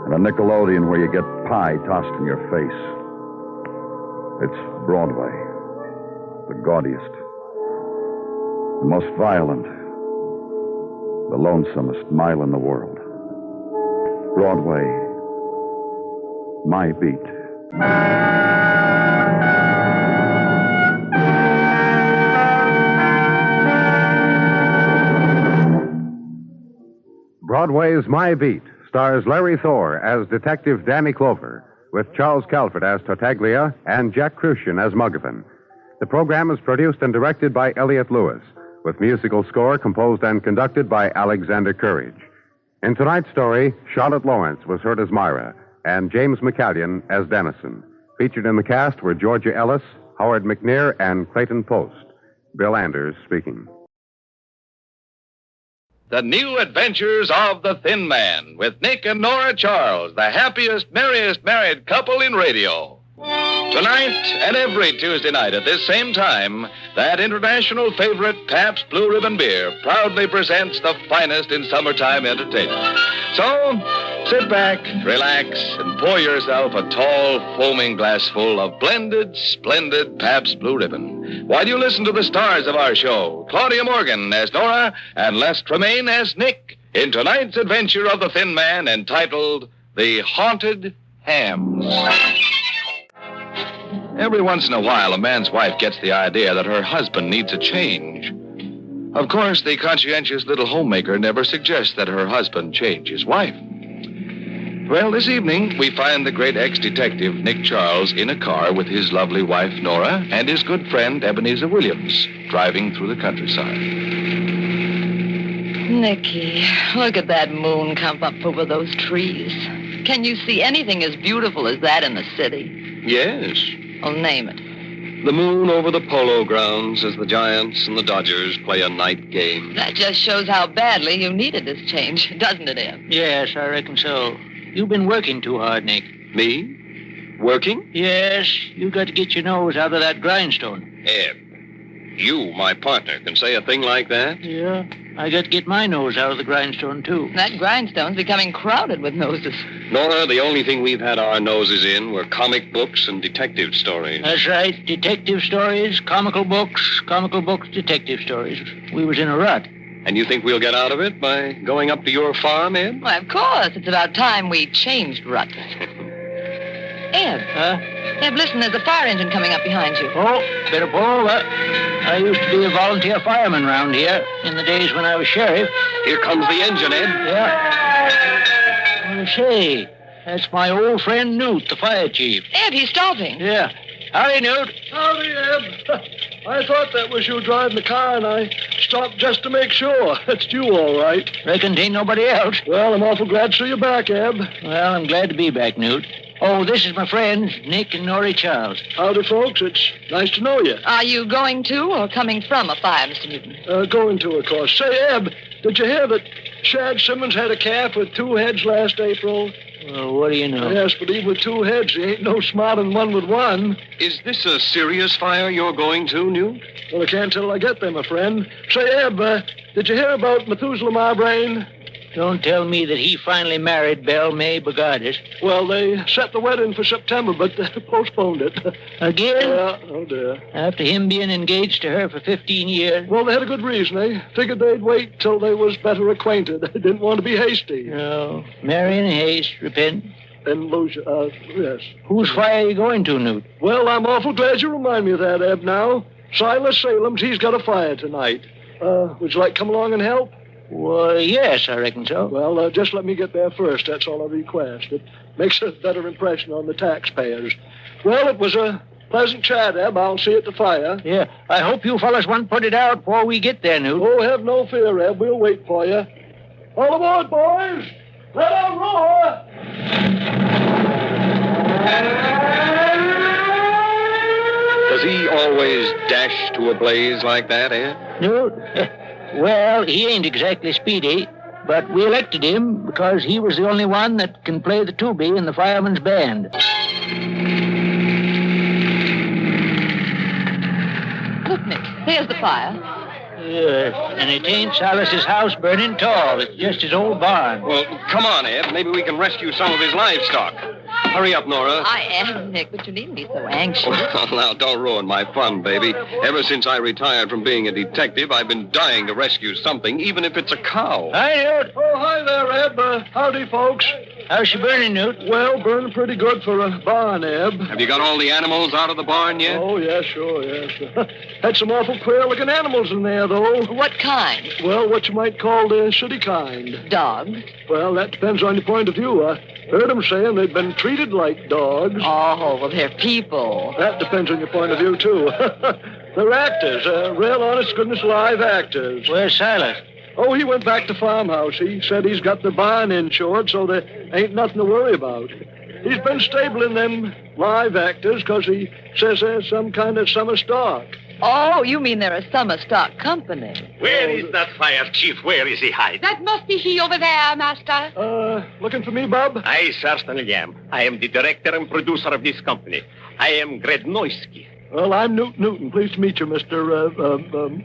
and a Nickelodeon where you get pie tossed in your face. It's Broadway, the gaudiest, the most violent, the lonesomest mile in the world. Broadway, my beat. Broadway's My Beat stars Larry Thor as Detective Danny Clover, with Charles Calvert as Tartaglia and Jack Crucian as Muggavan. The program is produced and directed by Elliott Lewis, with musical score composed and conducted by Alexander Courage. In tonight's story, Charlotte Lawrence was heard as Myra, and James McCallion as Dennison. Featured in the cast were Georgia Ellis, Howard McNear, and Clayton Post. Bill Anders speaking. The New Adventures of the Thin Man, with Nick and Nora Charles, the happiest, merriest married couple in radio. Tonight and every Tuesday night at this same time, that international favorite Pabst Blue Ribbon Beer proudly presents the finest in summertime entertainment. So, sit back, relax, and pour yourself a tall, foaming glass full of blended, splendid Pabst Blue Ribbon while you listen to the stars of our show, Claudia Morgan as Nora and Les Tremaine as Nick, in tonight's adventure of the Thin Man entitled The Haunted Hams. Every once in a while, a man's wife gets the idea that her husband needs a change. Of course, the conscientious little homemaker never suggests that her husband change his wife. Well, this evening, we find the great ex-detective, Nick Charles, in a car with his lovely wife, Nora, and his good friend, Ebenezer Williams, driving through the countryside. Nicky, look at that moon come up over those trees. Can you see anything as beautiful as that in the city? Yes. Well, name it. The moon over the polo grounds as the Giants and the Dodgers play a night game. That just shows how badly you needed this change, doesn't it, Ed? Yes, I reckon so. You've been working too hard, Nick. Me? Working? Yes, you got to get your nose out of that grindstone. Ed, You, my partner, can say a thing like that? Yeah. I got to get my nose out of the grindstone, too. That grindstone's becoming crowded with noses. Nora, the only thing we've had our noses in were comic books and detective stories. That's right. Detective stories, comical books, detective stories. We was in a rut. And you think we'll get out of it by going up to your farm, Ed? Why, of course. It's about time we changed rut. Ed. Ed, listen, there's a fire engine coming up behind you. Oh, better pull. I used to be a volunteer fireman around here in the days when I was sheriff. Here comes the engine, Ed. Yeah. Well, say, that's my old friend Newt, the fire chief. Ed, he's stopping. Yeah. Howdy, Newt. Howdy, Eb. I thought that was you driving the car, and I stopped just to make sure. That's you, all right. Reckon ain't nobody else. Well, I'm awful glad to see you back, Eb. Well, I'm glad to be back, Newt. Oh, this is my friends, Nick and Nori Charles. Howdy, folks. It's nice to know you. Are you going to or coming from a fire, Mr. Newton? Going to, of course. Say, Eb, did you hear that Shad Simmons had a calf with 2 heads last April? Well, what do you know? Yes, but even with 2 heads, he ain't no smarter than one with one. Is this a serious fire you're going to, Newt? Well, I can't till I get there, my friend. Say, Eb, did you hear about Methuselah Marbrain? Don't tell me that he finally married Belle May Bogardus. Well, they set the wedding for September, but they postponed it. Again? Oh, dear. After him being engaged to her for 15 years? Well, they had a good reason. They figured they'd wait till they was better acquainted. They didn't want to be hasty. No. Marry in haste, repent. And lose, yes. Whose fire are you going to, Newt? Well, I'm awful glad you remind me of that, Eb, now. Silas Salem's, he's got a fire tonight. Would you like to come along and help? Well, yes, I reckon so. Well, just let me get there first. That's all I request. It makes a better impression on the taxpayers. Well, it was a pleasant chat, Eb. I'll see you at the fire. Yeah, I hope you fellas won't put it out before we get there, Newt. Oh, have no fear, Eb. We'll wait for you. All aboard, boys! Let out roar! Does he always dash to a blaze like that, Ed? Newt? Well, he ain't exactly speedy, but we elected him because he was the only one that can play the tubie in the fireman's band. Look, Nick, there's the fire. And it ain't Silas's house burning tall. It's just his old barn. Well, come on, Ed. Maybe we can rescue some of his livestock. Hurry up, Nora. I am, Nick, but you needn't be so anxious. Well, now, don't ruin my fun, baby. Ever since I retired from being a detective, I've been dying to rescue something, even if it's a cow. Hi, Newt. Oh, hi there, Eb. Howdy, folks. How's she burning, Newt? Well, burning pretty good for a barn, Eb. Have you got all the animals out of the barn yet? Oh, yes, sure, yes. Had some awful queer-looking animals in there, though. What kind? Well, what you might call the city kind. Dogs? Well, that depends on your point of view. I heard them saying they'd been treated like dogs. Oh, well, they're people. That depends on your point of view, too. They're actors, real honest-goodness live actors. Where's Silas? Oh, he went back to farmhouse. He said he's got the barn insured, so there ain't nothing to worry about. He's been stabling them live actors because he says there's some kind of summer stock. Oh, you mean they're a summer stock company. Where is that fire chief? Where is he hiding? That must be he over there, Master. Looking for me, Bob? I certainly am. I am the director and producer of this company. I am Grednoisky. Well, I'm Newton. Pleased to meet you, Mr.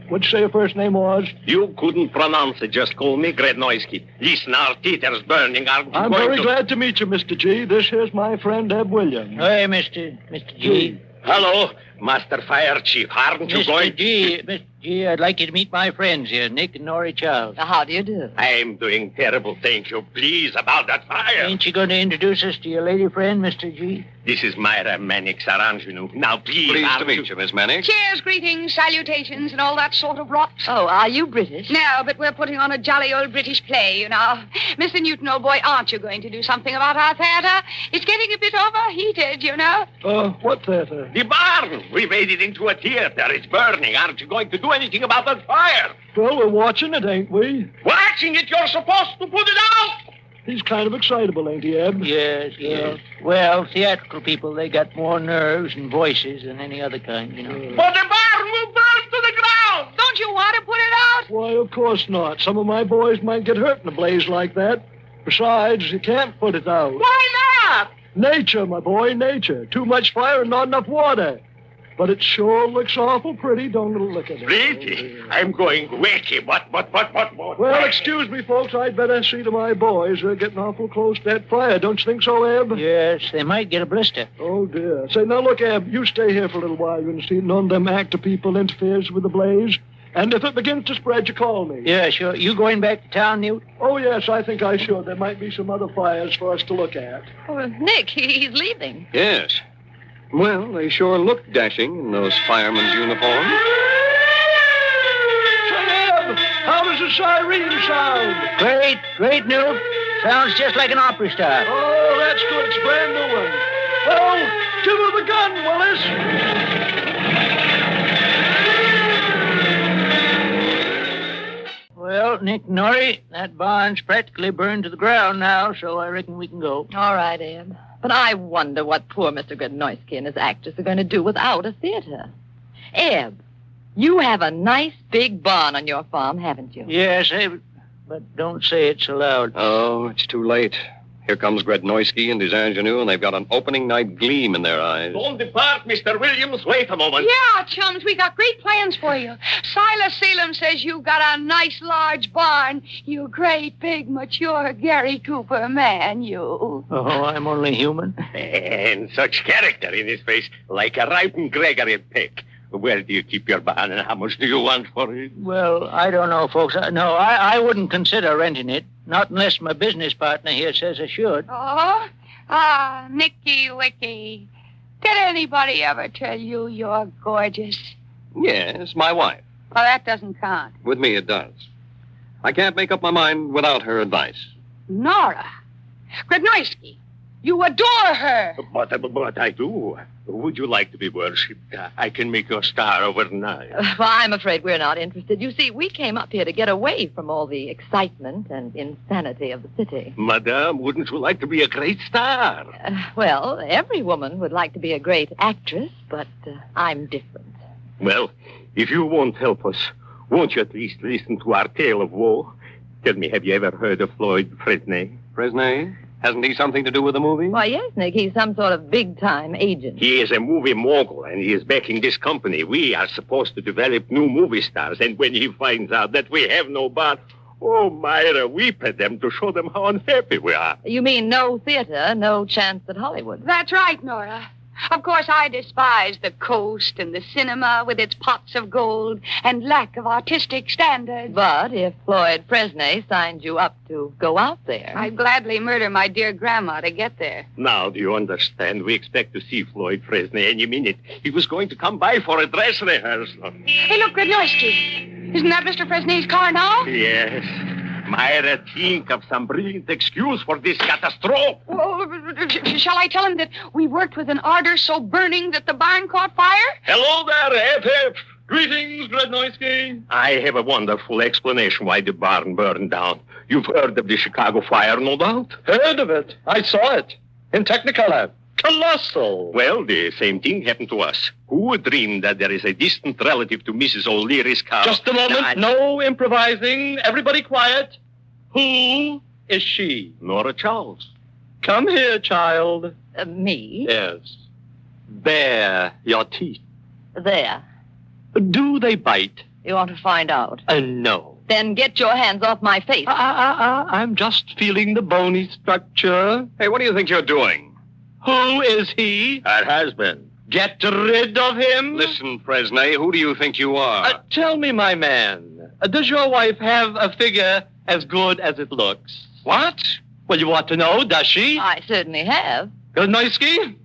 What'd you say your first name was? You couldn't pronounce it. Just call me Grednoisky. Listen, our teether's burning. Aren't you I'm going very to... glad to meet you, Mr. G. This here's my friend, Eb Williams. Hey, Mr. G. Hello, Master Fire Chief. Aren't you going... Mr. G, I'd like you to meet my friends here, Nick and Nori Charles. How do you do? I'm doing terrible, thank you. Please, about that fire. Ain't you going to introduce us to your lady friend, Mr. G? This is Myra Mannix Arrangenu. Now, please... Pleased to meet you, Miss Mannix. Cheers, greetings, salutations, and all that sort of rot. Oh, are you British? No, but we're putting on a jolly old British play, you know. Mr. Newton, old boy, aren't you going to do something about our theater? It's getting a bit overheated, you know. What theater? The barn. We made it into a theater. It's burning. Aren't you going to do anything about that fire? Well, we're watching it, ain't we? Watching it? You're supposed to put it out. He's kind of excitable, ain't he, Eb? Yes. Well, theatrical people, they got more nerves and voices than any other kind, you know. But the barn will burn to the ground. Don't you want to put it out? Why, of course not. Some of my boys might get hurt in a blaze like that. Besides, you can't put it out. Why not? Nature, my boy, nature. Too much fire and not enough water. But it sure looks awful pretty, don't it? Look at it. Pretty? I'm going wacky. What? Well, excuse me, folks. I'd better see to my boys. They're getting awful close to that fire. Don't you think so, Eb? Yes, they might get a blister. Oh, dear. Say, now, look, Eb, you stay here for a little while. You can see none of them actor people interferes with the blaze. And if it begins to spread, you call me. Yeah, sure. You going back to town, Newt? Oh, yes, I think I should. There might be some other fires for us to look at. Oh, Nick, he's leaving. Yes. Well, they sure look dashing in those firemen's uniforms. Say, Eb, how does the siren sound? Great, Newt. Sounds just like an opera star. Oh, that's good. It's a brand new one. Well, give her the gun, Willis. Well, Nick Norrie, that barn's practically burned to the ground now, so I reckon we can go. All right, Eb. But I wonder what poor Mr. Gradnoisky and his actress are going to do without a theater. Eb, you have a nice big barn on your farm, haven't you? Yes, but don't say it so loud. Oh, it's too late. Here comes Gradnoisky and his ingenue, and they've got an opening night gleam in their eyes. Don't depart, Mr. Williams. Wait a moment. Yeah, chums, we got great plans for you. Silas Salem says you got a nice large barn. You great, big, mature Gary Cooper man, you. Oh, I'm only human. And such character in his face, like a ripened Gregory Peck. Where do you keep your barn, and how much do you want for it? Well, I don't know, folks. No, I wouldn't consider renting it. Not unless my business partner here says I should. Oh, Nicky Wicky. Did anybody ever tell you you're gorgeous? Yes, my wife. Well, that doesn't count. With me, it does. I can't make up my mind without her advice. Nora. Gradnoisky. You adore her. But I do. Would you like to be worshipped? I can make you a star overnight. Well, I'm afraid we're not interested. You see, we came up here to get away from all the excitement and insanity of the city. Madame, wouldn't you like to be a great star? Well, every woman would like to be a great actress, but I'm different. Well, if you won't help us, won't you at least listen to our tale of woe? Tell me, have you ever heard of Floyd Fresnay? Fresnay? Hasn't he something to do with the movie? Why, yes, Nick. He's some sort of big-time agent. He is a movie mogul, and he is backing this company. We are supposed to develop new movie stars, and when he finds out that we have no barn, oh, Myra, weep at them to show them how unhappy we are. You mean no theater, no chance at Hollywood? That's right, Nora. Of course, I despise the coast and the cinema with its pots of gold and lack of artistic standards. But if Floyd Fresnay signed you up to go out there... I'd gladly murder my dear grandma to get there. Now, do you understand? We expect to see Floyd Fresnay any minute. He was going to come by for a dress rehearsal. Hey, look, Gradnoisky. Isn't that Mr. Fresnay's car now? Yes. Myra, think of some brilliant excuse for this catastrophe. Well, shall I tell him that we worked with an ardor so burning that the barn caught fire? Hello there, F.F. Greetings, Gradnoisky. I have a wonderful explanation why the barn burned down. You've heard of the Chicago fire, no doubt? Heard of it. I saw it. In Technicolor. Colossal. Well, the same thing happened to us. Who would dream that there is a distant relative to Mrs. O'Leary's cow? Just a moment. No improvising. Everybody quiet. Who is she? Nora Charles. Come here, child. Me? Yes. Bare your teeth. There. Do they bite? You want to find out? No. Then get your hands off my face. I'm just feeling the bony structure. Hey, what do you think you're doing? Who is he? Her husband. Get rid of him. Listen, Fresnay, who do you think you are? Tell me, my man, does your wife have a figure as good as it looks? What? Well, you ought to know, does she? I certainly have. Gradnoisky,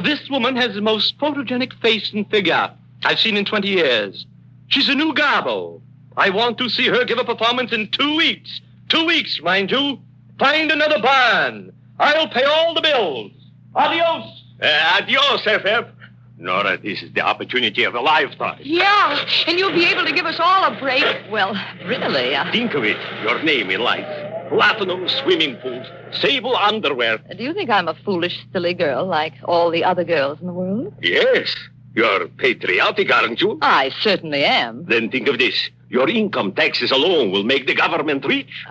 this woman has the most photogenic face and figure I've seen in 20 years. She's a new garbo. I want to see her give a performance in 2 weeks. 2 weeks, mind you. Find another barn. I'll pay all the bills. Adios. Adios, F.F. Nora, this is the opportunity of a lifetime. Yeah, and you'll be able to give us all a break. Well, really, Think of it. Your name in lights. Platinum swimming pools. Sable underwear. Do you think I'm a foolish, silly girl like all the other girls in the world? Yes. You're patriotic, aren't you? I certainly am. Then think of this. Your income taxes alone will make the government rich.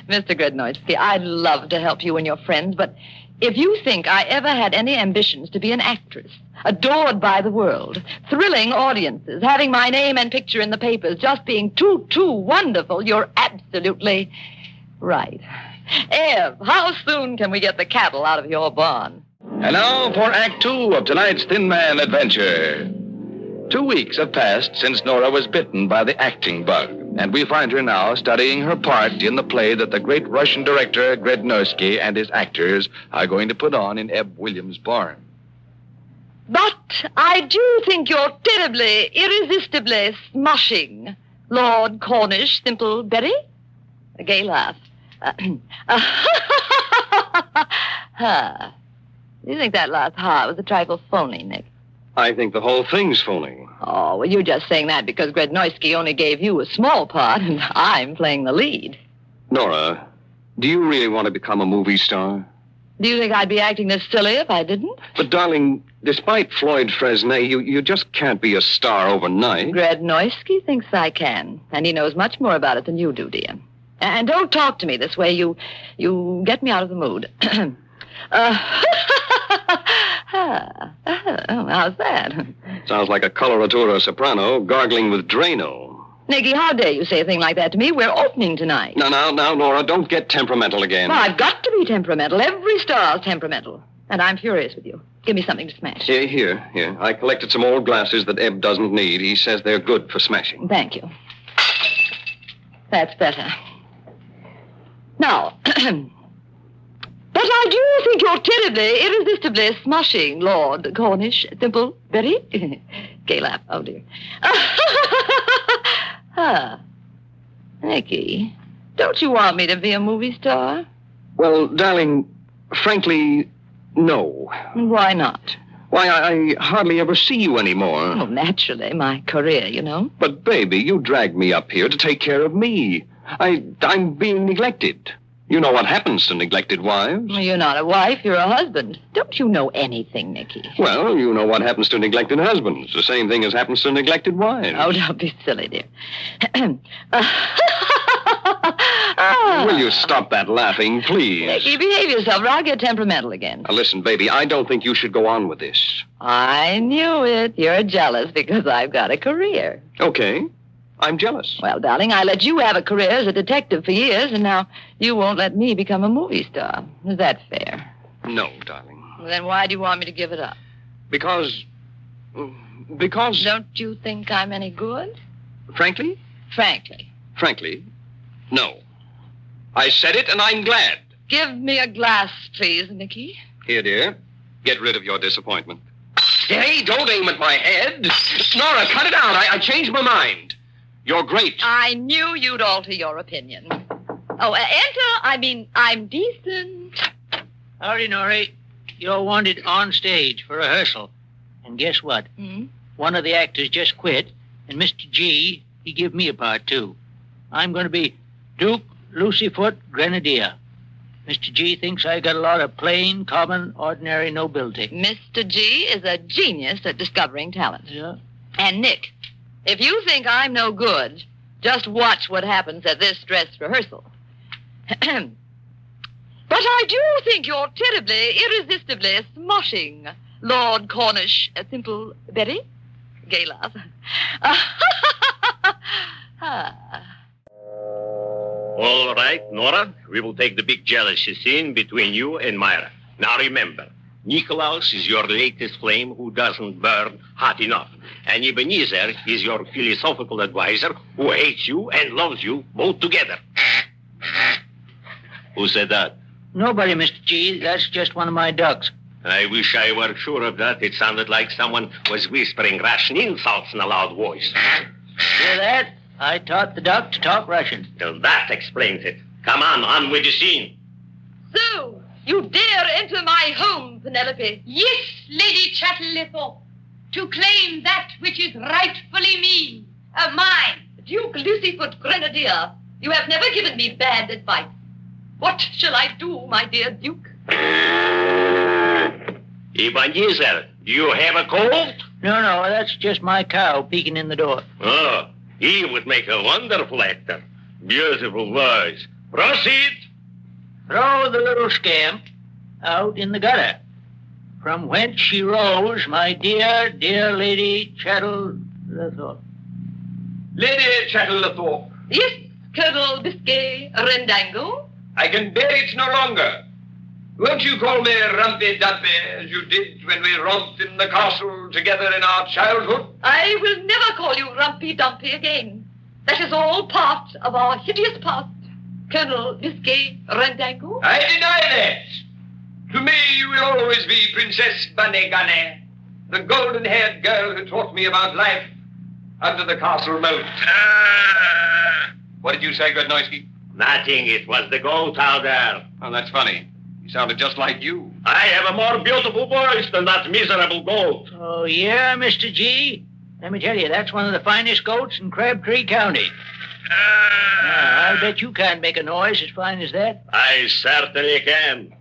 Mr. Gradnoisky, I'd love to help you and your friends, but if you think I ever had any ambitions to be an actress, adored by the world, thrilling audiences, having my name and picture in the papers, just being too wonderful, you're absolutely right. Eve, how soon can we get the cattle out of your barn? And now for Act 2 of tonight's Thin Man adventure. 2 weeks have passed since Nora was bitten by the acting bug, and we find her now studying her part in the play that the great Russian director Grednoisky and his actors are going to put on in Eb Williams' barn. But I do think you're terribly, irresistibly smushing, Lord Cornish Thimpleberry. A gay laugh. You think that last ha was a trifle phony, Nick? I think the whole thing's phony. Oh, well, you're just saying that because Grednoisky only gave you a small part and I'm playing the lead. Nora, do you really want to become a movie star? Do you think I'd be acting this silly if I didn't? But, darling, despite Floyd Fresnay, you just can't be a star overnight. Grednoisky thinks I can, and he knows much more about it than you do, dear. And don't talk to me this way. You get me out of the mood. How's that? Sounds like a coloratura soprano gargling with Drano. Nicky, how dare you say a thing like that to me? We're opening tonight. Now, Nora, don't get temperamental again. Well, I've got to be temperamental. Every star's temperamental. And I'm furious with you. Give me something to smash. Here. I collected some old glasses that Eb doesn't need. He says they're good for smashing. Thank you. That's better. Now, but I do think you're terribly, irresistibly smushing, Lord Cornish Thimpleberry. Gay laugh. Oh, dear. Nicky, don't you want me to be a movie star? Well, darling, frankly, no. Why not? Why, I hardly ever see you anymore. Well, naturally, my career, you know. But, baby, you dragged me up here to take care of me. I'm being neglected. You know what happens to neglected wives. Well, you're not a wife, you're a husband. Don't you know anything, Nicky? Well, you know what happens to neglected husbands. The same thing as happens to neglected wives. Oh, don't be silly, dear. Will you stop that laughing, please? Nicky, behave yourself or I'll get temperamental again. Now, listen, baby, I don't think you should go on with this. I knew it. You're jealous because I've got a career. Okay. I'm jealous. Well, darling, I let you have a career as a detective for years, and now you won't let me become a movie star. Is that fair? No, darling. Well, then why do you want me to give it up? Because... Don't you think I'm any good? Frankly? Frankly, no. I said it, and I'm glad. Give me a glass, please, Nicky. Here, dear. Get rid of your disappointment. Hey, don't aim at my head. Nora, cut it out. I changed my mind. You're great. I knew you'd alter your opinion. Oh, I'm decent. Howdy, Norrie. You're wanted on stage for rehearsal. And guess what? One of the actors just quit, and Mr. G, he give me a part, too. I'm going to be Duke Lucyfoot Grenadier. Mr. G thinks I got a lot of plain, common, ordinary nobility. Mr. G is a genius at discovering talent. Yeah. And, Nick, if you think I'm no good, just watch what happens at this dress rehearsal. But I do think you're terribly, irresistibly smushing, Lord Cornish Thimpleberry. Gay laugh. All right, Nora, we will take the big jealousy scene between you and Myra. Now remember, Nikolaus is your latest flame who doesn't burn hot enough. And Ebenezer is your philosophical advisor who hates you and loves you both together. Who said that? Nobody, Mr. G. That's just one of my ducks. I wish I were sure of that. It sounded like someone was whispering Russian insults in a loud voice. Hear that? I taught the duck to talk Russian. Well, that explains it. Come on with the scene. So, you dare enter my home, Penelope? Yes, Lady Chatterlithorpe, to claim that which is rightfully me, mine. Duke Lucyfoot Grenadier, you have never given me bad advice. What shall I do, my dear Duke? Ebenezer, do you have a cold? No, that's just my cow peeking in the door. Oh, he would make a wonderful actor. Beautiful voice. Proceed. Throw the little scamp out in the gutter. From whence she rose, my dear, dear Lady Chatterlethorpe. Lady Chatterlethorpe. Yes, Colonel Biscay Rendango? I can bear it no longer. Won't you call me Rumpy Dumpy as you did when we romped in the castle together in our childhood? I will never call you Rumpy Dumpy again. That is all part of our hideous past, Colonel Biscay Rendango. I deny that. To me, you will always be Princess Bunny Gunny, the golden-haired girl who taught me about life under the castle moat. What did you say, Grodnoisky? Nothing. It was the goat out there. Oh, that's funny. He sounded just like you. I have a more beautiful voice than that miserable goat. Oh, yeah, Mr. G? Let me tell you, that's one of the finest goats in Crabtree County. I bet you can't make a noise as fine as that. I certainly can.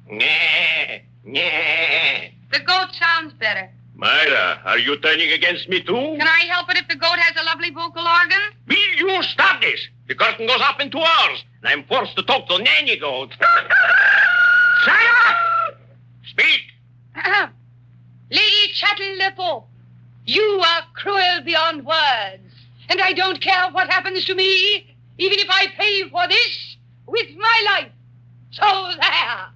Nyeh, nyeh. The goat sounds better. Myra, are you turning against me too? Can I help it if the goat has a lovely vocal organ? Will you stop this? The curtain goes up in 2 hours, and I'm forced to talk to Nanny Goat. Shut up! Speak! Lady Chatterlethorpe, you are cruel beyond words, and I don't care what happens to me, even if I pay for this with my life. So there.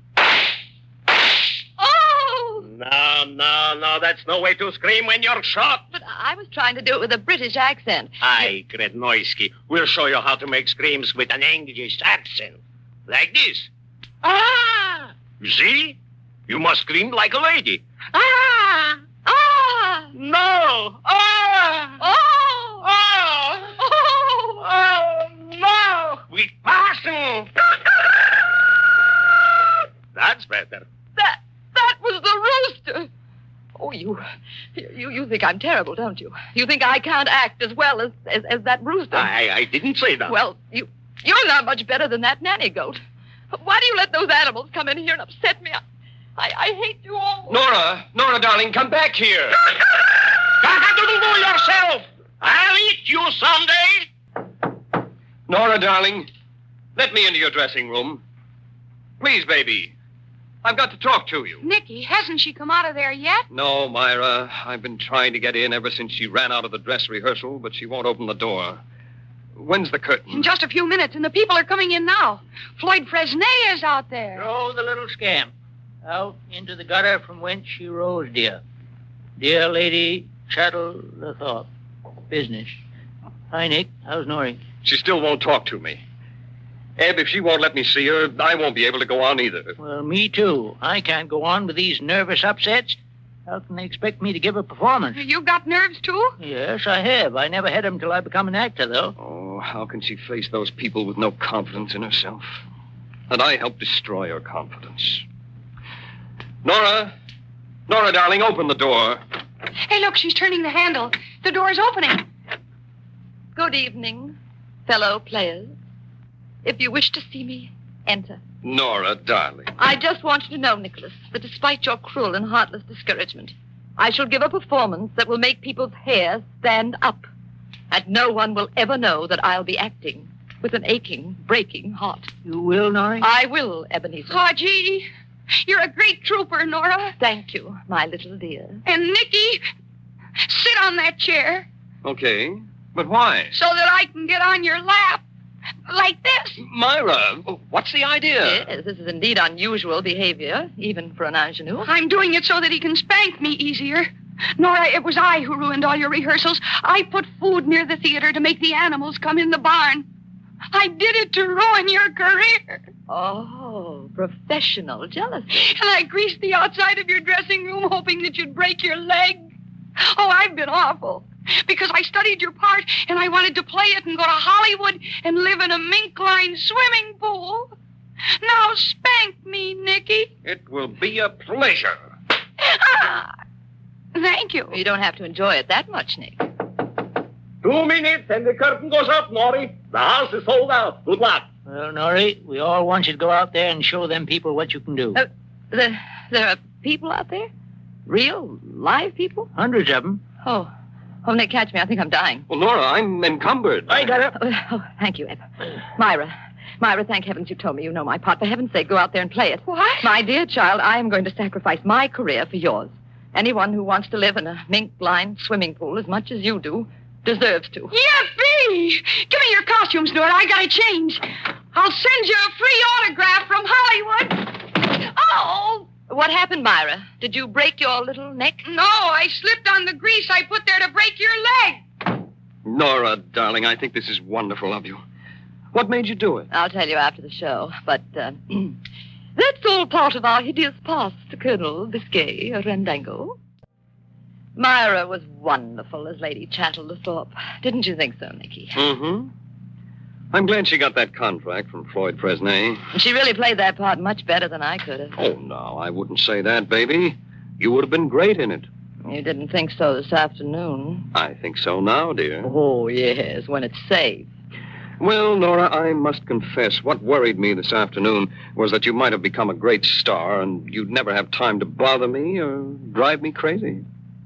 Oh! No, that's no way to scream when you're shot. But I was trying to do it with a British accent. Aye, Grodnoisky, we'll show you how to make screams with an English accent. Like this. Ah! You see? You must scream like a lady. Ah! Ah! No! Ah! Oh! Ah! Oh! Oh, no! With passion! That's better. That was the rooster. Oh, you think I'm terrible, don't you? You think I can't act as well as that rooster? I didn't say that. Well, you're not much better than that nanny goat. Why do you let those animals come in here and upset me? I hate you all. Nora, darling, come back here. Cock-a-doodle-doo yourself. I'll eat you someday. Nora, darling, let me into your dressing room. Please, baby. I've got to talk to you. Nicky, hasn't she come out of there yet? No, Myra. I've been trying to get in ever since she ran out of the dress rehearsal, but she won't open the door. When's the curtain? In just a few minutes, and the people are coming in now. Floyd Fresnay is out there. Throw the little scamp out into the gutter from whence she rose, dear. Dear Lady Chatterlethorpe. Business. Hi, Nick. How's Norrie? She still won't talk to me. Eb, if she won't let me see her, I won't be able to go on either. Well, me too. I can't go on with these nervous upsets. How can they expect me to give a performance? You got nerves, too? Yes, I have. I never had them till I become an actor, though. Oh, how can she face those people with no confidence in herself? And I helped destroy her confidence. Nora, darling, open the door. Hey, look, she's turning the handle. The door's opening. Good evening, fellow players. If you wish to see me, enter. Nora, darling. I just want you to know, Nicholas, that despite your cruel and heartless discouragement, I shall give a performance that will make people's hair stand up. And no one will ever know that I'll be acting with an aching, breaking heart. You will, Norrie? I will, Ebenezer. Oh, gee. You're a great trooper, Nora. Thank you, my little dear. And, Nicky, sit on that chair. Okay, but why? So that I can get on your lap. Like this. Myra, what's the idea? Yes, this is indeed unusual behavior, even for an ingenue. I'm doing it so that he can spank me easier. Nora, it was I who ruined all your rehearsals. I put food near the theater to make the animals come in the barn. I did it to ruin your career. Oh, professional jealousy. And I greased the outside of your dressing room hoping that you'd break your leg. Oh, I've been awful. Because I studied your part, and I wanted to play it and go to Hollywood and live in a mink-lined swimming pool. Now spank me, Nicky. It will be a pleasure. Thank you. You don't have to enjoy it that much, Nick. 2 minutes and the curtain goes up, Norrie. The house is sold out. Good luck. Well, Norrie, we all want you to go out there and show them people what you can do. There are people out there? Real, live people? Hundreds of them. Oh, Nick, catch me. I think I'm dying. Well, Nora, I'm encumbered. I got it. Oh, thank you, Eb. Myra, Myra, thank heavens you told me you know my part. For heaven's sake, go out there and play it. What? My dear child, I am going to sacrifice my career for yours. Anyone who wants to live in a mink-lined swimming pool as much as you do deserves to. Yippee! Give me your costumes, Nora. I gotta change. I'll send you a free autograph from Hollywood. Oh! What happened, Myra? Did you break your little neck? No, I slipped on the grease I put there to break your leg. Nora, darling, I think this is wonderful of you. What made you do it? I'll tell you after the show, but that's all part of our hideous past, Colonel Biscay Rendango. Myra was wonderful as Lady Chatterthorpe. Didn't you think so, Nicky? Mm-hmm. I'm glad she got that contract from Floyd Fresnay. She really played that part much better than I could have. Oh, no, I wouldn't say that, baby. You would have been great in it. You didn't think so this afternoon. I think so now, dear. Oh, yes, when it's safe. Well, Nora, I must confess, what worried me this afternoon was that you might have become a great star and you'd never have time to bother me or drive me crazy.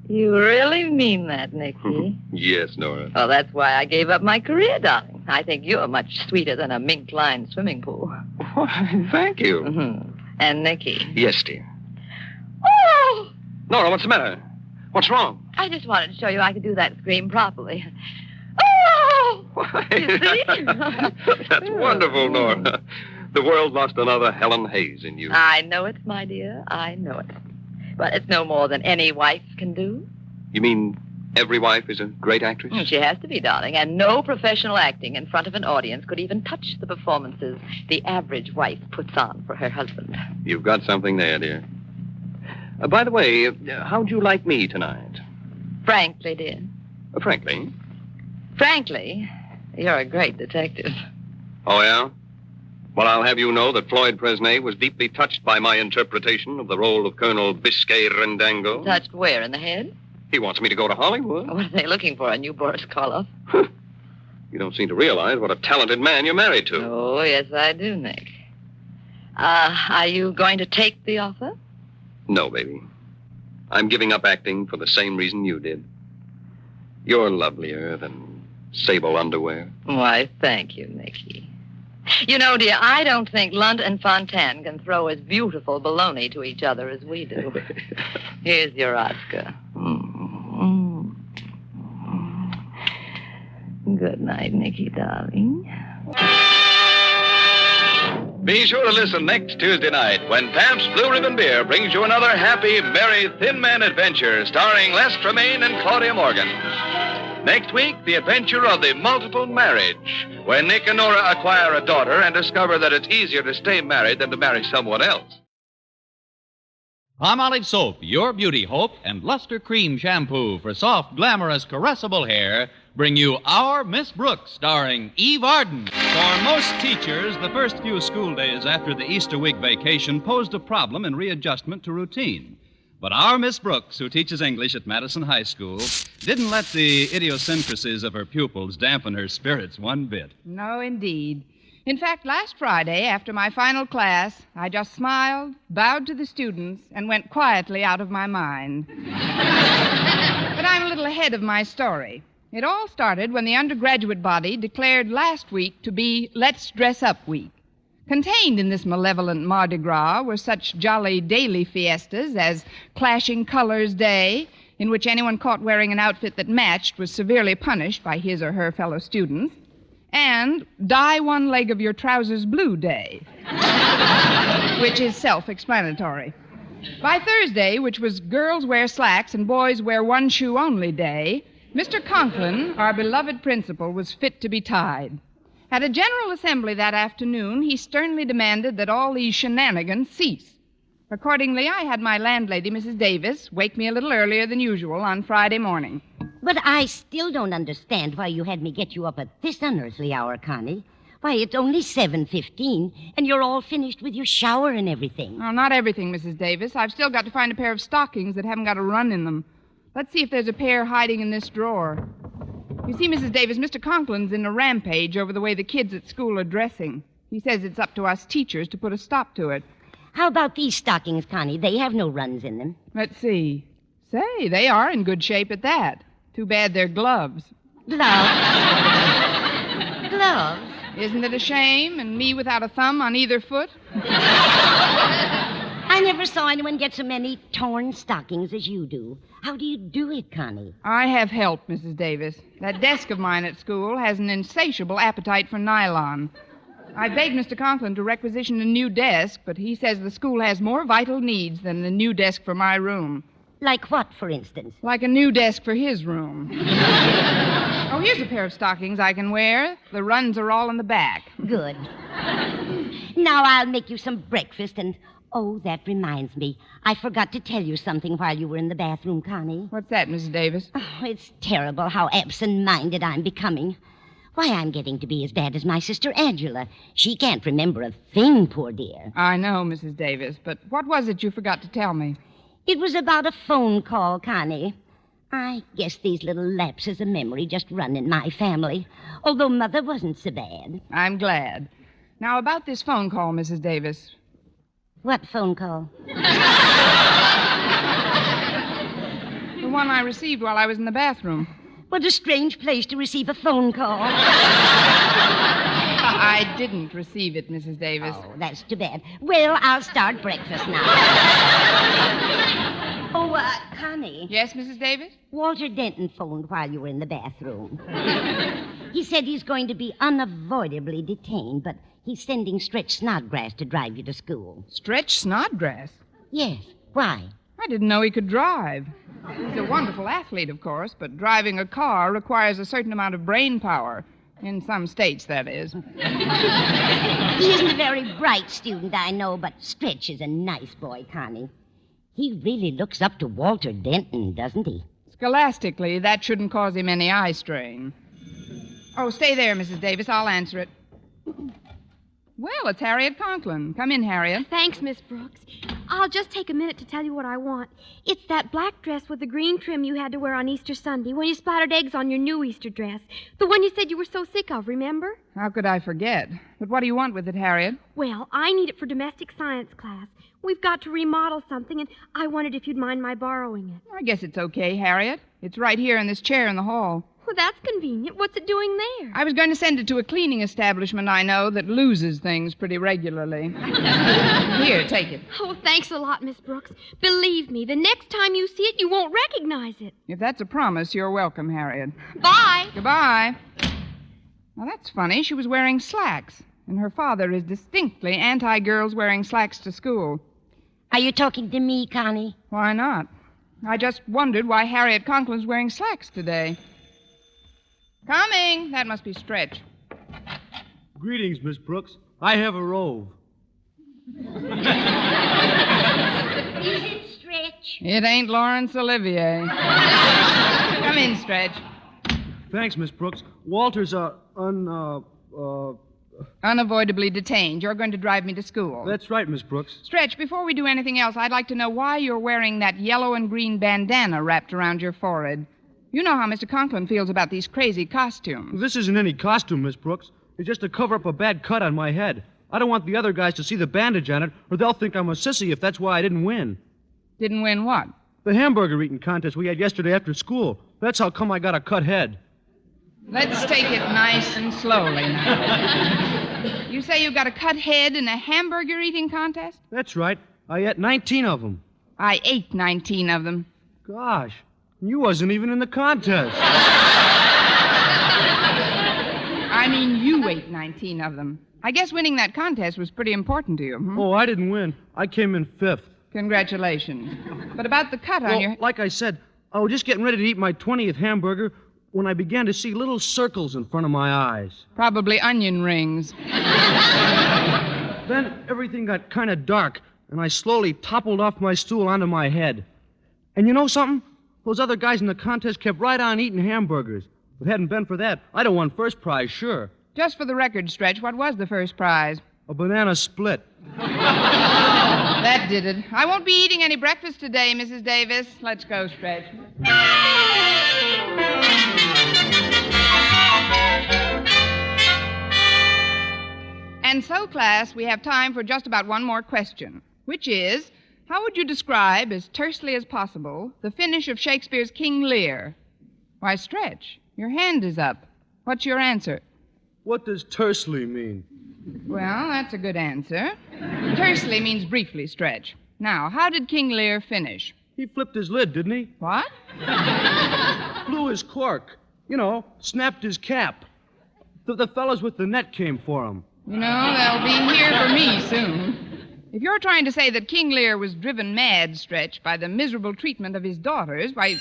You really mean that, Nicky? Yes, Nora. Well, that's why I gave up my career, darling. I think you're much sweeter than a mink-lined swimming pool. Why, thank you. Mm-hmm. And Nicky. Yes, dear. Oh! Nora, what's the matter? What's wrong? I just wanted to show you I could do that scream properly. Oh! You see? That's wonderful, Nora. The world lost another Helen Hayes in you. I know it, my dear. I know it. But it's no more than any wife can do. You mean every wife is a great actress? She has to be, darling. And no professional acting in front of an audience could even touch the performances the average wife puts on for her husband. You've got something there, dear. By the way, how'd you like me tonight? Frankly, dear. Frankly? Frankly, you're a great detective. Oh, yeah? Well, I'll have you know that Floyd Fresnay was deeply touched by my interpretation of the role of Colonel Biscay Rendango. Touched where, in the head? He wants me to go to Hollywood. What are they looking for, a new Boris Karloff? You don't seem to realize what a talented man you're married to. Oh, yes, I do, Nick. Are you going to take the offer? No, baby. I'm giving up acting for the same reason you did. You're lovelier than sable underwear. Why, thank you, Nicky. You know, dear, I don't think Lunt and Fontaine can throw as beautiful baloney to each other as we do. Here's your Oscar. Good night, Nicky, darling. Be sure to listen next Tuesday night when Pabst Blue Ribbon Beer brings you another happy, merry Thin Man adventure starring Les Tremaine and Claudia Morgan. Next week, the adventure of the multiple marriage, when Nick and Nora acquire a daughter and discover that it's easier to stay married than to marry someone else. Palmolive Soap, your beauty hope, and Luster Cream Shampoo for soft, glamorous, caressable hair bring you Our Miss Brooks, starring Eve Arden. For most teachers, the first few school days after the Easter week vacation posed a problem in readjustment to routine. But our Miss Brooks, who teaches English at Madison High School, didn't let the idiosyncrasies of her pupils dampen her spirits one bit. No, indeed. In fact, last Friday, after my final class, I just smiled, bowed to the students, and went quietly out of my mind. But I'm a little ahead of my story. It all started when the undergraduate body declared last week to be Let's Dress Up Week. Contained in this malevolent Mardi Gras were such jolly daily fiestas as Clashing Colors Day, in which anyone caught wearing an outfit that matched was severely punished by his or her fellow students, and Dye One Leg of Your Trousers Blue Day, which is self-explanatory. By Thursday, which was Girls Wear Slacks and Boys Wear One Shoe Only Day, Mr. Conklin, our beloved principal, was fit to be tied. At a general assembly that afternoon, he sternly demanded that all these shenanigans cease. Accordingly, I had my landlady, Mrs. Davis, wake me a little earlier than usual on Friday morning. But I still don't understand why you had me get you up at this unearthly hour, Connie. Why, it's only 7:15, and you're all finished with your shower and everything. Oh, not everything, Mrs. Davis. I've still got to find a pair of stockings that haven't got a run in them. Let's see if there's a pair hiding in this drawer. You see, Mrs. Davis, Mr. Conklin's in a rampage over the way the kids at school are dressing. He says it's up to us teachers to put a stop to it. How about these stockings, Connie? They have no runs in them. Let's see. Say, they are in good shape at that. Too bad they're gloves. Gloves? Gloves? Isn't it a shame? And me without a thumb on either foot? I never saw anyone get so many torn stockings as you do. How do you do it, Connie? I have help, Mrs. Davis. That desk of mine at school has an insatiable appetite for nylon. I begged Mr. Conklin to requisition a new desk, but he says the school has more vital needs than a new desk for my room. Like what, for instance? Like a new desk for his room. Oh, here's a pair of stockings I can wear. The runs are all in the back. Good. Now I'll make you some breakfast and... Oh, that reminds me. I forgot to tell you something while you were in the bathroom, Connie. What's that, Mrs. Davis? Oh, it's terrible how absent-minded I'm becoming. Why, I'm getting to be as bad as my sister Angela. She can't remember a thing, poor dear. I know, Mrs. Davis, but what was it you forgot to tell me? It was about a phone call, Connie. I guess these little lapses of memory just run in my family, although Mother wasn't so bad. I'm glad. Now, about this phone call, Mrs. Davis. What phone call? The one I received while I was in the bathroom. What a strange place to receive a phone call. I didn't receive it, Mrs. Davis. Oh, that's too bad. Well, I'll start breakfast now. Oh, Connie. Yes, Mrs. Davis? Walter Denton phoned while you were in the bathroom. He said he's going to be unavoidably detained, but he's sending Stretch Snodgrass to drive you to school. Stretch Snodgrass? Yes. Why? I didn't know he could drive. He's a wonderful athlete, of course, but driving a car requires a certain amount of brain power. In some states, that is. He isn't a very bright student, I know, but Stretch is a nice boy, Connie. He really looks up to Walter Denton, doesn't he? Scholastically, that shouldn't cause him any eye strain. Oh, stay there, Mrs. Davis. I'll answer it. Well, it's Harriet Conklin. Come in, Harriet. Thanks, Miss Brooks. I'll just take a minute to tell you what I want. It's that black dress with the green trim you had to wear on Easter Sunday when you splattered eggs on your new Easter dress. The one you said you were so sick of, remember? How could I forget? But what do you want with it, Harriet? Well, I need it for domestic science class. We've got to remodel something, and I wondered if you'd mind my borrowing it. I guess it's okay, Harriet. It's right here in this chair in the hall. Well, that's convenient. What's it doing there? I was going to send it to a cleaning establishment I know that loses things pretty regularly. Here, take it. Oh, thanks a lot, Miss Brooks. Believe me, the next time you see it, you won't recognize it. If that's a promise, you're welcome, Harriet. Bye. Goodbye. Now, that's funny. She was wearing slacks, and her father is distinctly anti-girls wearing slacks to school. Are you talking to me, Connie? Why not? I just wondered why Harriet Conklin's wearing slacks today. Coming. That must be Stretch. Greetings, Miss Brooks. I have a rove. Is it Stretch? It ain't Laurence Olivier. Come in, Stretch. Thanks, Miss Brooks. Walter's unavoidably detained. You're going to drive me to school. That's right, Miss Brooks. Stretch, before we do anything else, I'd like to know why you're wearing that yellow and green bandana wrapped around your forehead. You know how Mr. Conklin feels about these crazy costumes. This isn't any costume, Miss Brooks. It's just to cover up a bad cut on my head. I don't want the other guys to see the bandage on it, or they'll think I'm a sissy if that's why I didn't win. Didn't win what? The hamburger eating contest we had yesterday after school. That's how come I got a cut head. Let's take it nice and slowly now. You say you got a cut head in a hamburger eating contest? That's right. I ate 19 of them. I ate 19 of them. Gosh, you wasn't even in the contest. I mean, you ate 19 of them. I guess winning that contest was pretty important to you. Oh, I didn't win. I came in 5th. Congratulations. But about the cut on your... Like I said, I was just getting ready to eat my 20th hamburger when I began to see little circles in front of my eyes. Probably onion rings. Then everything got kind of dark, and I slowly toppled off my stool onto my head. And you know something? Those other guys in the contest kept right on eating hamburgers. If it hadn't been for that, I'd have won first prize, sure. Just for the record, Stretch, what was the first prize? A banana split. That did it. I won't be eating any breakfast today, Mrs. Davis. Let's go, Stretch. And so, class, we have time for just about one more question, which is, how would you describe, as tersely as possible, the finish of Shakespeare's King Lear? Why, Stretch, your hand is up. What's your answer? What does tersely mean? Well, that's a good answer. Tersely means briefly stretch. Now, how did King Lear finish? He flipped his lid, didn't he? What? Blew his cork. You know, snapped his cap. The fellas with the net came for him. You know, they'll be here for me soon. If you're trying to say that King Lear was driven mad, Stretch, by the miserable treatment of his daughters, why...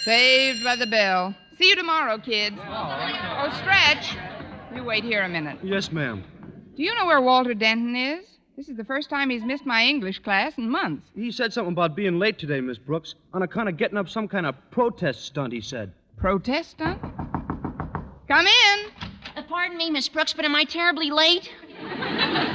Saved by the bell. See you tomorrow, kids. Oh, Stretch. You wait here a minute. Yes, ma'am. Do you know where Walter Denton is? This is the first time he's missed my English class in months. He said something about being late today, Miss Brooks, on account of getting up some kind of protest stunt, he said. Protest stunt? Come in. Pardon me, Miss Brooks, but am I terribly late?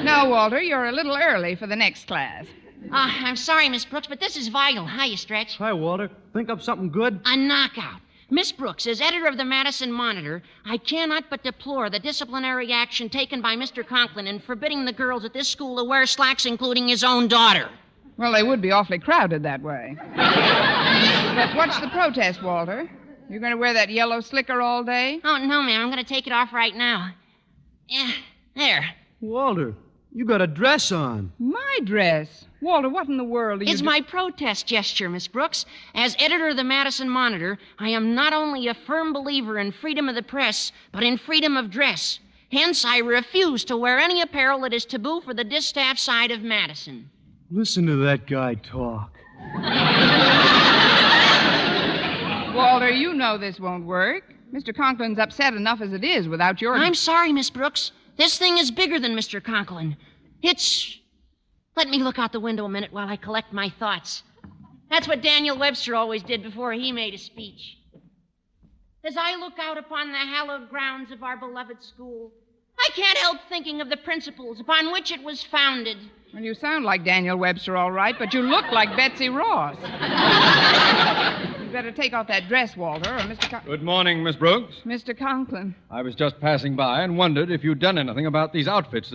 No, Walter, you're a little early for the next class. I'm sorry, Miss Brooks, but this is vital. Hiya, Stretch. Hi, Walter. Think up something good? A knockout. Miss Brooks, as editor of the Madison Monitor, I cannot but deplore the disciplinary action taken by Mr. Conklin in forbidding the girls at this school to wear slacks, including his own daughter. Well, they would be awfully crowded that way. But what's the protest, Walter? You're going to wear that yellow slicker all day? Oh, no, ma'am. I'm going to take it off right now. Yeah, there. Walter, you got a dress on. My dress? Walter, what in the world are you It's my protest gesture, Miss Brooks. As editor of the Madison Monitor, I am not only a firm believer in freedom of the press, but in freedom of dress. Hence, I refuse to wear any apparel that is taboo for the distaff side of Madison. Listen to that guy talk. Walter, you know this won't work. Mr. Conklin's upset enough as it is without your... I'm sorry, Miss Brooks. This thing is bigger than Mr. Conklin. It's... Let me look out the window a minute while I collect my thoughts. That's what Daniel Webster always did before he made a speech. As I look out upon the hallowed grounds of our beloved school, I can't help thinking of the principles upon which it was founded. Well, you sound like Daniel Webster, all right, but you look like Betsy Ross. You'd better take off that dress, Walter, or Mr. Good morning, Miss Brooks. Mr. Conklin. I was just passing by and wondered if you'd done anything about these outfits.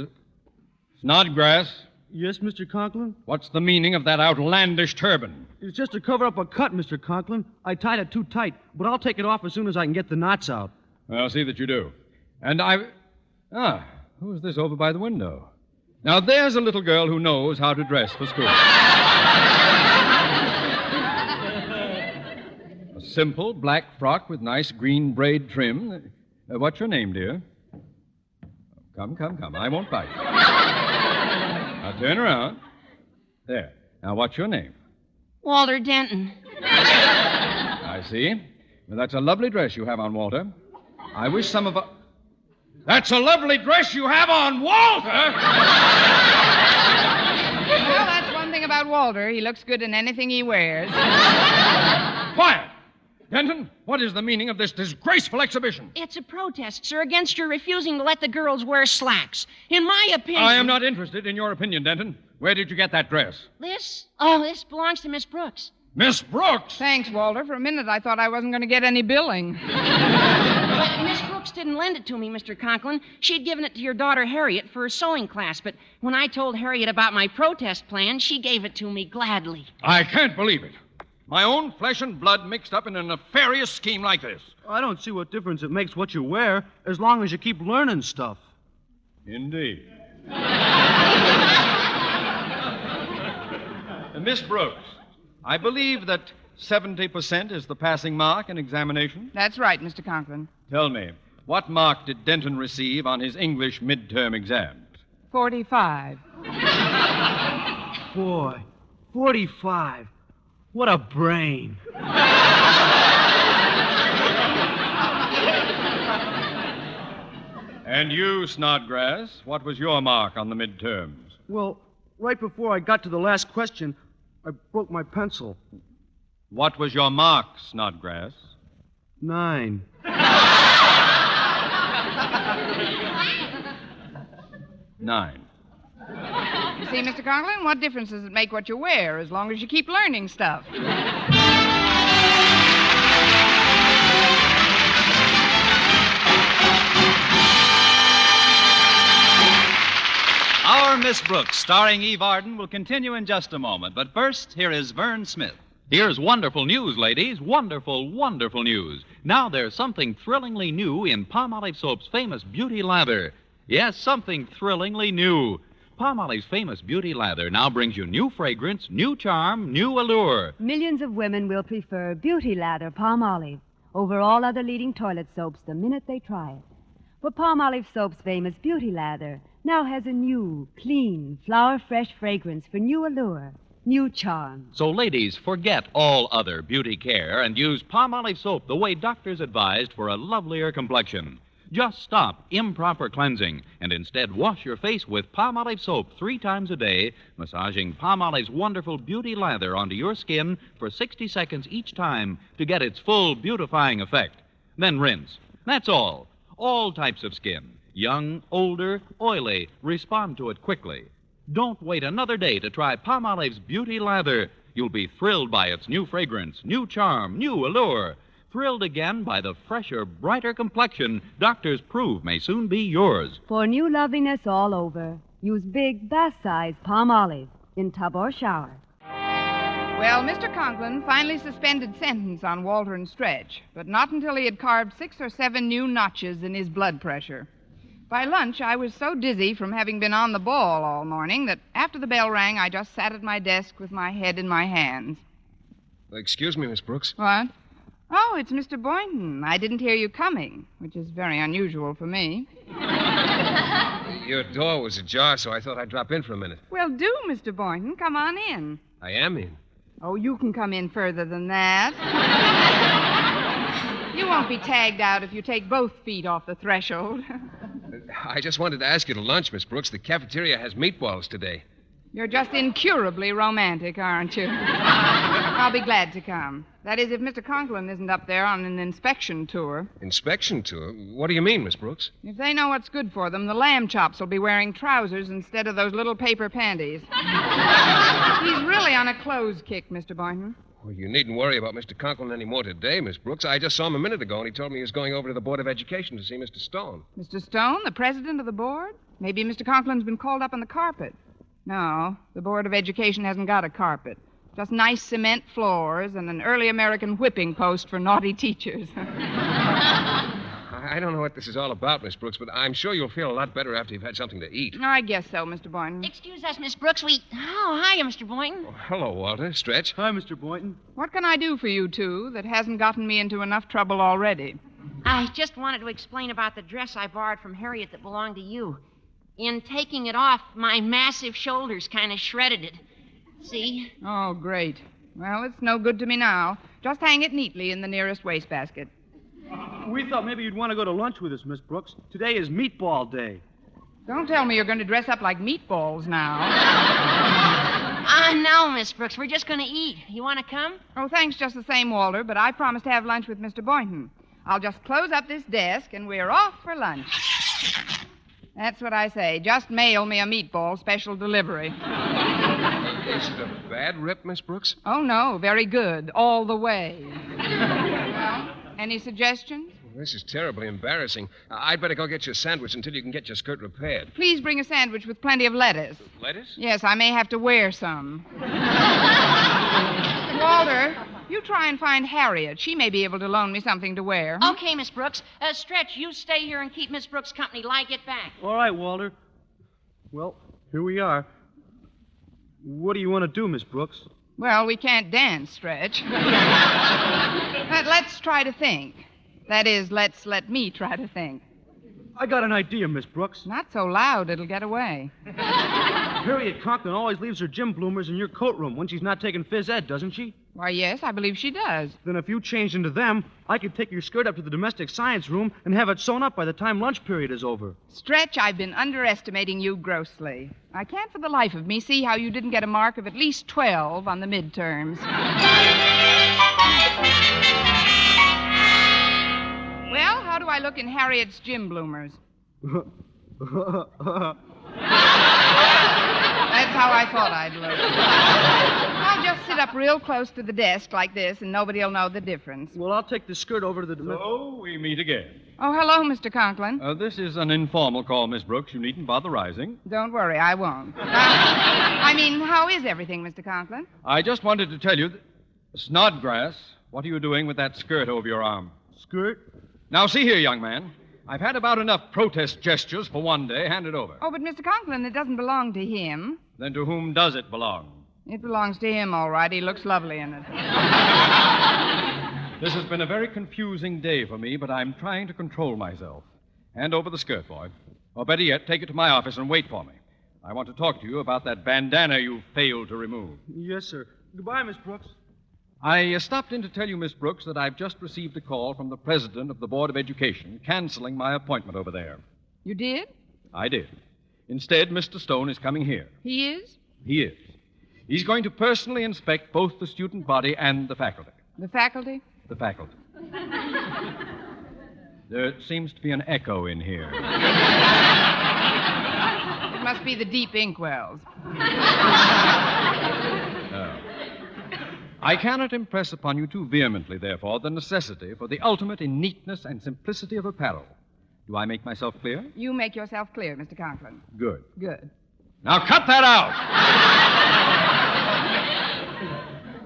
Snodgrass. Yes, Mr. Conklin? What's the meaning of that outlandish turban? It's just to cover up a cut, Mr. Conklin. I tied it too tight, but I'll take it off as soon as I can get the knots out. I'll see that you do. And who's this over by the window? Now, there's a little girl who knows how to dress for school. A simple black frock with nice green braid trim. What's your name, dear? Come. I won't bite. Now, turn around. There. Now, what's your name? Walter Denton. I see. Well, that's a lovely dress you have on, Walter. I wish some of us... That's a lovely dress you have on, Walter! Well, that's one thing about Walter. He looks good in anything he wears. Quiet! Denton, what is the meaning of this disgraceful exhibition? It's a protest, sir, against your refusing to let the girls wear slacks. In my opinion... I am not interested in your opinion, Denton. Where did you get that dress? This belongs to Miss Brooks. Miss Brooks? Thanks, Walter. For a minute, I thought I wasn't going to get any billing. But Miss Brooks didn't lend it to me, Mr. Conklin. She'd given it to your daughter, Harriet, for a sewing class. But when I told Harriet about my protest plan, she gave it to me gladly. I can't believe it. My own flesh and blood mixed up in a nefarious scheme like this. I don't see what difference it makes what you wear, as long as you keep learning stuff. Indeed. Miss Brooks, I believe that 70% is the passing mark in examination. That's right, Mr. Conklin. Tell me, what mark did Denton receive on his English midterm exams? 45. Boy, 45. What a brain. And you, Snodgrass, what was your mark on the midterms? Well, right before I got to the last question, I broke my pencil. What was your mark, Snodgrass? 9. 9. You see, Mr. Conklin, what difference does it make what you wear as long as you keep learning stuff? Our Miss Brooks, starring Eve Arden, will continue in just a moment. But first, here is Vern Smith. Here's wonderful news, ladies. Wonderful, wonderful news. Now there's something thrillingly new in Palmolive Soap's famous beauty lather. Yes, something thrillingly new. Palmolive's famous beauty lather now brings you new fragrance, new charm, new allure. Millions of women will prefer Beauty Lather Palmolive over all other leading toilet soaps the minute they try it. For Palmolive Soap's famous Beauty Lather now has a new, clean, flower-fresh fragrance for new allure, new charm. So, ladies, forget all other beauty care and use Palmolive Soap the way doctors advised for a lovelier complexion. Just stop improper cleansing and instead wash your face with Palmolive Soap 3 times a day, massaging Palmolive's wonderful beauty lather onto your skin for 60 seconds each time to get its full beautifying effect. Then rinse. That's all. All types of skin, young, older, oily, respond to it quickly. Don't wait another day to try Palmolive's beauty lather. You'll be thrilled by its new fragrance, new charm, new allure. Thrilled again by the fresher, brighter complexion doctors prove may soon be yours. For new loveliness all over, use big bath-size Palmolive in tub or shower. Well, Mr. Conklin finally suspended sentence on Walter and Stretch, but not until he had carved 6 or 7 new notches in his blood pressure. By lunch, I was so dizzy from having been on the ball all morning that after the bell rang, I just sat at my desk with my head in my hands. Excuse me, Miss Brooks. What? Oh, it's Mr. Boynton. I didn't hear you coming, which is very unusual for me. Your door was ajar, so I thought I'd drop in for a minute. Well, do, Mr. Boynton. Come on in. I am in. Oh, you can come in further than that. You won't be tagged out if you take both feet off the threshold. I just wanted to ask you to lunch, Miss Brooks. The cafeteria has meatballs today. You're just incurably romantic, aren't you? I'll be glad to come. That is, if Mr. Conklin isn't up there on an inspection tour. Inspection tour? What do you mean, Miss Brooks? If they know what's good for them, the lamb chops will be wearing trousers instead of those little paper panties. He's really on a clothes kick, Mr. Boynton. Well, you needn't worry about Mr. Conklin any more today, Miss Brooks. I just saw him a minute ago, and he told me he was going over to the Board of Education to see Mr. Stone. Mr. Stone, the president of the board? Maybe Mr. Conklin's been called up on the carpet. No, the Board of Education hasn't got a carpet. Just nice cement floors and an early American whipping post for naughty teachers. I don't know what this is all about, Miss Brooks, but I'm sure you'll feel a lot better after you've had something to eat. I guess so, Mr. Boynton. Excuse us, Miss Brooks. Oh, hiya, Mr. Boynton. Oh, hello, Walter. Stretch. Hi, Mr. Boynton. What can I do for you two that hasn't gotten me into enough trouble already? I just wanted to explain about the dress I borrowed from Harriet that belonged to you. In taking it off, my massive shoulders kind of shredded it. See? Oh, great. Well, it's no good to me now. Just hang it neatly in the nearest wastebasket. We thought maybe you'd want to go to lunch with us, Miss Brooks. Today is meatball day. Don't tell me you're going to dress up like meatballs now. No, Miss Brooks. We're just going to eat. You want to come? Oh, thanks just the same, Walter, but I promised to have lunch with Mr. Boynton. I'll just close up this desk, and we're off for lunch. That's what I say. Just mail me a meatball special delivery. Is it a bad rip, Miss Brooks? Oh, no. Very good. All the way. Well, any suggestions? This is terribly embarrassing. I'd better go get you a sandwich until you can get your skirt repaired. Please bring a sandwich with plenty of lettuce. Lettuce? Yes, I may have to wear some. Walter, you try and find Harriet. She may be able to loan me something to wear. Okay, Miss Brooks. Stretch, you stay here and keep Miss Brooks company till I get back. All right, Walter. Well, here we are. What do you want to do, Miss Brooks? Well, we can't dance, Stretch. Let's try to think. That is, let me try to think. I got an idea, Miss Brooks. Not so loud, it'll get away. Harriet Conklin always leaves her gym bloomers in your coat room when she's not taking phys ed, doesn't she? Why, yes, I believe she does. Then if you changed into them, I could take your skirt up to the domestic science room and have it sewn up by the time lunch period is over. Stretch, I've been underestimating you grossly. I can't for the life of me see how you didn't get a mark of at least 12 on the midterms. Well, how do I look in Harriet's gym bloomers? That's how I thought I'd look. I'll just sit up real close to the desk like this, and nobody'll know the difference. Well, I'll take the skirt over to the... So, we meet again. Oh, hello, Mr. Conklin. This is an informal call, Miss Brooks. You needn't bother rising. Don't worry, I won't. I mean, how is everything, Mr. Conklin? I just wanted to tell you... Snodgrass, what are you doing with that skirt over your arm? Skirt? Now, see here, young man. I've had about enough protest gestures for one day. Hand it over. Oh, but Mr. Conklin, it doesn't belong to him. Then to whom does it belong? It belongs to him, all right. He looks lovely in it. This has been a very confusing day for me, but I'm trying to control myself. Hand over the skirt, boy. Or better yet, take it to my office and wait for me. I want to talk to you about that bandana you failed to remove. Yes, sir. Goodbye, Miss Brooks. I stopped in to tell you, Miss Brooks, that I've just received a call from the president of the Board of Education canceling my appointment over there. You did? I did. Instead, Mr. Stone is coming here. He is? He is. He's going to personally inspect both the student body and the faculty. The faculty? The faculty. There seems to be an echo in here. It must be the deep inkwells. No. I cannot impress upon you too vehemently, therefore, the necessity for the ultimate in neatness and simplicity of apparel. Do I make myself clear? You make yourself clear, Mr. Conklin. Good. Good. Now cut that out!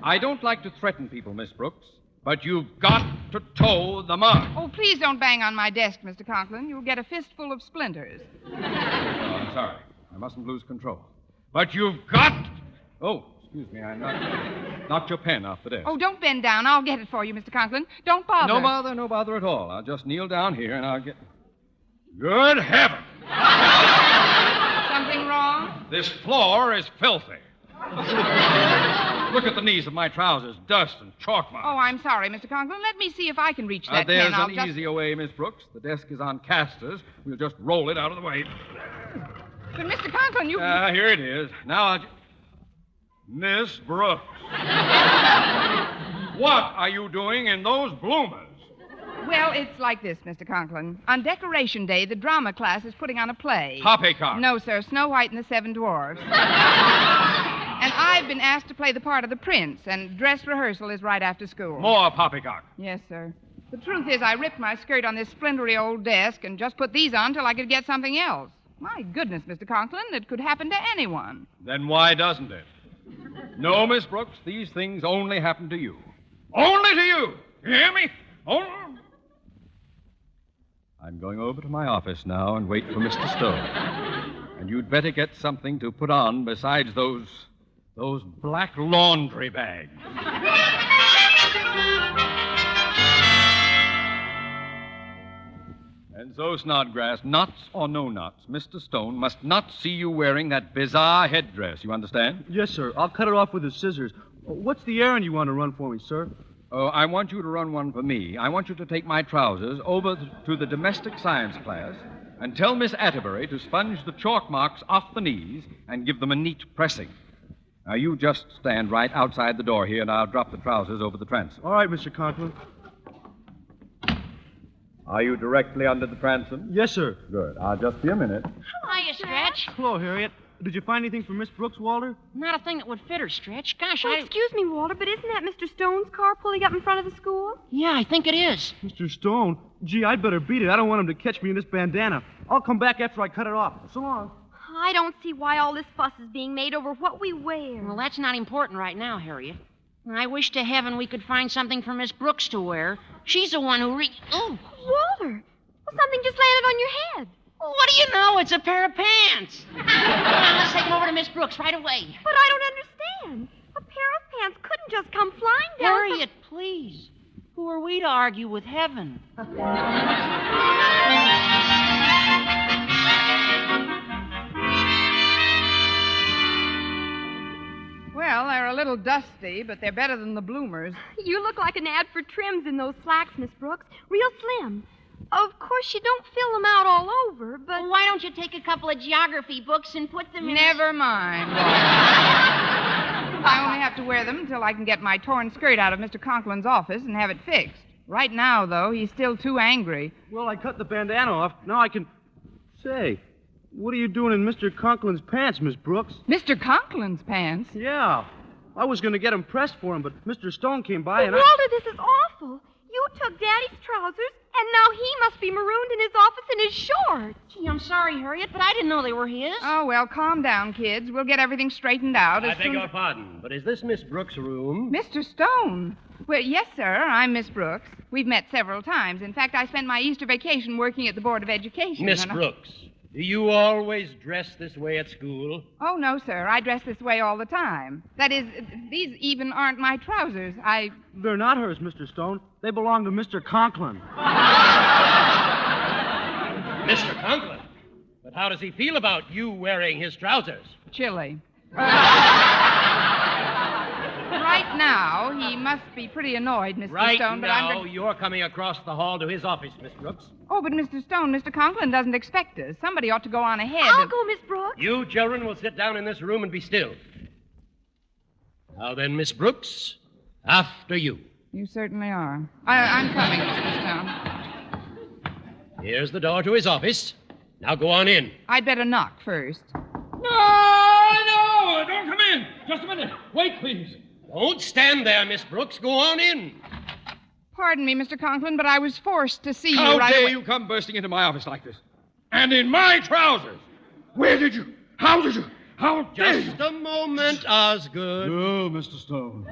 I don't like to threaten people, Miss Brooks, but you've got to toe the mark. Oh, please don't bang on my desk, Mr. Conklin. You'll get a fistful of splinters. Oh, I'm sorry. I mustn't lose control. But you've got... Oh, excuse me, I knocked your pen off the desk. Oh, don't bend down. I'll get it for you, Mr. Conklin. Don't bother. No bother at all. I'll just kneel down here and I'll get... Good heaven! Something wrong? This floor is filthy. Look at the knees of my trousers, dust and chalk marks. Oh, I'm sorry, Mr. Conklin. Let me see if I can reach that There's pen. I'll an just... easier way, Miss Brooks. The desk is on casters. We'll just roll it out of the way. But, Mr. Conklin, you... Here it is. Now I'll... Miss Brooks. What are you doing in those bloomers? Well, it's like this, Mr. Conklin. On Decoration Day, the drama class is putting on a play. Poppycock. No, sir. Snow White and the Seven Dwarfs. And I've been asked to play the part of the prince, and dress rehearsal is right after school. More poppycock. Yes, sir. The truth is, I ripped my skirt on this splintery old desk and just put these on till I could get something else. My goodness, Mr. Conklin, it could happen to anyone. Then why doesn't it? No, Miss Brooks, these things only happen to you. Only to you! You hear me? Only... I'm going over to my office now and wait for Mr. Stone. And you'd better get something to put on besides those black laundry bags. And so, Snodgrass, knots or no knots, Mr. Stone must not see you wearing that bizarre headdress. You understand? Yes, sir. I'll cut it off with the scissors. What's the errand you want to run for me, sir? Oh, I want you to run one for me. I want you to take my trousers over to the domestic science class and tell Miss Atterbury to sponge the chalk marks off the knees and give them a neat pressing. Now, you just stand right outside the door here, and I'll drop the trousers over the transom. All right, Mr. Conklin. Are you directly under the transom? Yes, sir. Good. I'll just be a minute. Hiya, Stretch. Hello, Harriet. Did you find anything for Miss Brooks, Walter? Not a thing that would fit her, Stretch. Gosh, Oh, excuse me, Walter, but isn't that Mr. Stone's car pulling up in front of the school? Yeah, I think it is. Mr. Stone? Gee, I'd better beat it. I don't want him to catch me in this bandana. I'll come back after I cut it off. So long. I don't see why all this fuss is being made over what we wear. Well, that's not important right now, Harriet. I wish to heaven we could find something for Miss Brooks to wear. She's the one who Oh! Walter! Well, something just landed on your head. What do you know? It's a pair of pants. Come on, let's take them over to Miss Brooks right away. But I don't understand. A pair of pants couldn't just come flying down. Harriet, please. Who are we to argue with heaven? Well, they're a little dusty, but they're better than the bloomers. You look like an ad for trims in those slacks, Miss Brooks. Real slim. Of course, you don't fill them out all over, but... Well, why don't you take a couple of geography books and put them in... Never mind. I only have to wear them until I can get my torn skirt out of Mr. Conklin's office and have it fixed. Right now, though, he's still too angry. Well, I cut the bandana off. Now I can... Say, what are you doing in Mr. Conklin's pants, Miss Brooks? Mr. Conklin's pants? Yeah. I was going to get them pressed for him, but Mr. Stone came by and Walter, this is awful. You took Daddy's trousers And now he must be marooned in his office in his shorts. Gee, I'm sorry, Harriet, but I didn't know they were his. Oh, well, calm down, kids. We'll get everything straightened out. I beg your pardon, but is this Miss Brooks' room? Mr. Stone. Well, yes, sir. I'm Miss Brooks. We've met several times. In fact, I spent my Easter vacation working at the Board of Education. Miss Brooks, do you always dress this way at school? Oh, no, sir. I dress this way all the time. That is, these even aren't my trousers. They're not hers, Mr. Stone. They belong to Mr. Conklin. Mr. Conklin? But how does he feel about you wearing his trousers? Chilly. Right now, he must be pretty annoyed, Mr. Right Stone, but now, I'm going... you're coming across the hall to his office, Miss Brooks. Oh, but Mr. Stone, Mr. Conklin doesn't expect us. Somebody ought to go on ahead. I'll go, Miss Brooks. You children will sit down in this room and be still. Now then, Miss Brooks, after you. You certainly are. I'm coming, Mr. Stone. Here's the door to his office. Now go on in. I'd better knock first. No, don't come in. Just a minute. Wait, please. Don't stand there, Miss Brooks. Go on in. Pardon me, Mr. Conklin, but I was forced to see you How right dare away. you come bursting into my office like this? And in my trousers! Where did you? How did you? How dare you? Just a moment, Osgood. Oh, Mr. Stone.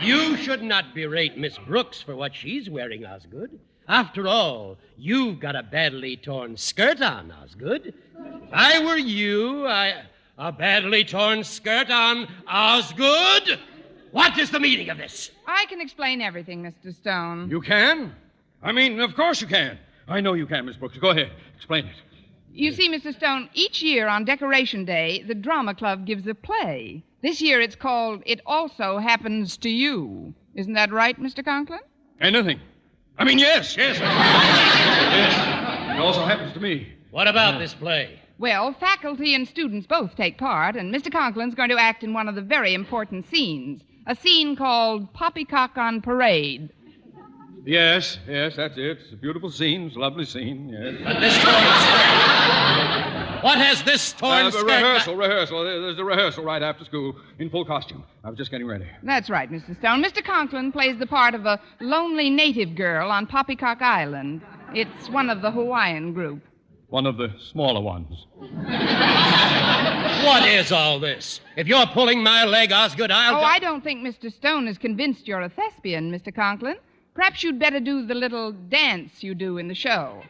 You should not berate Miss Brooks for what she's wearing, Osgood. After all, you've got a badly torn skirt on, Osgood. If I were you, a badly torn skirt on, Osgood? What is the meaning of this? I can explain everything, Mr. Stone. You can? I mean, of course you can. I know you can, Miss Brooks. Go ahead. Explain it. You see, Mr. Stone, each year on Decoration Day, the Drama Club gives a play. This year it's called It Also Happens to You. Isn't that right, Mr. Conklin? Anything. I mean, yes. Yes. It also happens to me. What about this play? Well, faculty and students both take part, and Mr. Conklin's going to act in one of the very important scenes. A scene called Poppycock on Parade. Yes, that's it. It's a beautiful scene. It's a lovely scene, yes. But this torn skirt. What has this torn skirt... Rehearsal. There's a rehearsal right after school in full costume. I was just getting ready. That's right, Mr. Stone. Mr. Conklin plays the part of a lonely native girl on Poppycock Island. It's one of the Hawaiian group. One of the smaller ones. What is all this? If you're pulling my leg, Osgood, I'll... I don't think Mr. Stone is convinced you're a thespian, Mr. Conklin. Perhaps you'd better do the little dance you do in the show.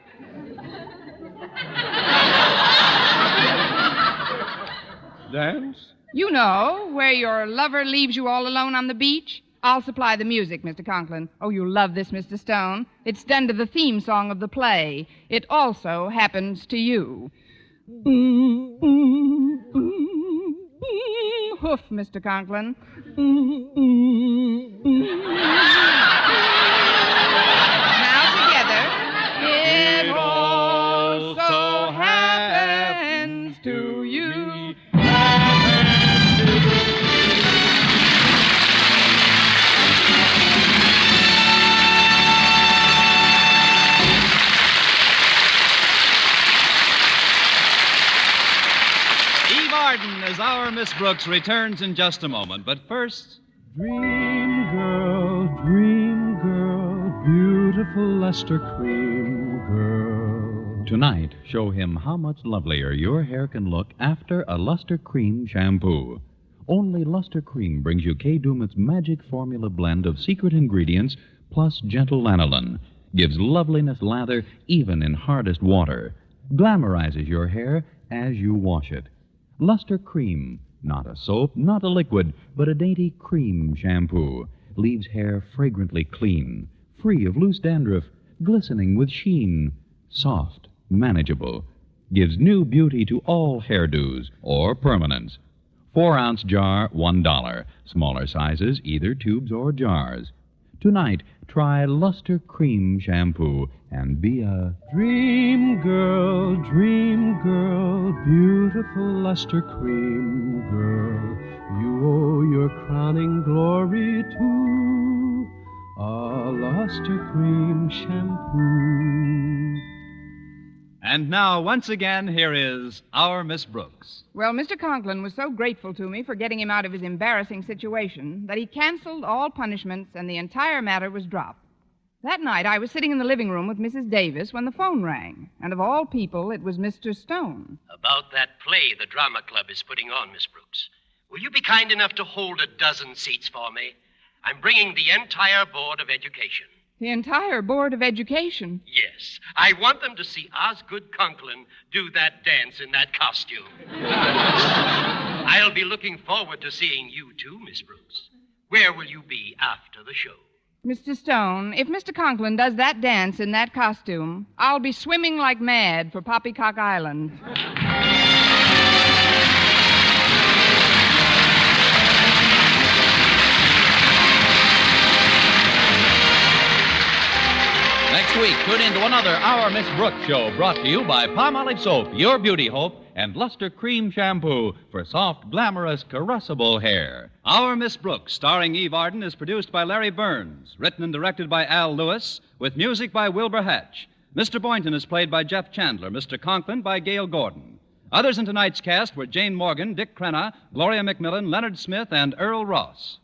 Dance? You know, where your lover leaves you all alone on the beach. I'll supply the music, Mr. Conklin. Oh, you'll love this, Mr. Stone. It's done to the theme song of the play. It Also Happens to You. Hoof, Mr. Conklin. Now together. It also happens to you. As our Miss Brooks returns in just a moment. But first... Dream girl, beautiful luster cream girl. Tonight, show him how much lovelier your hair can look after a Luster Cream shampoo. Only Luster Cream brings you Kay Daumit's magic formula blend of secret ingredients plus gentle lanolin. Gives loveliness lather even in hardest water. Glamorizes your hair as you wash it. Luster Cream, not a soap, not a liquid, but a dainty cream shampoo. Leaves hair fragrantly clean, free of loose dandruff, glistening with sheen, soft, manageable. Gives new beauty to all hairdos or permanents. 4-ounce jar, $1. Smaller sizes, either tubes or jars. Tonight, try Luster Cream shampoo and be a dream girl, beautiful luster cream girl. You owe your crowning glory to a luster cream shampoo. And now, once again, here is our Miss Brooks. Well, Mr. Conklin was so grateful to me for getting him out of his embarrassing situation that he canceled all punishments and the entire matter was dropped. That night, I was sitting in the living room with Mrs. Davis when the phone rang. And of all people, it was Mr. Stone. About that play the drama club is putting on, Miss Brooks. Will you be kind enough to hold a dozen seats for me? I'm bringing the entire Board of Education. The entire Board of Education? Yes. I want them to see Osgood Conklin do that dance in that costume. I'll be looking forward to seeing you too, Miss Brooks. Where will you be after the show? Mr. Stone, if Mr. Conklin does that dance in that costume, I'll be swimming like mad for Poppycock Island. Next week, tune in to another Our Miss Brooks show brought to you by Palmolive Soap, your beauty hope, and Luster Cream Shampoo for soft, glamorous, caressable hair. Our Miss Brooks, starring Eve Arden, is produced by Larry Burns, written and directed by Al Lewis, with music by Wilbur Hatch. Mr. Boynton is played by Jeff Chandler, Mr. Conklin by Gail Gordon. Others in tonight's cast were Jane Morgan, Dick Crenna, Gloria McMillan, Leonard Smith, and Earl Ross.